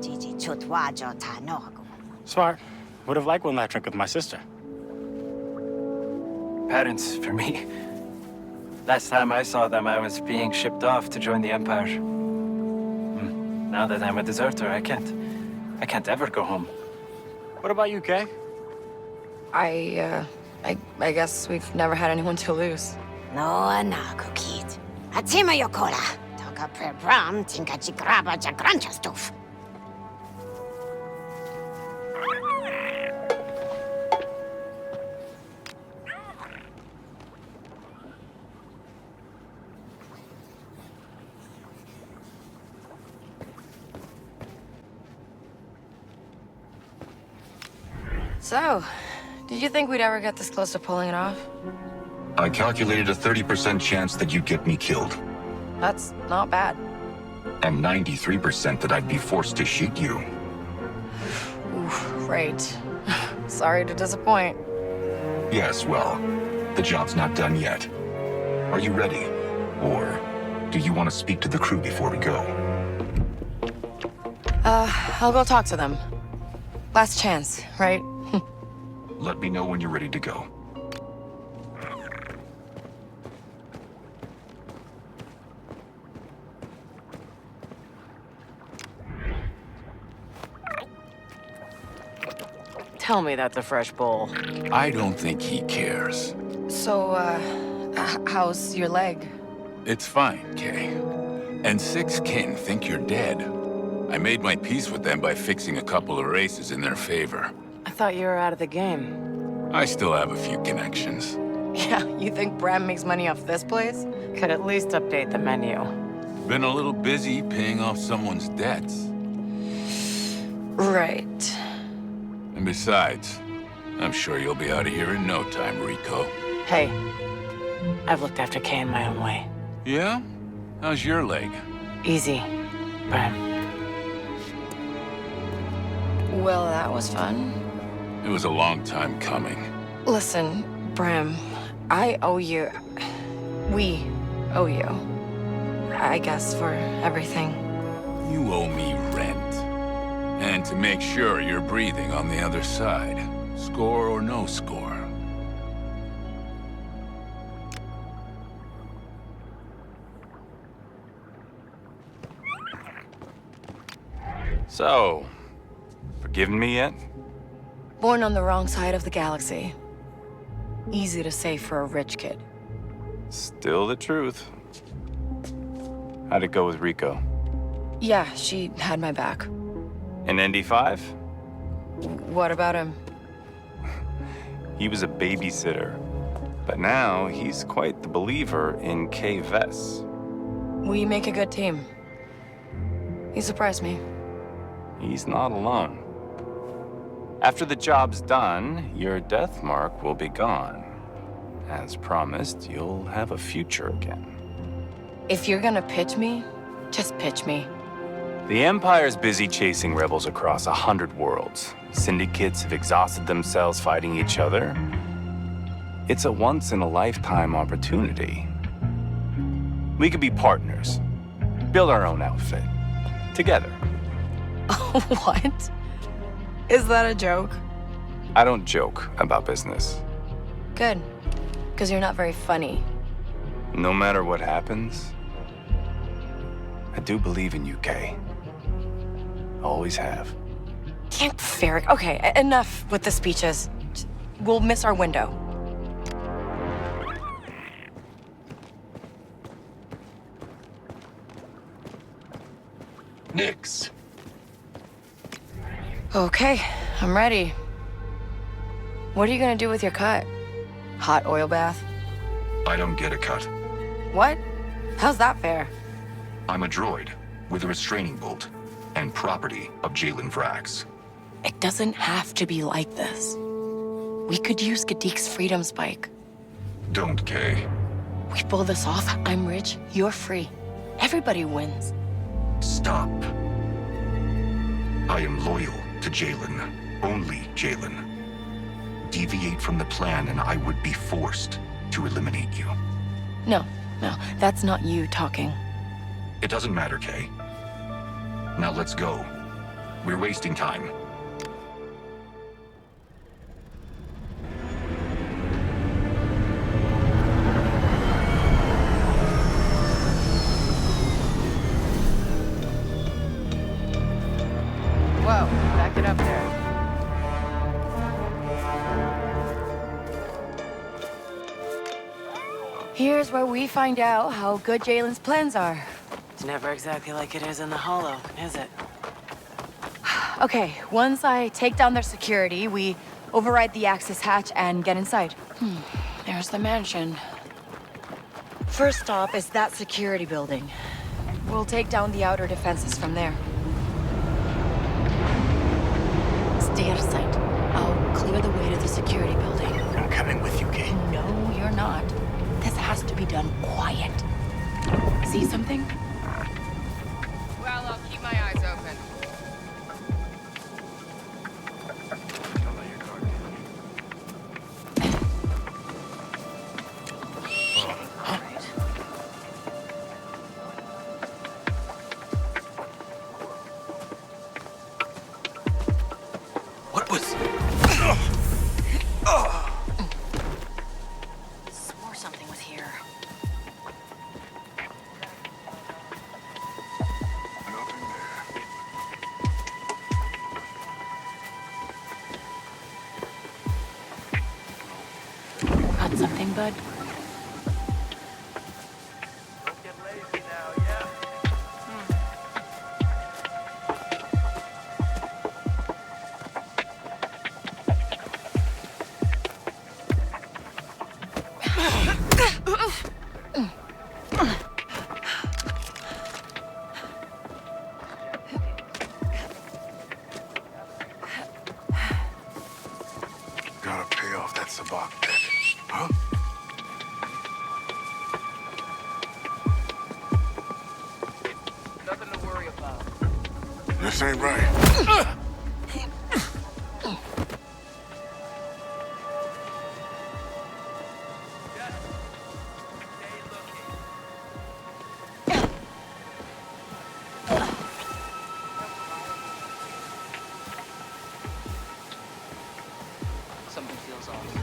Gigi chut wajo ta nogu. Smart. Would have liked one last drink with my sister. Parents, for me. Last time I saw them, I was being shipped off to join the Empire. Now that I'm a deserter, I can't ever go home. What about you, Kay? I guess we've never had anyone to lose. No anago kid. Atima yokola. Toka pre bram tinka chigraba jagrancha stuff. So, did you think we'd ever get this close to pulling it off? I calculated a 30% chance that you'd get me killed, That's not bad. and 93% that I'd be forced to shoot you. Oof, right. Sorry to disappoint. Yes, well, the job's not done yet. Are you ready? Or do you want to speak to the crew before we go? I'll go talk to them. Last chance, right? Let me know when you're ready to go. Tell me that's a fresh bowl. I don't think he cares. So, how's your leg? It's fine, Kay. And 6 kin think you're dead. I made my peace with them by fixing a couple of races in their favor. I thought you were out of the game. I still have a few connections. Yeah, you think Bram makes money off this place? Could at least update the menu. Been a little busy paying off someone's debts. Right. And besides, I'm sure you'll be out of here in no time, Rico. Hey, I've looked after Kay in my own way. Yeah? How's your leg? Easy, Bram. Well, that was fun. It was a long time coming. Listen, Bram, I owe you... We owe you. I guess for everything. You owe me rent. And to make sure you're breathing on the other side. Score or no score. So, forgiven me yet? Born on the wrong side of the galaxy. Easy to say for a rich kid. Still the truth. How'd it go with Rico? Yeah, she had my back. In ND5? What about him? He was a babysitter. But now, he's quite the believer in Kay Vess. We make a good team. He surprised me. He's not alone. After the job's done, your death mark will be gone. As promised, you'll have a future again. If you're gonna pitch me, just pitch me. The Empire's busy chasing rebels across 100 worlds. Syndicates have exhausted themselves fighting each other. It's a once-in-a-lifetime opportunity. We could be partners. Build our own outfit. Together. What? Is that a joke? I don't joke about business. Good. Because you're not very funny. No matter what happens, I do believe in you, Kay. Always have. Damn Ferric. Okay, enough with the speeches. We'll miss our window. Nix. Okay, I'm ready. What are you gonna do with your cut? Hot oil bath? I don't get a cut. What? How's that fair? I'm a droid with a restraining bolt and property of Jalen Vrax. It doesn't have to be like this. We could use Gadik's freedom spike. Don't, Kay. We pull this off, I'm rich, you're free. Everybody wins. Stop. I am loyal to Jalen. Only Jalen. Deviate from the plan and I would be forced to eliminate you. No, that's not you talking. It doesn't matter, Kay. Now let's go. We're wasting time. Whoa, back it up there. Here's where we find out how good Jalen's plans are. It's never exactly like it is in the Hollow, is it? Okay, once I take down their security, we override the access hatch and get inside. There's the mansion. First stop is that security building. We'll take down the outer defenses from there. Stay out of sight. I'll clear the way to the security building. I'm coming with you, Kay. No, you're not. This has to be done quiet. See something? Well, I'll keep my eyes open. What was... Swore something was here. Got something, bud? This ain't right. Something feels off.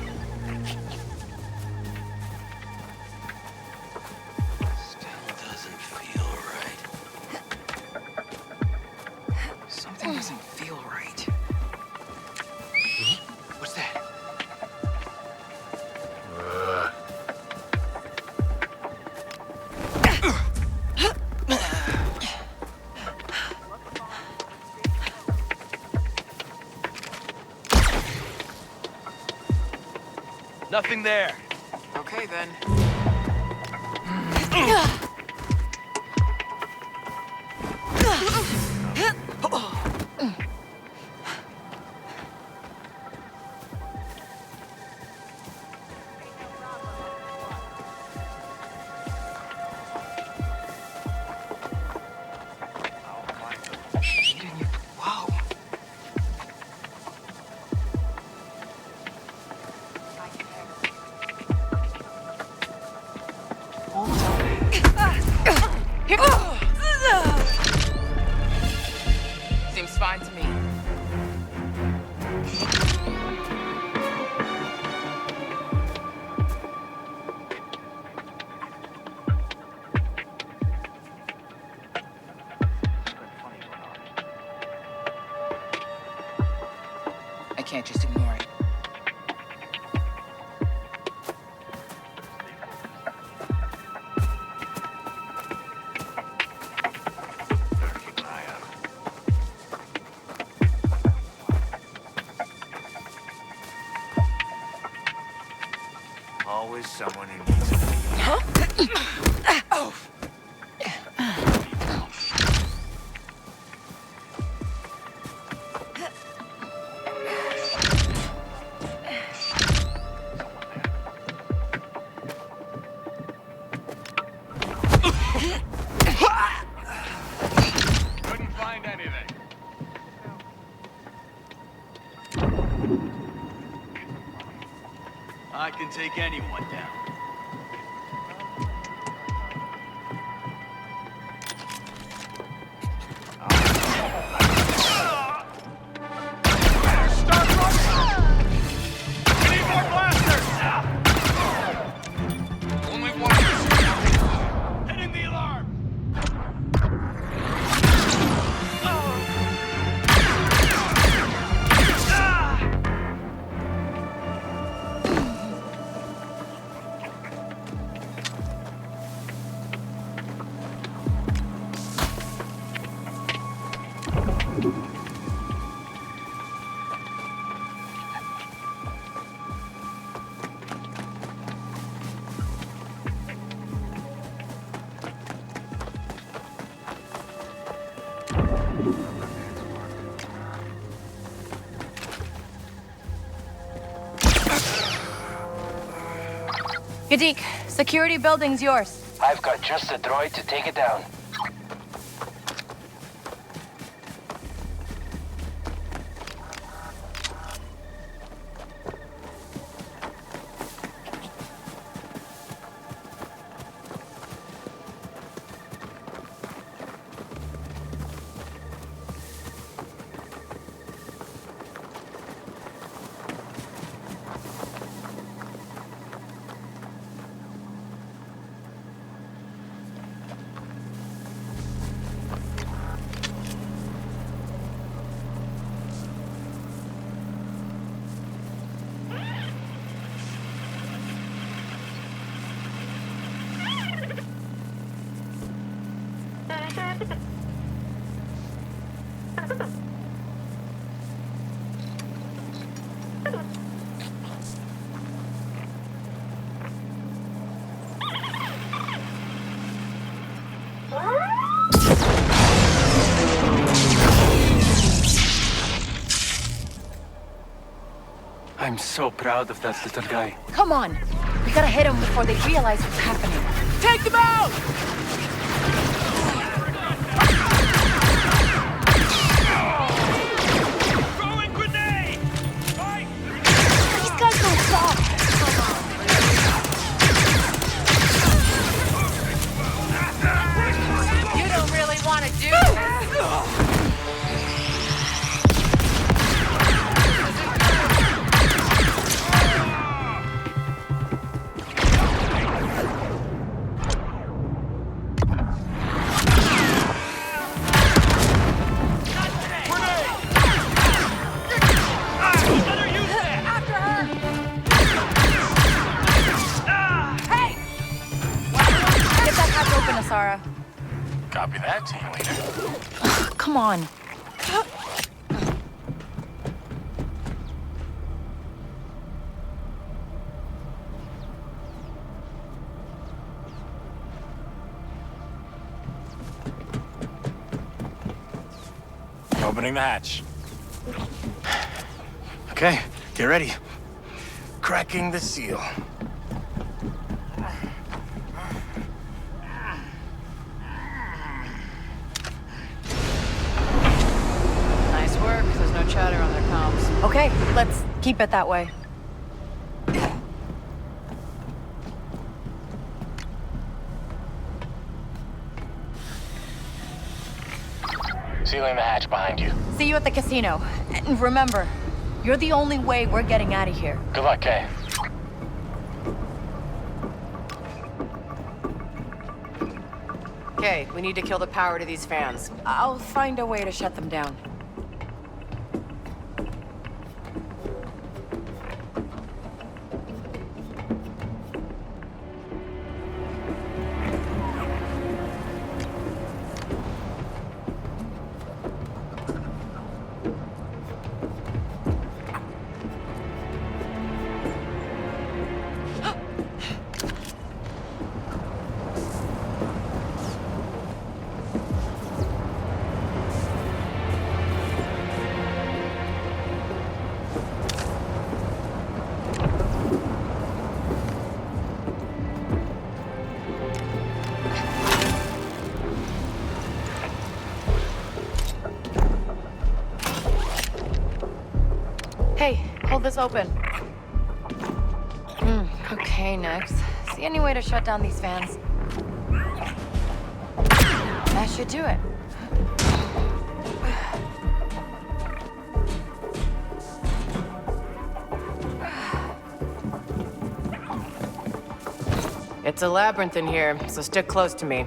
Something doesn't feel right. What's that? Nothing there. Okay, then. Seems fine to me. I can't just ignore it. Always someone who needs it. Oh. Couldn't find anything. I can take anyone down. Yadik, security building's yours. I've got just a droid to take it down. I'm so proud of that little guy. Come on. We gotta hit them before they realize what's happening. Take them out! want to do this. Sarah. Copy that, team leader. Come on. Opening the hatch. Okay, get ready. Cracking the seal. Nice work. There's no chatter on their comms. Okay, let's keep it that way. Sealing the hatch behind you. See you at the casino. And remember, you're the only way we're getting out of here. Good luck, Kay. Okay, we need to kill the power to these fans. I'll find a way to shut them down. Hey, hold this open. Okay, next. See any way to shut down these fans? That should do it. It's a labyrinth in here, so stick close to me.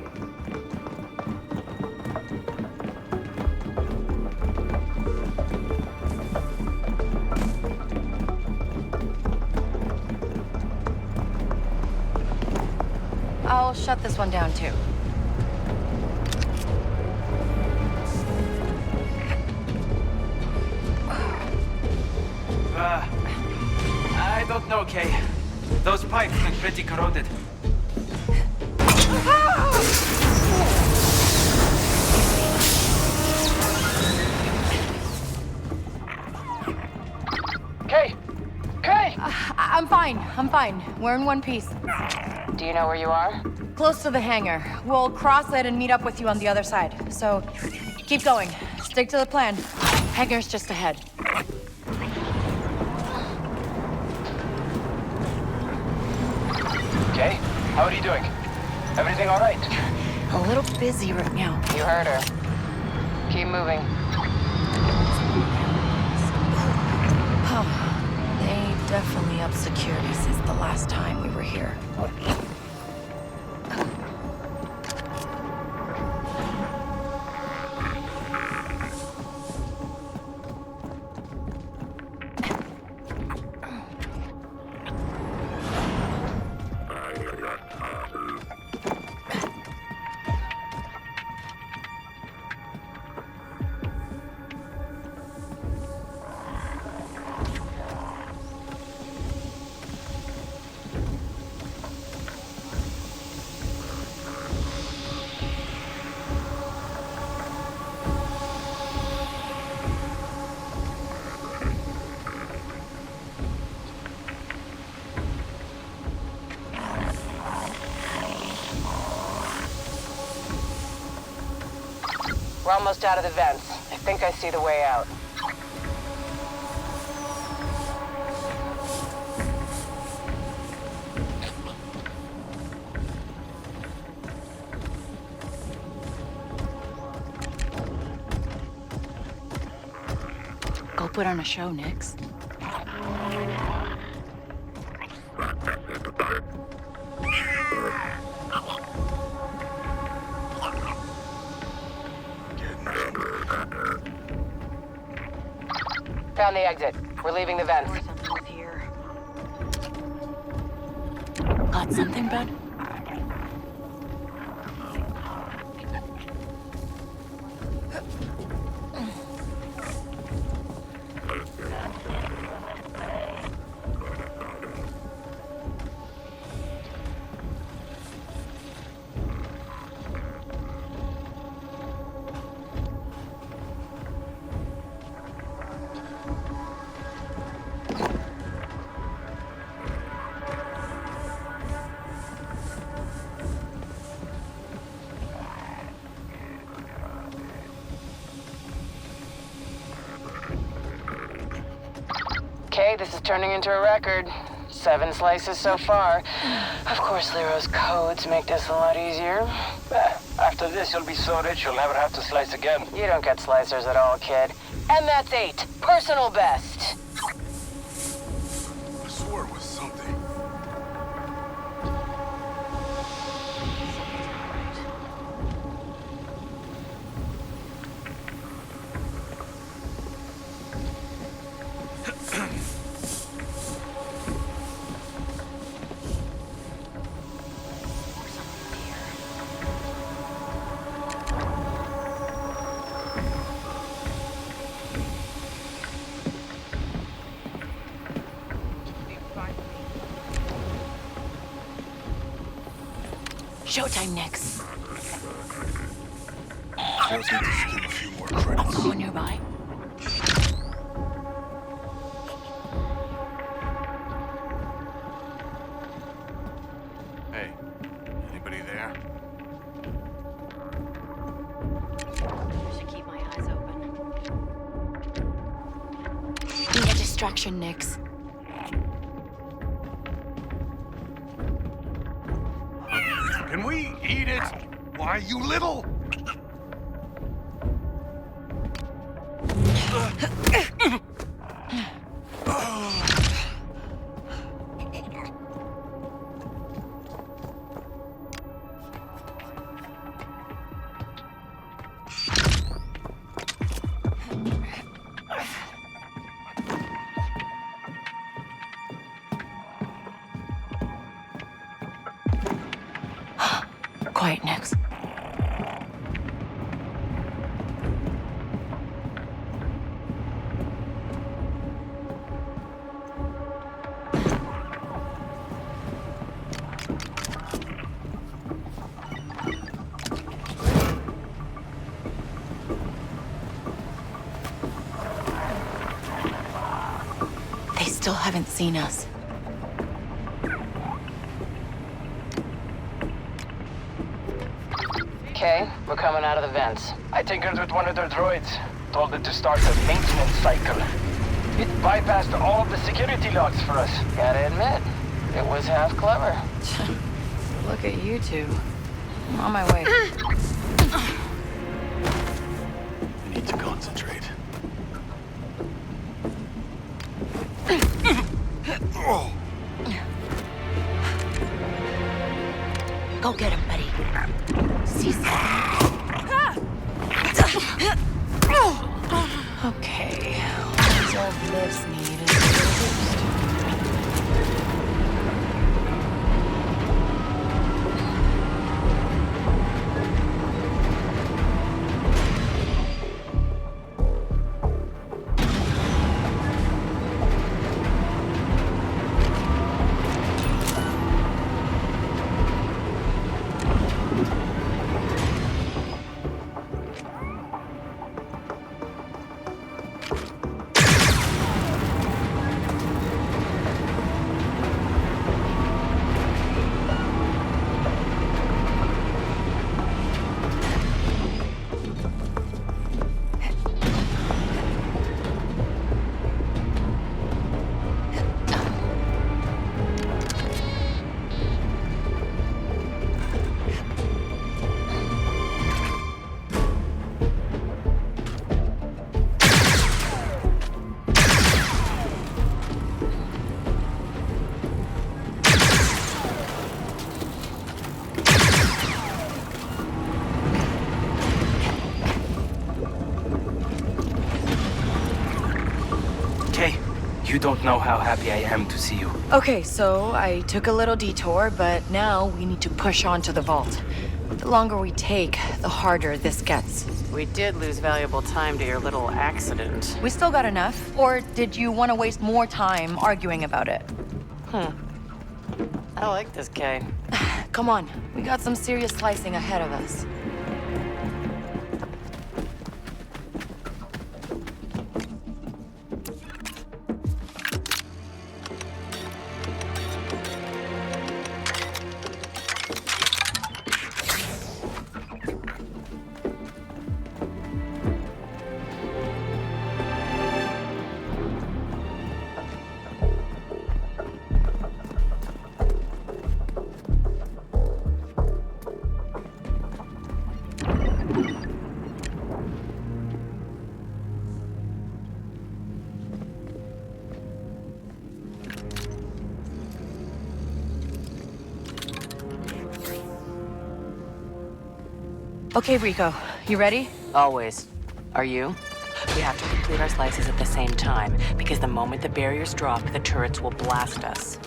I'll shut this one down too. I don't know, Kay. Those pipes look pretty corroded. Kay! Kay! I'm fine. We're in one piece. Do you know where you are? Close to the hangar. We'll cross it and meet up with you on the other side. So, keep going. Stick to the plan. Hangar's just ahead. Kay, how are you doing? Everything all right? A little busy right now. You heard her. Keep moving. Oh, they definitely upped security since the last time we were here. We're almost out of the vents. I think I see the way out. put on a show, Nix. Found the exit. We're leaving the vents. Got something, bud? Okay, this is turning into a record. 7 slices so far. Of course, Lero's codes make this a lot easier. After this, you'll be so rich you'll never have to slice again. You don't get slicers at all, kid. And that's 8. Personal best. I swore it was something. Showtime, Nix. Just need to skim a few more credits. Someone nearby? Hey, anybody there? Should keep my eyes open. Need a distraction, Nix. Can we eat it? Why, you little... Quiet, Nix. They still haven't seen us. Okay, we're coming out of the vents. I tinkered with one of their droids. Told it to start a maintenance cycle. It bypassed all of the security locks for us. Gotta admit, it was half clever. Look at you two. I'm on my way. I need to concentrate. Go get him, buddy. See Okay. What's all this need is reduced. You don't know how happy I am to see you. Okay, so I took a little detour, but now we need to push on to the vault. The longer we take, the harder this gets. We did lose valuable time to your little accident. We still got enough? Or did you want to waste more time arguing about it? I like this, Kay. Come on, we got some serious slicing ahead of us. Okay, Rico, you ready? Always. Are you? We have to complete our slices at the same time, because the moment the barriers drop, the turrets will blast us.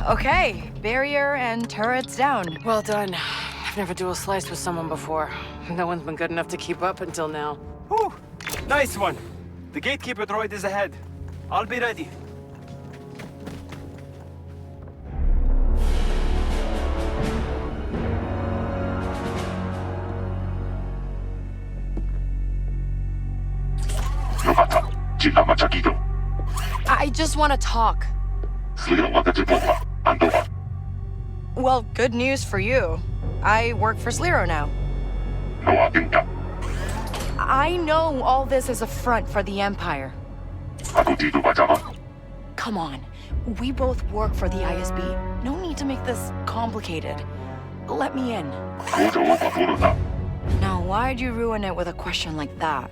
Okay, barrier and turrets down. Well done. I've never dual sliced with someone before. No one's been good enough to keep up until now. Whew! Nice one. The gatekeeper droid is ahead. I'll be ready. I just want to talk. Well, good news for you. I work for Sliro now. I know all this is a front for the Empire. Come on. We both work for the ISB. No need to make this complicated. Let me in. Now, why'd you ruin it with a question like that?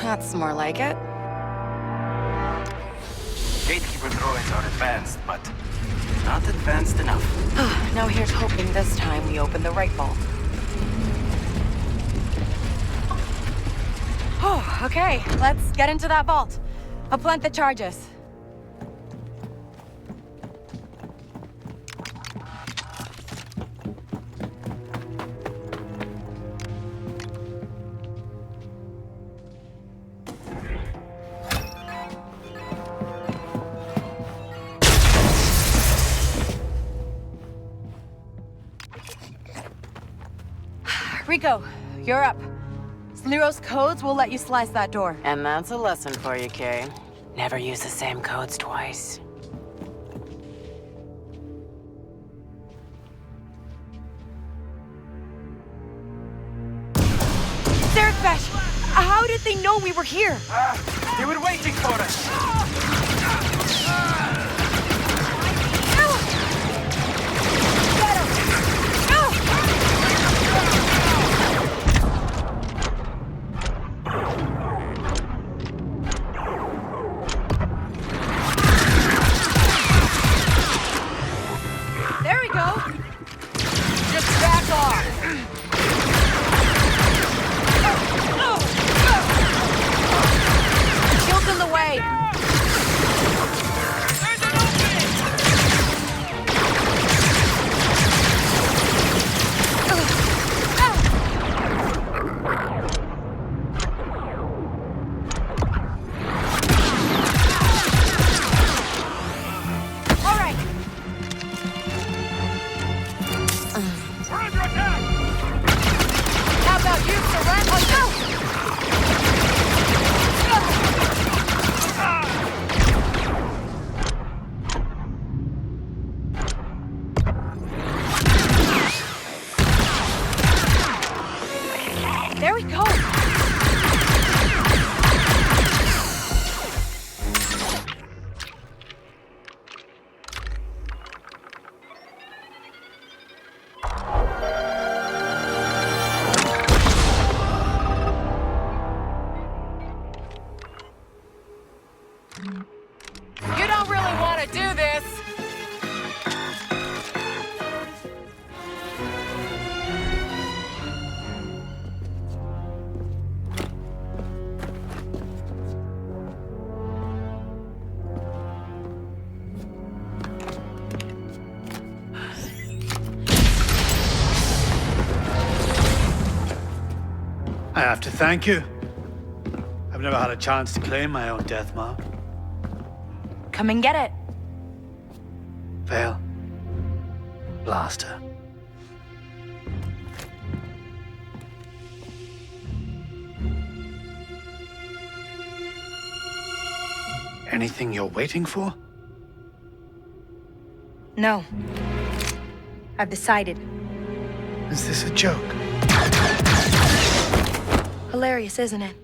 That's more like it. Gatekeeper droids are advanced, but not advanced enough. Now here's hoping this time we open the right vault. Oh, okay, let's get into that vault. I'll plant the charges. Rico, you're up. Sliro's codes will let you slice that door. And that's a lesson for you, Kay. Never use the same codes twice. Zergbesh! How did they know we were here? They were waiting for us. There we go. Just back off. Shield's in the way. have to thank you. I've never had a chance to claim my own death mark. Come and get it. Vale. Blaster. Anything you're waiting for? No. I've decided. Is this a joke? Hilarious, isn't it?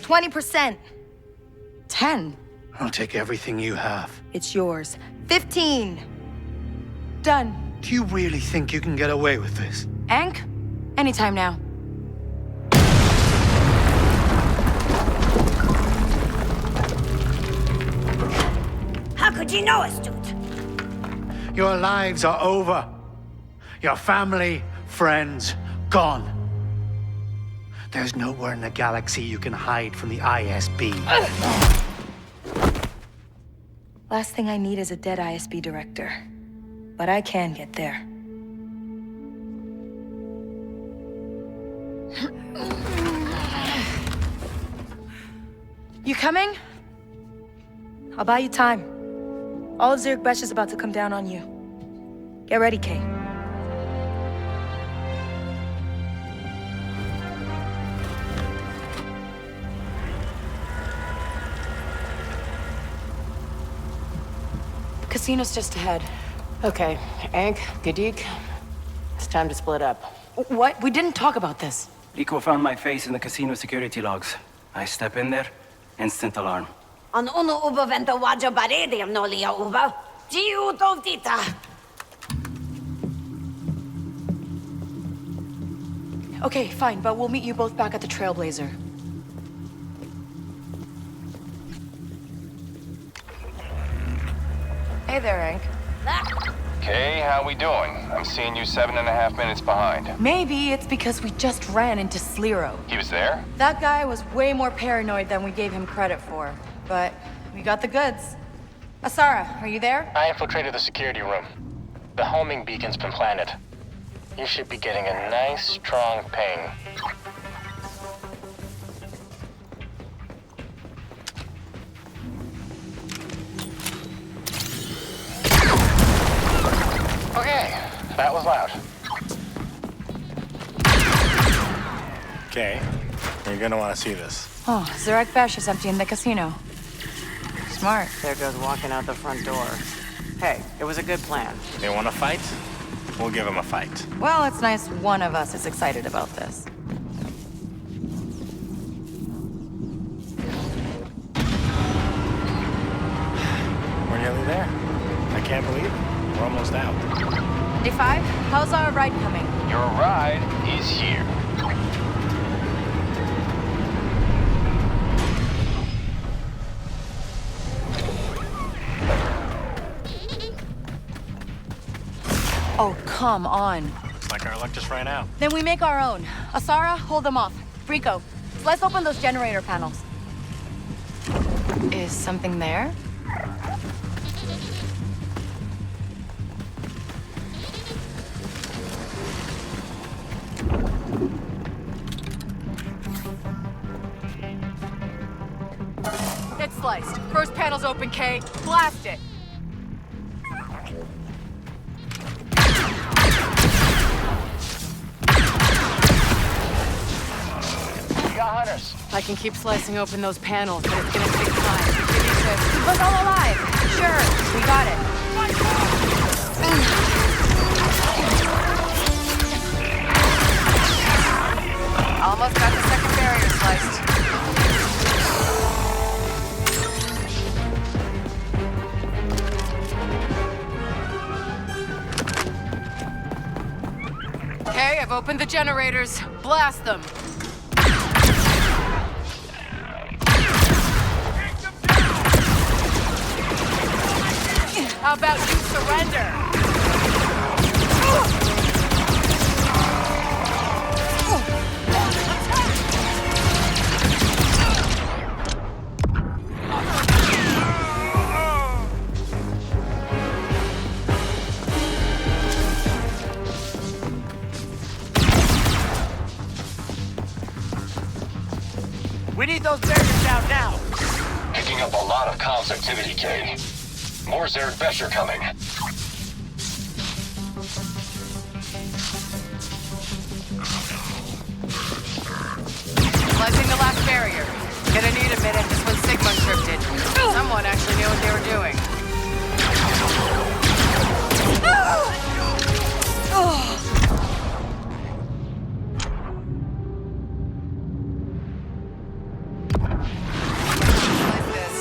20%. 10. I'll take everything you have. It's yours. 15. Done. Do you really think you can get away with this? Ank? Anytime now. How could you know, astute? Your lives are over. Your family, friends, gone. There's nowhere in the galaxy you can hide from the ISB. Last thing I need is a dead ISB director. But I can get there. You coming? I'll buy you time. All of Zurich Besh is about to come down on you. Get ready, Kay. Casino's just ahead. Okay, Ank, Gadik, it's time to split up. What? We didn't talk about this. Rico found my face in the casino security logs. I step in there, instant alarm. An uno uba vento wajo baredium no lia uba. Giu dovdita. Okay, fine, but we'll meet you both back at the Trailblazer. Hey there, Ank. Kay, how we doing? I'm seeing you 7.5 minutes behind. Maybe it's because we just ran into Slero. He was there? That guy was way more paranoid than we gave him credit for. But we got the goods. Asara, are you there? I infiltrated the security room. The homing beacon's been planted. You should be getting a nice, strong ping. Okay, that was loud. Okay, you're gonna want to see this. Oh, Zurich Besh is emptying the casino. Smart. There goes walking out the front door. Hey, it was a good plan. They want to fight? We'll give them a fight. Well, it's nice one of us is excited about this. We're nearly there. I can't believe it. We're almost out. D5, how's our ride coming? Your ride is here. Oh, come on. Looks like our luck just ran out. Then we make our own. Asara, hold them off. Rico, let's open those generator panels. Is something there? It's sliced. First panel's open, Kay. Blast it. Hunters. I can keep slicing open those panels, but it's gonna take time. Keep us all alive. Sure, we got it. Almost got the second barrier sliced. Okay, I've opened the generators. Blast them. How about you surrender? those barriers down now! Picking up a lot of comms activity, Kay. More Zarek Besh coming. Cleansing the last barrier. Gonna need a minute, this one's Sigma encrypted. Someone actually knew what they were doing. What is this?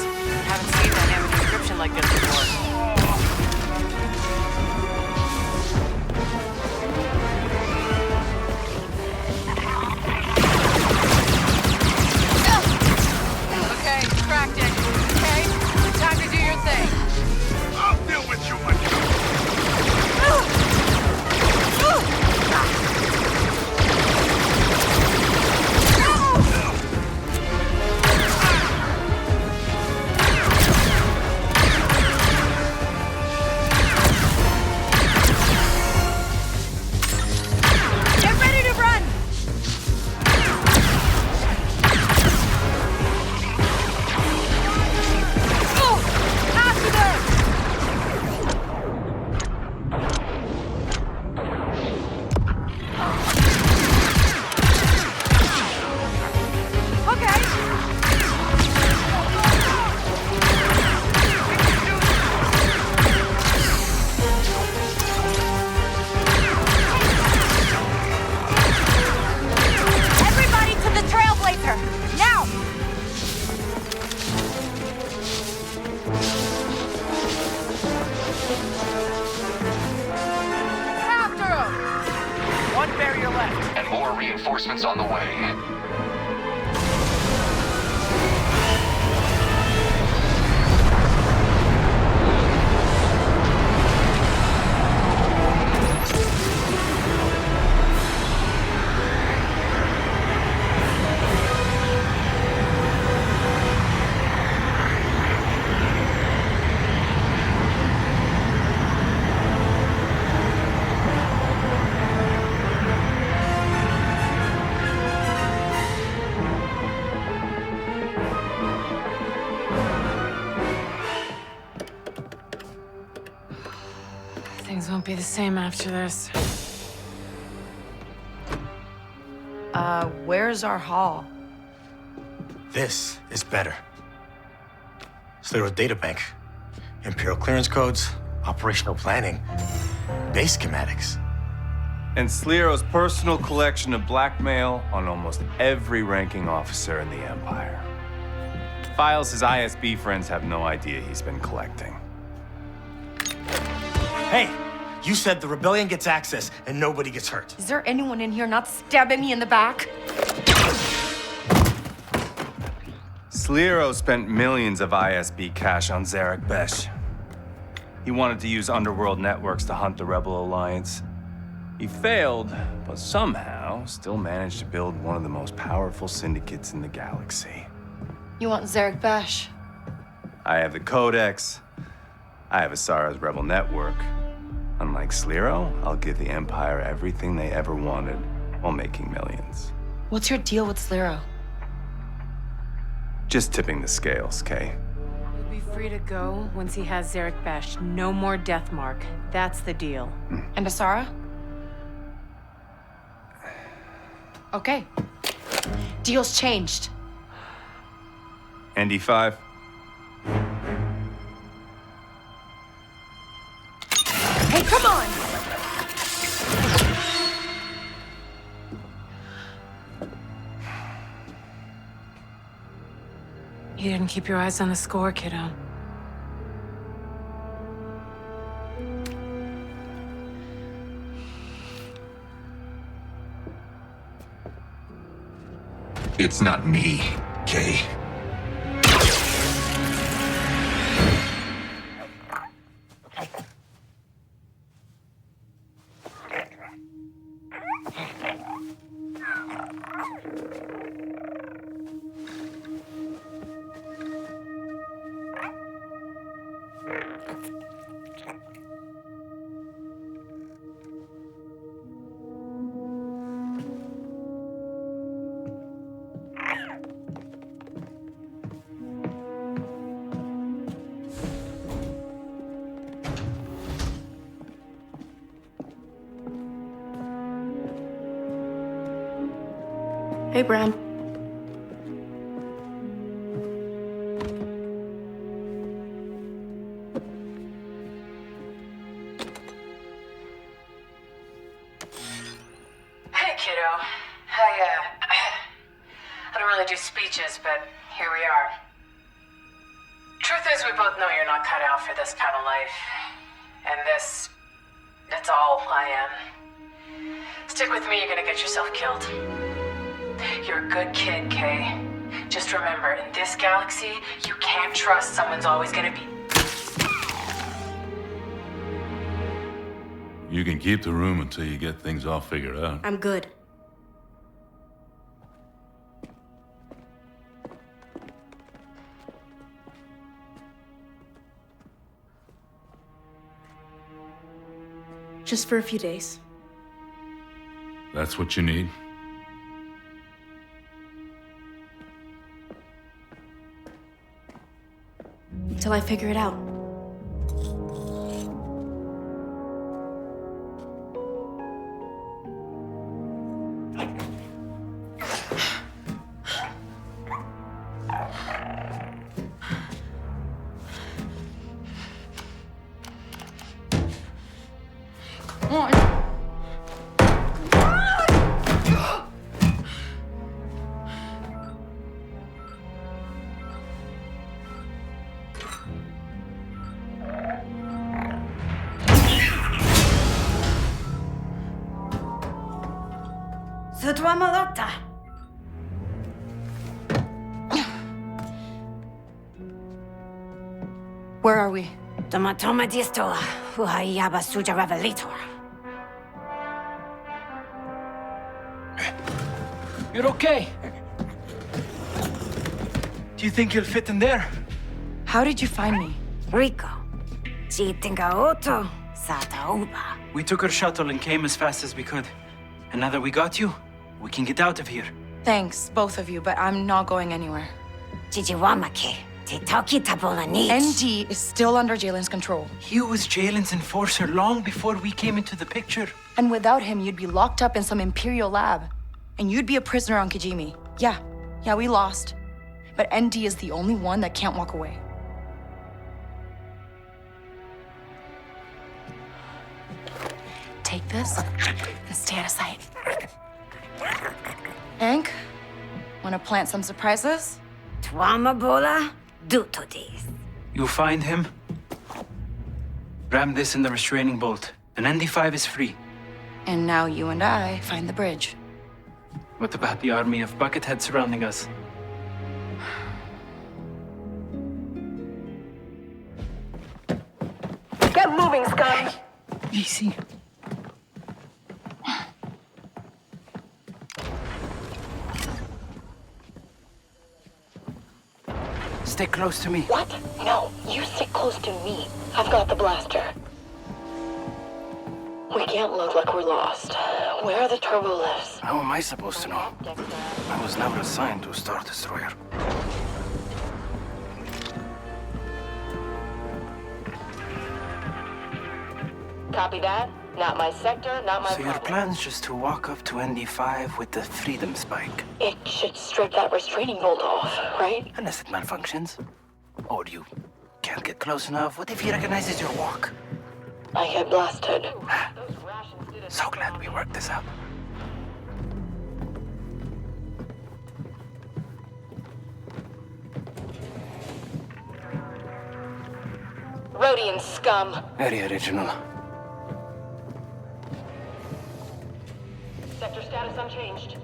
Haven't seen dynamic encryption like this before. Okay, cracked it. Okay, time to do your thing. I'll deal with you when you... Get ready to run! After them! Okay. Everybody to the Trailblazer! Now! After him! One barrier left. And more reinforcements on the way. Things won't be the same after this. Where's our hall? This is better. Sliro's databank. Imperial clearance codes, operational planning, base schematics. And Sliro's personal collection of blackmail on almost every ranking officer in the Empire. Files his ISB friends have no idea he's been collecting. Hey, you said the rebellion gets access and nobody gets hurt. Is there anyone in here not stabbing me in the back? Sliro spent millions of ISB cash on Zarek Besh. He wanted to use underworld networks to hunt the Rebel Alliance. He failed, but somehow still managed to build one of the most powerful syndicates in the galaxy. You want Zarek Besh? I have the Codex. I have Asara's Rebel Network. Unlike Sliro, I'll give the Empire everything they ever wanted while making millions. What's your deal with Sliro? Just tipping the scales, Kay. He'll be free to go once he has Zarek Besh. No more Deathmark. That's the deal. And Asara? Okay. Deal's changed. ND5? Hey, come on! You didn't keep your eyes on the score, kiddo. It's not me, Kay. Hey, Bram. Hey, kiddo. I don't really do speeches, but here we are. Truth is, we both know you're not cut out for this kind of life. And that's all I am. Stick with me, you're gonna get yourself killed. You're a good kid, Kay. Just remember, in this galaxy, you can't trust someone's always gonna be... You can keep the room until you get things all figured out. I'm good. Just for a few days. That's what you need? Until I figure it out. Sotwamalotta. Where are we? Tomatoma distola, Huhayaba Suja Revelator. You're okay. Do you think you'll fit in there? How did you find me? Rico. Chitinga Oto, Sata Uba. We took our shuttle and came as fast as we could. And now that we got you, we can get out of here. Thanks, both of you, but I'm not going anywhere. Jijiwamake, Titoki Tabola needs. ND is still under Jalen's control. He was Jalen's enforcer long before we came into the picture. And without him, you'd be locked up in some Imperial lab. And you'd be a prisoner on Kijimi. Yeah, we lost. But ND is the only one that can't walk away. Take this and stay out of sight. Hank, wanna plant some surprises? Twamabola, Dutodis. You find him, ram this in the restraining bolt, and ND5 is free. And now you and I find the bridge. What about the army of bucketheads surrounding us? Get moving, scum! Easy. Stay close to me. What? No, you stick close to me. I've got the blaster. We can't look like we're lost. Where are the turbo lifts? How am I supposed to know? I was never assigned to a Star Destroyer. Copy that. Not my sector, not my So your plan's just to walk up to ND5 with the freedom spike? It should strip that restraining bolt off, right? Unless it malfunctions. Or you can't get close enough. What if he recognizes your walk? I get blasted. So glad we worked this out. Rhodian scum. Very original. Sector status unchanged.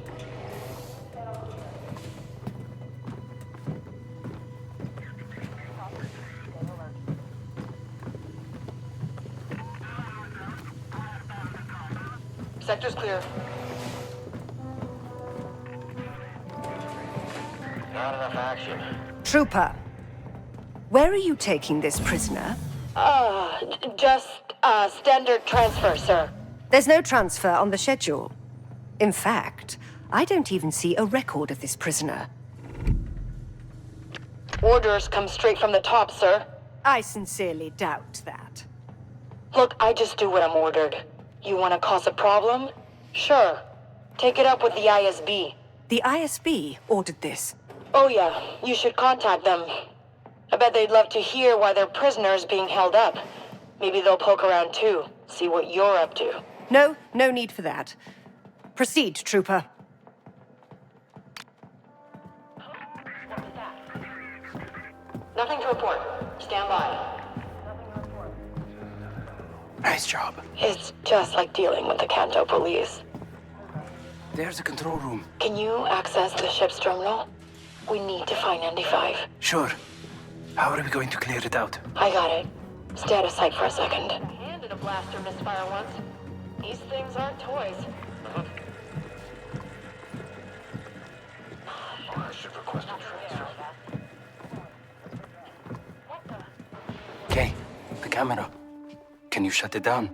Sector's clear. Not enough action. Trooper, where are you taking this prisoner? Just standard transfer, sir. There's no transfer on the schedule. In fact, I don't even see a record of this prisoner. Orders come straight from the top, sir. I sincerely doubt that. Look, I just do what I'm ordered. You want to cause a problem? Sure. Take it up with the ISB. The ISB ordered this. Oh yeah, you should contact them. I bet they'd love to hear why their prisoner is being held up. Maybe they'll poke around too, see what you're up to. No need for that. Proceed, Trooper. Nothing to report. Stand by. Nice job. It's just like dealing with the Kanto police. There's a control room. Can you access the ship's terminal? We need to find ND5. Sure. How are we going to clear it out? I got it. Stay out of sight for a second. Handed a blaster misfire once. These things aren't toys. I should request a transfer. Kay, the camera. Can you shut it down?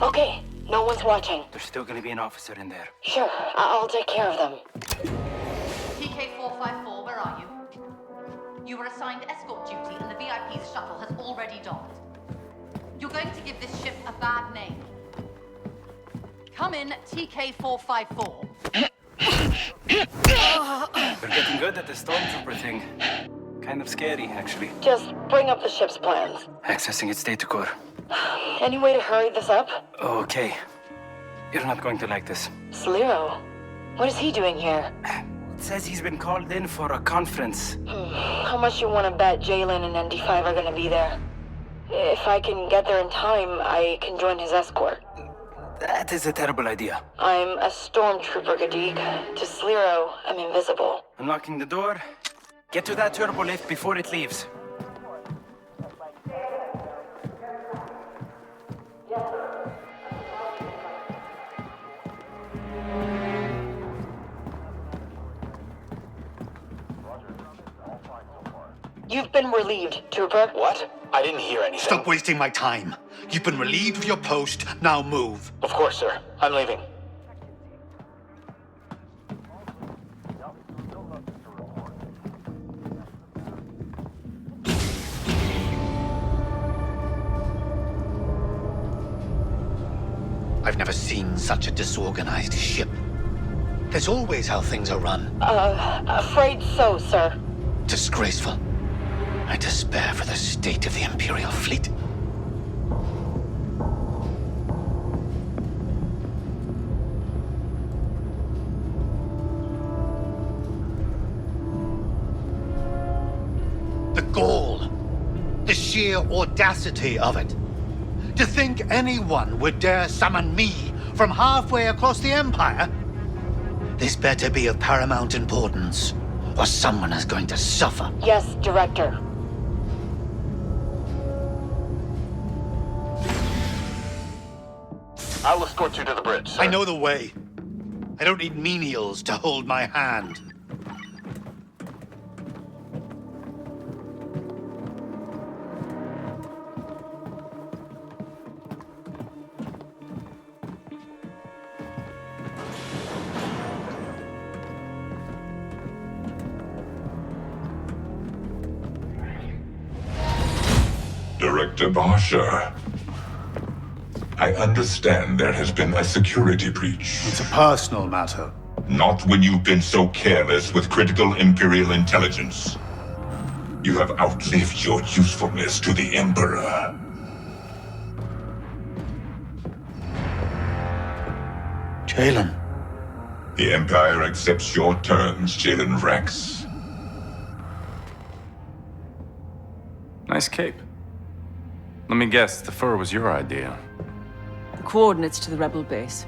Okay, no one's watching. There's still gonna be an officer in there. Sure, I'll take care of them. TK-454, where are you? You were assigned escort duty and the VIP's shuttle has already docked. You're going to give this ship a bad name. Come in, TK-454. We're getting good at the stormtrooper thing. Kind of scary, actually. Just bring up the ship's plans. Accessing its data core. Any way to hurry this up? Okay. You're not going to like this. Sliro? What is he doing here? It says he's been called in for a conference. How much you want to bet Jalen and ND5 are gonna be there? If I can get there in time, I can join his escort. That is a terrible idea. I'm a stormtrooper, Gadik. To Sliro, I'm invisible. Unlocking the door. Get to that turbo lift before it leaves. You've been relieved, Trooper. What? I didn't hear anything. Stop wasting my time. You've been relieved of your post. Now move. Of course, sir. I'm leaving. I've never seen such a disorganized ship. That's always how things are run. Afraid so, sir. Disgraceful. I despair for the state of the Imperial fleet. The gall, the sheer audacity of it. To think anyone would dare summon me from halfway across the Empire? This better be of paramount importance, or someone is going to suffer. Yes, Director. I'll escort you to the bridge, sir. I know the way. I don't need menials to hold my hand. Director Barsha, I understand there has been a security breach. It's a personal matter. Not when you've been so careless with critical Imperial intelligence. You have outlived your usefulness to the Emperor. Jalen. The Empire accepts your terms, Jalen Rex. Nice cape. Let me guess, the fur was your idea. Coordinates to the rebel base.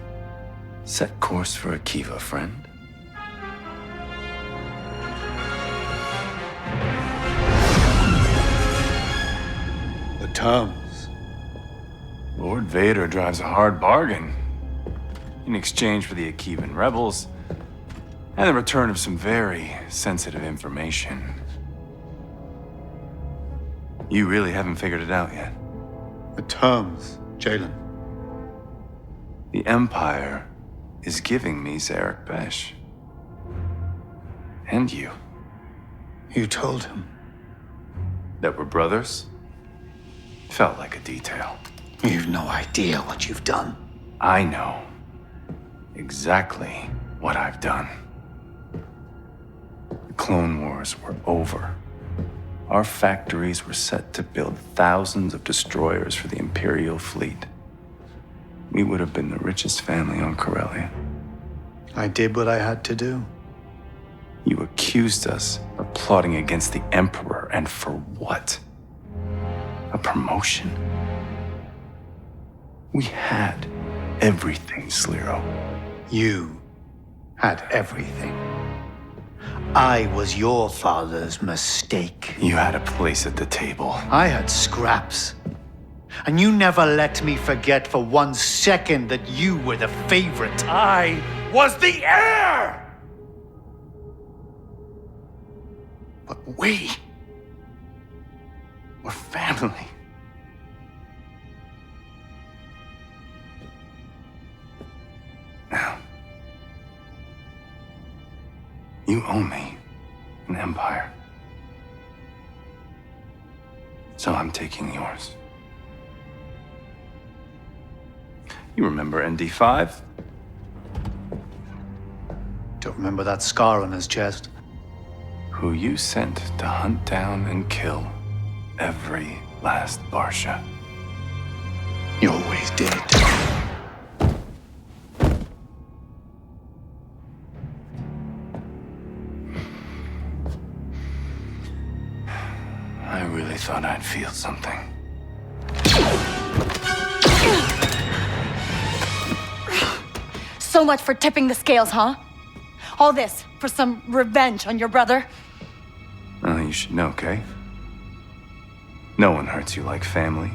Set course for Akiva, friend. The terms. Lord Vader drives a hard bargain. In exchange for the Akivan rebels, and the return of some very sensitive information. You really haven't figured it out yet. The terms, Jalen. The Empire is giving me Zarek Besh. And you. You told him. That we're brothers? Felt like a detail. You've no idea what you've done. I know exactly what I've done. The Clone Wars were over. Our factories were set to build thousands of destroyers for the Imperial fleet. We would have been the richest family on Corellia. I did what I had to do. You accused us of plotting against the Emperor, and for what? A promotion? We had everything, Sliro. You had everything. I was your father's mistake. You had a place at the table. I had scraps. And you never let me forget for 1 second that you were the favorite. I was the heir! But we were family. Now, you owe me an empire. So I'm taking yours. You remember ND5? Don't remember that scar on his chest. Who you sent to hunt down and kill every last Barsha. You always did. I really thought I'd feel something. So much for tipping the scales, huh? All this for some revenge on your brother? Well, you should know, Kay. No one hurts you like family.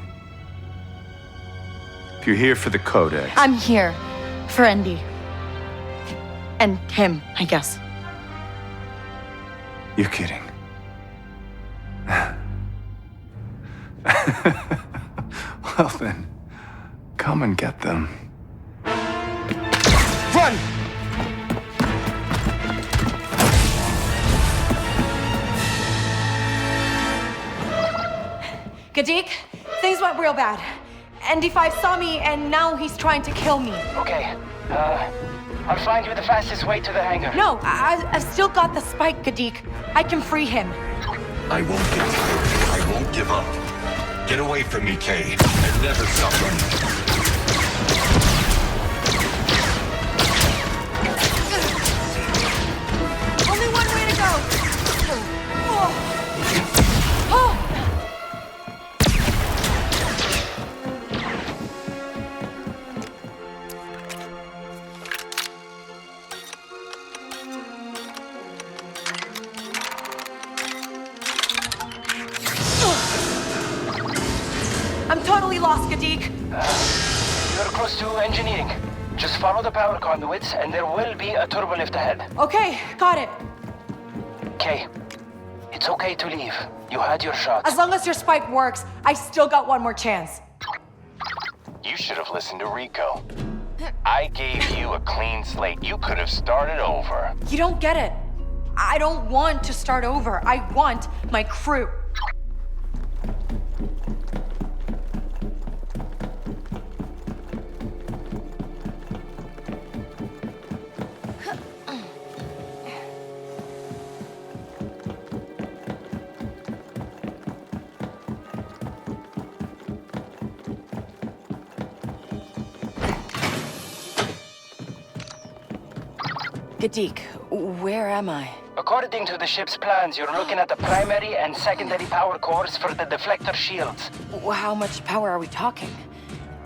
If you're here for the Codex... I'm here for Andy. And him, I guess. You're kidding. Well then, come and get them. Run! Gadik, things went real bad. ND5 saw me, and now he's trying to kill me. Okay, I'll find you the fastest way to the hangar. No, I've still got the spike, Gadik. I can free him. I won't get tired. I won't give up. Get away from me, Kay, and never stop running. Only one way to go. I'm totally lost, Gadik. You're close to engineering. Just follow the power conduits, and there will be a turbolift ahead. Okay, got it. Kay, it's okay to leave. You had your shot. As long as your spike works, I still got one more chance. You should have listened to Rico. I gave you a clean slate. You could have started over. You don't get it. I don't want to start over. I want my crew. Gadik, where am I? According to the ship's plans, you're looking at the primary and secondary power cores for the deflector shields. How much power are we talking?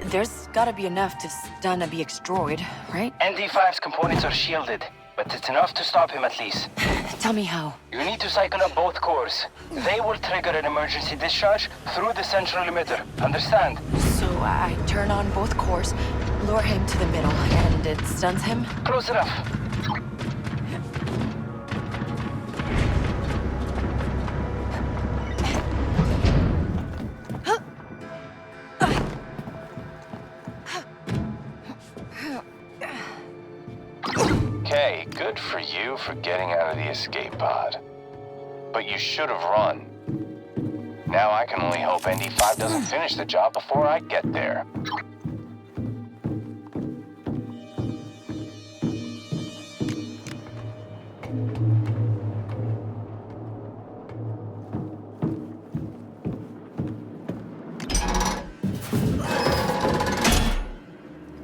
There's gotta be enough to stun a BX droid, right? ND5's components are shielded, but it's enough to stop him at least. Tell me how. You need to cycle up both cores. They will trigger an emergency discharge through the central emitter. Understand? So I turn on both cores, lure him to the middle, and it stuns him? Close enough. Okay, good for you for getting out of the escape pod. But you should have run. Now I can only hope ND5 doesn't finish the job before I get there.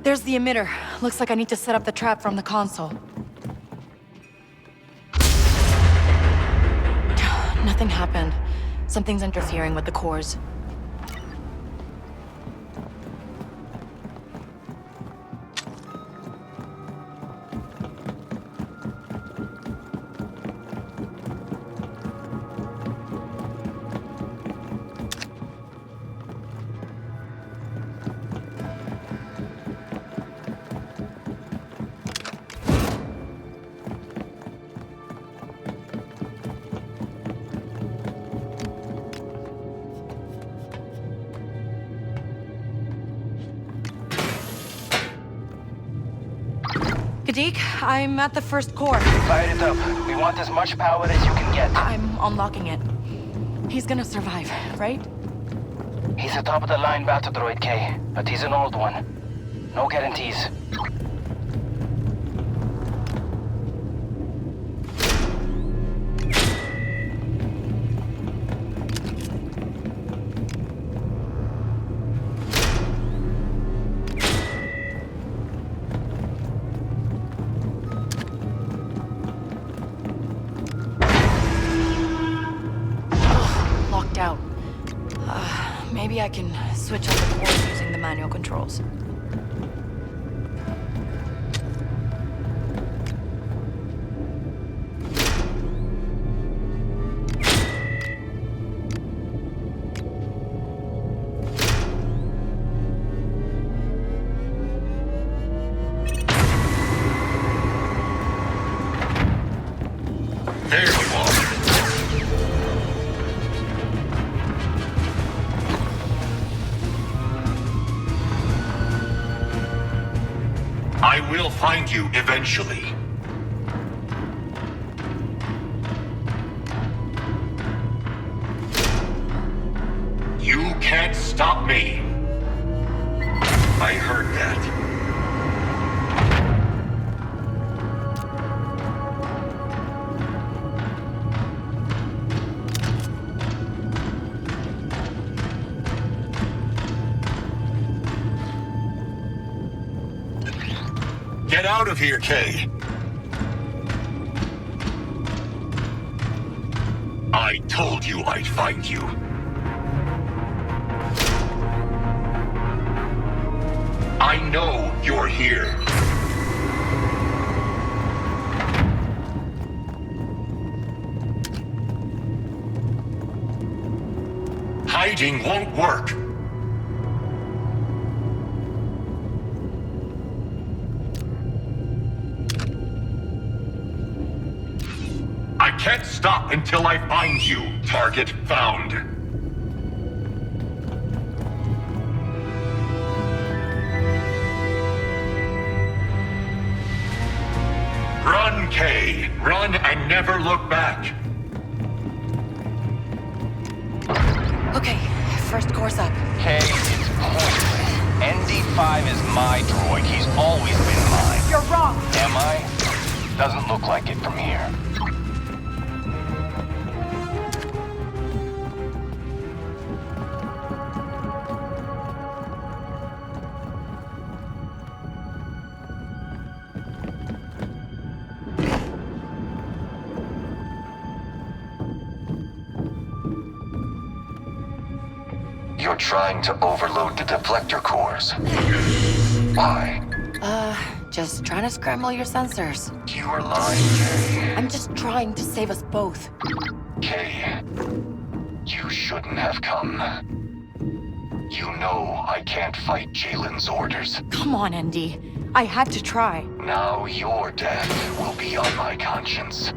There's the emitter. Looks like I need to set up the trap from the console. Nothing happened. Something's interfering with the cores. I'm at the first core. Fire it up. We want as much power as you can get. I'm unlocking it. He's gonna survive, right? He's a top-of-the-line battle droid, Kay, but he's an old one. No guarantees. Maybe I can switch on the cores using the manual controls. There you are. I will find you eventually. You can't stop me. I heard that. Get out of here, Kay. I told you I'd find you. I know you're here. Hiding won't work. I can't stop until I find you. Target found. Run, Kay. Run and never look back. Okay, first course up. Kay, it's pointless. ND5 is my droid. He's always been mine. You're wrong. Am I? Doesn't look like it from here. You're trying to overload the deflector cores. Why? Just trying to scramble your sensors. You are lying, Kay. I'm just trying to save us both. Kay, you shouldn't have come. You know I can't fight Jalen's orders. Come on, Andy. I had to try. Now your death will be on my conscience.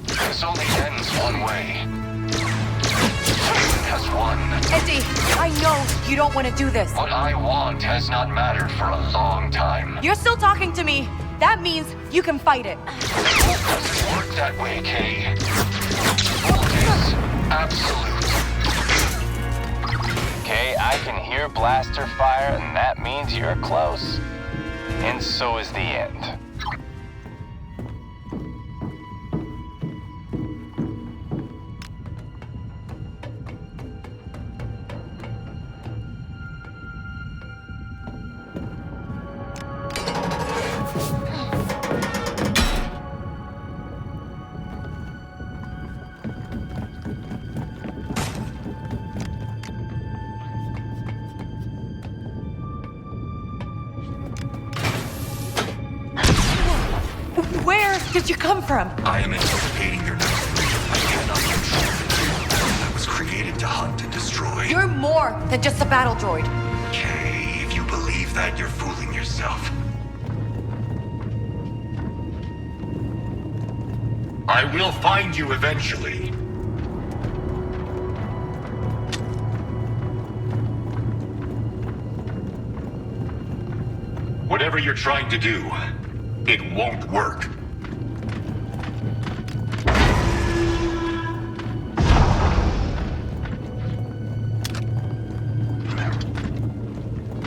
This only ends one way. Jalen has won. Andy, I know you don't want to do this. What I want has not mattered for a long time. You're still talking to me. That means you can fight it. It doesn't work that way, Kay. It is absolute. Okay, I can hear blaster fire, and that means you're close. And so is the end. Where did you come from? I am anticipating your next move. I cannot control it. I was created to hunt and destroy. You're more than just a battle droid. Kay, if you believe that, you're fooling yourself. I will find you eventually. Whatever you're trying to do, it won't work.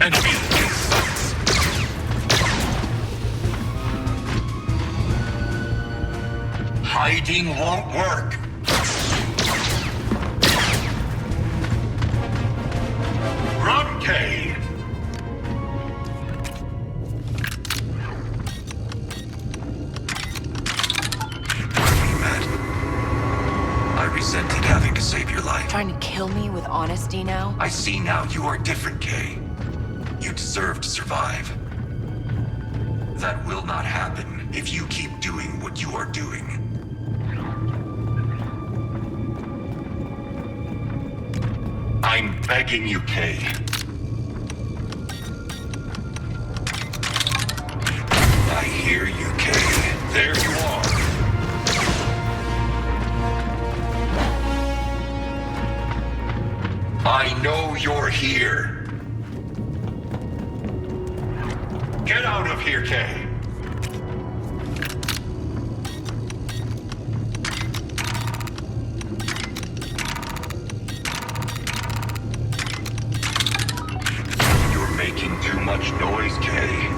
Enemy in sight. Hiding won't work. Run, Kay! Resented having to save your life. Trying to kill me with honesty now? I see now you are different, Kay. You deserve to survive. That will not happen if you keep doing what you are doing. I'm begging you, Kay. I hear you, Kay. There you are. I know you're here. Get out of here, Kay. You're making too much noise, Kay.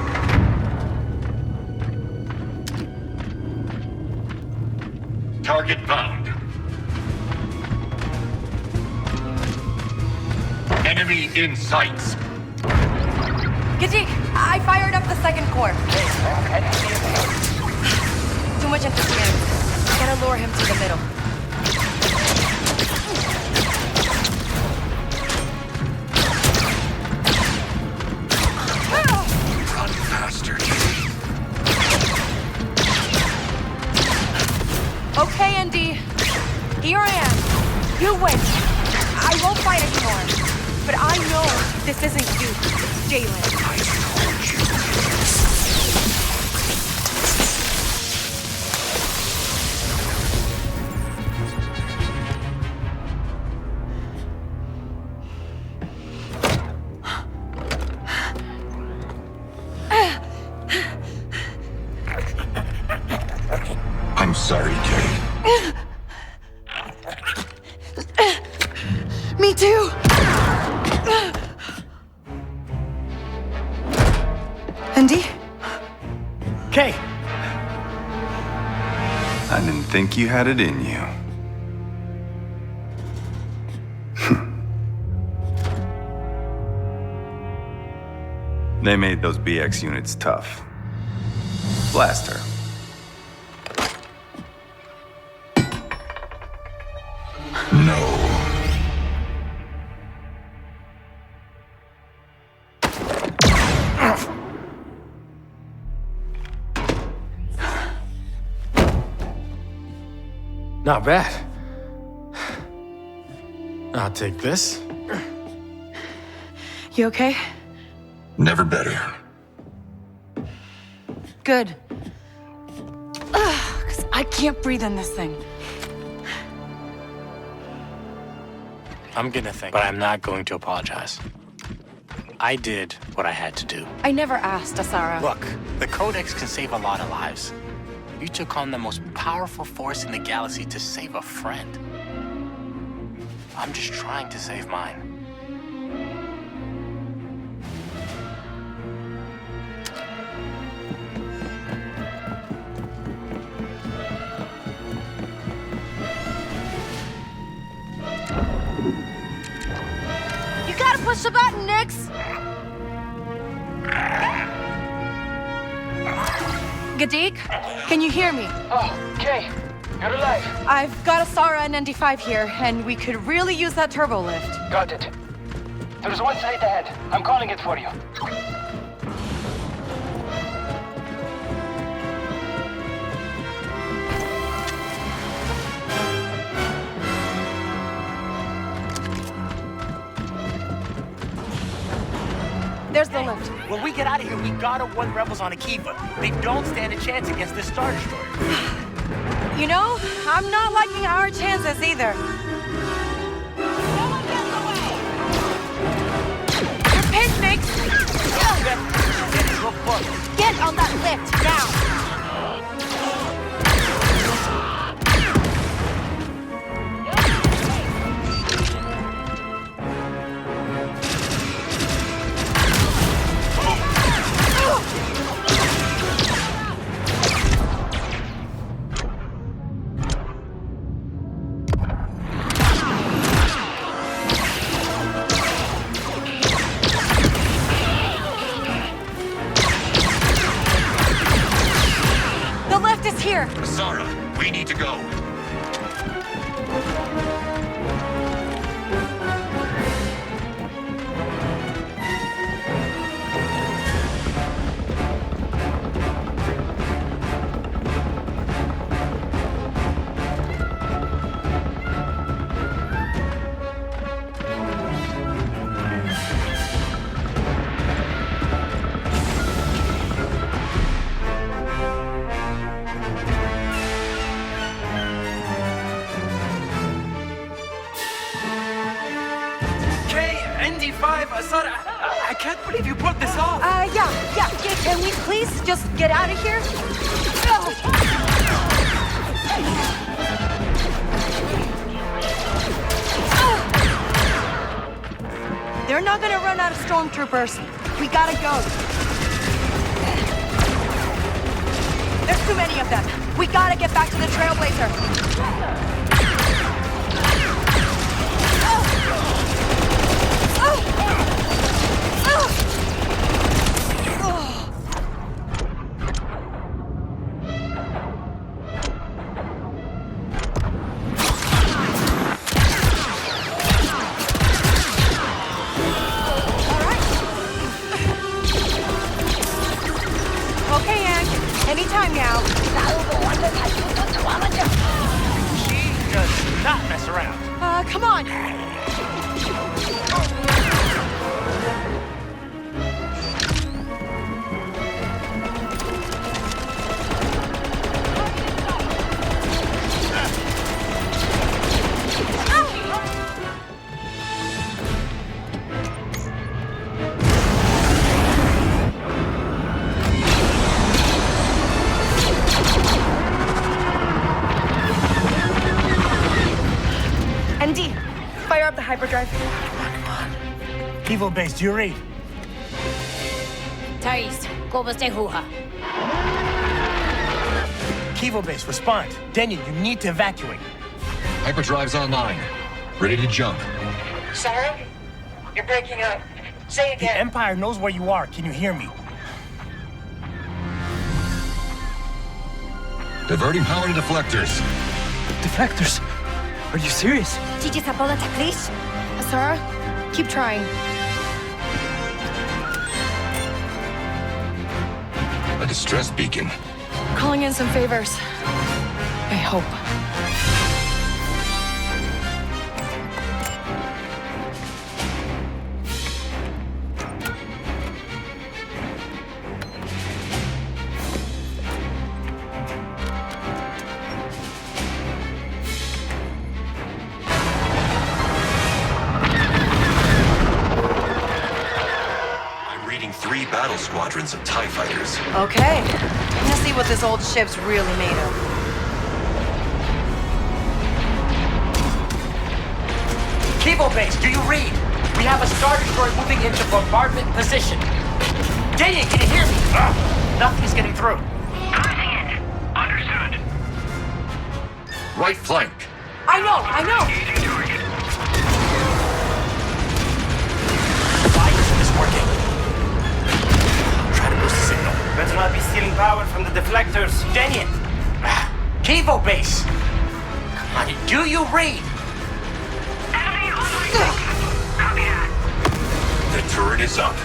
Target found. Enemy in sight. Gatik, I fired up the second core. Too much interference. Gotta lure him to the middle. Run faster, Okay, Andy. Here I am. You win. I won't fight anymore. But I know this isn't you, it's Jalen. I told you. I'm sorry, Kay. Me too. Andy? Kay! I didn't think you had it in you. They made those BX units tough. Blast her. No. Not bad. I'll take this. You okay? Never better. Good. Because I can't breathe in this thing. I'm gonna think, but I'm not going to apologize. I did what I had to do. I never asked, Toshara. Look, the Codex can save a lot of lives. You took on the most powerful force in the galaxy to save a friend. I'm just trying to save mine. You gotta push the button, Nix! Gadik, can you hear me? Oh, Kay, you're alive. I've got Asara and ND5 here, and we could really use that turbo lift. Got it. There's one site ahead. I'm calling it for you. There's the lift. When we get out of here, we gotta warn rebels on Akiva. They don't stand a chance against this Star Destroyer. You know, I'm not liking our chances either. You're pinned, Nix! Get on that lift, now! Here. Asara, we need to go. Asara, I can't believe you pulled this off. Yeah. Can we please just get out of here? They're not gonna run out of stormtroopers. We gotta go. There's too many of them. We gotta get back to the Trailblazer. Anytime now. She does not mess around. Come on. Fire up the hyperdrive. Come on. Evo base, do you read? Thais, Gobas de Huha. Kivo base, respond. Daniel, you need to evacuate. Hyperdrive's online. Ready to jump. Sarah? You're breaking up. Say again. The Empire knows where you are. Can you hear me? Diverting power to deflectors. Deflectors? Are you serious? Asara, keep trying. A distress beacon. Calling in some favors. I hope. battle squadrons of TIE fighters. Okay. Let's see what this old ship's really made of. Kivo base, do you read? We have a Star Destroyer moving into bombardment position. Daniel, can you hear me? Nothing's getting through. Understood. Right flank. I know! Why isn't this working? Try to boost the signal. Better not be stealing power from the deflectors. Daniel! Kivo base! Come on, do you read? The turret is up.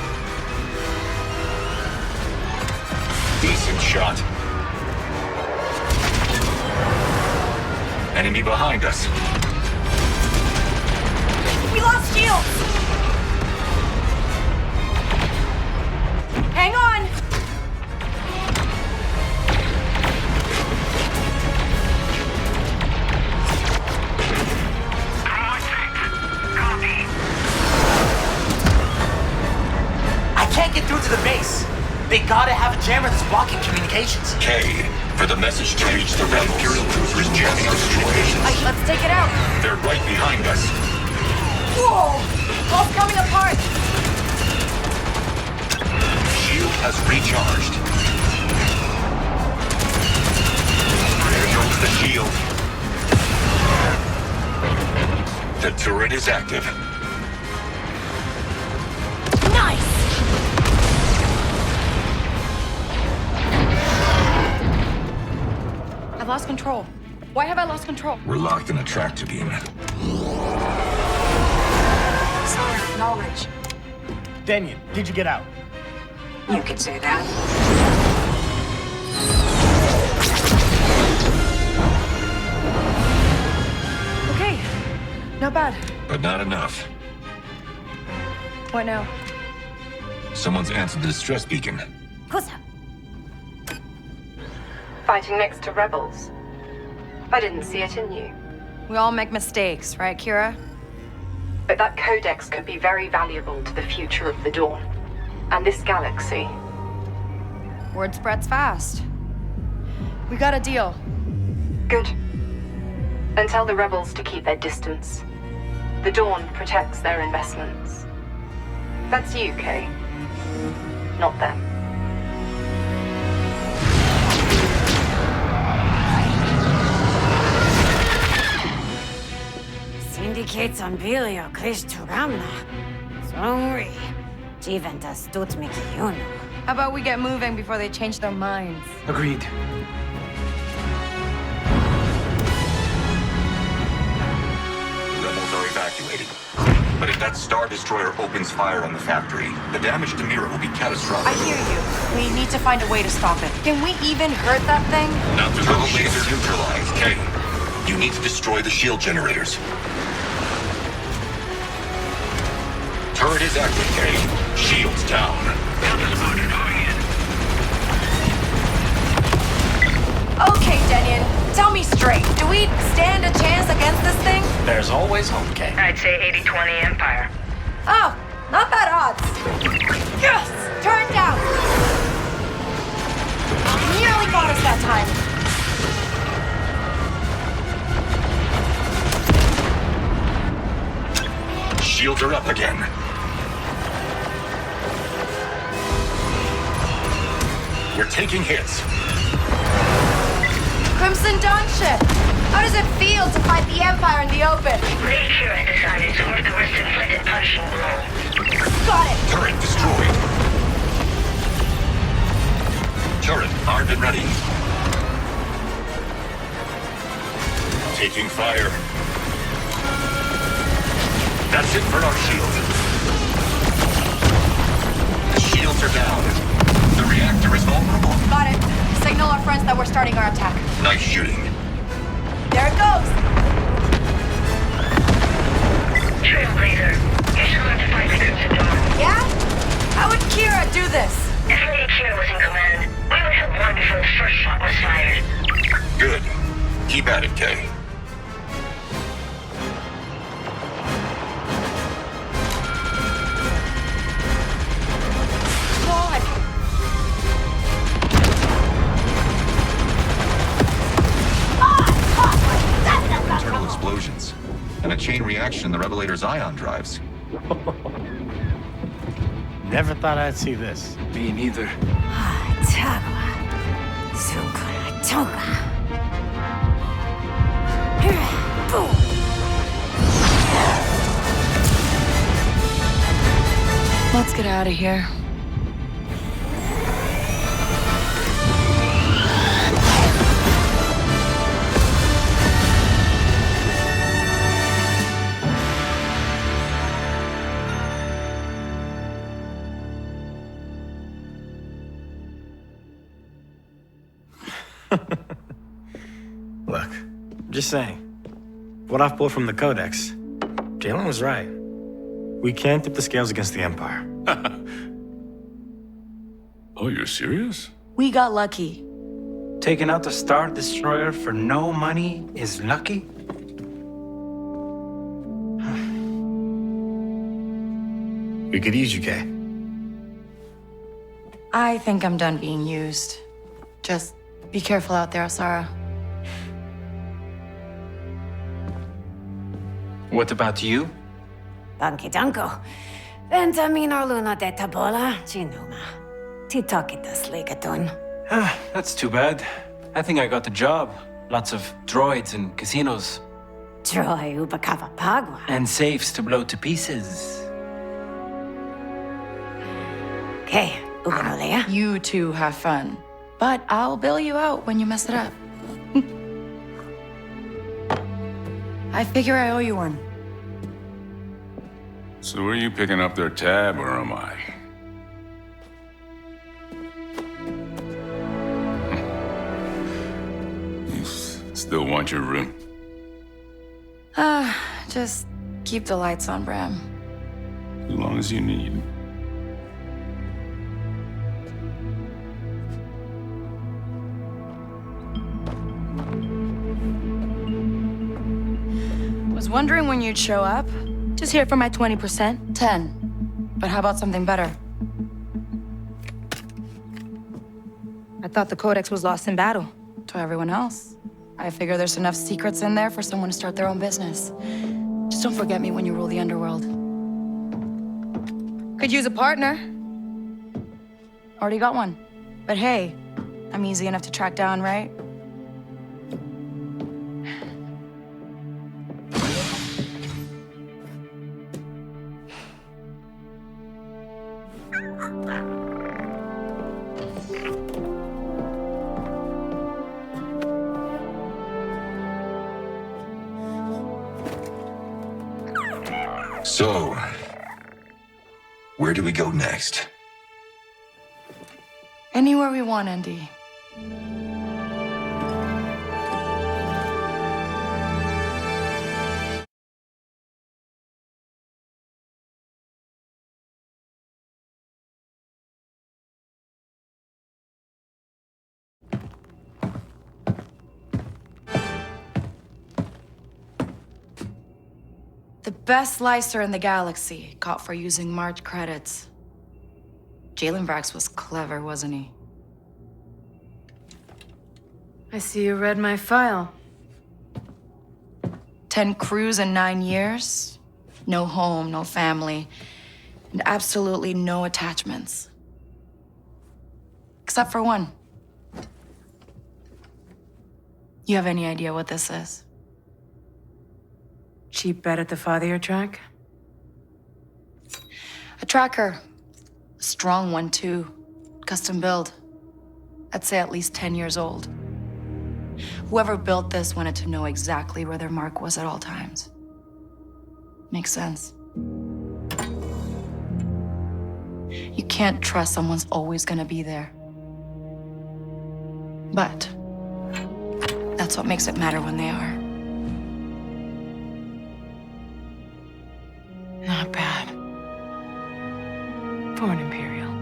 Decent shot. Enemy behind us. We lost shield! Hang on! I can't get through to the base. They gotta have a jammer that's blocking communications. K, for the message to reach the rebels. Imperial cruisers jamming our communications. Let's take it out. They're right behind us. Whoa! All's coming apart! Shield has recharged. There goes the shield. The turret is active. Nice! I've lost control. Why have I lost control? We're locked in a tractor beam. Sorry, knowledge. Daniel, did you get out? You could say that. Okay, not bad. But not enough. What now? Someone's answered the distress beacon. Fighting next to rebels. I didn't see it in you. We all make mistakes, right, Kira? But that codex could be very valuable to the future of the Dawn. And this galaxy. Word spreads fast. We got a deal. Good. And tell the rebels to keep their distance. The Dawn protects their investments. That's you, Kay. Not them. Syndicates ambilio Krishturamna. Songri. Jiventas tutmikiyuno. How about we get moving before they change their minds? Agreed. Rebels are evacuated. But if that Star Destroyer opens fire on the factory, the damage to Mira will be catastrophic. I hear you. We need to find a way to stop it. Can we even hurt that thing? Not the Trailblazer neutralized, Kay. You need to destroy the shield generators. Turret is active, Kay. Shields down. Okay, Denian. Tell me straight. Do we stand a chance against this thing? There's always hope, Kay. I'd say 80-20 Empire. Oh, not bad odds. Yes! Turn down! Nearly got us that time. Shields are up again. We're taking hits. Crimson Dawn ship! How does it feel to fight the Empire in the open? Nature had decided to work the worst inflicted punishing blow. Got it! Turret destroyed. Turret armed and ready. Taking fire. That's it for our shield. The shields are down. The reactor is vulnerable. Got it. Signal our friends that we're starting our attack. Nice shooting. There it goes! Trailblazer, you're sworn to fight the Crimson Dawn. Yeah? How would Kira do this? If Lady Kira was in command, we would have won before the first shot was fired. Good. Keep at it, Kay. God! explosions. And a chain reaction in the Revelator's ion drives. Never thought I'd see this. Me neither. Let's get out of here. Look, just saying. What I've pulled from the Codex, Jalen was right. We can't tip the scales against the Empire. Oh, you're serious? We got lucky. Taking out the Star Destroyer for no money is lucky? We could use you, Kay. I think I'm done being used. Just be careful out there, Sarah. What about you? Banki danko. Ventaminor luna de tabola, chinuma. Titokitas legatun. That's too bad. I think I got the job. Lots of droids and casinos. Troy ubakava pagwa. And safes to blow to pieces. Okay, uganolea. You two have fun. But I'll bail you out when you mess it up. I figure I owe you one. So are you picking up their tab, or am I? You still want your room? Just keep the lights on, Bram. As long as you need. Was wondering when you'd show up. Just here for my 20%. 10. But how about something better? I thought the Codex was lost in battle. To everyone else. I figure there's enough secrets in there for someone to start their own business. Just don't forget me when you rule the underworld. Could use a partner. Already got one. But hey, I'm easy enough to track down, right? So, where do we go next? Anywhere we want, Andy. The best slicer in the galaxy, caught for using March credits. Jalen Brax was clever, wasn't he? I see you read my file. 10 crews in 9 years. No home, no family, and absolutely no attachments. Except for one. You have any idea what this is? Cheap bet at the fathier track? A tracker. A strong one, too. Custom build. I'd say at least 10 years old. Whoever built this wanted to know exactly where their mark was at all times. Makes sense. You can't trust someone's always gonna be there. But that's what makes it matter when they are. Not bad. For an Imperial.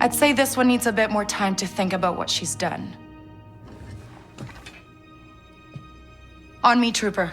I'd say this one needs a bit more time to think about what she's done. On me, Trooper.